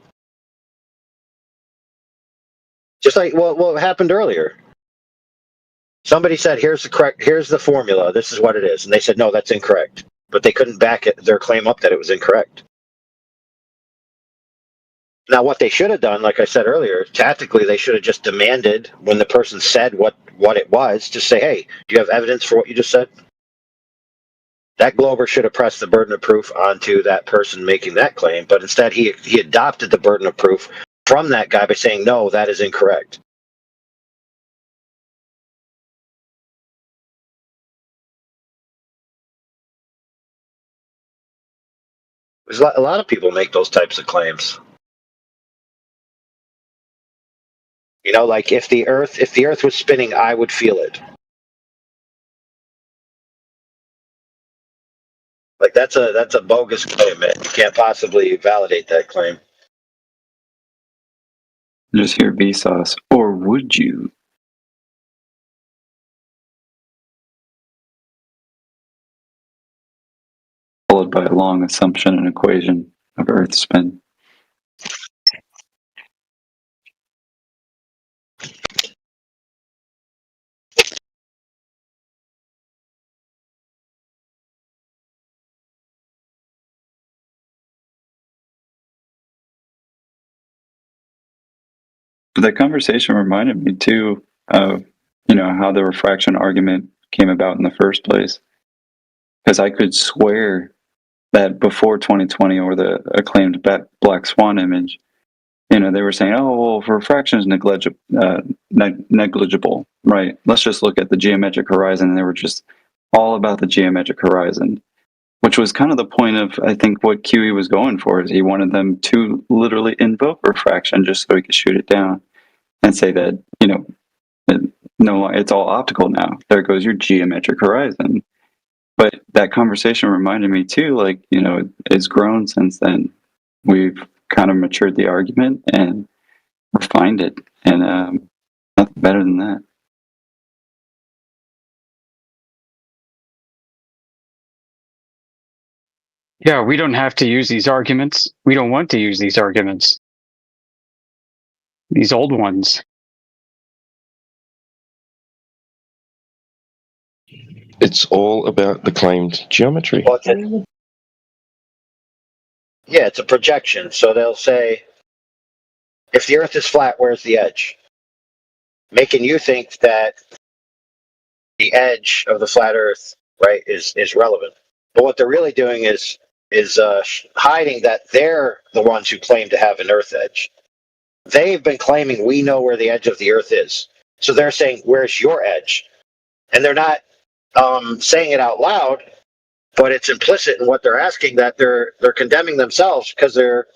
just like what happened earlier. Somebody said, here's the formula, this is what it is. And they said, no, that's incorrect. But they couldn't back their claim up that it was incorrect. Now, what they should have done, like I said earlier, tactically, they should have just demanded when the person said what it was, just say, hey, do you have evidence for what you just said? That Glober should have pressed the burden of proof onto that person making that claim. But instead, he adopted the burden of proof from that guy by saying, no, that is incorrect. There's a lot of people make those types of claims. Like if the Earth was spinning, I would feel it. Like that's a bogus claim, man. You can't possibly validate that claim. Just hear Vsauce. Or would you? Followed by a long assumption and equation of Earth spin. But that conversation reminded me too of, how the refraction argument came about in the first place. Because I could swear that before 2020 or the acclaimed Black Swan image, they were saying, oh, well, refraction is negligible, right? Let's just look at the geometric horizon. And they were just all about the geometric horizon, which was kind of the point of, I think, what QE was going for, is he wanted them to literally invoke refraction just so he could shoot it down and say that, no, it's all optical now. There goes your geometric horizon. But that conversation reminded me too, like, it's grown since then. We've kind of matured the argument and refined it, and nothing better than that. Yeah, we don't have to use these arguments. We don't want to use these arguments. These old ones. It's all about the claimed geometry. Well, it's a projection. So they'll say, if the Earth is flat, where's the edge? making you think that the edge of the flat Earth, right, is relevant. But what they're really doing is hiding that they're the ones who claim to have an Earth edge. They've been claiming we know where the edge of the Earth is. So they're saying, where's your edge? And they're not saying it out loud, but it's implicit in what they're asking, that they're condemning themselves because they're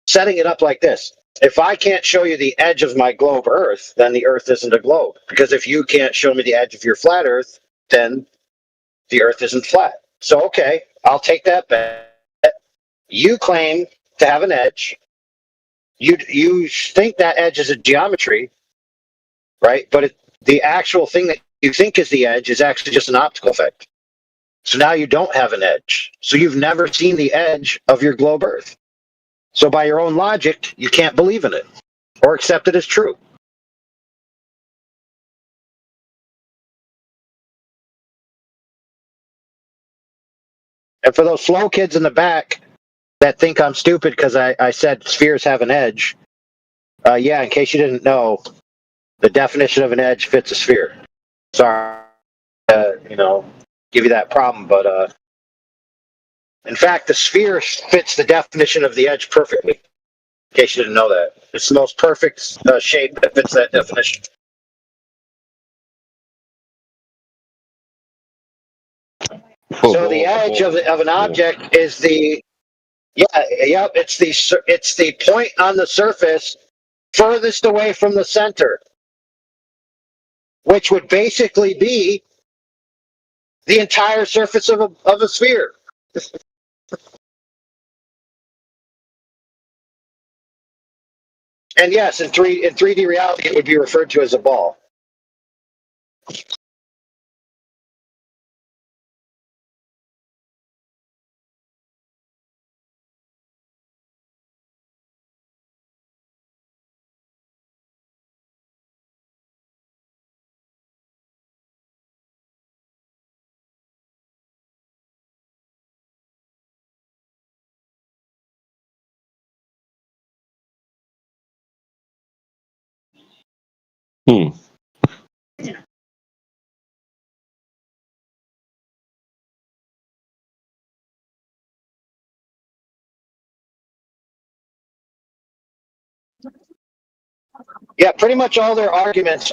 setting it up like this. If I can't show you the edge of my globe Earth, then the Earth isn't a globe. Because if you can't show me the edge of your flat Earth, then the Earth isn't flat. So, okay, I'll take that bet. You claim to have an edge. You think that edge is a geometry, right? But the actual thing that you think is the edge is actually just an optical effect. So now you don't have an edge. So you've never seen the edge of your globe Earth. So by your own logic, you can't believe in it or accept it as true. And for those slow kids in the back that think I'm stupid because I said spheres have an edge, yeah, in case you didn't know, the definition of an edge fits a sphere. Sorry, give you that problem, but in fact, the sphere fits the definition of the edge perfectly. In case you didn't know that, it's the most perfect shape that fits that definition. So the edge of an object is it's the point on the surface furthest away from the center, which would basically be the entire surface of a sphere. And yes, in 3D reality, it would be referred to as a ball. Yeah, pretty much all their arguments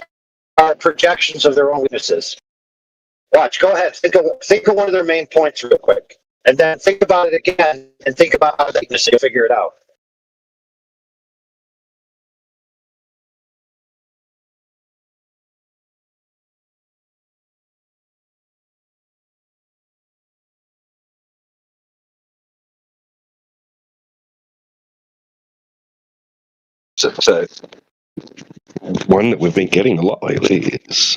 are projections of their own weaknesses. Watch, go ahead. Think of one of their main points real quick. And then think about it again and think about how they can figure it out. So one that we've been getting a lot lately is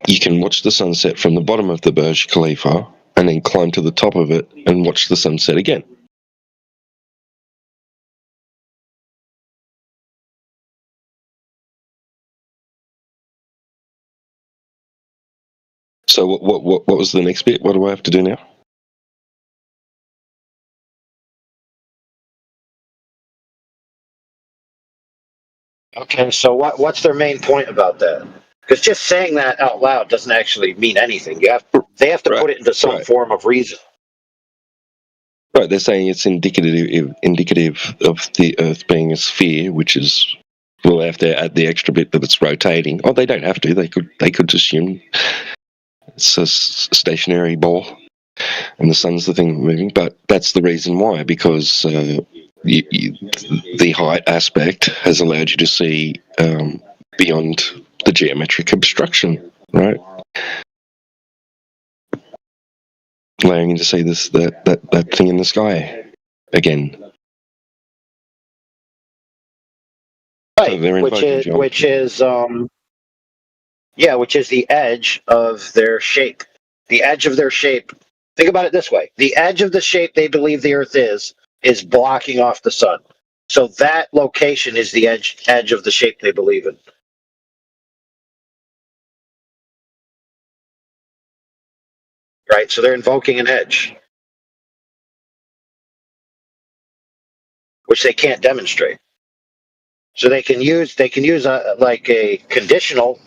you can watch the sunset from the bottom of the Burj Khalifa and then climb to the top of it and watch the sunset again. So what was the next bit? What do I have to do now? Okay, so what's their main point about that? Because just saying that out loud doesn't actually mean anything. They have to put it into some form of reason. Right, they're saying it's indicative of the Earth being a sphere, which is, we'll have to add the extra bit that it's rotating. Oh, they don't have to. They could assume it's a stationary ball, and the sun's the thing moving. But that's the reason why, because the height aspect has allowed you to see beyond the geometric obstruction, right? Allowing you to see that thing in the sky again. Right, which is the edge of their shape. The edge of their shape. Think about it this way: the edge of the shape they believe the Earth is blocking off the sun. So that location is the edge of the shape they believe in. Right, so they're invoking an edge, which they can't demonstrate. So they can use like a conditional.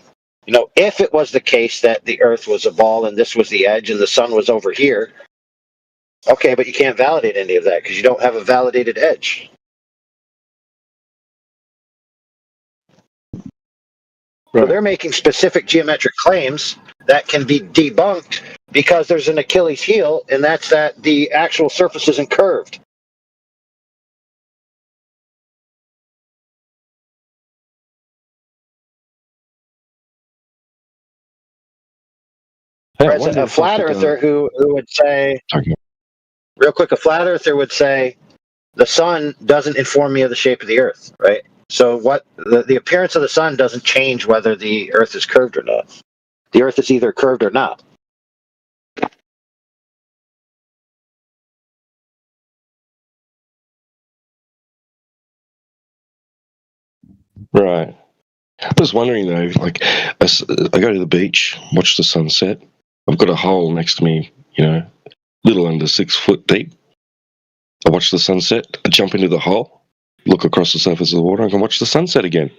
If it was the case that the Earth was a ball and this was the edge and the sun was over here, okay, but you can't validate any of that because you don't have a validated edge. So they're making specific geometric claims that can be debunked because there's an Achilles heel, and that's that the actual surface isn't curved. Whereas a flat earther who would say, real quick, a flat earther would say, the sun doesn't inform me of the shape of the Earth, right? So what the appearance of the sun doesn't change whether the Earth is curved or not. The Earth is either curved or not. Right. I was wondering though, like, I go to the beach, watch the sunset. I've got a hole next to me, little under 6 foot deep. I watch the sunset. I jump into the hole, look across the surface of the water. I can watch the sunset again.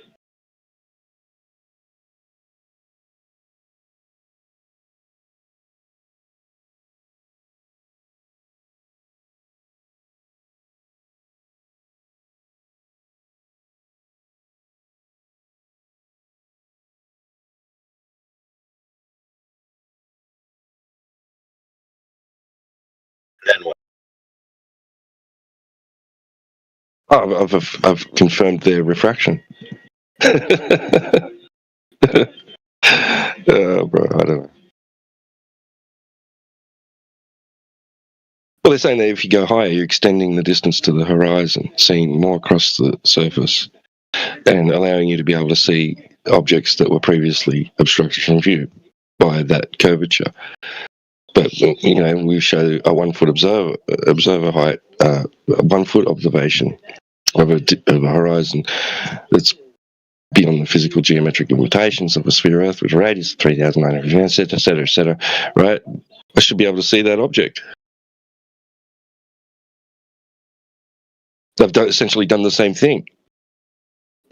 Then what? Oh, I've confirmed their refraction. Bro, I don't know. Well, they're saying that if you go higher, you're extending the distance to the horizon, seeing more across the surface, and allowing you to be able to see objects that were previously obstructed from view by that curvature. But we show a 1 foot observer height, 1 foot observation of a horizon that's beyond the physical geometric limitations of a sphere Earth with a radius of 3,900 meters, etc., etc. Right? I should be able to see that object. They've essentially done the same thing,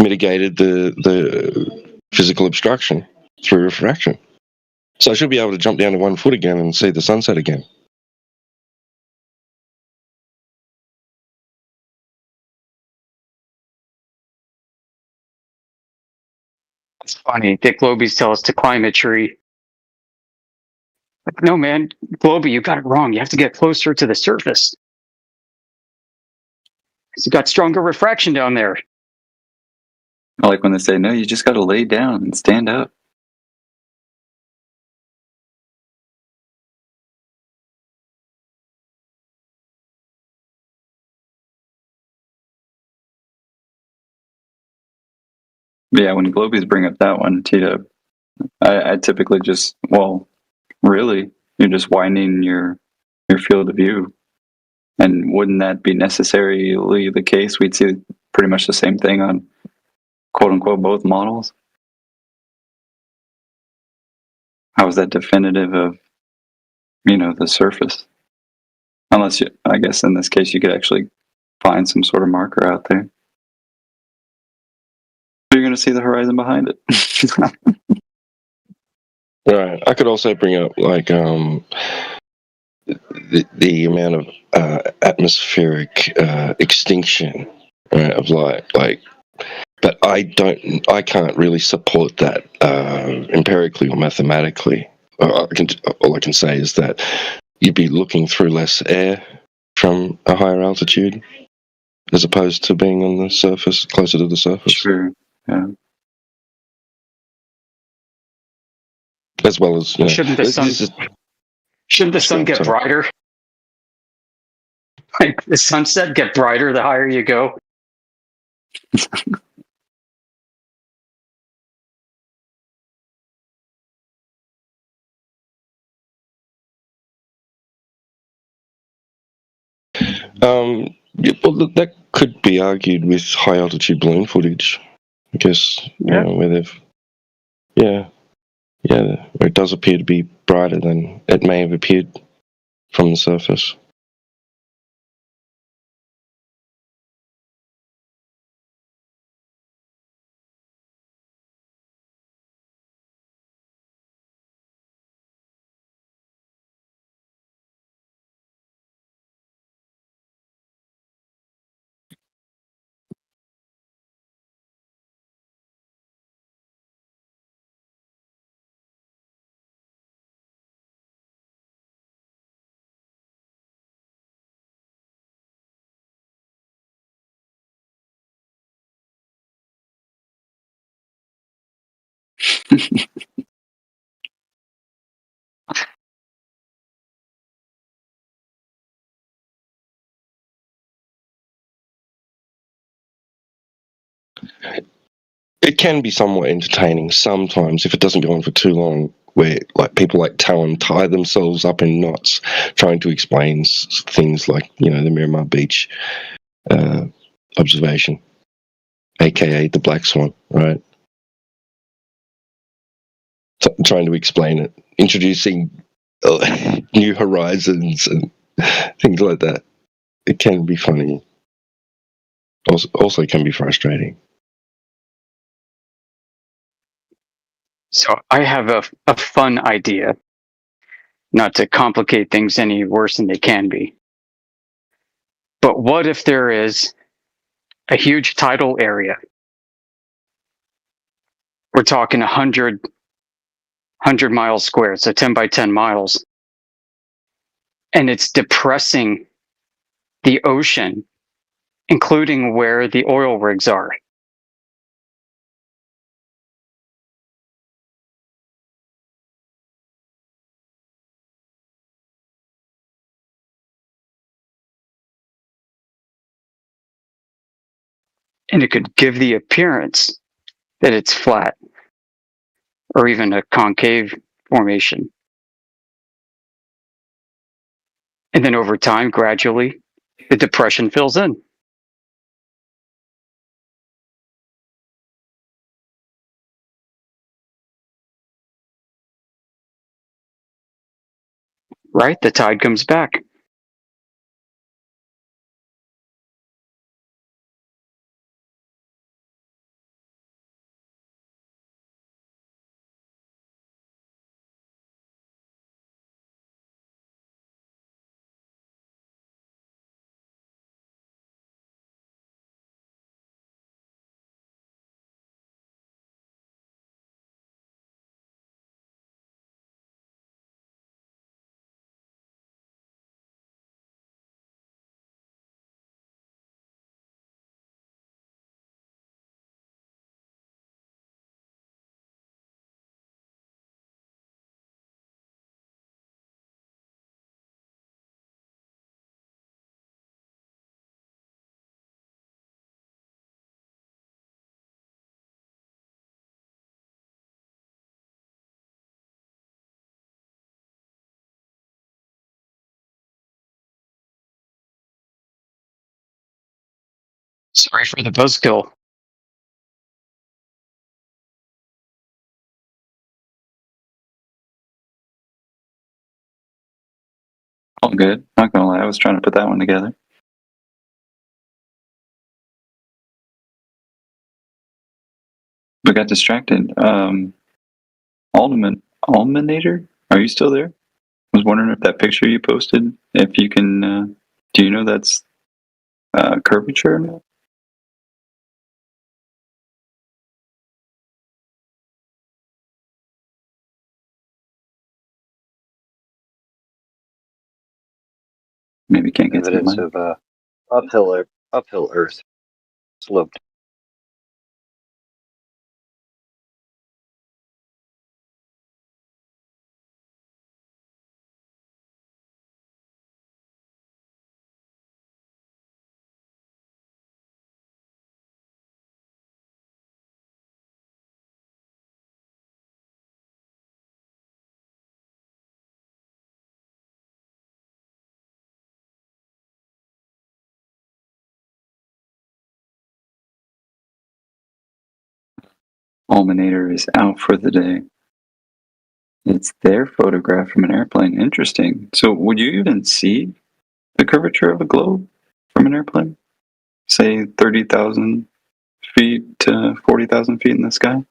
mitigated the physical obstruction through refraction. So I should be able to jump down to 1 foot again and see the sunset again. It's funny. Dick Lobies tell us to climb a tree. Like, no, man, Globie, you got it wrong. You have to get closer to the surface. Because you got stronger refraction down there. I like when they say, no, you just got to lay down and stand up. But yeah, when Globies bring up that one, T-Dub, I typically just, really, you're just widening your field of view. And wouldn't that be necessarily the case? We'd see pretty much the same thing on quote unquote both models. How is that definitive of, the surface? Unless I guess in this case, you could actually find some sort of marker out there. You're going to see the horizon behind it. Right. I could also bring up the amount of atmospheric extinction, right, of light. But I can't really support that empirically or mathematically. All I can say is that you'd be looking through less air from a higher altitude as opposed to being on the surface, closer to the surface. Sure. Yeah. As well as shouldn't the sun get brighter? Like the sunset get brighter the higher you go. That could be argued with high altitude balloon footage. I guess where they've where it does appear to be brighter than it may have appeared from the surface. It can be somewhat entertaining sometimes if it doesn't go on for too long, where like people like Talon tie themselves up in knots trying to explain things like, you know, the Miramar Beach observation, aka the Black Swan, right? Trying to explain it, introducing new horizons and things like that. It can be funny. Also can be frustrating. So I have a fun idea, not to complicate things any worse than they can be. But what if there is a huge tidal area? We're talking 100 miles squared, so 10 by 10 miles. And it's depressing the ocean, including where the oil rigs are. And it could give the appearance that it's flat or even a concave formation. And then over time, gradually, the depression fills in. Right? The tide comes back. Sorry for the buzzkill. All good. Not gonna lie, I was trying to put that one together. But got distracted. Alminator, are you still there? I was wondering if that picture you posted, if you can, do you know that's curvature or not? Maybe can't get to the Evidence mic. of uphill Earth sloped. Alminator is out for the day. It's their photograph from an airplane. Interesting. So would you even see the curvature of a globe from an airplane? Say 30,000 feet to 40,000 feet in the sky?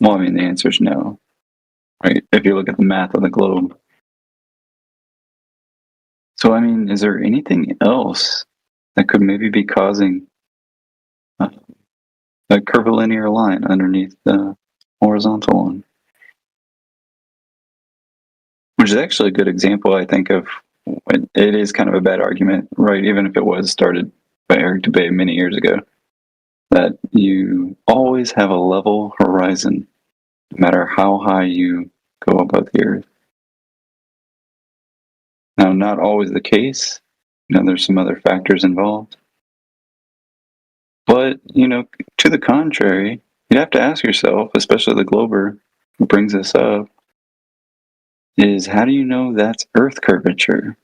Well, I mean, the answer is no. Right? If you look at the math of the globe. So, I mean, is there anything else that could maybe be causing a curvilinear line underneath the horizontal one? is actually a good example, I think, of when it is kind of a bad argument, right? Even if it was started by Eric Dubay many years ago, that you always have a level horizon, no matter how high you go above the Earth. Now, not always the case. There's some other factors involved. But, to the contrary, you'd have to ask yourself, especially the Glober who brings this up, is how do you know that's Earth curvature?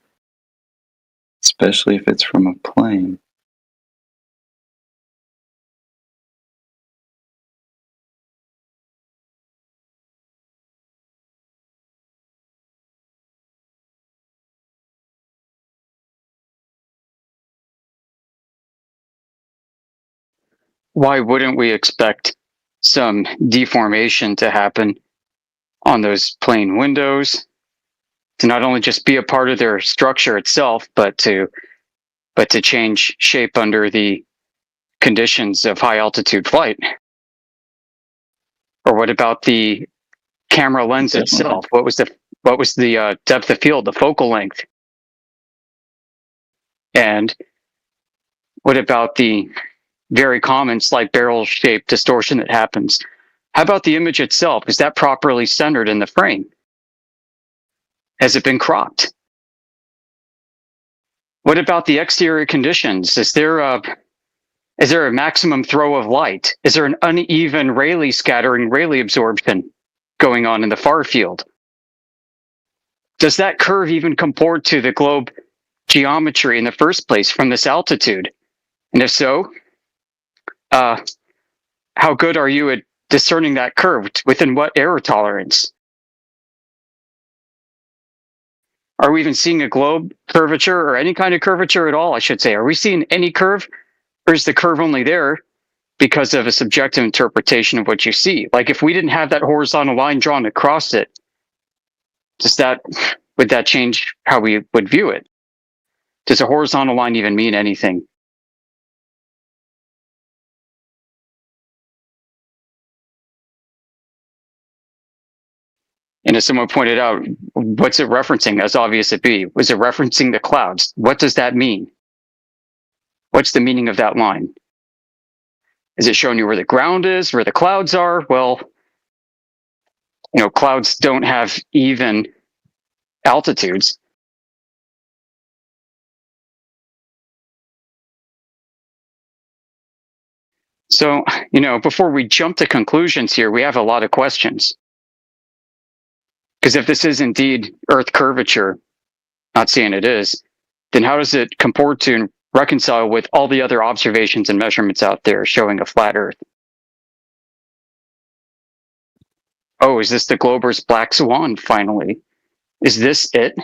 Especially if it's from a plane. Why wouldn't we expect some deformation to happen on those plane windows, to not only just be a part of their structure itself, but to change shape under the conditions of high altitude flight? Or what about the camera lens itself? What was the depth of field, the focal length? And what about the very common slight barrel shape distortion that happens? How about the image itself? Is that properly centered in the frame? Has it been cropped? What about the exterior conditions? Is there a maximum throw of light? Is there an uneven Rayleigh scattering, Rayleigh absorption going on in the far field? Does that curve even comport to the globe geometry in the first place from this altitude? And if so, how good are you at discerning that curve? Within what error tolerance? Are we even seeing a globe curvature or any kind of curvature at all, I should say? Are we seeing any curve? Or is the curve only there because of a subjective interpretation of what you see? Like if we didn't have that horizontal line drawn across it, would that change how we would view it? Does a horizontal line even mean anything? And as someone pointed out, what's it referencing, as obvious it be? Was it referencing the clouds? What does that mean? What's the meaning of that line? Is it showing you where the ground is, where the clouds are? Well, clouds don't have even altitudes. So, before we jump to conclusions here, we have a lot of questions. Because if this is indeed Earth curvature, not saying it is, then how does it comport to and reconcile with all the other observations and measurements out there showing a flat Earth? Oh, is this the Glober's black swan finally? Is this it?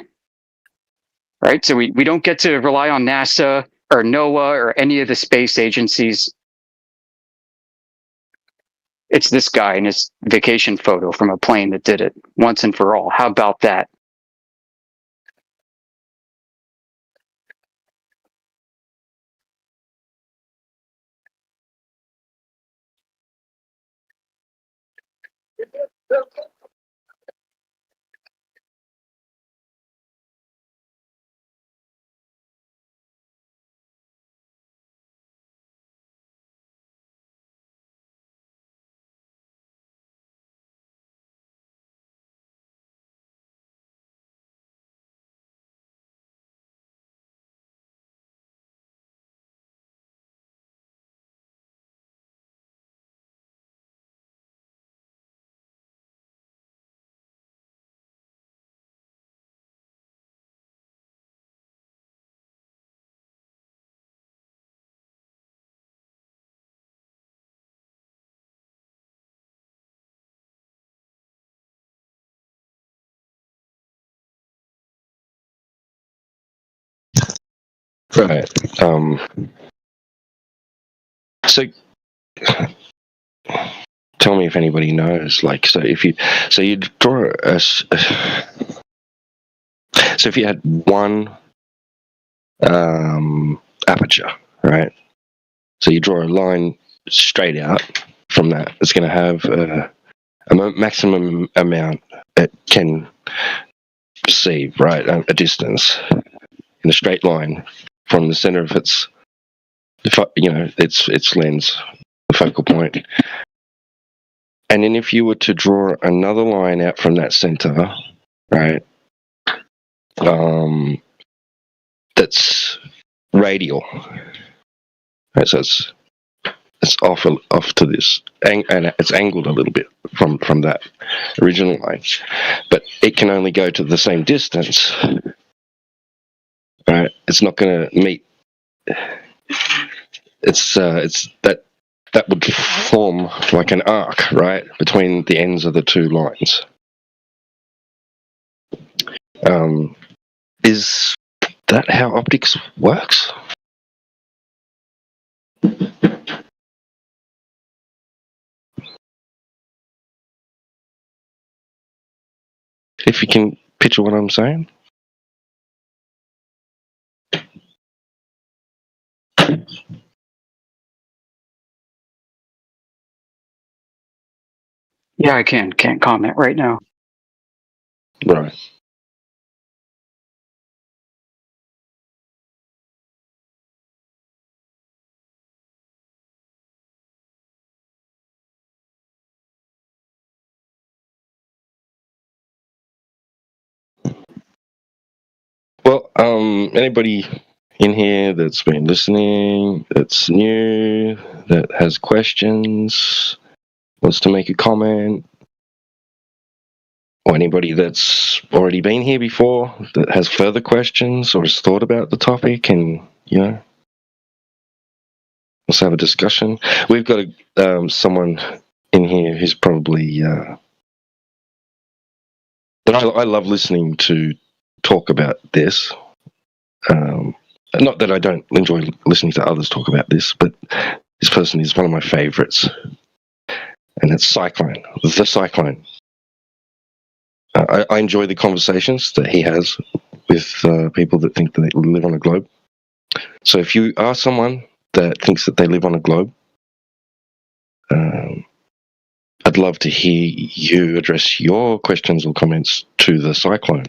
Right? So we don't get to rely on NASA or NOAA or any of the space agencies. It's this guy and his vacation photo from a plane that did it once and for all. How about that? Right. So tell me if anybody knows. So you draw so if you had one aperture, right? So you draw a line straight out from that. It's going to have a maximum amount it can perceive, right, a distance in a straight line from the center of its lens, the focal point. And then if you were to draw another line out from that center, right, that's radial, right, so it's off to this, and it's angled a little bit from that original line, but it can only go to the same distance, right? It's not going to meet. It's that would form like an arc, right, between the ends of the two lines. Is that how optics works? If you can picture what I'm saying. Yeah, I can't comment right now. Right. Well, anybody in here that's been listening, that's new, that has questions, wants to make a comment, or anybody that's already been here before that has further questions or has thought about the topic, and let's have a discussion. We've got someone in here who's probably that I love listening to talk about this. Not that I don't enjoy listening to others talk about this, but this person is one of my favorites, and it's Cyclone, the Cyclone. I enjoy the conversations that he has with people that think that they live on a globe. So if you are someone that thinks that they live on a globe, I'd love to hear you address your questions or comments to the Cyclone.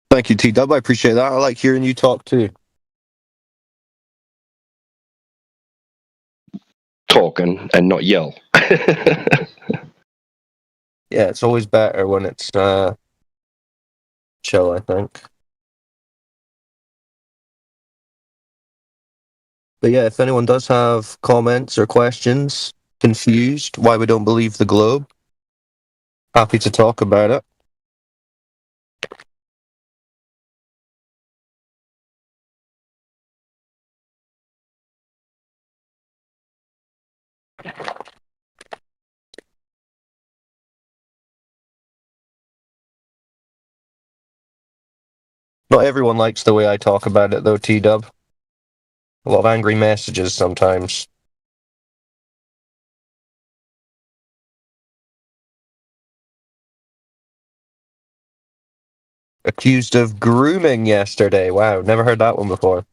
Thank you, T-Dub. I appreciate that. I like hearing you talk too. Talk and not yell. Yeah, it's always better when it's chill, I think. But yeah, if anyone does have comments or questions, confused why we don't believe the globe, happy to talk about it. Not everyone likes the way I talk about it, though, T-Dub. A lot of angry messages sometimes. Accused of grooming yesterday. Wow, never heard that one before.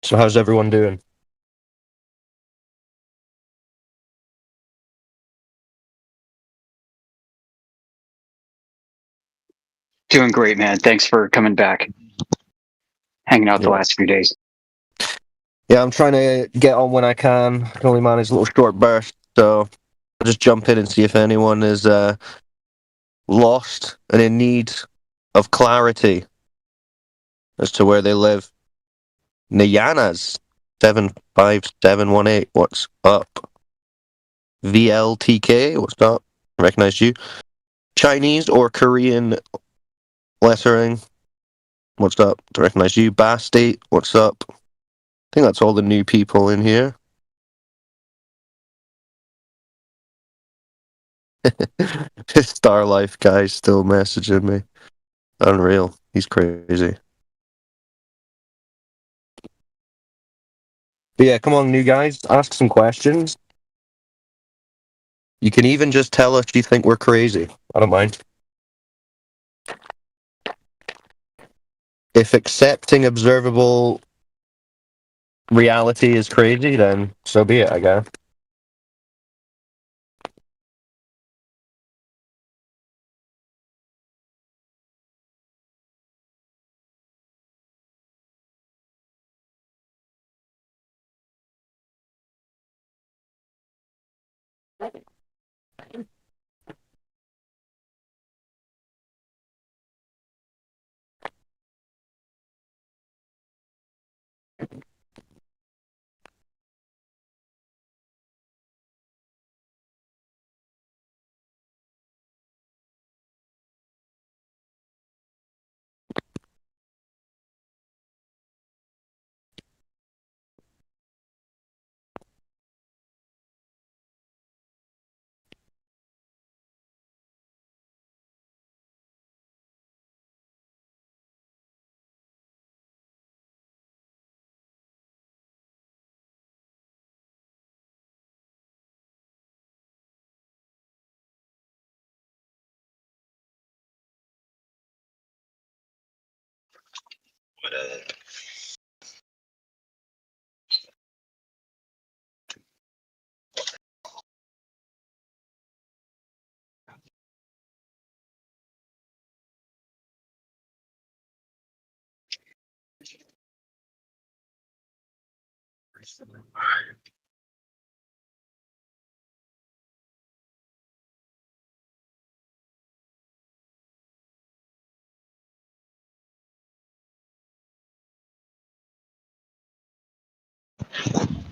So how's everyone doing? Doing great, man. Thanks for coming back. Hanging out the last few days. Yeah, I'm trying to get on when I can. I can only manage a little short burst, so I'll just jump in and see if anyone is lost and in need of clarity as to where they live. Nyanas 75718, what's up? VLTK, what's up? Recognize you. Chinese or Korean lettering, what's up? To recognize you. Bass State, what's up? I think that's all the new people in here. Star Life guy's still messaging me. Unreal. He's crazy. But yeah, come on, new guys. Ask some questions. You can even just tell us you think we're crazy. I don't mind. If accepting observable reality is crazy, then so be it, I guess.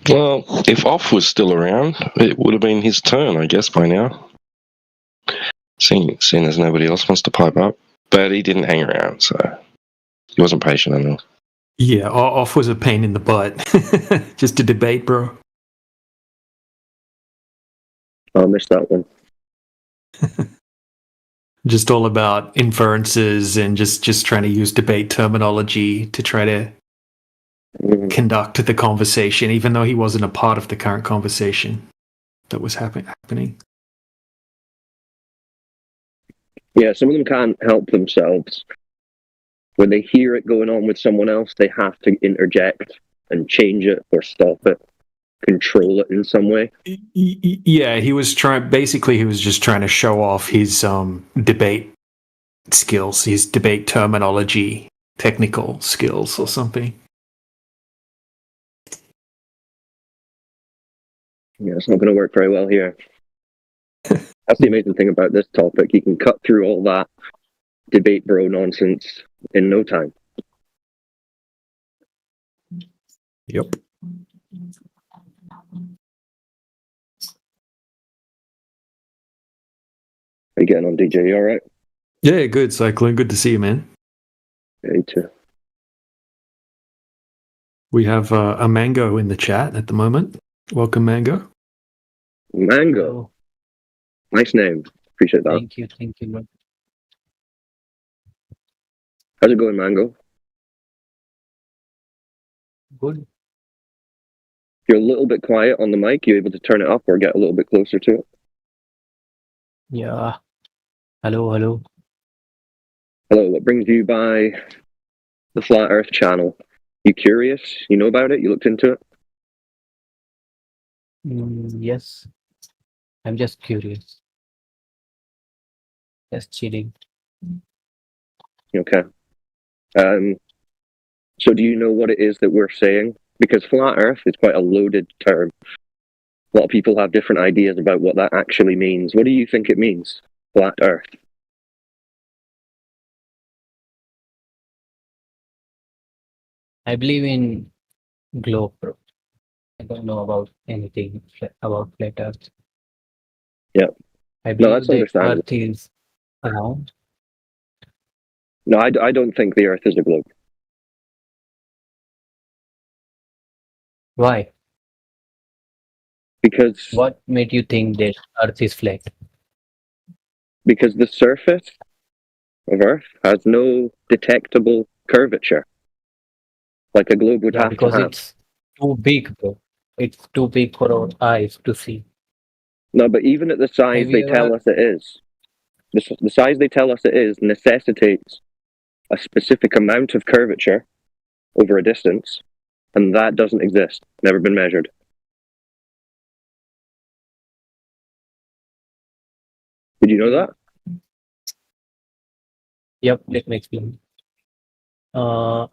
Well, if Off was still around, it would have been his turn, I guess, by now. Seeing as nobody else wants to pipe up. But he didn't hang around, so he wasn't patient enough. Yeah, Off was a pain in the butt. Just to debate, bro. I missed that one. Just all about inferences and just trying to use debate terminology to try to conduct the conversation, even though he wasn't a part of the current conversation that was happening. Yeah, some of them can't help themselves. When they hear it going on with someone else, they have to interject and change it or stop it, control it in some way. Yeah, he was just trying to show off his debate skills, his debate terminology, technical skills or something. Yeah, it's not going to work very well here. That's the amazing thing about this topic. You can cut through all that debate bro nonsense in no time. Yep. How you getting on, DJ? You all right? Yeah, good, Cyclone. Good to see you, man. Yeah, you too. We have a Mango in the chat at the moment. Welcome, Mango. Mango. Nice name. Appreciate that. Thank you. How's it going, Mango? Good. You're a little bit quiet on the mic. You able to turn it up or get a little bit closer to it? Yeah. Hello. Hello, what brings you by the Flat Earth channel? You curious? You know about it? You looked into it? Yes. I'm just curious. Just chilling. Okay. So do you know what it is that we're saying? Because Flat Earth is quite a loaded term. A lot of people have different ideas about what that actually means. What do you think it means, Flat Earth? I believe in globe, bro. I don't know about anything about flat Earth. Yeah. I No, believe that's that understandable. Earth is round. No, I don't think the Earth is a globe. Why? Because What made you think that Earth is flat? because the surface of Earth has no detectable curvature, like a globe would Yeah, have to because have. it's too big, bro. It's too big for our eyes to see. No, but even at the size Have they you tell ever- us it is, the size they tell us it is necessitates a specific amount of curvature over a distance, and that doesn't exist. Never been measured. Did you know that? Yep, let me explain. It's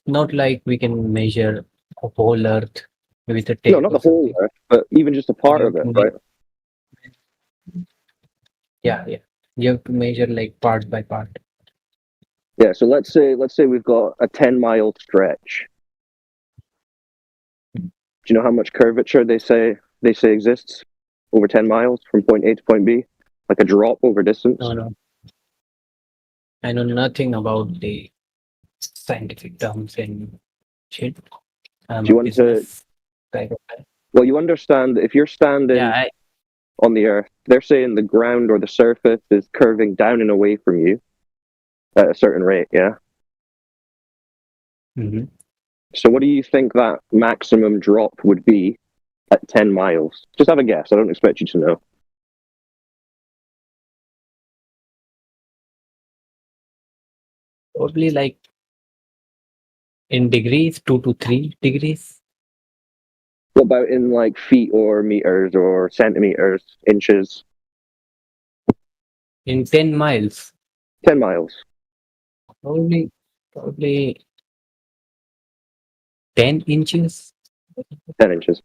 not like we can measure a whole Earth with a tape. No, not the whole Earth, but even just a part of it, right? Yeah. You have to measure like part by part. Yeah. So let's say we've got a 10-mile stretch. Do you know how much curvature they say exists over 10 miles from point A to point B? Like a drop over distance? No. I know nothing about the scientific terms and shit. Do you want to? Well, you understand that if you're standing on the Earth, they're saying the ground or the surface is curving down and away from you at a certain rate, yeah? Mm-hmm. So what do you think that maximum drop would be at 10 miles? Just have a guess. I don't expect you to know. Probably like in degrees, 2 to 3 degrees. What about in like feet or meters or centimeters, inches? In 10 miles. 10 miles. Probably 10 inches. 10 inches.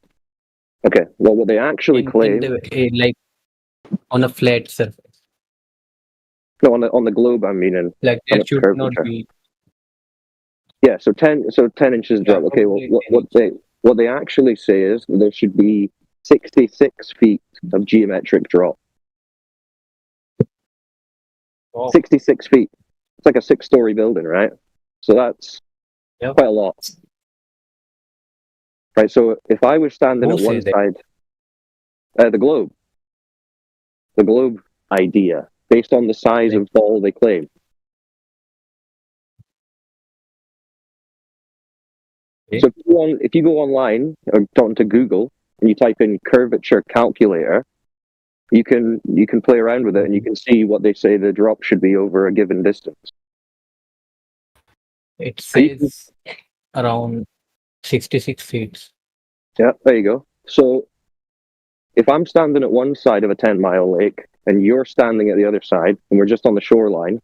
Okay. Well, what they actually claim... like on a flat surface. No, on the globe, I mean. And like there should not be... Yeah, so 10 inches drop. Okay, well, what they actually say is there should be 66 feet of geometric drop. 66 feet. It's like a 6-story building, right? So that's quite a lot. Right, so if I was standing at one side, the globe idea, based on the size of ball they claim. So if you go online or onto Google and you type in curvature calculator, you can play around with it and you can see what they say the drop should be over a given distance. It says around 66 feet. Yeah, there you go. So if I'm standing at one side of a 10-mile lake and you're standing at the other side and we're just on the shoreline,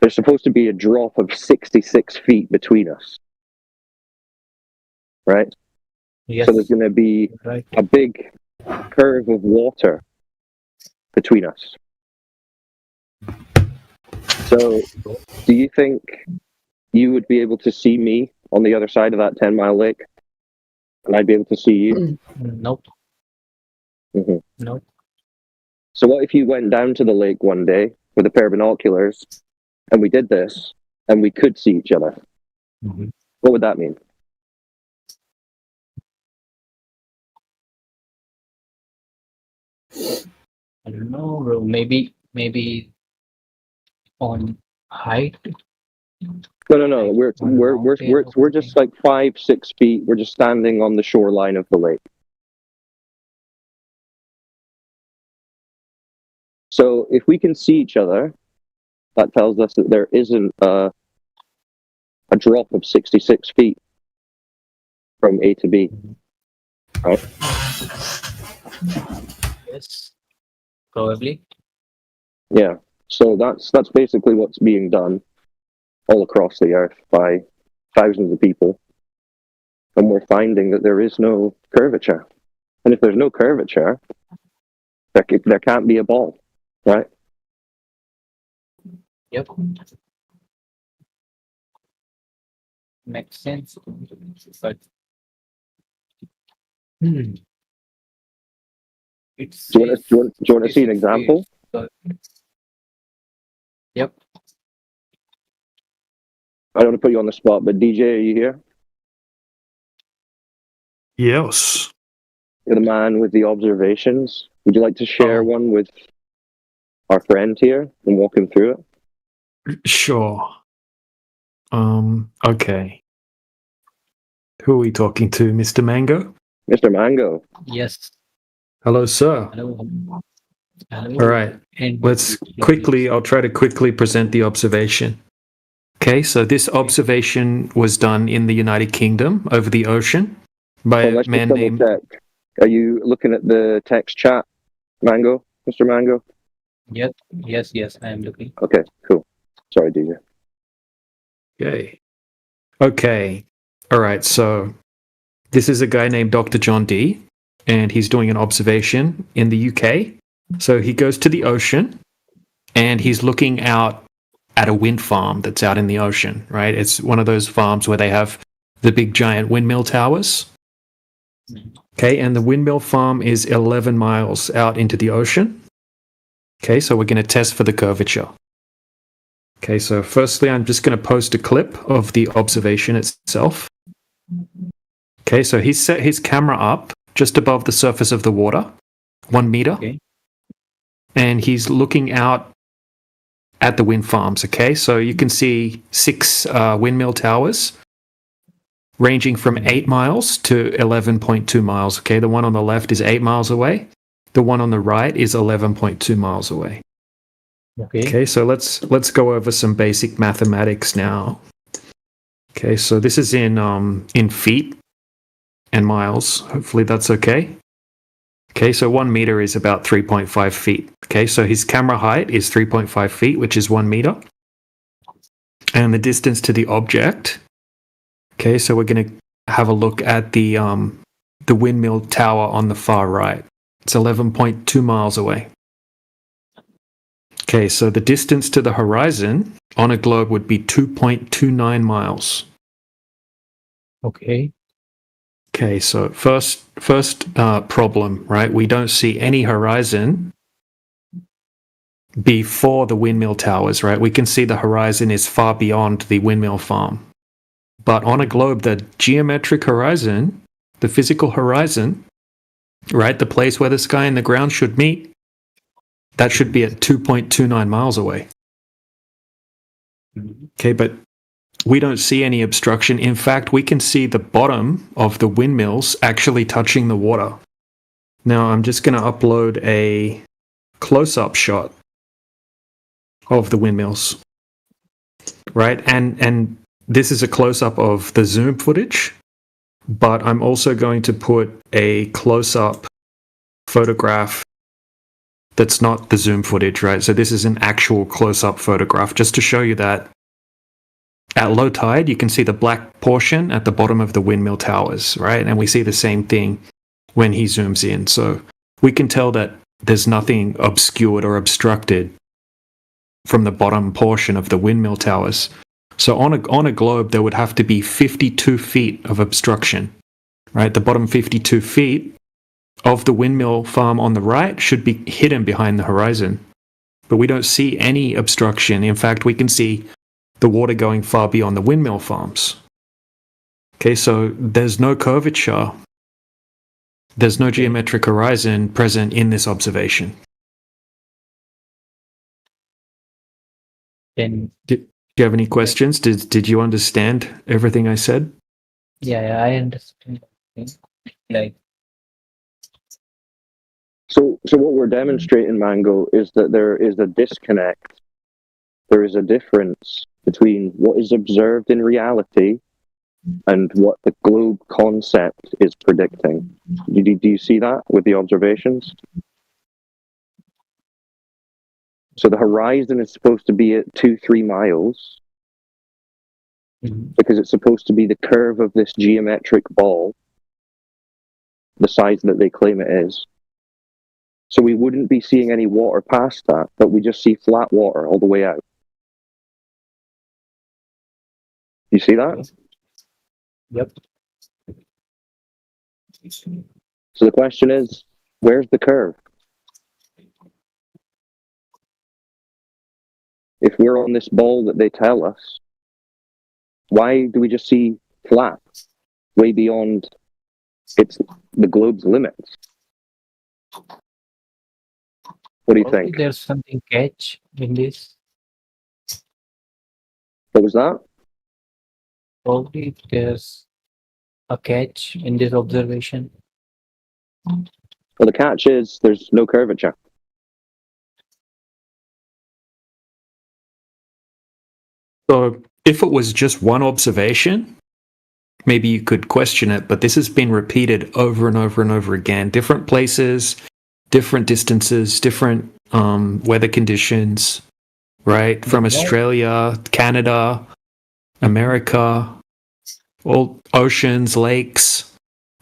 there's supposed to be a drop of 66 feet between us. Right? Yes. So there's going to be a big curve of water between us. So do you think you would be able to see me on the other side of that 10-mile lake? And I'd be able to see you? Nope. Mm-hmm. Nope. So what if you went down to the lake one day with a pair of binoculars and we did this and we could see each other? Mm-hmm. What would that mean? I don't know, bro. Maybe on height. No. We're just like 5-6 feet. We're just standing on the shoreline of the lake. So if we can see each other, that tells us that there isn't a drop of 66 feet from A to B. Right? Yes. Probably. Yeah. So that's basically what's being done all across the earth by thousands of people. And we're finding that there is no curvature. And if there's no curvature, there can't be a ball, right? Yep. Makes sense. But it's Do you want to see an example? Yep. I don't want to put you on the spot, but DJ, are you here? Yes. You're the man with the observations. Would you like to share one with our friend here and walk him through it? Sure. Okay. Who are we talking to, Mr. Mango? Mr. Mango. Yes. Hello, sir. Hello. Hello. All right. I'll try to quickly present the observation. Okay, so this observation was done in the United Kingdom over the ocean by a Let's man just named. double check. Are you looking at the text chat, Mango? Mr. Mango? Yes. Yes. I am looking. Okay, cool. Sorry, DJ. Okay. All right, so this is a guy named Dr. John Dee, and he's doing an observation in the UK. So he goes to the ocean, and he's looking out at a wind farm that's out in the ocean, right? It's one of those farms where they have the big giant windmill towers. Okay, and the windmill farm is 11 miles out into the ocean. Okay, so we're going to test for the curvature. Okay, so firstly, I'm just going to post a clip of the observation itself. Okay, so he's set his camera up just above the surface of the water, 1 meter. Okay. And he's looking out at the wind farms. Okay, so you can see 6 windmill towers ranging from 8 miles to 11.2 miles. Okay, the one on the left is 8 miles away. The one on the right is 11.2 miles away. Okay, so let's go over some basic mathematics now. Okay, so this is in feet and miles. Hopefully that's okay. Okay, so 1 meter is about 3.5 feet. Okay, so his camera height is 3.5 feet, which is 1 meter. And the distance to the object. Okay, so we're going to have a look at the windmill tower on the far right. It's 11.2 miles away. Okay, so the distance to the horizon on a globe would be 2.29 miles. Okay. Okay, so first problem, right? We don't see any horizon before the windmill towers, right? We can see the horizon is far beyond the windmill farm. But on a globe, the geometric horizon, the physical horizon, right, the place where the sky and the ground should meet, that should be at 2.29 miles away. Okay, but we don't see any obstruction. In fact, we can see the bottom of the windmills actually touching the water. Now, I'm just going to upload a close-up shot of the windmills, right? And this is a close-up of the zoom footage, but I'm also going to put a close-up photograph that's not the zoom footage, right? So this is an actual close-up photograph, just to show you that at low tide, you can see the black portion at the bottom of the windmill towers, right? And we see the same thing when he zooms in. So we can tell that there's nothing obscured or obstructed from the bottom portion of the windmill towers. So on a globe, there would have to be 52 feet of obstruction, right? The bottom 52 feet of the windmill farm on the right should be hidden behind the horizon. But we don't see any obstruction. In fact, we can see the water going far beyond the windmill farms. Okay, so there's no curvature. There's no geometric horizon present in this observation. Then, do you have any questions? Did you understand everything I said? yeah, I understand. Like, So what we're demonstrating, Mango, is that there is a disconnect. There is a difference between what is observed in reality and what the globe concept is predicting. Do you see that with the observations? So the horizon is supposed to be at 2-3 miles because it's supposed to be the curve of this geometric ball, the size that they claim it is. So we wouldn't be seeing any water past that, but we just see flat water all the way out. You see that? Yep. So the question is, where's the curve? If we're on this ball that they tell us, why do we just see flat, way beyond the globe's limits? What do you think? There's something catch in this. What was that? Probably there's a catch in this observation. Well, the catch is there's no curvature. So if it was just one observation, maybe you could question it, but this has been repeated over and over and over again. Different places, different distances, different weather conditions, right? From Australia, Canada, America, all oceans, lakes.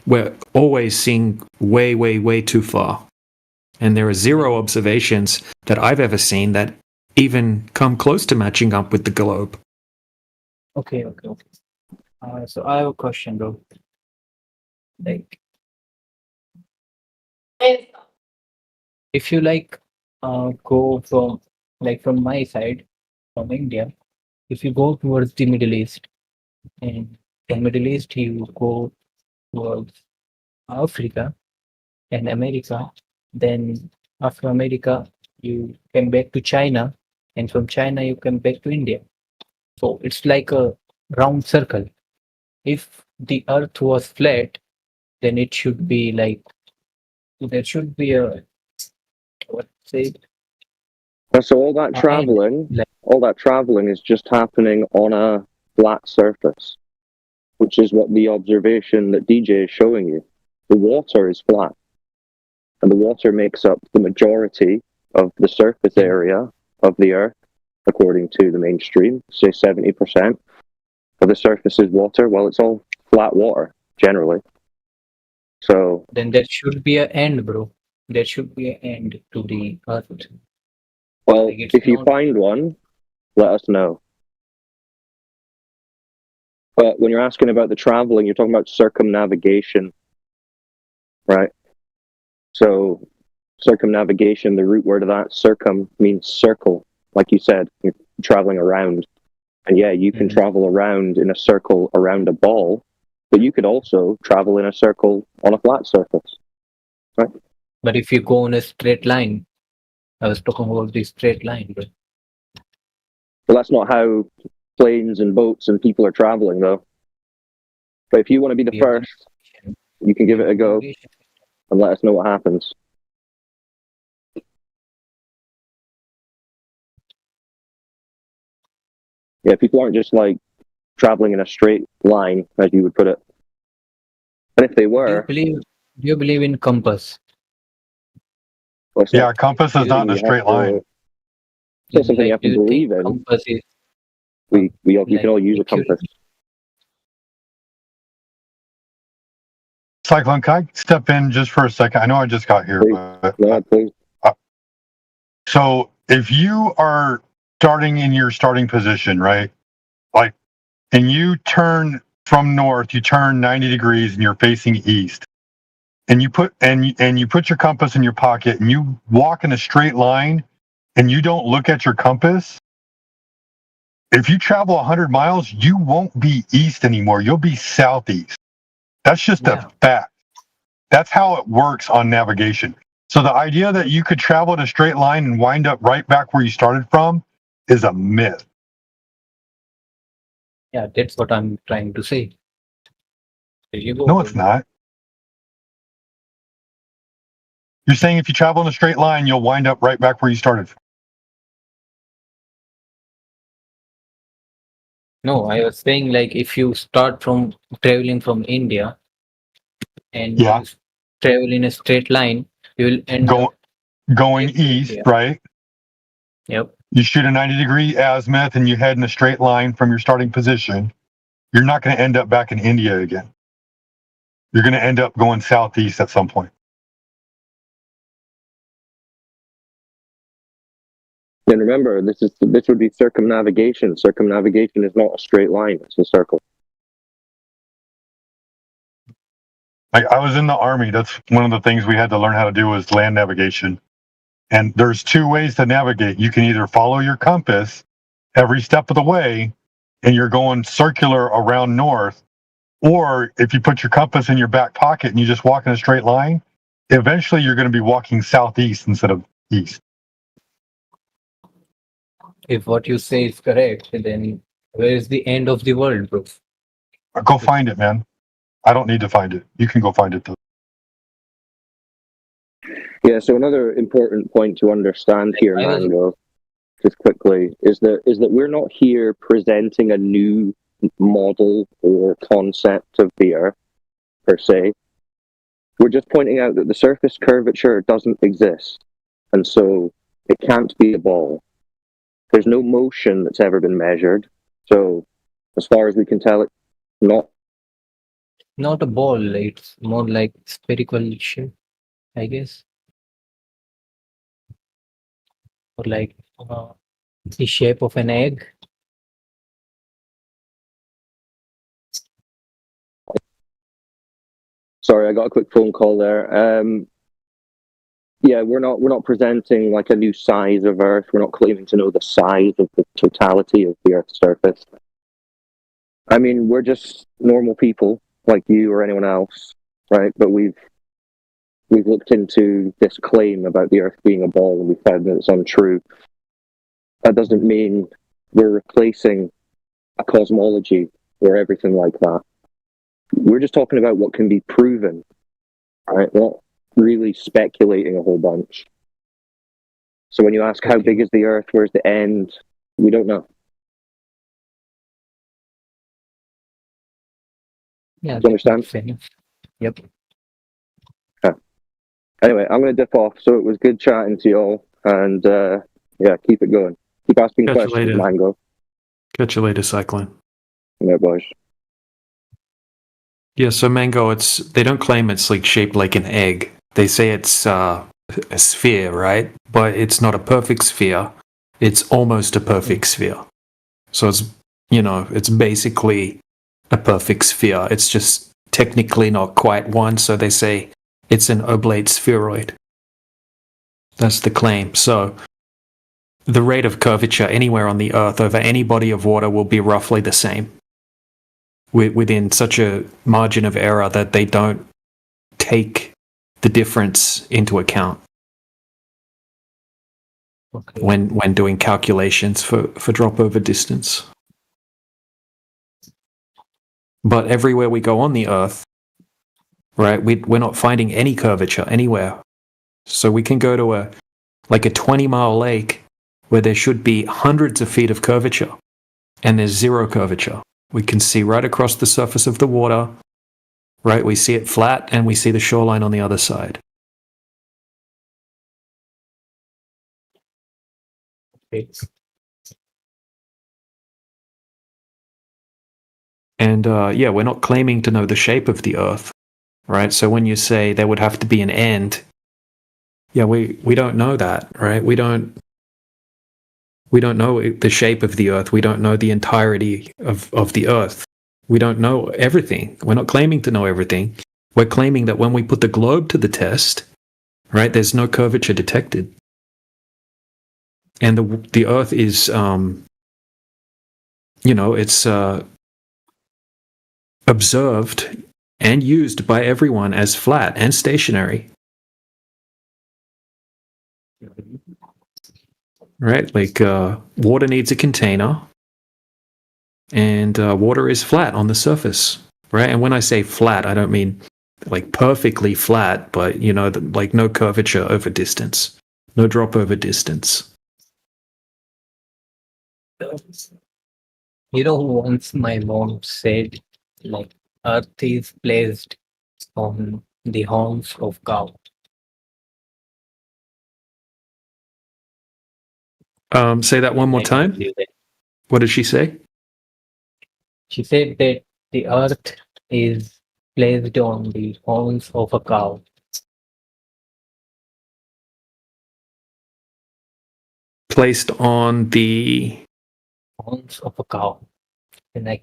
We're always seeing way, way, way too far. And there are 0 observations that I've ever seen that even come close to matching up with the globe. Okay. So I have a question, bro. Like, if you go from my side, from India, if you go towards the Middle East, and from Middle East you go towards Africa and America, then after America you come back to China, and from China you come back to India. So it's like a round circle. If the earth was flat, then it should be like, there should be a, So all that traveling is just happening on a flat surface, which is what the observation that DJ is showing you. The water is flat, and the water makes up the majority of the surface area of the Earth, according to the mainstream. Say 70% of the surface is water. Well, it's all flat water generally. So then there should be an end, bro. There should be an end to the Earth. well, if you find one, let us know. But when you're asking about the traveling, you're talking about circumnavigation, right? So circumnavigation, the root word of that, circum, means circle. Like you said, you're traveling around. And yeah, you can travel around in a circle around a ball, but you could also travel in a circle on a flat surface, right? But if you go on a straight line, I was talking about the straight line, bro. Well, that's not how planes and boats and people are traveling, though. But if you want to be the first, you can give it a go and let us know what happens. Yeah, people aren't just like traveling in a straight line, as you would put it. And if they were, Do you believe in compass? well, it's Yeah, not a compass is not in a you have straight to- line. It's not something you have Do to you believe think in. compass is You can all use a compass. Cyclone, can I step in just for a second? I know I just got here, but please. So if you are starting in your starting position, right? Like, and you turn from north, you turn 90 degrees and you're facing east. And you put you put your compass in your pocket and you walk in a straight line and you don't look at your compass. If you travel 100 miles, you won't be east anymore. You'll be southeast. That's just a fact. That's how it works on navigation. So the idea that you could travel in a straight line and wind up right back where you started from is a myth. Yeah, that's what I'm trying to say. There you go. No, it's not. You're saying if you travel in a straight line, you'll wind up right back where you started from. No, I was saying like if you start from traveling from India and Yeah. you travel in a straight line, you will end up. Going east, India. right? Yep. You shoot a 90-degree azimuth and you head in a straight line from your starting position. You're not going to end up back in India again. You're going to end up going southeast at some point. And remember, this would be circumnavigation. Circumnavigation is not a straight line; it's a circle. Like, I was in the Army. That's one of the things we had to learn how to do was land navigation. And there's 2 ways to navigate. You can either follow your compass every step of the way, and you're going circular around north, or if you put your compass in your back pocket and you just walk in a straight line, eventually you're going to be walking southeast instead of east. If what you say is correct, then where is the end of the world, bro? Go find it, man. I don't need to find it. You can go find it, though. Yeah, so another important point to understand here, Mango, just quickly, is that we're not here presenting a new model or concept of the Earth, per se. We're just pointing out that the surface curvature doesn't exist, and so it can't be a ball. There's no motion that's ever been measured, so as far as we can tell, it's not a ball. It's more like spherical shape, I guess, or like the shape of an egg. Sorry, I got a quick phone call there. Yeah, we're not presenting like a new size of Earth. We're not claiming to know the size of the totality of the Earth's surface. I mean, we're just normal people like you or anyone else, right? But we've looked into this claim about the Earth being a ball, and we found that it's untrue. That doesn't mean we're replacing a cosmology or everything like that. We're just talking about what can be proven, right? We're not really speculating a whole bunch. So when you ask how big is the Earth, where's the end, we don't know. Yeah, Do you understand? Yep. Okay. Anyway, I'm going to dip off. So it was good chatting to you all, and yeah, keep it going. Keep asking Catch you questions, later. Mango. Catch you later, Cyclone. Yeah, boys. Yeah, so Mango, they don't claim it's like shaped like an egg. They say it's a sphere, right? But it's not a perfect sphere. It's almost a perfect sphere. So it's basically a perfect sphere. It's just technically not quite one, so they say it's an oblate spheroid. That's the claim. So the rate of curvature anywhere on the Earth over any body of water will be roughly the same, within such a margin of error that they don't take the difference into account when doing calculations for drop over distance. But everywhere we go on the Earth, right, we're not finding any curvature anywhere. So we can go to a 20-mile lake where there should be hundreds of feet of curvature, and there's zero curvature. We can see right across the surface of the water, right? We see it flat, and we see the shoreline on the other side. And yeah, we're not claiming to know the shape of the Earth, right? So when you say there would have to be an end, yeah, we don't know that, right? We don't know the shape of the Earth. We don't know the entirety of the Earth. We don't know everything. We're not claiming to know everything. We're claiming that when we put the globe to the test, right, there's no curvature detected. And the Earth is, it's observed and used by everyone as flat and stationary. Right? Like water needs a container, and water is flat on the surface, right? And when I say flat, I don't mean like perfectly flat, but like no curvature over distance, no drop over distance. Once my mom said, like, Earth is placed on the horns of cow. Say that one more time. What did she say? She said that the Earth is placed on the horns of a cow. Placed on the horns of a cow. And I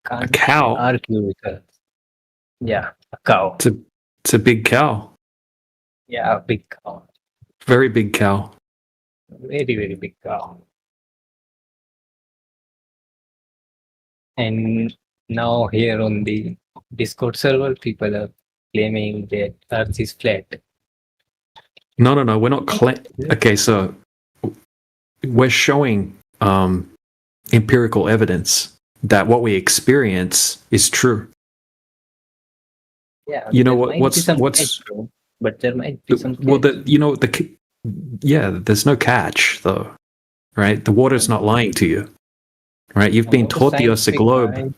can't a cow? argue with her. Yeah, a cow. It's a big cow. Yeah, a big cow. Very big cow. Very, very big cow. And now here on the Discord server, people are claiming that Earth is flat. No, we're not okay, so we're showing empirical evidence that what we experience is true. Yeah, You know what's but there might be some. Well, there's no catch though, right? The water's not lying to you, right? You've been taught the Earth's a globe.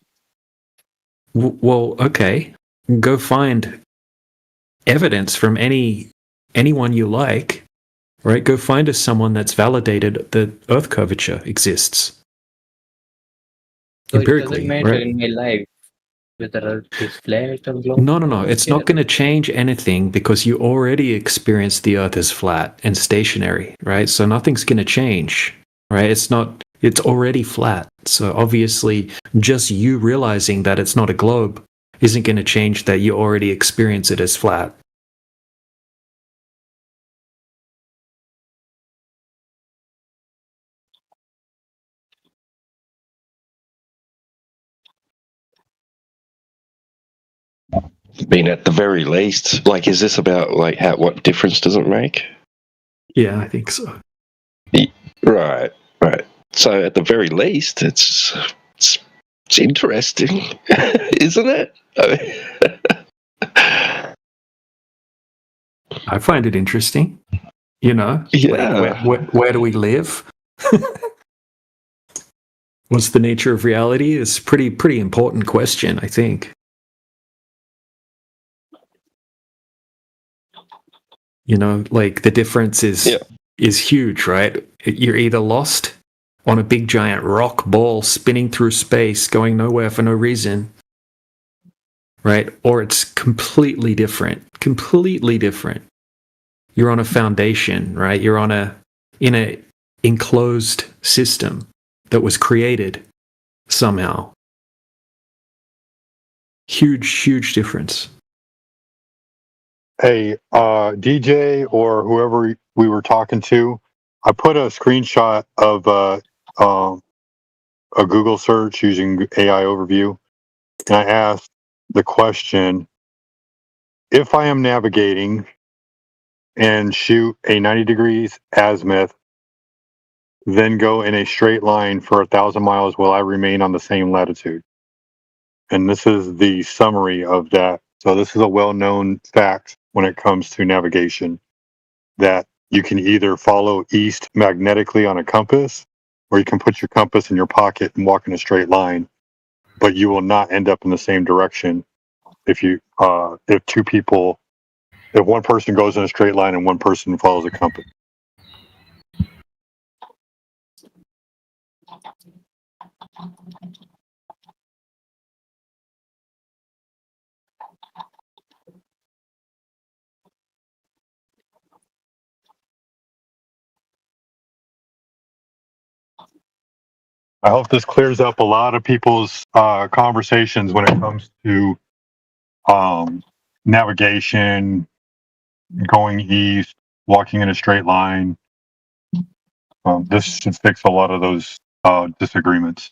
Well, okay, go find evidence from anyone you like, right? Go find us someone that's validated that Earth curvature exists. So it Empirically, doesn't matter right? in my life whether Earth is flat or globe. No. It's not going to change anything because you already experienced the Earth as flat and stationary, right? So nothing's going to change, right? It's already flat. So obviously, just you realizing that it's not a globe isn't going to change that you already experience it as flat. I mean, at the very least, like, is this about like what difference does it make? Yeah, I think so. Right. So at the very least, it's interesting, isn't it? I find it interesting. Yeah. Like where do we live? What's the nature of reality? Is pretty important question, I think. Like the difference is huge, right? You're either lost on a big giant rock ball spinning through space, going nowhere for no reason, right? Or it's completely different. Completely different. You're on a foundation, right? You're in a enclosed system that was created somehow. Huge difference. Hey, DJ or whoever we were talking to, I put a screenshot of a Google search using AI overview, and I asked the question: if I am navigating and shoot a 90 degrees azimuth, then go in a straight line for 1,000 miles, will I remain on the same latitude? And this is the summary of that. So this is a well-known fact when it comes to navigation, that you can either follow east magnetically on a compass, or you can put your compass in your pocket and walk in a straight line, but you will not end up in the same direction if one person goes in a straight line and one person follows a compass. I hope this clears up a lot of people's conversations when it comes to navigation, going east, walking in a straight line. This should fix a lot of those disagreements.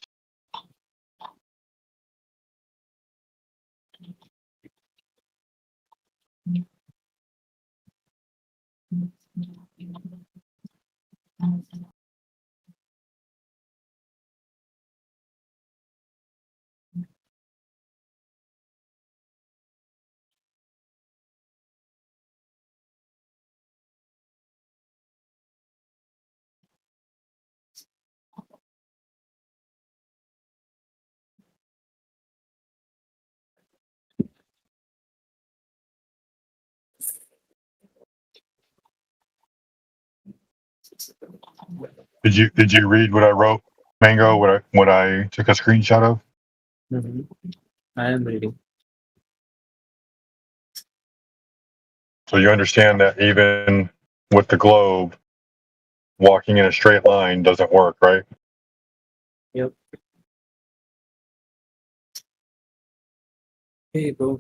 Did you read what I wrote, Mango? What I took a screenshot of? Mm-hmm. I am reading. So you understand that even with the globe, walking in a straight line doesn't work, right? Yep. Hey, bro.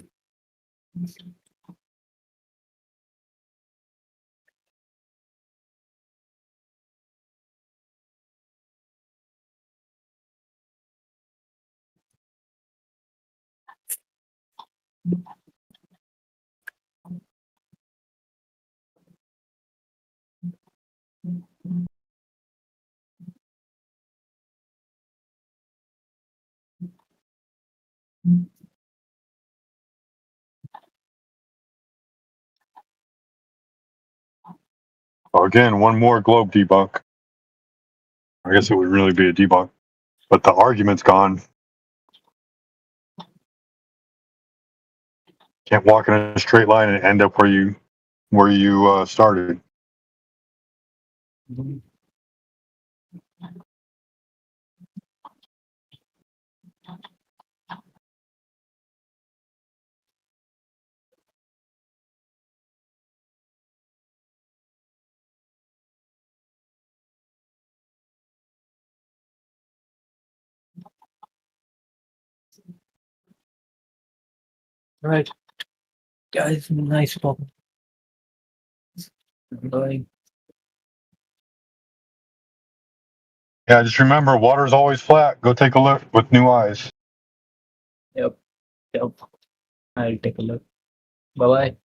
Again, one more globe debunk. I guess it would really be a debunk, but the argument's gone. Can't walk in a straight line and end up where you started. Right. Guys, nice talk. Bye. Yeah, just remember, water's always flat. Go take a look with new eyes. Yep. Yep. I'll take a look. Bye bye.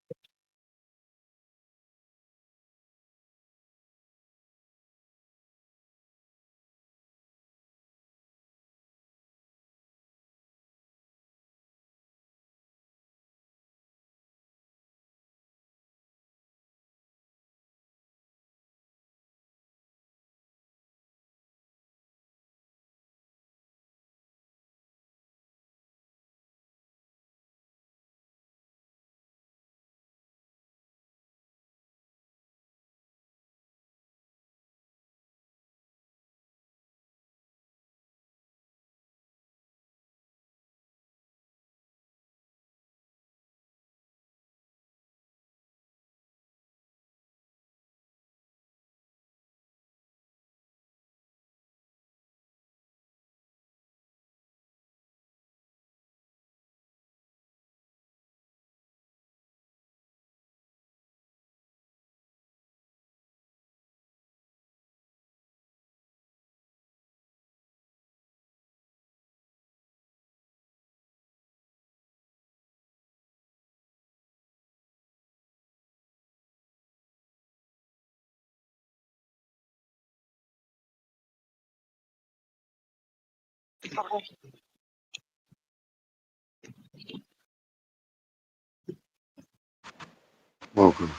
Welcome.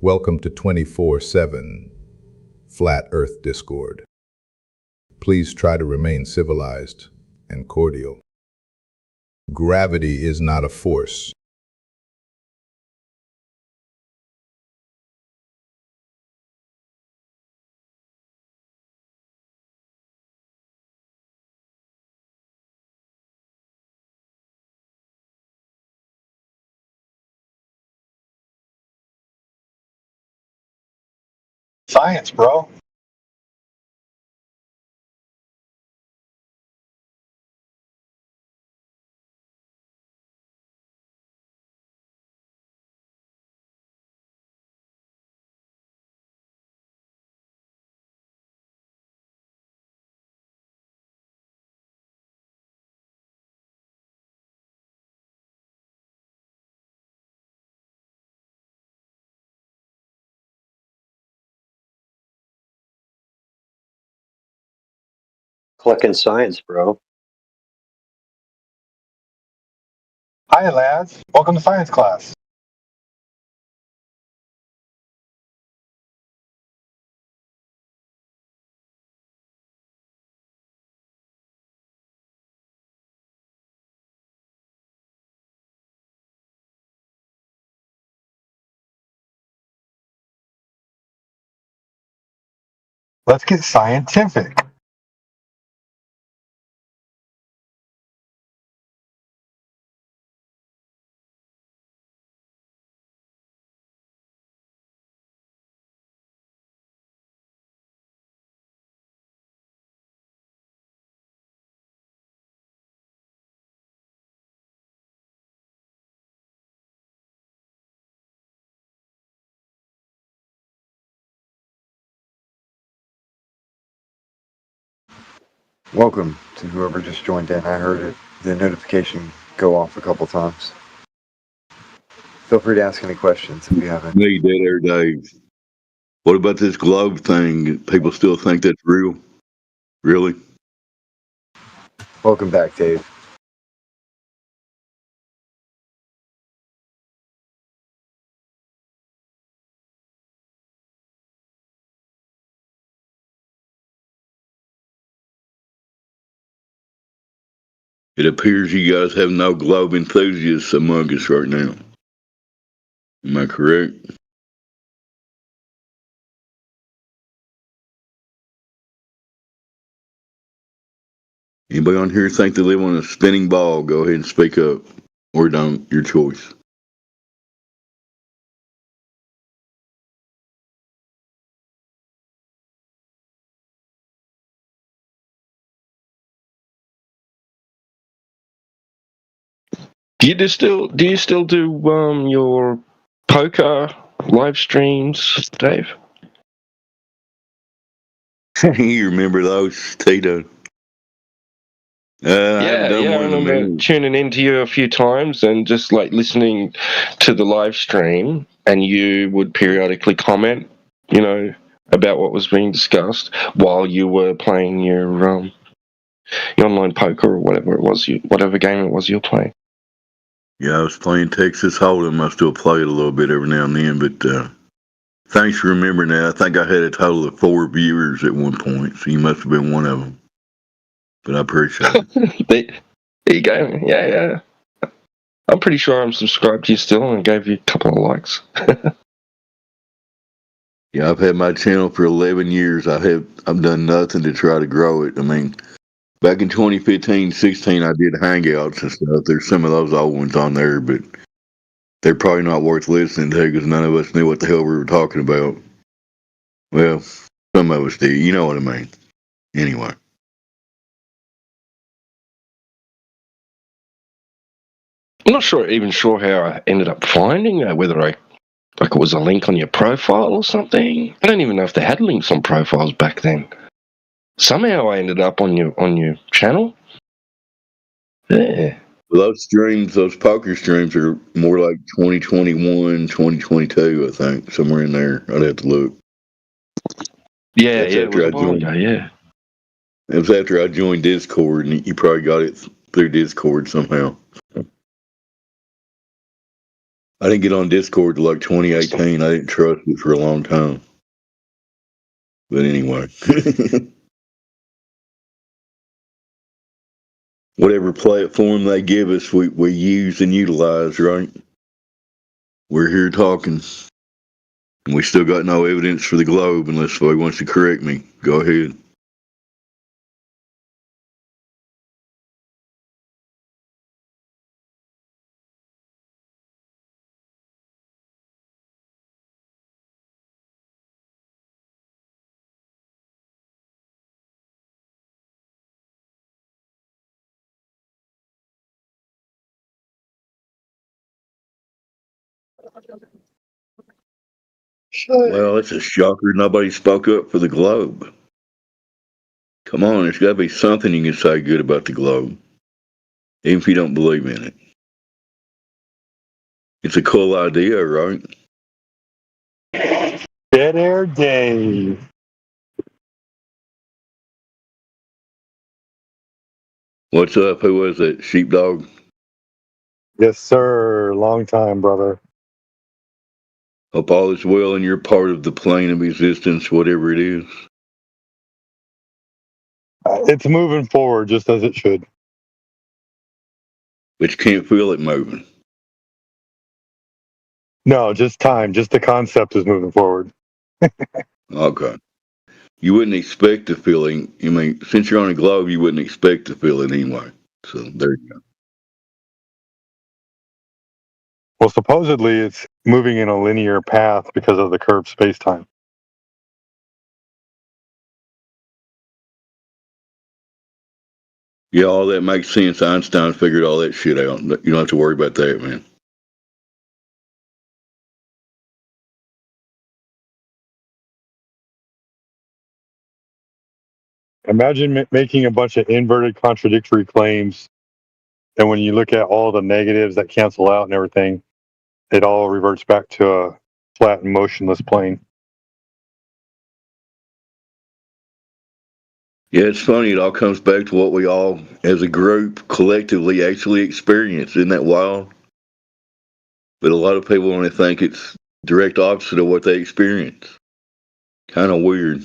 Welcome to 24/7 Flat Earth Discord. Please try to remain civilized and cordial. Gravity is not a force. Science, bro. Clicking science, bro. Hi, lads. Welcome to science class. Let's get scientific. Welcome to whoever just joined in. I heard the notification go off a couple times. Feel free to ask any questions if you haven't. Hey, Dead Air Dave. What about this globe thing? People still think that's real? Really? Welcome back, Dave. It appears you guys have no globe enthusiasts among us right now. Am I correct? Anybody on here think they live on a spinning ball? Go ahead and speak up. Or don't. Your choice. Do you still do your poker live streams, Dave? You remember those, Tito? Yeah, I remember tuning into you a few times and just like listening to the live stream, and you would periodically comment, about what was being discussed while you were playing your online poker or whatever it was, whatever game it was you're playing. Yeah, I was playing Texas Hold'em. I still play it a little bit every now and then, but thanks for remembering that. I think I had a total of 4 viewers at one point, so you must have been one of them. But I appreciate it. There you go. Yeah. I'm pretty sure I'm subscribed to you still and gave you a couple of likes. Yeah, I've had my channel for 11 years. I've done nothing to try to grow it. I mean, back in 2015, 16, I did hangouts and stuff. There's some of those old ones on there, but they're probably not worth listening to because none of us knew what the hell we were talking about. Well, some of us do. You know what I mean. Anyway. I'm not even sure how I ended up finding that, whether it was a link on your profile or something. I don't even know if they had links on profiles back then. Somehow I ended up on your channel. Yeah. Well, those poker streams are more like 2021, 2022, I think. Somewhere in there. I'd have to look. Yeah, That's yeah, after it was a while ago, yeah. It was after I joined Discord, and you probably got it through Discord somehow. I didn't get on Discord till like 2018. I didn't trust it for a long time. But anyway. Whatever platform they give us, we use and utilize, right? We're here talking. And we still got no evidence for the globe unless somebody wants to correct me. Go ahead. Well, it's a shocker nobody spoke up for the globe. Come on, there's got to be something you can say good about the globe, even if you don't believe in it. It's a cool idea, right? Dead Air Dave. What's up? Who was it? Sheepdog? Yes, sir. Long time, brother. Hope all is well and you're part of the plane of existence, whatever it is. It's moving forward just as it should. But you can't feel it moving. No, just time. Just the concept is moving forward. Okay. You wouldn't expect to feel it. I mean, since you're on a globe, you wouldn't expect to feel it anyway. So there you go. Well, supposedly it's moving in a linear path because of the curved space-time. Yeah, all that makes sense. Einstein figured all that shit out. You don't have to worry about that, man. Imagine making a bunch of inverted contradictory claims, and when you look at all the negatives that cancel out and everything, it all reverts back to a flat and motionless plane. Yeah, it's funny. It all comes back to what we all, as a group, collectively actually experience. Isn't that wild? But a lot of people only think it's direct opposite of what they experience. Kind of weird.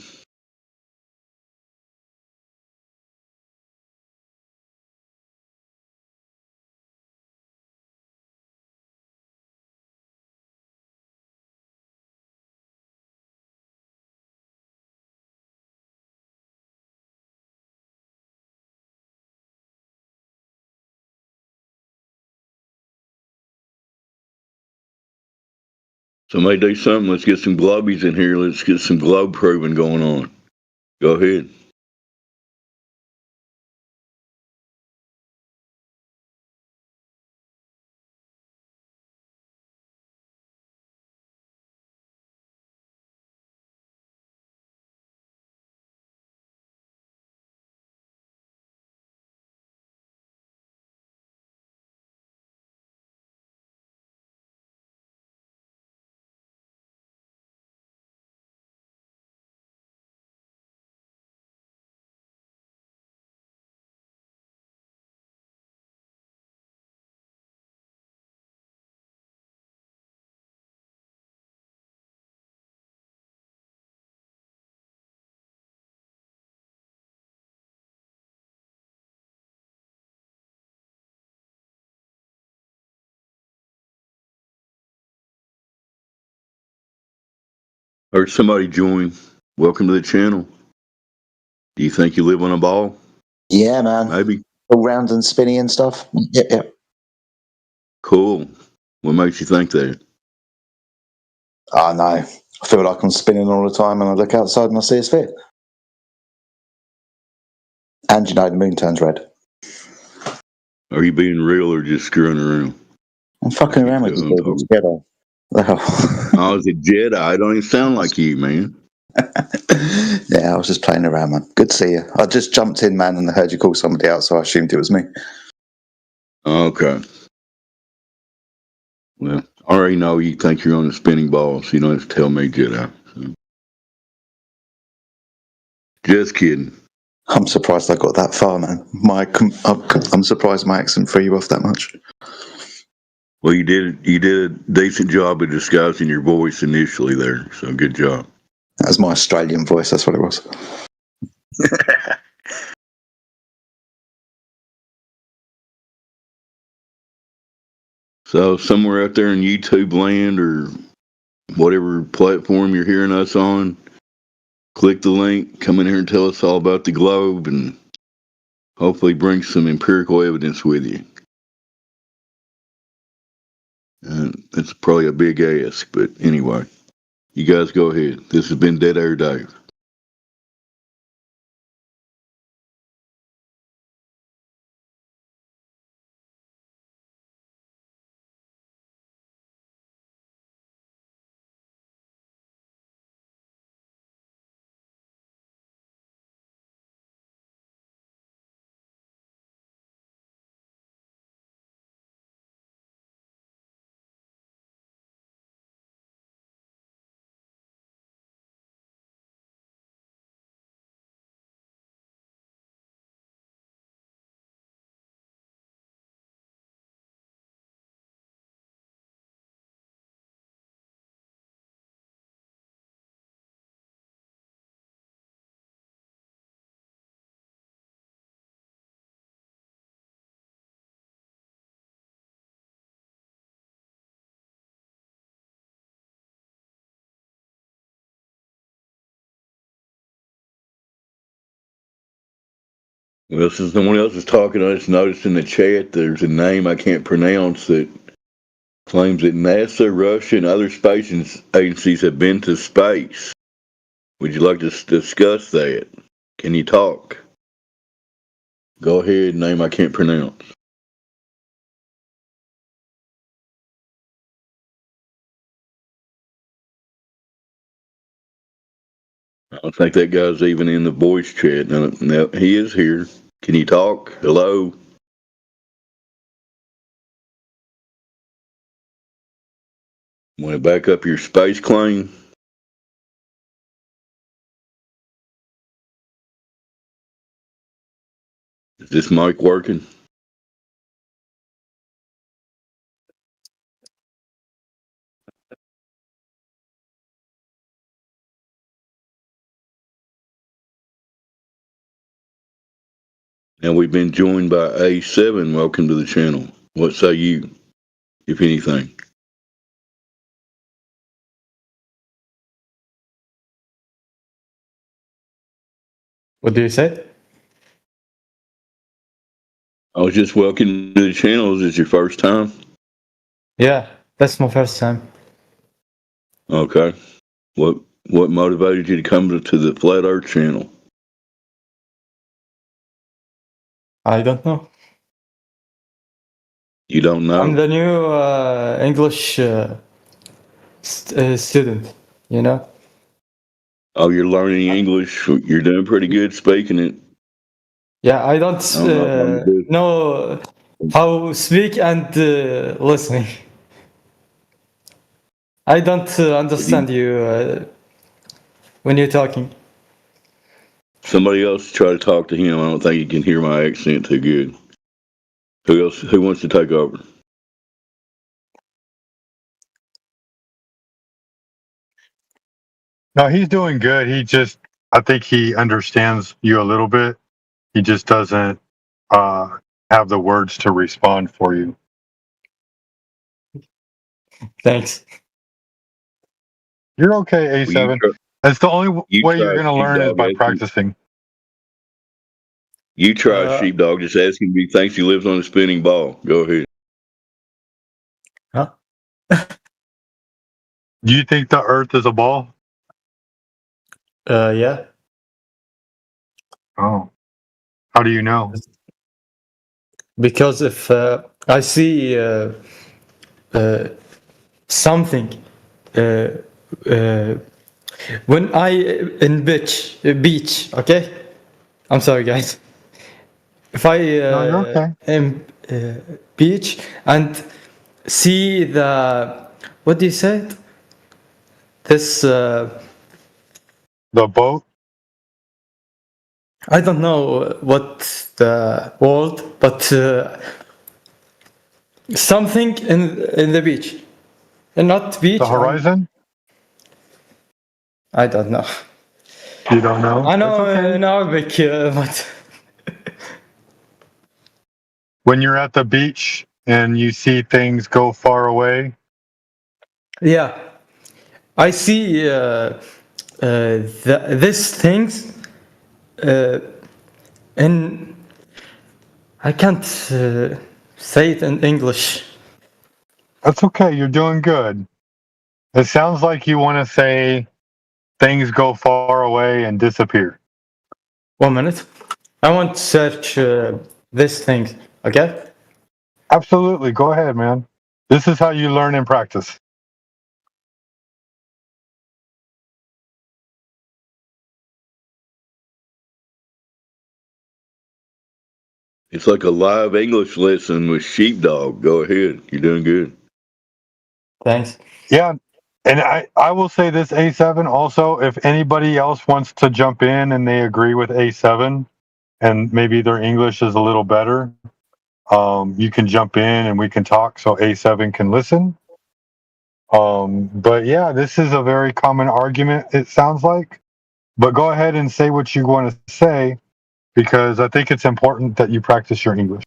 Somebody do something. Let's get some globies in here. Let's get some globe proving going on. Go ahead. Or somebody join. Welcome to the channel. Do you think you live on a ball? Yeah, man. Maybe. All round and spinny and stuff. Yeah. Cool. What makes you think that? I know. I feel like I'm spinning all the time and I look outside and I see a sphere. And you know the moon turns red. Are you being real or just screwing around? I'm fucking around with you, dude. It's Jedi. I was a Jedi. I don't even sound like you, man. Yeah, I was just playing around, man. Good to see you. I just jumped in, man, and I heard you call somebody out, so I assumed it was me. Okay. Well, I already know you think you're on a spinning ball, so you don't have to tell me, Jedi. So. Just kidding. I'm surprised I got that far, man. I'm surprised my accent threw you off that much. Well, you did a decent job of disguising your voice initially there, so good job. That was my Australian voice, that's what it was. So somewhere out there in YouTube land or whatever platform you're hearing us on, click the link, come in here and tell us all about the globe, and hopefully bring some empirical evidence with you. It's probably a big ask, but anyway, you guys go ahead. This has been Dead Air Dave. Well, since someone else is talking, I just noticed in the chat there's a name I can't pronounce that claims that NASA, Russia, and other space agencies have been to space. Would you like to discuss that? Can you talk? Go ahead, name I can't pronounce. I don't think that guy's even in the voice chat. No, he is here. Can you talk? Hello? Want to back up your space claim? Is this mic working? And we've been joined by A7. Welcome to the channel. What say you, if anything? What do you say? I was just welcoming to the channel. Is this your first time? Yeah, that's my first time. Okay. What motivated you to come to the Flat Earth channel? I don't know. You don't know? I'm the new English student, you know? Oh, you're learning English. You're doing pretty good speaking it. Yeah, I don't I don't know if I'm good. know how speak and listening. I don't understand you when you're talking. Somebody else try to talk to him. I don't think he can hear my accent too good. Who else? Who wants to take over? No, he's doing good. I think he understands you a little bit. He just doesn't have the words to respond for you. Thanks. You're okay, A7. That's the only way you're going to learn is by practicing. You try, Sheepdog. Just ask him if he thinks he lives on a spinning ball. Go ahead. Huh? Do you think the Earth is a ball? Yeah. Oh. How do you know? Because if I see something when I in beach, okay? I'm sorry, guys. If I am beach and see the what do you say? This the boat. I don't know what the word, but something in the beach, and not beach. The horizon. I don't know. You don't know? I know in Arabic, but when you're at the beach and you see things go far away. yeah, I see these things, and I can't say it in English. That's okay. You're doing good. It sounds like you want to say things go far away and disappear. 1 minute. I want to search this thing. Okay. Absolutely. Go ahead, man. This is how you learn and practice. It's like a live English lesson with Sheepdog. Go ahead. You're doing good. Thanks. Yeah. And I will say this, A7, also, if anybody else wants to jump in and they agree with A7 and maybe their English is a little better, you can jump in and we can talk so A7 can listen. But yeah, this is a very common argument, it sounds like. But go ahead and say what you want to say, because I think it's important that you practice your English.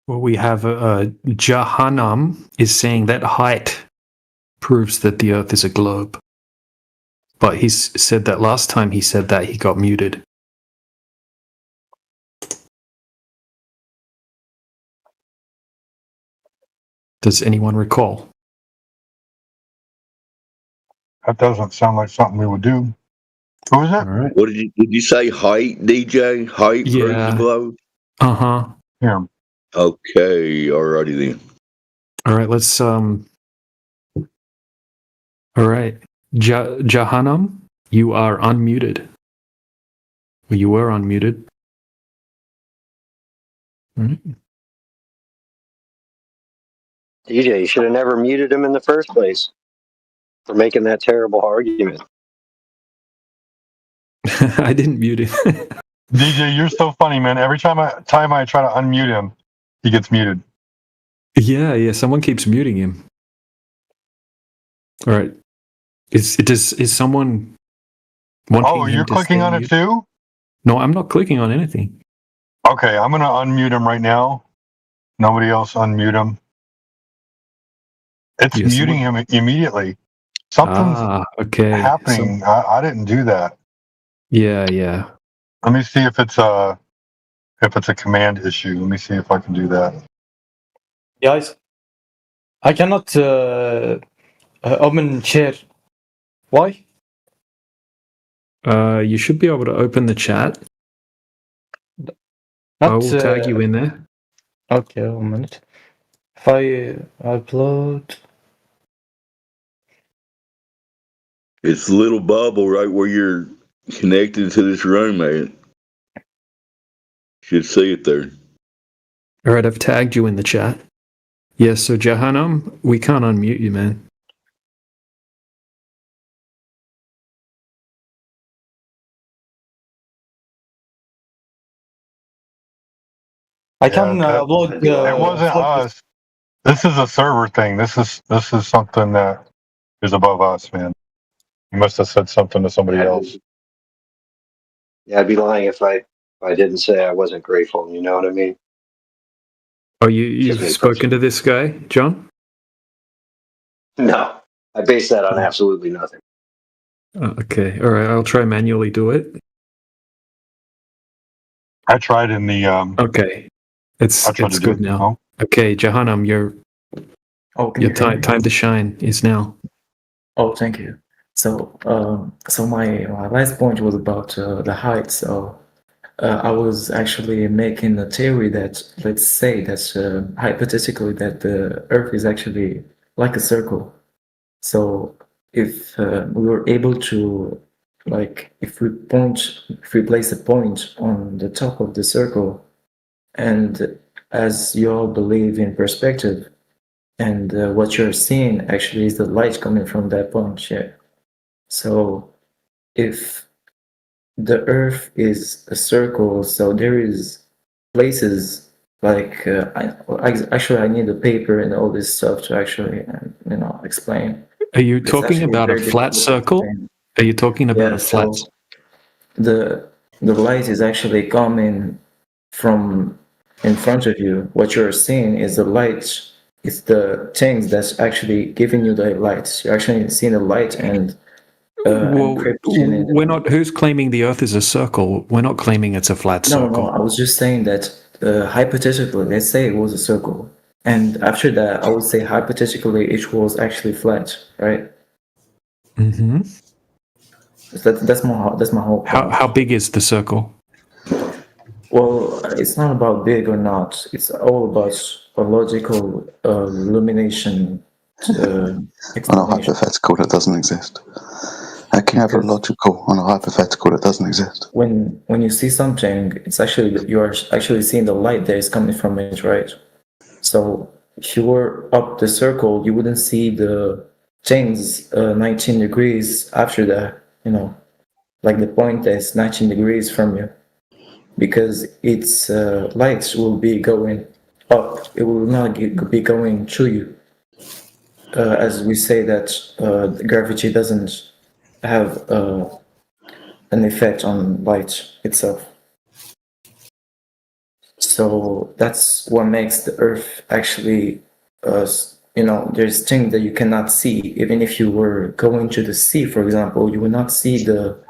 Well, we have Jahannam is saying that height proves that the Earth is a globe. But he said that last time he said that he got muted. Does anyone recall? That doesn't sound like something we would do. Who is it? All right. What did you say? Height, DJ? Height proves the Yeah. globe? Uh-huh. Yeah. Okay, alrighty then. All right, let's all right. Jahannam, you are unmuted. You were unmuted. All right. DJ, you should have never muted him in the first place for making that terrible argument. I didn't mute him. DJ, you're so funny, man. Every time I try to unmute him, he gets muted. Yeah, someone keeps muting him. All right. Is someone wanting Oh, him you're to clicking stay on it muted? too? No, I'm not clicking on anything. Okay, I'm gonna unmute him right now. Nobody else unmute him. It's Yeah, muting him immediately. Something's okay. happening. I didn't do that. Yeah. Let me see if it's a command issue. Let me see if I can do that. Guys, I cannot open share. Why? You should be able to open the chat. I will tag you in there. Okay, 1 minute. If I upload. It's a little bubble right where you're connected to this room, man. Should see it there. All right, I've tagged you in the chat. Yes, so Jahannam, we can't unmute you, man. I can upload. It wasn't us. This is a server thing. This is something that is above us, man. You must have said something to somebody else. Yeah, I'd be lying if I didn't say I wasn't grateful. You know what I mean? Oh, you've spoken to this guy, John? No, I base that on absolutely nothing. Okay, all right, I'll try manually do it. I tried in the. Okay, it's good now. Okay, Jahannam, your can you hear me? time to shine is now. Oh, thank you. So, my last point was about the height. So, I was actually making a theory that, let's say that hypothetically that the Earth is actually like a circle. So, if we were able to, like, if we place a point on the top of the circle, and as you all believe in perspective, and what you're seeing actually is the light coming from that point. Yeah. So if the Earth is a circle, so there is places like I need a paper and all this stuff to actually explain. Are you It's talking actually about a very flat difficult to circle? explain. Are you talking about Yeah, a flat? so the light is actually coming from in front of you. What you're seeing is the light. It's the things that's actually giving you the light. You're actually seeing the light and Well, encryption in it. we're not. Who's claiming the Earth is a circle? We're not claiming it's a flat circle. No, I was just saying that hypothetically, let's say it was a circle, and after that, I would say hypothetically it was actually flat, right? Mm-hmm. That's my whole. How big is the circle? Well, it's not about big or not. It's all about a logical illumination. On a hypothetical that doesn't exist. How can you have a logical on a hypothetical that doesn't exist? When you see something, it's actually you are actually seeing the light that is coming from it, right? So if you were up the circle, you wouldn't see the things 19 degrees after that. Like the point that's 19 degrees from you, because its lights will be going up. It will not be going to you. As we say that gravity doesn't have an effect on light itself. So that's what makes the Earth actually, there's things that you cannot see. Even if you were going to the sea, for example, you will not see the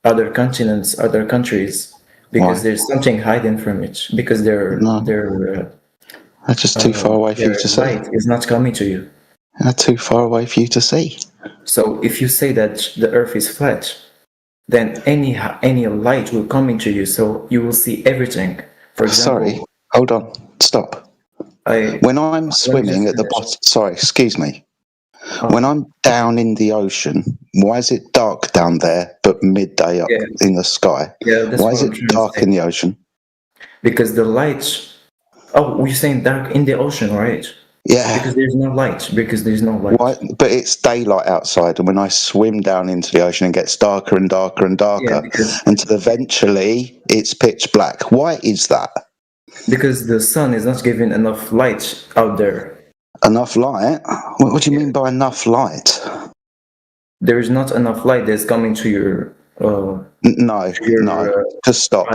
other continents, other countries, because Why? there's something hidden from it. Because That's just too far away for you their to see. light is not coming to you. That's too far away for you to see. So if you say that the Earth is flat, then any light will come into you, so you will see everything. For example, Sorry, hold on, stop. When I'm swimming at the bottom, sorry, excuse me. When I'm down in the ocean, why is it dark down there but midday up in the sky? that's Why what is I'm it trying to dark say. in the ocean? Because the light. Oh, you're saying dark in the ocean, right? Yeah. Because there's no light. Because there's no light. Why? But it's daylight outside, and when I swim down into the ocean, it gets darker and darker and darker, until eventually it's pitch black. Why is that? Because the sun is not giving enough light out there. Enough light? What do you mean by enough light? There is not enough light that's coming to your. No. Just stop.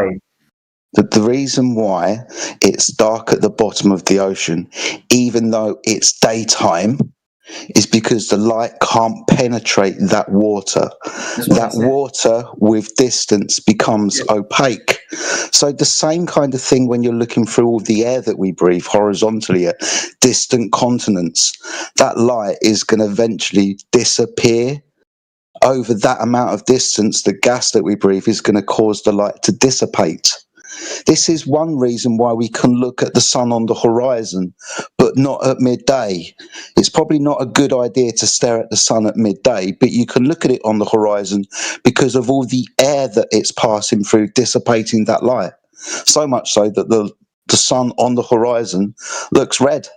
The reason why it's dark at the bottom of the ocean, even though it's daytime, is because the light can't penetrate that water. That water with distance becomes opaque. So the same kind of thing when you're looking through all the air that we breathe horizontally at distant continents, that light is going to eventually disappear. Over that amount of distance, the gas that we breathe is going to cause the light to dissipate. This is one reason why we can look at the sun on the horizon, but not at midday. It's probably not a good idea to stare at the sun at midday, but you can look at it on the horizon because of all the air that it's passing through, dissipating that light. So much so that the sun on the horizon looks red.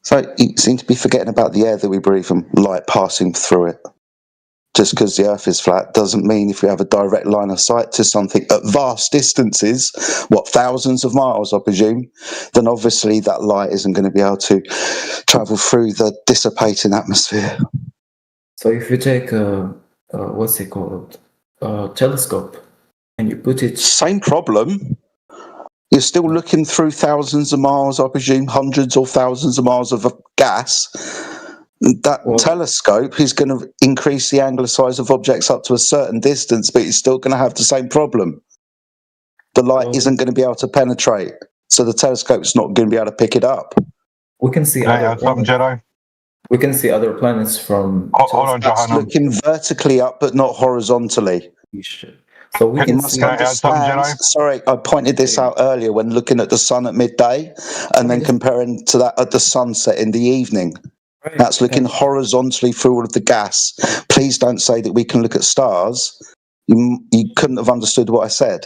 So you seem to be forgetting about the air that we breathe and light passing through it. Just because the Earth is flat doesn't mean if we have a direct line of sight to something at vast distances, thousands of miles, I presume, then obviously that light isn't going to be able to travel through the dissipating atmosphere. So if you take what's it called, telescope, and you put it. Same problem. You're still looking through thousands of miles, I presume, hundreds or thousands of miles of gas. That telescope is going to increase the angular size of objects up to a certain distance, but it's still going to have the same problem. The light isn't going to be able to penetrate, so the telescope's not going to be able to pick it up. We can see something, Jedi? We can see other planets from. Hold on, That's looking vertically up, but not horizontally. So we can see. Sorry, I pointed this out earlier when looking at the sun at midday, and then comparing to that at the sunset in the evening. That's looking horizontally through all of the gas. Please don't say that we can look at stars. You couldn't have understood what I said.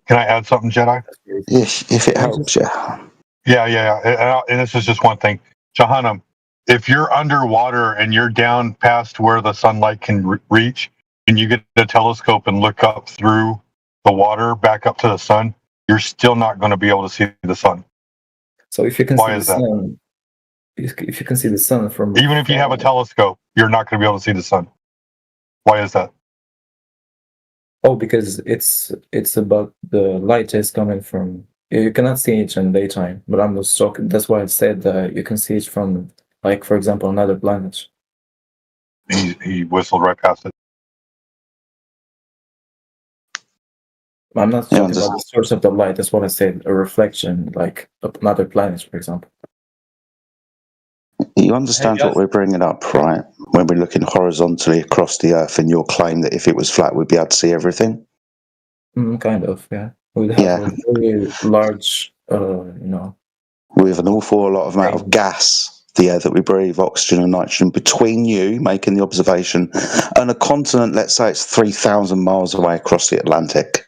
Can I add something, Jedi? If it helps you. Yeah. And this is just one thing. Jahannam, if you're underwater and you're down past where the sunlight can reach, and you get the telescope and look up through the water back up to the sun, you're still not going to be able to see the sun. So if you can Why see is the that? sun, if you can see the sun from. Even if you have a telescope, you're not going to be able to see the sun. Why is that? Oh, because it's about the light is coming from. You cannot see it in daytime, but I'm just talking. That's why I said that you can see it from, like, for example, another planet. He whistled right past it. I'm not talking about the source of the light. That's what I said. A reflection, like another planet, for example. You understand what we're bringing up, right? When we're looking horizontally across the Earth, and your claim that if it was flat, we'd be able to see everything. Kind of, yeah. We'd have a very large, with an awful lot of amount of gas, the air that we breathe, oxygen and nitrogen, between you making the observation and a continent, let's say it's 3,000 miles away across the Atlantic.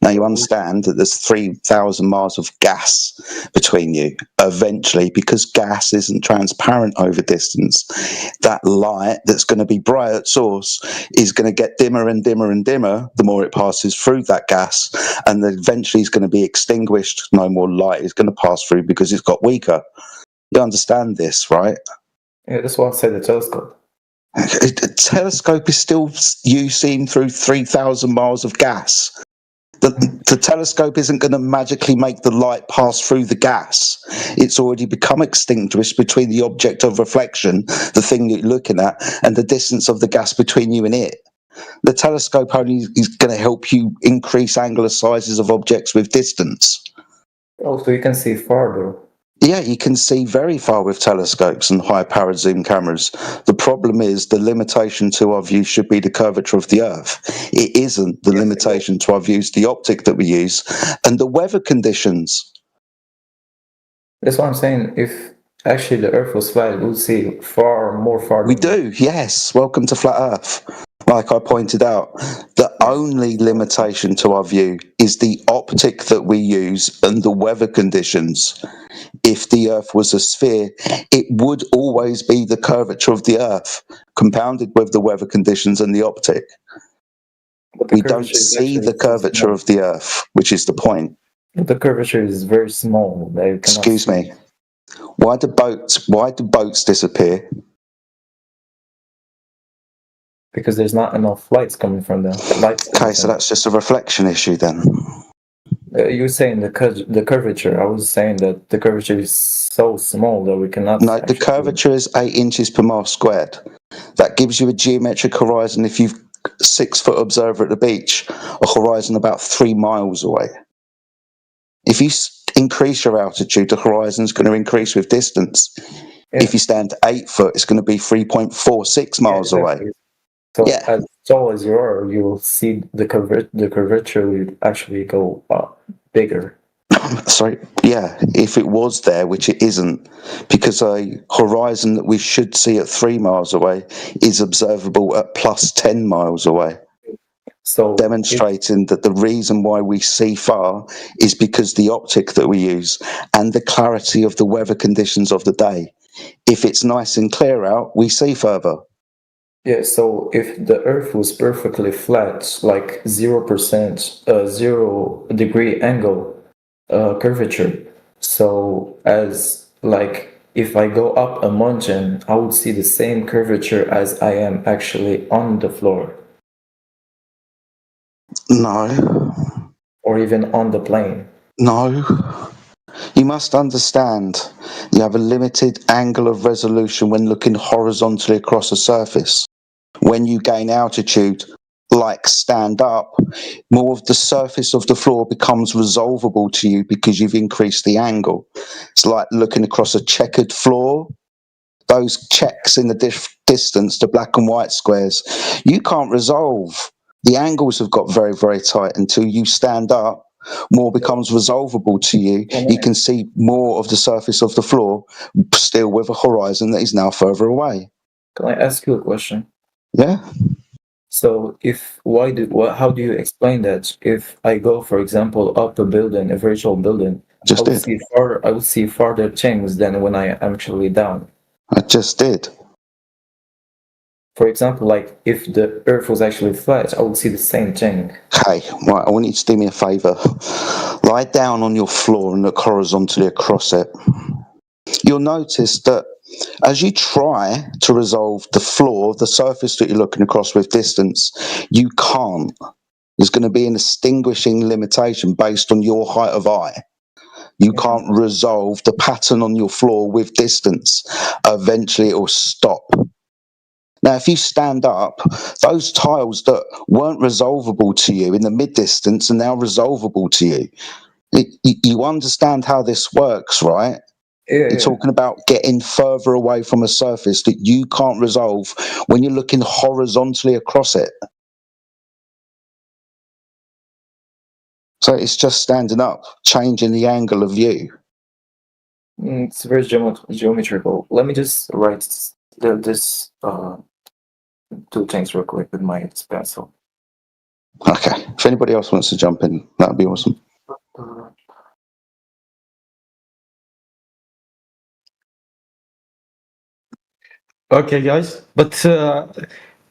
Now you understand that there's 3,000 miles of gas between you. Eventually, because gas isn't transparent over distance, that light that's going to be bright at source is going to get dimmer and dimmer and dimmer the more it passes through that gas, and then eventually it's going to be extinguished. No more light is going to pass through because it's got weaker. You understand this, right? Yeah, that's why I said the telescope. A telescope is still you seeing through 3,000 miles of gas. The telescope isn't going to magically make the light pass through the gas. It's already become extinguished between the object of reflection, the thing you're looking at, and the distance of the gas between you and it. The telescope only is going to help you increase angular sizes of objects with distance. Oh, so you can see farther. Yeah, you can see very far with telescopes and high-powered zoom cameras. The problem is the limitation to our view should be the curvature of the Earth. It isn't. The limitation to our view is the optic that we use and the weather conditions. That's what I'm saying. If actually the Earth was flat, we would see far more farther. We do, yes. Welcome to Flat Earth. Like I pointed out, the only limitation to our view is the optic that we use and the weather conditions. If the Earth was a sphere, it would always be the curvature of the Earth, compounded with the weather conditions and the optic. We don't see the curvature of the Earth, which is the point. But the curvature is very small. Excuse me. Why do boats disappear? Because there's not enough lights coming from them. Okay, so that's just a reflection issue then. You were saying the curvature. I was saying that the curvature is so small that we cannot. No, the curvature is 8 inches per mile squared. That gives you a geometric horizon if you've 6-foot observer at the beach, a horizon about 3 miles away. If you increase your altitude, the horizon is going to increase with distance. Yeah. If you stand 8 foot, it's going to be 3.46 miles away. So as tall as you are, you will see the curvature will actually go bigger. Sorry, yeah, if it was there, which it isn't, because a horizon that we should see at 3 miles away is observable at plus 10 miles away. So demonstrating that the reason why we see far is because the optic that we use and the clarity of the weather conditions of the day. If it's nice and clear out, we see further. Yeah, so if the Earth was perfectly flat, like 0%, 0 degree angle curvature, so as like if I go up a mountain, I would see the same curvature as I am actually on the floor. No. Or even on the plane. No. You must understand, you have a limited angle of resolution when looking horizontally across a surface. When you gain altitude, like stand up, more of the surface of the floor becomes resolvable to you because you've increased the angle. It's like looking across a checkered floor. Those checks in the distance, the black and white squares, you can't resolve. The angles have got very, very tight until you stand up. More becomes resolvable to you. You can see more of the surface of the floor, still with a horizon that is now further away. Can I ask you a question? Yeah. So how do you explain that? If I go, for example, up a building, a virtual building, I would see farther things than when I am actually down. I just did. For example, like if the Earth was actually flat, I would see the same thing. Okay, right, I want you to do me a favour. Lie down on your floor and look horizontally across it. You'll notice that as you try to resolve the floor, the surface that you're looking across with distance, you can't. There's going to be an extinguishing limitation based on your height of eye. You can't resolve the pattern on your floor with distance. Eventually it will stop. Now, if you stand up, those tiles that weren't resolvable to you in the mid-distance are now resolvable to you. You understand how this works, right? Yeah. You're talking about getting further away from a surface that you can't resolve when you're looking horizontally across it. So it's just standing up, changing the angle of view. It's very geometrical. Let me just write this two things real quick with my pencil. Okay. If anybody else wants to jump in, that would be awesome. Okay, guys, but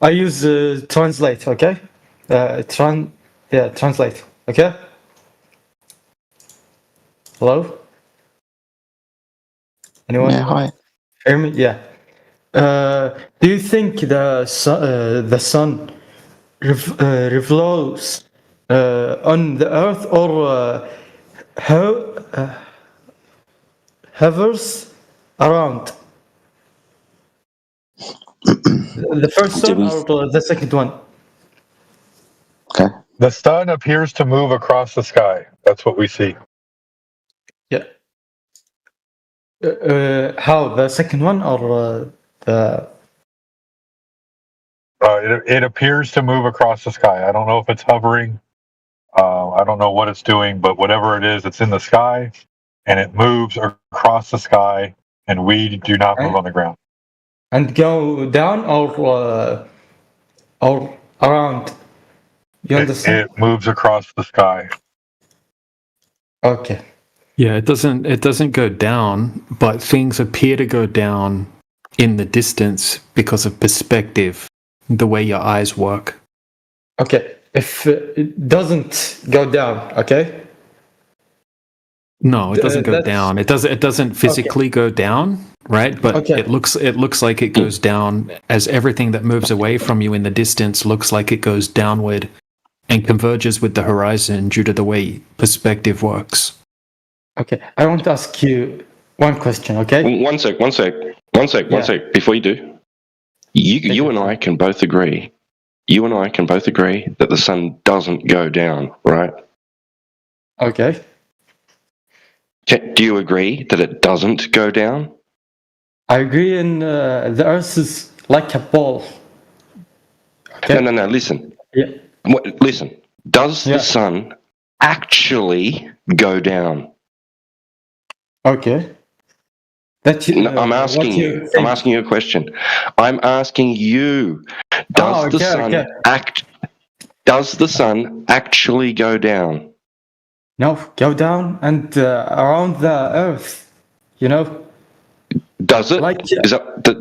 I use translate. Okay, translate. Okay. Hello. Anyone? Yeah. Hi. Hear me? Yeah. Do you think the sun revolves on the Earth or hovers around? The first one or the second one? The sun appears to move across the sky. That's what we see. Yeah. How, the second one or the? It appears to move across the sky. I don't know if it's hovering. I don't know what it's doing, but whatever it is, it's in the sky, and it moves across the sky, and we do not move on the ground. And go down or around? You understand? It moves across the sky. Okay. Yeah, it doesn't go down, but things appear to go down in the distance because of perspective, the way your eyes work. Okay. If it doesn't go down, okay? No, it doesn't go down. It doesn't physically go down, right? But it looks like it goes down as everything that moves away from you in the distance looks like it goes downward and converges with the horizon due to the way perspective works. Okay, I want to ask you one question, okay? One sec. Before you do, you and I can both agree. You and I can both agree that the sun doesn't go down, right? Okay. Do you agree that it doesn't go down? I agree in the Earth is like a ball. Okay. No, listen. Yeah. Listen. Does the sun actually go down? Okay. I'm asking you. I'm asking you a question. I'm asking you. Does the sun actually go down? No, go down and around the Earth. You know. Does it?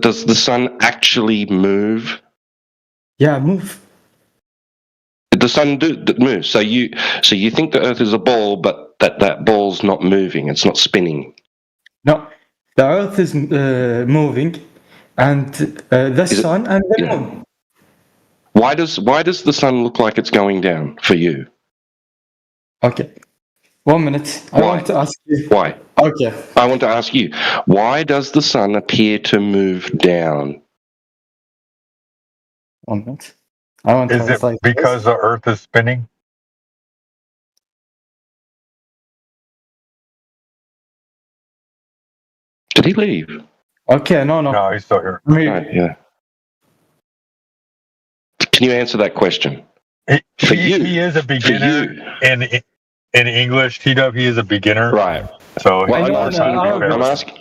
Does the sun actually move? Yeah, move. The sun moves. So you think the Earth is a ball, but that ball's not moving. It's not spinning. No, the Earth is moving, and the sun and the moon. Why does the sun look like it's going down for you? Okay, 1 minute. I want to ask you. Why? Okay. I want to ask you. Why does the sun appear to move down? 1 minute. I want Is it because the Earth is spinning? Did he leave? Okay, no. No, he's still here. Right, yeah. Can you answer that question? He is a beginner in English. T-Dub, he is a beginner. Right. So I'm asking.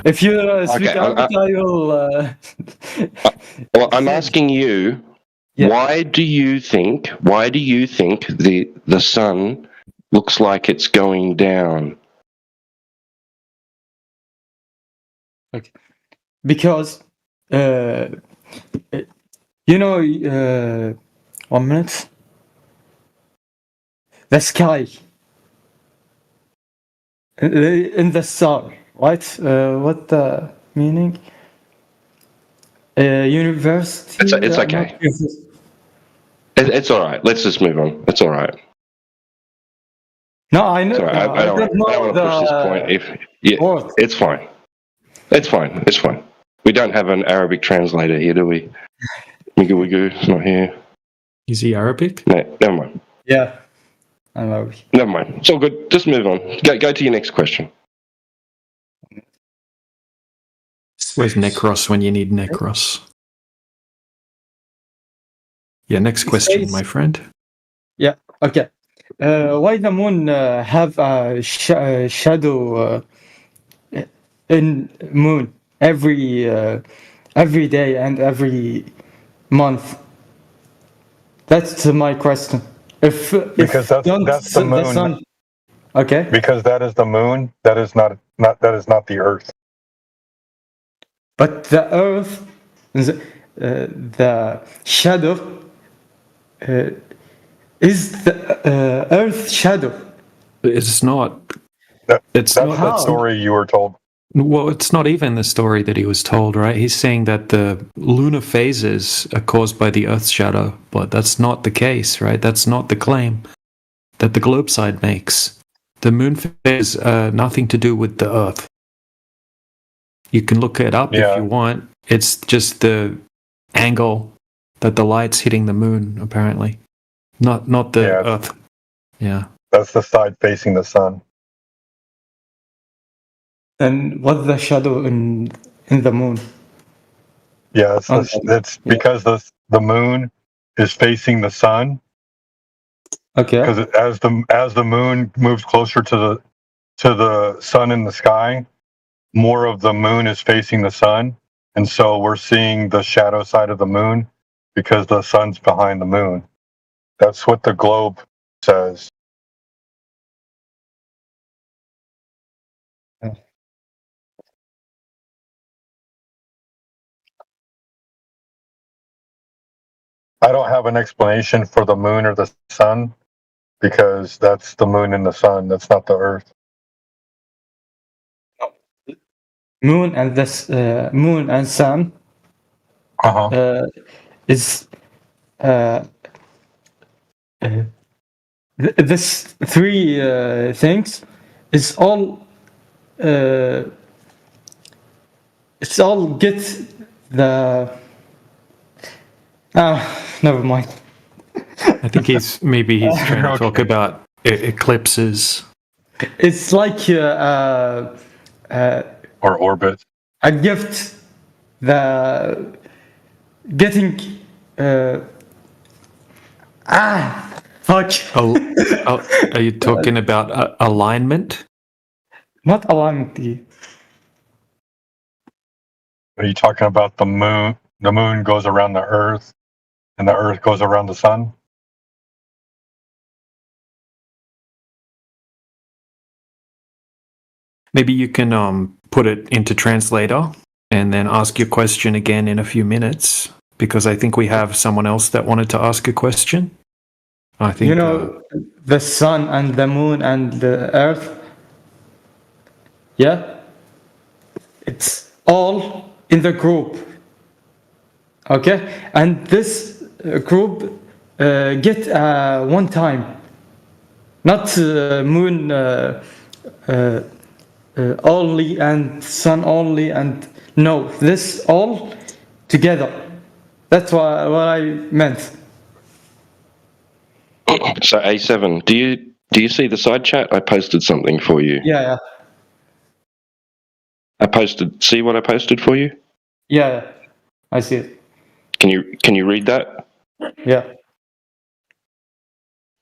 If you speak Arabic, I will. Well, I'm asking you. Yeah. Why do you think the sun looks like it's going down? Okay. Because 1 minute. The sky in the sun, right? What the meaning? University. It's okay. It's all right. Let's just move on. It's all right. No, I know. Right. I don't want to push this point. It's fine. It's fine. It's fine. We don't have an Arabic translator here, do we? It's not here. Is he Arabic? No, never mind. Yeah, I'm Arabic. Never mind. It's all good. Just move on. Go to your next question. Where's Necros when you need Necros? Yeah, next question, my friend. Yeah, okay. Why the moon have a shadow in moon every day and every month? That's my question. Because that's the moon. Sun, okay. Because that is the moon. That is not the Earth. But the Earth, the shadow, is the Earth shadow. It's not. That's the story you were told. Well, it's not even the story that he was told, right? He's saying that the lunar phases are caused by the Earth's shadow, but that's not the case, right? That's not the claim that the globe side makes. The moon phase nothing to do with the Earth. You can look it up if you want. It's just the angle that the light's hitting the moon, apparently, not the Earth. Yeah, that's the side facing the sun. And what's the shadow in the moon? Yeah, it's because the moon is facing the sun. Okay. Because as the moon moves closer to the sun in the sky, more of the moon is facing the sun, and so we're seeing the shadow side of the moon because the sun's behind the moon. That's what the globe says. I don't have an explanation for the moon or the sun because that's the moon and the sun. That's not the Earth. Moon and this moon and sun is this three things is all it's all get the never mind. I think he's trying to talk about eclipses. It's like or orbit. A gift, the getting fuck. Are you talking about alignment? Not alignment. Are you talking about the moon? The moon goes around the Earth, and the Earth goes around the sun? Maybe you can put it into translator and then ask your question again in a few minutes, because I think we have someone else that wanted to ask a question. I think the sun and the moon and the earth. Yeah, it's all in the group. Okay, and this group get one time, not moon only and sun only, and no, this all together. That's what I meant. So A7, do you see the side chat? I posted something for you. Yeah. See what I posted for you? Yeah, I see it. Can you read that? Yeah.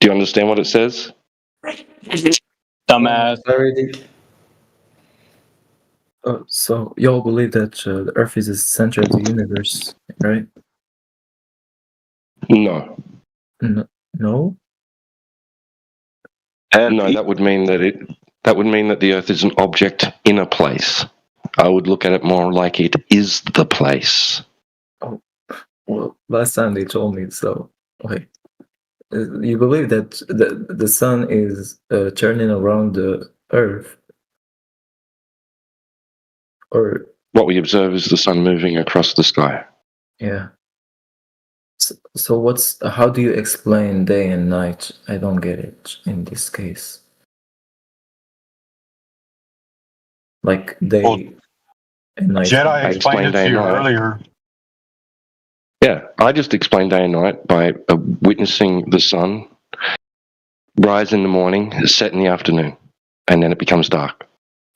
Do you understand what it says? Dumbass. So y'all believe that the Earth is the center of the universe, right? No. No. No, that would mean that the Earth is an object in a place. I would look at it more like it is the place. Oh, well, last time they told me so. Okay, you believe that the sun is turning around the Earth, or what we observe is the sun moving across the sky. Yeah. So how do you explain day and night? I don't get it in this case. Like day and night. Jedi explained it to you earlier. Yeah, I just explained day and night by witnessing the sun rise in the morning, set in the afternoon, and then it becomes dark.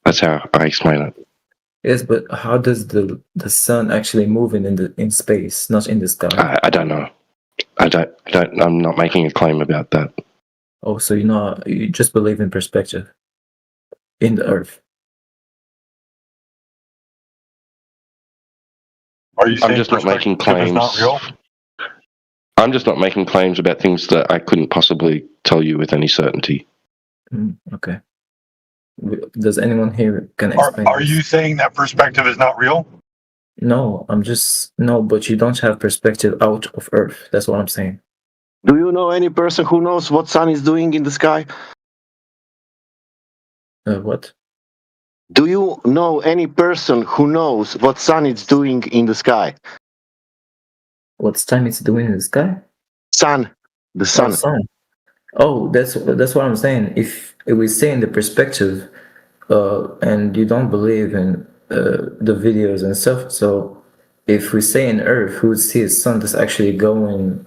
That's how I explain it. Yes, but how does the sun actually move in space, not in the sky? I don't know. I'm not making a claim about that. Oh, so you just believe in perspective in the Earth. Are you saying I'm just not making claims? Not real? I'm just not making claims about things that I couldn't possibly tell you with any certainty. Okay. Does anyone here can explain? Are you saying that perspective is not real? No, but you don't have perspective out of Earth. That's what I'm saying. Do you know any person who knows what sun is doing in the sky? What? Do you know any person who knows what sun is doing in the sky? What time it's doing in the sky? Sun. The Oh, sun. sun. Oh, that's what I'm saying. If we say in the perspective, and you don't believe in the videos and stuff, so if we say in Earth, we would see a sun that's actually going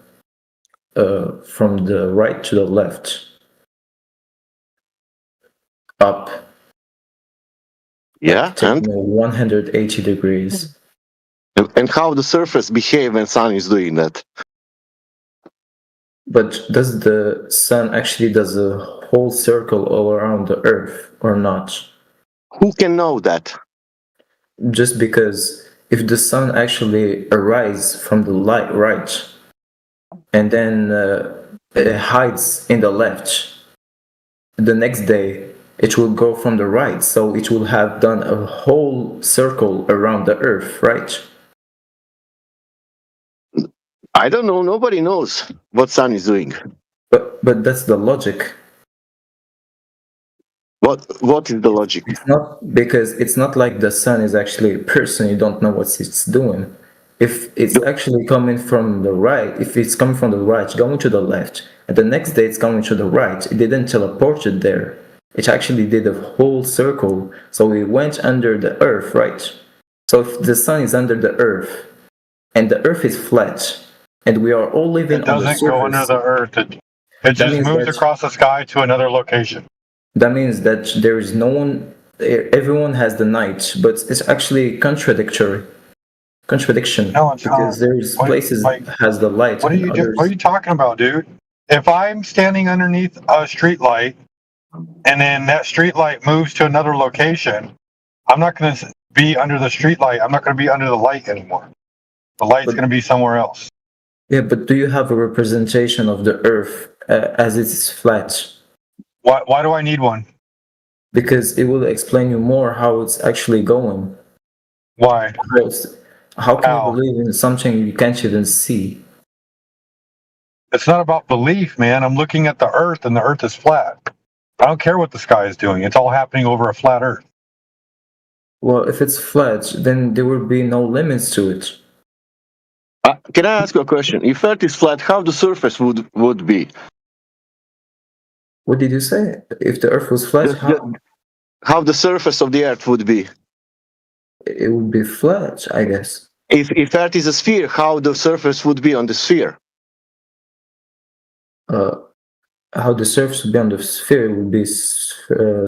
from the right to the left, up. Yeah, taking and 180 degrees. and how the surface behave when sun is doing that? But does the sun actually does a whole circle all around the Earth or not? Who can know that? Just because if the sun actually arises from the light right, and then it hides in the left, the next day it will go from the right, so it will have done a whole circle around the Earth, right? I don't know. Nobody knows what sun is doing. But that's the logic. What is the logic? It's not because it's not like the sun is actually a person. You don't know what it's doing. If it's actually coming from the right, if it's coming from the right, going to the left, and the next day it's coming to the right, it didn't teleport it there. It actually did a whole circle. So it went under the earth, right? So if the sun is under the earth, and the earth is flat, and we are all living It on the doesn't go under surface, the earth. It just means moves that- across the sky to another location. that means that there is no one, everyone has the night, but it's actually contradiction, No, it's because not. there's What- places like, has the light What are and you others. What are you talking about, dude? If I'm standing underneath a street light and then that street light moves to another location, I'm not going to be under the street light. I'm not going to be under the light anymore. The light's going to be somewhere else. Yeah, but do you have a representation of the earth as it's flat? Why do I need one? Because it will explain you more how it's actually going. Why? How can you believe in something you can't even see? It's not about belief, man. I'm looking at the earth and the earth is flat. I don't care what the sky is doing. It's all happening over a flat earth. Well, if it's flat, then there will be no limits to it. Can I ask you a question? If Earth is flat, how the surface would be? What did you say? If the earth was flat, How the surface of the Earth would be? It would be flat, I guess. If Earth is a sphere, how the surface would be on the sphere? How the surface would be on the sphere would be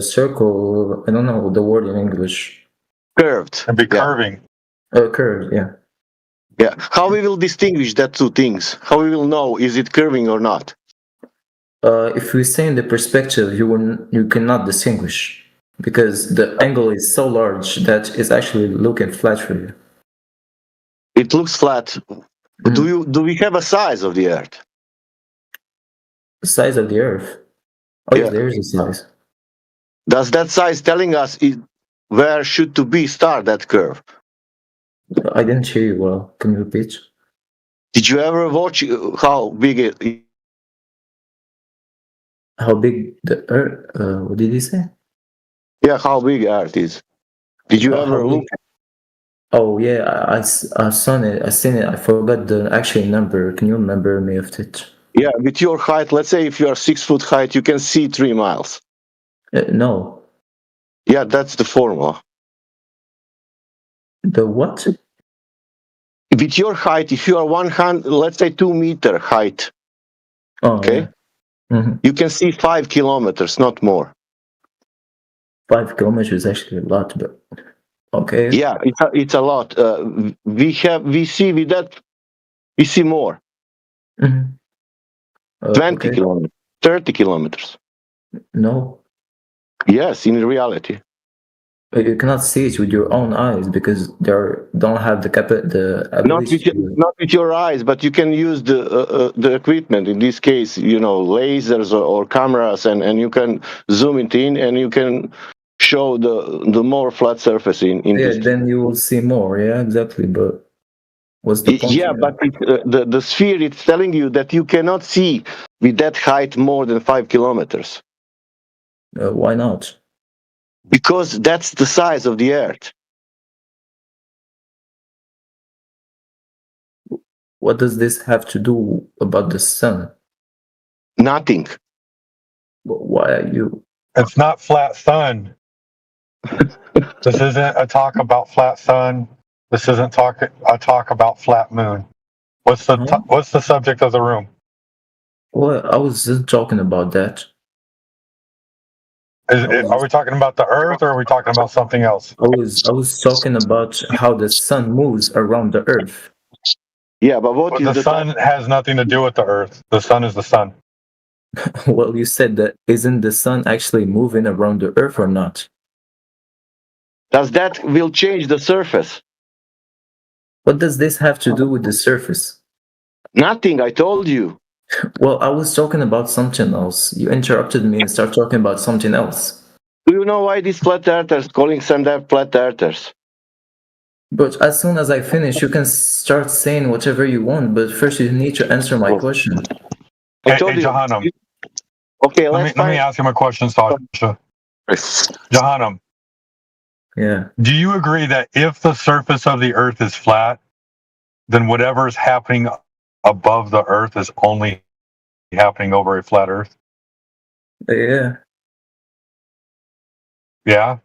circle. I don't know the word in English. Curved. It'd be curving. Curved, yeah. Yeah. How we will distinguish that two things? How we will know is it curving or not? If we stay in the perspective, you cannot distinguish because the angle is so large that it's actually looking flat for you. It looks flat. Do we have a size of the Earth? The size of the Earth. Oh, yes, there is a size. Does that size telling us where should to be start that curve? I didn't hear you well. Can you repeat? Did you ever watch how big it? How big the Earth? What did he say? Yeah, how big Earth is. Did you ever look? Oh yeah, I saw it. I seen it. I forgot the actual number. Can you remember me of it? Yeah, with your height, let's say if you are 6 foot height, you can see 3 miles. No. Yeah, that's the formula. The what? With your height, if you are 100, let's say 2 meter height, okay, you can see 5 kilometers, not more. 5 kilometers is actually a lot, but okay. Yeah, it's a lot. We see with that, we see more. 20 kilometers, 30 kilometers. No. Yes, in reality. You cannot see it with your own eyes because they don't have the ability. Not with your eyes, but you can use the equipment. In this case, lasers or cameras, and you can zoom it in, and you can show the more flat surface in. Yeah, then you will see more. Yeah, exactly. But what's the point? Yeah, but the sphere it's telling you that you cannot see with that height more than 5 kilometers. Why not? Because that's the size of the Earth. What does this have to do about the sun? Nothing. Why are you? It's not flat sun. This isn't a talk about flat sun. This isn't a talk about flat moon. What's the subject of the room? Well, I was just talking about that. Are we talking about the Earth, or are we talking about something else? I was talking about how the sun moves around the Earth. Yeah, but what is the sun has nothing to do with the Earth. The sun is the sun. Well, you said that isn't the sun actually moving around the Earth or not? Does that will change the surface? What does this have to do with the surface? Nothing, I told you. Well, I was talking about something else. You interrupted me and started talking about something else. Do you know why these flat earthers calling some flat earthers? But as soon as I finish, you can start saying whatever you want, but first you need to answer my question. Hey, Jahannam. Okay, let me ask him a question, Sasha. Jahannam. Yeah. Do you agree that if the surface of the Earth is flat, then whatever is happening above the Earth is only happening over a flat Earth? Yeah. Yeah.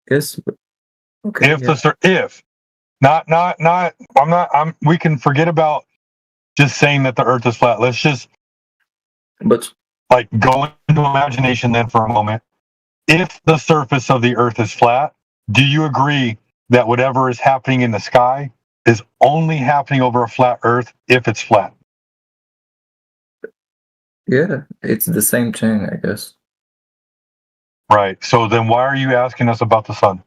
Yes. Okay. If we can forget about just saying that the Earth is flat. Let's just go into imagination then for a moment. If the surface of the Earth is flat, do you agree that whatever is happening in the sky is only happening over a flat Earth if it's flat? Yeah, it's the same thing, I guess. Right. So then why are you asking us about the sun?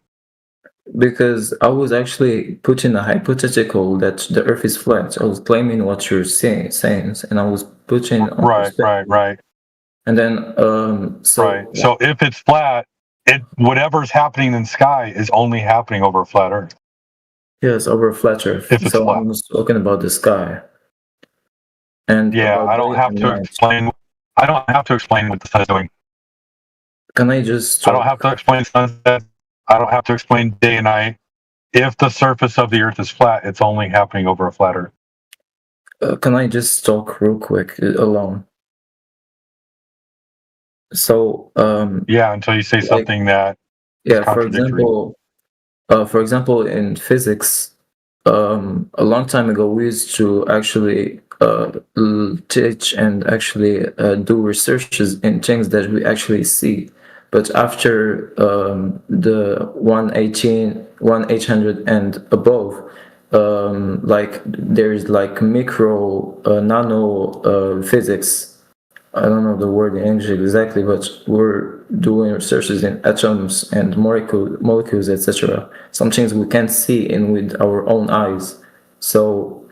Because I was actually putting a hypothetical that the Earth is flat. I was claiming what you're saying, and I was putting on Right. And then, so if it's flat, whatever's happening in the sky is only happening over a flat Earth. Yes, over a flat Earth. If it's flat. I was talking about the sky. And I don't have to explain. I don't have to explain what the sun is doing. Can I just? I don't have to explain sunset. I don't have to explain day and night. If the surface of the Earth is flat, it's only happening over a flat Earth. Can I just talk real quick alone? So until you say something that is contradictory. for example, in physics, a long time ago, we used to actually teach and actually do researches in things that we actually see. But after the 1800 and above, there's micro nano physics. I don't know the word in English exactly, but we're doing researches in atoms and molecules, etc. Some things we can't see with our own eyes. So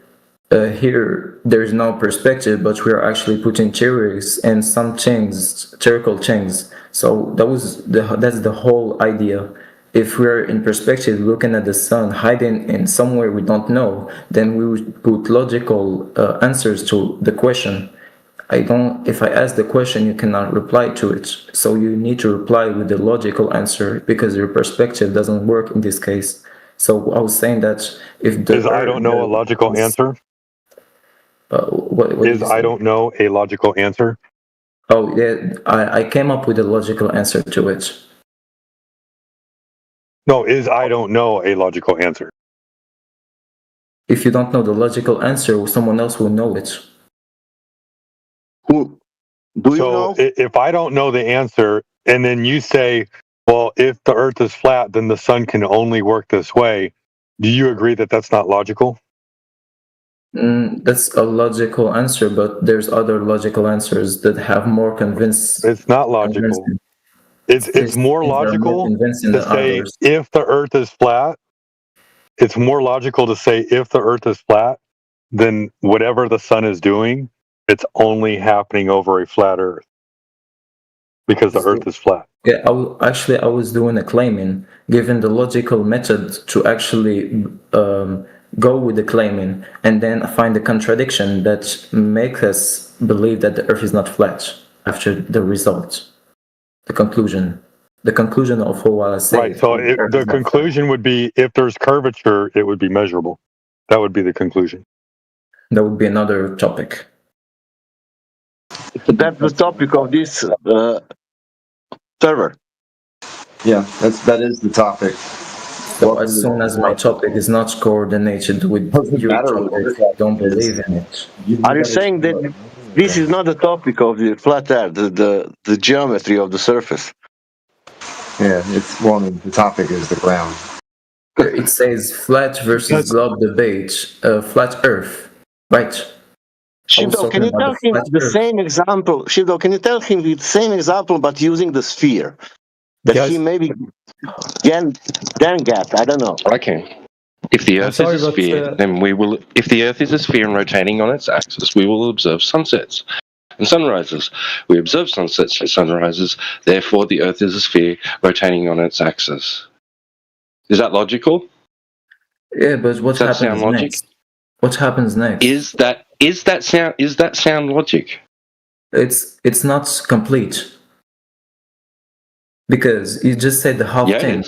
here there's no perspective, but we're actually putting theories and some things, theoretical things. So that's the whole idea. If we're in perspective looking at the sun hiding in somewhere we don't know, then we would put logical answers to the question. If I ask the question, you cannot reply to it. So you need to reply with the logical answer because your perspective doesn't work in this case. So I was saying that if the I don't know a logical answer? What I don't know a logical answer? Oh, yeah, I came up with a logical answer to it. No, I don't know a logical answer? If you don't know the logical answer, someone else will know it. If I don't know the answer, and then you say, well, if the Earth is flat, then the sun can only work this way, do you agree that that's not logical? That's a logical answer, but there's other logical answers that have more convinced. It's not logical. It's more logical to say if the Earth is flat. It's more logical to say if the Earth is flat, then whatever the sun is doing, it's only happening over a flat Earth because the Earth is flat. Yeah, I was doing a claiming, given the logical method to actually go with the claiming and then find the contradiction that makes us believe that the Earth is not flat after the result, the conclusion. The conclusion of what I say. Right. So the conclusion would be if there's curvature, it would be measurable. That would be the conclusion. That would be another topic. That's the topic of this server. Yeah, that is the topic. So as soon as my topic is not coordinated with your topic, I don't believe in it. Are you saying that this is not the topic of the flat earth, the geometry of the surface? Yeah, the topic is the ground. It says flat versus globe debate, flat earth, right? Shido, can you tell him the same example? Shido, can you tell him the same example but using the sphere? That he maybe can get. I don't know. Okay. If the Earth is a sphere, then we will. If the Earth is a sphere and rotating on its axis, we will observe sunsets and sunrises. We observe sunsets and sunrises. Therefore, the Earth is a sphere rotating on its axis. Is that logical? Yeah, but what happens next? What happens next? Is that sound logic? It's not complete. Because you just said the half thing.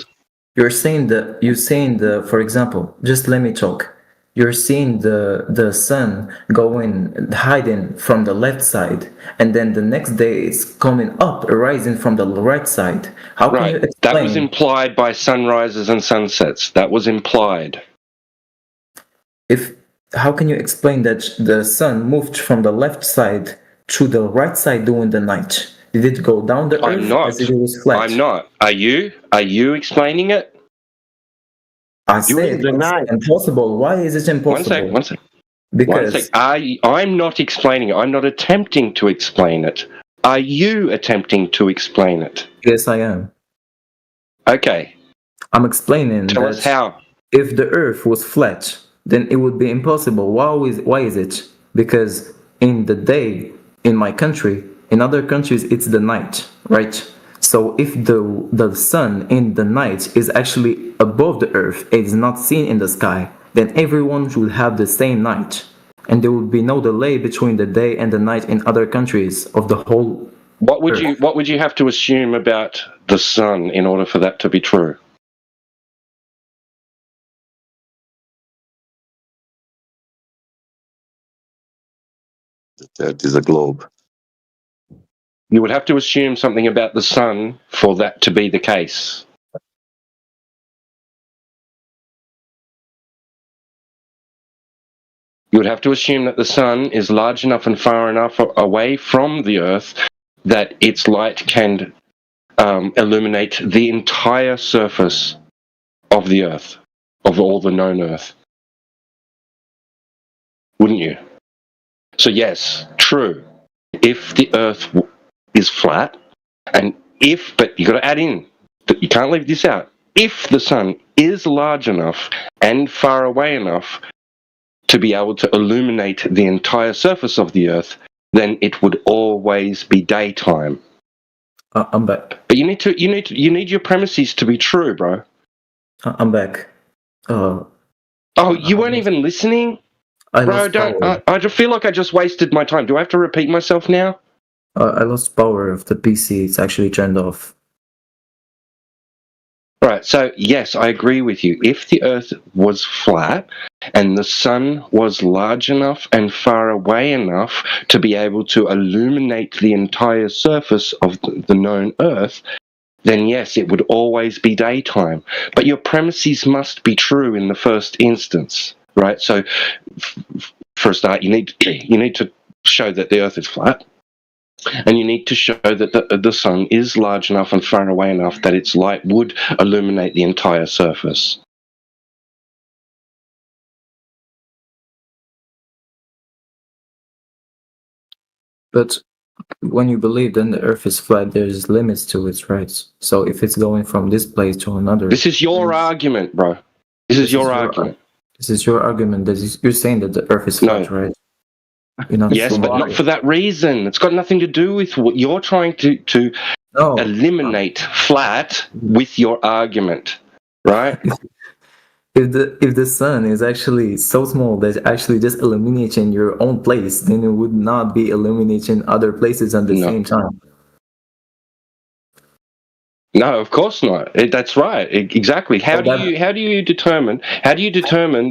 You're saying for example, just let me talk. You're seeing the sun hiding from the left side, and then the next day it's coming up, rising from the right side. How can you explain? That was implied by sunrises and sunsets. That was implied. How can you explain that the sun moved from the left side to the right side during the night? Did it go down the earth as if it was flat? I'm not. Are you? Are you explaining it? I said it's impossible. Why is it impossible? One sec. Because I'm not explaining it. I'm not attempting to explain it. Are you attempting to explain it? Yes, I am. Okay. I'm explaining. Tell us how. If the earth was flat, then it would be impossible. Why is it? Because in the day, in my country, in other countries, it's the night, right? So if the sun in the night is actually above the earth, it is not seen in the sky, then everyone should have the same night. And there would be no delay between the day and the night in other countries of the whole earth. What would you have to assume about the sun in order for that to be true? That is a globe. You would have to assume something about the sun for that to be the case. You would have to assume that the sun is large enough and far enough away from the earth that its light can illuminate the entire surface of the earth, of all the known earth. Wouldn't you? So yes, true. If the earth is flat, but you got to add in that you can't leave this out. If the sun is large enough and far away enough to be able to illuminate the entire surface of the earth, then it would always be daytime. I'm back. But you need your premises to be true, bro. I'm back. You weren't even listening, bro. I just feel like I just wasted my time. Do I have to repeat myself now? I lost power of the PC. It's actually turned off. Right, so yes, I agree with you. If the Earth was flat and the sun was large enough and far away enough to be able to illuminate the entire surface of the known Earth, then yes, it would always be daytime. But your premises must be true in the first instance, right? So for a start, you need to show that the Earth is flat. And you need to show that the sun is large enough and far away enough that its light would illuminate the entire surface. But when you believe then the Earth is flat, there's limits to it, right? So if it's going from this place to another... This is your argument, bro. This is your argument. This is your argument. You're saying that the Earth is flat, right? Yes, but not for that reason. It's got nothing to do with what you're trying to eliminate flat with your argument, right? If the sun is actually so small that it's actually just illuminating your own place, then it would not be illuminating other places at the same time. No, of course not. That's right. Exactly. How do you determine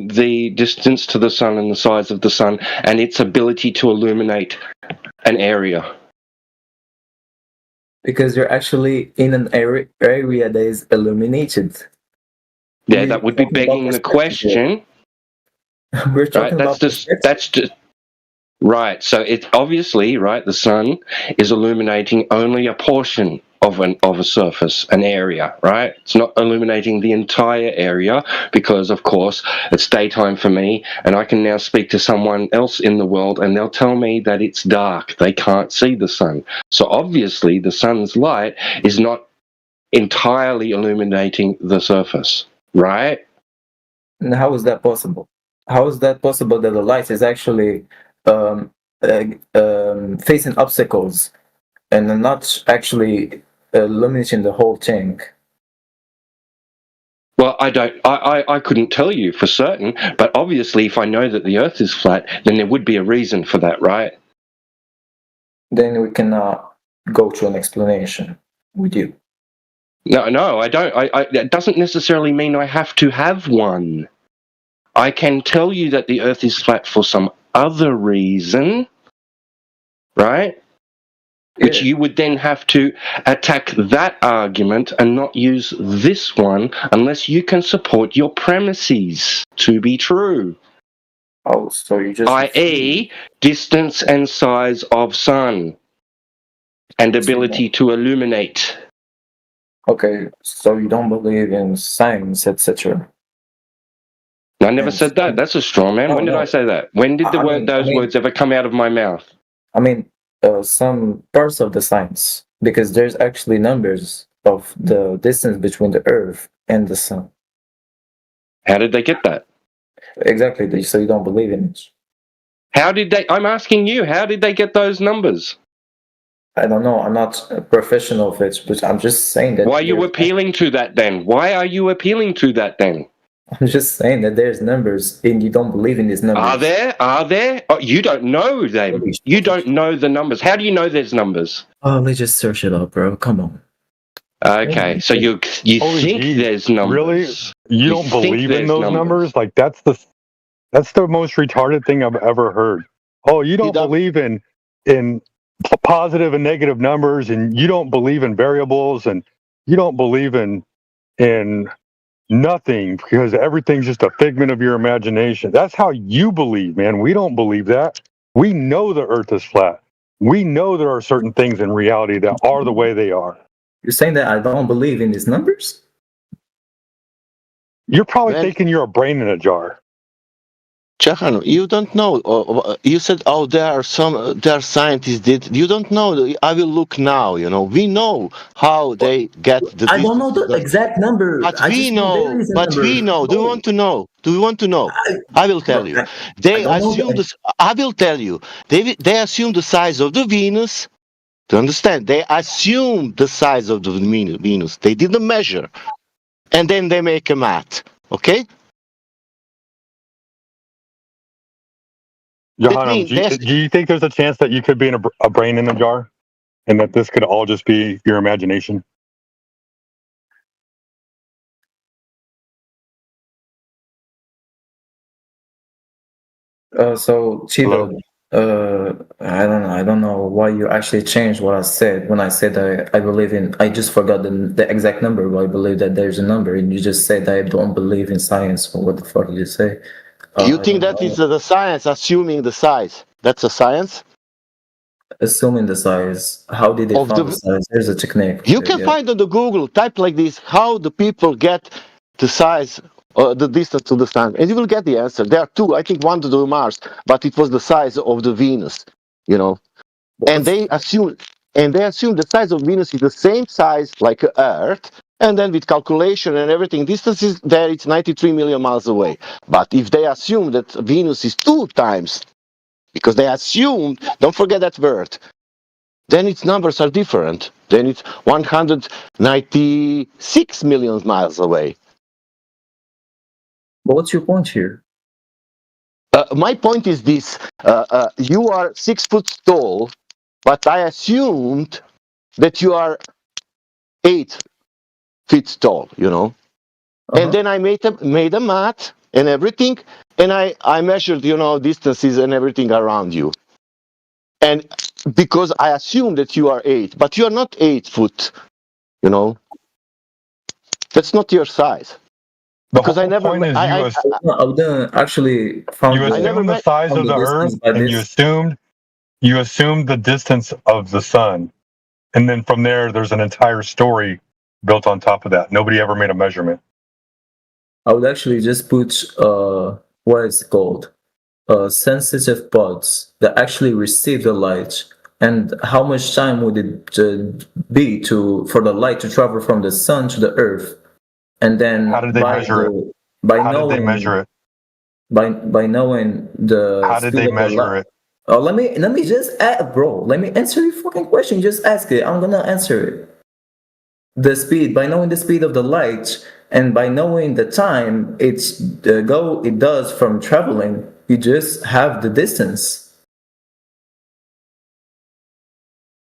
the distance to the sun and the size of the sun and its ability to illuminate an area? Because you're actually in an area that is illuminated. Yeah, that would be begging the question. We're talking right? That's just right. So it's obviously right. The sun is illuminating only a portion of a surface, an area, right? It's not illuminating the entire area because, of course, it's daytime for me, and I can now speak to someone else in the world, and they'll tell me that it's dark. They can't see the sun. So obviously, the sun's light is not entirely illuminating the surface, right? And how is that possible? How is that possible that the light is actually facing obstacles and not actually illuminating the whole thing? Well, I couldn't tell you for certain, but obviously if I know that the Earth is flat, then there would be a reason for that, right? Then we cannot go to an explanation with you. No, I don't. That doesn't necessarily mean I have to have one. I can tell you that the Earth is flat for some other reason, right? Which you would then have to attack that argument and not use this one unless you can support your premises to be true. Oh, so you just... i.e. distance and size of sun and ability to illuminate. Okay, so you don't believe in science, etc. I never said that. That's a straw man. When did I say that? When did those words ever come out of my mouth? I mean, some parts of the science, because there's actually numbers of the distance between the Earth and the Sun. How did they get that? Exactly, so you don't believe in it. How did they? I'm asking you, how did they get those numbers? I don't know. I'm not a professional of it, but I'm just saying that... Why are you appealing to that then? Why are you appealing to that then? I'm just saying that there's numbers and you don't believe in these numbers. Are there? Oh, you don't know them. You don't know the numbers. How do you know there's numbers? Oh, let's just search it up, bro. Come on. Okay, so you think there's numbers. Really? You don't believe in those numbers? Like that's the most retarded thing I've ever heard. Oh, you don't believe in positive and negative numbers, and you don't believe in variables, and you don't believe in nothing because everything's just a figment of your imagination. That's how you believe, man. We don't believe that. We know the Earth is flat. We know there are certain things in reality that are the way they are. You're saying that I don't believe in these numbers? You're probably thinking you're a brain in a jar. Jahan, you don't know. You said, "Oh, there are scientists did." You don't know. I will look now. We know how they get the. I don't know the exact number. But we know. Do you want to know? Do you want to know? I will tell you. They assume this. I will tell you. They assume the size of the Venus. To understand, they assume the size of the Venus. They didn't measure, and then they make a math. Okay. Johanna, do you think there's a chance that you could be in a brain in a jar, and that this could all just be your imagination? So Chido, I don't know why you actually changed what I said when I said I believe in. I just forgot the exact number. But I believe that there's a number, and you just said I don't believe in science. What the fuck did you say? You think that is the science, assuming the size? That's a science? Assuming the size. How did they find the size? There's a technique. You can find on the Google, type like this, how do people get the size, the distance to the sun, and you will get the answer. There are two, I think one to the Mars, but it was the size of the Venus, And they assume the size of Venus is the same size like Earth, and then with calculation and everything, distance is there, it's 93 million miles away. But if they assume that Venus is 2 times, because they assumed, don't forget that word, then its numbers are different. Then it's 196 million miles away. But what's your point here? My point is this, you are 6 foot tall, but I assumed that you are 8 feet tall, you know. And then I made a mat and everything, and I measured, you know, distances and everything around you. And because I assume that you are 8, but you are not 8 foot, you know. That's not your size. Because I never, I wouldn't actually found You assumed the size of the Earth, and you assumed the distance of the sun, and then from there's an entire story built on top of that. Nobody ever made a measurement. I would actually just put what is it called? Sensitive pods that actually receive the light, and how much time would it be for the light to travel from the sun to the earth, and then how did they measure it? Did they measure it? By knowing the how did they measure it? Oh, let me just bro. Let me answer your fucking question. Just ask it. I'm gonna answer it. The speed, by knowing the speed of the light, and by knowing the time it does from traveling, you just have the distance.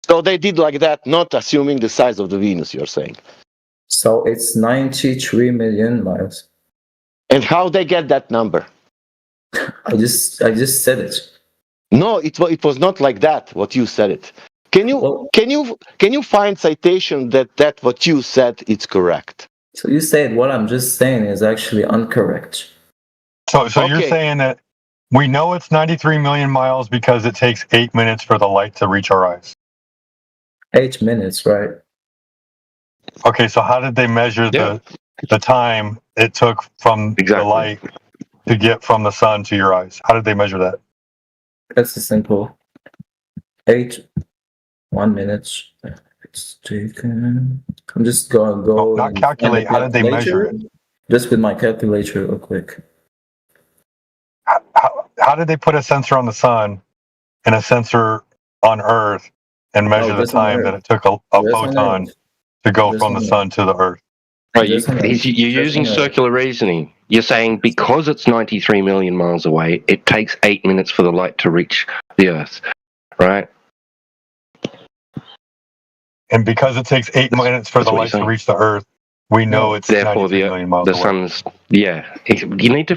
So they did like that, not assuming the size of the Venus, you're saying. So it's 93 million miles. And how they get that number? I just said it. No, it was not like that. What you said it. Can you find citation that what you said is correct? So you said what I'm just saying is actually incorrect. So you're saying that we know it's 93 million miles because it takes 8 minutes for the light to reach our eyes. 8 minutes, right? Okay, so how did they measure the time it took from the light to get from the sun to your eyes? How did they measure that? That's simple. 1 minute. It's taken. I'm just going to go. Not calculate. How did they measure it? Just with my calculator, real quick. How did they put a sensor on the sun and a sensor on Earth and measure the time that it took a photon to go from the sun to the Earth? Right, you're using circular reasoning. You're saying because it's 93 million miles away, it takes 8 minutes for the light to reach the Earth, right? And because it takes 8 minutes for the light to reach the Earth, we know it's 93 million miles away. Sun's, You need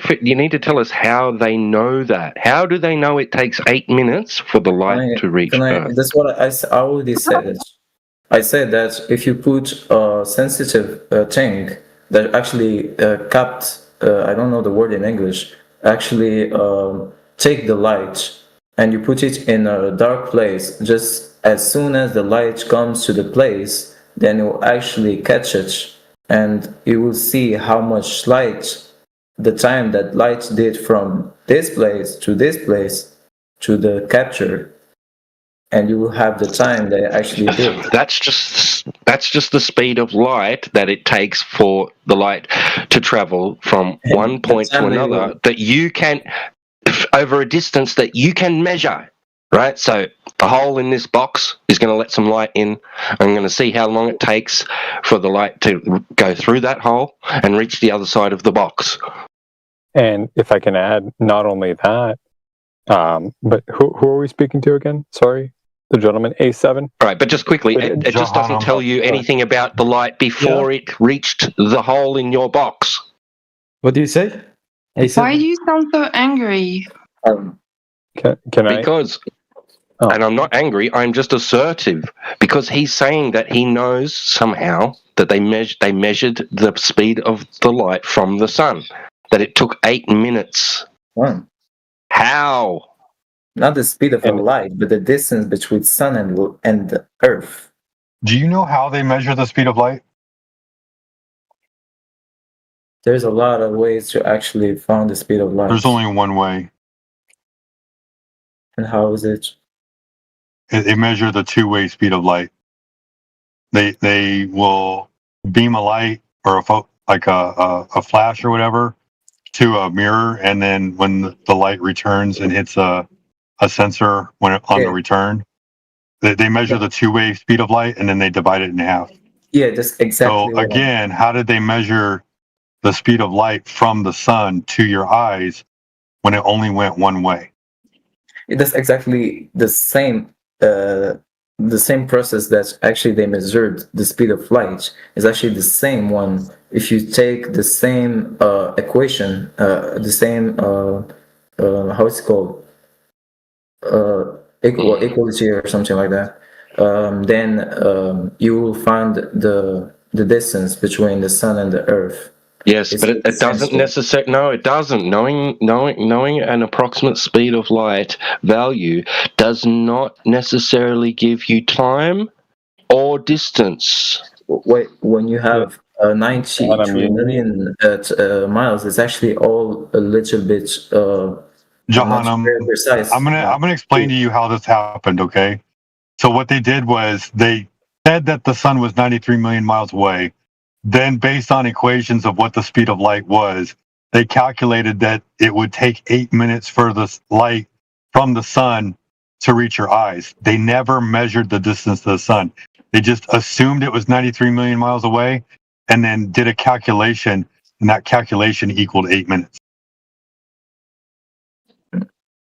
to tell us how they know that. How do they know it takes 8 minutes for the light to reach Earth? That's what I already said. It. I said that if you put a sensitive thing that actually capped, I don't know the word in English, actually take the light and you put it in a dark place, just as soon as the light comes to the place, then it will actually catch it and you will see how much light, the time that light did from this place to the capture, and you will have the time they actually did. That's just the speed of light that it takes for the light to travel from one point to another that you can, over a distance that you can measure, right? So a hole in this box is going to let some light in. I'm going to see how long it takes for the light to go through that hole and reach the other side of the box. And if I can add, not only that, but who are we speaking to again? Sorry. The gentleman, A7? Right, but just quickly, it just doesn't tell you anything about the light before it reached the hole in your box. What do you say? A7? Why do you sound so angry? Because, and I'm not angry, I'm just assertive, because he's saying that he knows somehow that they measured the speed of the light from the sun, that it took 8 minutes. How? Not the speed of light, but the distance between sun and the Earth. Do you know how they measure the speed of light? There's a lot of ways to actually find the speed of light. There's only one way. And how is it? They measure the two-way speed of light. They will beam a light or a flash or whatever to a mirror, and then when the light returns and hits a sensor on the return, they measure the two-way speed of light and then they divide it in half. Yeah, that's exactly. So again, how did they measure the speed of light from the sun to your eyes when it only went one way? That's exactly the same the same process that actually they measured the speed of light is actually the same one. If you take the same equation, the same how it's called, equality or something like that, then you will find the distance between the sun and the earth. Yes, It's but it doesn't necessarily. No, it doesn't. Knowing an approximate speed of light value does not necessarily give you time or distance. Wait, when you have 93 million miles, it's actually all a little bit not very Johannem, precise. I'm gonna explain to you how this happened. Okay, so what they did was they said that the sun was 93 million miles away. Then, based on equations of what the speed of light was, they calculated that it would take 8 minutes for the light from the sun to reach your eyes. They never measured the distance to the sun. They just assumed it was 93 million miles away and then did a calculation, and that calculation equaled 8 minutes.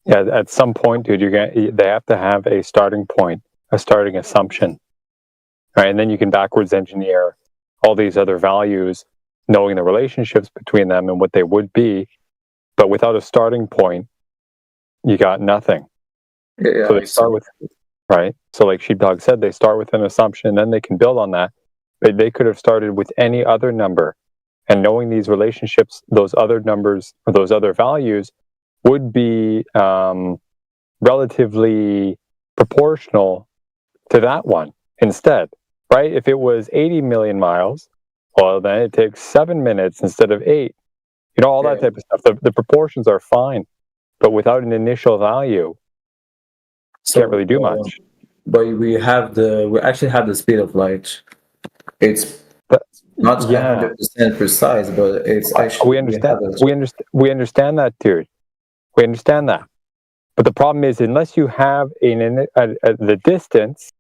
Yeah, at some point, dude, they have to have a starting point, a starting assumption, right? And then you can backwards engineer all these other values, knowing the relationships between them and what they would be. But without a starting point, you got nothing. Yeah, so they start with, right? So like Sheepdog said, they start with an assumption, then they can build on that. But they could have started with any other number. And knowing these relationships, those other numbers, or those other values, would be relatively proportional to that one instead. Right? If it was 80 million miles, well, then it takes 7 minutes instead of 8. You know, all that type of stuff. The proportions are fine, but without an initial value, can't really do much. But we actually have the speed of light. It's not 100% precise, but it's actually we understand that, dude. We understand that. But the problem is, unless you have the distance.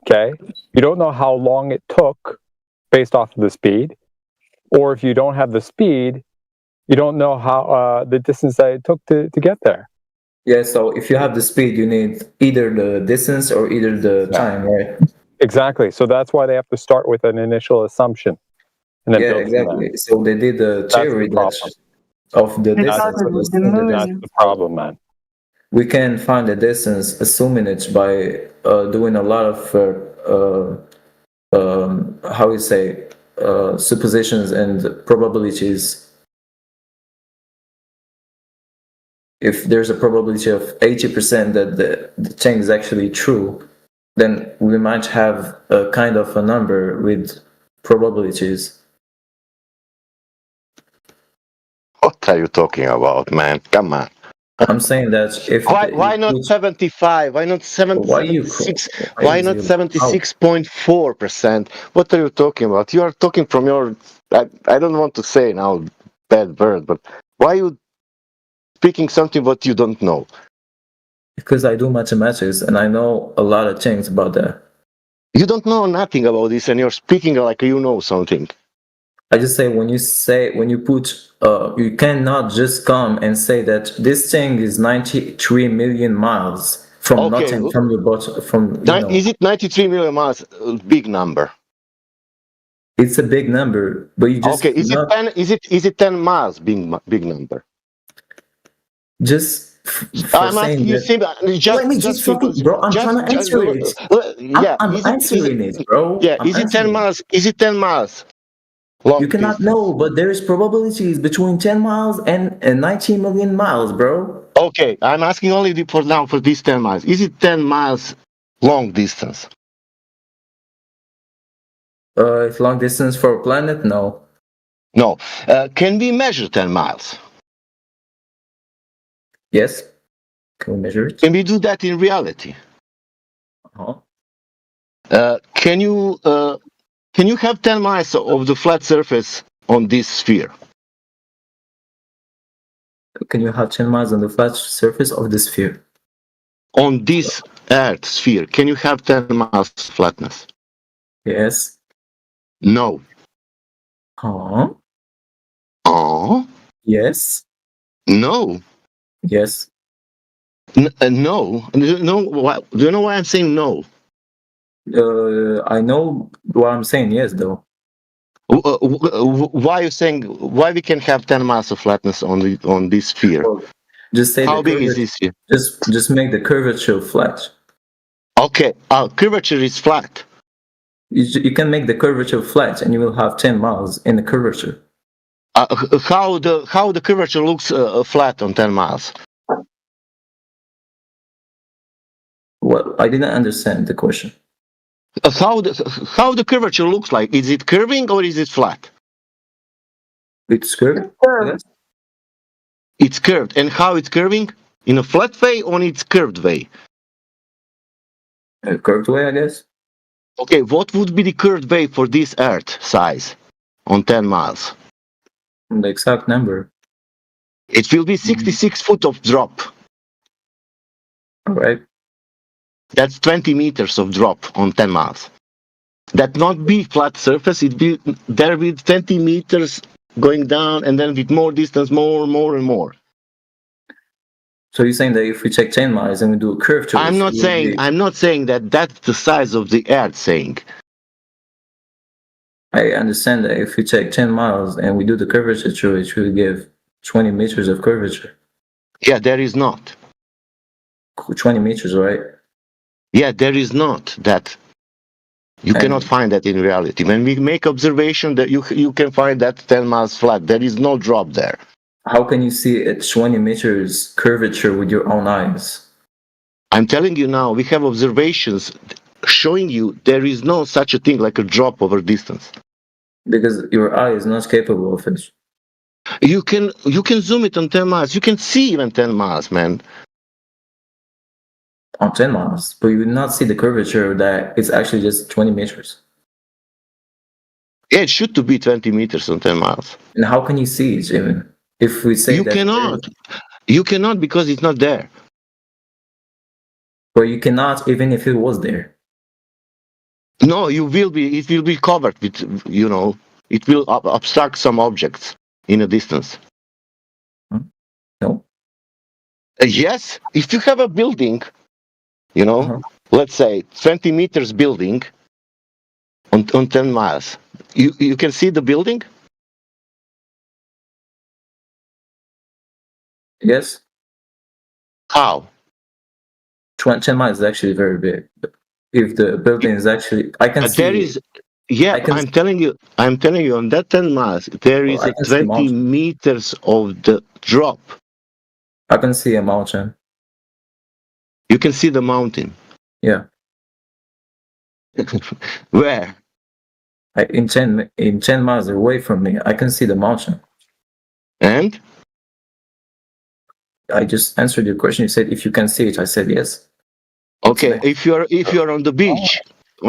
Okay, you don't know how long it took based off of the speed, or if you don't have the speed, you don't know how the distance that it took to get there. Yeah, so if you have the speed, you need either the distance or either the time, right? Exactly. So that's why they have to start with an initial assumption, and then build exactly. So they did the theory of the distance. That's the problem, man. We can find the distance, assuming it by doing a lot of how you say suppositions and probabilities. If there's a probability of 80% that the thing is actually true, then we might have a kind of a number with probabilities. What are you talking about, man? Come on. I'm saying that if why not 75? Why not 76? Why not 76.4%? What are you talking about? You are talking from your. I don't want to say now bad word, but why are you speaking something what you don't know? Because I do mathematics and I know a lot of things about that. You don't know nothing about this, and you're speaking like you know something. I just say when you put you cannot just come and say that this thing is 93 million miles from nothing, from your bottom, from Is it 93 million miles? Big number. It's a big number, but you just is it 10 miles? Big number. Just I'm asking you, let me just fucking, bro. I'm trying to answer it. Yeah, I'm answering it, bro. Yeah, is it 10 miles? Is it 10 miles? You cannot know, but there's probabilities between 10 miles and 19 million miles, bro. Okay, I'm asking only for now for these 10 miles. Is it 10 miles long distance? It's long distance for a planet? No. No. Can we measure 10 miles? Yes. Can we measure it? Can we do that in reality? Can you have 10 miles of the flat surface on this sphere? Can you have 10 miles on the flat surface of the sphere? On this Earth sphere, can you have 10 miles flatness? Yes. No. Yes. No. Yes. No. Do you know why I'm saying no? I know what I'm saying. Yes, though. Why are you saying why we can have 10 miles of flatness on this sphere? Just say How the big is curvature. this sphere? Just make the curvature flat. Okay, curvature is flat. You can make the curvature flat, and you will have 10 miles in the curvature. How the curvature looks flat on 10 miles? Well, I didn't understand the question. How the curvature looks like? Is it curving or is it flat? It's curved. Yes. It's curved. And how it's curving? In a flat way or in its curved way? A curved way, I guess. Okay, what would be the curved way for this Earth size on 10 miles? The exact number. It will be 66 foot of drop. All right. That's 20 meters of drop on 10 miles. That not be flat surface, it be there with 20 meters going down and then with more distance, more and more. So you're saying that if we check 10 miles and we do a curvature, I'm not saying that that's the size of the Earth saying. I understand that if we check 10 miles and we do the curvature, it will give 20 meters of curvature. Yeah, there is not. 20 meters, right? Yeah, there is not that. You cannot find that in reality. When we make observation, that you can find that 10 miles flat. There is no drop there. How can you see a 20 meters curvature with your own eyes? I'm telling you now, we have observations showing you there is no such a thing like a drop over distance. Because your eye is not capable of it. You can zoom it on 10 miles. You can see even 10 miles, man. On 10 miles, but you will not see the curvature that it's actually just 20 meters. Yeah, it should to be 20 meters on 10 miles. And how can you see it even? If we say you cannot. You cannot because it's not there. But you cannot even if it was there. No, you will be. It will be covered with, it will obstruct some objects in a distance. No. Yes, if you have a building, let's say 20 meters building on 10 miles, you can see the building? Yes. How? 10 miles is actually very big. If the building is actually, I can see. There is, yeah, I'm telling you, on that 10 miles, there is 20 meters of the drop. I can see a mountain. You can see the mountain? Yeah. Where? In 10 miles away from me, I can see the mountain. And? I just answered your question. You said if you can see it. I said yes. Okay, if you're on the beach,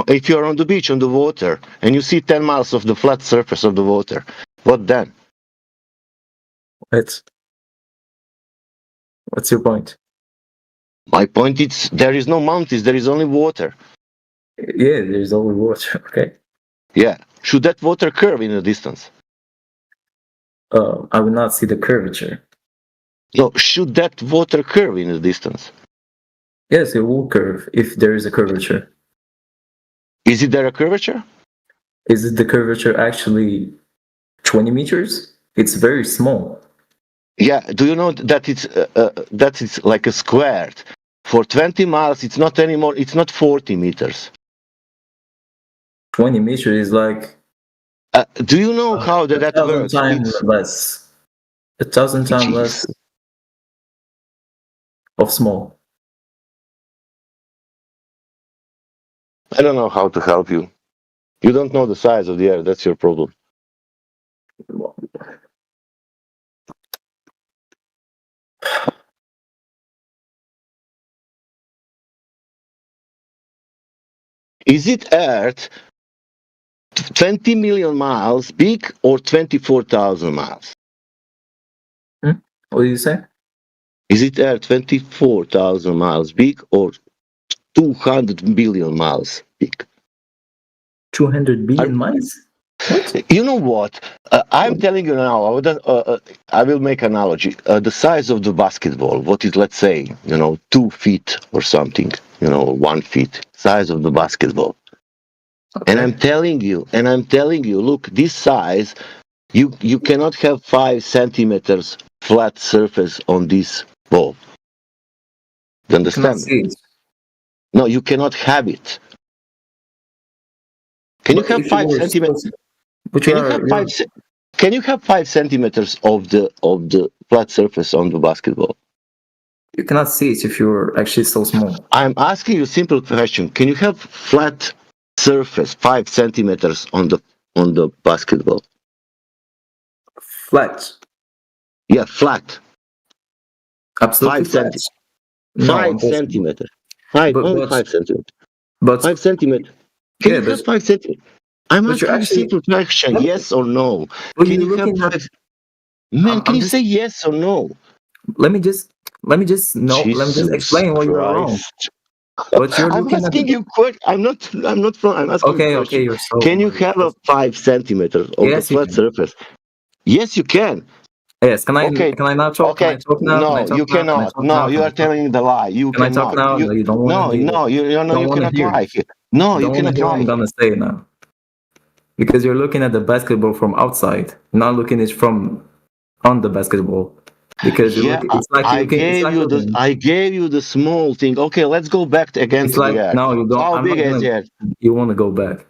if you're on the beach on the water and you see 10 miles of the flat surface of the water, what then? What's your point? My point is there is no mountains, there is only water. Yeah, there's only water. Okay. Yeah. Should that water curve in the distance? I will not see the curvature. No, should that water curve in the distance? Yes, it will curve if there is a curvature. Is it there a curvature? Is it the curvature actually 20 meters? It's very small. Yeah. Do you know that it's like a squared? For 20 miles, it's not anymore. It's not 40 meters. 20 meters is like. Do you know how that works? 1,000 times less. 1,000 times less of small. I don't know how to help you. You don't know the size of the Earth. That's your problem. Is it Earth 20 million miles big or 24,000 miles? What do you say? Is it Earth 24,000 miles big or 200 billion miles big? 200 billion miles? What? You know what? I'm telling you now, I will make an analogy. The size of the basketball, what is, let's say, 2 feet or something, 1 feet, size of the basketball. And I'm telling you, look, this size, you cannot have 5 centimeters flat surface on this ball. You You cannot understand see me? it. No, you cannot have it. Can you But have if you 5 were centimeters? supposed, but Can you have Can you have 5 centimeters of the flat surface on the basketball? you cannot see it if you're actually so small. I'm asking you a simple question. Can you have flat surface 5 centimeters on the basketball? Flat. Yeah, flat. Absolutely 5 flat. centimeters. No, 5 impossible. centimeters. But Only but 5 centimeters. but 5 centimeters. Can yeah, you have 5 centimeters? I'm but you're asking you a actually. simple question. Yes or no? But Can you're you have looking at. 5? Man, can I'm you just. say yes or no? Let me just. Let me just. No. Let me just Jesus explain why you're wrong. Christ. But you're I'm looking at asking the. you question. I'm not from. I'm asking you a Okay. Okay. question. You're so. Can you have a 5 centimeters of the Yes, you flat can. surface? Yes, you can. Yes. Can I? Okay. Can I now talk? Can I Okay. talk now? Can I No, talk you now? Can I cannot. talk No, now? you Can I are talk? telling the lie. You Can I talk cannot. now? No, you don't want to No, hear. no, Don't you want to cannot hear. lie. No, you Don't want to cannot hear what I'm lie. gonna say now. Because you're looking at the basketball from outside, not looking it from on the basketball. Because you Yeah, look, it's like I looking. It's gave like you the looking. I gave you the small thing. Okay, let's go back again It's to the like Earth. no, you don't. How I'm big not is gonna. the Earth? You want to go back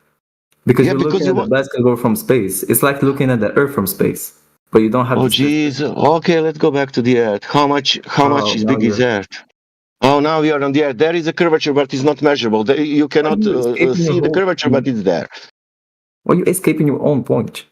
because Yeah, you're because looking you at the want. basketball from space. It's like looking at the Earth from space, but you don't have Oh, this distance. jeez. Okay, let's go back to the Earth. How much is Now big is you're. Earth? Oh, now we are on the Earth. There is a curvature, but it's not measurable. You Why are cannot you escaping your see the whole? curvature, but it's there. Why are you escaping your own point?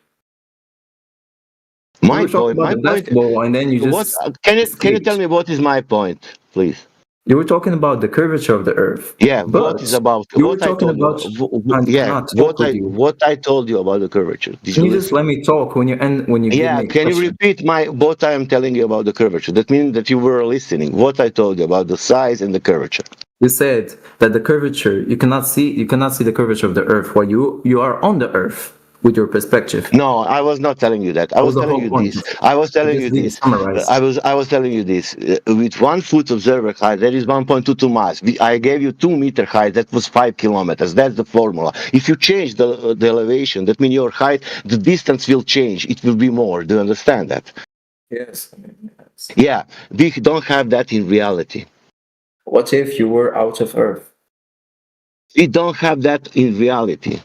We My were talking point. about My the point. basketball, and then you What just can you tell escaped. me what is my point, please? You were talking about the curvature of the Earth, Yeah, what is but about you were what I talking told you? about. I Yeah, cannot talk with you. what I told you about the curvature. Did Can you you just listen? let me talk when you end when you give Yeah, me a can you question? repeat what I am telling you about the curvature? That means that you were listening. What I told you about the size and the curvature. You said that the curvature you cannot see the curvature of the Earth while you are on the Earth with your perspective. No, I was not telling you that. I That was was the telling whole you point. this. I was You telling you just need to this. summarize. I was telling you this. With 1 foot observer height, there is 1.22 miles. I gave you 2 meter height. That was 5 kilometers. That's the formula. If you change the elevation, that means your height, the distance will change. It will be more. Do you understand that? Yes. Yeah, we don't have that in reality. What if you were out of Earth? We don't have that in reality.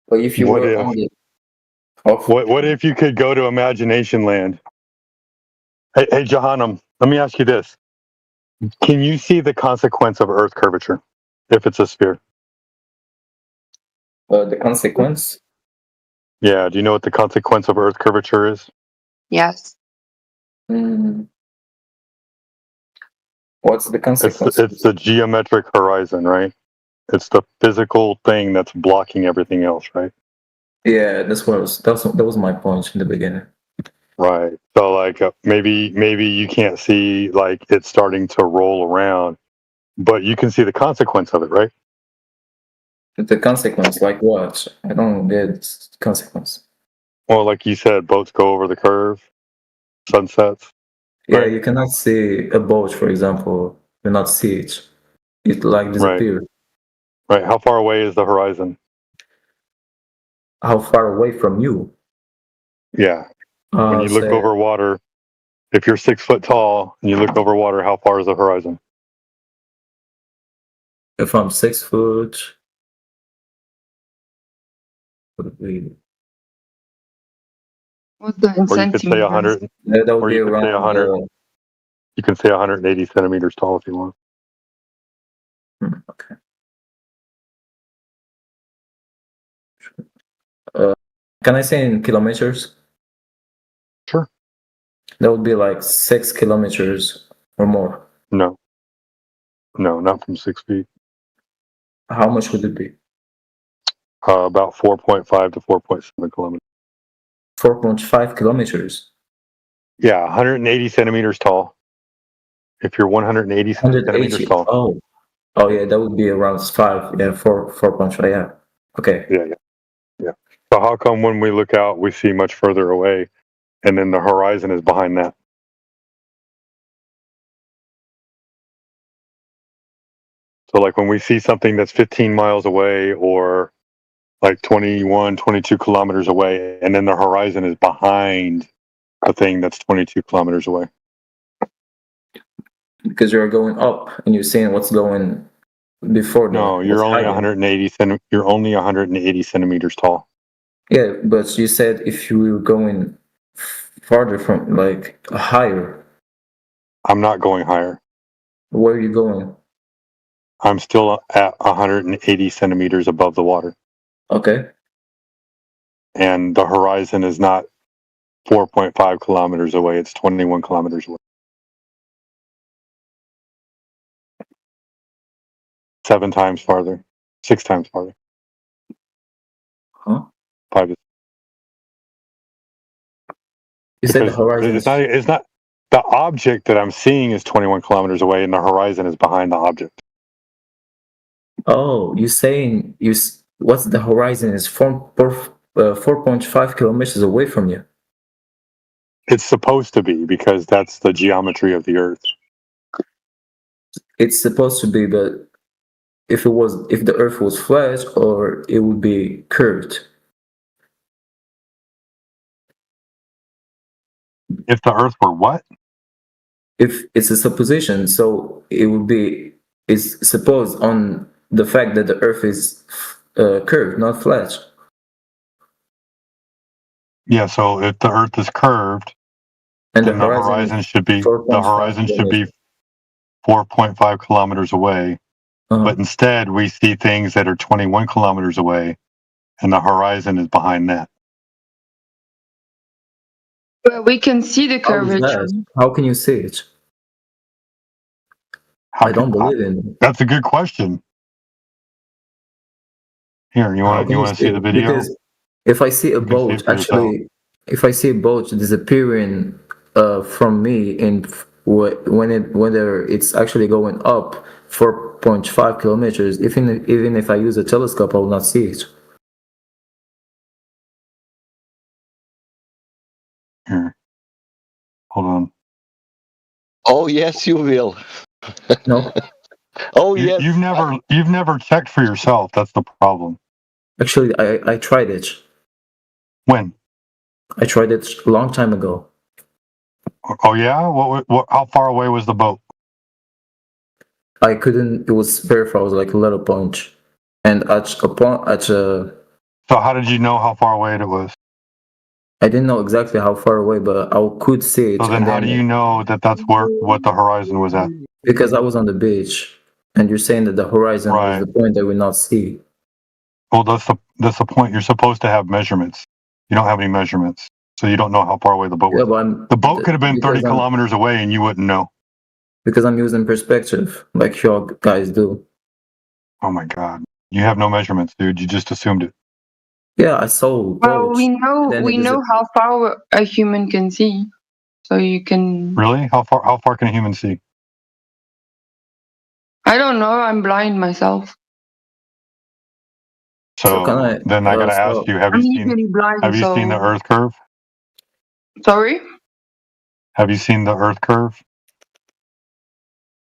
But if you What were if? on the off, What if you could go to Imagination Land? Hey, Johannem, let me ask you this: can you see the consequence of Earth curvature if it's a sphere? the consequence? Yeah. Do you know what the consequence of Earth curvature is? Yes. Mm, what's the consequence? It's the geometric horizon, right? It's the physical thing that's blocking everything else, right? Yeah, that was my point in the beginning. Right. So like maybe you can't see like it's starting to roll around, but you can see the consequence of it, right? The consequence, like what? I don't get consequence. Well, like you said, boats go over the curve, sunsets. Yeah, Right. you cannot see a boat, for example. You not see it. It like Right. disappears. Right. How far away is the horizon? How far away from you? Yeah. When you look Say over water, if you're 6 foot tall and you look over water, how far is the horizon? if I'm 6 foot, would be What's that in Or you could say centimeters? 100, that would or be you could say around 100. You can say 180 centimeters tall if you want. okay. Can I say in kilometers? Sure. That would be like 6 kilometers or more. No, not from 6 feet. How much would it be? About 4.5 to 4.7 kilometers. 4.5 kilometers. Yeah, 180 centimeters tall. If you're 180 centimeters 180. tall. Oh yeah, that would be around 5. Yeah, 4.5. Yeah. Okay. Yeah. So how come when we look out, we see much further away, and then the horizon is behind that? So like when we see something that's 15 miles away or like 21, 22 kilometers away, and then the horizon is behind a thing that's 22 kilometers away. Because you're going up and you're seeing what's going before. No, you're only 180 you're only 180 centimeters tall. Yeah, but you said if you were going farther from, like, higher. I'm not going higher. Where are you going? I'm still at 180 centimeters above the water. Okay. And the horizon is not 4.5 kilometers away. It's 21 kilometers away. 7 times farther. 6 times farther. Huh? 5. You said the horizon. It's not. The object that I'm seeing is 21 kilometers away, and the horizon is behind the object. Oh, you're saying what's the horizon is 4.5 kilometers away from you. It's supposed to be, because that's the geometry of the Earth. It's supposed to be, but if the Earth was flat, or it would be curved. If the Earth were what? If it's a supposition, so it would be, it's supposed on the fact that the Earth is curved, not flat. Yeah, so if the Earth is curved, and then the horizon should be 4.5 kilometers away. But instead, we see things that are 21 kilometers away, and the horizon is behind that. Well, we can see the curvature. How can you see it? I don't believe in it. That's a good question. Here, you want to see the video? Because if I see a boat, if I see a boat disappearing from me in whether it's actually going up 4.5 kilometers, even if I use a telescope, I will not see it. Here, hold on. Oh yes, you will. No. Oh yes. You've never checked for yourself. That's the problem. Actually, I tried it. When? I tried it a long time ago. Oh yeah? What? How far away was the boat? I couldn't. It was very far. It was like a little point, and So how did you know how far away it was? I didn't know exactly how far away, but I could see it. So then, how do you know that that's what the horizon was at? Because I was on the beach, and you're saying that the horizon was the point that we not see. Well, that's the point. You're supposed to have measurements. You don't have any measurements, so you don't know how far away the boat was. But the boat could have been 30 kilometers away, and you wouldn't know. Because I'm using perspective, like you guys do. Oh my God! You have no measurements, dude. You just assumed it. Yeah, I saw. Well, we know how far a human can see, so you can. Really? How far can a human see? I don't know. I'm blind myself. So then I gotta ask you: Have you seen the Earth curve? Sorry. Have you seen the Earth curve?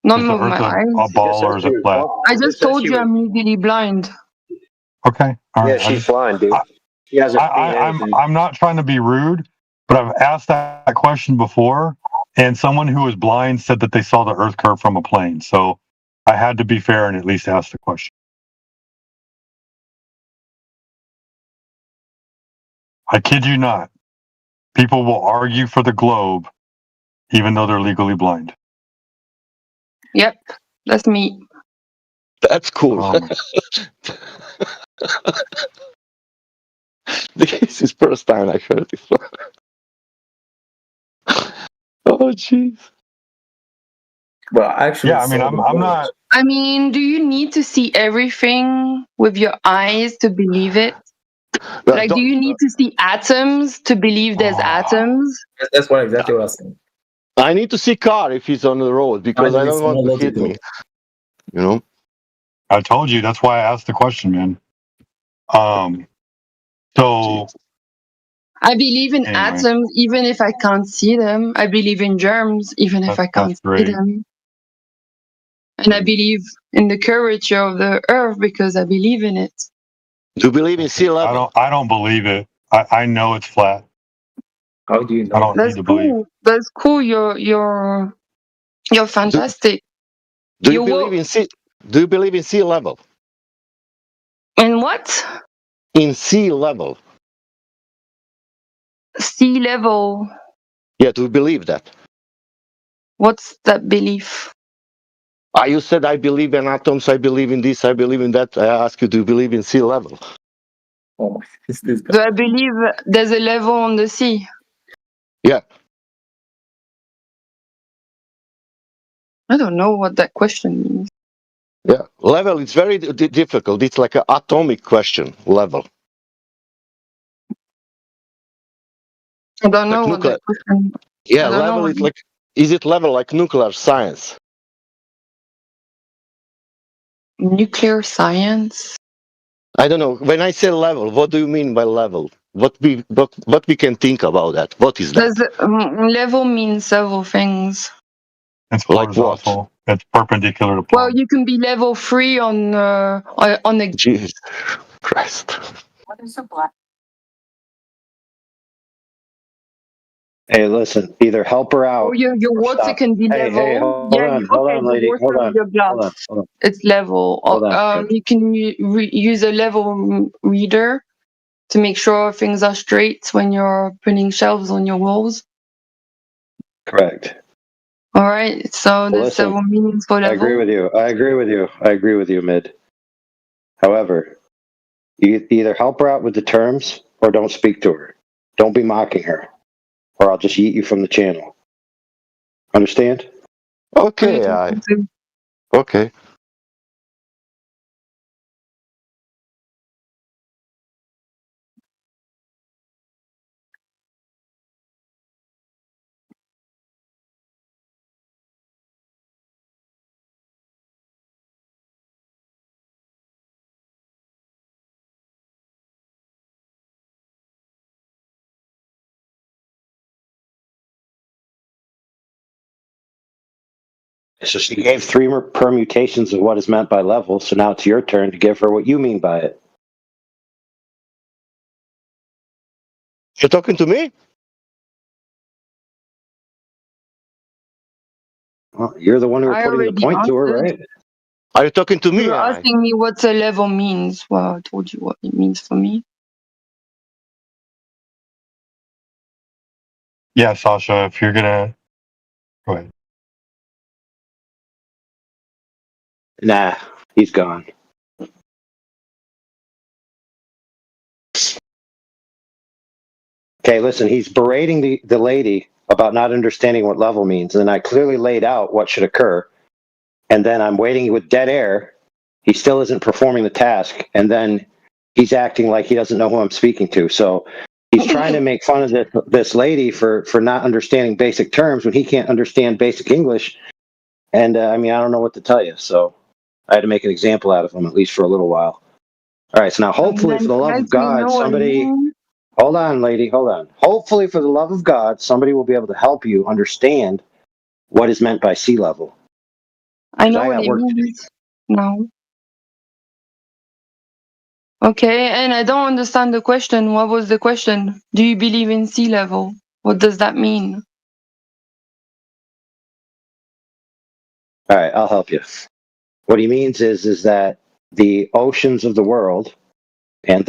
None of my eyes. A ball or is it flat? I just told you I'm legally blind. Okay. All right. Yeah, she's blind, dude. I'm not trying to be rude, but I've asked that question before, and someone who was blind said that they saw the Earth curve from a plane. So I had to be fair and at least ask the question. I kid you not. People will argue for the globe, even though they're legally blind. Yep, that's me. That's cool. This is first time I heard this one. Oh, jeez. Well, actually, yeah. I mean, I'm not. I mean, do you need to see everything with your eyes to believe it? Like, do you need to see atoms to believe there's atoms? That's what exactly what I was saying. I need to see car if he's on the road because I don't want to hit me. You know. I told you that's why I asked the question, man. So I believe in atoms even if I can't see them. I believe in germs even if I can't see them. And I believe in the curvature of the Earth because I believe in it. Do you believe in sea level? I don't believe it. I know it's flat. How do you know? I don't That's need to believe. cool. That's cool. You're fantastic. Do you You believe will in sea? Do you believe in sea level? in what? In sea level? Sea level. Yeah. Do you believe that? What's that belief? You said I believe in atoms. I believe in this. I believe in that. I ask you, do you believe in sea level? Oh, is this Do I believe there's a level on the sea? Yeah. I don't know what that question means. Yeah. Level. It's very difficult. It's like an atomic question. Level. I don't Like know what nuclear. that question. Yeah. I don't know Level what is like. Is it level like nuclear science? nuclear science. I don't know. When I say level, what do you mean by level? What we can think about that? What is that? Level means several things. It's Like what? horizontal. It's perpendicular to Well, plumb. you can be level 3 on the. Jesus Christ. What is a black? Hey, listen. Either help her out. Or your or water stop. can be Hey, level. hold Yeah, on, okay, your lady. Hold water, on, your glass, hold on. it's level. Hold on. You can use a level reader to make sure things are straight when you're putting shelves on your walls. Correct. All right, so there's Listen, several meanings for I agree level. with you. I agree with you, Mid. However, you either help her out with the terms or don't speak to her. Don't be mocking her, or I'll just yeet you from the channel. Understand? Okay, okay. So she gave three permutations of what is meant by level, so now it's your turn to give her what you mean by it. You're talking to me? Well, you're the one who were I putting the already point to her, answered. right? Are you talking to me? You're Or asking me what a level means. Well, I told you what it means for me. Yeah, Sasha, if you're gonna go ahead. Nah, he's gone. Okay, listen, he's berating the lady about not understanding what level means, and I clearly laid out what should occur, and then I'm waiting with dead air. He still isn't performing the task, and then he's acting like he doesn't know who I'm speaking to. So he's trying to make fun of this lady for not understanding basic terms when he can't understand basic English. And I mean, I don't know what to tell you. So I had to make an example out of him, at least for a little while. All right, so now hopefully, for the love of God, somebody. Hold on, lady. Hold on. Hopefully, for the love of God, somebody will be able to help you understand what is meant by sea level. I know what it means. No. Okay, and I don't understand the question. What was the question? Do you believe in sea level? What does that mean? All right, I'll help you. What he means is that the oceans of the world and